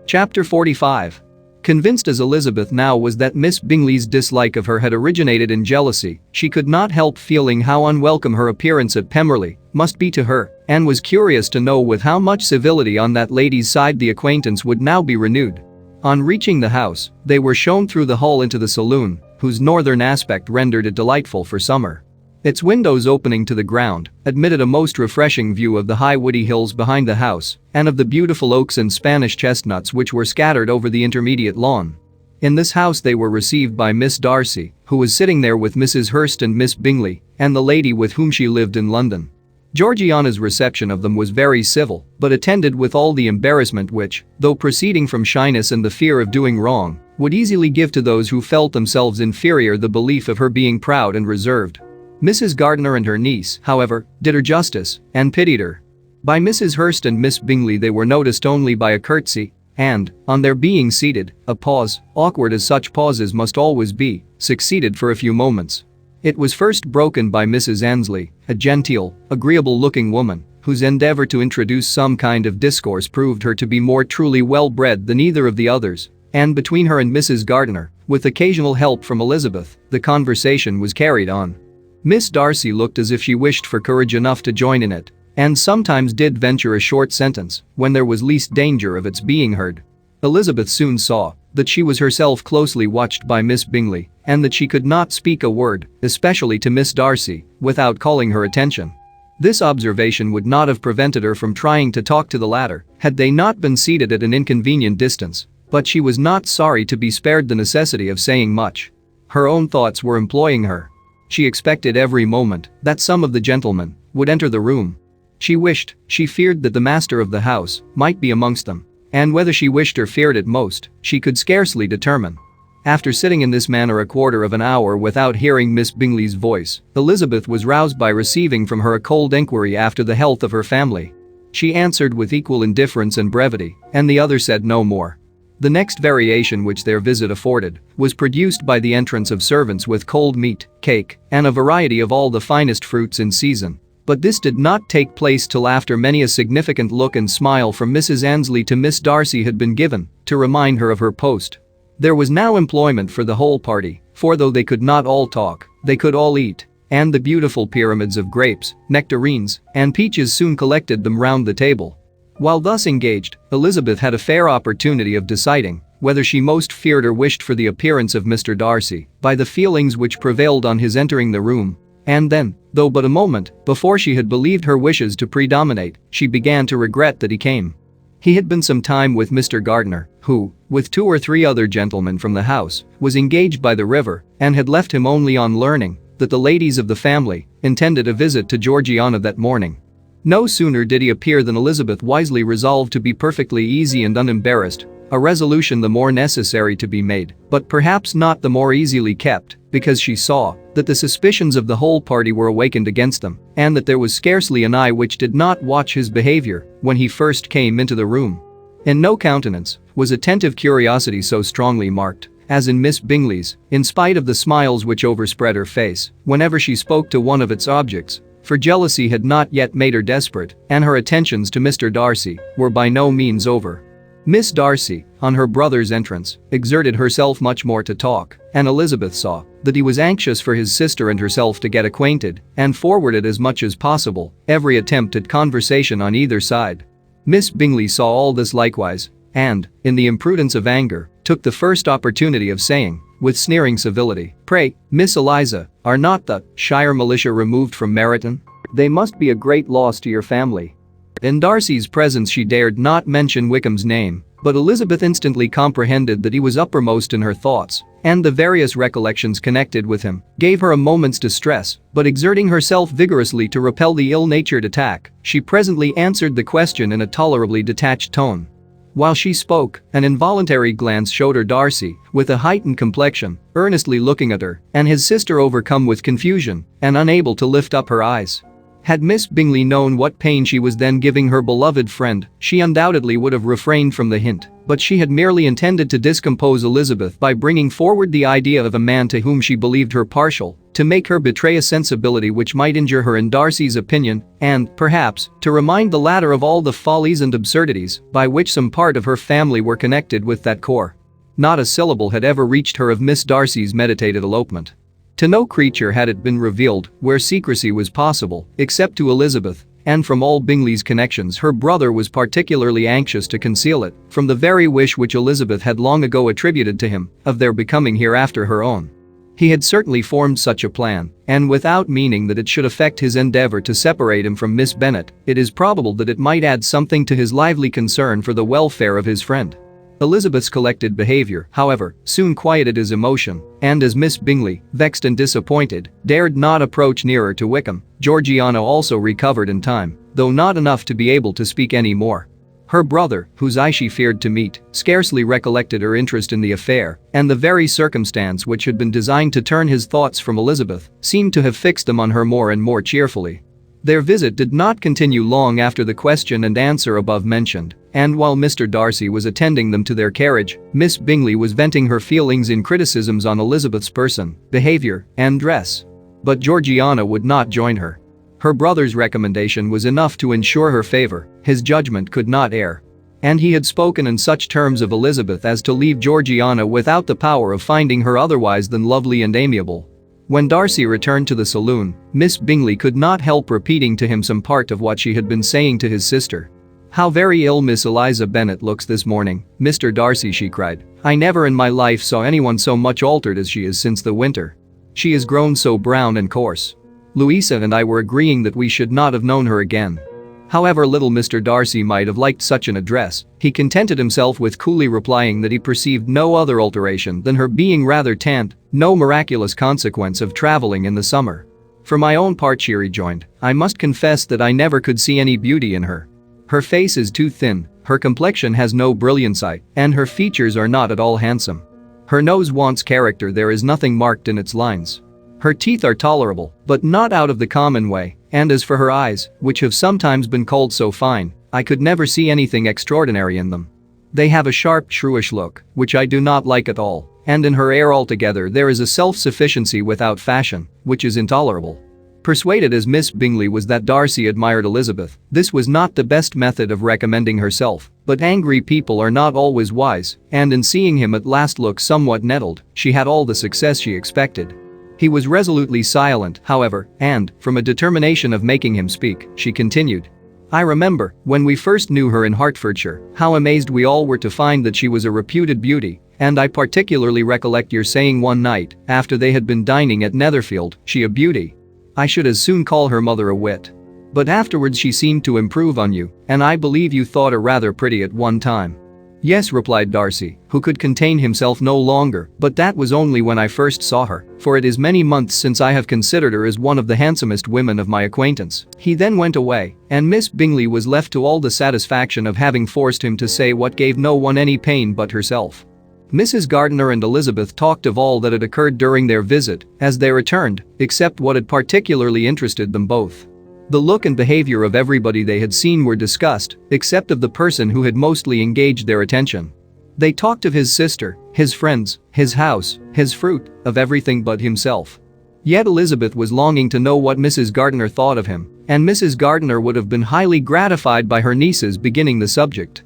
Chapter 45. Convinced as Elizabeth now was that Miss Bingley's dislike of her had originated in jealousy, she could not help feeling how unwelcome her appearance at Pemberley must be to her, and was curious to know with how much civility on that lady's side the acquaintance would now be renewed. On reaching the house, they were shown through the hall into the saloon, whose northern aspect rendered it delightful for summer. Its windows opening to the ground admitted a most refreshing view of the high woody hills behind the house and of the beautiful oaks and Spanish chestnuts which were scattered over the intermediate lawn. In this house they were received by Miss Darcy, who was sitting there with Mrs. Hurst and Miss Bingley, and the lady with whom she lived in London. Georgiana's reception of them was very civil, but attended with all the embarrassment which, though proceeding from shyness and the fear of doing wrong, would easily give to those who felt themselves inferior the belief of her being proud and reserved. Mrs. Gardiner and her niece, however, did her justice, and pitied her. By Mrs. Hurst and Miss Bingley they were noticed only by a curtsy, and, on their being seated, a pause, awkward as such pauses must always be, succeeded for a few moments. It was first broken by Mrs. Annesley, a genteel, agreeable-looking woman, whose endeavor to introduce some kind of discourse proved her to be more truly well-bred than either of the others, and between her and Mrs. Gardiner, with occasional help from Elizabeth, the conversation was carried on. Miss Darcy looked as if she wished for courage enough to join in it, and sometimes did venture a short sentence when there was least danger of its being heard. Elizabeth soon saw that she was herself closely watched by Miss Bingley, and that she could not speak a word, especially to Miss Darcy, without calling her attention. This observation would not have prevented her from trying to talk to the latter, had they not been seated at an inconvenient distance, but she was not sorry to be spared the necessity of saying much. Her own thoughts were employing her. She expected every moment that some of the gentlemen would enter the room. She wished, she feared that the master of the house might be amongst them, and whether she wished or feared it most, she could scarcely determine. After sitting in this manner a quarter of an hour without hearing Miss Bingley's voice, Elizabeth was roused by receiving from her a cold enquiry after the health of her family. She answered with equal indifference and brevity, and the other said no more. The next variation which their visit afforded was produced by the entrance of servants with cold meat, cake, and a variety of all the finest fruits in season. But this did not take place till after many a significant look and smile from Mrs. Annesley to Miss Darcy had been given to remind her of her post. There was now employment for the whole party, for though they could not all talk, they could all eat, and the beautiful pyramids of grapes, nectarines, and peaches soon collected them round the table. While thus engaged, Elizabeth had a fair opportunity of deciding whether she most feared or wished for the appearance of Mr. Darcy by the feelings which prevailed on his entering the room. And then, though but a moment before she had believed her wishes to predominate, she began to regret that he came. He had been some time with Mr. Gardiner, who, with 2 or 3 other gentlemen from the house, was engaged by the river, and had left him only on learning that the ladies of the family intended a visit to Georgiana that morning. No sooner did he appear than Elizabeth wisely resolved to be perfectly easy and unembarrassed, a resolution the more necessary to be made, but perhaps not the more easily kept, because she saw that the suspicions of the whole party were awakened against them, and that there was scarcely an eye which did not watch his behavior when he first came into the room. In no countenance was attentive curiosity so strongly marked as in Miss Bingley's, in spite of the smiles which overspread her face whenever she spoke to one of its objects, for jealousy had not yet made her desperate, and her attentions to Mr. Darcy were by no means over. Miss Darcy, on her brother's entrance, exerted herself much more to talk, and Elizabeth saw that he was anxious for his sister and herself to get acquainted, and forwarded as much as possible every attempt at conversation on either side. Miss Bingley saw all this likewise, and, in the imprudence of anger, took the first opportunity of saying, with sneering civility, "Pray, Miss Eliza, are not the Shire militia removed from Meryton? They must be a great loss to your family." In Darcy's presence she dared not mention Wickham's name, but Elizabeth instantly comprehended that he was uppermost in her thoughts, and the various recollections connected with him gave her a moment's distress, but exerting herself vigorously to repel the ill-natured attack, she presently answered the question in a tolerably detached tone. While she spoke, an involuntary glance showed her Darcy, with a heightened complexion, earnestly looking at her, and his sister overcome with confusion and unable to lift up her eyes. Had Miss Bingley known what pain she was then giving her beloved friend, she undoubtedly would have refrained from the hint, but she had merely intended to discompose Elizabeth by bringing forward the idea of a man to whom she believed her partial, to make her betray a sensibility which might injure her in Darcy's opinion, and, perhaps, to remind the latter of all the follies and absurdities by which some part of her family were connected with that corps. Not a syllable had ever reached her of Miss Darcy's meditated elopement. To no creature had it been revealed where secrecy was possible, except to Elizabeth, and from all Bingley's connections her brother was particularly anxious to conceal it, from the very wish which Elizabeth had long ago attributed to him, of their becoming hereafter her own. He had certainly formed such a plan, and without meaning that it should affect his endeavor to separate him from Miss Bennet, it is probable that it might add something to his lively concern for the welfare of his friend. Elizabeth's collected behavior, however, soon quieted his emotion, and as Miss Bingley, vexed and disappointed, dared not approach nearer to Wickham, Georgiana also recovered in time, though not enough to be able to speak any more. Her brother, whose eye she feared to meet, scarcely recollected her interest in the affair, and the very circumstance which had been designed to turn his thoughts from Elizabeth seemed to have fixed them on her more and more cheerfully. Their visit did not continue long after the question and answer above mentioned, and while Mr. Darcy was attending them to their carriage, Miss Bingley was venting her feelings in criticisms on Elizabeth's person, behavior, and dress. But Georgiana would not join her. Her brother's recommendation was enough to ensure her favor, his judgment could not err. And he had spoken in such terms of Elizabeth as to leave Georgiana without the power of finding her otherwise than lovely and amiable. When Darcy returned to the saloon, Miss Bingley could not help repeating to him some part of what she had been saying to his sister. "How very ill Miss Eliza Bennet looks this morning, Mr. Darcy," she cried. "I never in my life saw anyone so much altered as she is since the winter. She has grown so brown and coarse. Louisa and I were agreeing that we should not have known her again." However little Mr. Darcy might have liked such an address, he contented himself with coolly replying that he perceived no other alteration than her being rather tanned, no miraculous consequence of traveling in the summer. "For my own part," she rejoined, "I must confess that I never could see any beauty in her. Her face is too thin, her complexion has no brilliancy, and her features are not at all handsome. Her nose wants character, there is nothing marked in its lines. Her teeth are tolerable, but not out of the common way, and as for her eyes, which have sometimes been called so fine, I could never see anything extraordinary in them. They have a sharp, shrewish look, which I do not like at all, and in her air altogether there is a self-sufficiency without fashion, which is intolerable." Persuaded as Miss Bingley was that Darcy admired Elizabeth, this was not the best method of recommending herself, but angry people are not always wise, and in seeing him at last look somewhat nettled, she had all the success she expected. He was resolutely silent, however, and, from a determination of making him speak, she continued. "I remember, when we first knew her in Hertfordshire, how amazed we all were to find that she was a reputed beauty, and I particularly recollect your saying one night, after they had been dining at Netherfield, she a beauty. I should as soon call her mother a wit. But afterwards she seemed to improve on you, and I believe you thought her rather pretty at one time." "Yes," replied Darcy, who could contain himself no longer, "but that was only when I first saw her, for it is many months since I have considered her as one of the handsomest women of my acquaintance." He then went away, and Miss Bingley was left to all the satisfaction of having forced him to say what gave no one any pain but herself. Mrs. Gardiner and Elizabeth talked of all that had occurred during their visit as they returned, except what had particularly interested them both. The look and behavior of everybody they had seen were discussed, except of the person who had mostly engaged their attention. They talked of his sister, his friends, his house, his fruit, of everything but himself. Yet Elizabeth was longing to know what Mrs. Gardiner thought of him, and Mrs. Gardiner would have been highly gratified by her niece's beginning the subject.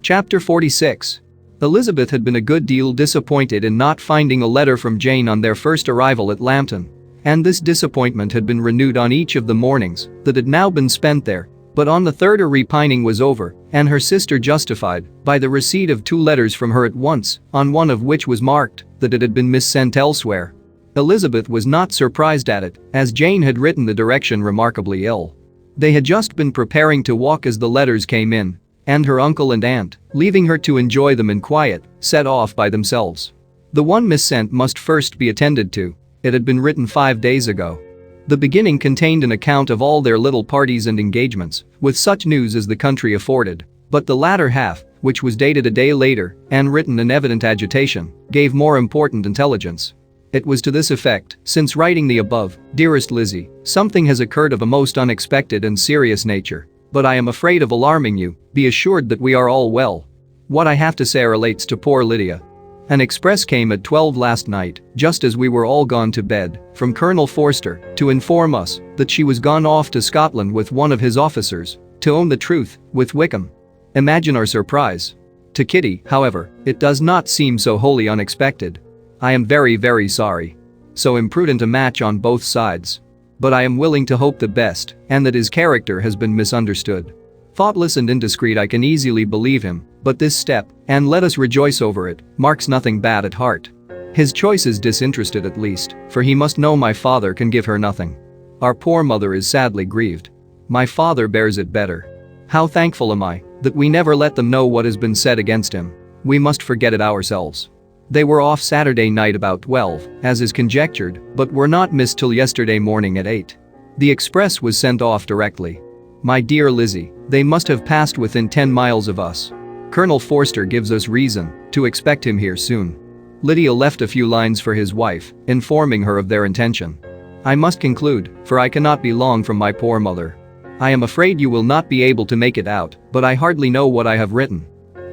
Chapter 46. Elizabeth had been a good deal disappointed in not finding a letter from Jane on their first arrival at Lambton, and this disappointment had been renewed on each of the mornings that had now been spent there. But on the third her repining was over, and her sister justified by the receipt of 2 letters from her at once, on one of which was marked that it had been missent elsewhere. Elizabeth was not surprised at it, as Jane had written the direction remarkably ill. They had just been preparing to walk as the letters came in, and her uncle and aunt, leaving her to enjoy them in quiet, set off by themselves. The one missent must first be attended to. It had been written 5 days ago. The beginning contained an account of all their little parties and engagements, with such news as the country afforded, but the latter half, which was dated a day later and written in evident agitation, gave more important intelligence. It was to this effect: "Since writing the above, dearest Lizzie, something has occurred of a most unexpected and serious nature, but I am afraid of alarming you. Be assured that we are all well. What I have to say relates to poor Lydia. An express came at 12 last night, just as we were all gone to bed, from Colonel Forster, to inform us that she was gone off to Scotland with one of his officers, to own the truth, with Wickham. Imagine our surprise. To Kitty, however, it does not seem so wholly unexpected. I am very, very sorry. So imprudent a match on both sides. But I am willing to hope the best, and that his character has been misunderstood. Thoughtless and indiscreet, I can easily believe him, but this step, and let us rejoice over it, marks nothing bad at heart. His choice is disinterested at least, for he must know my father can give her nothing. Our poor mother is sadly grieved. My father bears it better. How thankful am I that we never let them know what has been said against him. We must forget it ourselves. They were off Saturday night about 12, as is conjectured, but were not missed till yesterday morning at 8. The express was sent off directly. My dear Lizzie, they must have passed within 10 miles of us. Colonel Forster gives us reason to expect him here soon. Lydia left a few lines for his wife, informing her of their intention. I must conclude, for I cannot be long from my poor mother. I am afraid you will not be able to make it out, but I hardly know what I have written."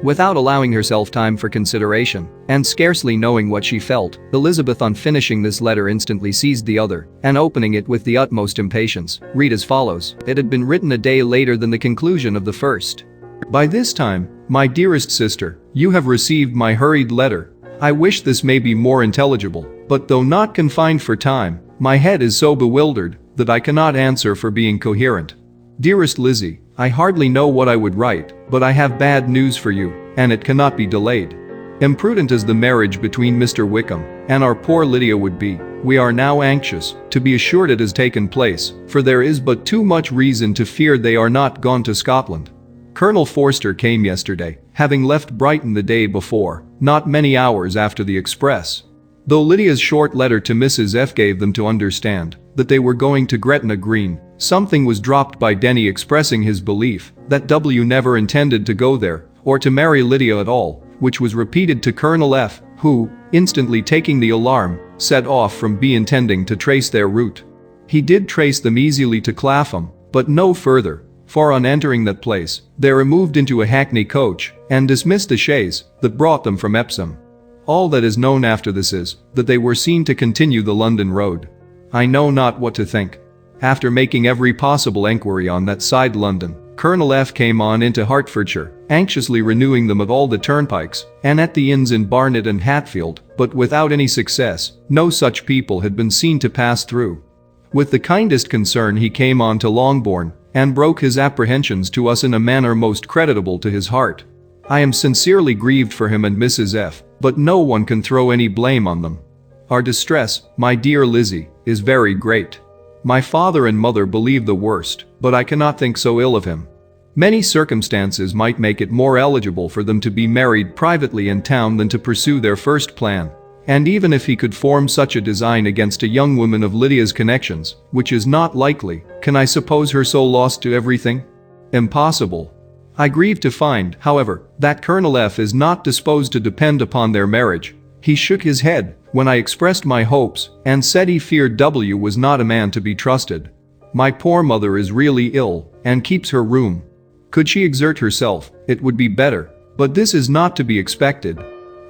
Without allowing herself time for consideration, and scarcely knowing what she felt, Elizabeth on finishing this letter instantly seized the other, and opening it with the utmost impatience, read as follows. It had been written a day later than the conclusion of the first. By this time, my dearest sister, you have received my hurried letter. I wish this may be more intelligible, but though not confined for time, my head is so bewildered that I cannot answer for being coherent. Dearest Lizzie, I hardly know what I would write, but I have bad news for you, and it cannot be delayed. Imprudent as the marriage between Mr. Wickham and our poor Lydia would be, we are now anxious to be assured it has taken place, for there is but too much reason to fear they are not gone to Scotland. Colonel Forster came yesterday, having left Brighton the day before, not many hours after the express. Though Lydia's short letter to Mrs. F gave them to understand that they were going to Gretna Green, something was dropped by Denny expressing his belief that W never intended to go there or to marry Lydia at all, which was repeated to Colonel F, who, instantly taking the alarm, set off from B intending to trace their route. He did trace them easily to Clapham, but no further, for on entering that place, they removed into a hackney coach and dismissed the chaise that brought them from Epsom. All that is known after this is that they were seen to continue the London road. I know not what to think. After making every possible enquiry on that side London, Colonel F came on into Hertfordshire, anxiously renewing them at all the turnpikes and at the inns in Barnet and Hatfield, but without any success. No such people had been seen to pass through. With the kindest concern he came on to Longbourn and broke his apprehensions to us in a manner most creditable to his heart. I am sincerely grieved for him and Mrs. F, but no one can throw any blame on them. Our distress, my dear Lizzie, is very great. My father and mother believe the worst, but I cannot think so ill of him. Many circumstances might make it more eligible for them to be married privately in town than to pursue their first plan. And even if he could form such a design against a young woman of Lydia's connections, which is not likely, can I suppose her so lost to everything? Impossible. I grieve to find, however, that Colonel F is not disposed to depend upon their marriage. He shook his head when I expressed my hopes and said he feared W was not a man to be trusted. My poor mother is really ill and keeps her room. Could she exert herself, it would be better, but this is not to be expected.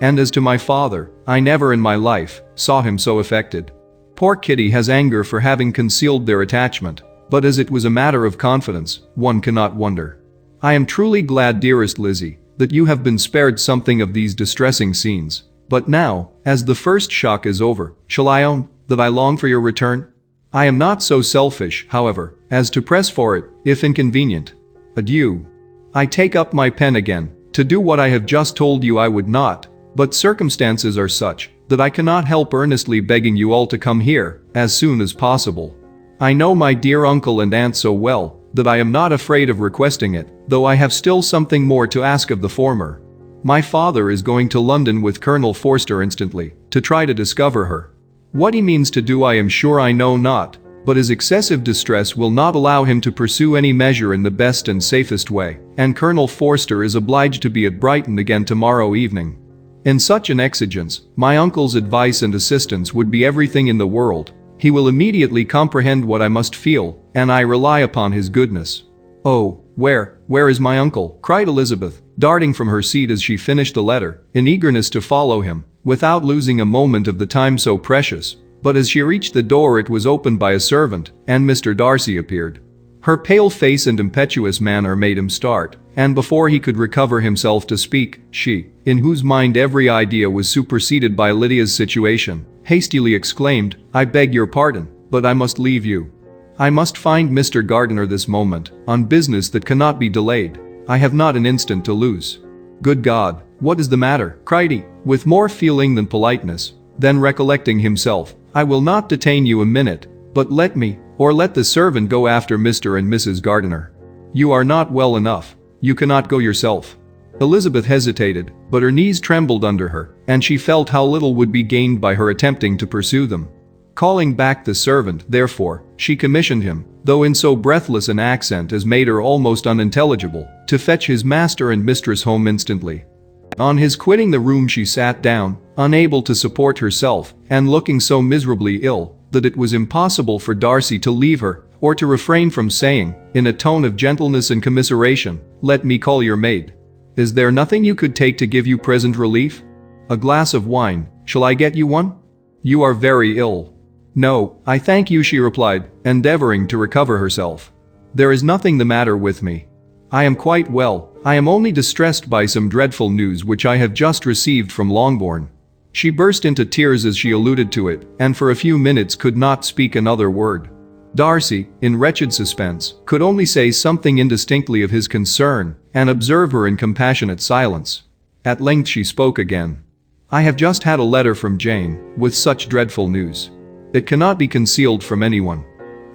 And as to my father, I never in my life saw him so affected. Poor Kitty has anger for having concealed their attachment, but as it was a matter of confidence, one cannot wonder. I am truly glad, dearest Lizzie, that you have been spared something of these distressing scenes. But now, as the first shock is over, shall I own that I long for your return? I am not so selfish, however, as to press for it, if inconvenient. Adieu. I take up my pen again, to do what I have just told you I would not, but circumstances are such that I cannot help earnestly begging you all to come here as soon as possible. I know my dear uncle and aunt so well that I am not afraid of requesting it, though I have still something more to ask of the former. My father is going to London with Colonel Forster instantly to try to discover her. What he means to do I am sure I know not, but his excessive distress will not allow him to pursue any measure in the best and safest way, and Colonel Forster is obliged to be at Brighton again tomorrow evening. In such an exigence, my uncle's advice and assistance would be everything in the world. He will immediately comprehend what I must feel, and I rely upon his goodness. Oh, where is my uncle? Cried Elizabeth, darting from her seat as she finished the letter, in eagerness to follow him, without losing a moment of the time so precious. But as she reached the door it was opened by a servant, and Mr. Darcy appeared. Her pale face and impetuous manner made him start, and before he could recover himself to speak, she, in whose mind every idea was superseded by Lydia's situation, hastily exclaimed, I beg your pardon, but I must leave you. I must find Mr. Gardiner this moment, on business that cannot be delayed. I have not an instant to lose. Good God, what is the matter? Cried he, with more feeling than politeness. Then recollecting himself, I will not detain you a minute, but let me, or let the servant go after Mr. and Mrs. Gardiner. You are not well enough. You cannot go yourself. Elizabeth hesitated, but her knees trembled under her, and she felt how little would be gained by her attempting to pursue them. Calling back the servant, therefore, she commissioned him, though in so breathless an accent as made her almost unintelligible, to fetch his master and mistress home instantly. On his quitting the room she sat down, unable to support herself, and looking so miserably ill that it was impossible for Darcy to leave her, or to refrain from saying, in a tone of gentleness and commiseration, let me call your maid. Is there nothing you could take to give you present relief? A glass of wine, shall I get you one? You are very ill. No, I thank you, she replied, endeavoring to recover herself. There is nothing the matter with me. I am quite well. I am only distressed by some dreadful news which I have just received from Longbourn. She burst into tears as she alluded to it, and for a few minutes could not speak another word. Darcy, in wretched suspense, could only say something indistinctly of his concern, and observe her in compassionate silence. At length she spoke again. I have just had a letter from Jane, with such dreadful news. It cannot be concealed from anyone.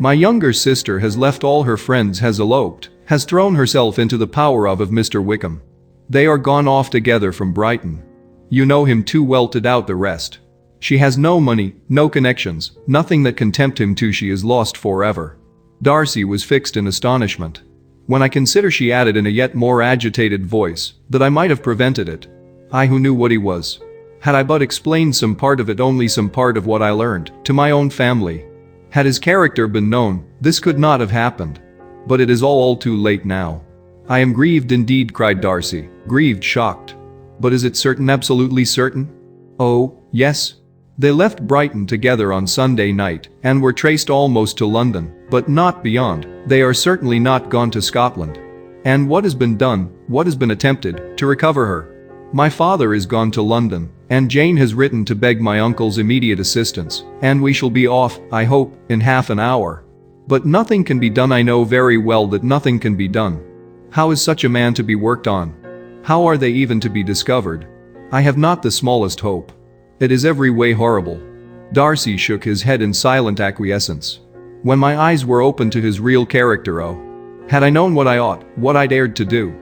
My younger sister has left all her friends, has eloped, has thrown herself into the power of Mr. Wickham. They are gone off together from Brighton. You know him too well to doubt the rest. She has no money, no connections, nothing that can tempt him to. She is lost forever. Darcy was fixed in astonishment. When I consider, she added in a yet more agitated voice, that I might have prevented it. I who knew what he was. Had I but explained some part of it, only some part of what I learned, to my own family. Had his character been known, this could not have happened. But it is all too late now. I am grieved indeed, cried Darcy, grieved, shocked. But is it certain, absolutely certain? Oh, yes. They left Brighton together on Sunday night, and were traced almost to London, but not beyond. They are certainly not gone to Scotland. And what has been done, what has been attempted, to recover her? My father is gone to London, and Jane has written to beg my uncle's immediate assistance, and we shall be off, I hope, in half an hour. But nothing can be done. I know very well that nothing can be done. How is such a man to be worked on? How are they even to be discovered? I have not the smallest hope. It is every way horrible. Darcy shook his head in silent acquiescence. When my eyes were opened to his real character, oh, had I known what I ought, what I dared to do.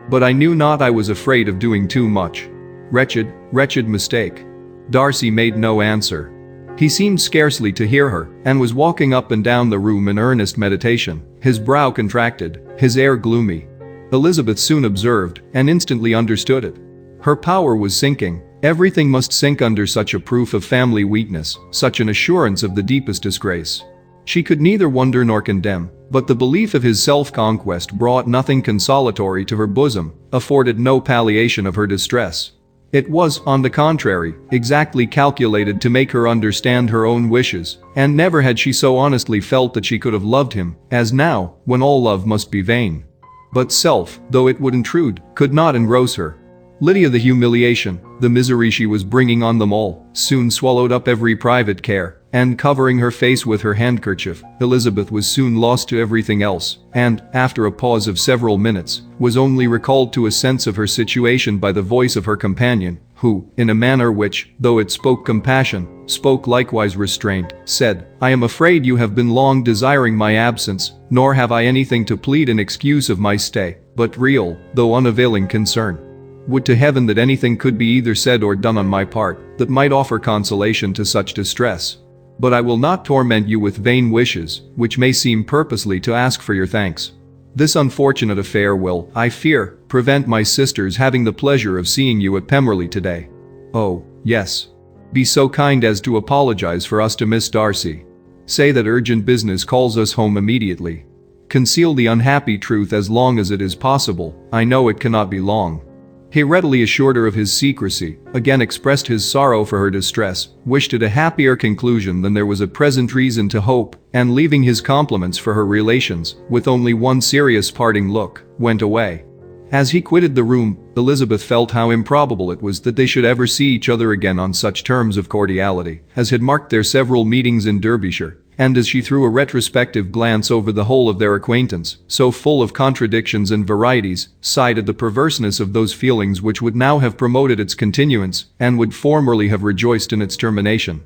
But I knew not. I was afraid of doing too much. Wretched, wretched mistake. Darcy made no answer. He seemed scarcely to hear her, and was walking up and down the room in earnest meditation, his brow contracted, his air gloomy. Elizabeth soon observed, and instantly understood it. Her power was sinking. Everything must sink under such a proof of family weakness, such an assurance of the deepest disgrace. She could neither wonder nor condemn, but the belief of his self-conquest brought nothing consolatory to her bosom, afforded no palliation of her distress. It was, on the contrary, exactly calculated to make her understand her own wishes, and never had she so honestly felt that she could have loved him, as now, when all love must be vain. But self, though it would intrude, could not engross her. Lydia, the humiliation, the misery she was bringing on them all, soon swallowed up every private care, and covering her face with her handkerchief, Elizabeth was soon lost to everything else, and, after a pause of several minutes, was only recalled to a sense of her situation by the voice of her companion, who, in a manner which, though it spoke compassion, spoke likewise restraint, said, "I am afraid you have been long desiring my absence, nor have I anything to plead in excuse of my stay, but real, though unavailing concern. Would to heaven that anything could be either said or done on my part, that might offer consolation to such distress. But I will not torment you with vain wishes, which may seem purposely to ask for your thanks. This unfortunate affair will, I fear, prevent my sisters having the pleasure of seeing you at Pemberley today. Oh, yes. Be so kind as to apologize for us to Miss Darcy. Say that urgent business calls us home immediately. Conceal the unhappy truth as long as it is possible, I know it cannot be long." He readily assured her of his secrecy, again expressed his sorrow for her distress, wished it a happier conclusion than there was at present reason to hope, and leaving his compliments for her relations, with only one serious parting look, went away. As he quitted the room, Elizabeth felt how improbable it was that they should ever see each other again on such terms of cordiality as had marked their several meetings in Derbyshire, and as she threw a retrospective glance over the whole of their acquaintance, so full of contradictions and varieties, sighed at the perverseness of those feelings which would now have promoted its continuance, and would formerly have rejoiced in its termination.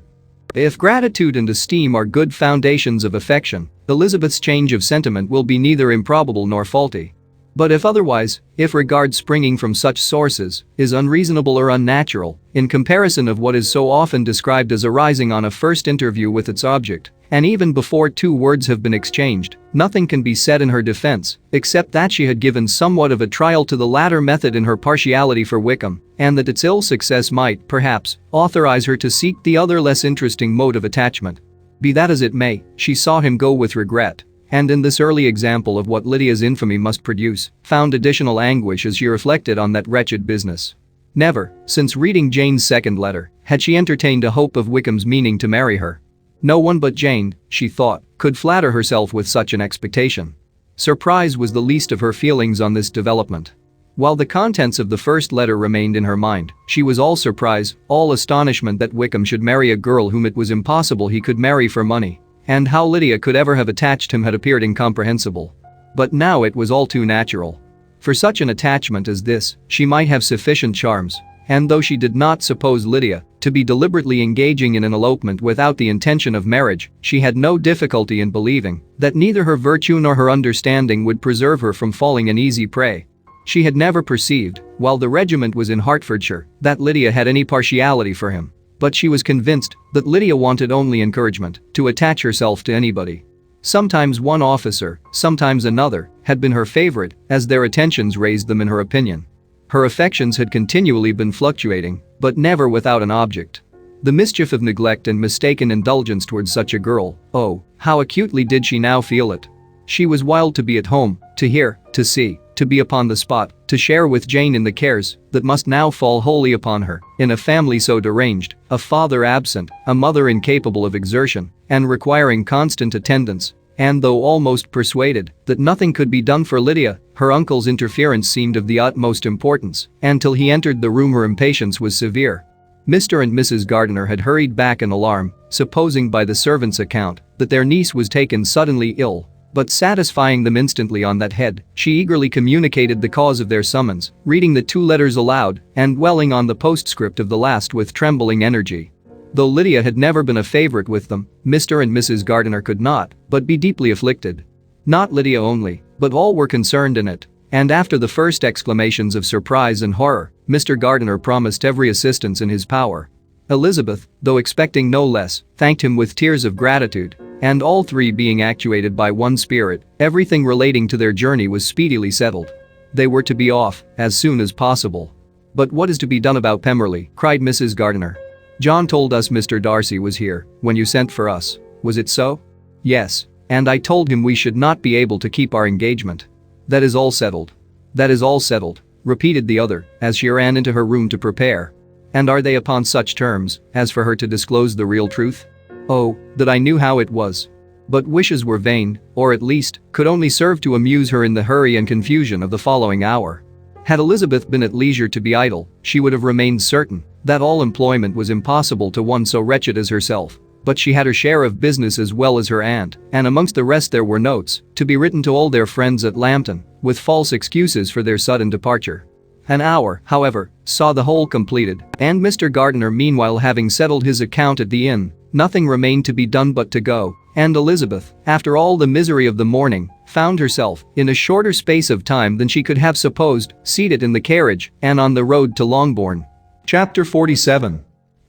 If gratitude and esteem are good foundations of affection, Elizabeth's change of sentiment will be neither improbable nor faulty. But if otherwise, if regard springing from such sources is unreasonable or unnatural, in comparison of what is so often described as arising on a first interview with its object, and even before two words have been exchanged, nothing can be said in her defense, except that she had given somewhat of a trial to the latter method in her partiality for Wickham, and that its ill success might, perhaps, authorize her to seek the other less interesting mode of attachment. Be that as it may, she saw him go with regret, and in this early example of what Lydia's infamy must produce, found additional anguish as she reflected on that wretched business. Never, since reading Jane's second letter, had she entertained a hope of Wickham's meaning to marry her. No one but Jane, she thought, could flatter herself with such an expectation. Surprise was the least of her feelings on this development. While the contents of the first letter remained in her mind, she was all surprise, all astonishment that Wickham should marry a girl whom it was impossible he could marry for money. And how Lydia could ever have attached him had appeared incomprehensible. But now it was all too natural. For such an attachment as this, she might have sufficient charms, and though she did not suppose Lydia to be deliberately engaging in an elopement without the intention of marriage, she had no difficulty in believing that neither her virtue nor her understanding would preserve her from falling an easy prey. She had never perceived, while the regiment was in Hertfordshire, that Lydia had any partiality for him. But she was convinced that Lydia wanted only encouragement to attach herself to anybody. Sometimes one officer, sometimes another, had been her favorite, as their attentions raised them in her opinion. Her affections had continually been fluctuating, but never without an object. The mischief of neglect and mistaken indulgence towards such a girl, oh, how acutely did she now feel it. She was wild to be at home, to hear, to see, to be upon the spot, to share with Jane in the cares that must now fall wholly upon her, in a family so deranged, a father absent, a mother incapable of exertion, and requiring constant attendance. And though almost persuaded that nothing could be done for Lydia, her uncle's interference seemed of the utmost importance, and till he entered the room her impatience was severe. Mr. and Mrs. Gardiner had hurried back in alarm, supposing by the servant's account that their niece was taken suddenly ill. But satisfying them instantly on that head, she eagerly communicated the cause of their summons, reading the two letters aloud and dwelling on the postscript of the last with trembling energy. Though Lydia had never been a favorite with them, Mr. and Mrs. Gardiner could not but be deeply afflicted. Not Lydia only, but all were concerned in it, and after the first exclamations of surprise and horror, Mr. Gardiner promised every assistance in his power. Elizabeth, though expecting no less, thanked him with tears of gratitude. And all three being actuated by one spirit, everything relating to their journey was speedily settled. They were to be off as soon as possible. "But what is to be done about Pemberley?" cried Mrs. Gardiner. "John told us Mr. Darcy was here when you sent for us. Was it so?" "Yes. And I told him we should not be able to keep our engagement." "That is all settled." "That is all settled," repeated the other as she ran into her room to prepare. And are they upon such terms as for her to disclose the real truth? Oh, that I knew how it was. But wishes were vain, or at least, could only serve to amuse her in the hurry and confusion of the following hour. Had Elizabeth been at leisure to be idle, she would have remained certain that all employment was impossible to one so wretched as herself. But she had her share of business as well as her aunt, and amongst the rest there were notes to be written to all their friends at Lambton, with false excuses for their sudden departure. An hour, however, saw the whole completed, and Mr. Gardiner meanwhile having settled his account at the inn, nothing remained to be done but to go, and Elizabeth, after all the misery of the morning, found herself, in a shorter space of time than she could have supposed, seated in the carriage and on the road to Longbourn. Chapter 47.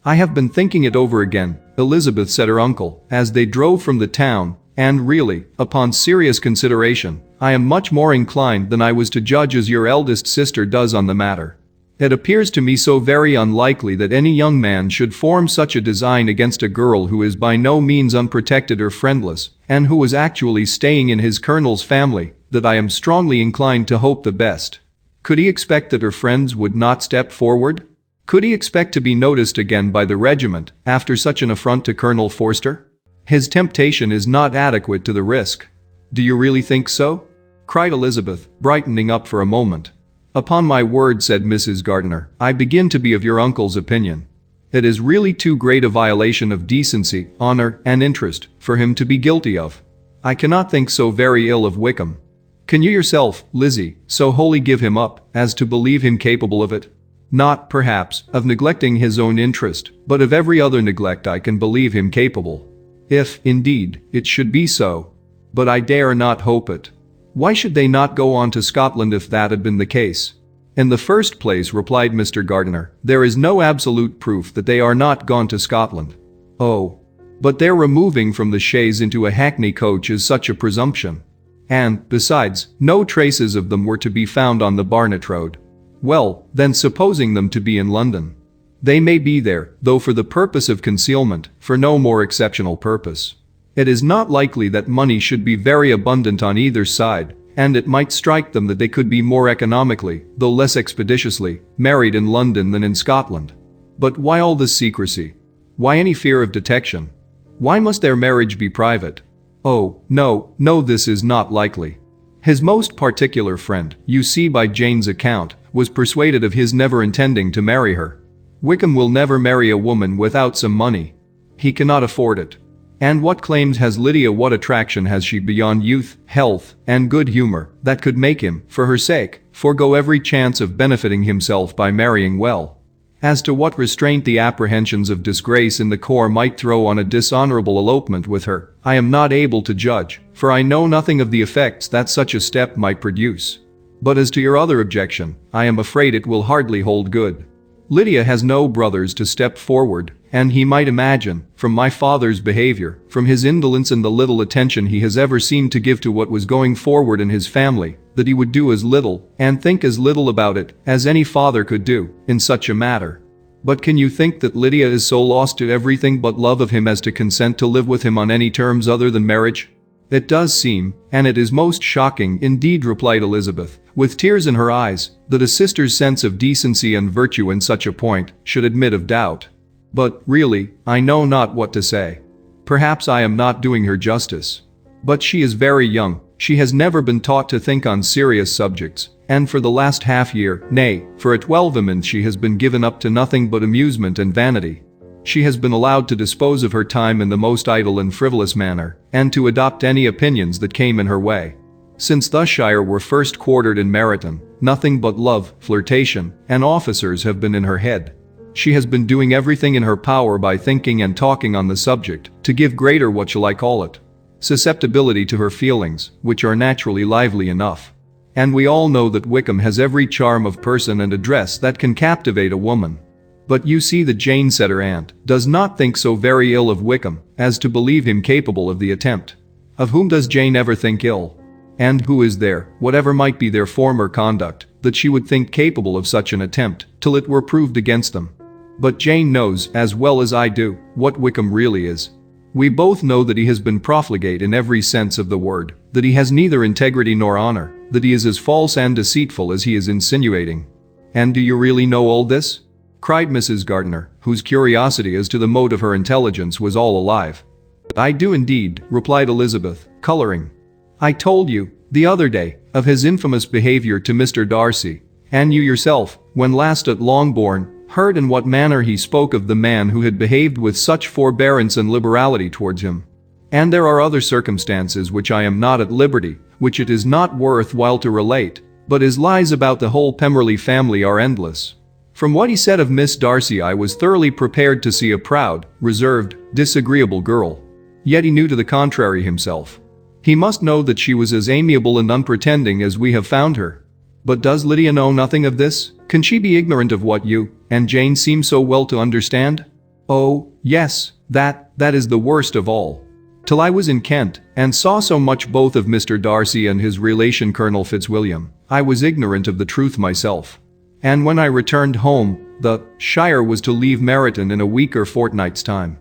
I have been thinking it over again, Elizabeth said her uncle, as they drove from the town, and really, upon serious consideration, I am much more inclined than I was to judge as your eldest sister does on the matter. It appears to me so very unlikely that any young man should form such a design against a girl who is by no means unprotected or friendless, and who was actually staying in his colonel's family, that I am strongly inclined to hope the best. Could he expect that her friends would not step forward? Could he expect to be noticed again by the regiment after such an affront to Colonel Forster? His temptation is not adequate to the risk. Do you really think so? Cried Elizabeth, brightening up for a moment. Upon my word, said Mrs. Gardiner, I begin to be of your uncle's opinion. It is really too great a violation of decency, honor, and interest for him to be guilty of. I cannot think so very ill of Wickham. Can you yourself, Lizzie, so wholly give him up as to believe him capable of it? Not, perhaps, of neglecting his own interest, but of every other neglect I can believe him capable. If, indeed, it should be so. But I dare not hope it. Why should they not go on to Scotland if that had been the case? In the first place, replied Mr. Gardiner, there is no absolute proof that they are not gone to Scotland. Oh. But their removing from the chaise into a hackney coach is such a presumption. And, besides, no traces of them were to be found on the Barnet road. Well, then supposing them to be in London. They may be there, though for the purpose of concealment, for no more exceptional purpose. It is not likely that money should be very abundant on either side, and it might strike them that they could be more economically, though less expeditiously, married in London than in Scotland. But why all this secrecy? Why any fear of detection? Why must their marriage be private? Oh, no, this is not likely. His most particular friend, you see by Jane's account, was persuaded of his never intending to marry her. Wickham will never marry a woman without some money. He cannot afford it. And what claims has Lydia, what attraction has she beyond youth, health, and good humor, that could make him, for her sake, forego every chance of benefiting himself by marrying well? As to what restraint the apprehensions of disgrace in the corps might throw on a dishonorable elopement with her, I am not able to judge, for I know nothing of the effects that such a step might produce. But as to your other objection, I am afraid it will hardly hold good. Lydia has no brothers to step forward, and he might imagine, from my father's behavior, from his indolence and the little attention he has ever seemed to give to what was going forward in his family, that he would do as little, and think as little about it, as any father could do, in such a matter. But can you think that Lydia is so lost to everything but love of him as to consent to live with him on any terms other than marriage? It does seem, and it is most shocking indeed, replied Elizabeth, with tears in her eyes, that a sister's sense of decency and virtue in such a point should admit of doubt. But, really, I know not what to say. Perhaps I am not doing her justice. But she is very young, she has never been taught to think on serious subjects, and for the last half-year, nay, for a 12 she has been given up to nothing but amusement and vanity. She has been allowed to dispose of her time in the most idle and frivolous manner, and to adopt any opinions that came in her way. Since the Shire were first quartered in Meryton, nothing but love, flirtation, and officers have been in her head. She has been doing everything in her power by thinking and talking on the subject, to give greater, what shall I call it, susceptibility to her feelings, which are naturally lively enough. And we all know that Wickham has every charm of person and address that can captivate a woman. But you see that Jane, said her aunt, does not think so very ill of Wickham as to believe him capable of the attempt. Of whom does Jane ever think ill? And who is there, whatever might be their former conduct, that she would think capable of such an attempt, till it were proved against them? But Jane knows, as well as I do, what Wickham really is. We both know that he has been profligate in every sense of the word, that he has neither integrity nor honor, that he is as false and deceitful as he is insinuating. And do you really know all this? cried Mrs. Gardiner, whose curiosity as to the mode of her intelligence was all alive. "I do indeed," replied Elizabeth, coloring. "I told you, the other day, of his infamous behavior to Mr. Darcy, and you yourself, when last at Longbourn, heard in what manner he spoke of the man who had behaved with such forbearance and liberality towards him. And there are other circumstances which I am not at liberty, which it is not worth while to relate, but his lies about the whole Pemberley family are endless. From what he said of Miss Darcy I was thoroughly prepared to see a proud, reserved, disagreeable girl. Yet he knew to the contrary himself. He must know that she was as amiable and unpretending as we have found her. But does Lydia know nothing of this? Can she be ignorant of what you and Jane seem so well to understand? Oh, yes, that is the worst of all. Till I was in Kent, and saw so much both of Mr. Darcy and his relation Colonel Fitzwilliam, I was ignorant of the truth myself. And when I returned home, the Shire was to leave Meryton in a week or fortnight's time.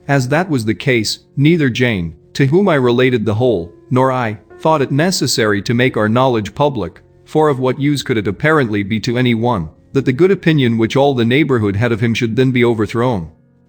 As that was the case, neither Jane, to whom I related the whole, nor I, thought it necessary to make our knowledge public, for of what use could it apparently be to any one, that the good opinion which all the neighborhood had of him should then be overthrown.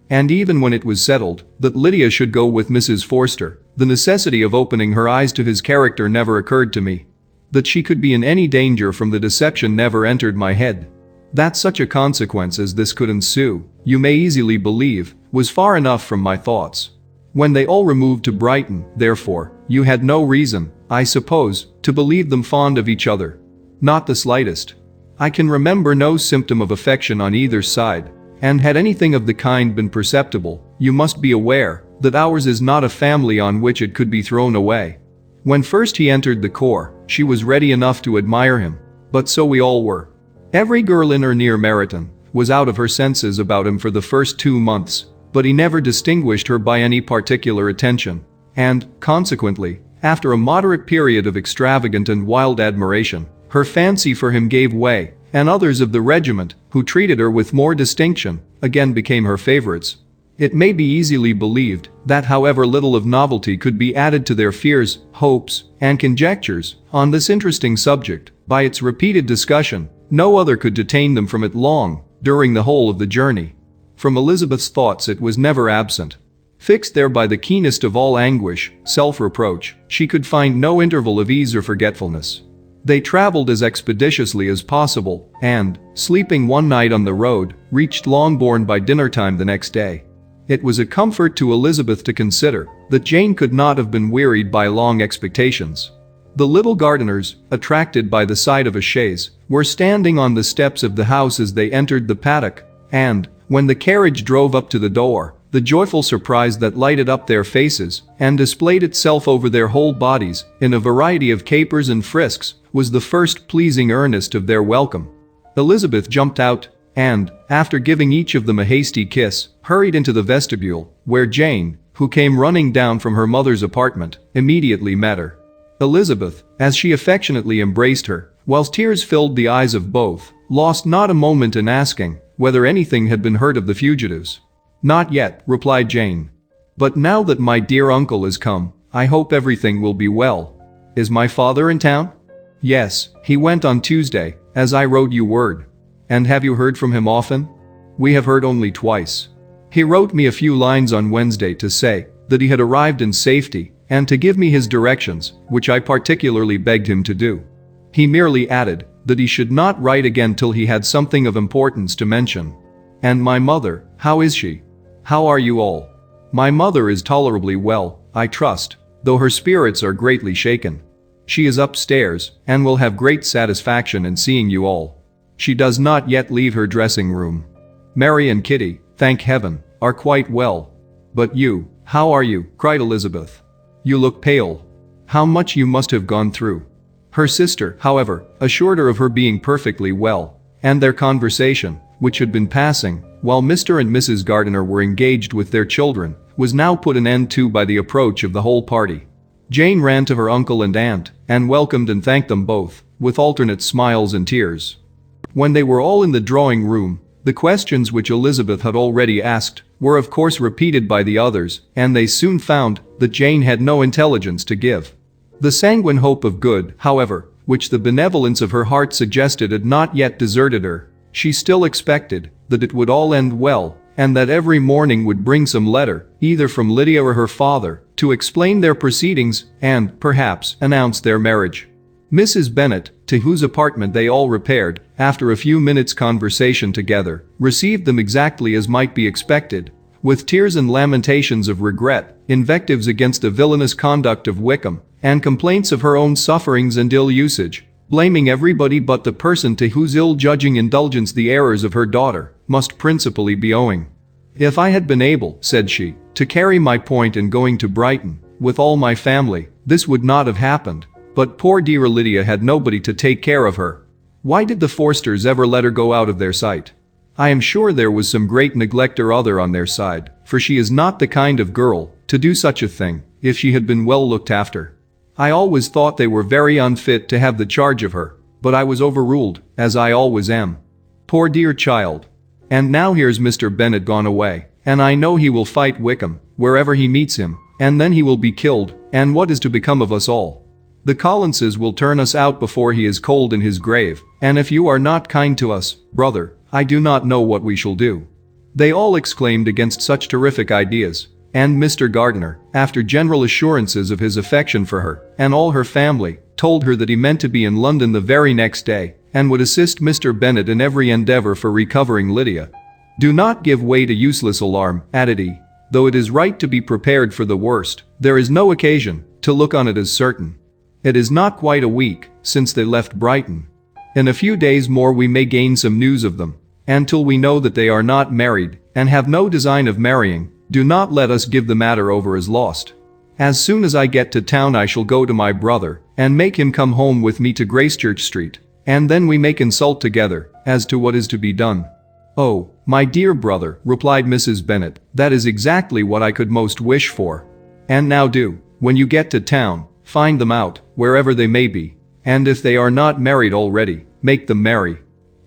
And even when it was settled that Lydia should go with Mrs. Forster, the necessity of opening her eyes to his character never occurred to me. That she could be in any danger from the deception never entered my head. That such a consequence as this could ensue, you may easily believe, was far enough from my thoughts. When they all removed to Brighton, therefore, you had no reason, I suppose, to believe them fond of each other. Not the slightest. I can remember no symptom of affection on either side, and had anything of the kind been perceptible, you must be aware that ours is not a family on which it could be thrown away. When first he entered the corps, she was ready enough to admire him, but so we all were. Every girl in or near Meryton was out of her senses about him for the first 2 months, but he never distinguished her by any particular attention, and, consequently, after a moderate period of extravagant and wild admiration, her fancy for him gave way, and others of the regiment, who treated her with more distinction, again became her favorites. It may be easily believed that however little of novelty could be added to their fears, hopes, and conjectures on this interesting subject, by its repeated discussion, no other could detain them from it long, during the whole of the journey. From Elizabeth's thoughts it was never absent. Fixed there by the keenest of all anguish, self-reproach, she could find no interval of ease or forgetfulness. They traveled as expeditiously as possible, and, sleeping one night on the road, reached Longbourn by dinner time the next day. It was a comfort to Elizabeth to consider that Jane could not have been wearied by long expectations. The little Gardiners, attracted by the sight of a chaise, were standing on the steps of the house as they entered the paddock, and, when the carriage drove up to the door, the joyful surprise that lighted up their faces and displayed itself over their whole bodies in a variety of capers and frisks was the first pleasing earnest of their welcome. Elizabeth jumped out and, after giving each of them a hasty kiss, hurried into the vestibule, where Jane, who came running down from her mother's apartment, immediately met her. Elizabeth, as she affectionately embraced her, whilst tears filled the eyes of both, lost not a moment in asking whether anything had been heard of the fugitives. "Not yet," replied Jane. "But now that my dear uncle is come, I hope everything will be well. Is my father in town?" "Yes, he went on Tuesday, as I wrote you word." "And have you heard from him often?" "We have heard only twice. He wrote me a few lines on Wednesday to say that he had arrived in safety, and to give me his directions, which I particularly begged him to do. He merely added that he should not write again till he had something of importance to mention." "And my mother, how is she? How are you all?" "My mother is tolerably well, I trust, though her spirits are greatly shaken. She is upstairs, and will have great satisfaction in seeing you all. She does not yet leave her dressing room. Mary and Kitty, thank heaven, are quite well. But you, how are you?" cried Elizabeth. "You look pale. How much you must have gone through." Her sister, however, assured her of her being perfectly well, and their conversation, which had been passing while Mr. and Mrs. Gardiner were engaged with their children, was now put an end to by the approach of the whole party. Jane ran to her uncle and aunt, and welcomed and thanked them both, with alternate smiles and tears. When they were all in the drawing room, the questions which Elizabeth had already asked were of course repeated by the others, and they soon found that Jane had no intelligence to give. The sanguine hope of good, however, which the benevolence of her heart suggested had not yet deserted her. she still expected that it would all end well, and that every morning would bring some letter, either from Lydia or her father, to explain their proceedings and, perhaps, announce their marriage. Mrs. Bennet, to whose apartment they all repaired, after a few minutes' conversation together, received them exactly as might be expected, with tears and lamentations of regret, invectives against the villainous conduct of Wickham, and complaints of her own sufferings and ill usage, blaming everybody but the person to whose ill-judging indulgence the errors of her daughter must principally be owing. "If I had been able," said she, "to carry my point in going to Brighton, with all my family, this would not have happened. But poor dear Lydia had nobody to take care of her. Why did the Forsters ever let her go out of their sight? I am sure there was some great neglect or other on their side, for she is not the kind of girl to do such a thing if she had been well looked after. I always thought they were very unfit to have the charge of her, but I was overruled, as I always am. Poor dear child. And now here's Mr. Bennet gone away, and I know he will fight Wickham, wherever he meets him, and then he will be killed, and what is to become of us all? The Collinses will turn us out before he is cold in his grave, and if you are not kind to us, brother, I do not know what we shall do." They all exclaimed against such terrific ideas, and Mr. Gardiner, after general assurances of his affection for her and all her family, told her that he meant to be in London the very next day, and would assist Mr. Bennet in every endeavor for recovering Lydia. "Do not give way to useless alarm," added he. "Though it is right to be prepared for the worst, there is no occasion to look on it as certain. It is not quite a week since they left Brighton. In a few days more we may gain some news of them, and till we know that they are not married and have no design of marrying, do not let us give the matter over as lost. As soon as I get to town I shall go to my brother and make him come home with me to Gracechurch Street, and then we may consult together as to what is to be done." "Oh, my dear brother," replied Mrs. Bennet, "that is exactly what I could most wish for. And now do, when you get to town, find them out, wherever they may be, and if they are not married already, make them marry.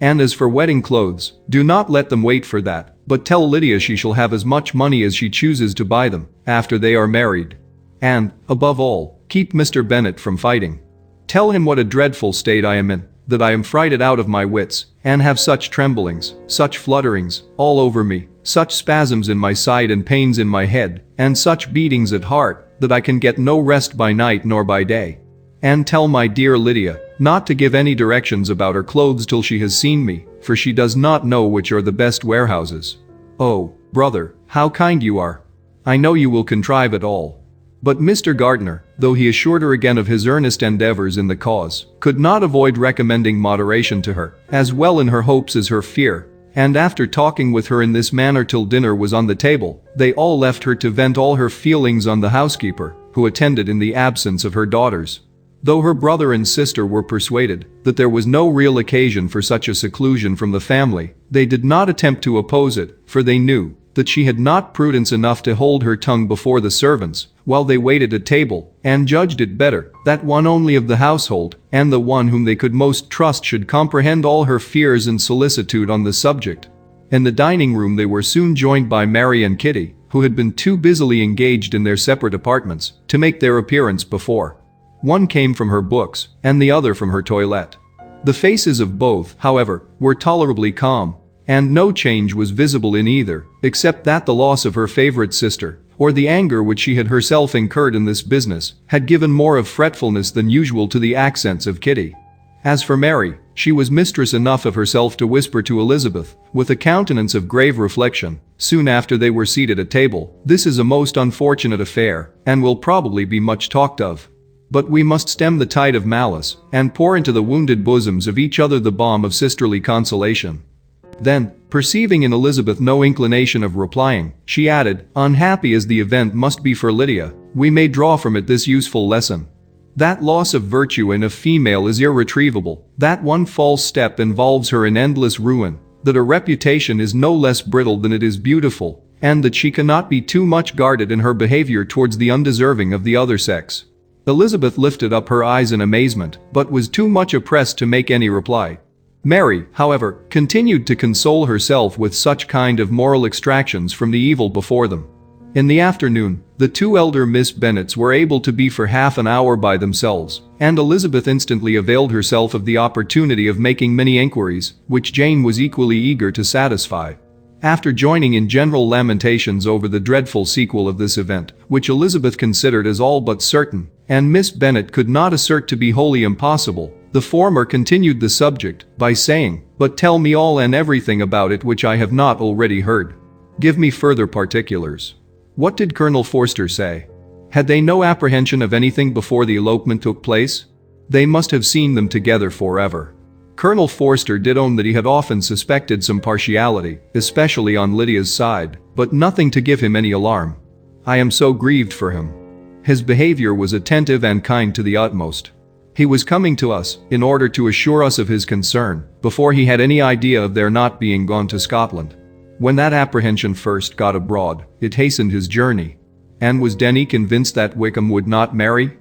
And as for wedding clothes, do not let them wait for that, but tell Lydia she shall have as much money as she chooses to buy them, after they are married. And, above all, keep Mr. Bennet from fighting. Tell him what a dreadful state I am in, that I am frighted out of my wits, and have such tremblings, such flutterings, all over me, such spasms in my side and pains in my head, and such beatings at heart, that I can get no rest by night nor by day. And tell my dear Lydia not to give any directions about her clothes till she has seen me, for she does not know which are the best warehouses. Oh, brother, how kind you are. I know you will contrive it all." But Mr. Gardiner, though he assured her again of his earnest endeavors in the cause, could not avoid recommending moderation to her, as well in her hopes as her fear, and after talking with her in this manner till dinner was on the table, they all left her to vent all her feelings on the housekeeper, who attended in the absence of her daughters. Though her brother and sister were persuaded that there was no real occasion for such a seclusion from the family, they did not attempt to oppose it, for they knew that she had not prudence enough to hold her tongue before the servants, while they waited at table, and judged it better that one only of the household, and the one whom they could most trust, should comprehend all her fears and solicitude on the subject. In the dining room they were soon joined by Mary and Kitty, who had been too busily engaged in their separate apartments to make their appearance before. One came from her books, and the other from her toilette. The faces of both, however, were tolerably calm, and no change was visible in either, except that the loss of her favorite sister, or the anger which she had herself incurred in this business, had given more of fretfulness than usual to the accents of Kitty. As for Mary, she was mistress enough of herself to whisper to Elizabeth, with a countenance of grave reflection, soon after they were seated at table, "This is a most unfortunate affair, and will probably be much talked of. But we must stem the tide of malice, and pour into the wounded bosoms of each other the balm of sisterly consolation." Then, perceiving in Elizabeth no inclination of replying, she added, "Unhappy as the event must be for Lydia, we may draw from it this useful lesson. That loss of virtue in a female is irretrievable, that one false step involves her in endless ruin, that a reputation is no less brittle than it is beautiful, and that she cannot be too much guarded in her behavior towards the undeserving of the other sex." Elizabeth lifted up her eyes in amazement, but was too much oppressed to make any reply. Mary, however, continued to console herself with such kind of moral extractions from the evil before them. In the afternoon, the two elder Miss Bennets were able to be for half an hour by themselves, and Elizabeth instantly availed herself of the opportunity of making many inquiries, which Jane was equally eager to satisfy. After joining in general lamentations over the dreadful sequel of this event, which Elizabeth considered as all but certain, and Miss Bennet could not assert to be wholly impossible, the former continued the subject by saying, "But tell me all and everything about it which I have not already heard. Give me further particulars. What did Colonel Forster say? Had they no apprehension of anything before the elopement took place? They must have seen them together forever." Colonel Forster did own that he had often suspected some partiality, especially on Lydia's side, but nothing to give him any alarm. "I am so grieved for him. His behavior was attentive and kind to the utmost. He was coming to us, in order to assure us of his concern, before he had any idea of their not being gone to Scotland. When that apprehension first got abroad, it hastened his journey. And was Denny convinced that Wickham would not marry?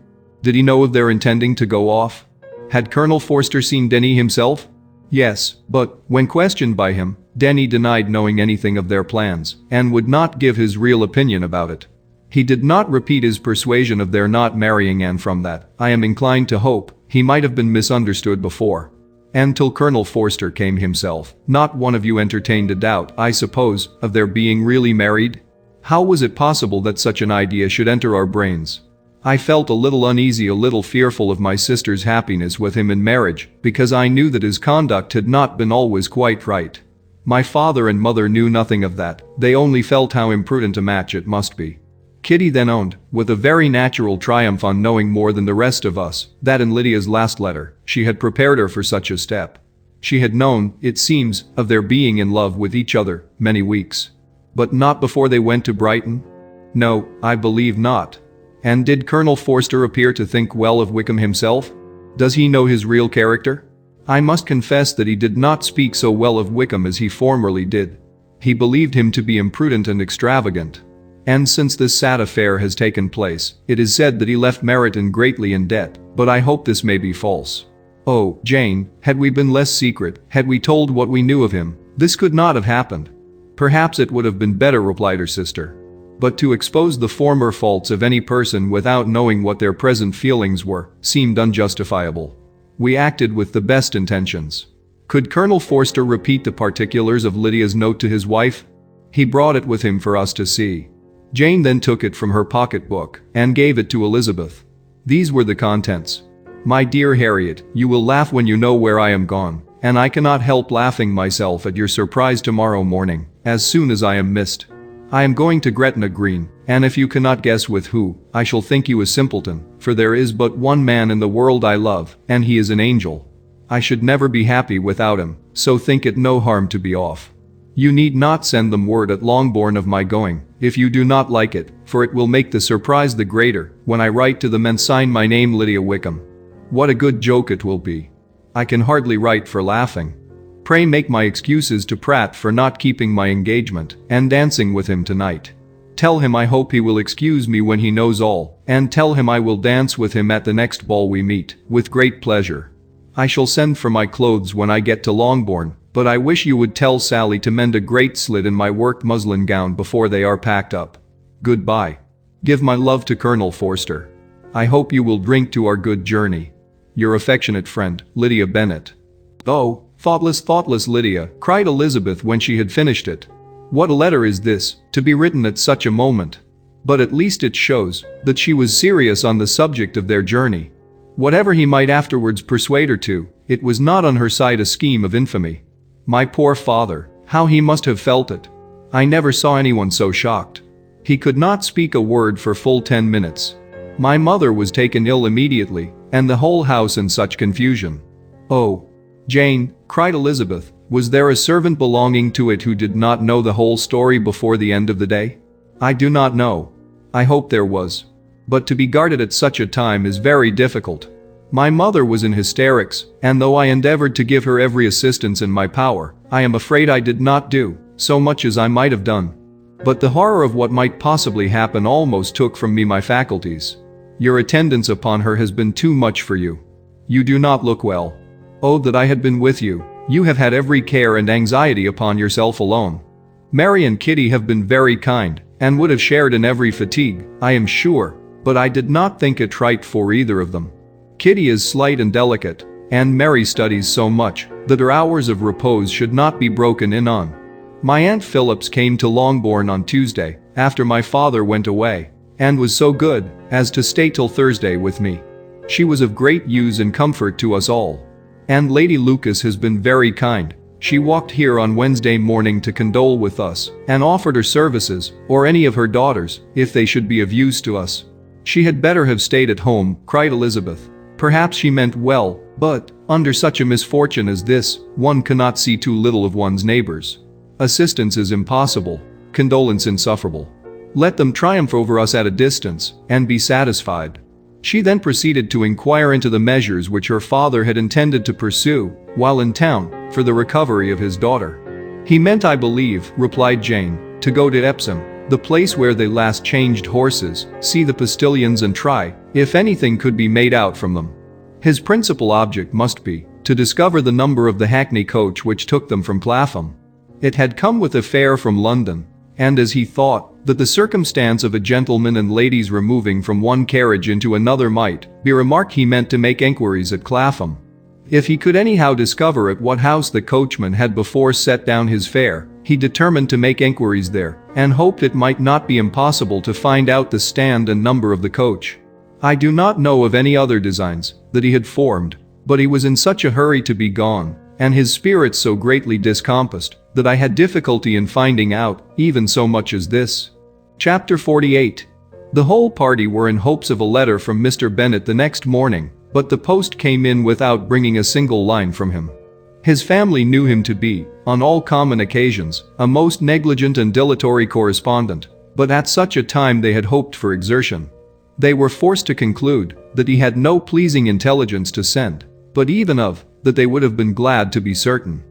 Did he know of their intending to go off? Had Colonel Forster seen Denny himself? Yes, but, when questioned by him, Denny denied knowing anything of their plans, and would not give his real opinion about it. He did not repeat his persuasion of their not marrying, and from that, I am inclined to hope, he might have been misunderstood before. And till Colonel Forster came himself, not one of you entertained a doubt, I suppose, of their being really married? How was it possible that such an idea should enter our brains? I felt a little uneasy, a little fearful of my sister's happiness with him in marriage, because I knew that his conduct had not been always quite right. My father and mother knew nothing of that, they only felt how imprudent a match it must be. Kitty then owned, with a very natural triumph on knowing more than the rest of us, that in Lydia's last letter, she had prepared her for such a step. She had known, it seems, of their being in love with each other, many weeks. But not before they went to Brighton? No, I believe not. And did Colonel Forster appear to think well of Wickham himself? Does he know his real character? I must confess that he did not speak so well of Wickham as he formerly did. He believed him to be imprudent and extravagant. And since this sad affair has taken place, it is said that he left Meryton greatly in debt, but I hope this may be false. Oh, Jane, had we been less secret, had we told what we knew of him, this could not have happened. Perhaps it would have been better, replied her sister. But to expose the former faults of any person without knowing what their present feelings were, seemed unjustifiable. We acted with the best intentions. Could Colonel Forster repeat the particulars of Lydia's note to his wife? He brought it with him for us to see. Jane then took it from her pocketbook and gave it to Elizabeth. These were the contents. My dear Harriet, you will laugh when you know where I am gone, and I cannot help laughing myself at your surprise tomorrow morning, as soon as I am missed. I am going to Gretna Green, and if you cannot guess with who, I shall think you a simpleton, for there is but one man in the world I love, and he is an angel. I should never be happy without him, so think it no harm to be off. You need not send them word at Longbourn of my going, if you do not like it, for it will make the surprise the greater, when I write to them and sign my name Lydia Wickham. What a good joke it will be. I can hardly write for laughing. Pray make my excuses to Pratt for not keeping my engagement, and dancing with him tonight. Tell him I hope he will excuse me when he knows all, and tell him I will dance with him at the next ball we meet, with great pleasure. I shall send for my clothes when I get to Longbourn, but I wish you would tell Sally to mend a great slit in my worked muslin gown before they are packed up. Goodbye. Give my love to Colonel Forster. I hope you will drink to our good journey. Your affectionate friend, Lydia Bennet. Oh, thoughtless Lydia, cried Elizabeth when she had finished it. What a letter is this, to be written at such a moment. But at least it shows that she was serious on the subject of their journey. Whatever he might afterwards persuade her to, it was not on her side a scheme of infamy. My poor father, how he must have felt it. I never saw anyone so shocked. He could not speak a word for full 10 minutes. My mother was taken ill immediately, and the whole house in such confusion. Oh, Jane, cried Elizabeth, was there a servant belonging to it who did not know the whole story before the end of the day? I do not know. I hope there was. But to be guarded at such a time is very difficult. My mother was in hysterics, and though I endeavored to give her every assistance in my power, I am afraid I did not do so much as I might have done. But the horror of what might possibly happen almost took from me my faculties. Your attendance upon her has been too much for you. You do not look well. Oh, that I had been with you. You have had every care and anxiety upon yourself alone. Mary and Kitty have been very kind, and would have shared in every fatigue, I am sure, but I did not think it right for either of them. Kitty is slight and delicate, and Mary studies so much that her hours of repose should not be broken in on. My Aunt Phillips came to Longbourn on Tuesday, after my father went away, and was so good as to stay till Thursday with me. She was of great use and comfort to us all. And Lady Lucas has been very kind. She walked here on Wednesday morning to condole with us, and offered her services, or any of her daughters, if they should be of use to us. She had better have stayed at home, cried Elizabeth. Perhaps she meant well, but, under such a misfortune as this, one cannot see too little of one's neighbors. Assistance is impossible, condolence insufferable. Let them triumph over us at a distance, and be satisfied. She then proceeded to inquire into the measures which her father had intended to pursue, while in town, for the recovery of his daughter. He meant, I believe, replied Jane, to go to Epsom, the place where they last changed horses, see the postilions and try, if anything could be made out from them. His principal object must be, to discover the number of the hackney coach which took them from Clapham. It had come with a fare from London, and as he thought, that the circumstance of a gentleman and ladies removing from one carriage into another might be remarked, he meant to make enquiries at Clapham. If he could anyhow discover at what house the coachman had before set down his fare, he determined to make enquiries there, and hoped it might not be impossible to find out the stand and number of the coach. I do not know of any other designs that he had formed, but he was in such a hurry to be gone, and his spirits so greatly discompassed, that I had difficulty in finding out even so much as this. Chapter 48. The whole party were in hopes of a letter from Mr. Bennet the next morning, but the post came in without bringing a single line from him. His family knew him to be, on all common occasions, a most negligent and dilatory correspondent, but at such a time they had hoped for exertion. They were forced to conclude that he had no pleasing intelligence to send, but even of that they would have been glad to be certain.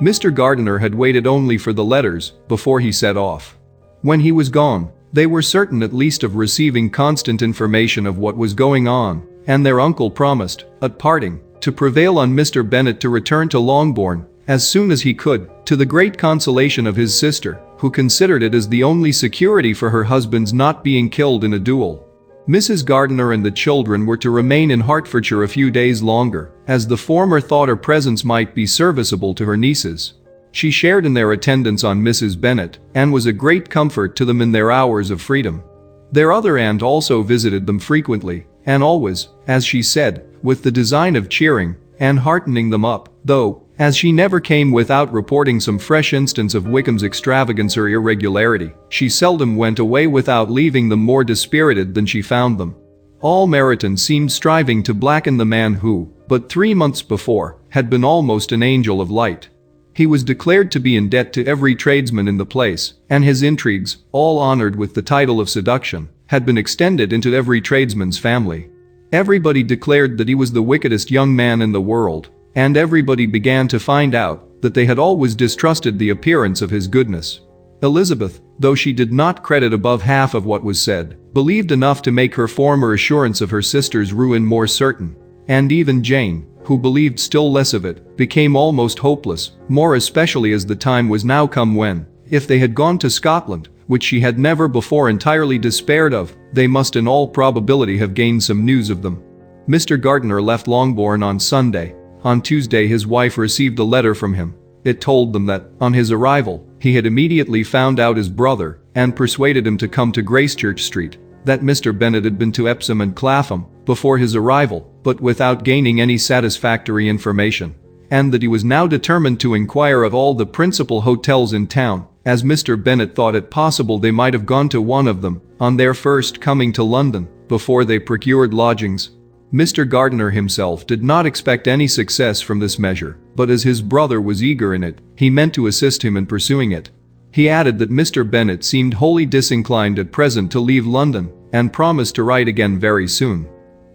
Mr. Gardiner had waited only for the letters before he set off. When he was gone, they were certain at least of receiving constant information of what was going on, and their uncle promised, at parting, to prevail on Mr. Bennet to return to Longbourn as soon as he could, to the great consolation of his sister, who considered it as the only security for her husband's not being killed in a duel. Mrs. Gardiner and the children were to remain in Hertfordshire a few days longer, as the former thought her presence might be serviceable to her nieces. She shared in their attendance on Mrs. Bennet, and was a great comfort to them in their hours of freedom. Their other aunt also visited them frequently, and always, as she said, with the design of cheering and heartening them up, though, as she never came without reporting some fresh instance of Wickham's extravagance or irregularity, she seldom went away without leaving them more dispirited than she found them. All Meryton seemed striving to blacken the man who, but 3 months before, had been almost an angel of light. He was declared to be in debt to every tradesman in the place, and his intrigues, all honored with the title of seduction, had been extended into every tradesman's family. Everybody declared that he was the wickedest young man in the world, and everybody began to find out that they had always distrusted the appearance of his goodness. Elizabeth, though she did not credit above half of what was said, believed enough to make her former assurance of her sister's ruin more certain, and even Jane, who believed still less of it, became almost hopeless, more especially as the time was now come when, if they had gone to Scotland, which she had never before entirely despaired of, they must in all probability have gained some news of them. Mr. Gardiner left Longbourn on Sunday. On Tuesday his wife received a letter from him. It told them that, on his arrival, he had immediately found out his brother, and persuaded him to come to Gracechurch Street, that Mr. Bennet had been to Epsom and Clapham before his arrival, but without gaining any satisfactory information, and that he was now determined to inquire of all the principal hotels in town, as Mr. Bennet thought it possible they might have gone to one of them, on their first coming to London, before they procured lodgings. Mr. Gardiner himself did not expect any success from this measure, but as his brother was eager in it, he meant to assist him in pursuing it. He added that Mr. Bennet seemed wholly disinclined at present to leave London, and promised to write again very soon.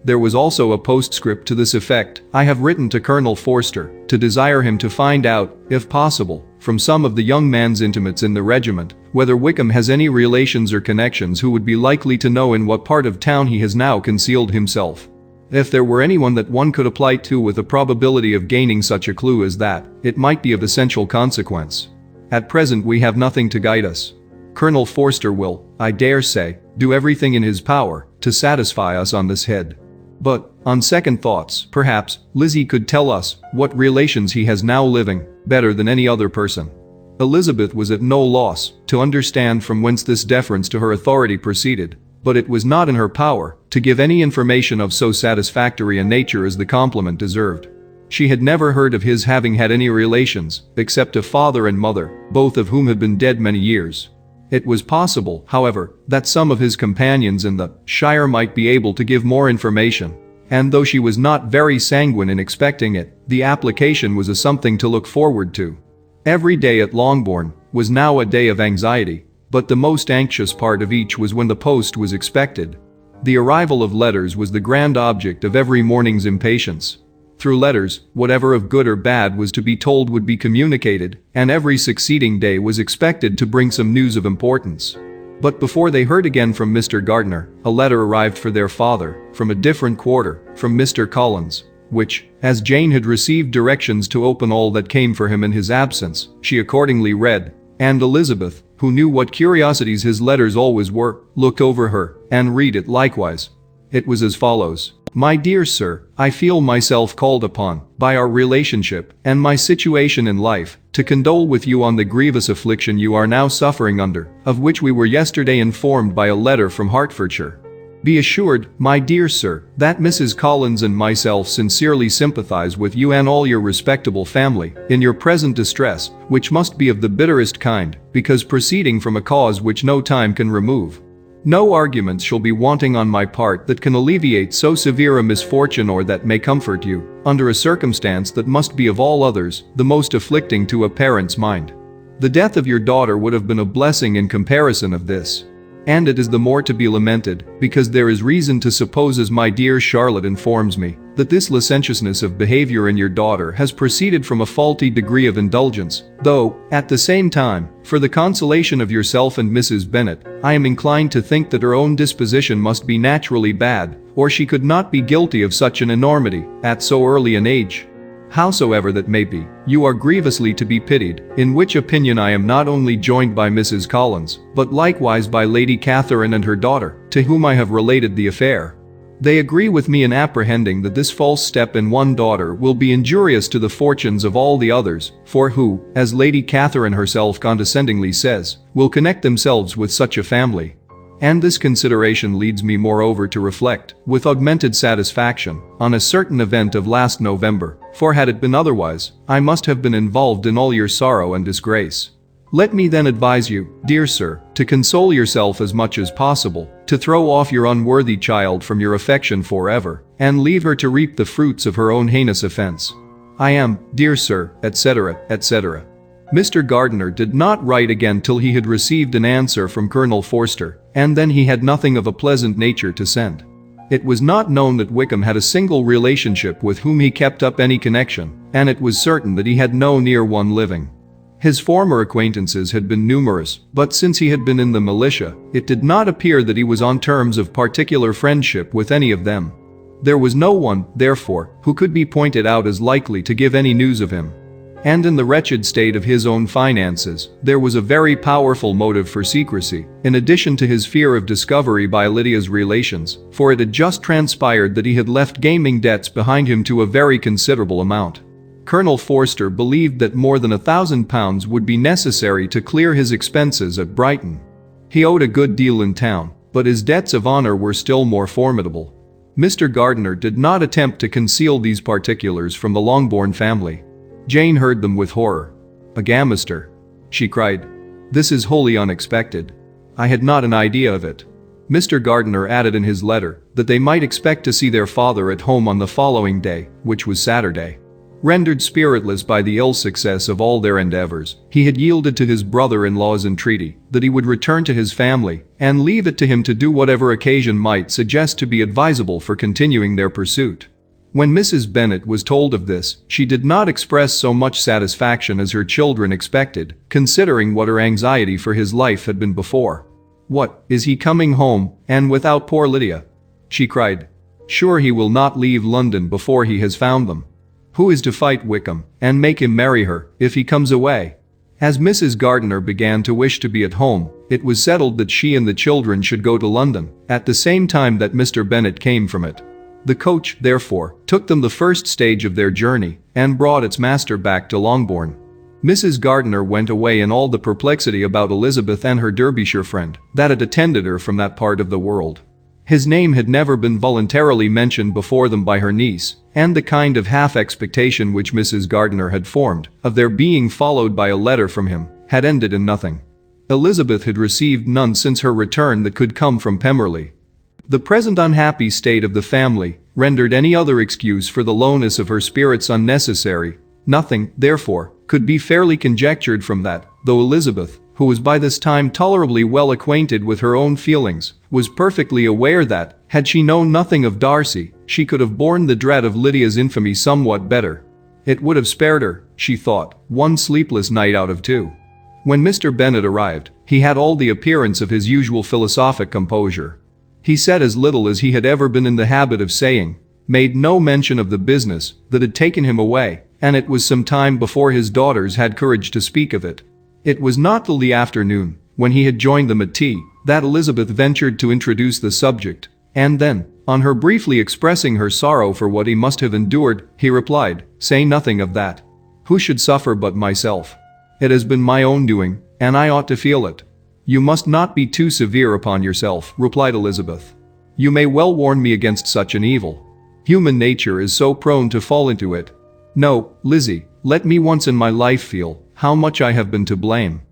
There was also a postscript to this effect. I have written to Colonel Forster, to desire him to find out, if possible, from some of the young man's intimates in the regiment, whether Wickham has any relations or connections who would be likely to know in what part of town he has now concealed himself. If there were anyone that one could apply to with a probability of gaining such a clue as that, it might be of essential consequence. At present we have nothing to guide us. Colonel Forster will, I dare say, do everything in his power to satisfy us on this head. But, on second thoughts, perhaps, Lizzie could tell us what relations he has now living, better than any other person. Elizabeth was at no loss to understand from whence this deference to her authority proceeded, but it was not in her power to give any information of so satisfactory a nature as the compliment deserved. She had never heard of his having had any relations, except a father and mother, both of whom had been dead many years. It was possible, however, that some of his companions in the shire might be able to give more information, and though she was not very sanguine in expecting it, the application was a something to look forward to. Every day at Longbourn was now a day of anxiety, but the most anxious part of each was when the post was expected. The arrival of letters was the grand object of every morning's impatience. Through letters, whatever of good or bad was to be told would be communicated, and every succeeding day was expected to bring some news of importance. But before they heard again from Mr. Gardiner, a letter arrived for their father, from a different quarter, from Mr. Collins, which, as Jane had received directions to open all that came for him in his absence, she accordingly read, and Elizabeth, who knew what curiosities his letters always were, looked over her, and read it likewise. It was as follows. My dear sir, I feel myself called upon, by our relationship, and my situation in life, to condole with you on the grievous affliction you are now suffering under, of which we were yesterday informed by a letter from Hertfordshire. Be assured, my dear sir, that Mrs. Collins and myself sincerely sympathize with you and all your respectable family, in your present distress, which must be of the bitterest kind, because proceeding from a cause which no time can remove. No arguments shall be wanting on my part that can alleviate so severe a misfortune or that may comfort you, under a circumstance that must be of all others, the most afflicting to a parent's mind. The death of your daughter would have been a blessing in comparison of this. And it is the more to be lamented, because there is reason to suppose, as my dear Charlotte informs me, that this licentiousness of behavior in your daughter has proceeded from a faulty degree of indulgence, though, at the same time, for the consolation of yourself and Mrs. Bennet, I am inclined to think that her own disposition must be naturally bad, or she could not be guilty of such an enormity, at so early an age. Howsoever that may be, you are grievously to be pitied, in which opinion I am not only joined by Mrs. Collins, but likewise by Lady Catherine and her daughter, to whom I have related the affair. They agree with me in apprehending that this false step in one daughter will be injurious to the fortunes of all the others, for who, as Lady Catherine herself condescendingly says, will connect themselves with such a family. And this consideration leads me moreover to reflect, with augmented satisfaction, on a certain event of last November, for had it been otherwise, I must have been involved in all your sorrow and disgrace. Let me then advise you, dear sir, to console yourself as much as possible, to throw off your unworthy child from your affection forever, and leave her to reap the fruits of her own heinous offense. I am, dear sir, etc., etc. Mr. Gardiner did not write again till he had received an answer from Colonel Forster, and then he had nothing of a pleasant nature to send. It was not known that Wickham had a single relationship with whom he kept up any connection, and it was certain that he had no near one living. His former acquaintances had been numerous, but since he had been in the militia, it did not appear that he was on terms of particular friendship with any of them. There was no one, therefore, who could be pointed out as likely to give any news of him. And in the wretched state of his own finances, there was a very powerful motive for secrecy, in addition to his fear of discovery by Lydia's relations, for it had just transpired that he had left gaming debts behind him to a very considerable amount. Colonel Forster believed that more than £1,000 would be necessary to clear his expenses at Brighton. He owed a good deal in town, but his debts of honor were still more formidable. Mr. Gardiner did not attempt to conceal these particulars from the Longbourn family. Jane heard them with horror. A gamester, she cried. This is wholly unexpected. I had not an idea of it. Mr. Gardiner added in his letter that they might expect to see their father at home on the following day, which was Saturday. Rendered spiritless by the ill success of all their endeavors, he had yielded to his brother-in-law's entreaty that he would return to his family and leave it to him to do whatever occasion might suggest to be advisable for continuing their pursuit. When Mrs. Bennet was told of this, she did not express so much satisfaction as her children expected, considering what her anxiety for his life had been before. What, is he coming home, and without poor Lydia? She cried. Sure he will not leave London before he has found them. Who is to fight Wickham, and make him marry her, if he comes away? As Mrs. Gardiner began to wish to be at home, it was settled that she and the children should go to London at the same time that Mr. Bennet came from it. The coach, therefore, took them the first stage of their journey and brought its master back to Longbourn. Mrs. Gardiner went away in all the perplexity about Elizabeth and her Derbyshire friend that had attended her from that part of the world. His name had never been voluntarily mentioned before them by her niece, and the kind of half-expectation which Mrs. Gardiner had formed of their being followed by a letter from him had ended in nothing. Elizabeth had received none since her return that could come from Pemberley. The present unhappy state of the family rendered any other excuse for the lowness of her spirits unnecessary. Nothing, therefore, could be fairly conjectured from that, though Elizabeth, who was by this time tolerably well acquainted with her own feelings, was perfectly aware that, had she known nothing of Darcy, she could have borne the dread of Lydia's infamy somewhat better. It would have spared her, she thought, one sleepless night out of two. When Mr. Bennet arrived, he had all the appearance of his usual philosophic composure. He said as little as he had ever been in the habit of saying, made no mention of the business that had taken him away, and it was some time before his daughters had courage to speak of it. It was not till the afternoon, when he had joined them at tea, that Elizabeth ventured to introduce the subject, and then, on her briefly expressing her sorrow for what he must have endured, he replied, "Say nothing of that. Who should suffer but myself? It has been my own doing, and I ought to feel it." "You must not be too severe upon yourself," replied Elizabeth. "You may well warn me against such an evil. Human nature is so prone to fall into it. No, Lizzie, let me once in my life feel how much I have been to blame.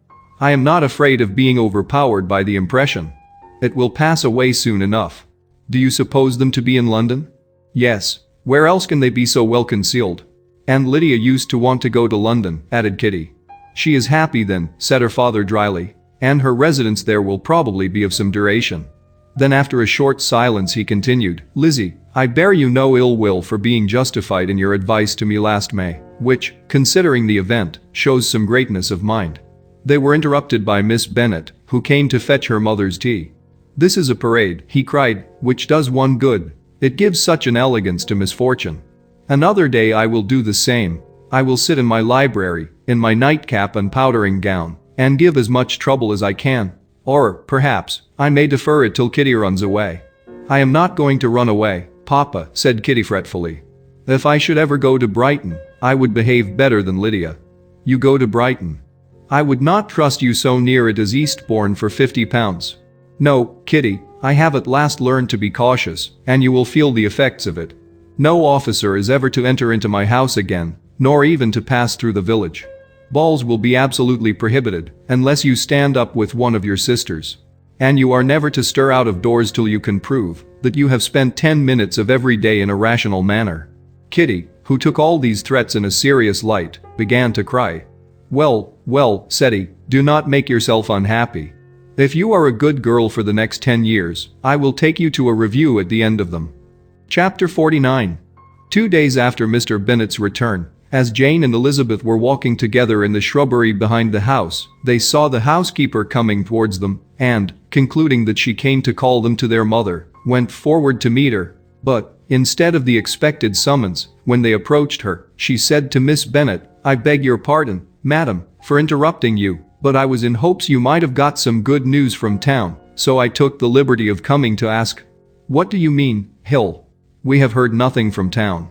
I am not afraid of being overpowered by the impression. It will pass away soon enough." "Do you suppose them to be in London?" "Yes. Where else can they be so well concealed? And Lydia used to want to go to London," added Kitty. "She is happy then," said her father dryly, "and her residence there will probably be of some duration." Then after a short silence he continued, "Lizzie, I bear you no ill will for being justified in your advice to me last May, which, considering the event, shows some greatness of mind." They were interrupted by Miss Bennet, who came to fetch her mother's tea. "This is a parade," he cried, "which does one good. It gives such an elegance to misfortune. Another day I will do the same. I will sit in my library, in my nightcap and powdering gown, and give as much trouble as I can. Or, perhaps, I may defer it till Kitty runs away." "I am not going to run away, Papa," said Kitty fretfully. "If I should ever go to Brighton, I would behave better than Lydia." "You go to Brighton? I would not trust you so near it as Eastbourne for £50. No, Kitty, I have at last learned to be cautious, and you will feel the effects of it. No officer is ever to enter into my house again, nor even to pass through the village. Balls will be absolutely prohibited, unless you stand up with one of your sisters. And you are never to stir out of doors till you can prove that you have spent 10 minutes of every day in a rational manner." Kitty, who took all these threats in a serious light, began to cry. "Well, well," said he, "do not make yourself unhappy. If you are a good girl for the next 10 years, I will take you to a review at the end of them." Chapter 49. 2 days after Mr. Bennet's return, as Jane and Elizabeth were walking together in the shrubbery behind the house, they saw the housekeeper coming towards them, and, concluding that she came to call them to their mother, went forward to meet her. But, instead of the expected summons, when they approached her, she said to Miss Bennet, "I beg your pardon, madam, for interrupting you, but I was in hopes you might have got some good news from town, so I took the liberty of coming to ask." "What do you mean, Hill? We have heard nothing from town."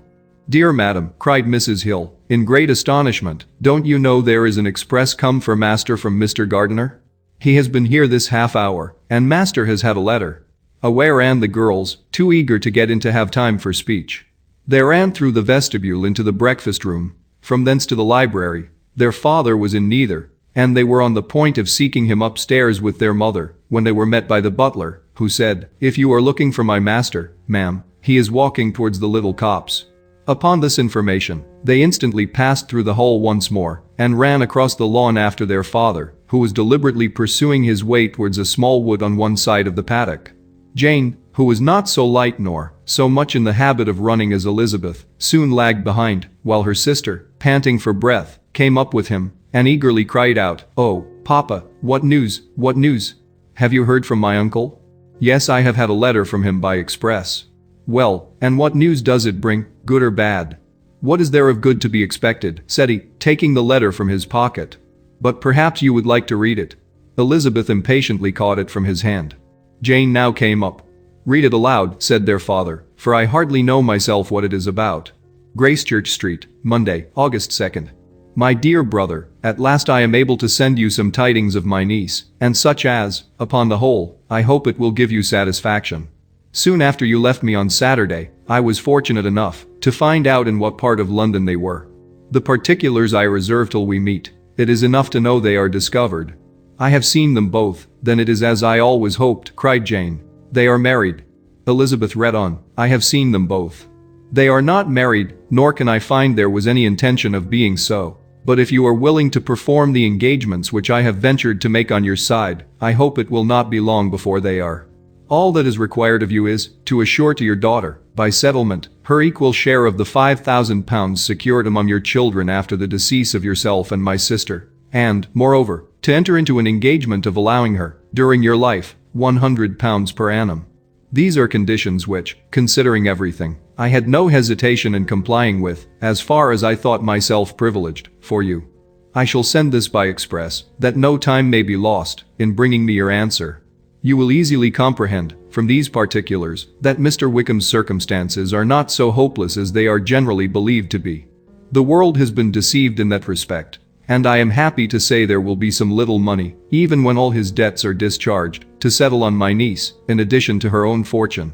"Dear madam," cried Mrs. Hill, in great astonishment, "don't you know there is an express come for master from Mr. Gardiner? He has been here this half hour, and master has had a letter." Away ran the girls, too eager to get in to have time for speech. They ran through the vestibule into the breakfast room, from thence to the library. Their father was in neither, and they were on the point of seeking him upstairs with their mother, when they were met by the butler, who said, "If you are looking for my master, ma'am, he is walking towards the little copse." Upon this information, they instantly passed through the hall once more, and ran across the lawn after their father, who was deliberately pursuing his way towards a small wood on one side of the paddock. Jane, who was not so light nor so much in the habit of running as Elizabeth, soon lagged behind, while her sister, panting for breath, came up with him, and eagerly cried out, "Oh, Papa, what news, what news? Have you heard from my uncle?" "Yes, I have had a letter from him by express." "Well, and what news does it bring, good or bad?" "What is there of good to be expected?" said he, taking the letter from his pocket. But perhaps you would like to read it. Elizabeth impatiently caught it from his hand. Jane now came up. Read it aloud, said their father, for I hardly know myself what it is about. Gracechurch Street, Monday, August 2nd. My dear brother, at last I am able to send you some tidings of my niece, and such as, upon the whole, I hope it will give you satisfaction. Soon after you left me on Saturday, I was fortunate enough to find out in what part of London they were. The particulars I reserve till we meet. It is enough to know they are discovered. I have seen them both, then it is as I always hoped, cried Jane. They are married. Elizabeth read on, I have seen them both. They are not married, nor can I find there was any intention of being so. But if you are willing to perform the engagements which I have ventured to make on your side, I hope it will not be long before they are. All that is required of you is, to assure to your daughter, by settlement, her equal share of the £5,000 secured among your children after the decease of yourself and my sister, and, moreover, to enter into an engagement of allowing her, during your life, £100 per annum. These are conditions which, considering everything, I had no hesitation in complying with, as far as I thought myself privileged, for you. I shall send this by express, that no time may be lost in bringing me your answer. You will easily comprehend, from these particulars, that Mr. Wickham's circumstances are not so hopeless as they are generally believed to be. The world has been deceived in that respect, and I am happy to say there will be some little money, even when all his debts are discharged, to settle on my niece, in addition to her own fortune.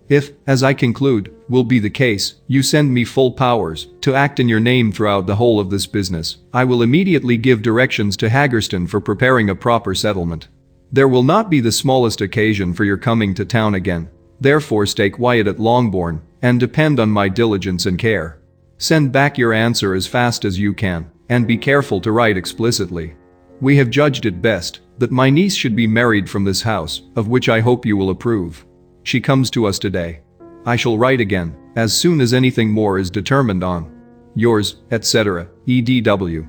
If, as I conclude, will be the case, you send me full powers to act in your name throughout the whole of this business, I will immediately give directions to Haggerston for preparing a proper settlement. There will not be the smallest occasion for your coming to town again, therefore stay quiet at Longbourn, and depend on my diligence and care. Send back your answer as fast as you can, and be careful to write explicitly. We have judged it best that my niece should be married from this house, of which I hope you will approve. She comes to us today. I shall write again, as soon as anything more is determined on. Yours, etc., E.D.W.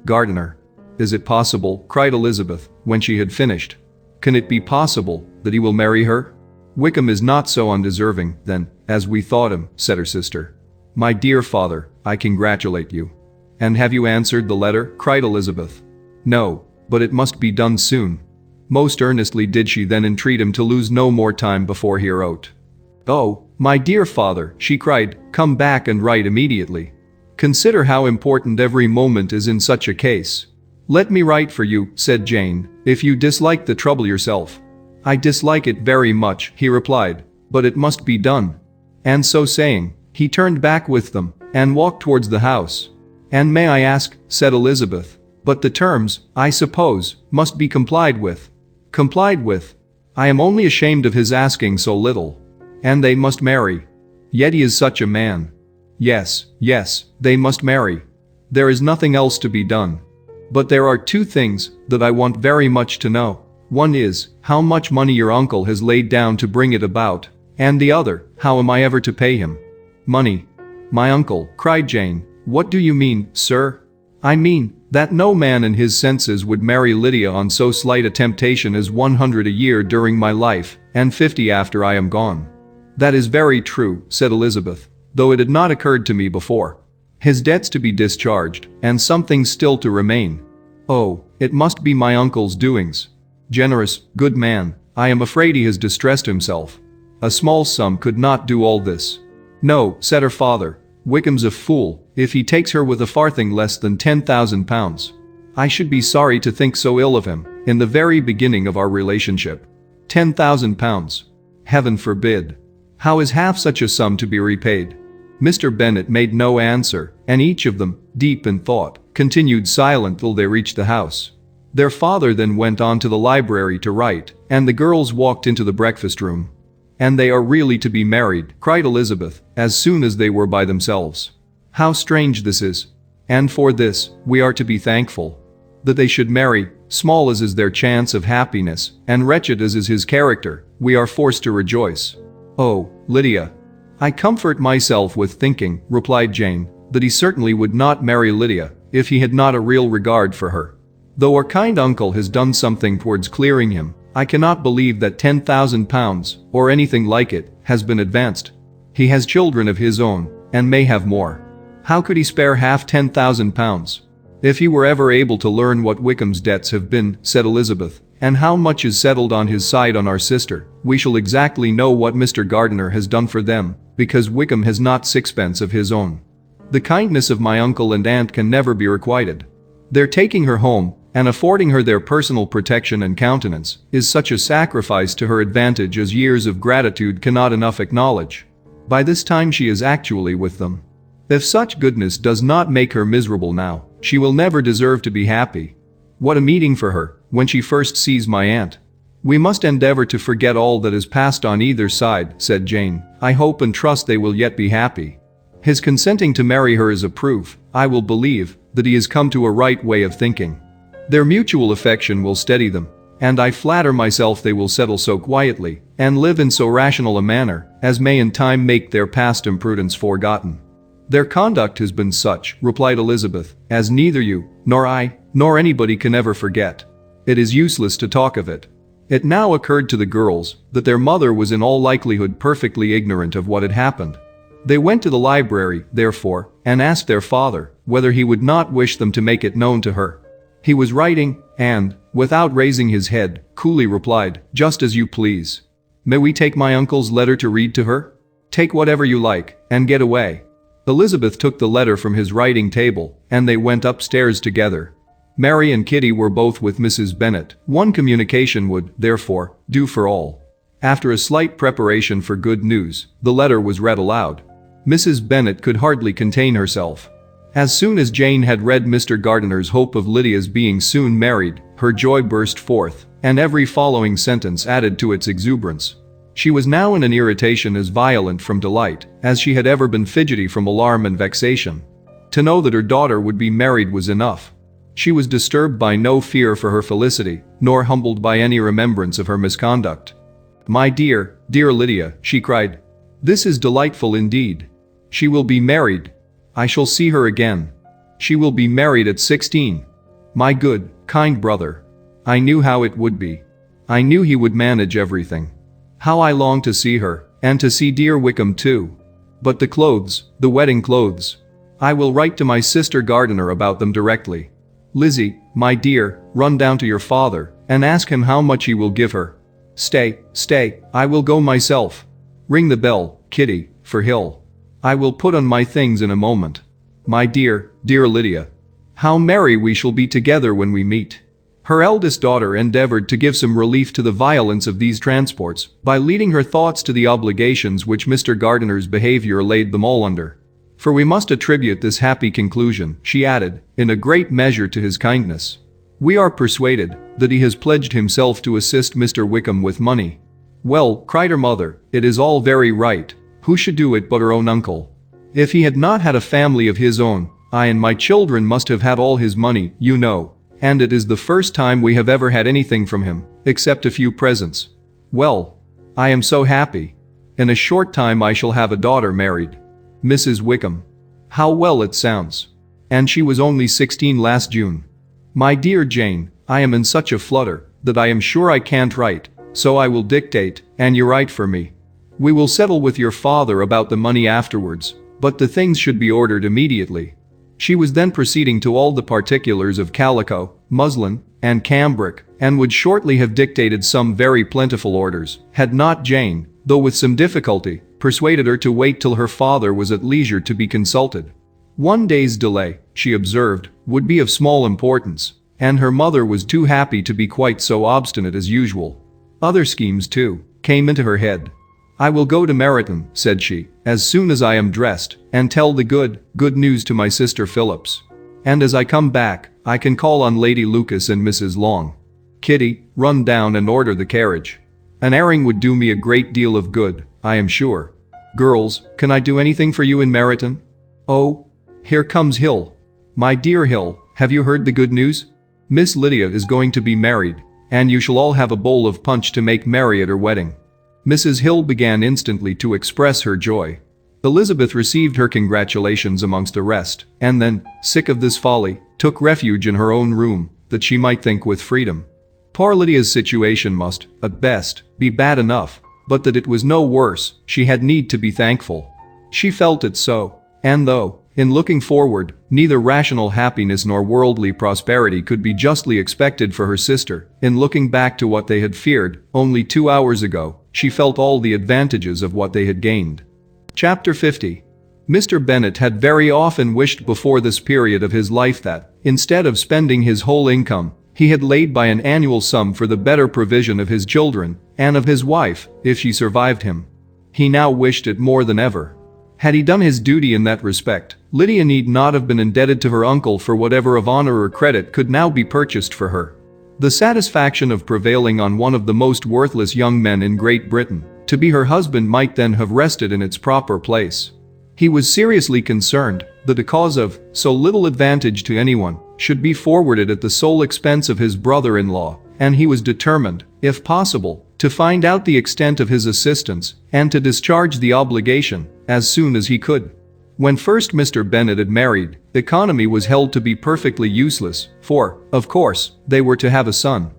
Gardiner. Is it possible, cried Elizabeth, when she had finished. Can it be possible that he will marry her? Wickham is not so undeserving, then, as we thought him, said her sister. My dear father, I congratulate you. And have you answered the letter? Cried Elizabeth. No, but it must be done soon. Most earnestly did she then entreat him to lose no more time before he wrote. Oh, my dear father, she cried, come back and write immediately. Consider how important every moment is in such a case. Let me write for you, said Jane, if you dislike the trouble yourself. I dislike it very much, he replied, but it must be done. And so saying, he turned back with them, and walked towards the house. And may I ask, said Elizabeth, but the terms, I suppose, must be complied with. Complied with? I am only ashamed of his asking so little. And they must marry. Yet he is such a man. Yes, yes, they must marry. There is nothing else to be done. But there are two things that I want very much to know. One is, how much money your uncle has laid down to bring it about, and the other, how am I ever to pay him? Money. My uncle, cried Jane, what do you mean, sir? I mean, that no man in his senses would marry Lydia on so slight a temptation as 100 a year during my life, and 50 after I am gone. That is very true, said Elizabeth, though it had not occurred to me before. His debts to be discharged, and something still to remain. Oh, it must be my uncle's doings. Generous, good man, I am afraid he has distressed himself. A small sum could not do all this. No, said her father, Wickham's a fool, if he takes her with a farthing less than £10,000. I should be sorry to think so ill of him, in the very beginning of our relationship. £10,000. Heaven forbid. How is half such a sum to be repaid? Mr. Bennet made no answer, and each of them, deep in thought, continued silent till they reached the house. Their father then went on to the library to write, and the girls walked into the breakfast room. And they are really to be married, cried Elizabeth, as soon as they were by themselves. How strange this is. And for this, we are to be thankful. That they should marry, small as is their chance of happiness, and wretched as is his character, we are forced to rejoice. Oh, Lydia. I comfort myself with thinking, replied Jane, that he certainly would not marry Lydia, if he had not a real regard for her. Though our kind uncle has done something towards clearing him, I cannot believe that £10,000, or anything like it, has been advanced. He has children of his own, and may have more. How could he spare half £10,000? If he were ever able to learn what Wickham's debts have been, said Elizabeth, and how much is settled on his side on our sister, we shall exactly know what Mr. Gardiner has done for them, because Wickham has not sixpence of his own. The kindness of my uncle and aunt can never be requited. Their taking her home, and affording her their personal protection and countenance, is such a sacrifice to her advantage as years of gratitude cannot enough acknowledge. By this time she is actually with them. If such goodness does not make her miserable now, she will never deserve to be happy. What a meeting for her, when she first sees my aunt. We must endeavor to forget all that has passed on either side, said Jane. I hope and trust they will yet be happy. His consenting to marry her is a proof, I will believe, that he has come to a right way of thinking. Their mutual affection will steady them, and I flatter myself they will settle so quietly, and live in so rational a manner, as may in time make their past imprudence forgotten. Their conduct has been such, replied Elizabeth, as neither you, nor I, nor anybody can ever forget. It is useless to talk of it. It now occurred to the girls that their mother was in all likelihood perfectly ignorant of what had happened. They went to the library, therefore, and asked their father whether he would not wish them to make it known to her. He was writing, and, without raising his head, coolly replied, just as you please. May we take my uncle's letter to read to her? Take whatever you like, and get away. Elizabeth took the letter from his writing table, and they went upstairs together. Mary and Kitty were both with Mrs. Bennet. One communication would, therefore, do for all. After a slight preparation for good news, the letter was read aloud. Mrs. Bennet could hardly contain herself. As soon as Jane had read Mr. Gardiner's hope of Lydia's being soon married, her joy burst forth, and every following sentence added to its exuberance. She was now in an irritation as violent from delight as she had ever been fidgety from alarm and vexation. To know that her daughter would be married was enough. She was disturbed by no fear for her felicity, nor humbled by any remembrance of her misconduct. My dear, dear Lydia, she cried. This is delightful indeed. She will be married. I shall see her again. She will be married at 16. My good, kind brother. I knew how it would be. I knew he would manage everything. How I long to see her, and to see dear Wickham too. But the clothes, the wedding clothes. I will write to my sister Gardiner about them directly. Lizzie, my dear, run down to your father, and ask him how much he will give her. Stay, I will go myself. Ring the bell, Kitty, for Hill. I will put on my things in a moment. My dear, dear Lydia. How merry we shall be together when we meet. Her eldest daughter endeavored to give some relief to the violence of these transports by leading her thoughts to the obligations which Mr. Gardiner's behavior laid them all under. For we must attribute this happy conclusion, she added, in a great measure to his kindness. We are persuaded that he has pledged himself to assist Mr. Wickham with money. Well, cried her mother, it is all very right. Who should do it but her own uncle? If he had not had a family of his own, I and my children must have had all his money, you know, and it is the first time we have ever had anything from him, except a few presents. Well, I am so happy. In a short time I shall have a daughter married. Mrs. Wickham. How well it sounds. And she was only 16 last June. My dear Jane, I am in such a flutter that I am sure I can't write, so I will dictate, and you write for me. We will settle with your father about the money afterwards, but the things should be ordered immediately. She was then proceeding to all the particulars of calico, muslin, and cambric, and would shortly have dictated some very plentiful orders, had not Jane, though with some difficulty, persuaded her to wait till her father was at leisure to be consulted. One day's delay, she observed, would be of small importance, and her mother was too happy to be quite so obstinate as usual. Other schemes, too, came into her head. I will go to Meryton, said she, as soon as I am dressed, and tell the good news to my sister Phillips. And as I come back, I can call on Lady Lucas and Mrs. Long. Kitty, run down and order the carriage. An airing would do me a great deal of good, I am sure. Girls, can I do anything for you in Meryton? Oh, here comes Hill. My dear Hill, have you heard the good news? Miss Lydia is going to be married, and you shall all have a bowl of punch to make merry at her wedding. Mrs. Hill began instantly to express her joy. Elizabeth received her congratulations amongst the rest, and then, sick of this folly, took refuge in her own room, that she might think with freedom. Poor Lydia's situation must, at best, be bad enough, but that it was no worse, she had need to be thankful. She felt it so, and though In looking forward, neither rational happiness nor worldly prosperity could be justly expected for her sister. In looking back to what they had feared, only 2 hours ago, she felt all the advantages of what they had gained. Chapter 50. Mr. Bennet had very often wished before this period of his life that, instead of spending his whole income, he had laid by an annual sum for the better provision of his children, and of his wife, if she survived him. He now wished it more than ever. Had he done his duty in that respect, Lydia need not have been indebted to her uncle for whatever of honor or credit could now be purchased for her. The satisfaction of prevailing on one of the most worthless young men in Great Britain to be her husband might then have rested in its proper place. He was seriously concerned that a cause of so little advantage to anyone should be forwarded at the sole expense of his brother-in-law, and he was determined, if possible, to find out the extent of his assistance and to discharge the obligation as soon as he could. When first Mr. Bennet had married, economy was held to be perfectly useless, for, of course, they were to have a son.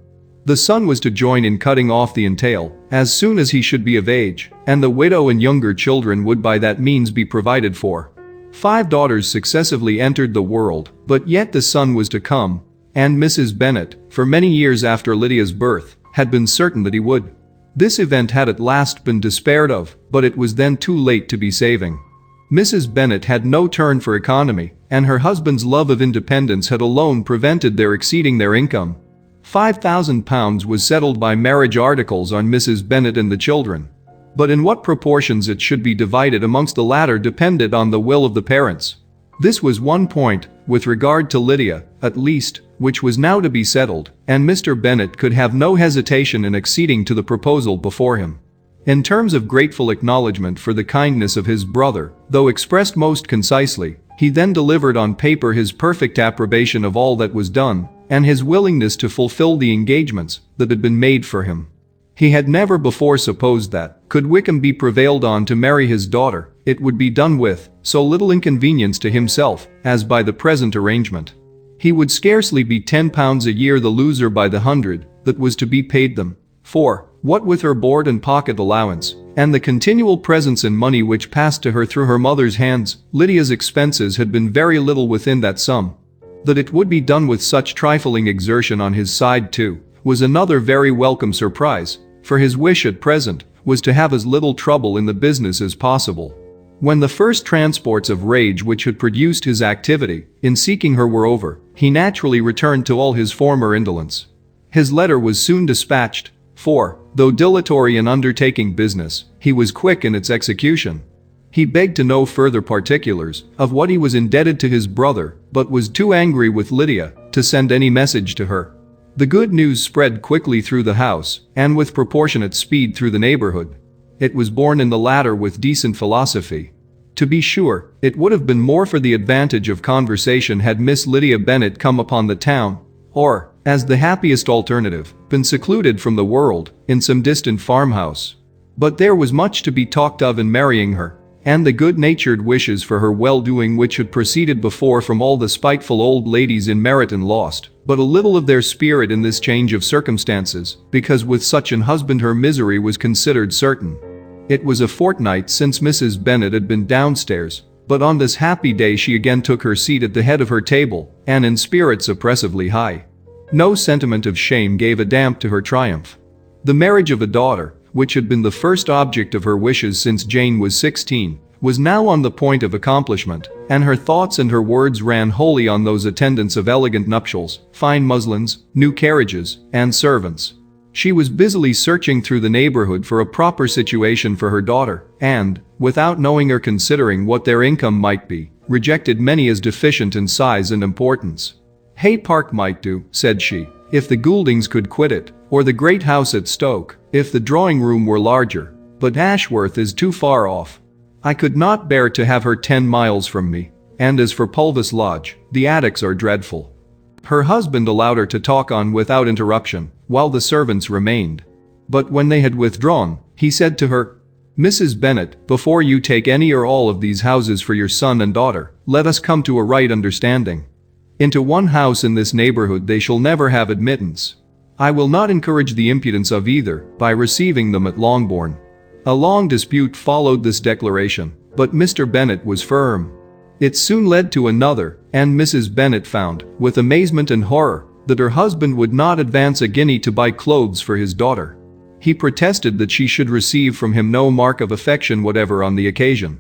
The son was to join in cutting off the entail as soon as he should be of age, and the widow and younger children would by that means be provided for. 5 daughters successively entered the world, but yet the son was to come, and Mrs. Bennet, for many years after Lydia's birth, had been certain that he would. This event had at last been despaired of, but it was then too late to be saving. Mrs. Bennet had no turn for economy, and her husband's love of independence had alone prevented their exceeding their income. £5,000 was settled by marriage articles on Mrs. Bennet and the children. But in what proportions it should be divided amongst the latter depended on the will of the parents. This was one point, with regard to Lydia, at least, which was now to be settled, and Mr. Bennet could have no hesitation in acceding to the proposal before him. In terms of grateful acknowledgement for the kindness of his brother, though expressed most concisely, he then delivered on paper his perfect approbation of all that was done, and his willingness to fulfill the engagements that had been made for him. He had never before supposed that, could Wickham be prevailed on to marry his daughter, it would be done with so little inconvenience to himself as by the present arrangement. He would scarcely be £10 a year the loser by the hundred that was to be paid them, for, what with her board and pocket allowance, and the continual presents in money which passed to her through her mother's hands, Lydia's expenses had been very little within that sum. That it would be done with such trifling exertion on his side too, was another very welcome surprise, for his wish at present was to have as little trouble in the business as possible. When the first transports of rage which had produced his activity in seeking her were over, he naturally returned to all his former indolence. His letter was soon dispatched, for, though dilatory in undertaking business, he was quick in its execution. He begged to know further particulars of what he was indebted to his brother, but was too angry with Lydia to send any message to her. The good news spread quickly through the house, and with proportionate speed through the neighborhood. It was borne in the latter with decent philosophy. To be sure, it would have been more for the advantage of conversation had Miss Lydia Bennet come upon the town, or, as the happiest alternative, been secluded from the world, in some distant farmhouse. But there was much to be talked of in marrying her, and the good-natured wishes for her well-doing which had proceeded before from all the spiteful old ladies in Meryton lost but a little of their spirit in this change of circumstances, because with such an husband her misery was considered certain. It was a fortnight since Mrs. Bennet had been downstairs, but on this happy day she again took her seat at the head of her table, and in spirits oppressively high. No sentiment of shame gave a damp to her triumph. The marriage of a daughter, which had been the first object of her wishes since Jane was 16, was now on the point of accomplishment, and her thoughts and her words ran wholly on those attendants of elegant nuptials, fine muslins, new carriages, and servants. She was busily searching through the neighborhood for a proper situation for her daughter, and, without knowing or considering what their income might be, rejected many as deficient in size and importance. Hay Park might do, said she, if the Gouldings could quit it, or the great house at Stoke, if the drawing-room were larger, but Ashworth is too far off. I could not bear to have her 10 miles from me, and as for Pulvis Lodge, the attics are dreadful. Her husband allowed her to talk on without interruption, while the servants remained. But when they had withdrawn, he said to her, "Mrs. Bennet, before you take any or all of these houses for your son and daughter, let us come to a right understanding. Into one house in this neighborhood they shall never have admittance. I will not encourage the impudence of either by receiving them at Longbourn." A long dispute followed this declaration, but Mr. Bennet was firm. It soon led to another, and Mrs. Bennet found, with amazement and horror, that her husband would not advance a guinea to buy clothes for his daughter. He protested that she should receive from him no mark of affection whatever on the occasion.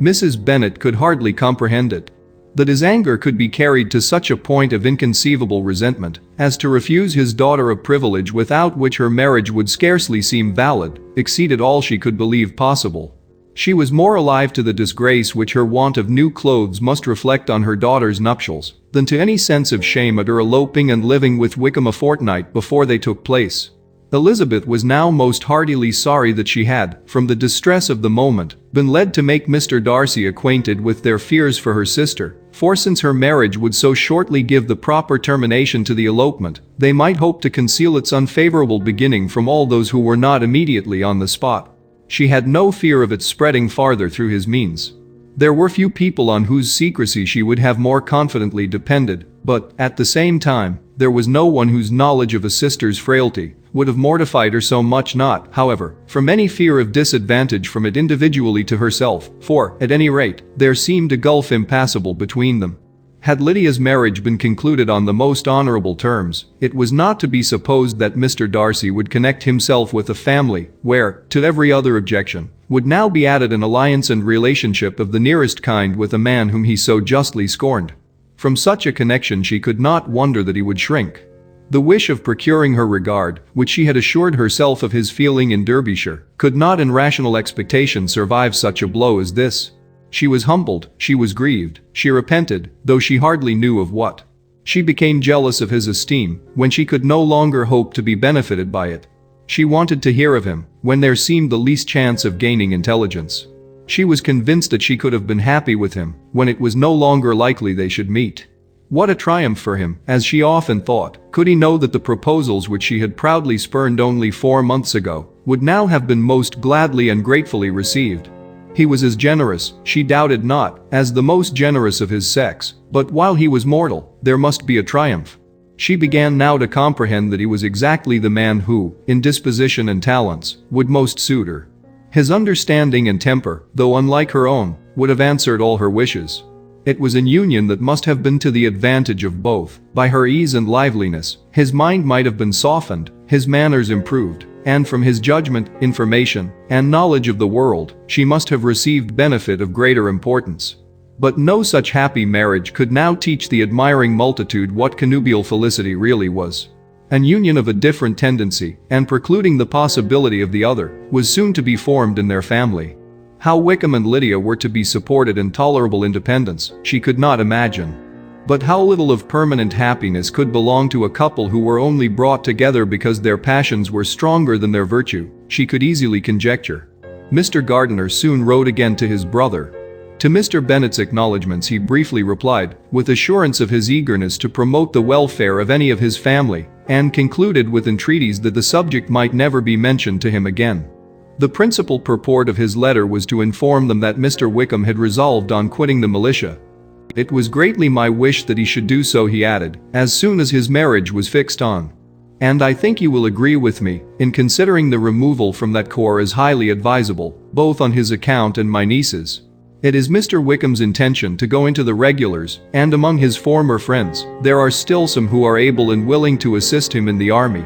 Mrs. Bennet could hardly comprehend it. That his anger could be carried to such a point of inconceivable resentment as to refuse his daughter a privilege without which her marriage would scarcely seem valid, exceeded all she could believe possible. She was more alive to the disgrace which her want of new clothes must reflect on her daughter's nuptials than to any sense of shame at her eloping and living with Wickham a fortnight before they took place. Elizabeth was now most heartily sorry that she had, from the distress of the moment, been led to make Mr. Darcy acquainted with their fears for her sister, for since her marriage would so shortly give the proper termination to the elopement, they might hope to conceal its unfavorable beginning from all those who were not immediately on the spot. She had no fear of its spreading farther through his means. There were few people on whose secrecy she would have more confidently depended, but, at the same time, there was no one whose knowledge of a sister's frailty would have mortified her so much, not, however, from any fear of disadvantage from it individually to herself, for, at any rate, there seemed a gulf impassable between them. Had Lydia's marriage been concluded on the most honorable terms, it was not to be supposed that Mr. Darcy would connect himself with a family where, to every other objection, would now be added an alliance and relationship of the nearest kind with a man whom he so justly scorned. From such a connection she could not wonder that he would shrink. The wish of procuring her regard, which she had assured herself of his feeling in Derbyshire, could not in rational expectation survive such a blow as this. She was humbled, she was grieved, she repented, though she hardly knew of what. She became jealous of his esteem, when she could no longer hope to be benefited by it. She wanted to hear of him, when there seemed the least chance of gaining intelligence. She was convinced that she could have been happy with him, when it was no longer likely they should meet. What a triumph for him, as she often thought, could he know that the proposals which she had proudly spurned only 4 months ago, would now have been most gladly and gratefully received. He was as generous, she doubted not, as the most generous of his sex, but while he was mortal, there must be a triumph. She began now to comprehend that he was exactly the man who, in disposition and talents, would most suit her. His understanding and temper, though unlike her own, would have answered all her wishes. It was an union that must have been to the advantage of both. By her ease and liveliness, his mind might have been softened, his manners improved, and from his judgment, information, and knowledge of the world, she must have received benefit of greater importance. But no such happy marriage could now teach the admiring multitude what connubial felicity really was. An union of a different tendency, and precluding the possibility of the other, was soon to be formed in their family. How Wickham and Lydia were to be supported in tolerable independence, she could not imagine. But how little of permanent happiness could belong to a couple who were only brought together because their passions were stronger than their virtue, she could easily conjecture. Mr. Gardiner soon wrote again to his brother. To Mr. Bennet's acknowledgments he briefly replied, with assurance of his eagerness to promote the welfare of any of his family, and concluded with entreaties that the subject might never be mentioned to him again. The principal purport of his letter was to inform them that Mr. Wickham had resolved on quitting the militia. It was greatly my wish that he should do so, he added, as soon as his marriage was fixed on. And I think you will agree with me in considering the removal from that corps as highly advisable, both on his account and my niece's. It is Mr. Wickham's intention to go into the regulars, and among his former friends, there are still some who are able and willing to assist him in the army.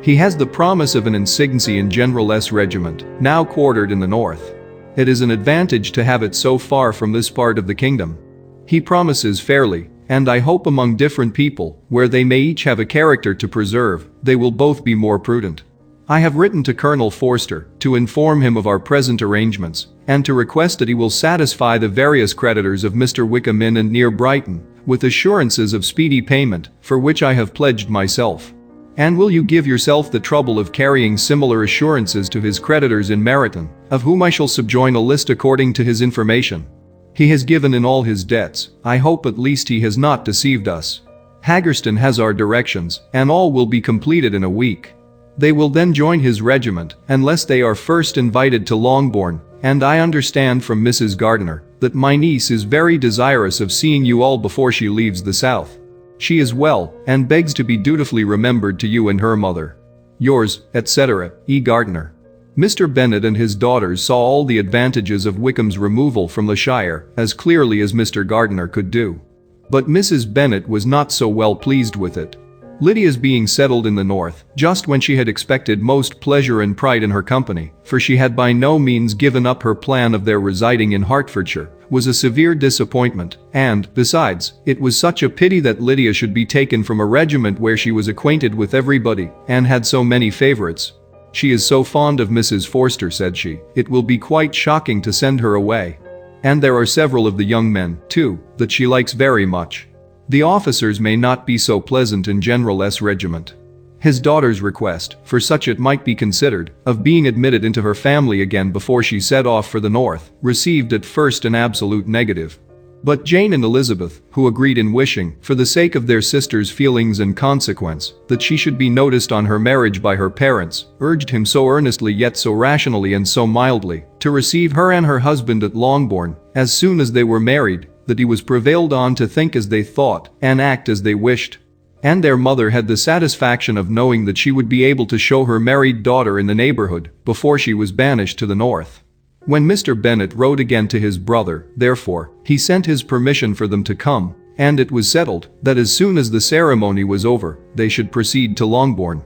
He has the promise of an insignicy in General S. Regiment, now quartered in the north. It is an advantage to have it so far from this part of the kingdom. He promises fairly, and I hope among different people, where they may each have a character to preserve, they will both be more prudent. I have written to Colonel Forster to inform him of our present arrangements, and to request that he will satisfy the various creditors of Mr. Wickham in and near Brighton, with assurances of speedy payment, for which I have pledged myself. And will you give yourself the trouble of carrying similar assurances to his creditors in Meryton, of whom I shall subjoin a list according to his information. He has given in all his debts, I hope at least he has not deceived us. Haggerston has our directions, and all will be completed in a week. They will then join his regiment, unless they are first invited to Longbourn, and I understand from Mrs. Gardiner that my niece is very desirous of seeing you all before she leaves the south. She is well, and begs to be dutifully remembered to you and her mother. Yours, etc., E. Gardiner. Mr. Bennet and his daughters saw all the advantages of Wickham's removal from the Shire as clearly as Mr. Gardiner could do. But Mrs. Bennet was not so well pleased with it. Lydia's being settled in the north, just when she had expected most pleasure and pride in her company, for she had by no means given up her plan of their residing in Hertfordshire, was a severe disappointment, and, besides, it was such a pity that Lydia should be taken from a regiment where she was acquainted with everybody, and had so many favourites. "She is so fond of Mrs. Forster," said she, "it will be quite shocking to send her away. And there are several of the young men, too, that she likes very much. The officers may not be so pleasant in General S. regiment." His daughter's request, for such it might be considered, of being admitted into her family again before she set off for the north, received at first an absolute negative. But Jane and Elizabeth, who agreed in wishing, for the sake of their sister's feelings and consequence, that she should be noticed on her marriage by her parents, urged him so earnestly yet so rationally and so mildly, to receive her and her husband at Longbourn, as soon as they were married, that he was prevailed on to think as they thought, and act as they wished. And their mother had the satisfaction of knowing that she would be able to show her married daughter in the neighborhood, before she was banished to the north. When Mr. Bennet wrote again to his brother, therefore, he sent his permission for them to come, and it was settled that as soon as the ceremony was over, they should proceed to Longbourn.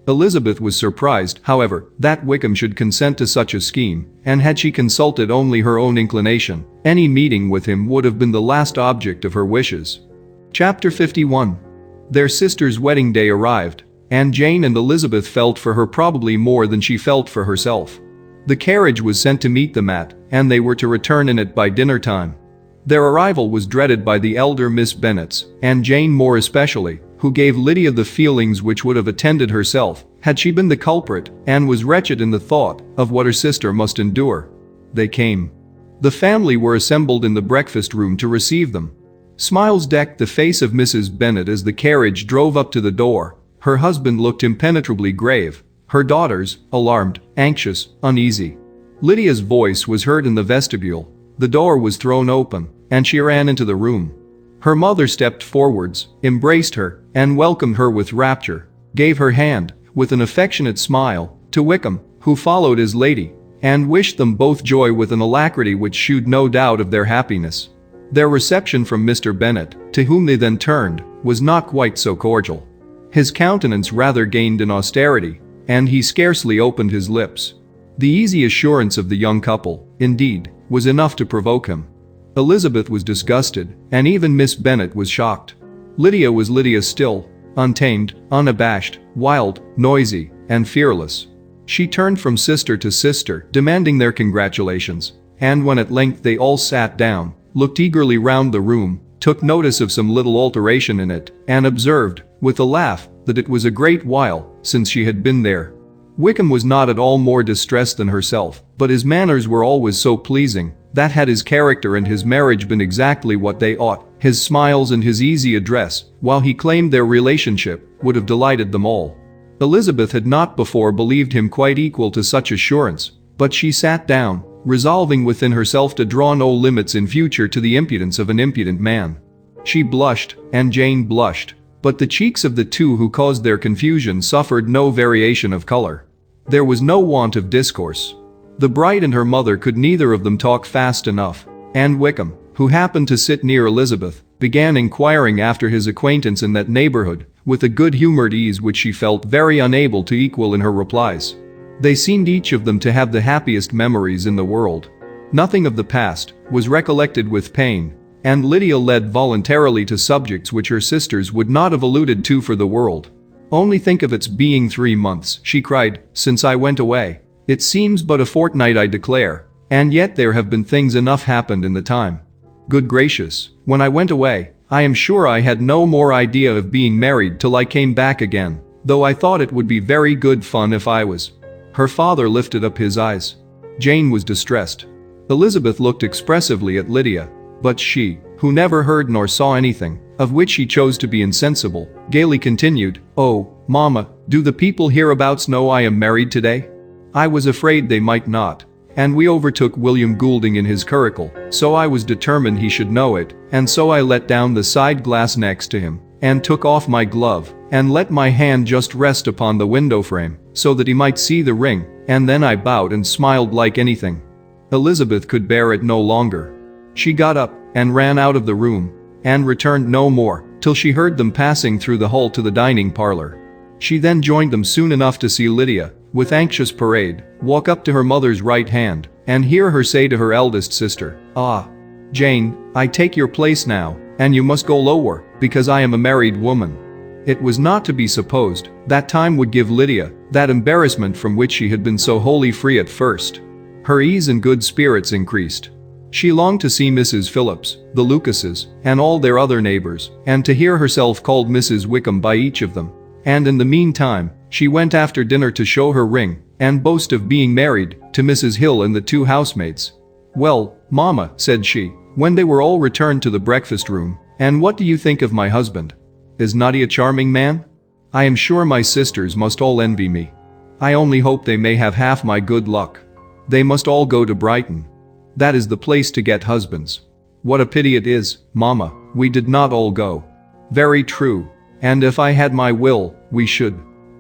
Elizabeth was surprised, however, that Wickham should consent to such a scheme, and had she consulted only her own inclination, any meeting with him would have been the last object of her wishes. Chapter 51. Their sister's wedding day arrived, and Jane and Elizabeth felt for her probably more than she felt for herself. The carriage was sent to meet them at, and they were to return in it by dinner time. Their arrival was dreaded by the elder Miss Bennets, and Jane more especially, who gave Lydia the feelings which would have attended herself, had she been the culprit, and was wretched in the thought of what her sister must endure. They came. The family were assembled in the breakfast room to receive them. Smiles decked the face of Mrs. Bennet as the carriage drove up to the door. Her husband looked impenetrably grave, her daughters, alarmed, anxious, uneasy. Lydia's voice was heard in the vestibule. The door was thrown open, and she ran into the room. Her mother stepped forwards, embraced her, and welcomed her with rapture, gave her hand, with an affectionate smile, to Wickham, who followed his lady, and wished them both joy with an alacrity which shewed no doubt of their happiness. Their reception from Mr. Bennet, to whom they then turned, was not quite so cordial. His countenance rather gained in austerity, and he scarcely opened his lips. The easy assurance of the young couple, indeed, was enough to provoke him. Elizabeth was disgusted, and even Miss Bennet was shocked. Lydia was Lydia still, untamed, unabashed, wild, noisy, and fearless. She turned from sister to sister, demanding their congratulations, and when at length they all sat down, looked eagerly round the room, took notice of some little alteration in it, and observed, with a laugh, that it was a great while since she had been there. Wickham was not at all more distressed than herself, but his manners were always so pleasing, that had his character and his marriage been exactly what they ought, his smiles and his easy address, while he claimed their relationship, would have delighted them all. Elizabeth had not before believed him quite equal to such assurance, but she sat down, resolving within herself to draw no limits in future to the impudence of an impudent man. She blushed, and Jane blushed, but the cheeks of the two who caused their confusion suffered no variation of color. There was no want of discourse. The bride and her mother could neither of them talk fast enough, and Wickham, who happened to sit near Elizabeth, began inquiring after his acquaintance in that neighborhood, with a good-humored ease which she felt very unable to equal in her replies. They seemed each of them to have the happiest memories in the world. Nothing of the past was recollected with pain, and Lydia led voluntarily to subjects which her sisters would not have alluded to for the world. "Only think of its being 3 months," she cried, "since I went away. It seems but a fortnight, I declare, and yet there have been things enough happened in the time. Good gracious, when I went away, I am sure I had no more idea of being married till I came back again, though I thought it would be very good fun if I was." Her father lifted up his eyes. Jane was distressed. Elizabeth looked expressively at Lydia, but she, who never heard nor saw anything, of which she chose to be insensible, gaily continued, "Oh, Mama, do the people hereabouts know I am married today? I was afraid they might not. And we overtook William Goulding in his curricle, so I was determined he should know it, and so I let down the side glass next to him, and took off my glove, and let my hand just rest upon the window frame, so that he might see the ring, And then I bowed and smiled like anything. Elizabeth could bear it no longer. She got up and ran out of the room and returned no more till she heard them passing through the hall to the dining parlor. She then joined them soon enough to see Lydia, with anxious parade, walk up to her mother's right hand and hear her say to her eldest sister, "Ah, Jane, I take your place now, and you must go lower, because I am a married woman." It was not to be supposed that time would give Lydia that embarrassment from which she had been so wholly free at first. Her ease and good spirits increased. She longed to see Mrs. Phillips, the Lucases, and all their other neighbors, and to hear herself called Mrs. Wickham by each of them. And in the meantime, she went after dinner to show her ring and boast of being married to Mrs. Hill and the two housemaids. "Well, Mama," said she, when they were all returned to the breakfast room, "and what do you think of my husband? Is not he a charming man? I am sure my sisters must all envy me. I only hope they may have half my good luck. They must all go to Brighton. That is the place to get husbands. What a pity it is, Mama, we did not all go." "Very true. And if I had my will, we should.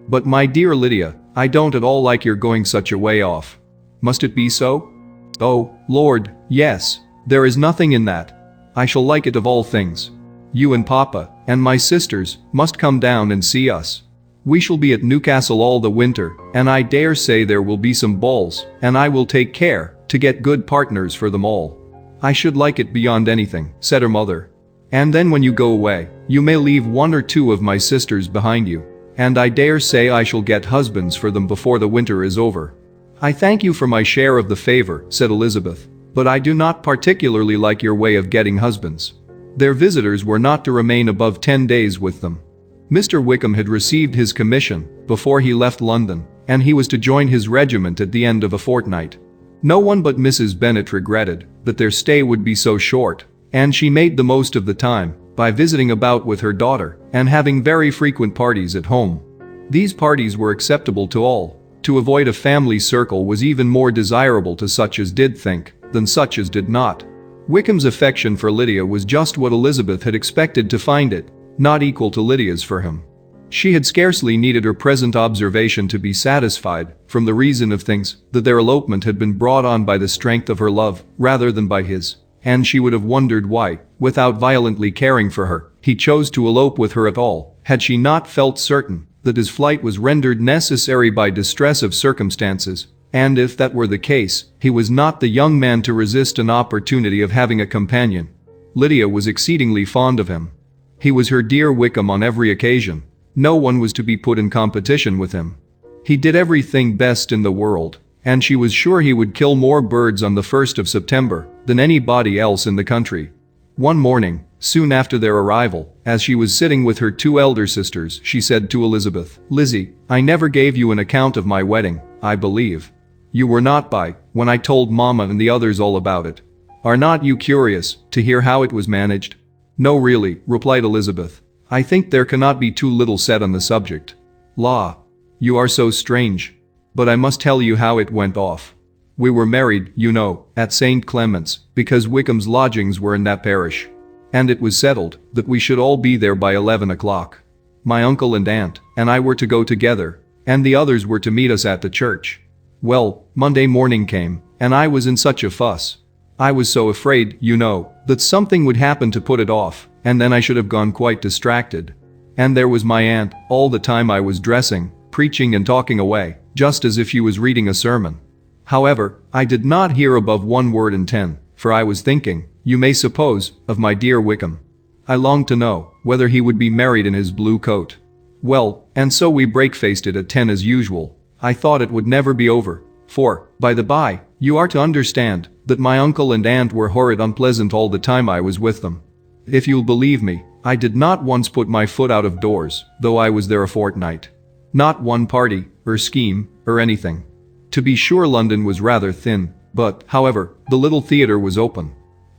But my dear Lydia, I don't at all like your going such a way off. Must it be so?" "Oh, Lord, yes. There is nothing in that. I shall like it of all things. You and Papa, and my sisters, must come down and see us. We shall be at Newcastle all the winter, and I dare say there will be some balls, and I will take care to get good partners for them all." "I should like it beyond anything," said her mother. "And then when you go away, you may leave one or two of my sisters behind you, and I dare say I shall get husbands for them before the winter is over." "I thank you for my share of the favor," said Elizabeth, "but I do not particularly like your way of getting husbands." Their visitors were not to remain above 10 days with them. Mr. Wickham had received his commission before he left London, and he was to join his regiment at the end of a fortnight. No one but Mrs. Bennet regretted that their stay would be so short, and she made the most of the time by visiting about with her daughter and having very frequent parties at home. These parties were acceptable to all. To avoid a family circle was even more desirable to such as did think than such as did not. Wickham's affection for Lydia was just what Elizabeth had expected to find it, not equal to Lydia's for him. She had scarcely needed her present observation to be satisfied, from the reason of things, that their elopement had been brought on by the strength of her love, rather than by his, and she would have wondered why, without violently caring for her, he chose to elope with her at all, had she not felt certain that his flight was rendered necessary by distress of circumstances, and if that were the case, he was not the young man to resist an opportunity of having a companion. Lydia was exceedingly fond of him. He was her dear Wickham on every occasion. No one was to be put in competition with him. He did everything best in the world, and she was sure he would kill more birds on the 1st of September than anybody else in the country. One morning, soon after their arrival, as she was sitting with her two elder sisters, she said to Elizabeth, "Lizzie, I never gave you an account of my wedding, I believe. You were not by when I told Mama and the others all about it. Are not you curious to hear how it was managed?" "No, really," replied Elizabeth. "I think there cannot be too little said on the subject." "La! You are so strange. But I must tell you how it went off. We were married, you know, at St. Clement's, because Wickham's lodgings were in that parish. And it was settled that we should all be there by 11 o'clock. My uncle and aunt and I were to go together, and the others were to meet us at the church. Well, Monday morning came, and I was in such a fuss. I was so afraid, you know, that something would happen to put it off, and then I should have gone quite distracted. And there was my aunt, all the time I was dressing, preaching and talking away, just as if she was reading a sermon. However, I did not hear above 1 word in 10, for I was thinking, you may suppose, of my dear Wickham. I longed to know whether he would be married in his blue coat. Well, and so we breakfasted at 10 as usual. I thought it would never be over, for, by the by, you are to understand that my uncle and aunt were horrid unpleasant all the time I was with them. If you'll believe me, I did not once put my foot out of doors, though I was there a fortnight. Not one party, or scheme, or anything. To be sure, London was rather thin, but, however, the little theatre was open.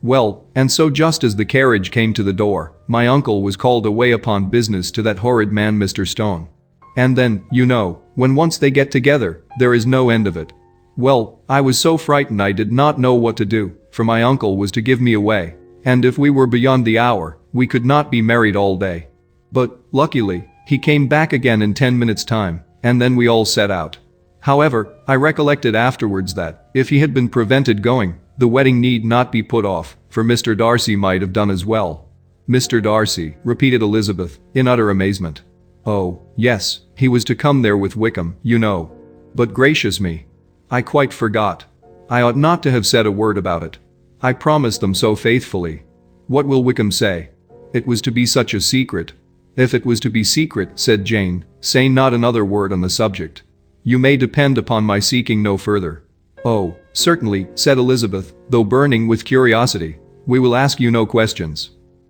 Well, and so just as the carriage came to the door, my uncle was called away upon business to that horrid man Mr. Stone. And then, you know, when once they get together, there is no end of it. Well, I was so frightened I did not know what to do, for my uncle was to give me away, and if we were beyond the hour, we could not be married all day. But, luckily, he came back again in 10 minutes' time, and then we all set out. However, I recollected afterwards that, if he had been prevented going, the wedding need not be put off, for Mr. Darcy might have done as well." "Mr. Darcy," repeated Elizabeth, in utter amazement. "Oh, yes, he was to come there with Wickham, you know. But gracious me. I quite forgot. I ought not to have said a word about it. I promised them so faithfully. What will Wickham say? It was to be such a secret." "If it was to be secret," said Jane, "say not another word on the subject. You may depend upon my seeking no further." "Oh, certainly," said Elizabeth, though burning with curiosity. "We will ask you no questions."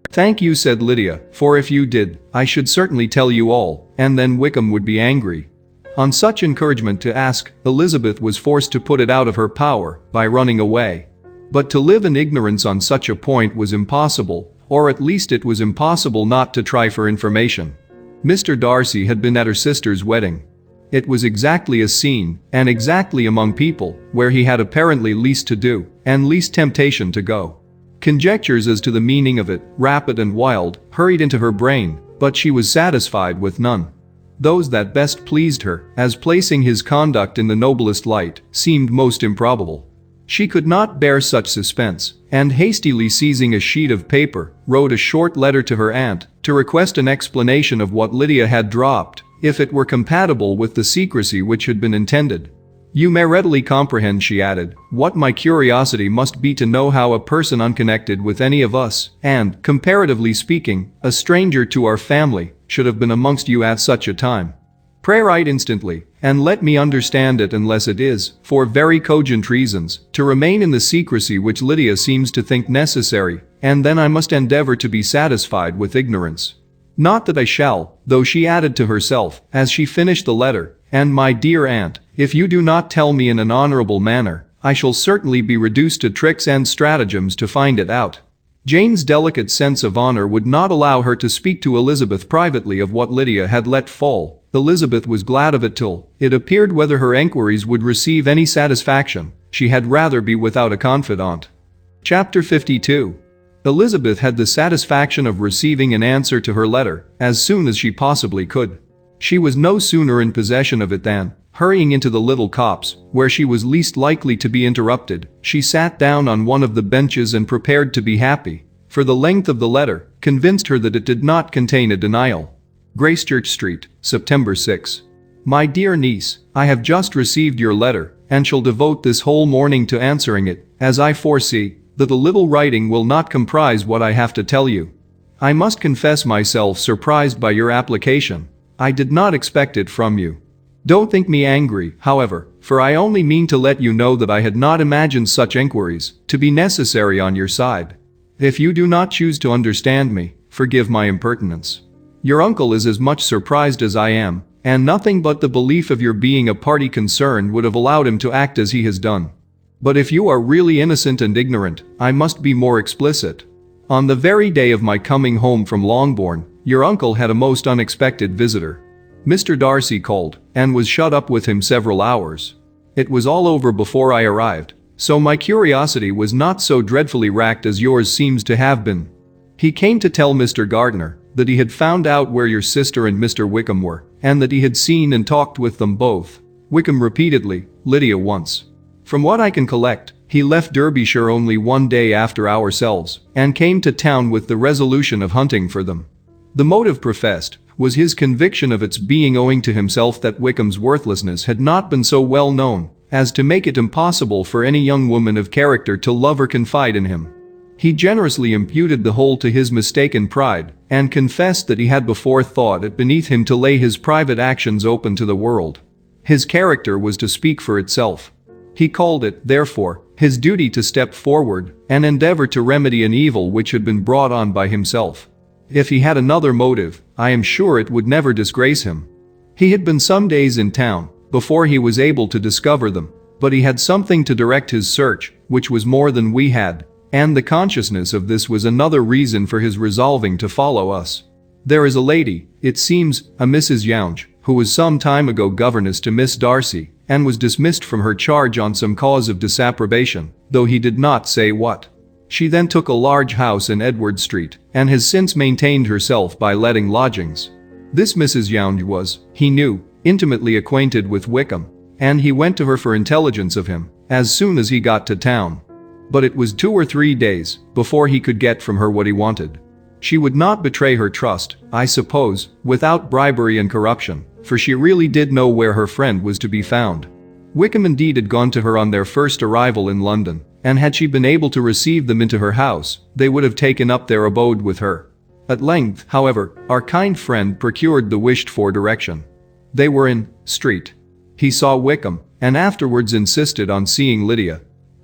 "Thank you," said Lydia, "for if you did, I should certainly tell you all, and then Wickham would be angry." On such encouragement to ask, Elizabeth was forced to put it out of her power by running away. But to live in ignorance on such a point was impossible, or at least it was impossible not to try for information. Mr. Darcy had been at her sister's wedding. It was exactly a scene, and exactly among people, where he had apparently least to do, and least temptation to go. Conjectures as to the meaning of it, rapid and wild, hurried into her brain, but she was satisfied with none. Those that best pleased her, as placing his conduct in the noblest light, seemed most improbable. She could not bear such suspense, and hastily seizing a sheet of paper, wrote a short letter to her aunt, to request an explanation of what Lydia had dropped, if it were compatible with the secrecy which had been intended. "You may readily comprehend," she added, "what my curiosity must be to know how a person unconnected with any of us, and, comparatively speaking, a stranger to our family, should have been amongst you at such a time. Pray write instantly, and let me understand it unless it is, for very cogent reasons, to remain in the secrecy which Lydia seems to think necessary, and then I must endeavor to be satisfied with ignorance. Not that I shall," though she added to herself, as she finished the letter, "and my dear aunt, if you do not tell me in an honorable manner, I shall certainly be reduced to tricks and stratagems to find it out." Jane's delicate sense of honor would not allow her to speak to Elizabeth privately of what Lydia had let fall. Elizabeth was glad of it till it appeared whether her enquiries would receive any satisfaction. She had rather be without a confidant. Chapter 52. Elizabeth had the satisfaction of receiving an answer to her letter as soon as she possibly could. She was no sooner in possession of it than, hurrying into the little copse, where she was least likely to be interrupted, she sat down on one of the benches and prepared to be happy, for the length of the letter convinced her that it did not contain a denial. Gracechurch Street, September 6. My dear niece, I have just received your letter, and shall devote this whole morning to answering it, as I foresee that the little writing will not comprise what I have to tell you. I must confess myself surprised by your application. I did not expect it from you. Don't think me angry, however, for I only mean to let you know that I had not imagined such enquiries to be necessary on your side. If you do not choose to understand me, forgive my impertinence. Your uncle is as much surprised as I am, and nothing but the belief of your being a party concerned would have allowed him to act as he has done. But if you are really innocent and ignorant, I must be more explicit. On the very day of my coming home from Longbourn, your uncle had a most unexpected visitor. Mr. Darcy called, and was shut up with him several hours. It was all over before I arrived, so my curiosity was not so dreadfully racked as yours seems to have been. He came to tell Mr. Gardiner that he had found out where your sister and Mr. Wickham were, and that he had seen and talked with them both. Wickham repeatedly, Lydia once. From what I can collect, he left Derbyshire only one day after ourselves, and came to town with the resolution of hunting for them. The motive professed was his conviction of its being owing to himself that Wickham's worthlessness had not been so well known as to make it impossible for any young woman of character to love or confide in him. He generously imputed the whole to his mistaken pride, and confessed that he had before thought it beneath him to lay his private actions open to the world. His character was to speak for itself. He called it, therefore, his duty to step forward and endeavor to remedy an evil which had been brought on by himself. If he had another motive, I am sure it would never disgrace him. He had been some days in town before he was able to discover them, but he had something to direct his search, which was more than we had, and the consciousness of this was another reason for his resolving to follow us. There is a lady, it seems, a Mrs. Younge, who was some time ago governess to Miss Darcy, and was dismissed from her charge on some cause of disapprobation, though he did not say what. She then took a large house in Edward Street, and has since maintained herself by letting lodgings. This Mrs. Younge was, he knew, intimately acquainted with Wickham, and he went to her for intelligence of him as soon as he got to town. But it was 2 or 3 days before he could get from her what he wanted. She would not betray her trust, I suppose, without bribery and corruption, for she really did know where her friend was to be found. Wickham indeed had gone to her on their first arrival in London, and had she been able to receive them into her house, they would have taken up their abode with her. At length, however, our kind friend procured the wished-for direction. They were in Street. He saw Wickham, and afterwards insisted on seeing Lydia.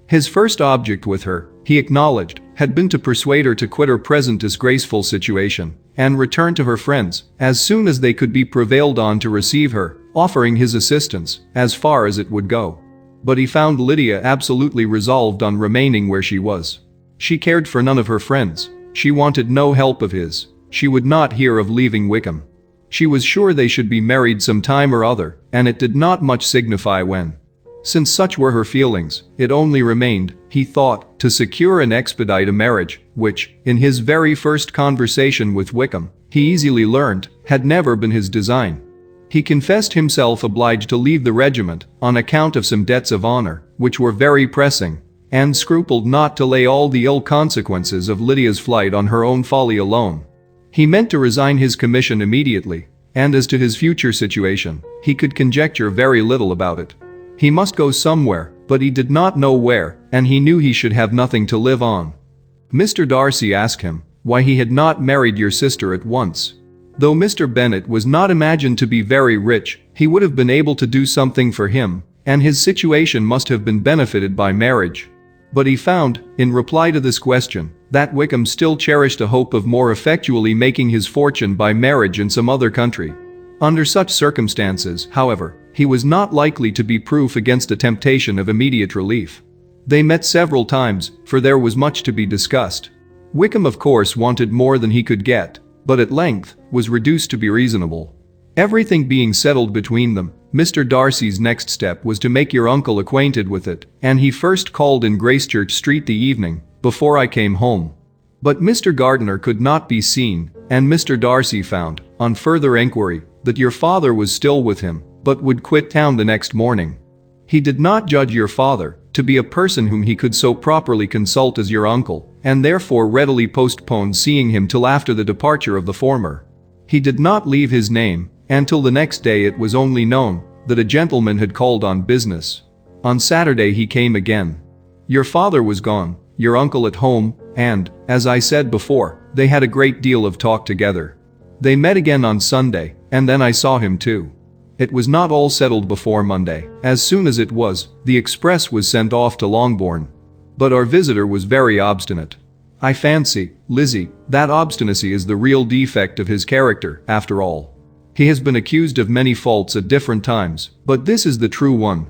His first object with her, he acknowledged, had been to persuade her to quit her present disgraceful situation and return to her friends as soon as they could be prevailed on to receive her, offering his assistance as far as it would go. But he found Lydia absolutely resolved on remaining where she was. She cared for none of her friends. She wanted no help of his. She would not hear of leaving Wickham. She was sure they should be married some time or other, and it did not much signify when. Since such were her feelings, it only remained, he thought, to secure and expedite a marriage, which, in his very first conversation with Wickham, he easily learned, had never been his design. He confessed himself obliged to leave the regiment on account of some debts of honor, which were very pressing, and scrupled not to lay all the ill consequences of Lydia's flight on her own folly alone. He meant to resign his commission immediately, and as to his future situation, he could conjecture very little about it. He must go somewhere, but he did not know where, and he knew he should have nothing to live on. Mr. Darcy asked him why he had not married your sister at once. Though Mr. Bennet was not imagined to be very rich, he would have been able to do something for him, and his situation must have been benefited by marriage. But he found, in reply to this question, that Wickham still cherished a hope of more effectually making his fortune by marriage in some other country. Under such circumstances, however, he was not likely to be proof against a temptation of immediate relief. They met several times, for there was much to be discussed. Wickham of course wanted more than he could get, but at length was reduced to be reasonable. Everything being settled between them, Mr. Darcy's next step was to make your uncle acquainted with it, and he first called in Gracechurch Street the evening before I came home. But Mr. Gardiner could not be seen, and Mr. Darcy found, on further enquiry, that your father was still with him, but would quit town the next morning. He did not judge your father to be a person whom he could so properly consult as your uncle, and therefore readily postponed seeing him till after the departure of the former. He did not leave his name, and till the next day it was only known that a gentleman had called on business. On Saturday he came again. Your father was gone, your uncle at home, and, as I said before, they had a great deal of talk together. They met again on Sunday, and then I saw him too. It was not all settled before Monday. As soon as it was, the express was sent off to Longbourn. But our visitor was very obstinate. I fancy, Lizzie, that obstinacy is the real defect of his character, after all. He has been accused of many faults at different times, but this is the true one.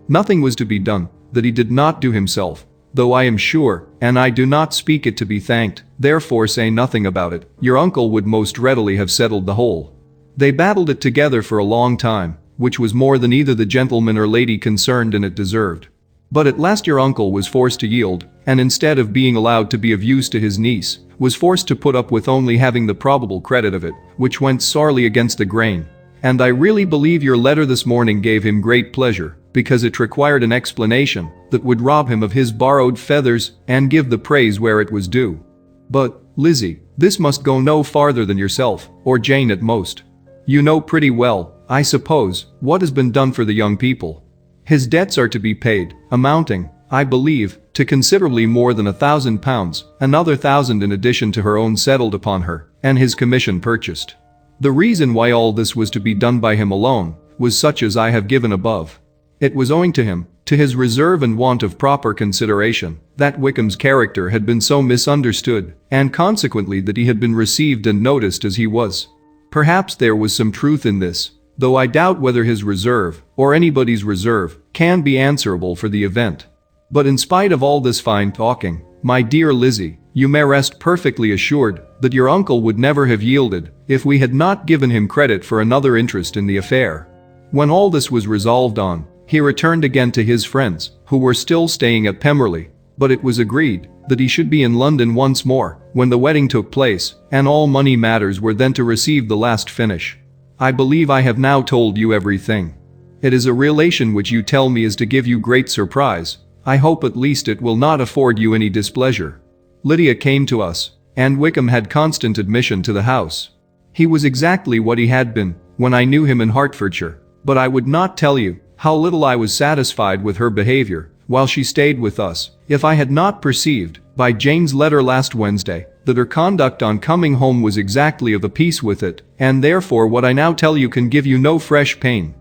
Nothing was to be done that he did not do himself, though I am sure, and I do not speak it to be thanked, therefore say nothing about it, your uncle would most readily have settled the whole. They battled it together for a long time, which was more than either the gentleman or lady concerned in it deserved. But at last your uncle was forced to yield, and instead of being allowed to be of use to his niece, was forced to put up with only having the probable credit of it, which went sorely against the grain. And I really believe your letter this morning gave him great pleasure, because it required an explanation that would rob him of his borrowed feathers and give the praise where it was due. But, Lizzie, this must go no farther than yourself, or Jane at most. You know pretty well, I suppose, what has been done for the young people. His debts are to be paid, amounting, I believe, to considerably more than £1,000, another 1,000 in addition to her own settled upon her, and his commission purchased. The reason why all this was to be done by him alone was such as I have given above. It was owing to him, to his reserve and want of proper consideration, that Wickham's character had been so misunderstood, and consequently that he had been received and noticed as he was. Perhaps there was some truth in this, though I doubt whether his reserve, or anybody's reserve, can be answerable for the event. But in spite of all this fine talking, my dear Lizzie, you may rest perfectly assured that your uncle would never have yielded if we had not given him credit for another interest in the affair. When all this was resolved on, he returned again to his friends, who were still staying at Pemberley, but it was agreed that he should be in London once more when the wedding took place, and all money matters were then to receive the last finish. I believe I have now told you everything. It is a relation which you tell me is to give you great surprise. I hope at least it will not afford you any displeasure. Lydia came to us, and Wickham had constant admission to the house. He was exactly what he had been when I knew him in Hertfordshire, but I would not tell you how little I was satisfied with her behavior while she stayed with us if I had not perceived, by Jane's letter last Wednesday, that her conduct on coming home was exactly of a piece with it, and therefore what I now tell you can give you no fresh pain.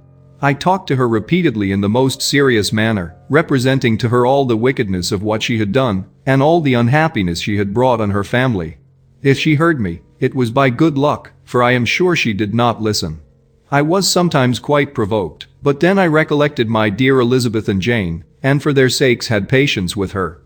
I talked to her repeatedly in the most serious manner, representing to her all the wickedness of what she had done, and all the unhappiness she had brought on her family. If she heard me, it was by good luck, for I am sure she did not listen. I was sometimes quite provoked, but then I recollected my dear Elizabeth and Jane, and for their sakes had patience with her.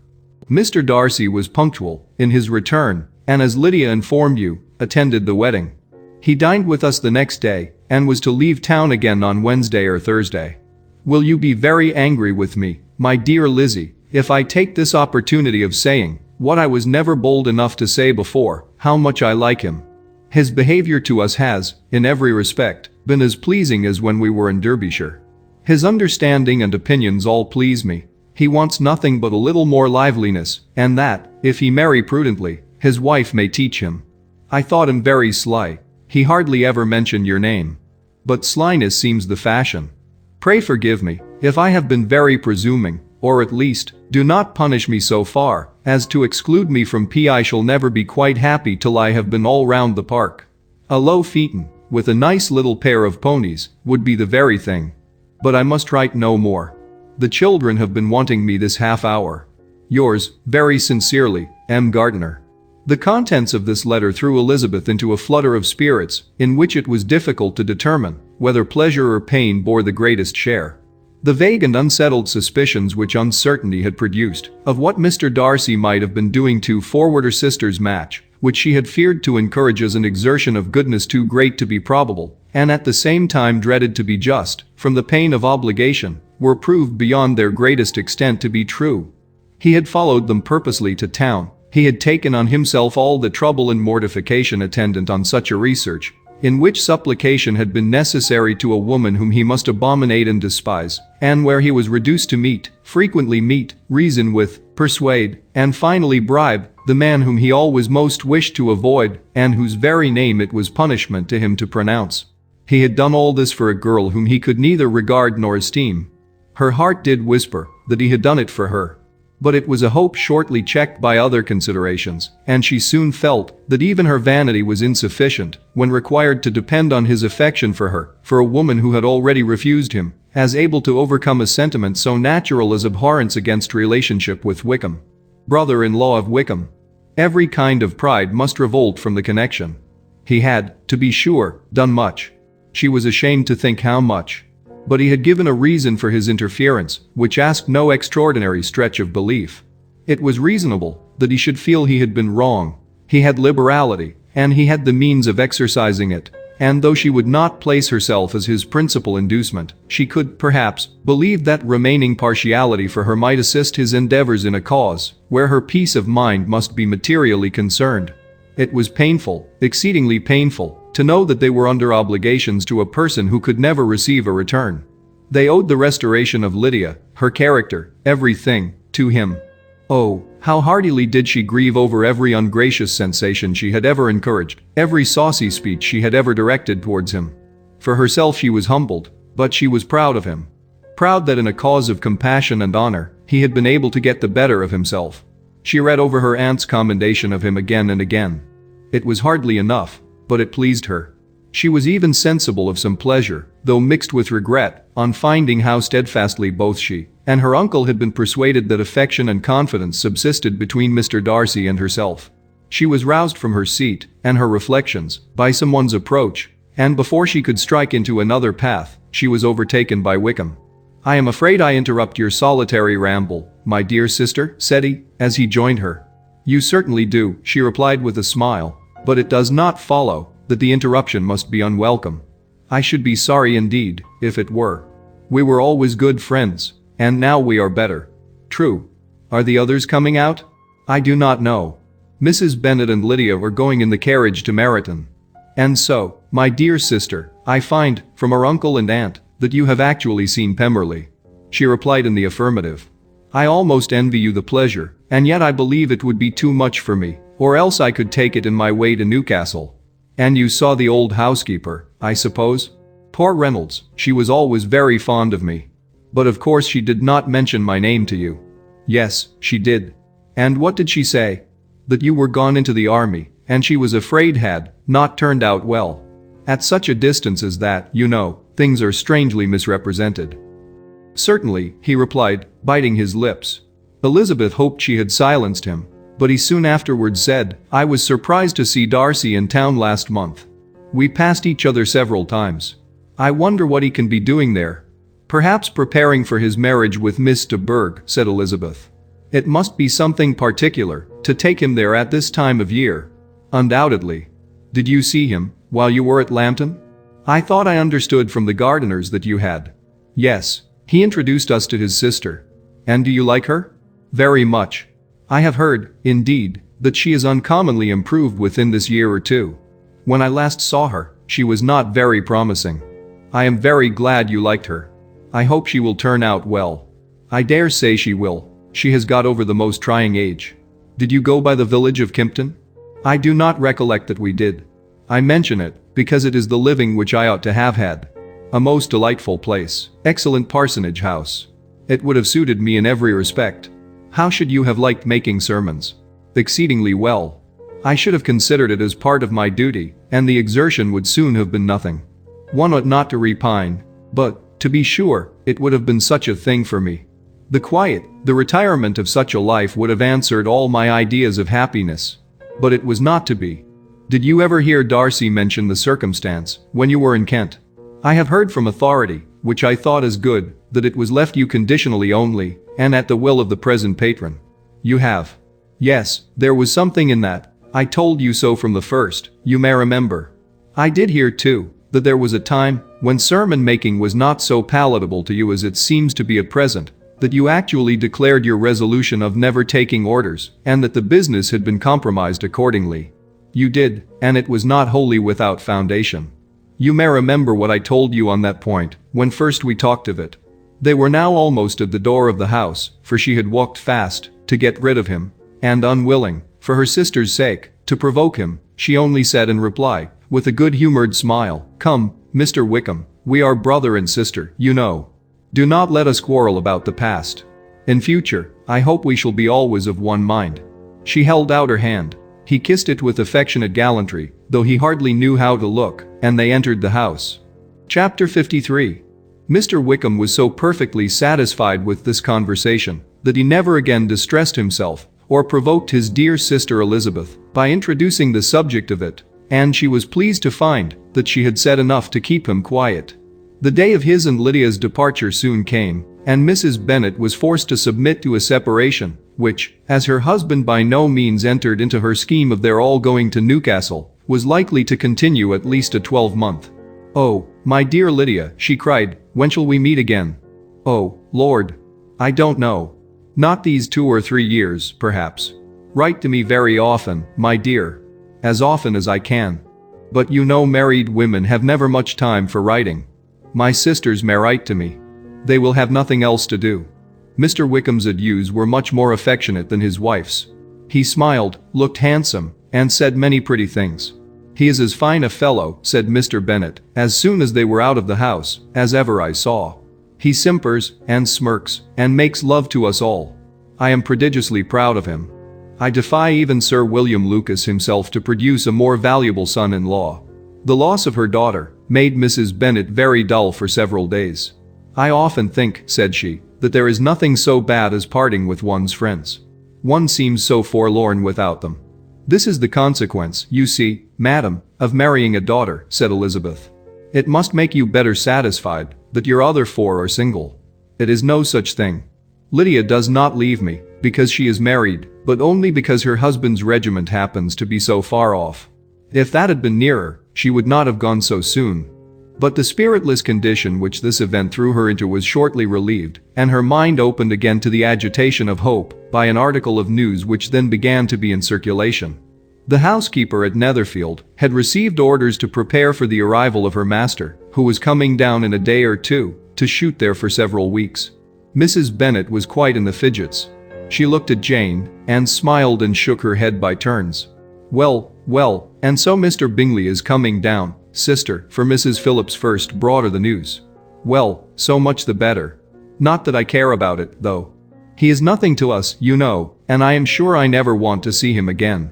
Mr. Darcy was punctual in his return, and as Lydia informed you, attended the wedding. He dined with us the next day, and was to leave town again on Wednesday or Thursday. Will you be very angry with me, my dear Lizzie, if I take this opportunity of saying, what I was never bold enough to say before, how much I like him? His behavior to us has, in every respect, been as pleasing as when we were in Derbyshire. His understanding and opinions all please me. He wants nothing but a little more liveliness, and that, if he marry prudently, his wife may teach him. I thought him very sly. He hardly ever mentioned your name. But slyness seems the fashion. Pray forgive me if I have been very presuming, or at least, do not punish me so far as to exclude me from I shall never be quite happy till I have been all round the park. A low phaeton, with a nice little pair of ponies, would be the very thing. But I must write no more. The children have been wanting me this half hour. Yours, very sincerely, M. Gardiner. The contents of this letter threw Elizabeth into a flutter of spirits, in which it was difficult to determine whether pleasure or pain bore the greatest share. The vague and unsettled suspicions which uncertainty had produced of what Mr. Darcy might have been doing to forward her sister's match, which she had feared to encourage as an exertion of goodness too great to be probable, and at the same time dreaded to be just, from the pain of obligation, were proved beyond their greatest extent to be true. He had followed them purposely to town. He had taken on himself all the trouble and mortification attendant on such a research, in which supplication had been necessary to a woman whom he must abominate and despise, and where he was reduced to frequently meet, reason with, persuade, and finally bribe, the man whom he always most wished to avoid, and whose very name it was punishment to him to pronounce. He had done all this for a girl whom he could neither regard nor esteem. Her heart did whisper that he had done it for her. But it was a hope shortly checked by other considerations, and she soon felt that even her vanity was insufficient when required to depend on his affection for her, for a woman who had already refused him, as able to overcome a sentiment so natural as abhorrence against relationship with Wickham. Brother-in-law of Wickham. Every kind of pride must revolt from the connection. He had, to be sure, done much. She was ashamed to think how much. But he had given a reason for his interference, which asked no extraordinary stretch of belief. It was reasonable that he should feel he had been wrong. He had liberality, and he had the means of exercising it, and though she would not place herself as his principal inducement, she could, perhaps, believe that remaining partiality for her might assist his endeavors in a cause where her peace of mind must be materially concerned. It was painful, exceedingly painful, to know that they were under obligations to a person who could never receive a return. They owed the restoration of Lydia, her character, everything, to him. Oh, how heartily did she grieve over every ungracious sensation she had ever encouraged, every saucy speech she had ever directed towards him. For herself she was humbled, but she was proud of him. Proud that in a cause of compassion and honor, he had been able to get the better of himself. She read over her aunt's commendation of him again and again. It was hardly enough, but it pleased her. She was even sensible of some pleasure, though mixed with regret, on finding how steadfastly both she and her uncle had been persuaded that affection and confidence subsisted between Mr. Darcy and herself. She was roused from her seat and her reflections by someone's approach, and before she could strike into another path, she was overtaken by Wickham. "I am afraid I interrupt your solitary ramble, my dear sister," said he, as he joined her. "You certainly do," she replied with a smile, "but it does not follow that the interruption must be unwelcome. I should be sorry indeed if it were. We were always good friends, and now we are better." "True. Are the others coming out?" "I do not know. Mrs. Bennet and Lydia were going in the carriage to Meryton. And so, my dear sister, I find, from our uncle and aunt, that you have actually seen Pemberley?" She replied in the affirmative. "I almost envy you the pleasure, and yet I believe it would be too much for me, or else I could take it in my way to Newcastle." "And you saw the old housekeeper, I suppose?" "Poor Reynolds, she was always very fond of me. But of course she did not mention my name to you." "Yes, she did." "And what did she say?" "That you were gone into the army, and she was afraid had not turned out well. At such a distance as that, you know, things are strangely misrepresented." "Certainly," he replied, biting his lips. Elizabeth hoped she had silenced him, but he soon afterwards said, "I was surprised to see Darcy in town last month. We passed each other several times. I wonder what he can be doing there." "Perhaps preparing for his marriage with Miss de Bourgh," said Elizabeth. "It must be something particular to take him there at this time of year." "Undoubtedly. Did you see him while you were at Lambton? I thought I understood from the gardeners that you had." "Yes. He introduced us to his sister." "And do you like her?" "Very much. I have heard, indeed, that she is uncommonly improved within this year or two. When I last saw her, she was not very promising." "I am very glad you liked her. I hope she will turn out well." "I dare say she will. She has got over the most trying age." "Did you go by the village of Kimpton?" "I do not recollect that we did. I mention it because it is the living which I ought to have had. A most delightful place, excellent parsonage house. It would have suited me in every respect." "How should you have liked making sermons?" "Exceedingly well. I should have considered it as part of my duty, and the exertion would soon have been nothing. One ought not to repine, but, to be sure, it would have been such a thing for me. The quiet, the retirement of such a life would have answered all my ideas of happiness. But it was not to be." "Did you ever hear Darcy mention the circumstance when you were in Kent?" "I have heard from authority, which I thought as good, that it was left you conditionally only, and at the will of the present patron." "You have?" "Yes, there was something in that. I told you so from the first, you may remember. I did hear too, that there was a time when sermon making was not so palatable to you as it seems to be at present, that you actually declared your resolution of never taking orders, and that the business had been compromised accordingly." "You did, and it was not wholly without foundation. You may remember what I told you on that point, when first we talked of it." They were now almost at the door of the house, for she had walked fast, to get rid of him, and unwilling, for her sister's sake, to provoke him, she only said in reply, with a good-humored smile, "Come, Mr. Wickham, we are brother and sister, you know. Do not let us quarrel about the past. In future, I hope we shall be always of one mind." She held out her hand. He kissed it with affectionate gallantry, though he hardly knew how to look, and they entered the house. Chapter 53. Mr. Wickham was so perfectly satisfied with this conversation that he never again distressed himself or provoked his dear sister Elizabeth by introducing the subject of it, and she was pleased to find that she had said enough to keep him quiet. The day of his and Lydia's departure soon came, and Mrs. Bennet was forced to submit to a separation, which, as her husband by no means entered into her scheme of their all going to Newcastle, was likely to continue at least a 12-month. "Oh, my dear Lydia," she cried, "when shall we meet again?" "Oh, Lord. I don't know. Not these 2 or 3 years, perhaps. Write to me very often, my dear. As often as I can. But you know married women have never much time for writing. My sisters may write to me. They will have nothing else to do." Mr. Wickham's adieus were much more affectionate than his wife's. He smiled, looked handsome, and said many pretty things. "He is as fine a fellow," said Mr. Bennet, as soon as they were out of the house, "as ever I saw. He simpers, and smirks, and makes love to us all. I am prodigiously proud of him. I defy even Sir William Lucas himself to produce a more valuable son-in-law." The loss of her daughter made Mrs. Bennet very dull for several days. "I often think," said she, "that there is nothing so bad as parting with one's friends. One seems so forlorn without them." "This is the consequence, you see, madam, of marrying a daughter," said Elizabeth. "It must make you better satisfied that your other 4 are single. It is no such thing. Lydia does not leave me because she is married, but only because her husband's regiment happens to be so far off. If that had been nearer, she would not have gone so soon." But the spiritless condition which this event threw her into was shortly relieved, and her mind opened again to the agitation of hope by an article of news which then began to be in circulation. The housekeeper at Netherfield had received orders to prepare for the arrival of her master, who was coming down in a day or two, to shoot there for several weeks. Mrs. Bennet was quite in the fidgets. She looked at Jane, and smiled and shook her head by turns. Well, and so Mr. Bingley is coming down, sister, for Mrs. Phillips first brought her the news. Well, so much the better. Not that I care about it, though. He is nothing to us, you know, and I am sure I never want to see him again.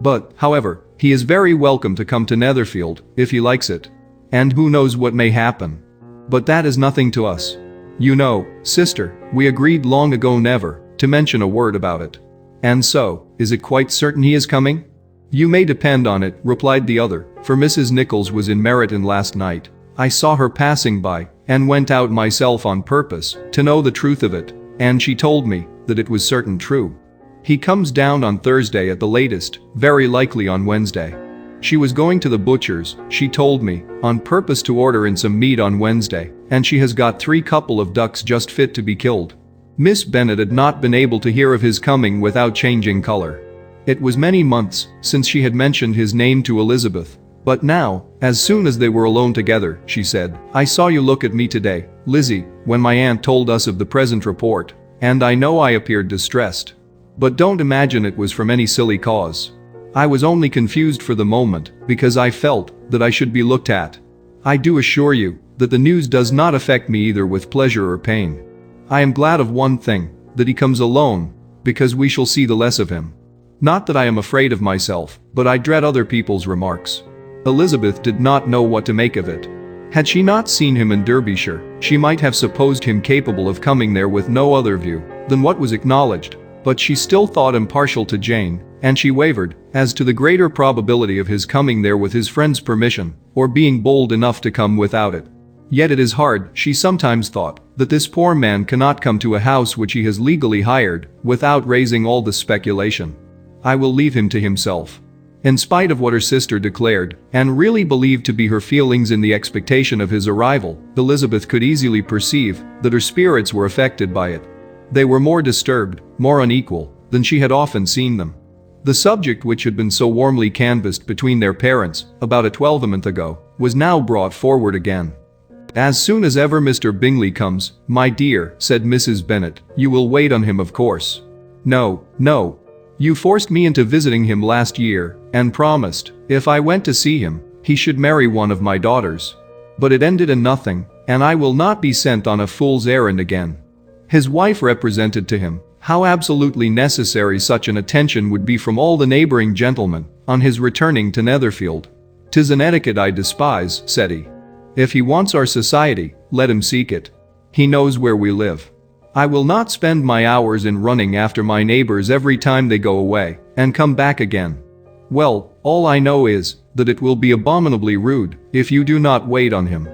But, however, he is very welcome to come to Netherfield, if he likes it. And who knows what may happen. But that is nothing to us. You know, sister, we agreed long ago never to mention a word about it. And so, is it quite certain he is coming? You may depend on it, replied the other, for Mrs. Nichols was in Meryton last night. I saw her passing by, and went out myself on purpose to know the truth of it, and she told me that it was certain true. He comes down on Thursday at the latest, very likely on Wednesday. She was going to the butcher's, she told me, on purpose to order in some meat on Wednesday, and she has got 3 couple of ducks just fit to be killed. Miss Bennet had not been able to hear of his coming without changing color. It was many months since she had mentioned his name to Elizabeth, but now, as soon as they were alone together, she said, I saw you look at me today, Lizzie, when my aunt told us of the present report, and I know I appeared distressed. But don't imagine it was from any silly cause. I was only confused for the moment, because I felt that I should be looked at. I do assure you that the news does not affect me either with pleasure or pain. I am glad of one thing, that he comes alone, because we shall see the less of him. Not that I am afraid of myself, but I dread other people's remarks. Elizabeth did not know what to make of it. Had she not seen him in Derbyshire, she might have supposed him capable of coming there with no other view than what was acknowledged, but she still thought him partial to Jane, and she wavered as to the greater probability of his coming there with his friend's permission, or being bold enough to come without it. Yet it is hard, she sometimes thought, that this poor man cannot come to a house which he has legally hired, without raising all the speculation. I will leave him to himself. In spite of what her sister declared, and really believed to be her feelings in the expectation of his arrival, Elizabeth could easily perceive that her spirits were affected by it. They were more disturbed, more unequal, than she had often seen them. The subject which had been so warmly canvassed between their parents, about a 12-month ago, was now brought forward again. As soon as ever Mr. Bingley comes, my dear, said Mrs. Bennet, you will wait on him of course. No. You forced me into visiting him last year, and promised, if I went to see him, he should marry one of my daughters. But it ended in nothing, and I will not be sent on a fool's errand again. His wife represented to him how absolutely necessary such an attention would be from all the neighboring gentlemen on his returning to Netherfield. 'Tis an etiquette I despise, said he. If he wants our society, let him seek it. He knows where we live. I will not spend my hours in running after my neighbors every time they go away and come back again. Well, all I know is that it will be abominably rude if you do not wait on him.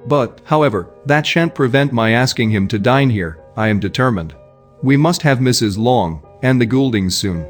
But, however, that shan't prevent my asking him to dine here, I am determined. We must have Mrs. Long and the Gouldings soon.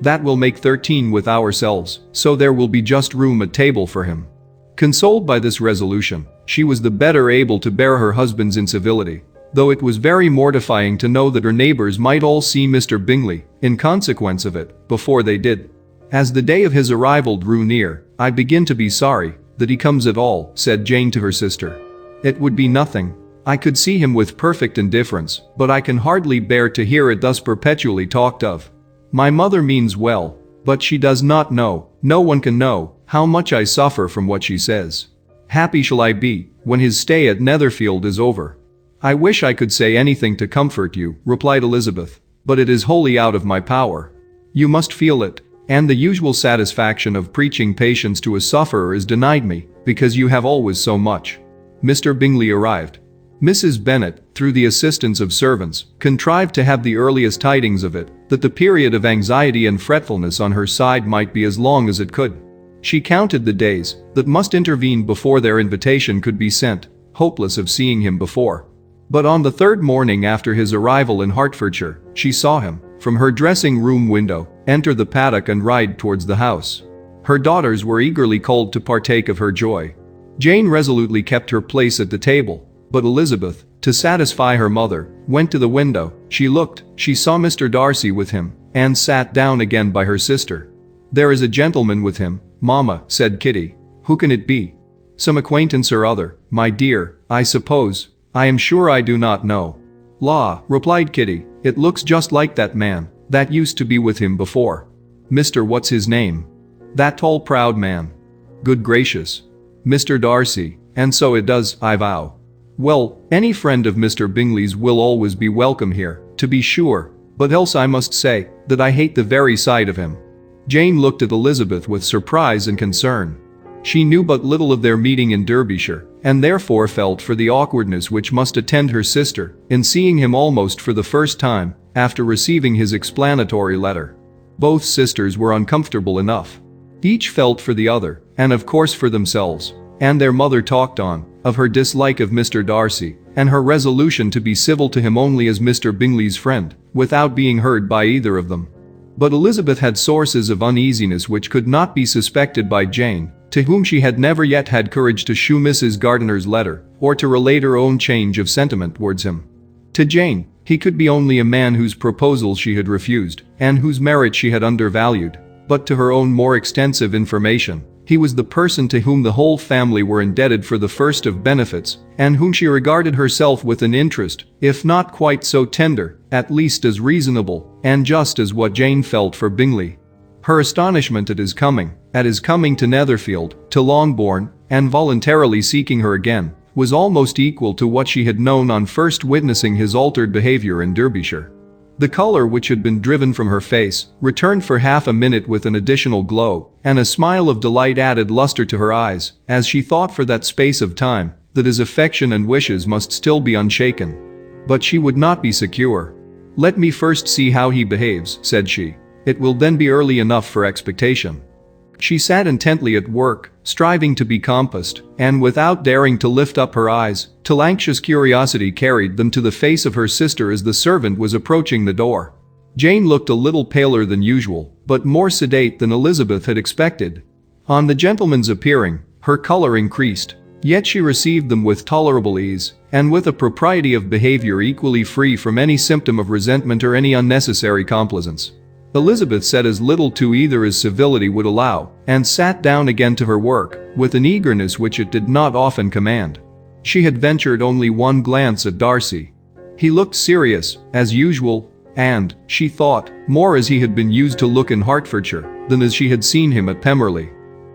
That will make 13 with ourselves, so there will be just room at table for him. Consoled by this resolution, she was the better able to bear her husband's incivility, though it was very mortifying to know that her neighbors might all see Mr. Bingley, in consequence of it, before they did. As the day of his arrival drew near, I begin to be sorry that he comes at all, said Jane to her sister. It would be nothing. I could see him with perfect indifference, but I can hardly bear to hear it thus perpetually talked of. My mother means well, but she does not know, no one can know, how much I suffer from what she says. Happy shall I be when his stay at Netherfield is over. I wish I could say anything to comfort you, replied Elizabeth, but it is wholly out of my power. You must feel it, and the usual satisfaction of preaching patience to a sufferer is denied me, because you have always so much. Mr. Bingley arrived. Mrs. Bennet, through the assistance of servants, contrived to have the earliest tidings of it, that the period of anxiety and fretfulness on her side might be as long as it could. She counted the days that must intervene before their invitation could be sent, hopeless of seeing him before. But on the 3rd morning after his arrival in Hertfordshire, she saw him, from her dressing-room window, enter the paddock and ride towards the house. Her daughters were eagerly called to partake of her joy. Jane resolutely kept her place at the table, but Elizabeth, to satisfy her mother, went to the window. She looked, she saw Mr. Darcy with him, and sat down again by her sister. "There is a gentleman with him, Mama," said Kitty. "Who can it be?" "Some acquaintance or other, my dear, I suppose. I am sure I do not know." "La," replied Kitty, "it looks just like that man that used to be with him before. Mr. What's his name? That tall proud man. Good gracious. Mr. Darcy, and so it does, I vow. Well, any friend of Mr. Bingley's will always be welcome here, to be sure, but else I must say that I hate the very sight of him." Jane looked at Elizabeth with surprise and concern. She knew but little of their meeting in Derbyshire, and therefore felt for the awkwardness which must attend her sister in seeing him almost for the first time after receiving his explanatory letter. Both sisters were uncomfortable enough. Each felt for the other, and of course for themselves, and their mother talked on of her dislike of Mr. Darcy and her resolution to be civil to him only as Mr. Bingley's friend, without being heard by either of them. But Elizabeth had sources of uneasiness which could not be suspected by Jane, to whom she had never yet had courage to shew Mrs. Gardiner's letter, or to relate her own change of sentiment towards him. To Jane, he could be only a man whose proposal she had refused, and whose merit she had undervalued, but to her own more extensive information, he was the person to whom the whole family were indebted for the first of benefits, and whom she regarded herself with an interest, if not quite so tender, at least as reasonable, and just as what Jane felt for Bingley. Her astonishment at his coming to Netherfield, to Longbourn, and voluntarily seeking her again, was almost equal to what she had known on first witnessing his altered behavior in Derbyshire. The color which had been driven from her face returned for half a minute with an additional glow, and a smile of delight added luster to her eyes, as she thought for that space of time that his affection and wishes must still be unshaken. But she would not be secure. "Let me first see how he behaves," said she. "It will then be early enough for expectation." She sat intently at work, striving to be composed, and without daring to lift up her eyes, till anxious curiosity carried them to the face of her sister as the servant was approaching the door. Jane looked a little paler than usual, but more sedate than Elizabeth had expected. On the gentleman's appearing, her color increased, yet she received them with tolerable ease, and with a propriety of behavior equally free from any symptom of resentment or any unnecessary complaisance. Elizabeth said as little to either as civility would allow, and sat down again to her work, with an eagerness which it did not often command. She had ventured only one glance at Darcy. He looked serious, as usual, and, she thought, more as he had been used to look in Hertfordshire, than as she had seen him at Pemberley.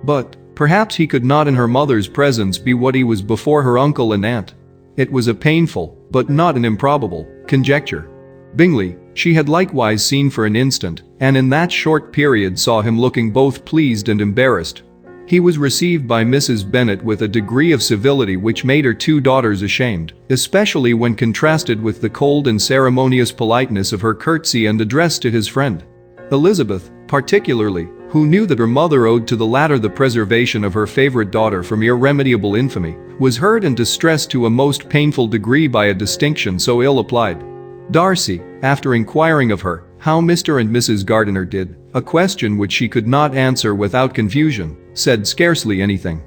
But, perhaps he could not in her mother's presence be what he was before her uncle and aunt. It was a painful, but not an improbable, conjecture. Bingley, she had likewise seen for an instant, and in that short period saw him looking both pleased and embarrassed. He was received by Mrs. Bennet with a degree of civility which made her two daughters ashamed, especially when contrasted with the cold and ceremonious politeness of her curtsy and address to his friend. Elizabeth, particularly, who knew that her mother owed to the latter the preservation of her favorite daughter from irremediable infamy, was hurt and distressed to a most painful degree by a distinction so ill applied. Darcy, after inquiring of her how Mr. and Mrs. Gardiner did, a question which she could not answer without confusion, said scarcely anything.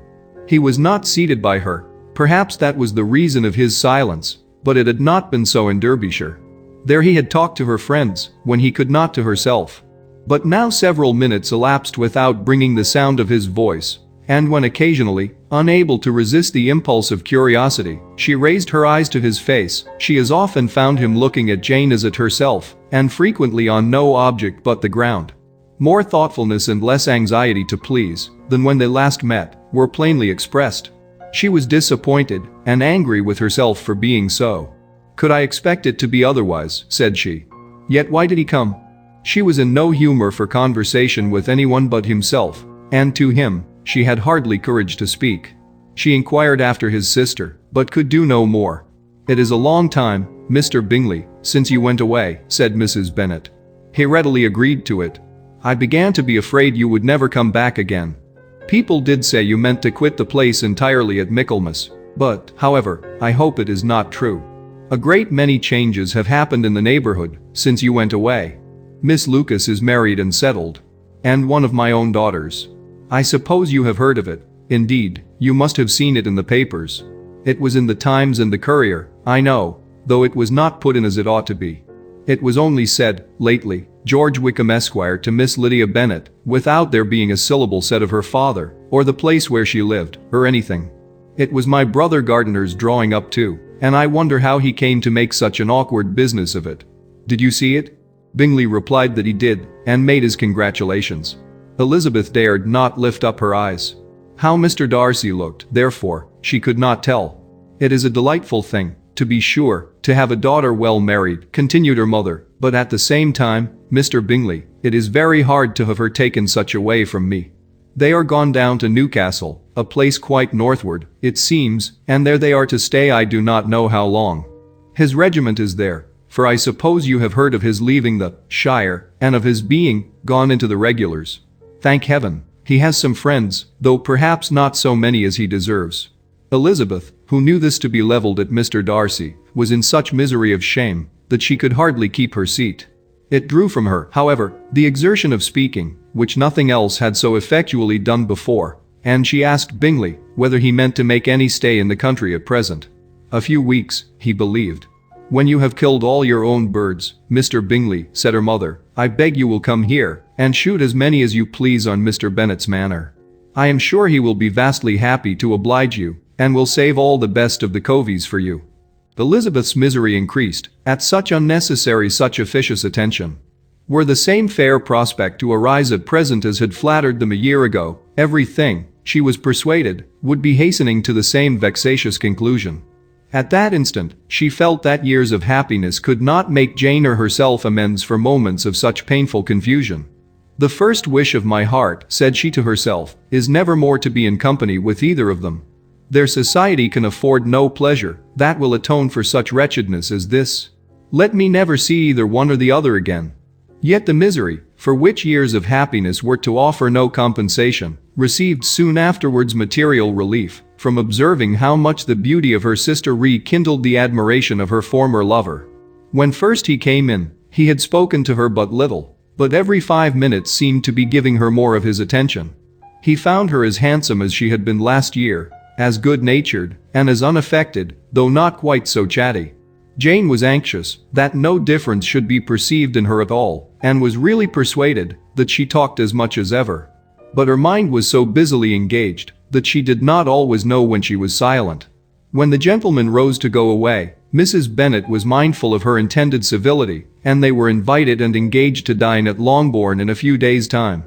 He was not seated by her. Perhaps that was the reason of his silence, but it had not been so in Derbyshire. There he had talked to her friends, when he could not to herself. But now several minutes elapsed without bringing the sound of his voice, and when occasionally, unable to resist the impulse of curiosity, she raised her eyes to his face, she as often found him looking at Jane as at herself, and frequently on no object but the ground. More thoughtfulness and less anxiety to please than when they last met were plainly expressed. She was disappointed and angry with herself for being so. "Could I expect it to be otherwise?" said she. "Yet why did he come?" She was in no humor for conversation with anyone but himself, and to him, she had hardly courage to speak. She inquired after his sister, but could do no more. "It is a long time, Mr. Bingley, since you went away," said Mrs. Bennet. He readily agreed to it. "I began to be afraid you would never come back again. People did say you meant to quit the place entirely at Michaelmas, but, however, I hope it is not true. A great many changes have happened in the neighborhood since you went away. Miss Lucas is married and settled. And one of my own daughters. I suppose you have heard of it. Indeed, you must have seen it in the papers. It was in the Times and the Courier, I know, though it was not put in as it ought to be. It was only said, lately, George Wickham Esquire to Miss Lydia Bennet, without there being a syllable said of her father, or the place where she lived, or anything. It was my brother Gardiner's drawing up too, and I wonder how he came to make such an awkward business of it. Did you see it? Bingley replied that he did, and made his congratulations. Elizabeth dared not lift up her eyes. How Mr. Darcy looked, therefore, she could not tell. It is a delightful thing, to be sure, to have a daughter well married, continued her mother, but at the same time, Mr. Bingley, it is very hard to have her taken such away from me. They are gone down to Newcastle, a place quite northward, it seems, and there they are to stay I do not know how long. His regiment is there, for I suppose you have heard of his leaving the shire, and of his being gone into the regulars. Thank heaven, he has some friends, though perhaps not so many as he deserves. Elizabeth, who knew this to be levelled at Mr. Darcy, was in such misery of shame that she could hardly keep her seat. It drew from her, however, the exertion of speaking, which nothing else had so effectually done before, and she asked Bingley whether he meant to make any stay in the country at present. A few weeks, he believed. When you have killed all your own birds, Mr. Bingley, said her mother, I beg you will come here and shoot as many as you please on Mr. Bennet's manor. I am sure he will be vastly happy to oblige you, and will save all the best of the coveys for you. Elizabeth's misery increased at such officious attention. Were the same fair prospect to arise at present as had flattered them a year ago, everything, she was persuaded, would be hastening to the same vexatious conclusion. At that instant, she felt that years of happiness could not make Jane or herself amends for moments of such painful confusion. The first wish of my heart, said she to herself, is never more to be in company with either of them. Their society can afford no pleasure that will atone for such wretchedness as this. Let me never see either one or the other again. Yet the misery, for which years of happiness were to offer no compensation, received soon afterwards material relief from observing how much the beauty of her sister rekindled the admiration of her former lover. When first he came in, he had spoken to her but little, but every 5 minutes seemed to be giving her more of his attention. He found her as handsome as she had been last year, as good-natured, and as unaffected, though not quite so chatty. Jane was anxious that no difference should be perceived in her at all, and was really persuaded that she talked as much as ever. But her mind was so busily engaged that she did not always know when she was silent. When the gentlemen rose to go away, Mrs. Bennet was mindful of her intended civility, and they were invited and engaged to dine at Longbourn in a few days' time.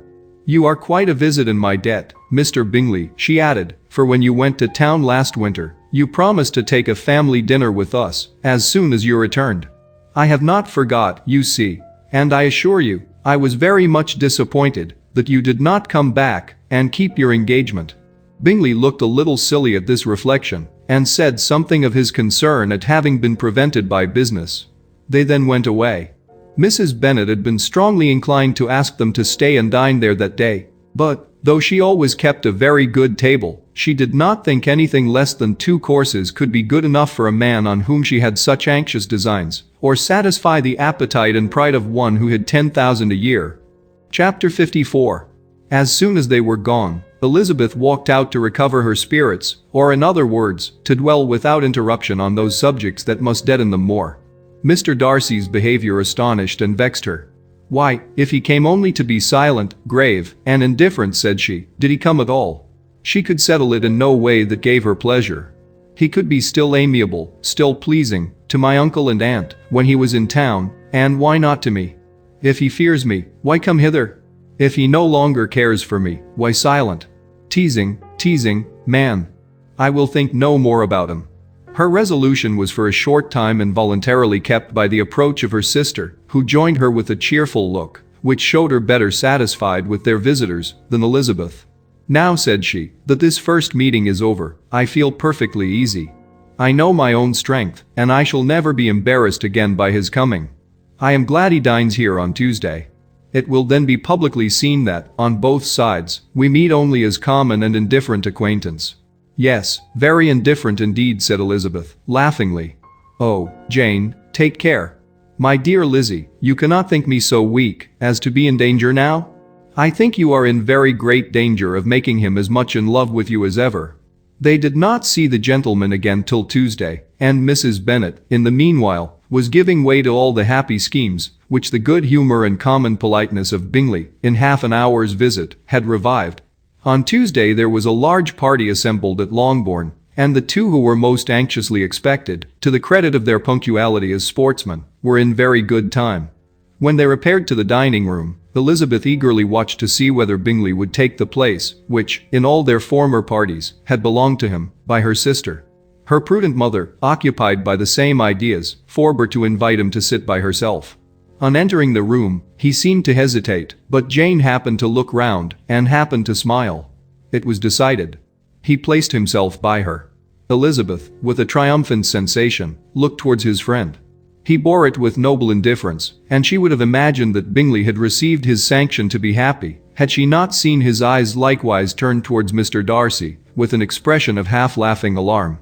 You are quite a visit in my debt, Mr. Bingley, she added, for when you went to town last winter, you promised to take a family dinner with us as soon as you returned. I have not forgot, you see, and I assure you, I was very much disappointed that you did not come back and keep your engagement. Bingley looked a little silly at this reflection and said something of his concern at having been prevented by business. They then went away. Mrs. Bennet had been strongly inclined to ask them to stay and dine there that day, but, though she always kept a very good table, she did not think anything less than 2 courses could be good enough for a man on whom she had such anxious designs, or satisfy the appetite and pride of one who had 10,000 a year. Chapter 54. As soon as they were gone, Elizabeth walked out to recover her spirits, or in other words, to dwell without interruption on those subjects that must deaden them more. Mr. Darcy's behavior astonished and vexed her. Why, if he came only to be silent, grave, and indifferent, said she, did he come at all? She could settle it in no way that gave her pleasure. He could be still amiable, still pleasing, to my uncle and aunt, when he was in town, and why not to me? If he fears me, why come hither? If he no longer cares for me, why silent? Teasing, man. I will think no more about him. Her resolution was for a short time involuntarily kept by the approach of her sister, who joined her with a cheerful look, which showed her better satisfied with their visitors than Elizabeth. Now, said she, that this first meeting is over, I feel perfectly easy. I know my own strength, and I shall never be embarrassed again by his coming. I am glad he dines here on Tuesday. It will then be publicly seen that, on both sides, we meet only as common and indifferent acquaintance. Yes, very indifferent indeed, said Elizabeth, laughingly. Oh, Jane, take care. My dear Lizzie, you cannot think me so weak as to be in danger now? I think you are in very great danger of making him as much in love with you as ever. They did not see the gentleman again till Tuesday, and Mrs. Bennet, in the meanwhile, was giving way to all the happy schemes which the good humor and common politeness of Bingley, in half an hour's visit, had revived. On Tuesday there was a large party assembled at Longbourn, and the two who were most anxiously expected, to the credit of their punctuality as sportsmen, were in very good time. When they repaired to the dining room, Elizabeth eagerly watched to see whether Bingley would take the place which, in all their former parties, had belonged to him, by her sister. Her prudent mother, occupied by the same ideas, forbore to invite him to sit by herself. On entering the room, he seemed to hesitate, but Jane happened to look round, and happened to smile. It was decided. He placed himself by her. Elizabeth, with a triumphant sensation, looked towards his friend. He bore it with noble indifference, and she would have imagined that Bingley had received his sanction to be happy, had she not seen his eyes likewise turned towards Mr. Darcy, with an expression of half-laughing alarm.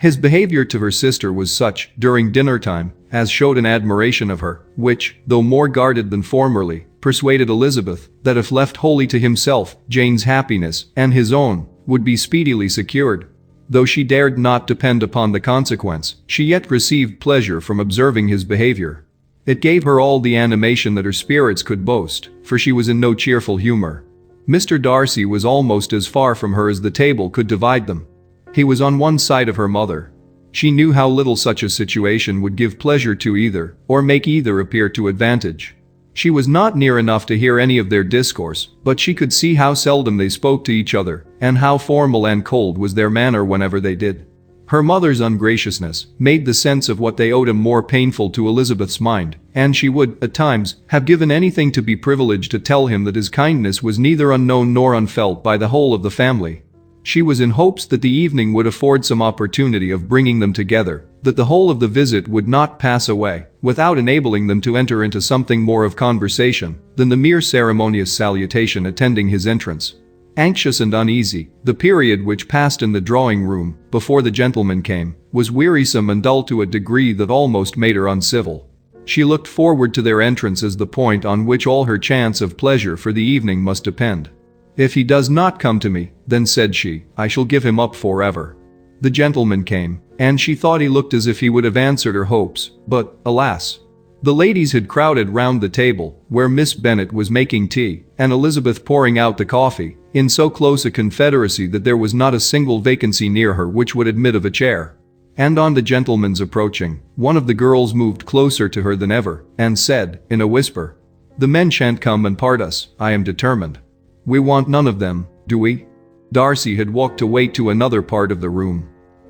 His behavior to her sister was such, during dinner time, as showed an admiration of her, which, though more guarded than formerly, persuaded Elizabeth that if left wholly to himself, Jane's happiness, and his own, would be speedily secured. Though she dared not depend upon the consequence, she yet received pleasure from observing his behavior. It gave her all the animation that her spirits could boast, for she was in no cheerful humor. Mr. Darcy was almost as far from her as the table could divide them. He was on one side of her mother. She knew how little such a situation would give pleasure to either, or make either appear to advantage. She was not near enough to hear any of their discourse, but she could see how seldom they spoke to each other, and how formal and cold was their manner whenever they did. Her mother's ungraciousness made the sense of what they owed him more painful to Elizabeth's mind, and she would, at times, have given anything to be privileged to tell him that his kindness was neither unknown nor unfelt by the whole of the family. She was in hopes that the evening would afford some opportunity of bringing them together, that the whole of the visit would not pass away without enabling them to enter into something more of conversation than the mere ceremonious salutation attending his entrance. Anxious and uneasy, the period which passed in the drawing-room, before the gentlemen came, was wearisome and dull to a degree that almost made her uncivil. She looked forward to their entrance as the point on which all her chance of pleasure for the evening must depend. "If he does not come to me, then," said she, "I shall give him up forever." The gentleman came, and she thought he looked as if he would have answered her hopes, but, alas! The ladies had crowded round the table, where Miss Bennet was making tea, and Elizabeth pouring out the coffee, in so close a confederacy that there was not a single vacancy near her which would admit of a chair. And on the gentleman's approaching, one of the girls moved closer to her than ever, and said, in a whisper, "The men shan't come and part us, I am determined. We want none of them, do we?" Darcy had walked away to another part of the room.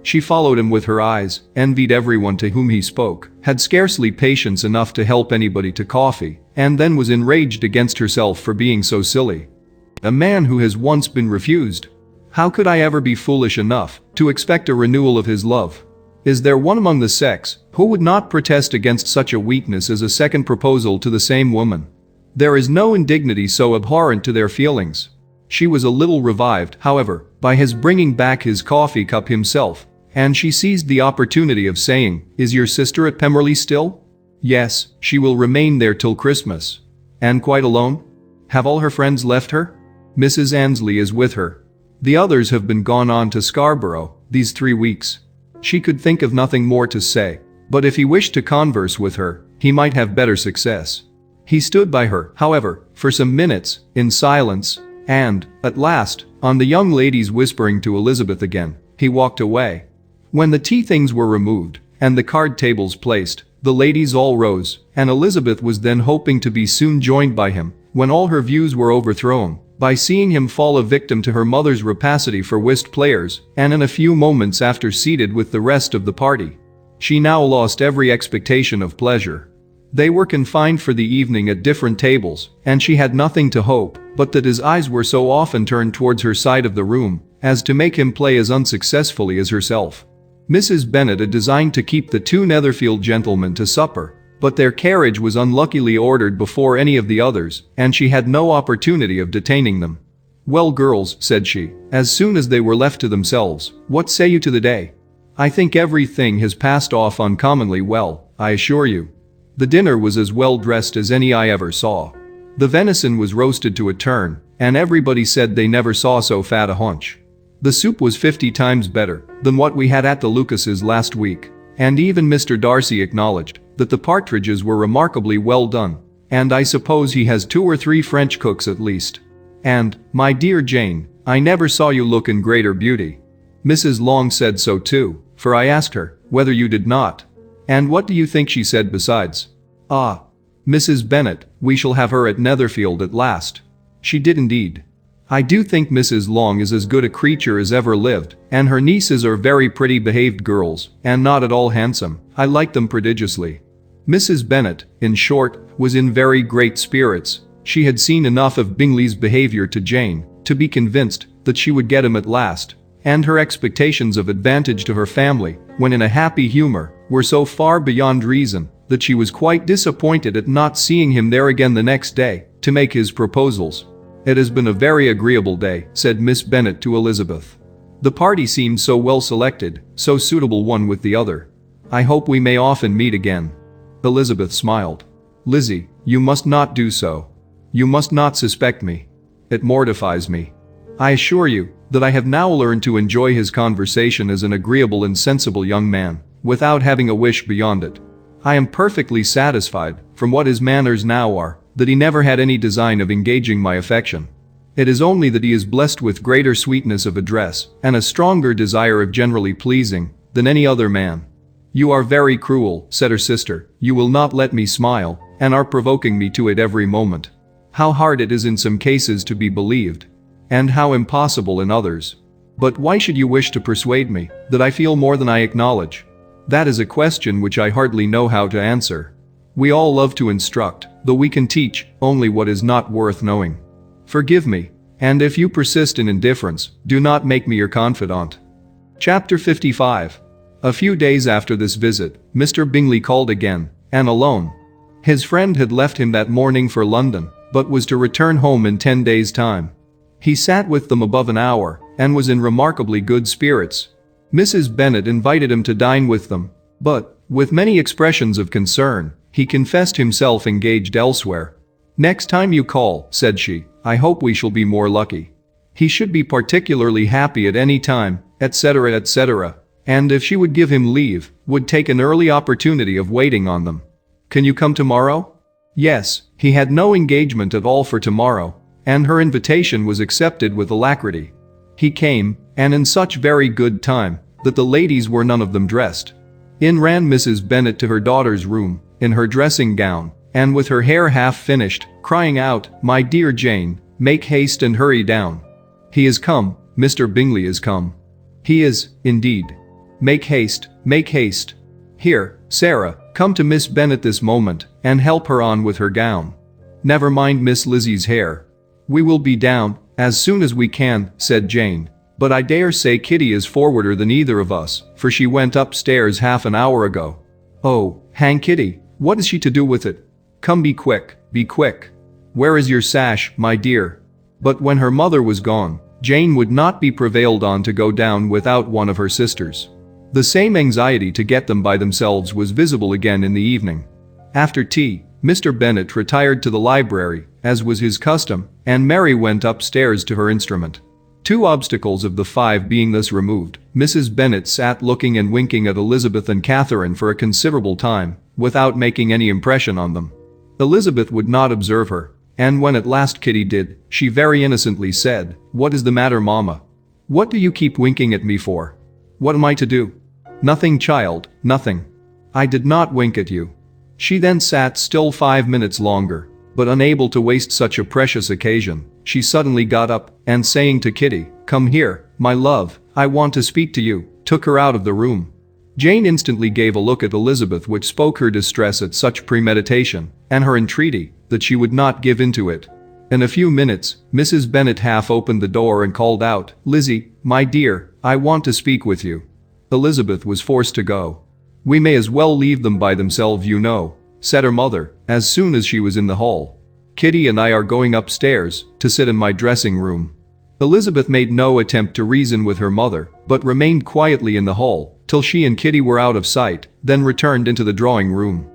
She followed him with her eyes, envied everyone to whom he spoke, had scarcely patience enough to help anybody to coffee, and then was enraged against herself for being so silly. A man who has once been refused. How could I ever be foolish enough to expect a renewal of his love? Is there one among the sex who would not protest against such a weakness as a second proposal to the same woman? There is no indignity so abhorrent to their feelings. She was a little revived, however, by his bringing back his coffee cup himself, and she seized the opportunity of saying, "Is your sister at Pemberley still?" "Yes, she will remain there till Christmas." "And quite alone? Have all her friends left her?" "Mrs. Annesley is with her. The others have been gone on to Scarborough these 3 weeks." She could think of nothing more to say, but if he wished to converse with her, he might have better success. He stood by her, however, for some minutes, in silence, and, at last, on the young lady's whispering to Elizabeth again, he walked away. When the tea things were removed, and the card tables placed, the ladies all rose, and Elizabeth was then hoping to be soon joined by him, when all her views were overthrown, by seeing him fall a victim to her mother's rapacity for whist players, and in a few moments after seated with the rest of the party. She now lost every expectation of pleasure. They were confined for the evening at different tables, and she had nothing to hope but that his eyes were so often turned towards her side of the room as to make him play as unsuccessfully as herself. Mrs. Bennet had designed to keep the 2 Netherfield gentlemen to supper, but their carriage was unluckily ordered before any of the others, and she had no opportunity of detaining them. "Well, girls," said she, as soon as they were left to themselves, "what say you to the day? I think everything has passed off uncommonly well, I assure you. The dinner was as well dressed as any I ever saw. The venison was roasted to a turn, and everybody said they never saw so fat a haunch. The soup was 50 times better than what we had at the Lucases last week, and even Mr. Darcy acknowledged that the partridges were remarkably well done. And I suppose he has 2 or 3 French cooks at least. And, my dear Jane, I never saw you look in greater beauty. Mrs. Long said so too, for I asked her whether you did not. And what do you think she said besides? Ah, Mrs. Bennet, we shall have her at Netherfield at last. She did indeed. I do think Mrs. Long is as good a creature as ever lived, and her nieces are very pretty behaved girls, and not at all handsome. I like them prodigiously. Mrs. Bennet, in short, was in very great spirits. She had seen enough of Bingley's behavior to Jane to be convinced that she would get him at last, and her expectations of advantage to her family, when in a happy humor, were so far beyond reason that she was quite disappointed at not seeing him there again the next day to make his proposals. "It has been a very agreeable day," said Miss Bennet to Elizabeth. "The party seemed so well selected, so suitable one with the other. I hope we may often meet again." Elizabeth smiled. "Lizzie, you must not do so. You must not suspect me. It mortifies me. I assure you that I have now learned to enjoy his conversation as an agreeable and sensible young man, without having a wish beyond it. I am perfectly satisfied, from what his manners now are, that he never had any design of engaging my affection. It is only that he is blessed with greater sweetness of address, and a stronger desire of generally pleasing, than any other man." "You are very cruel," said her sister. "You will not let me smile, and are provoking me to it every moment. How hard it is in some cases to be believed, and how impossible in others. But why should you wish to persuade me that I feel more than I acknowledge? That is a question which I hardly know how to answer. We all love to instruct, though we can teach only what is not worth knowing. Forgive me, and if you persist in indifference, do not make me your confidant." Chapter 55. A few days after this visit, Mr. Bingley called again, and alone. His friend had left him that morning for London, but was to return home in 10 days' time. He sat with them above an hour, and was in remarkably good spirits. Mrs. Bennet invited him to dine with them, but, with many expressions of concern, he confessed himself engaged elsewhere. "Next time you call," said she, "I hope we shall be more lucky. He should be particularly happy at any time, etc., etc." And if she would give him leave, would take an early opportunity of waiting on them. "Can you come tomorrow?" Yes, he had no engagement at all for tomorrow, and her invitation was accepted with alacrity. He came, and in such very good time that the ladies were none of them dressed. In ran Mrs. Bennet to her daughter's room, in her dressing gown, and with her hair half finished, crying out, "My dear Jane, make haste and hurry down. He is come, Mr. Bingley is come. He is, indeed. Make haste, make haste. Here, Sarah, come to Miss Bennet this moment, and help her on with her gown. Never mind Miss Lizzie's hair. We will be down, as soon as we can," said Jane. "But I dare say Kitty is forwarder than either of us, for she went upstairs half an hour ago." "Oh, hang Kitty, what is she to do with it? Come, be quick, be quick. Where is your sash, my dear?" But when her mother was gone, Jane would not be prevailed on to go down without one of her sisters. The same anxiety to get them by themselves was visible again in the evening. After tea, Mr. Bennet retired to the library, as was his custom, and Mary went upstairs to her instrument. 2 obstacles of the 5 being thus removed, Mrs. Bennet sat looking and winking at Elizabeth and Catherine for a considerable time, without making any impression on them. Elizabeth would not observe her, and when at last Kitty did, she very innocently said, "What is the matter, Mamma? What do you keep winking at me for? What am I to do?" "Nothing, child, nothing. I did not wink at you." She then sat still 5 minutes longer, but unable to waste such a precious occasion, she suddenly got up, and saying to Kitty, "Come here, my love, I want to speak to you," took her out of the room. Jane instantly gave a look at Elizabeth which spoke her distress at such premeditation, and her entreaty that she would not give in to it. In a few minutes, Mrs. Bennet half opened the door and called out, "Lizzie, my dear, I want to speak with you." Elizabeth was forced to go. "We may as well leave them by themselves, you know," said her mother, as soon as she was in the hall. "Kitty and I are going upstairs to sit in my dressing room." Elizabeth made no attempt to reason with her mother, but remained quietly in the hall till she and Kitty were out of sight, then returned into the drawing room.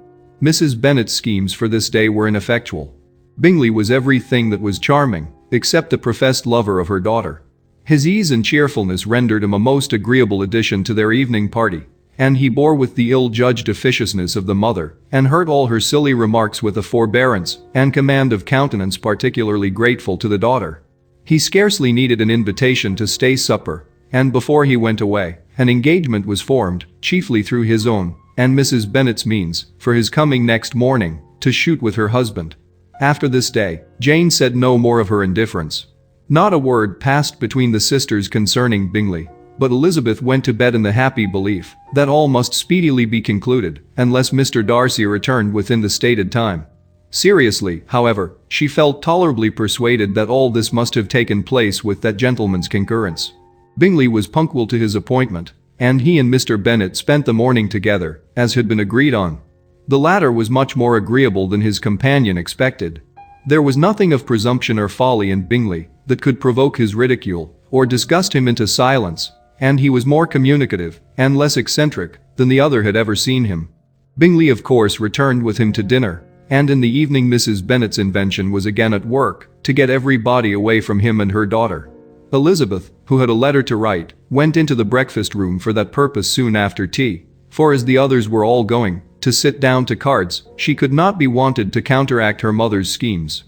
Mrs. Bennet's schemes for this day were ineffectual. Bingley was everything that was charming, except the professed lover of her daughter. His ease and cheerfulness rendered him a most agreeable addition to their evening party, and he bore with the ill-judged officiousness of the mother, and heard all her silly remarks with a forbearance and command of countenance particularly grateful to the daughter. He scarcely needed an invitation to stay supper, and before he went away, an engagement was formed, chiefly through his own and Mrs. Bennet's means, for his coming next morning to shoot with her husband. After this day, Jane said no more of her indifference. Not a word passed between the sisters concerning Bingley, but Elizabeth went to bed in the happy belief that all must speedily be concluded, unless Mr. Darcy returned within the stated time. Seriously, however, she felt tolerably persuaded that all this must have taken place with that gentleman's concurrence. Bingley was punctual to his appointment, and he and Mr. Bennet spent the morning together, as had been agreed on. The latter was much more agreeable than his companion expected. There was nothing of presumption or folly in Bingley that could provoke his ridicule or disgust him into silence, and he was more communicative and less eccentric than the other had ever seen him. Bingley of course returned with him to dinner, and in the evening Mrs. Bennet's invention was again at work to get everybody away from him and her daughter. Elizabeth, who had a letter to write, went into the breakfast room for that purpose soon after tea, for as the others were all going to sit down to cards, she could not be wanted to counteract her mother's schemes.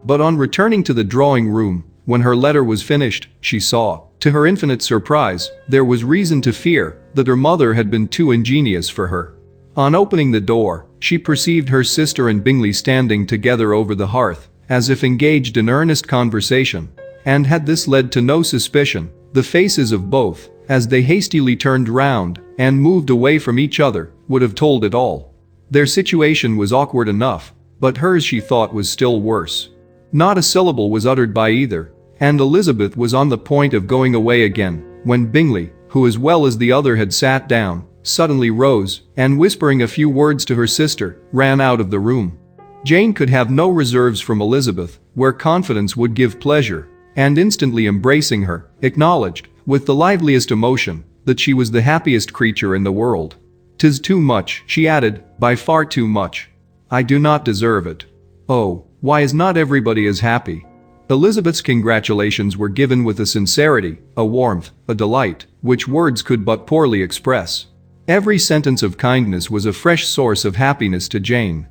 But on returning to the drawing room, when her letter was finished, she saw, to her infinite surprise, there was reason to fear that her mother had been too ingenious for her. On opening the door, she perceived her sister and Bingley standing together over the hearth, as if engaged in earnest conversation, and had this led to no suspicion, the faces of both, as they hastily turned round and moved away from each other, would have told it all. Their situation was awkward enough, but hers she thought was still worse. Not a syllable was uttered by either, and Elizabeth was on the point of going away again, when Bingley, who as well as the other had sat down, suddenly rose, and whispering a few words to her sister, ran out of the room. Jane could have no reserves from Elizabeth, where confidence would give pleasure, and instantly embracing her, acknowledged, with the liveliest emotion, that she was the happiest creature in the world. "'Tis too much," she added, "by far too much. I do not deserve it. Oh, why is not everybody as happy?" Elizabeth's congratulations were given with a sincerity, a warmth, a delight, which words could but poorly express. Every sentence of kindness was a fresh source of happiness to Jane.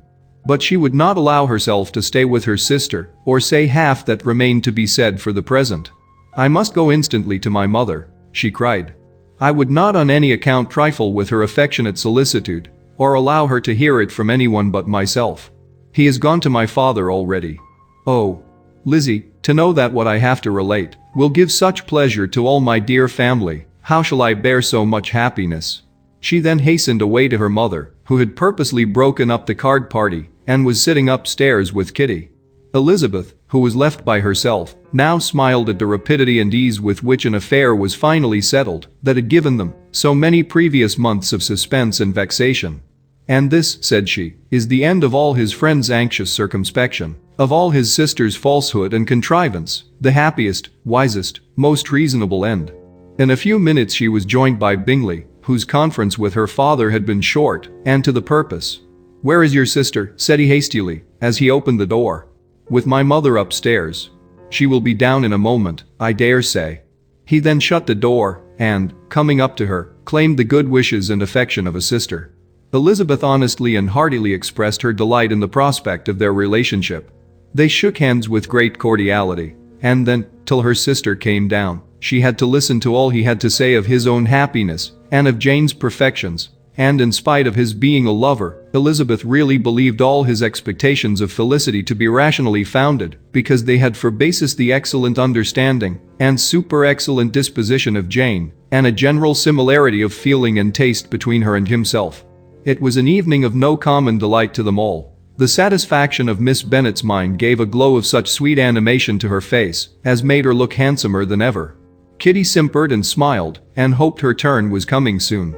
But she would not allow herself to stay with her sister, or say half that remained to be said for the present. "I must go instantly to my mother," she cried. "I would not on any account trifle with her affectionate solicitude, or allow her to hear it from anyone but myself. He has gone to my father already. Oh, Lizzie, to know that what I have to relate will give such pleasure to all my dear family, how shall I bear so much happiness?" She then hastened away to her mother, who had purposely broken up the card party and was sitting upstairs with Kitty. Elizabeth, who was left by herself, now smiled at the rapidity and ease with which an affair was finally settled that had given them so many previous months of suspense and vexation. "And this," said she, "is the end of all his friend's anxious circumspection, of all his sister's falsehood and contrivance, the happiest, wisest, most reasonable end." In a few minutes she was joined by Bingley, whose conference with her father had been short and to the purpose. "Where is your sister?" said he hastily, as he opened the door. "With my mother upstairs. She will be down in a moment, I dare say." He then shut the door, and, coming up to her, claimed the good wishes and affection of a sister. Elizabeth honestly and heartily expressed her delight in the prospect of their relationship. They shook hands with great cordiality, and then, till her sister came down, she had to listen to all he had to say of his own happiness and of Jane's perfections, and in spite of his being a lover, Elizabeth really believed all his expectations of felicity to be rationally founded, because they had for basis the excellent understanding and super-excellent disposition of Jane, and a general similarity of feeling and taste between her and himself. It was an evening of no common delight to them all. The satisfaction of Miss Bennet's mind gave a glow of such sweet animation to her face as made her look handsomer than ever. Kitty simpered and smiled, and hoped her turn was coming soon.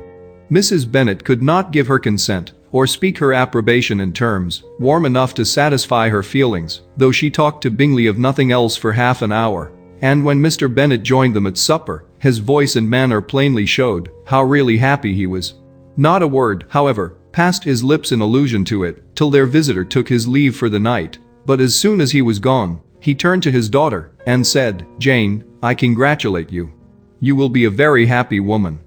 Mrs. Bennet could not give her consent, or speak her approbation in terms warm enough to satisfy her feelings, though she talked to Bingley of nothing else for half an hour, and when Mr. Bennet joined them at supper, his voice and manner plainly showed how really happy he was. Not a word, however, passed his lips in allusion to it, till their visitor took his leave for the night, but as soon as he was gone, he turned to his daughter, and said, "Jane, I congratulate you. You will be a very happy woman."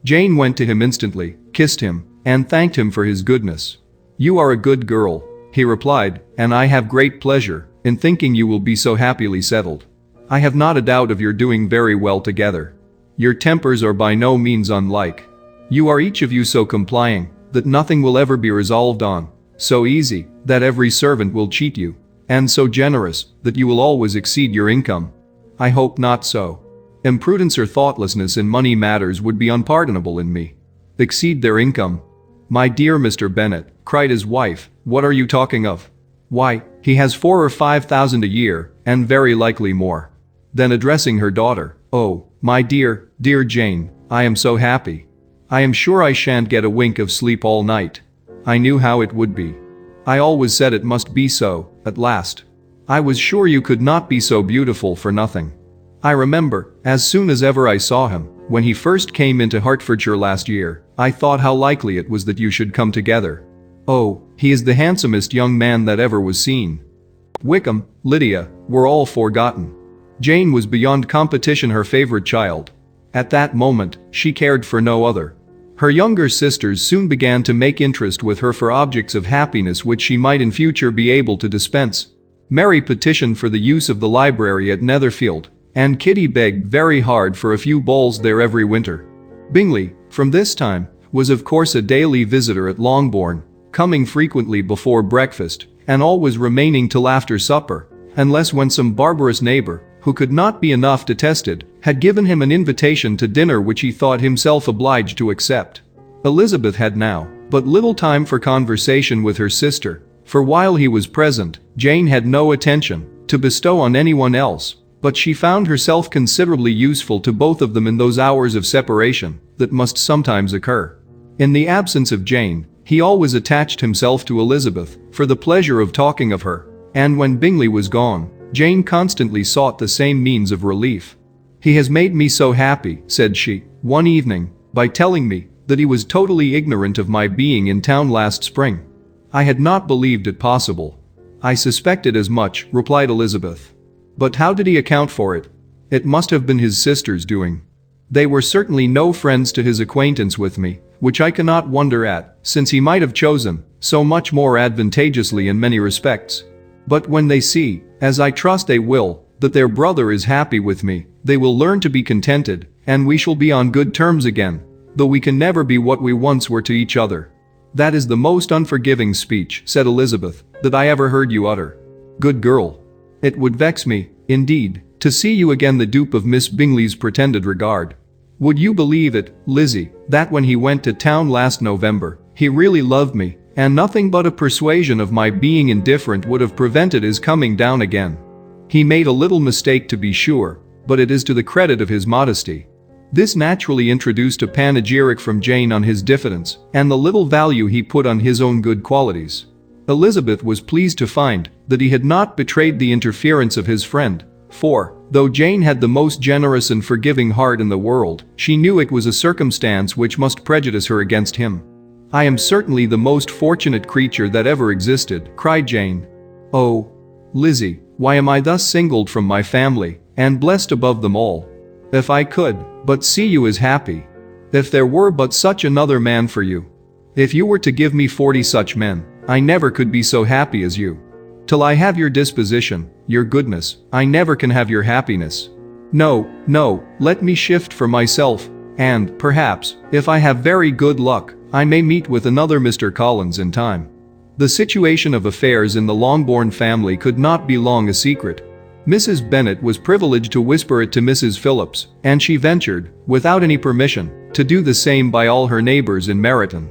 Jane went to him instantly, kissed him, and thanked him for his goodness. "You are a good girl," he replied, "and I have great pleasure in thinking you will be so happily settled. I have not a doubt of your doing very well together. Your tempers are by no means unlike. You are each of you so complying that nothing will ever be resolved on, so easy that every servant will cheat you, and so generous that you will always exceed your income. I hope not so. Imprudence or thoughtlessness in money matters would be unpardonable in me. Exceed their income? My dear Mr. Bennet," cried his wife, "what are you talking of? Why, he has 4,000 or 5,000 a year, and very likely more." Then addressing her daughter, "Oh, my dear, dear Jane, I am so happy. I am sure I shan't get a wink of sleep all night. I knew how it would be. I always said it must be so, at last. I was sure you could not be so beautiful for nothing. I remember, as soon as ever I saw him, when he first came into Hertfordshire last year, I thought how likely it was that you should come together. Oh, he is the handsomest young man that ever was seen." Wickham, Lydia, were all forgotten. Jane was beyond competition her favorite child. At that moment, she cared for no other. Her younger sisters soon began to make interest with her for objects of happiness which she might in future be able to dispense. Mary petitioned for the use of the library at Netherfield, and Kitty begged very hard for a few balls there every winter. Bingley, from this time, was of course a daily visitor at Longbourn, coming frequently before breakfast, and always remaining till after supper, unless when some barbarous neighbor, who could not be enough detested, had given him an invitation to dinner which he thought himself obliged to accept. Elizabeth had now but little time for conversation with her sister, for while he was present, Jane had no attention to bestow on anyone else, but she found herself considerably useful to both of them in those hours of separation that must sometimes occur. In the absence of Jane, he always attached himself to Elizabeth for the pleasure of talking of her, and when Bingley was gone, Jane constantly sought the same means of relief. "He has made me so happy," said she, one evening, "by telling me that he was totally ignorant of my being in town last spring. I had not believed it possible." "I suspected as much," replied Elizabeth. "But how did he account for it? It must have been his sister's doing. They were certainly no friends to his acquaintance with me, which I cannot wonder at, since he might have chosen so much more advantageously in many respects. But when they see, as I trust they will, that their brother is happy with me, they will learn to be contented, and we shall be on good terms again, though we can never be what we once were to each other." "That is the most unforgiving speech," said Elizabeth, "that I ever heard you utter. Good girl. It would vex me, indeed, to see you again the dupe of Miss Bingley's pretended regard. Would you believe it, Lizzie, that when he went to town last November, he really loved me, and nothing but a persuasion of my being indifferent would have prevented his coming down again. He made a little mistake to be sure, but it is to the credit of his modesty." This naturally introduced a panegyric from Jane on his diffidence and the little value he put on his own good qualities. Elizabeth was pleased to find that he had not betrayed the interference of his friend, for, though Jane had the most generous and forgiving heart in the world, she knew it was a circumstance which must prejudice her against him. "I am certainly the most fortunate creature that ever existed," cried Jane. "Oh, Lizzie, why am I thus singled from my family, and blessed above them all? If I could but see you as happy. If there were but such another man for you. If you were to give me 40 such men, I never could be so happy as you. Till I have your disposition, your goodness, I never can have your happiness. No, no, let me shift for myself, and, perhaps, if I have very good luck, I may meet with another Mr. Collins in time." The situation of affairs in the Longbourn family could not be long a secret. Mrs. Bennet was privileged to whisper it to Mrs. Phillips, and she ventured, without any permission, to do the same by all her neighbors in Meryton.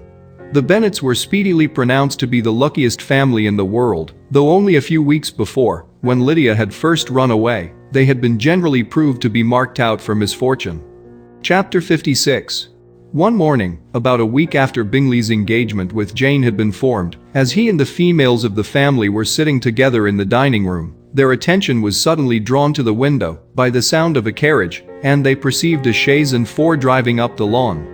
The Bennets were speedily pronounced to be the luckiest family in the world, though only a few weeks before, when Lydia had first run away, they had been generally proved to be marked out for misfortune. Chapter 56. One morning, about a week after Bingley's engagement with Jane had been formed, as he and the females of the family were sitting together in the dining room, their attention was suddenly drawn to the window by the sound of a carriage, and they perceived a chaise and four driving up the lawn.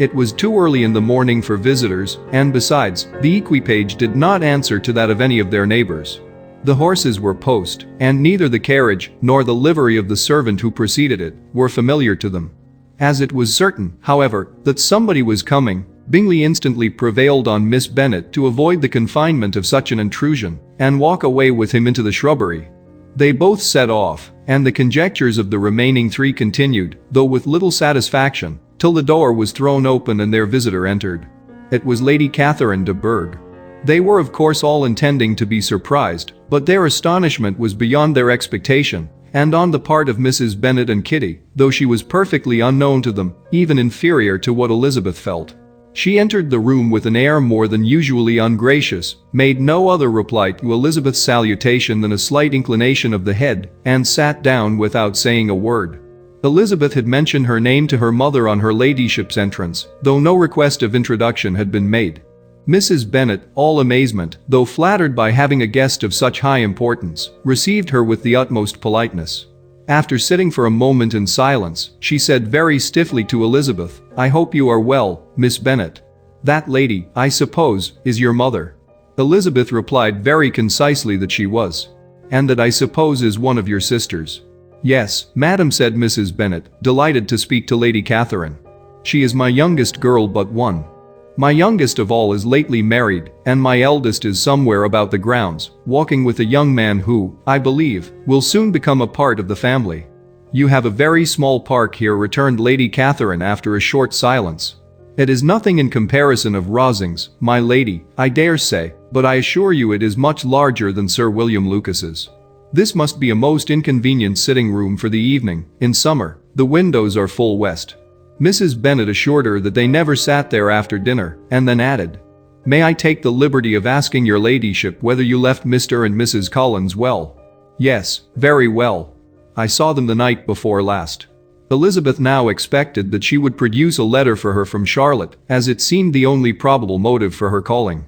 It was too early in the morning for visitors, and besides, the equipage did not answer to that of any of their neighbors. The horses were post, and neither the carriage nor the livery of the servant who preceded it were familiar to them. As it was certain, however, that somebody was coming, Bingley instantly prevailed on Miss Bennet to avoid the confinement of such an intrusion and walk away with him into the shrubbery. They both set off, and the conjectures of the remaining three continued, though with little satisfaction, till the door was thrown open and their visitor entered. It was Lady Catherine de Bourgh. They were of course all intending to be surprised, but their astonishment was beyond their expectation, and on the part of Mrs. Bennet and Kitty, though she was perfectly unknown to them, even inferior to what Elizabeth felt. She entered the room with an air more than usually ungracious, made no other reply to Elizabeth's salutation than a slight inclination of the head, and sat down without saying a word. Elizabeth had mentioned her name to her mother on her ladyship's entrance, though no request of introduction had been made. Mrs. Bennet, all amazement, though flattered by having a guest of such high importance, received her with the utmost politeness. After sitting for a moment in silence, she said very stiffly to Elizabeth, "I hope you are well, Miss Bennet. That lady, I suppose, is your mother?" Elizabeth replied very concisely that she was. "And that I suppose is one of your sisters?" "Yes, madam," said Mrs. Bennet, delighted to speak to Lady Catherine. "She is my youngest girl but one. My youngest of all is lately married, and my eldest is somewhere about the grounds, walking with a young man who, I believe, will soon become a part of the family." "You have a very small park here," returned Lady Catherine after a short silence. "It is nothing in comparison of Rosings, my lady, I dare say, but I assure you it is much larger than Sir William Lucas's. This must be a most inconvenient sitting room for the evening. In summer, the windows are full west." Mrs. Bennet assured her that they never sat there after dinner, and then added, "May I take the liberty of asking your ladyship whether you left Mr. and Mrs. Collins well?" "Yes, very well. I saw them the night before last." Elizabeth now expected that she would produce a letter for her from Charlotte, as it seemed the only probable motive for her calling.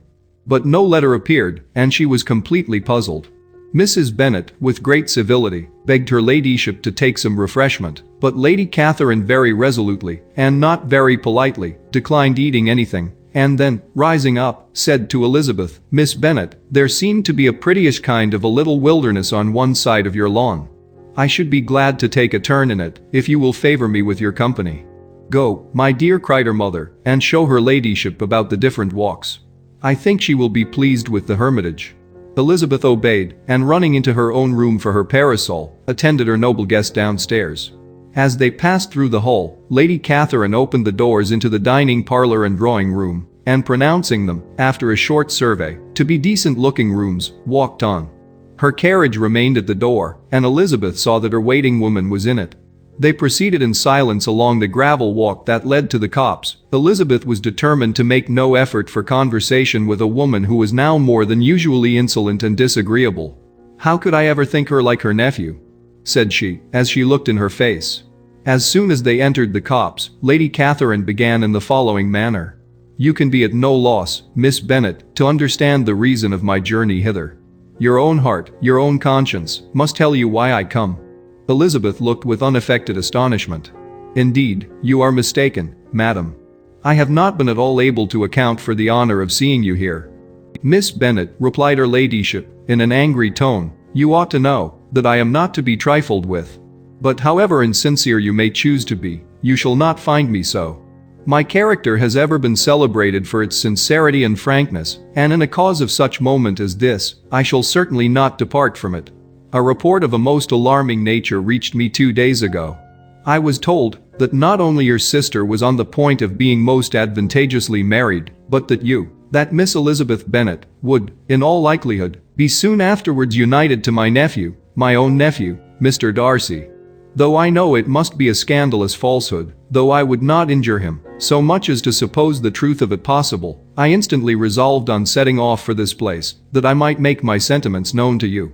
But no letter appeared, and she was completely puzzled. Mrs. Bennet, with great civility, begged her ladyship to take some refreshment, but Lady Catherine very resolutely, and not very politely, declined eating anything, and then, rising up, said to Elizabeth, "Miss Bennet, there seemed to be a prettyish kind of a little wilderness on one side of your lawn. I should be glad to take a turn in it, if you will favor me with your company." "Go, my dear," cried her mother, "and show her ladyship about the different walks. I think she will be pleased with the hermitage." Elizabeth obeyed, and running into her own room for her parasol, attended her noble guest downstairs. As they passed through the hall, Lady Catherine opened the doors into the dining parlor and drawing room, and pronouncing them, after a short survey, to be decent-looking rooms, walked on. Her carriage remained at the door, and Elizabeth saw that her waiting woman was in it. They proceeded in silence along the gravel walk that led to the copse. Elizabeth was determined to make no effort for conversation with a woman who was now more than usually insolent and disagreeable. "How could I ever think her like her nephew?" said she, as she looked in her face. As soon as they entered the copse, Lady Catherine began in the following manner. "You can be at no loss, Miss Bennet, to understand the reason of my journey hither. Your own heart, your own conscience, must tell you why I come." Elizabeth looked with unaffected astonishment. "Indeed, you are mistaken, madam. I have not been at all able to account for the honor of seeing you here." "Miss Bennet," replied her ladyship, in an angry tone, "you ought to know that I am not to be trifled with. But however insincere you may choose to be, you shall not find me so. My character has ever been celebrated for its sincerity and frankness, and in a cause of such moment as this, I shall certainly not depart from it. A report of a most alarming nature reached me 2 days ago. I was told that not only your sister was on the point of being most advantageously married, but that you, that Miss Elizabeth Bennet, would, in all likelihood, be soon afterwards united to my nephew, my own nephew, Mr. Darcy. Though I know it must be a scandalous falsehood, though I would not injure him so much as to suppose the truth of it possible, I instantly resolved on setting off for this place, that I might make my sentiments known to you."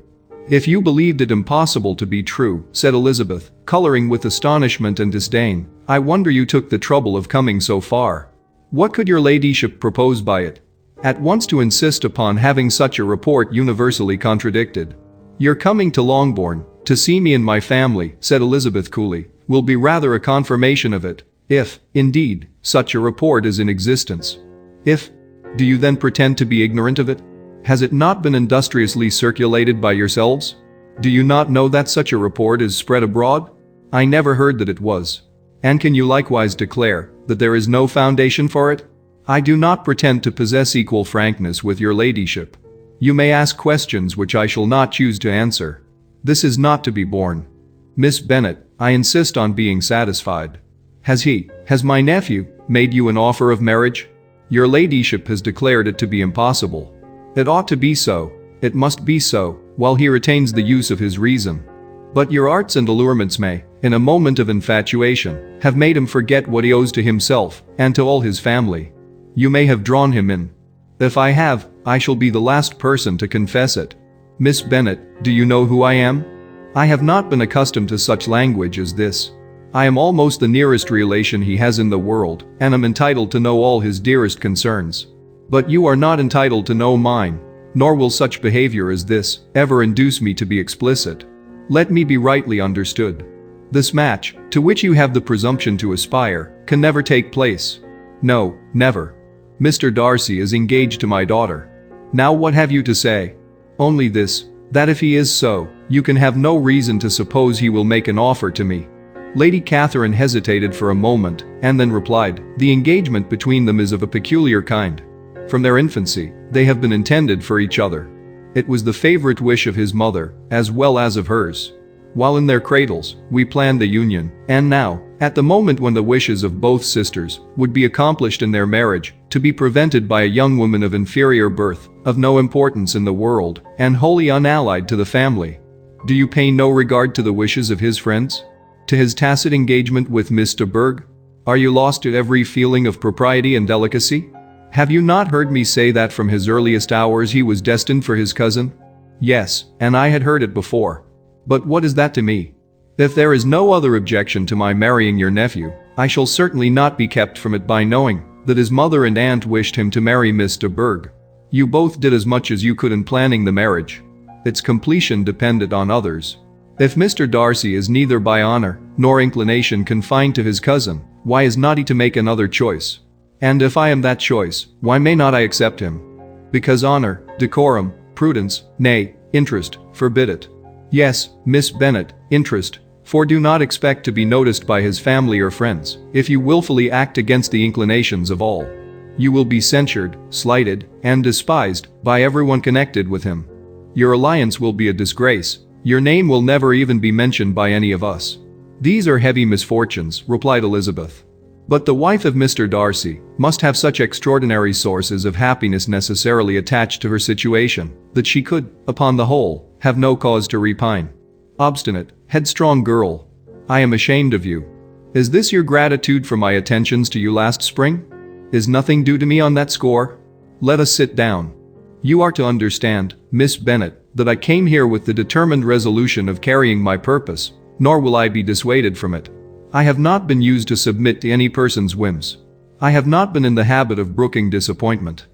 "If you believed it impossible to be true," said Elizabeth, coloring with astonishment and disdain, "I wonder you took the trouble of coming so far. What could your ladyship propose by it? At once to insist upon having such a report universally contradicted." "Your coming to Longbourn, to see me and my family," said Elizabeth coolly, "will be rather a confirmation of it, if, indeed, such a report is in existence." "If? Do you then pretend to be ignorant of it? Has it not been industriously circulated by yourselves? Do you not know that such a report is spread abroad? I never heard that it was. And can you likewise declare that there is no foundation for it? I do not pretend to possess equal frankness with your ladyship. You may ask questions which I shall not choose to answer. This is not to be borne. Miss Bennet, I insist on being satisfied. Has my nephew, made you an offer of marriage? Your ladyship has declared it to be impossible. It ought to be so, it must be so, while he retains the use of his reason. But your arts and allurements may, in a moment of infatuation, have made him forget what he owes to himself and to all his family. You may have drawn him in. If I have, I shall be the last person to confess it. Miss Bennet, do you know who I am? I have not been accustomed to such language as this. I am almost the nearest relation he has in the world, and am entitled to know all his dearest concerns. But you are not entitled to know mine, nor will such behavior as this ever induce me to be explicit. Let me be rightly understood. This match, to which you have the presumption to aspire, can never take place. No, never. Mr. Darcy is engaged to my daughter. Now what have you to say? Only this, that if he is so, you can have no reason to suppose he will make an offer to me. Lady Catherine hesitated for a moment, and then replied, the engagement between them is of a peculiar kind. From their infancy, they have been intended for each other. It was the favorite wish of his mother, as well as of hers. While in their cradles, we planned the union, and now, at the moment when the wishes of both sisters would be accomplished in their marriage, to be prevented by a young woman of inferior birth, of no importance in the world, and wholly unallied to the family. Do you pay no regard to the wishes of his friends? To his tacit engagement with Miss de Bourgh? Are you lost to every feeling of propriety and delicacy? Have you not heard me say that from his earliest hours he was destined for his cousin? Yes, and I had heard it before. But what is that to me? If there is no other objection to my marrying your nephew, I shall certainly not be kept from it by knowing that his mother and aunt wished him to marry Miss de Bourgh. You both did as much as you could in planning the marriage. Its completion depended on others. If Mr. Darcy is neither by honor nor inclination confined to his cousin, why is not he to make another choice? And if I am that choice, why may not I accept him? Because honor, decorum, prudence, nay, interest, forbid it. Yes, Miss Bennet, interest, for do not expect to be noticed by his family or friends, if you willfully act against the inclinations of all. You will be censured, slighted, and despised by everyone connected with him. Your alliance will be a disgrace. Your name will never even be mentioned by any of us. These are heavy misfortunes, replied Elizabeth. But the wife of Mr. Darcy must have such extraordinary sources of happiness necessarily attached to her situation, that she could, upon the whole, have no cause to repine. Obstinate, headstrong girl. I am ashamed of you. Is this your gratitude for my attentions to you last spring? Is nothing due to me on that score? Let us sit down. You are to understand, Miss Bennet, that I came here with the determined resolution of carrying my purpose, nor will I be dissuaded from it. I have not been used to submit to any person's whims. I have not been in the habit of brooking disappointment.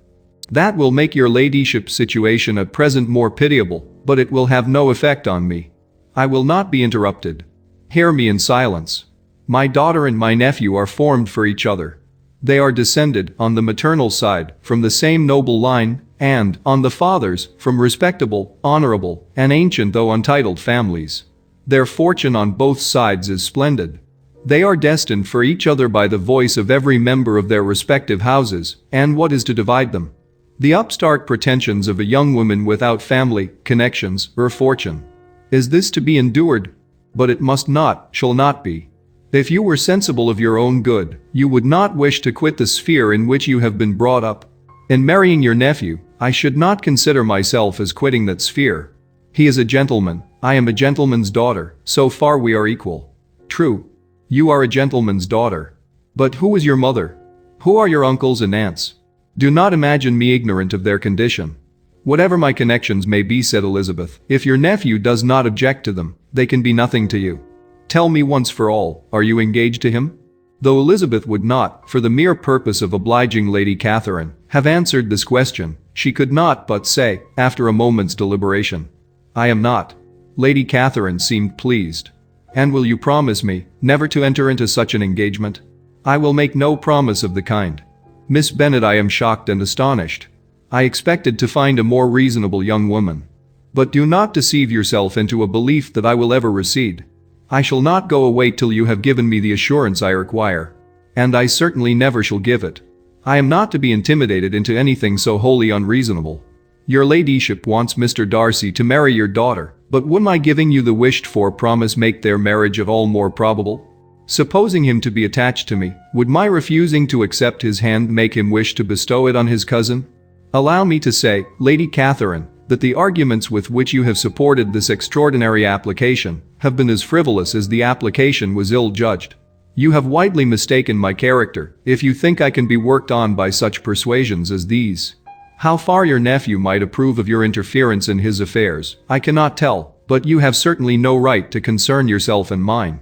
That will make your ladyship's situation at present more pitiable, but it will have no effect on me. I will not be interrupted. Hear me in silence. My daughter and my nephew are formed for each other. They are descended, on the maternal side, from the same noble line, and, on the father's, from respectable, honorable, and ancient though untitled families. Their fortune on both sides is splendid. They are destined for each other by the voice of every member of their respective houses, and what is to divide them? The upstart pretensions of a young woman without family, connections, or fortune. Is this to be endured? But it must not, shall not be. If you were sensible of your own good, you would not wish to quit the sphere in which you have been brought up. In marrying your nephew, I should not consider myself as quitting that sphere. He is a gentleman, I am a gentleman's daughter, so far we are equal. True. You are a gentleman's daughter. But who is your mother? Who are your uncles and aunts? Do not imagine me ignorant of their condition. Whatever my connections may be, said Elizabeth, if your nephew does not object to them, they can be nothing to you. Tell me once for all, are you engaged to him? Though Elizabeth would not, for the mere purpose of obliging Lady Catherine, have answered this question, she could not but say, after a moment's deliberation, I am not. Lady Catherine seemed pleased. And will you promise me never to enter into such an engagement? I will make no promise of the kind. Miss Bennet, I am shocked and astonished. I expected to find a more reasonable young woman. But do not deceive yourself into a belief that I will ever recede. I shall not go away till you have given me the assurance I require. And I certainly never shall give it. I am not to be intimidated into anything so wholly unreasonable. Your ladyship wants Mr. Darcy to marry your daughter, but would my giving you the wished-for promise make their marriage at all more probable? Supposing him to be attached to me, would my refusing to accept his hand make him wish to bestow it on his cousin? Allow me to say, Lady Catherine, that the arguments with which you have supported this extraordinary application have been as frivolous as the application was ill-judged. You have widely mistaken my character if you think I can be worked on by such persuasions as these. How far your nephew might approve of your interference in his affairs, I cannot tell, but you have certainly no right to concern yourself in mine.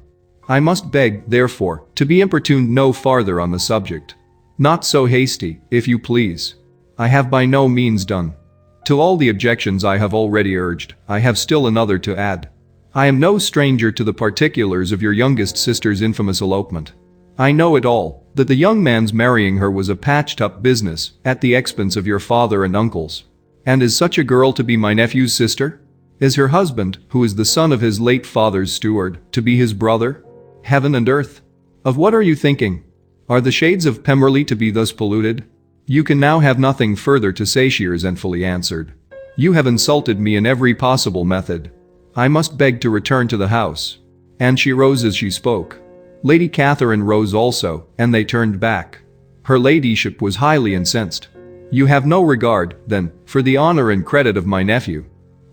I must beg, therefore, to be importuned no farther on the subject. Not so hasty, if you please. I have by no means done. To all the objections I have already urged, I have still another to add. I am no stranger to the particulars of your youngest sister's infamous elopement. I know it all, that the young man's marrying her was a patched-up business, at the expense of your father and uncles. And is such a girl to be my nephew's sister? Is her husband, who is the son of his late father's steward, to be his brother? Heaven and earth! Of what are you thinking? Are the shades of Pemberley to be thus polluted? You can now have nothing further to say, she resentfully answered. You have insulted me in every possible method. I must beg to return to the house. And she rose as she spoke. Lady Catherine rose also, and they turned back. Her ladyship was highly incensed. You have no regard, then, for the honor and credit of my nephew.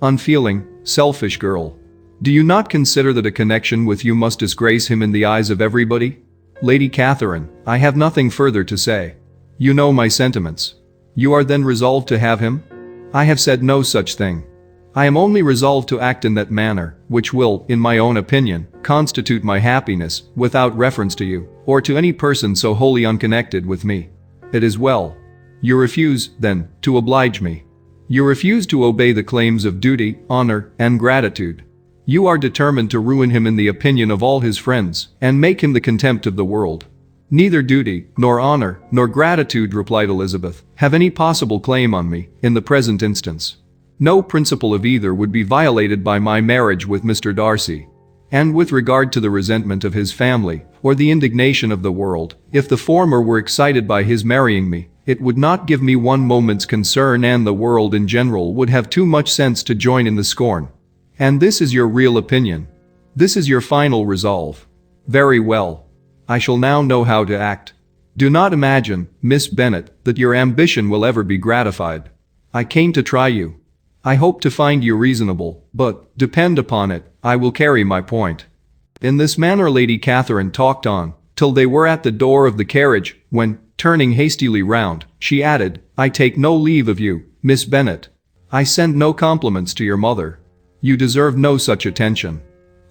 Unfeeling, selfish girl. Do you not consider that a connection with you must disgrace him in the eyes of everybody? Lady Catherine, I have nothing further to say. You know my sentiments. You are then resolved to have him? I have said no such thing. I am only resolved to act in that manner, which will, in my own opinion, constitute my happiness, without reference to you, or to any person so wholly unconnected with me. It is well. You refuse, then, to oblige me. You refuse to obey the claims of duty, honor, and gratitude. You are determined to ruin him in the opinion of all his friends, and make him the contempt of the world. Neither duty, nor honor, nor gratitude, replied Elizabeth, have any possible claim on me, in the present instance. No principle of either would be violated by my marriage with Mr. Darcy. And with regard to the resentment of his family, or the indignation of the world, if the former were excited by his marrying me, it would not give me one moment's concern, and the world in general would have too much sense to join in the scorn. And this is your real opinion. This is your final resolve. Very well. I shall now know how to act. Do not imagine, Miss Bennet, that your ambition will ever be gratified. I came to try you. I hope to find you reasonable, but, depend upon it, I will carry my point. In this manner Lady Catherine talked on, till they were at the door of the carriage, when, turning hastily round, she added, I take no leave of you, Miss Bennet. I send no compliments to your mother. You deserve no such attention.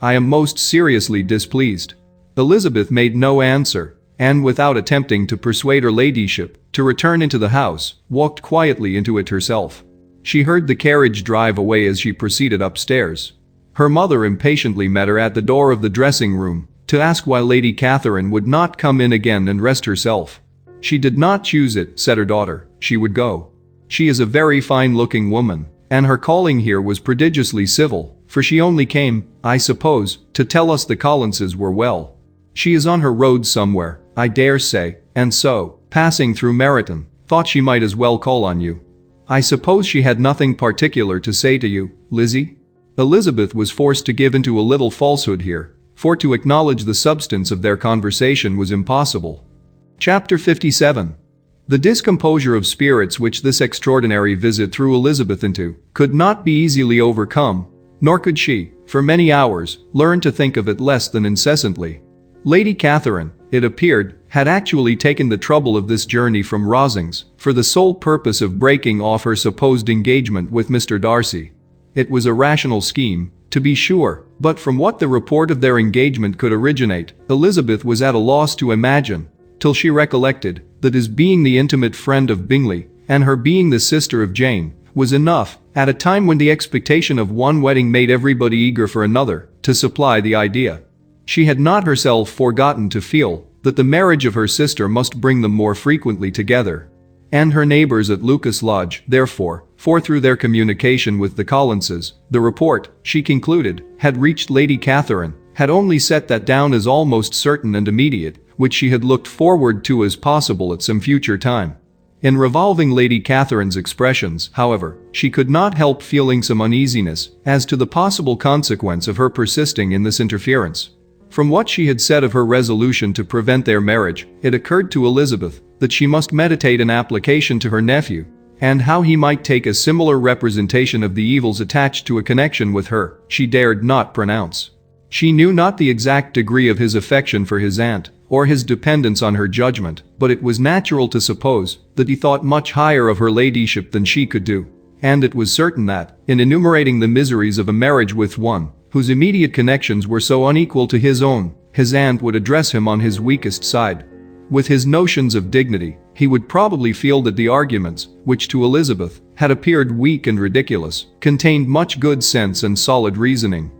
I am most seriously displeased. Elizabeth made no answer, and without attempting to persuade her ladyship to return into the house, walked quietly into it herself. She heard the carriage drive away as she proceeded upstairs. Her mother impatiently met her at the door of the dressing-room, to ask why Lady Catherine would not come in again and rest herself. She did not choose it, said her daughter, she would go. She is a very fine-looking woman, and her calling here was prodigiously civil, for she only came, I suppose, to tell us the Collinses were well. She is on her road somewhere, I dare say, and so, passing through Meryton, thought she might as well call on you. I suppose she had nothing particular to say to you, Lizzie? Elizabeth was forced to give into a little falsehood here, for to acknowledge the substance of their conversation was impossible. Chapter 57. The discomposure of spirits which this extraordinary visit threw Elizabeth into could not be easily overcome, nor could she, for many hours, learn to think of it less than incessantly. Lady Catherine, it appeared, had actually taken the trouble of this journey from Rosings, for the sole purpose of breaking off her supposed engagement with Mr. Darcy. It was a rational scheme, to be sure, but from what the report of their engagement could originate, Elizabeth was at a loss to imagine, till she recollected, that his being the intimate friend of Bingley, and her being the sister of Jane, was enough, at a time when the expectation of one wedding made everybody eager for another, to supply the idea. She had not herself forgotten to feel that the marriage of her sister must bring them more frequently together. And her neighbors at Lucas Lodge, therefore, for through their communication with the Collinses, the report, she concluded, had reached Lady Catherine, had only set that down as almost certain and immediate, which she had looked forward to as possible at some future time. In revolving Lady Catherine's expressions, however, she could not help feeling some uneasiness as to the possible consequence of her persisting in this interference. From what she had said of her resolution to prevent their marriage, it occurred to Elizabeth that she must meditate an application to her nephew, and how he might take a similar representation of the evils attached to a connection with her, she dared not pronounce. She knew not the exact degree of his affection for his aunt, or his dependence on her judgment, but it was natural to suppose that he thought much higher of her ladyship than she could do. And it was certain that, in enumerating the miseries of a marriage with one whose immediate connections were so unequal to his own, his aunt would address him on his weakest side. With his notions of dignity, he would probably feel that the arguments, which to Elizabeth had appeared weak and ridiculous, contained much good sense and solid reasoning.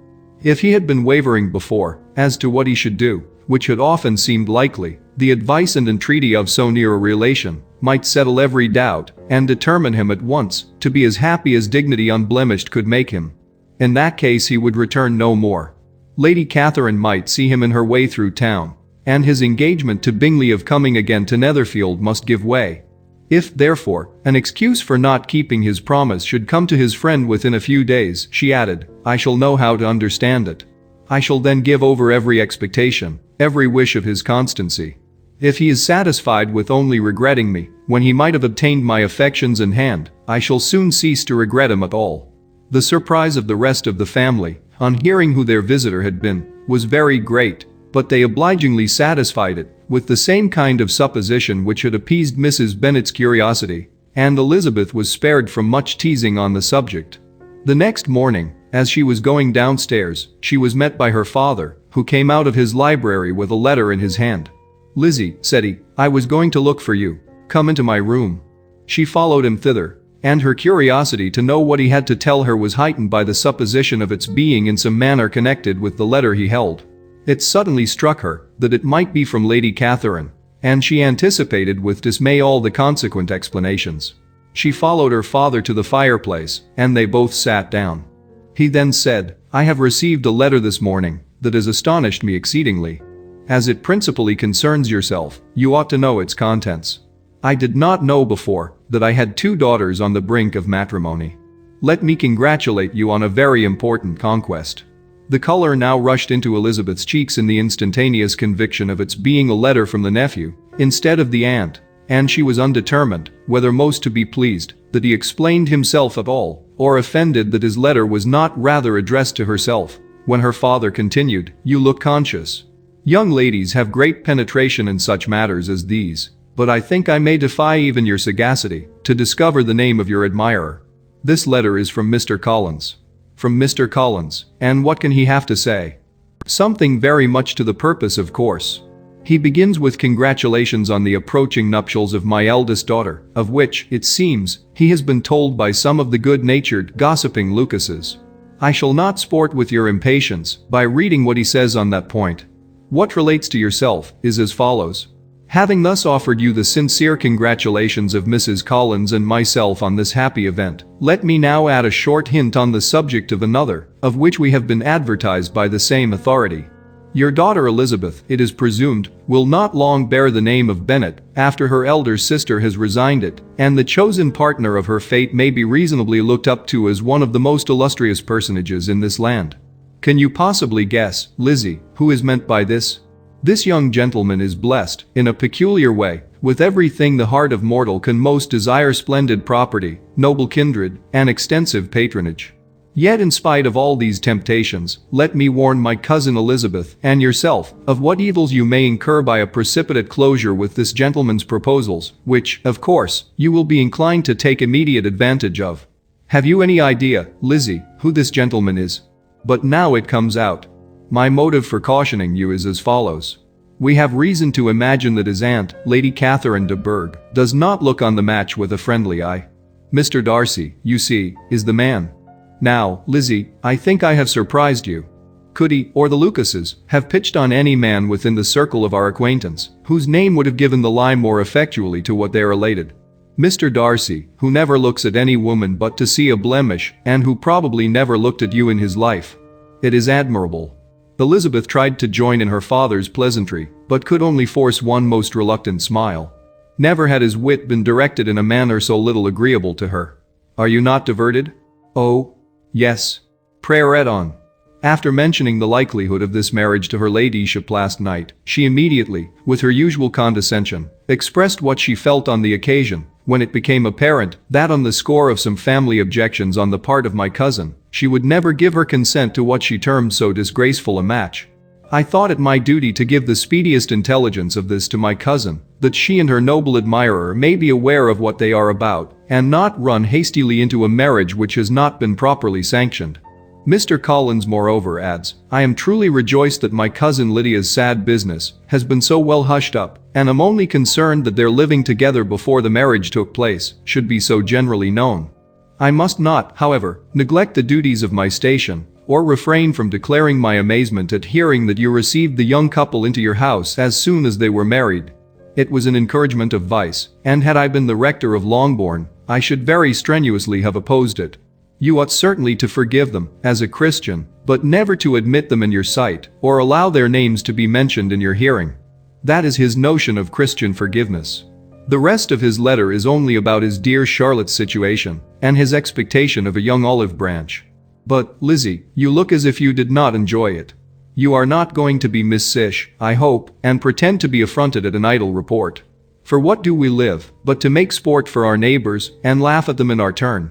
If he had been wavering before as to what he should do, which had often seemed likely, the advice and entreaty of so near a relation might settle every doubt and determine him at once to be as happy as dignity unblemished could make him. In that case he would return no more. Lady Catherine might see him in her way through town, and his engagement to Bingley of coming again to Netherfield must give way. If, therefore, an excuse for not keeping his promise should come to his friend within a few days, she added, I shall know how to understand it. I shall then give over every expectation, every wish of his constancy. If he is satisfied with only regretting me, when he might have obtained my affections in hand, I shall soon cease to regret him at all. The surprise of the rest of the family, on hearing who their visitor had been, was very great, but they obligingly satisfied it with the same kind of supposition which had appeased Mrs. Bennet's curiosity, and Elizabeth was spared from much teasing on the subject. The next morning, as she was going downstairs, she was met by her father, who came out of his library with a letter in his hand. Lizzie, said he, I was going to look for you. Come into my room. She followed him thither, and her curiosity to know what he had to tell her was heightened by the supposition of its being in some manner connected with the letter he held. It suddenly struck her that it might be from Lady Catherine, and she anticipated with dismay all the consequent explanations. She followed her father to the fireplace, and they both sat down. He then said, I have received a letter this morning that has astonished me exceedingly. As it principally concerns yourself, you ought to know its contents. I did not know before that I had 2 daughters on the brink of matrimony. Let me congratulate you on a very important conquest. The color now rushed into Elizabeth's cheeks in the instantaneous conviction of its being a letter from the nephew, instead of the aunt, and she was undetermined whether most to be pleased that he explained himself at all, or offended that his letter was not rather addressed to herself, when her father continued, You look conscious. Young ladies have great penetration in such matters as these, but I think I may defy even your sagacity to discover the name of your admirer. This letter is from Mr. Collins. From Mr. Collins, and what can he have to say? Something very much to the purpose, of course. He begins with congratulations on the approaching nuptials of my eldest daughter, of which, it seems, he has been told by some of the good-natured, gossiping Lucases. I shall not sport with your impatience by reading what he says on that point. What relates to yourself is as follows. Having thus offered you the sincere congratulations of Mrs. Collins and myself on this happy event, let me now add a short hint on the subject of another, of which we have been advertised by the same authority. Your daughter Elizabeth, it is presumed, will not long bear the name of Bennet, after her elder sister has resigned it, and the chosen partner of her fate may be reasonably looked up to as one of the most illustrious personages in this land. Can you possibly guess, Lizzie, who is meant by this? This young gentleman is blessed, in a peculiar way, with everything the heart of mortal can most desire: splendid property, noble kindred, and extensive patronage. Yet in spite of all these temptations, let me warn my cousin Elizabeth and yourself of what evils you may incur by a precipitate closure with this gentleman's proposals, which, of course, you will be inclined to take immediate advantage of. Have you any idea, Lizzie, who this gentleman is? But now it comes out. My motive for cautioning you is as follows. We have reason to imagine that his aunt, Lady Catherine de Bourgh, does not look on the match with a friendly eye. Mr. Darcy, you see, is the man. Now, Lizzie, I think I have surprised you. Could he, or the Lucases, have pitched on any man within the circle of our acquaintance, whose name would have given the lie more effectually to what they related? Mr. Darcy, who never looks at any woman but to see a blemish, and who probably never looked at you in his life. It is admirable. Elizabeth tried to join in her father's pleasantry, but could only force one most reluctant smile. Never had his wit been directed in a manner so little agreeable to her. "Are you not diverted?" "Oh, yes." Pray read on. After mentioning the likelihood of this marriage to her ladyship last night, she immediately, with her usual condescension, expressed what she felt on the occasion, when it became apparent that on the score of some family objections on the part of my cousin, she would never give her consent to what she termed so disgraceful a match. I thought it my duty to give the speediest intelligence of this to my cousin, that she and her noble admirer may be aware of what they are about, and not run hastily into a marriage which has not been properly sanctioned. Mr. Collins moreover adds, "I am truly rejoiced that my cousin Lydia's sad business has been so well hushed up, and am only concerned that their living together before the marriage took place should be so generally known. I must not, however, neglect the duties of my station, or refrain from declaring my amazement at hearing that you received the young couple into your house as soon as they were married. It was an encouragement of vice, and had I been the rector of Longbourn, I should very strenuously have opposed it. You ought certainly to forgive them, as a Christian, but never to admit them in your sight, or allow their names to be mentioned in your hearing. That is his notion of Christian forgiveness. The rest of his letter is only about his dear Charlotte's situation, and his expectation of a young olive branch. But, Lizzie, you look as if you did not enjoy it. You are not going to be Miss Sish, I hope, and pretend to be affronted at an idle report. For what do we live, but to make sport for our neighbors, and laugh at them in our turn?"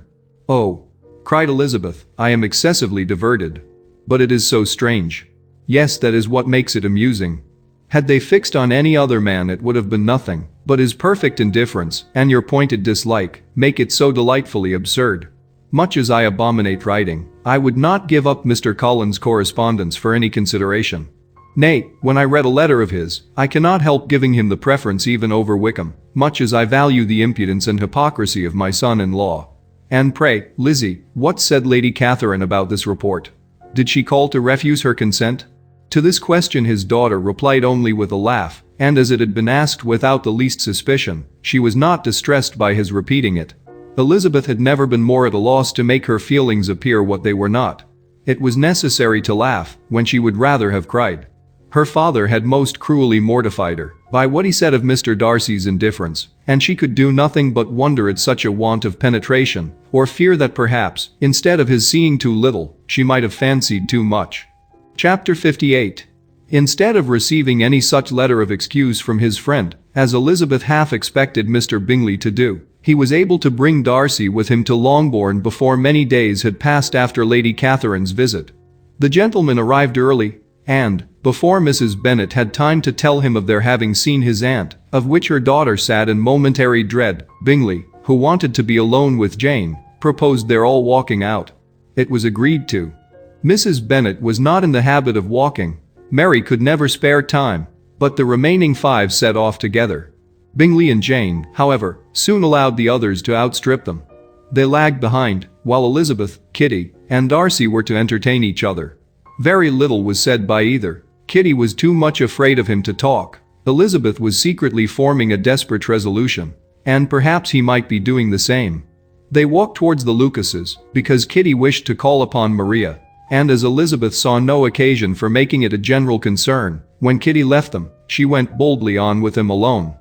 "Oh," cried Elizabeth, "I am excessively diverted. But it is so strange." "Yes, that is what makes it amusing. Had they fixed on any other man it would have been nothing, but his perfect indifference, and your pointed dislike, make it so delightfully absurd. Much as I abominate writing, I would not give up Mr. Collins' correspondence for any consideration. Nay, when I read a letter of his, I cannot help giving him the preference even over Wickham, much as I value the impudence and hypocrisy of my son-in-law. And pray, Lizzie, what said Lady Catherine about this report? Did she call to refuse her consent?" To this question his daughter replied only with a laugh, and as it had been asked without the least suspicion, she was not distressed by his repeating it. Elizabeth had never been more at a loss to make her feelings appear what they were not. It was necessary to laugh when she would rather have cried. Her father had most cruelly mortified her by what he said of Mr. Darcy's indifference, and she could do nothing but wonder at such a want of penetration, or fear that perhaps, instead of his seeing too little, she might have fancied too much. Chapter 58. Instead of receiving any such letter of excuse from his friend, as Elizabeth half expected Mr. Bingley to do, he was able to bring Darcy with him to Longbourn before many days had passed after Lady Catherine's visit. The gentleman arrived early, and, before Mrs. Bennet had time to tell him of their having seen his aunt, of which her daughter sat in momentary dread, Bingley, who wanted to be alone with Jane, proposed their all walking out. It was agreed to. Mrs. Bennet was not in the habit of walking. Mary could never spare time, but the remaining five set off together. Bingley and Jane, however, soon allowed the others to outstrip them. They lagged behind, while Elizabeth, Kitty, and Darcy were to entertain each other. Very little was said by either. Kitty was too much afraid of him to talk. Elizabeth was secretly forming a desperate resolution, and perhaps he might be doing the same. They walked towards the Lucases, because Kitty wished to call upon Maria, and as Elizabeth saw no occasion for making it a general concern, when Kitty left them, she went boldly on with him alone.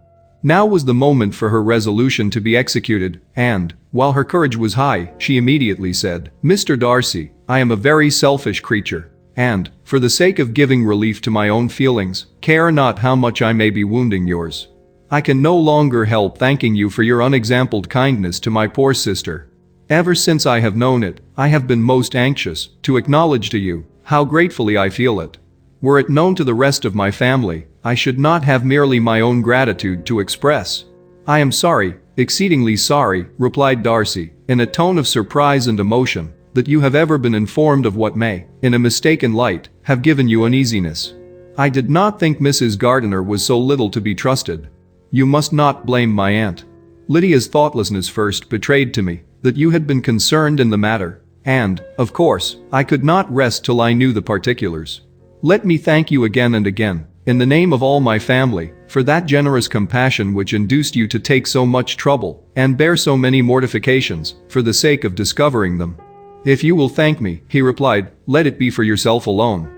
Now was the moment for her resolution to be executed, and, while her courage was high, she immediately said, "Mr. Darcy, I am a very selfish creature, and, for the sake of giving relief to my own feelings, care not how much I may be wounding yours. I can no longer help thanking you for your unexampled kindness to my poor sister. Ever since I have known it, I have been most anxious to acknowledge to you how gratefully I feel it. Were it known to the rest of my family, I should not have merely my own gratitude to express." "I am sorry, exceedingly sorry," replied Darcy, in a tone of surprise and emotion, "that you have ever been informed of what may, in a mistaken light, have given you uneasiness. I did not think Mrs. Gardiner was so little to be trusted. You must not blame my aunt. Lydia's thoughtlessness first betrayed to me that you had been concerned in the matter, and, of course, I could not rest till I knew the particulars. Let me thank you again and again, in the name of all my family, for that generous compassion which induced you to take so much trouble and bear so many mortifications for the sake of discovering them." "If you will thank me," he replied, "let it be for yourself alone.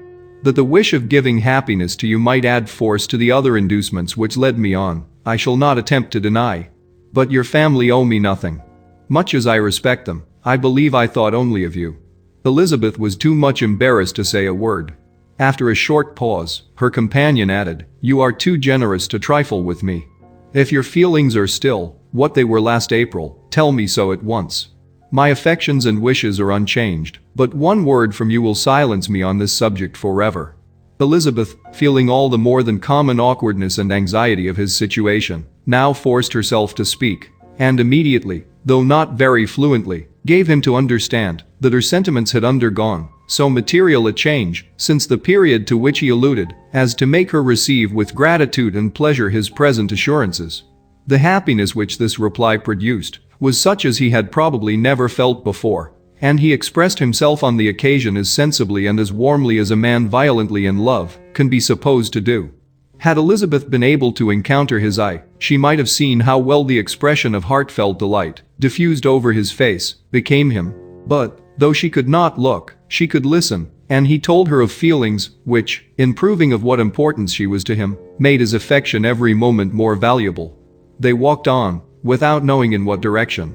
that the wish of giving happiness to you might add force to the other inducements which led me on, I shall not attempt to deny. But your family owe me nothing. Much as I respect them, I believe I thought only of you." Elizabeth was too much embarrassed to say a word. After a short pause, her companion added, "You are too generous to trifle with me. If your feelings are still what they were last April, tell me so at once. My affections and wishes are unchanged, but one word from you will silence me on this subject forever." Elizabeth, feeling all the more than common awkwardness and anxiety of his situation, now forced herself to speak, and immediately, though not very fluently, gave him to understand that her sentiments had undergone so material a change since the period to which he alluded as to make her receive with gratitude and pleasure his present assurances. The happiness which this reply produced was such as he had probably never felt before, and he expressed himself on the occasion as sensibly and as warmly as a man violently in love can be supposed to do. Had Elizabeth been able to encounter his eye, she might have seen how well the expression of heartfelt delight diffused over his face became him. But, though she could not look, she could listen, and he told her of feelings which, in proving of what importance she was to him, made his affection every moment more valuable. They walked on, without knowing in what direction.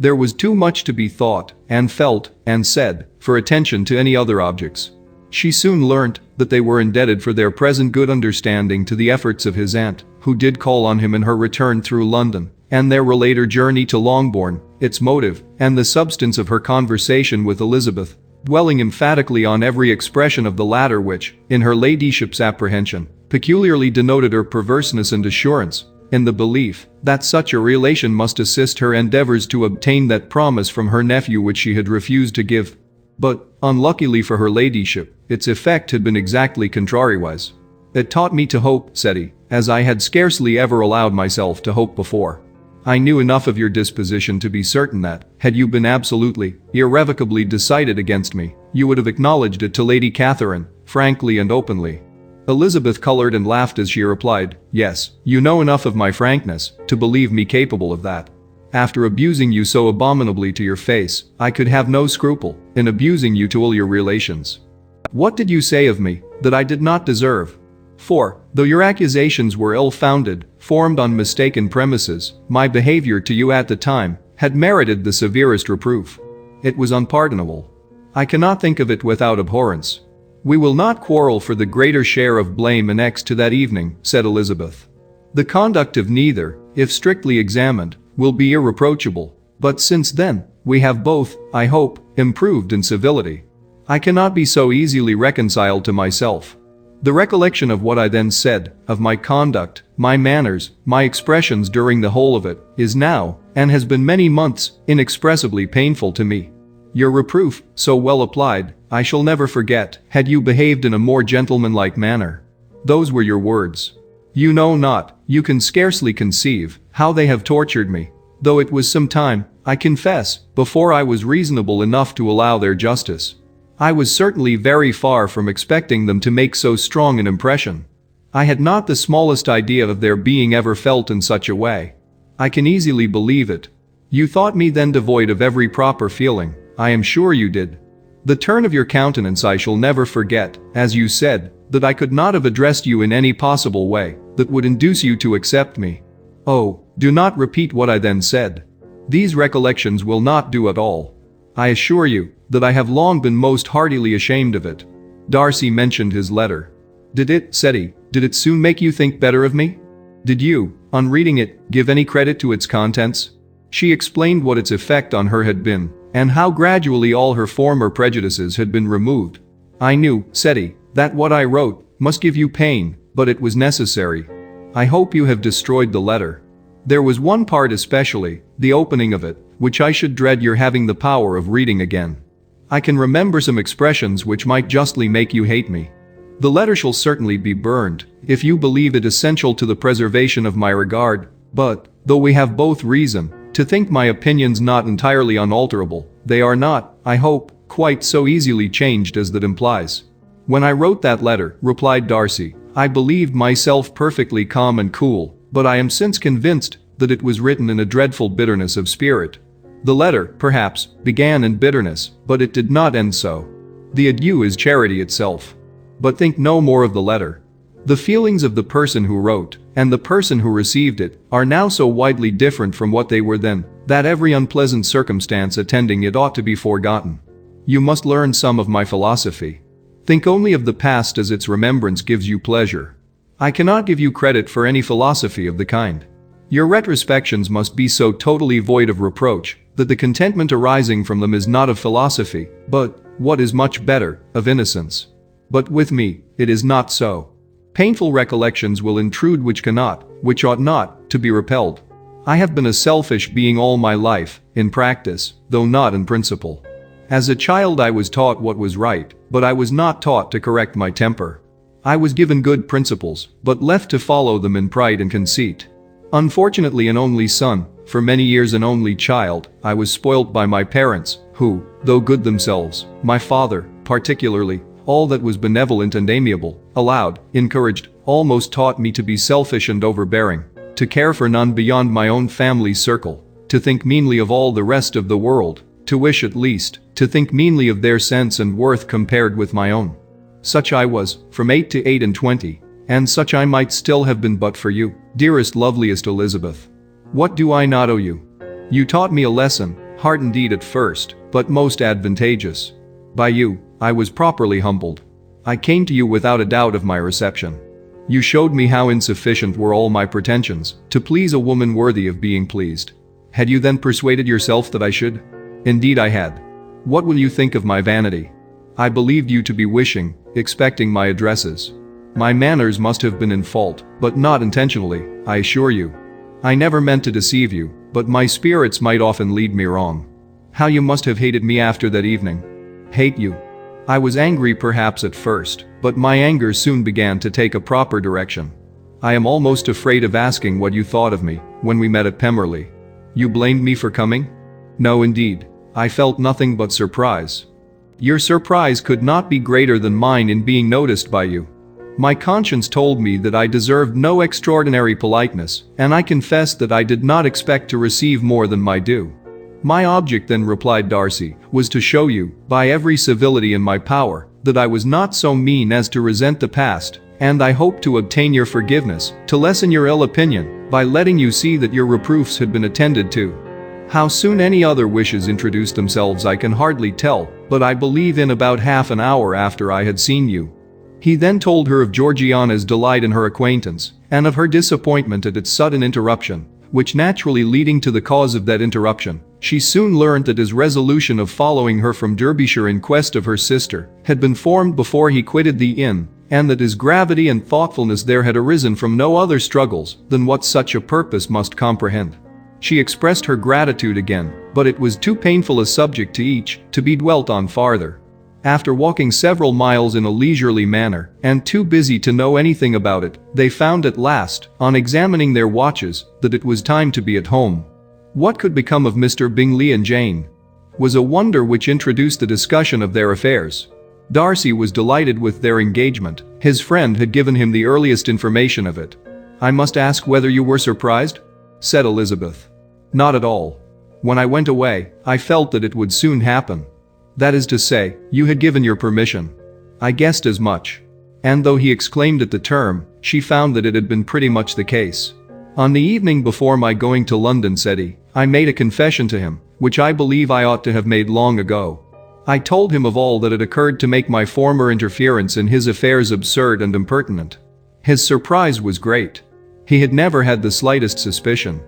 There was too much to be thought, and felt, and said, for attention to any other objects. She soon learnt that they were indebted for their present good understanding to the efforts of his aunt, who did call on him in her return through London, and their later journey to Longbourn, its motive, and the substance of her conversation with Elizabeth, dwelling emphatically on every expression of the latter which, in her ladyship's apprehension, peculiarly denoted her perverseness and assurance, in the belief that such a relation must assist her endeavors to obtain that promise from her nephew which she had refused to give. But, unluckily for her ladyship, its effect had been exactly contrariwise. "It taught me to hope," said he, "as I had scarcely ever allowed myself to hope before. I knew enough of your disposition to be certain that, had you been absolutely, irrevocably decided against me, you would have acknowledged it to Lady Catherine, frankly and openly." Elizabeth colored and laughed as she replied, "Yes, you know enough of my frankness to believe me capable of that. After abusing you so abominably to your face, I could have no scruple in abusing you to all your relations. What did you say of me that I did not deserve? For, though your accusations were ill-founded, formed on mistaken premises, my behavior to you at the time had merited the severest reproof. It was unpardonable. I cannot think of it without abhorrence. We will not quarrel for the greater share of blame annexed to that evening," said Elizabeth. "The conduct of neither, if strictly examined, will be irreproachable, but since then, we have both, I hope, improved in civility. I cannot be so easily reconciled to myself. The recollection of what I then said, of my conduct, my manners, my expressions during the whole of it, is now, and has been many months, inexpressibly painful to me. Your reproof, so well applied, I shall never forget, had you behaved in a more gentlemanlike manner. Those were your words. You know not, you can scarcely conceive, how they have tortured me, though it was some time, I confess, before I was reasonable enough to allow their justice. I was certainly very far from expecting them to make so strong an impression. I had not the smallest idea of their being ever felt in such a way. I can easily believe it. You thought me then devoid of every proper feeling, I am sure you did. The turn of your countenance I shall never forget, as you said, that I could not have addressed you in any possible way that would induce you to accept me. Oh, do not repeat what I then said. These recollections will not do at all. I assure you that I have long been most heartily ashamed of it." Darcy mentioned his letter. "Did it," said he, "did it soon make you think better of me? Did you, on reading it, give any credit to its contents?" She explained what its effect on her had been, and how gradually all her former prejudices had been removed. "I knew," said he, "that what I wrote must give you pain, but it was necessary. I hope you have destroyed the letter. There was one part especially, the opening of it, which I should dread your having the power of reading again. I can remember some expressions which might justly make you hate me. The letter shall certainly be burned, if you believe it essential to the preservation of my regard, but, though we have both reason to think my opinions not entirely unalterable, they are not, I hope, quite so easily changed as that implies." "When I wrote that letter," replied Darcy, "I believed myself perfectly calm and cool, but I am since convinced that it was written in a dreadful bitterness of spirit. The letter, perhaps, began in bitterness, but it did not end so. The adieu is charity itself. But think no more of the letter. The feelings of the person who wrote and the person who received it are now so widely different from what they were then that every unpleasant circumstance attending it ought to be forgotten. You must learn some of my philosophy. Think only of the past as its remembrance gives you pleasure. I cannot give you credit for any philosophy of the kind. Your retrospections must be so totally void of reproach that the contentment arising from them is not of philosophy, but, what is much better, of innocence. But with me, it is not so. Painful recollections will intrude which ought not, to be repelled. I have been a selfish being all my life, in practice, though not in principle. As a child I was taught what was right, but I was not taught to correct my temper. I was given good principles, but left to follow them in pride and conceit. Unfortunately an only son, for many years an only child, I was spoilt by my parents, who, though good themselves, my father, particularly, all that was benevolent and amiable, allowed, encouraged, almost taught me to be selfish and overbearing, to care for none beyond my own family circle, to think meanly of all the rest of the world, to wish at least, to think meanly of their sense and worth compared with my own. Such I was, from 8 to 28, and such I might still have been but for you, dearest loveliest Elizabeth. What do I not owe you? You taught me a lesson, hard indeed at first, but most advantageous. By you, I was properly humbled. I came to you without a doubt of my reception. You showed me how insufficient were all my pretensions to please a woman worthy of being pleased. Had you then persuaded yourself that I should? Indeed I had. What will you think of my vanity? I believed you to be wishing, expecting my addresses. My manners must have been in fault, but not intentionally, I assure you. I never meant to deceive you, but my spirits might often lead me wrong. How you must have hated me after that evening. Hate you. I was angry perhaps at first, but my anger soon began to take a proper direction. I am almost afraid of asking what you thought of me when we met at Pemberley. You blamed me for coming? No indeed, I felt nothing but surprise. Your surprise could not be greater than mine in being noticed by you. My conscience told me that I deserved no extraordinary politeness, and I confessed that I did not expect to receive more than my due. My object then, replied Darcy, was to show you, by every civility in my power, that I was not so mean as to resent the past, and I hoped to obtain your forgiveness, to lessen your ill opinion, by letting you see that your reproofs had been attended to. How soon any other wishes introduced themselves I can hardly tell, but I believe in about half an hour after I had seen you. He then told her of Georgiana's delight in her acquaintance, and of her disappointment at its sudden interruption, which naturally leading to the cause of that interruption, she soon learnt that his resolution of following her from Derbyshire in quest of her sister had been formed before he quitted the inn, and that his gravity and thoughtfulness there had arisen from no other struggles than what such a purpose must comprehend. She expressed her gratitude again, but it was too painful a subject to each to be dwelt on farther. After walking several miles in a leisurely manner, and too busy to know anything about it, they found at last, on examining their watches, that it was time to be at home. What could become of Mr. Bingley and Jane? Was a wonder which introduced the discussion of their affairs. Darcy was delighted with their engagement, his friend had given him the earliest information of it. I must ask whether you were surprised? Said Elizabeth. Not at all. When I went away, I felt that it would soon happen. That is to say, you had given your permission. I guessed as much. And though he exclaimed at the term, she found that it had been pretty much the case. On the evening before my going to London, said he, I made a confession to him, which I believe I ought to have made long ago. I told him of all that had occurred to make my former interference in his affairs absurd and impertinent. His surprise was great. He had never had the slightest suspicion.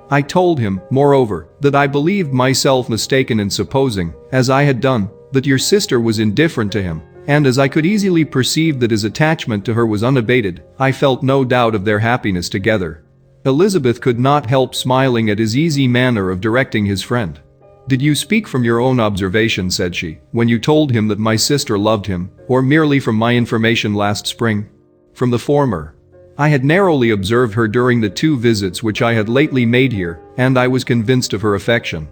I told him, moreover, that I believed myself mistaken in supposing, as I had done, that your sister was indifferent to him, and as I could easily perceive that his attachment to her was unabated, I felt no doubt of their happiness together. Elizabeth could not help smiling at his easy manner of directing his friend. Did you speak from your own observation, said she, when you told him that my sister loved him, or merely from my information last spring? From the former. I had narrowly observed her during the 2 visits which I had lately made here, and I was convinced of her affection.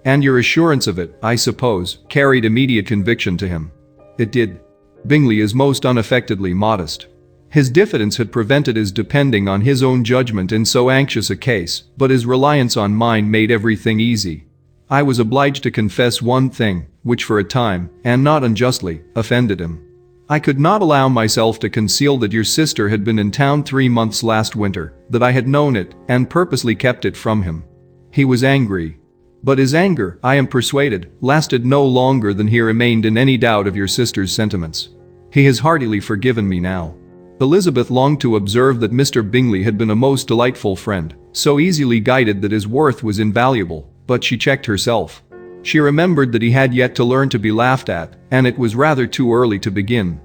And your assurance of it, I suppose, carried immediate conviction to him. It did. Bingley is most unaffectedly modest. His diffidence had prevented his depending on his own judgment in so anxious a case, but his reliance on mine made everything easy. I was obliged to confess one thing, which for a time, and not unjustly, offended him. I could not allow myself to conceal that your sister had been in town 3 months last winter, that I had known it and purposely kept it from him. He was angry. But his anger, I am persuaded, lasted no longer than he remained in any doubt of your sister's sentiments. He has heartily forgiven me now. Elizabeth longed to observe that Mr. Bingley had been a most delightful friend, so easily guided that his worth was invaluable, but she checked herself. She remembered that he had yet to learn to be laughed at, and it was rather too early to begin.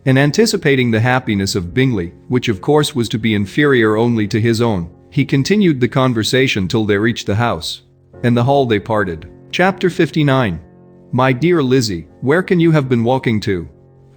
In anticipating the happiness of Bingley, which of course was to be inferior only to his own, he continued the conversation till they reached the house. In the hall they parted. Chapter 59. My dear Lizzie, where can you have been walking to?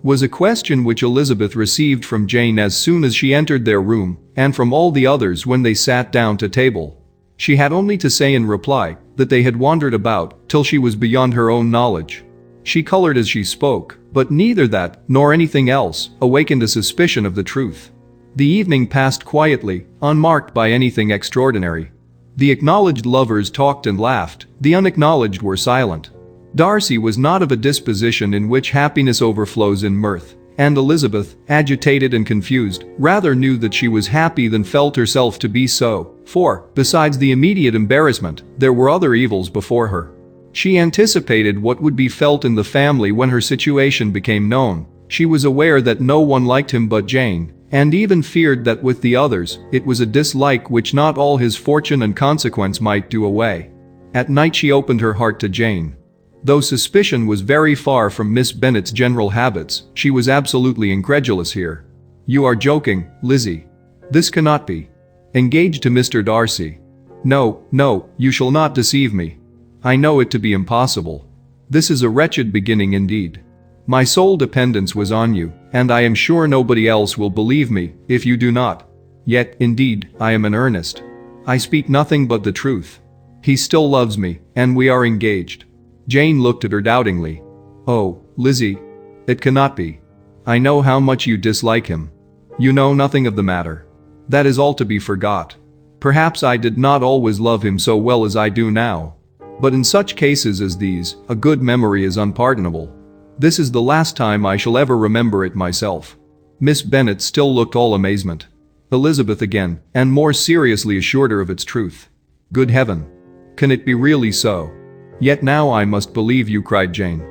Was a question which Elizabeth received from Jane as soon as she entered their room, and from all the others when they sat down to table. She had only to say in reply that they had wandered about till she was beyond her own knowledge. She colored as she spoke, but neither that nor anything else awakened a suspicion of the truth. The evening passed quietly, unmarked by anything extraordinary. The acknowledged lovers talked and laughed, the unacknowledged were silent. Darcy was not of a disposition in which happiness overflows in mirth, and Elizabeth, agitated and confused, rather knew that she was happy than felt herself to be so, for, besides the immediate embarrassment, there were other evils before her. She anticipated what would be felt in the family when her situation became known. She was aware that no one liked him but Jane, and even feared that with the others, it was a dislike which not all his fortune and consequence might do away. At night she opened her heart to Jane. Though suspicion was very far from Miss Bennet's general habits, she was absolutely incredulous here. You are joking, Lizzie. This cannot be. Engaged to Mr. Darcy? No, no, you shall not deceive me. I know it to be impossible. This is a wretched beginning indeed. My sole dependence was on you, and I am sure nobody else will believe me if you do not. Yet, indeed, I am in earnest. I speak nothing but the truth. He still loves me, and we are engaged. Jane looked at her doubtingly. Oh, Lizzie. It cannot be. I know how much you dislike him. You know nothing of the matter. That is all to be forgot. Perhaps I did not always love him so well as I do now. But in such cases as these, a good memory is unpardonable. This is the last time I shall ever remember it myself. Miss Bennet still looked all amazement. Elizabeth again, and more seriously assured her of its truth. Good heaven! Can it be really so? Yet now I must believe you, cried Jane.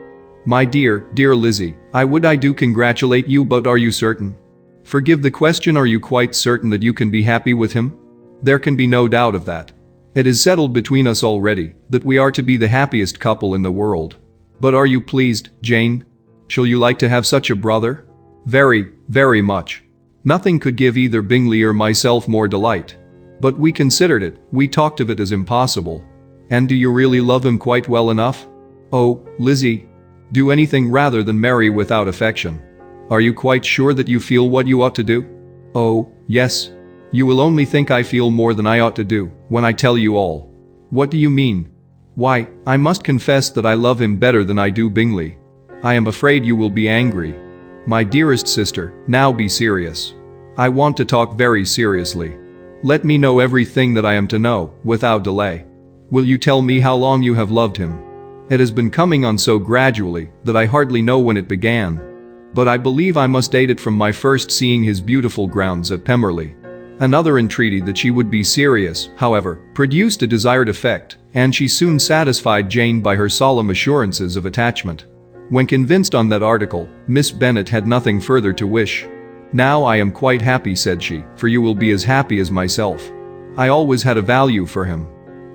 My dear, dear Lizzie, I do congratulate you, but are you certain? Forgive the question, are you quite certain that you can be happy with him? There can be no doubt of that. It is settled between us already that we are to be the happiest couple in the world. But are you pleased, Jane? Shall you like to have such a brother? Very, very much. Nothing could give either Bingley or myself more delight. But we considered it, we talked of it as impossible. And do you really love him quite well enough? Oh, Lizzie. Do anything rather than marry without affection. Are you quite sure that you feel what you ought to do? Oh, yes. You will only think I feel more than I ought to do when I tell you all. What do you mean? Why, I must confess that I love him better than I do Bingley. I am afraid you will be angry. My dearest sister, now be serious. I want to talk very seriously. Let me know everything that I am to know, without delay. Will you tell me how long you have loved him? It has been coming on so gradually that I hardly know when it began. But I believe I must date it from my first seeing his beautiful grounds at Pemberley. Another entreaty that she would be serious, however, produced a desired effect, and she soon satisfied Jane by her solemn assurances of attachment. When convinced on that article, Miss Bennet had nothing further to wish. Now I am quite happy, said she, for you will be as happy as myself. I always had a value for him.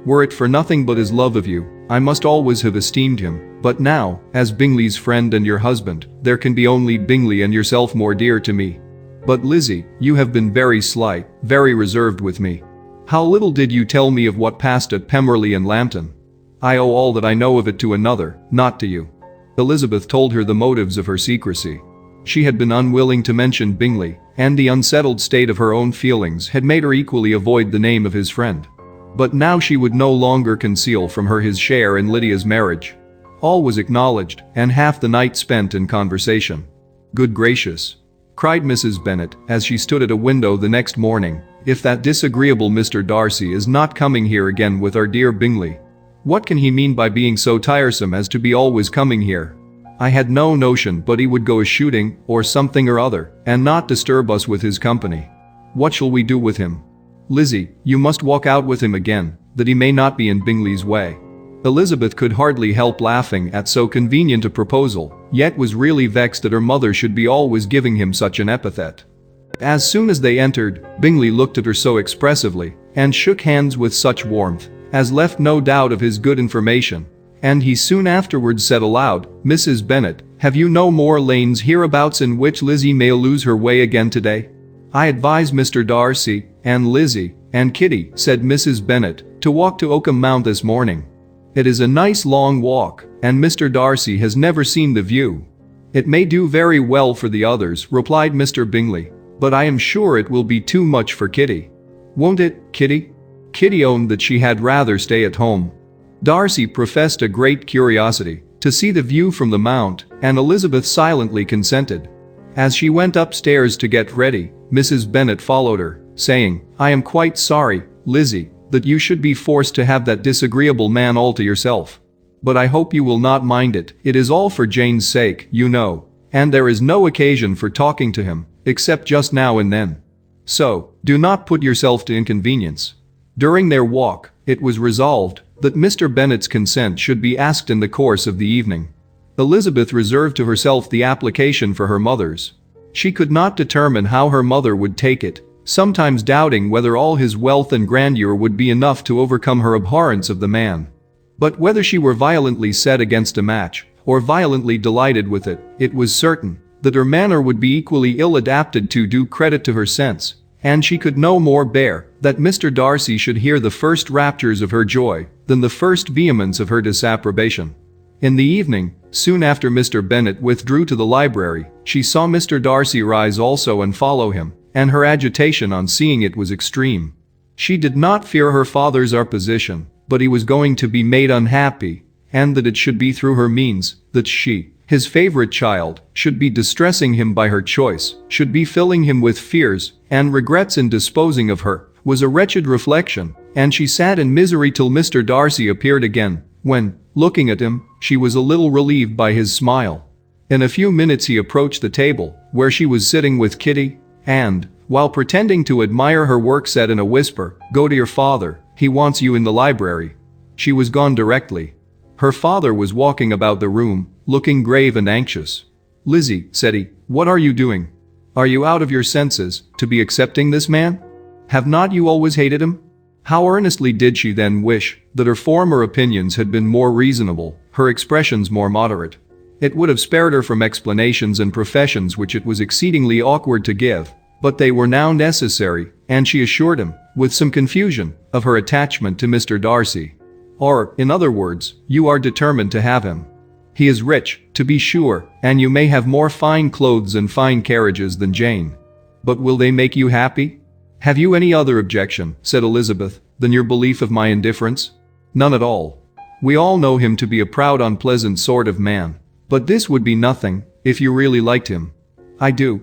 Were it for nothing but his love of you, I must always have esteemed him, but now, as Bingley's friend and your husband, there can be only Bingley and yourself more dear to me. But Lizzie, you have been very slight, very reserved with me. How little did you tell me of what passed at Pemberley and Lambton? I owe all that I know of it to another, not to you. Elizabeth told her the motives of her secrecy. She had been unwilling to mention Bingley, and the unsettled state of her own feelings had made her equally avoid the name of his friend. But now she would no longer conceal from her his share in Lydia's marriage. All was acknowledged, and half the night spent in conversation. Good gracious! Cried Mrs. Bennet as she stood at a window the next morning, if that disagreeable Mr. Darcy is not coming here again with our dear Bingley. What can he mean by being so tiresome as to be always coming here? I had no notion but he would go a-shooting, or something or other, and not disturb us with his company. What shall we do with him? Lizzie, you must walk out with him again, that he may not be in Bingley's way." Elizabeth could hardly help laughing at so convenient a proposal, yet was really vexed that her mother should be always giving him such an epithet. As soon as they entered, Bingley looked at her so expressively, and shook hands with such warmth, as left no doubt of his good information, and he soon afterwards said aloud, "Mrs. Bennet, have you no more lanes hereabouts in which Lizzie may lose her way again today?" "I advise Mr. Darcy, and Lizzie, and Kitty," said Mrs. Bennet, "to walk to Oakham Mount this morning. It is a nice long walk, and Mr. Darcy has never seen the view." "It may do very well for the others," replied Mr. Bingley, "but I am sure it will be too much for Kitty." "Won't it, Kitty?" Kitty owned that she had rather stay at home. Darcy professed a great curiosity to see the view from the mount, and Elizabeth silently consented. As she went upstairs to get ready, Mrs. Bennet followed her, saying, "I am quite sorry, Lizzie, that you should be forced to have that disagreeable man all to yourself. But I hope you will not mind it is all for Jane's sake, you know, and there is no occasion for talking to him, except just now and then. So, do not put yourself to inconvenience." During their walk, it was resolved that Mr. Bennet's consent should be asked in the course of the evening. Elizabeth reserved to herself the application for her mother's. She could not determine how her mother would take it, sometimes doubting whether all his wealth and grandeur would be enough to overcome her abhorrence of the man. But whether she were violently set against a match, or violently delighted with it, it was certain that her manner would be equally ill adapted to do credit to her sense, and she could no more bear that Mr. Darcy should hear the first raptures of her joy than the first vehemence of her disapprobation. In the evening, soon after Mr. Bennet withdrew to the library, she saw Mr. Darcy rise also and follow him, and her agitation on seeing it was extreme. She did not fear her father's opposition, but he was going to be made unhappy, and that it should be through her means that she, his favorite child, should be distressing him by her choice, should be filling him with fears and regrets in disposing of her, was a wretched reflection, and she sat in misery till Mr. Darcy appeared again, when, looking at him, she was a little relieved by his smile. In a few minutes he approached the table, where she was sitting with Kitty, and, while pretending to admire her work, said in a whisper, "Go to your father, he wants you in the library." She was gone directly. Her father was walking about the room, looking grave and anxious. "Lizzie," said he, "what are you doing? Are you out of your senses, to be accepting this man? Have not you always hated him?" How earnestly did she then wish that her former opinions had been more reasonable, her expressions more moderate. It would have spared her from explanations and professions which it was exceedingly awkward to give, but they were now necessary, and she assured him, with some confusion, of her attachment to Mr. Darcy. "Or, in other words, you are determined to have him. He is rich, to be sure, and you may have more fine clothes and fine carriages than Jane. But will they make you happy?" "Have you any other objection," said Elizabeth, "than your belief of my indifference?" "None at all. We all know him to be a proud, unpleasant sort of man. But this would be nothing, if you really liked him." I do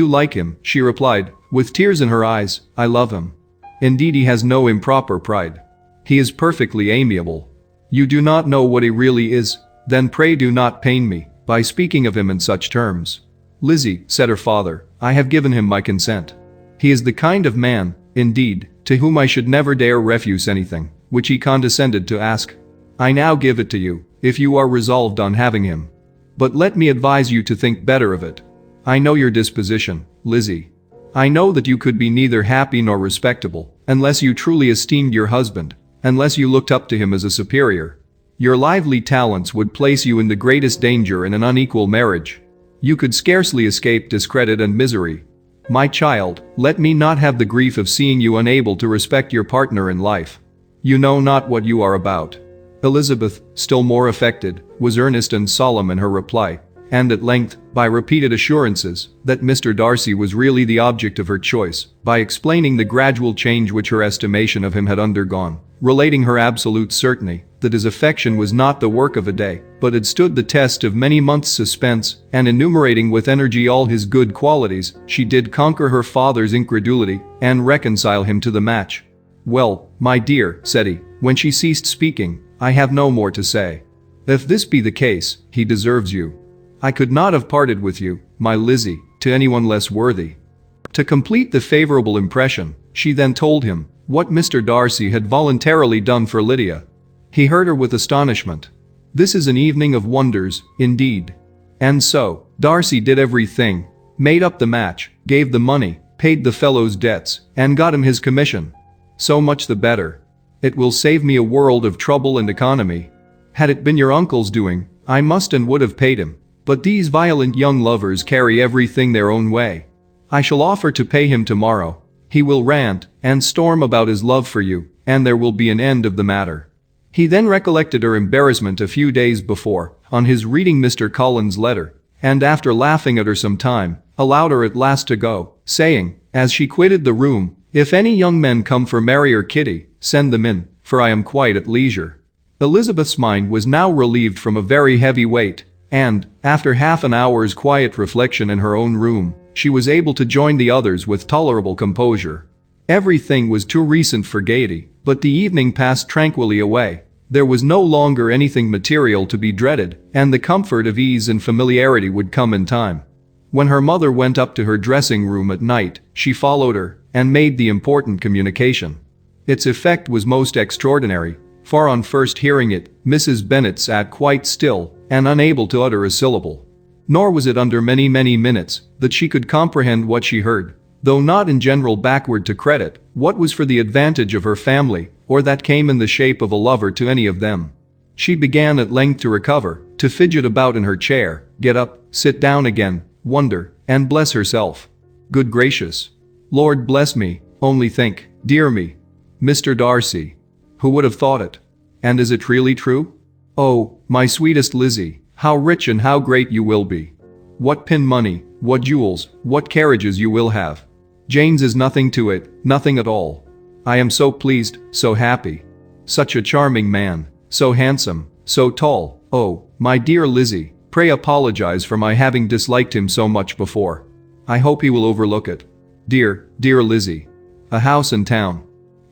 like him," she replied, with tears in her eyes. "I love him. Indeed, he has no improper pride. He is perfectly amiable. You do not know what he really is, then pray do not pain me by speaking of him in such terms." "Lizzie," said her father, "I have given him my consent. He is the kind of man, indeed, to whom I should never dare refuse anything which he condescended to ask. I now give it to you, if you are resolved on having him. But let me advise you to think better of it. I know your disposition, Lizzie. I know that you could be neither happy nor respectable unless you truly esteemed your husband, unless you looked up to him as a superior. Your lively talents would place you in the greatest danger in an unequal marriage. You could scarcely escape discredit and misery. My child, let me not have the grief of seeing you unable to respect your partner in life. You know not what you are about." Elizabeth, still more affected, was earnest and solemn in her reply, and at length, by repeated assurances that Mr. Darcy was really the object of her choice, by explaining the gradual change which her estimation of him had undergone, relating her absolute certainty that his affection was not the work of a day, but had stood the test of many months' suspense, and enumerating with energy all his good qualities, she did conquer her father's incredulity and reconcile him to the match. "Well, my dear," said he, when she ceased speaking, "I have no more to say. If this be the case, he deserves you. I could not have parted with you, my Lizzie, to anyone less worthy. To complete the favorable impression, she then told him what Mr. Darcy had voluntarily done for Lydia. He heard her with astonishment. This is an evening of wonders, indeed. And so, Darcy did everything, made up the match, gave the money, paid the fellow's debts, and got him his commission. So much the better. It will save me a world of trouble and economy. Had it been your uncle's doing, I must and would have paid him, but these violent young lovers carry everything their own way. I shall offer to pay him tomorrow. He will rant and storm about his love for you, and there will be an end of the matter. He then recollected her embarrassment a few days before, on his reading Mr. Cullen's letter, and after laughing at her some time, allowed her at last to go, saying, as she quitted the room, "If any young men come for Mary or Kitty, send them in, for I am quite at leisure." Elizabeth's mind was now relieved from a very heavy weight, and, after half an hour's quiet reflection in her own room, she was able to join the others with tolerable composure. Everything was too recent for gaiety, but the evening passed tranquilly away. There was no longer anything material to be dreaded, and the comfort of ease and familiarity would come in time. When her mother went up to her dressing room at night, she followed her and made the important communication. Its effect was most extraordinary, for on first hearing it, Mrs. Bennet sat quite still and unable to utter a syllable. Nor was it under many minutes that she could comprehend what she heard, though not in general backward to credit what was for the advantage of her family, or that came in the shape of a lover to any of them. She began at length to recover, to fidget about in her chair, get up, sit down again, wonder, and bless herself. Good gracious! Lord bless me, only think, dear me. Mr. Darcy. Who would have thought it? And is it really true? Oh, my sweetest Lizzie, how rich and how great you will be. What pin money, what jewels, what carriages you will have. Jane's is nothing to it, nothing at all. I am so pleased, so happy. Such a charming man, so handsome, so tall. Oh, my dear Lizzie, pray apologize for my having disliked him so much before. I hope he will overlook it. Dear Lizzie. A house in town.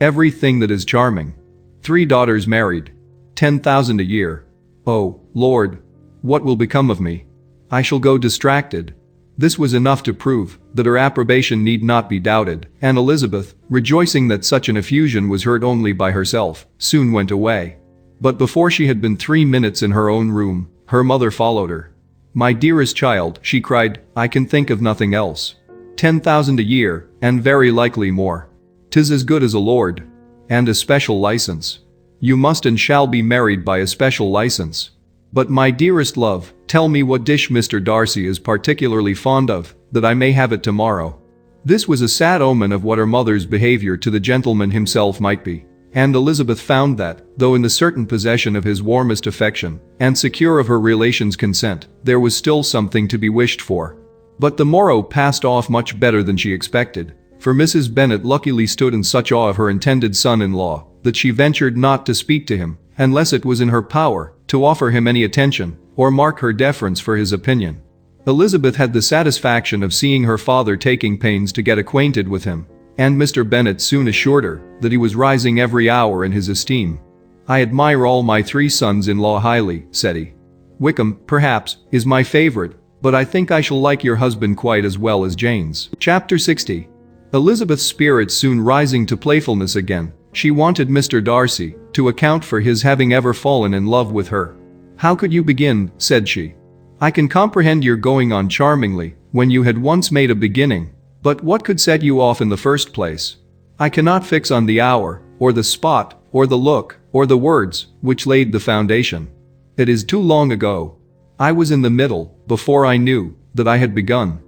Everything that is charming. 3 daughters married. 10,000 a year. Oh, Lord. What will become of me? I shall go distracted. This was enough to prove that her approbation need not be doubted, and Elizabeth, rejoicing that such an effusion was heard only by herself, soon went away. But before she had been 3 minutes in her own room, her mother followed her. My dearest child, she cried, I can think of nothing else. 10,000 a year, and very likely more. 'Tis as good as a lord. And a special license. You must and shall be married by a special license. But my dearest love, tell me what dish Mr. Darcy is particularly fond of, that I may have it tomorrow. This was a sad omen of what her mother's behavior to the gentleman himself might be, and Elizabeth found that, though in the certain possession of his warmest affection, and secure of her relations' consent, there was still something to be wished for. But the morrow passed off much better than she expected, for Mrs. Bennet luckily stood in such awe of her intended son-in-law, that she ventured not to speak to him, unless it was in her power to offer him any attention, or mark her deference for his opinion. Elizabeth had the satisfaction of seeing her father taking pains to get acquainted with him, and Mr. Bennet soon assured her that he was rising every hour in his esteem. I admire all my 3 sons-in-law highly, said he. Wickham, perhaps, is my favorite, but I think I shall like your husband quite as well as Jane's. Chapter 60. Elizabeth's spirits soon rising to playfulness again, she wanted Mr. Darcy to account for his having ever fallen in love with her. How could you begin, said she. I can comprehend your going on charmingly, when you had once made a beginning, but what could set you off in the first place? I cannot fix on the hour, or the spot, or the look, or the words, which laid the foundation. It is too long ago. I was in the middle, before I knew that I had begun.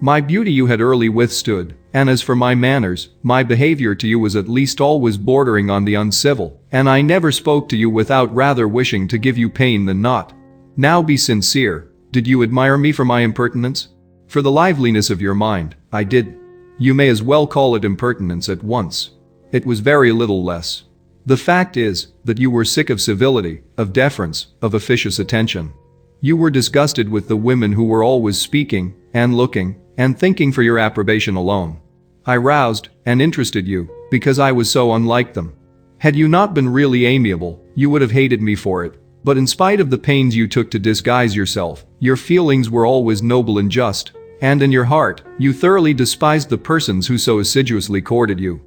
My beauty you had early withstood, and as for my manners, my behavior to you was at least always bordering on the uncivil, and I never spoke to you without rather wishing to give you pain than not. Now be sincere, did you admire me for my impertinence? For the liveliness of your mind, I did. You may as well call it impertinence at once. It was very little less. The fact is, that you were sick of civility, of deference, of officious attention. You were disgusted with the women who were always speaking, and looking, and thinking for your approbation alone. I roused and interested you, because I was so unlike them. Had you not been really amiable, you would have hated me for it, But in spite of the pains you took to disguise yourself, your feelings were always noble and just, and in your heart, you thoroughly despised the persons who so assiduously courted you.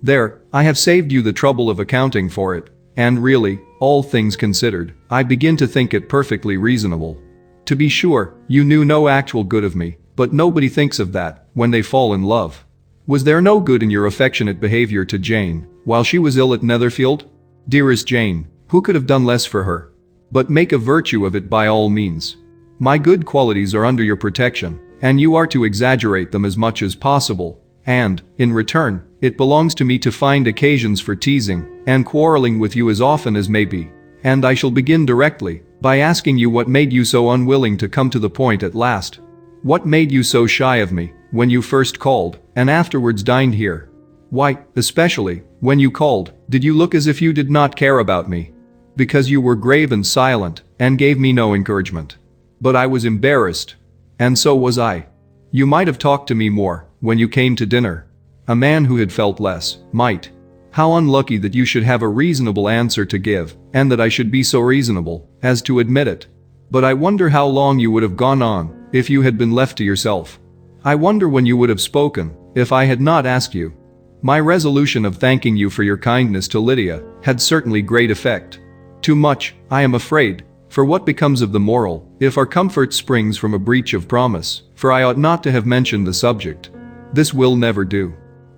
There, I have saved you the trouble of accounting for it, and really, all things considered, I begin to think it perfectly reasonable. To be sure, you knew no actual good of me, but nobody thinks of that when they fall in love. Was there no good in your affectionate behavior to Jane, while she was ill at Netherfield? Dearest Jane, who could have done less for her? But make a virtue of it by all means. My good qualities are under your protection, and you are to exaggerate them as much as possible, and, in return, it belongs to me to find occasions for teasing and quarreling with you as often as may be. And I shall begin directly by asking you what made you so unwilling to come to the point at last. What made you so shy of me when you first called and afterwards dined here? Why, especially, when you called, did you look as if you did not care about me? Because you were grave and silent and gave me no encouragement. But I was embarrassed. And so was I. You might have talked to me more when you came to dinner. A man who had felt less might. How unlucky that you should have a reasonable answer to give, and that I should be so reasonable as to admit it. But I wonder how long you would have gone on if you had been left to yourself. I wonder when you would have spoken if I had not asked you. My resolution of thanking you for your kindness to Lydia had certainly great effect. Too much, I am afraid, for what becomes of the moral, if our comfort springs from a breach of promise, for I ought not to have mentioned the subject. This will never do.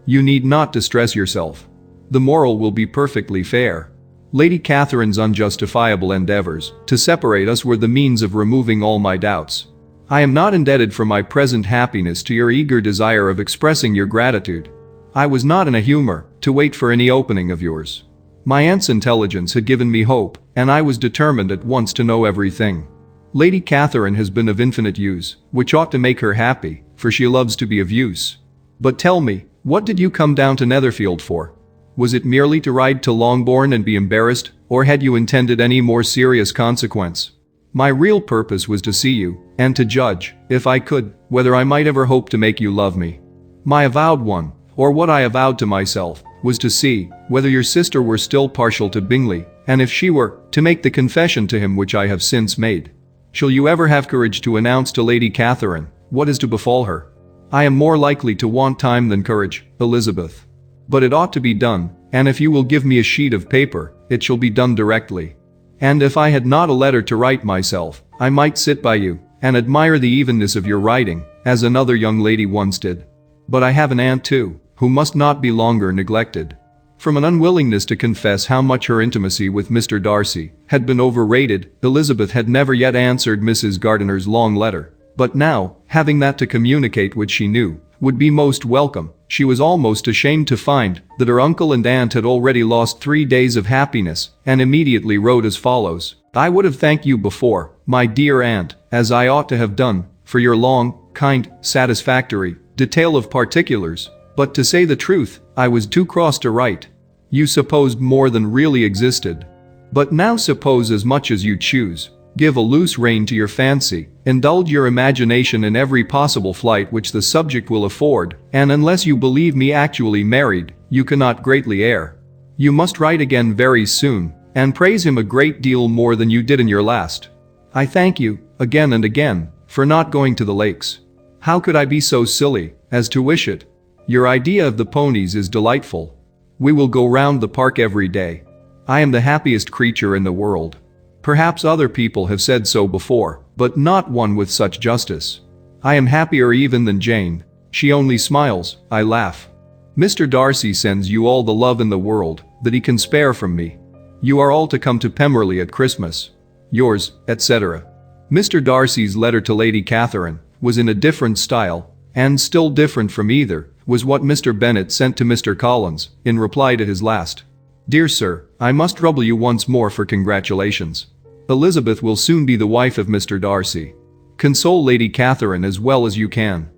You need not distress yourself. The moral will be perfectly fair. Lady Catherine's unjustifiable endeavors to separate us were the means of removing all my doubts. I am not indebted for my present happiness to your eager desire of expressing your gratitude. I was not in a humor to wait for any opening of yours. My aunt's intelligence had given me hope, and I was determined at once to know everything. Lady Catherine has been of infinite use, which ought to make her happy, for she loves to be of use. But tell me, what did you come down to Netherfield for? Was it merely to ride to Longbourn and be embarrassed, or had you intended any more serious consequence? My real purpose was to see you, and to judge, if I could, whether I might ever hope to make you love me. My avowed one, or what I avowed to myself, was to see whether your sister were still partial to Bingley, and if she were, to make the confession to him which I have since made. Shall you ever have courage to announce to Lady Catherine what is to befall her? I am more likely to want time than courage, Elizabeth. But it ought to be done, and if you will give me a sheet of paper, it shall be done directly. And if I had not a letter to write myself, I might sit by you and admire the evenness of your writing, as another young lady once did. But I have an aunt too, who must not be longer neglected. From an unwillingness to confess how much her intimacy with Mr. Darcy had been overrated, Elizabeth had never yet answered Mrs. Gardiner's long letter. But now, having that to communicate which she knew would be most welcome, she was almost ashamed to find that her uncle and aunt had already lost 3 days of happiness, and immediately wrote as follows: I would have thanked you before, my dear aunt, as I ought to have done, for your long, kind, satisfactory detail of particulars. But to say the truth, I was too cross to write. You supposed more than really existed. But now suppose as much as you choose. Give a loose rein to your fancy, indulge your imagination in every possible flight which the subject will afford, and unless you believe me actually married, you cannot greatly err. You must write again very soon, and praise him a great deal more than you did in your last. I thank you, again and again, for not going to the lakes. How could I be so silly as to wish it? Your idea of the ponies is delightful. We will go round the park every day. I am the happiest creature in the world. Perhaps other people have said so before, but not one with such justice. I am happier even than Jane. She only smiles, I laugh. Mr. Darcy sends you all the love in the world that he can spare from me. You are all to come to Pemberley at Christmas. Yours, etc. Mr. Darcy's letter to Lady Catherine was in a different style, and still different from either was what Mr. Bennet sent to Mr. Collins in reply to his last. Dear sir, I must trouble you once more for congratulations. Elizabeth will soon be the wife of Mr. Darcy. Console Lady Catherine as well as you can.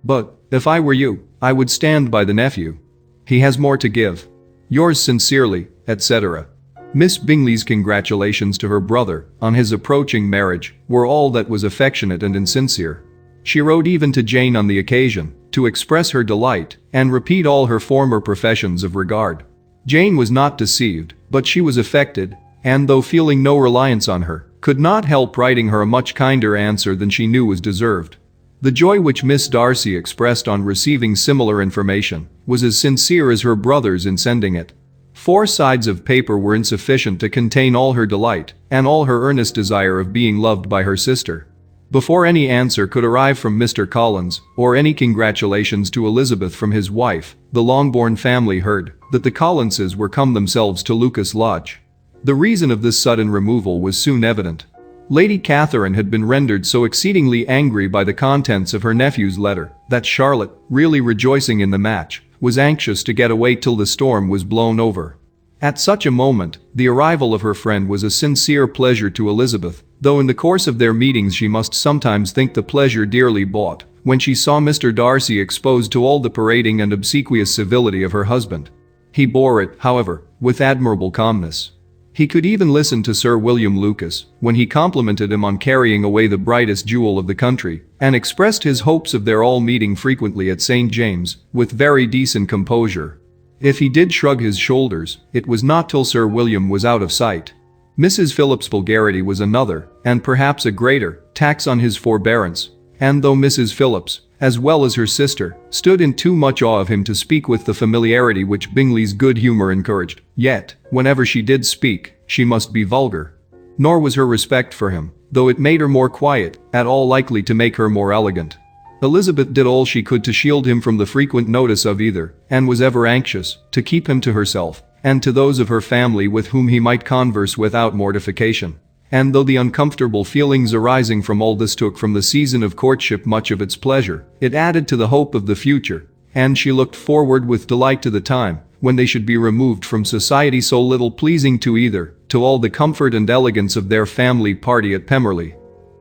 But, if I were you, I would stand by the nephew. He has more to give. Yours sincerely, etc. Miss Bingley's congratulations to her brother on his approaching marriage were all that was affectionate and insincere. She wrote even to Jane on the occasion to express her delight and repeat all her former professions of regard. Jane was not deceived, but she was affected, and though feeling no reliance on her, could not help writing her a much kinder answer than she knew was deserved. The joy which Miss Darcy expressed on receiving similar information was as sincere as her brother's in sending it. 4 sides of paper were insufficient to contain all her delight and all her earnest desire of being loved by her sister. Before any answer could arrive from Mr. Collins, or any congratulations to Elizabeth from his wife, the Longbourn family heard that the Collinses were come themselves to Lucas Lodge. The reason of this sudden removal was soon evident. Lady Catherine had been rendered so exceedingly angry by the contents of her nephew's letter that Charlotte, really rejoicing in the match, was anxious to get away till the storm was blown over. At such a moment, the arrival of her friend was a sincere pleasure to Elizabeth, though in the course of their meetings she must sometimes think the pleasure dearly bought when she saw Mr. Darcy exposed to all the parading and obsequious civility of her husband. He bore it, however, with admirable calmness. He could even listen to Sir William Lucas when he complimented him on carrying away the brightest jewel of the country, and expressed his hopes of their all meeting frequently at St. James, with very decent composure. If he did shrug his shoulders, it was not till Sir William was out of sight. Mrs. Phillips's vulgarity was another, and perhaps a greater, tax on his forbearance, and though Mrs. Phillips, as well as her sister, stood in too much awe of him to speak with the familiarity which Bingley's good humor encouraged, yet, whenever she did speak, she must be vulgar. Nor was her respect for him, though it made her more quiet, at all likely to make her more elegant. Elizabeth did all she could to shield him from the frequent notice of either, and was ever anxious to keep him to herself, and to those of her family with whom he might converse without mortification. And though the uncomfortable feelings arising from all this took from the season of courtship much of its pleasure, it added to the hope of the future, and she looked forward with delight to the time when they should be removed from society so little pleasing to either, to all the comfort and elegance of their family party at Pemberley.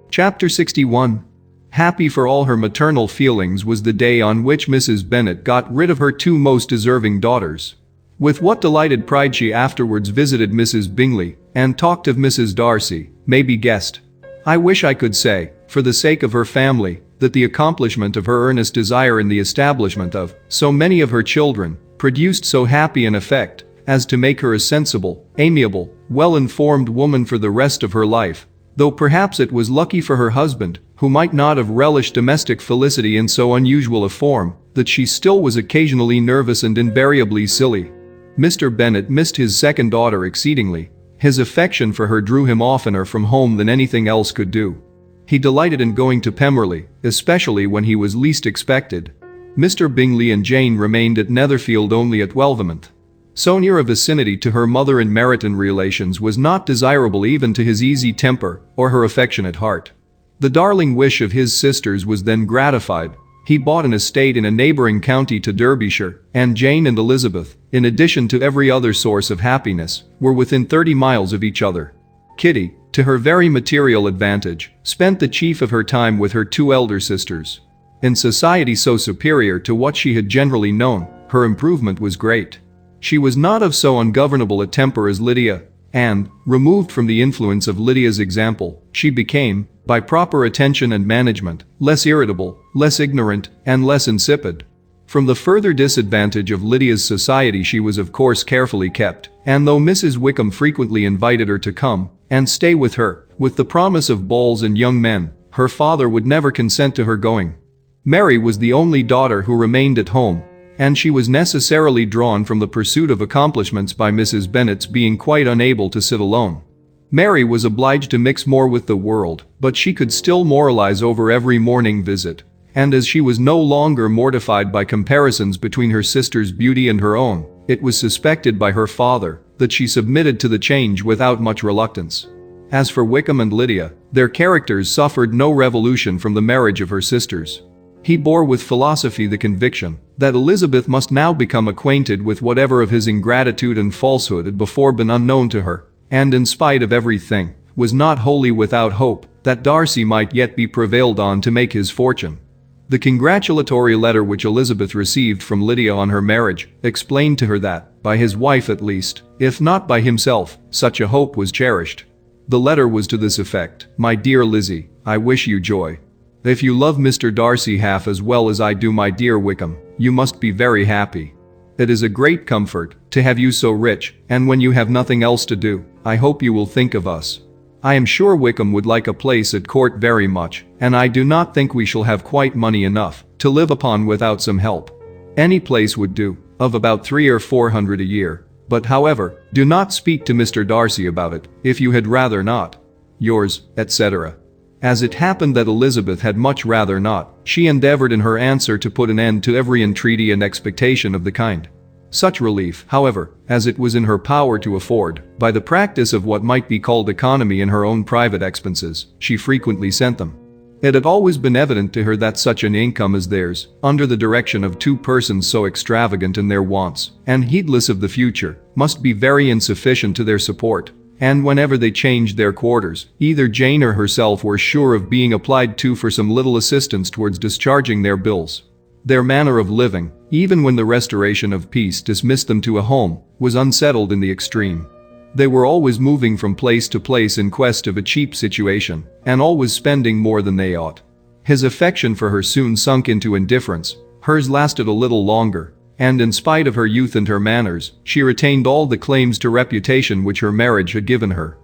Chapter 61. Happy for all her maternal feelings was the day on which Mrs. Bennet got rid of her 2 most deserving daughters. With what delighted pride she afterwards visited Mrs. Bingley and talked of Mrs. Darcy, may be guessed. I wish I could say, for the sake of her family, that the accomplishment of her earnest desire in the establishment of so many of her children produced so happy an effect as to make her a sensible, amiable, well-informed woman for the rest of her life, though perhaps it was lucky for her husband, who might not have relished domestic felicity in so unusual a form, that she still was occasionally nervous and invariably silly. Mr. Bennet missed his second daughter exceedingly. His affection for her drew him oftener from home than anything else could do. He delighted in going to Pemberley, especially when he was least expected. Mr. Bingley and Jane remained at Netherfield only at Welvermonth. So near a vicinity to her mother in Meryton relations was not desirable even to his easy temper or her affectionate heart. The darling wish of his sisters was then gratified. He bought an estate in a neighboring county to Derbyshire, and Jane and Elizabeth, in addition to every other source of happiness, were within 30 miles of each other. Kitty, to her very material advantage, spent the chief of her time with her 2 elder sisters. In society so superior to what she had generally known, her improvement was great. She was not of so ungovernable a temper as Lydia, and, removed from the influence of Lydia's example, she became, by proper attention and management, less irritable, less ignorant, and less insipid. From the further disadvantage of Lydia's society she was of course carefully kept, and though Mrs. Wickham frequently invited her to come and stay with her, with the promise of balls and young men, her father would never consent to her going. Mary was the only daughter who remained at home, and she was necessarily drawn from the pursuit of accomplishments by Mrs. Bennet's being quite unable to sit alone. Mary was obliged to mix more with the world, but she could still moralize over every morning visit, and as she was no longer mortified by comparisons between her sister's beauty and her own, it was suspected by her father that she submitted to the change without much reluctance. As for Wickham and Lydia, their characters suffered no revolution from the marriage of her sisters. He bore with philosophy the conviction that Elizabeth must now become acquainted with whatever of his ingratitude and falsehood had before been unknown to her, and in spite of everything, was not wholly without hope that Darcy might yet be prevailed on to make his fortune. The congratulatory letter which Elizabeth received from Lydia on her marriage explained to her that, by his wife at least, if not by himself, such a hope was cherished. The letter was to this effect: "My dear Lizzie, I wish you joy. If you love Mr. Darcy half as well as I do my dear Wickham, you must be very happy. It is a great comfort to have you so rich, and when you have nothing else to do, I hope you will think of us. I am sure Wickham would like a place at court very much, and I do not think we shall have quite money enough to live upon without some help. Any place would do, of about 300 or 400 a year. But however, do not speak to Mr. Darcy about it, if you had rather not. Yours, etc. As it happened that Elizabeth had much rather not, she endeavored in her answer to put an end to every entreaty and expectation of the kind. Such relief, however, as it was in her power to afford, by the practice of what might be called economy in her own private expenses, she frequently sent them. It had always been evident to her that such an income as theirs, under the direction of two persons so extravagant in their wants, and heedless of the future, must be very insufficient to their support. And whenever they changed their quarters, either Jane or herself were sure of being applied to for some little assistance towards discharging their bills. Their manner of living, even when the restoration of peace dismissed them to a home, was unsettled in the extreme. They were always moving from place to place in quest of a cheap situation, and always spending more than they ought. His affection for her soon sunk into indifference, hers lasted a little longer, and in spite of her youth and her manners, she retained all the claims to reputation which her marriage had given her.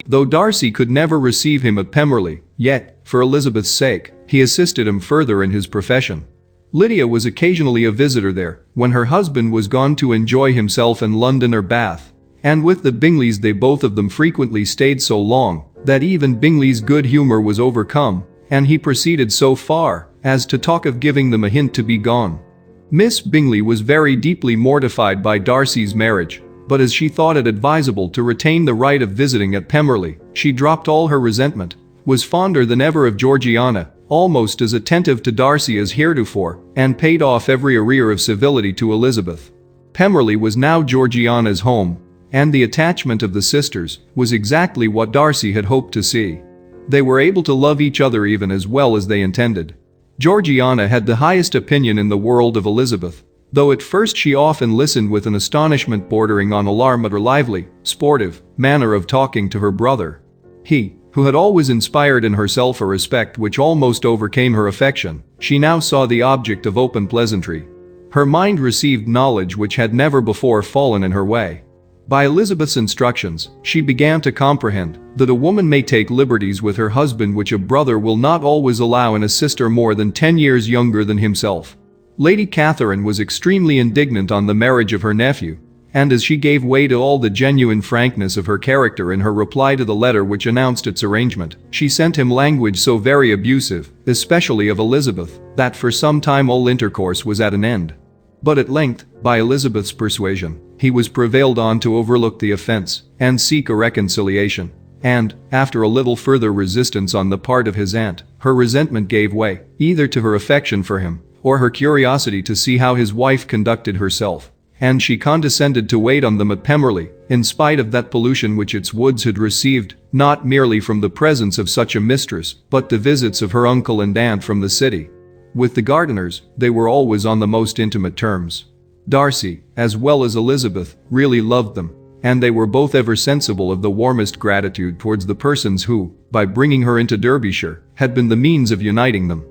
Though Darcy could never receive him at Pemberley, yet, for Elizabeth's sake, he assisted him further in his profession. Lydia was occasionally a visitor there, when her husband was gone to enjoy himself in London or Bath. And with the Bingleys they both of them frequently stayed so long, that even Bingley's good humor was overcome, and he proceeded so far as to talk of giving them a hint to be gone. Miss Bingley was very deeply mortified by Darcy's marriage, but as she thought it advisable to retain the right of visiting at Pemberley, she dropped all her resentment, was fonder than ever of Georgiana, almost as attentive to Darcy as heretofore, and paid off every arrear of civility to Elizabeth. Pemberley was now Georgiana's home, and the attachment of the sisters was exactly what Darcy had hoped to see. They were able to love each other even as well as they intended. Georgiana had the highest opinion in the world of Elizabeth, though at first she often listened with an astonishment bordering on alarm at her lively, sportive manner of talking to her brother. He, who had always inspired in herself a respect which almost overcame her affection, she now saw the object of open pleasantry. Her mind received knowledge which had never before fallen in her way. By Elizabeth's instructions, she began to comprehend that a woman may take liberties with her husband which a brother will not always allow in a sister more than 10 years younger than himself. Lady Catherine was extremely indignant on the marriage of her nephew, and as she gave way to all the genuine frankness of her character in her reply to the letter which announced its arrangement, she sent him language so very abusive, especially of Elizabeth, that for some time all intercourse was at an end. But at length, by Elizabeth's persuasion, he was prevailed on to overlook the offense and seek a reconciliation. And, after a little further resistance on the part of his aunt, her resentment gave way, either to her affection for him, or her curiosity to see how his wife conducted herself, and she condescended to wait on them at Pemberley, in spite of that pollution which its woods had received, not merely from the presence of such a mistress, but the visits of her uncle and aunt from the city. With the Gardiners, they were always on the most intimate terms. Darcy, as well as Elizabeth, really loved them, and they were both ever sensible of the warmest gratitude towards the persons who, by bringing her into Derbyshire, had been the means of uniting them.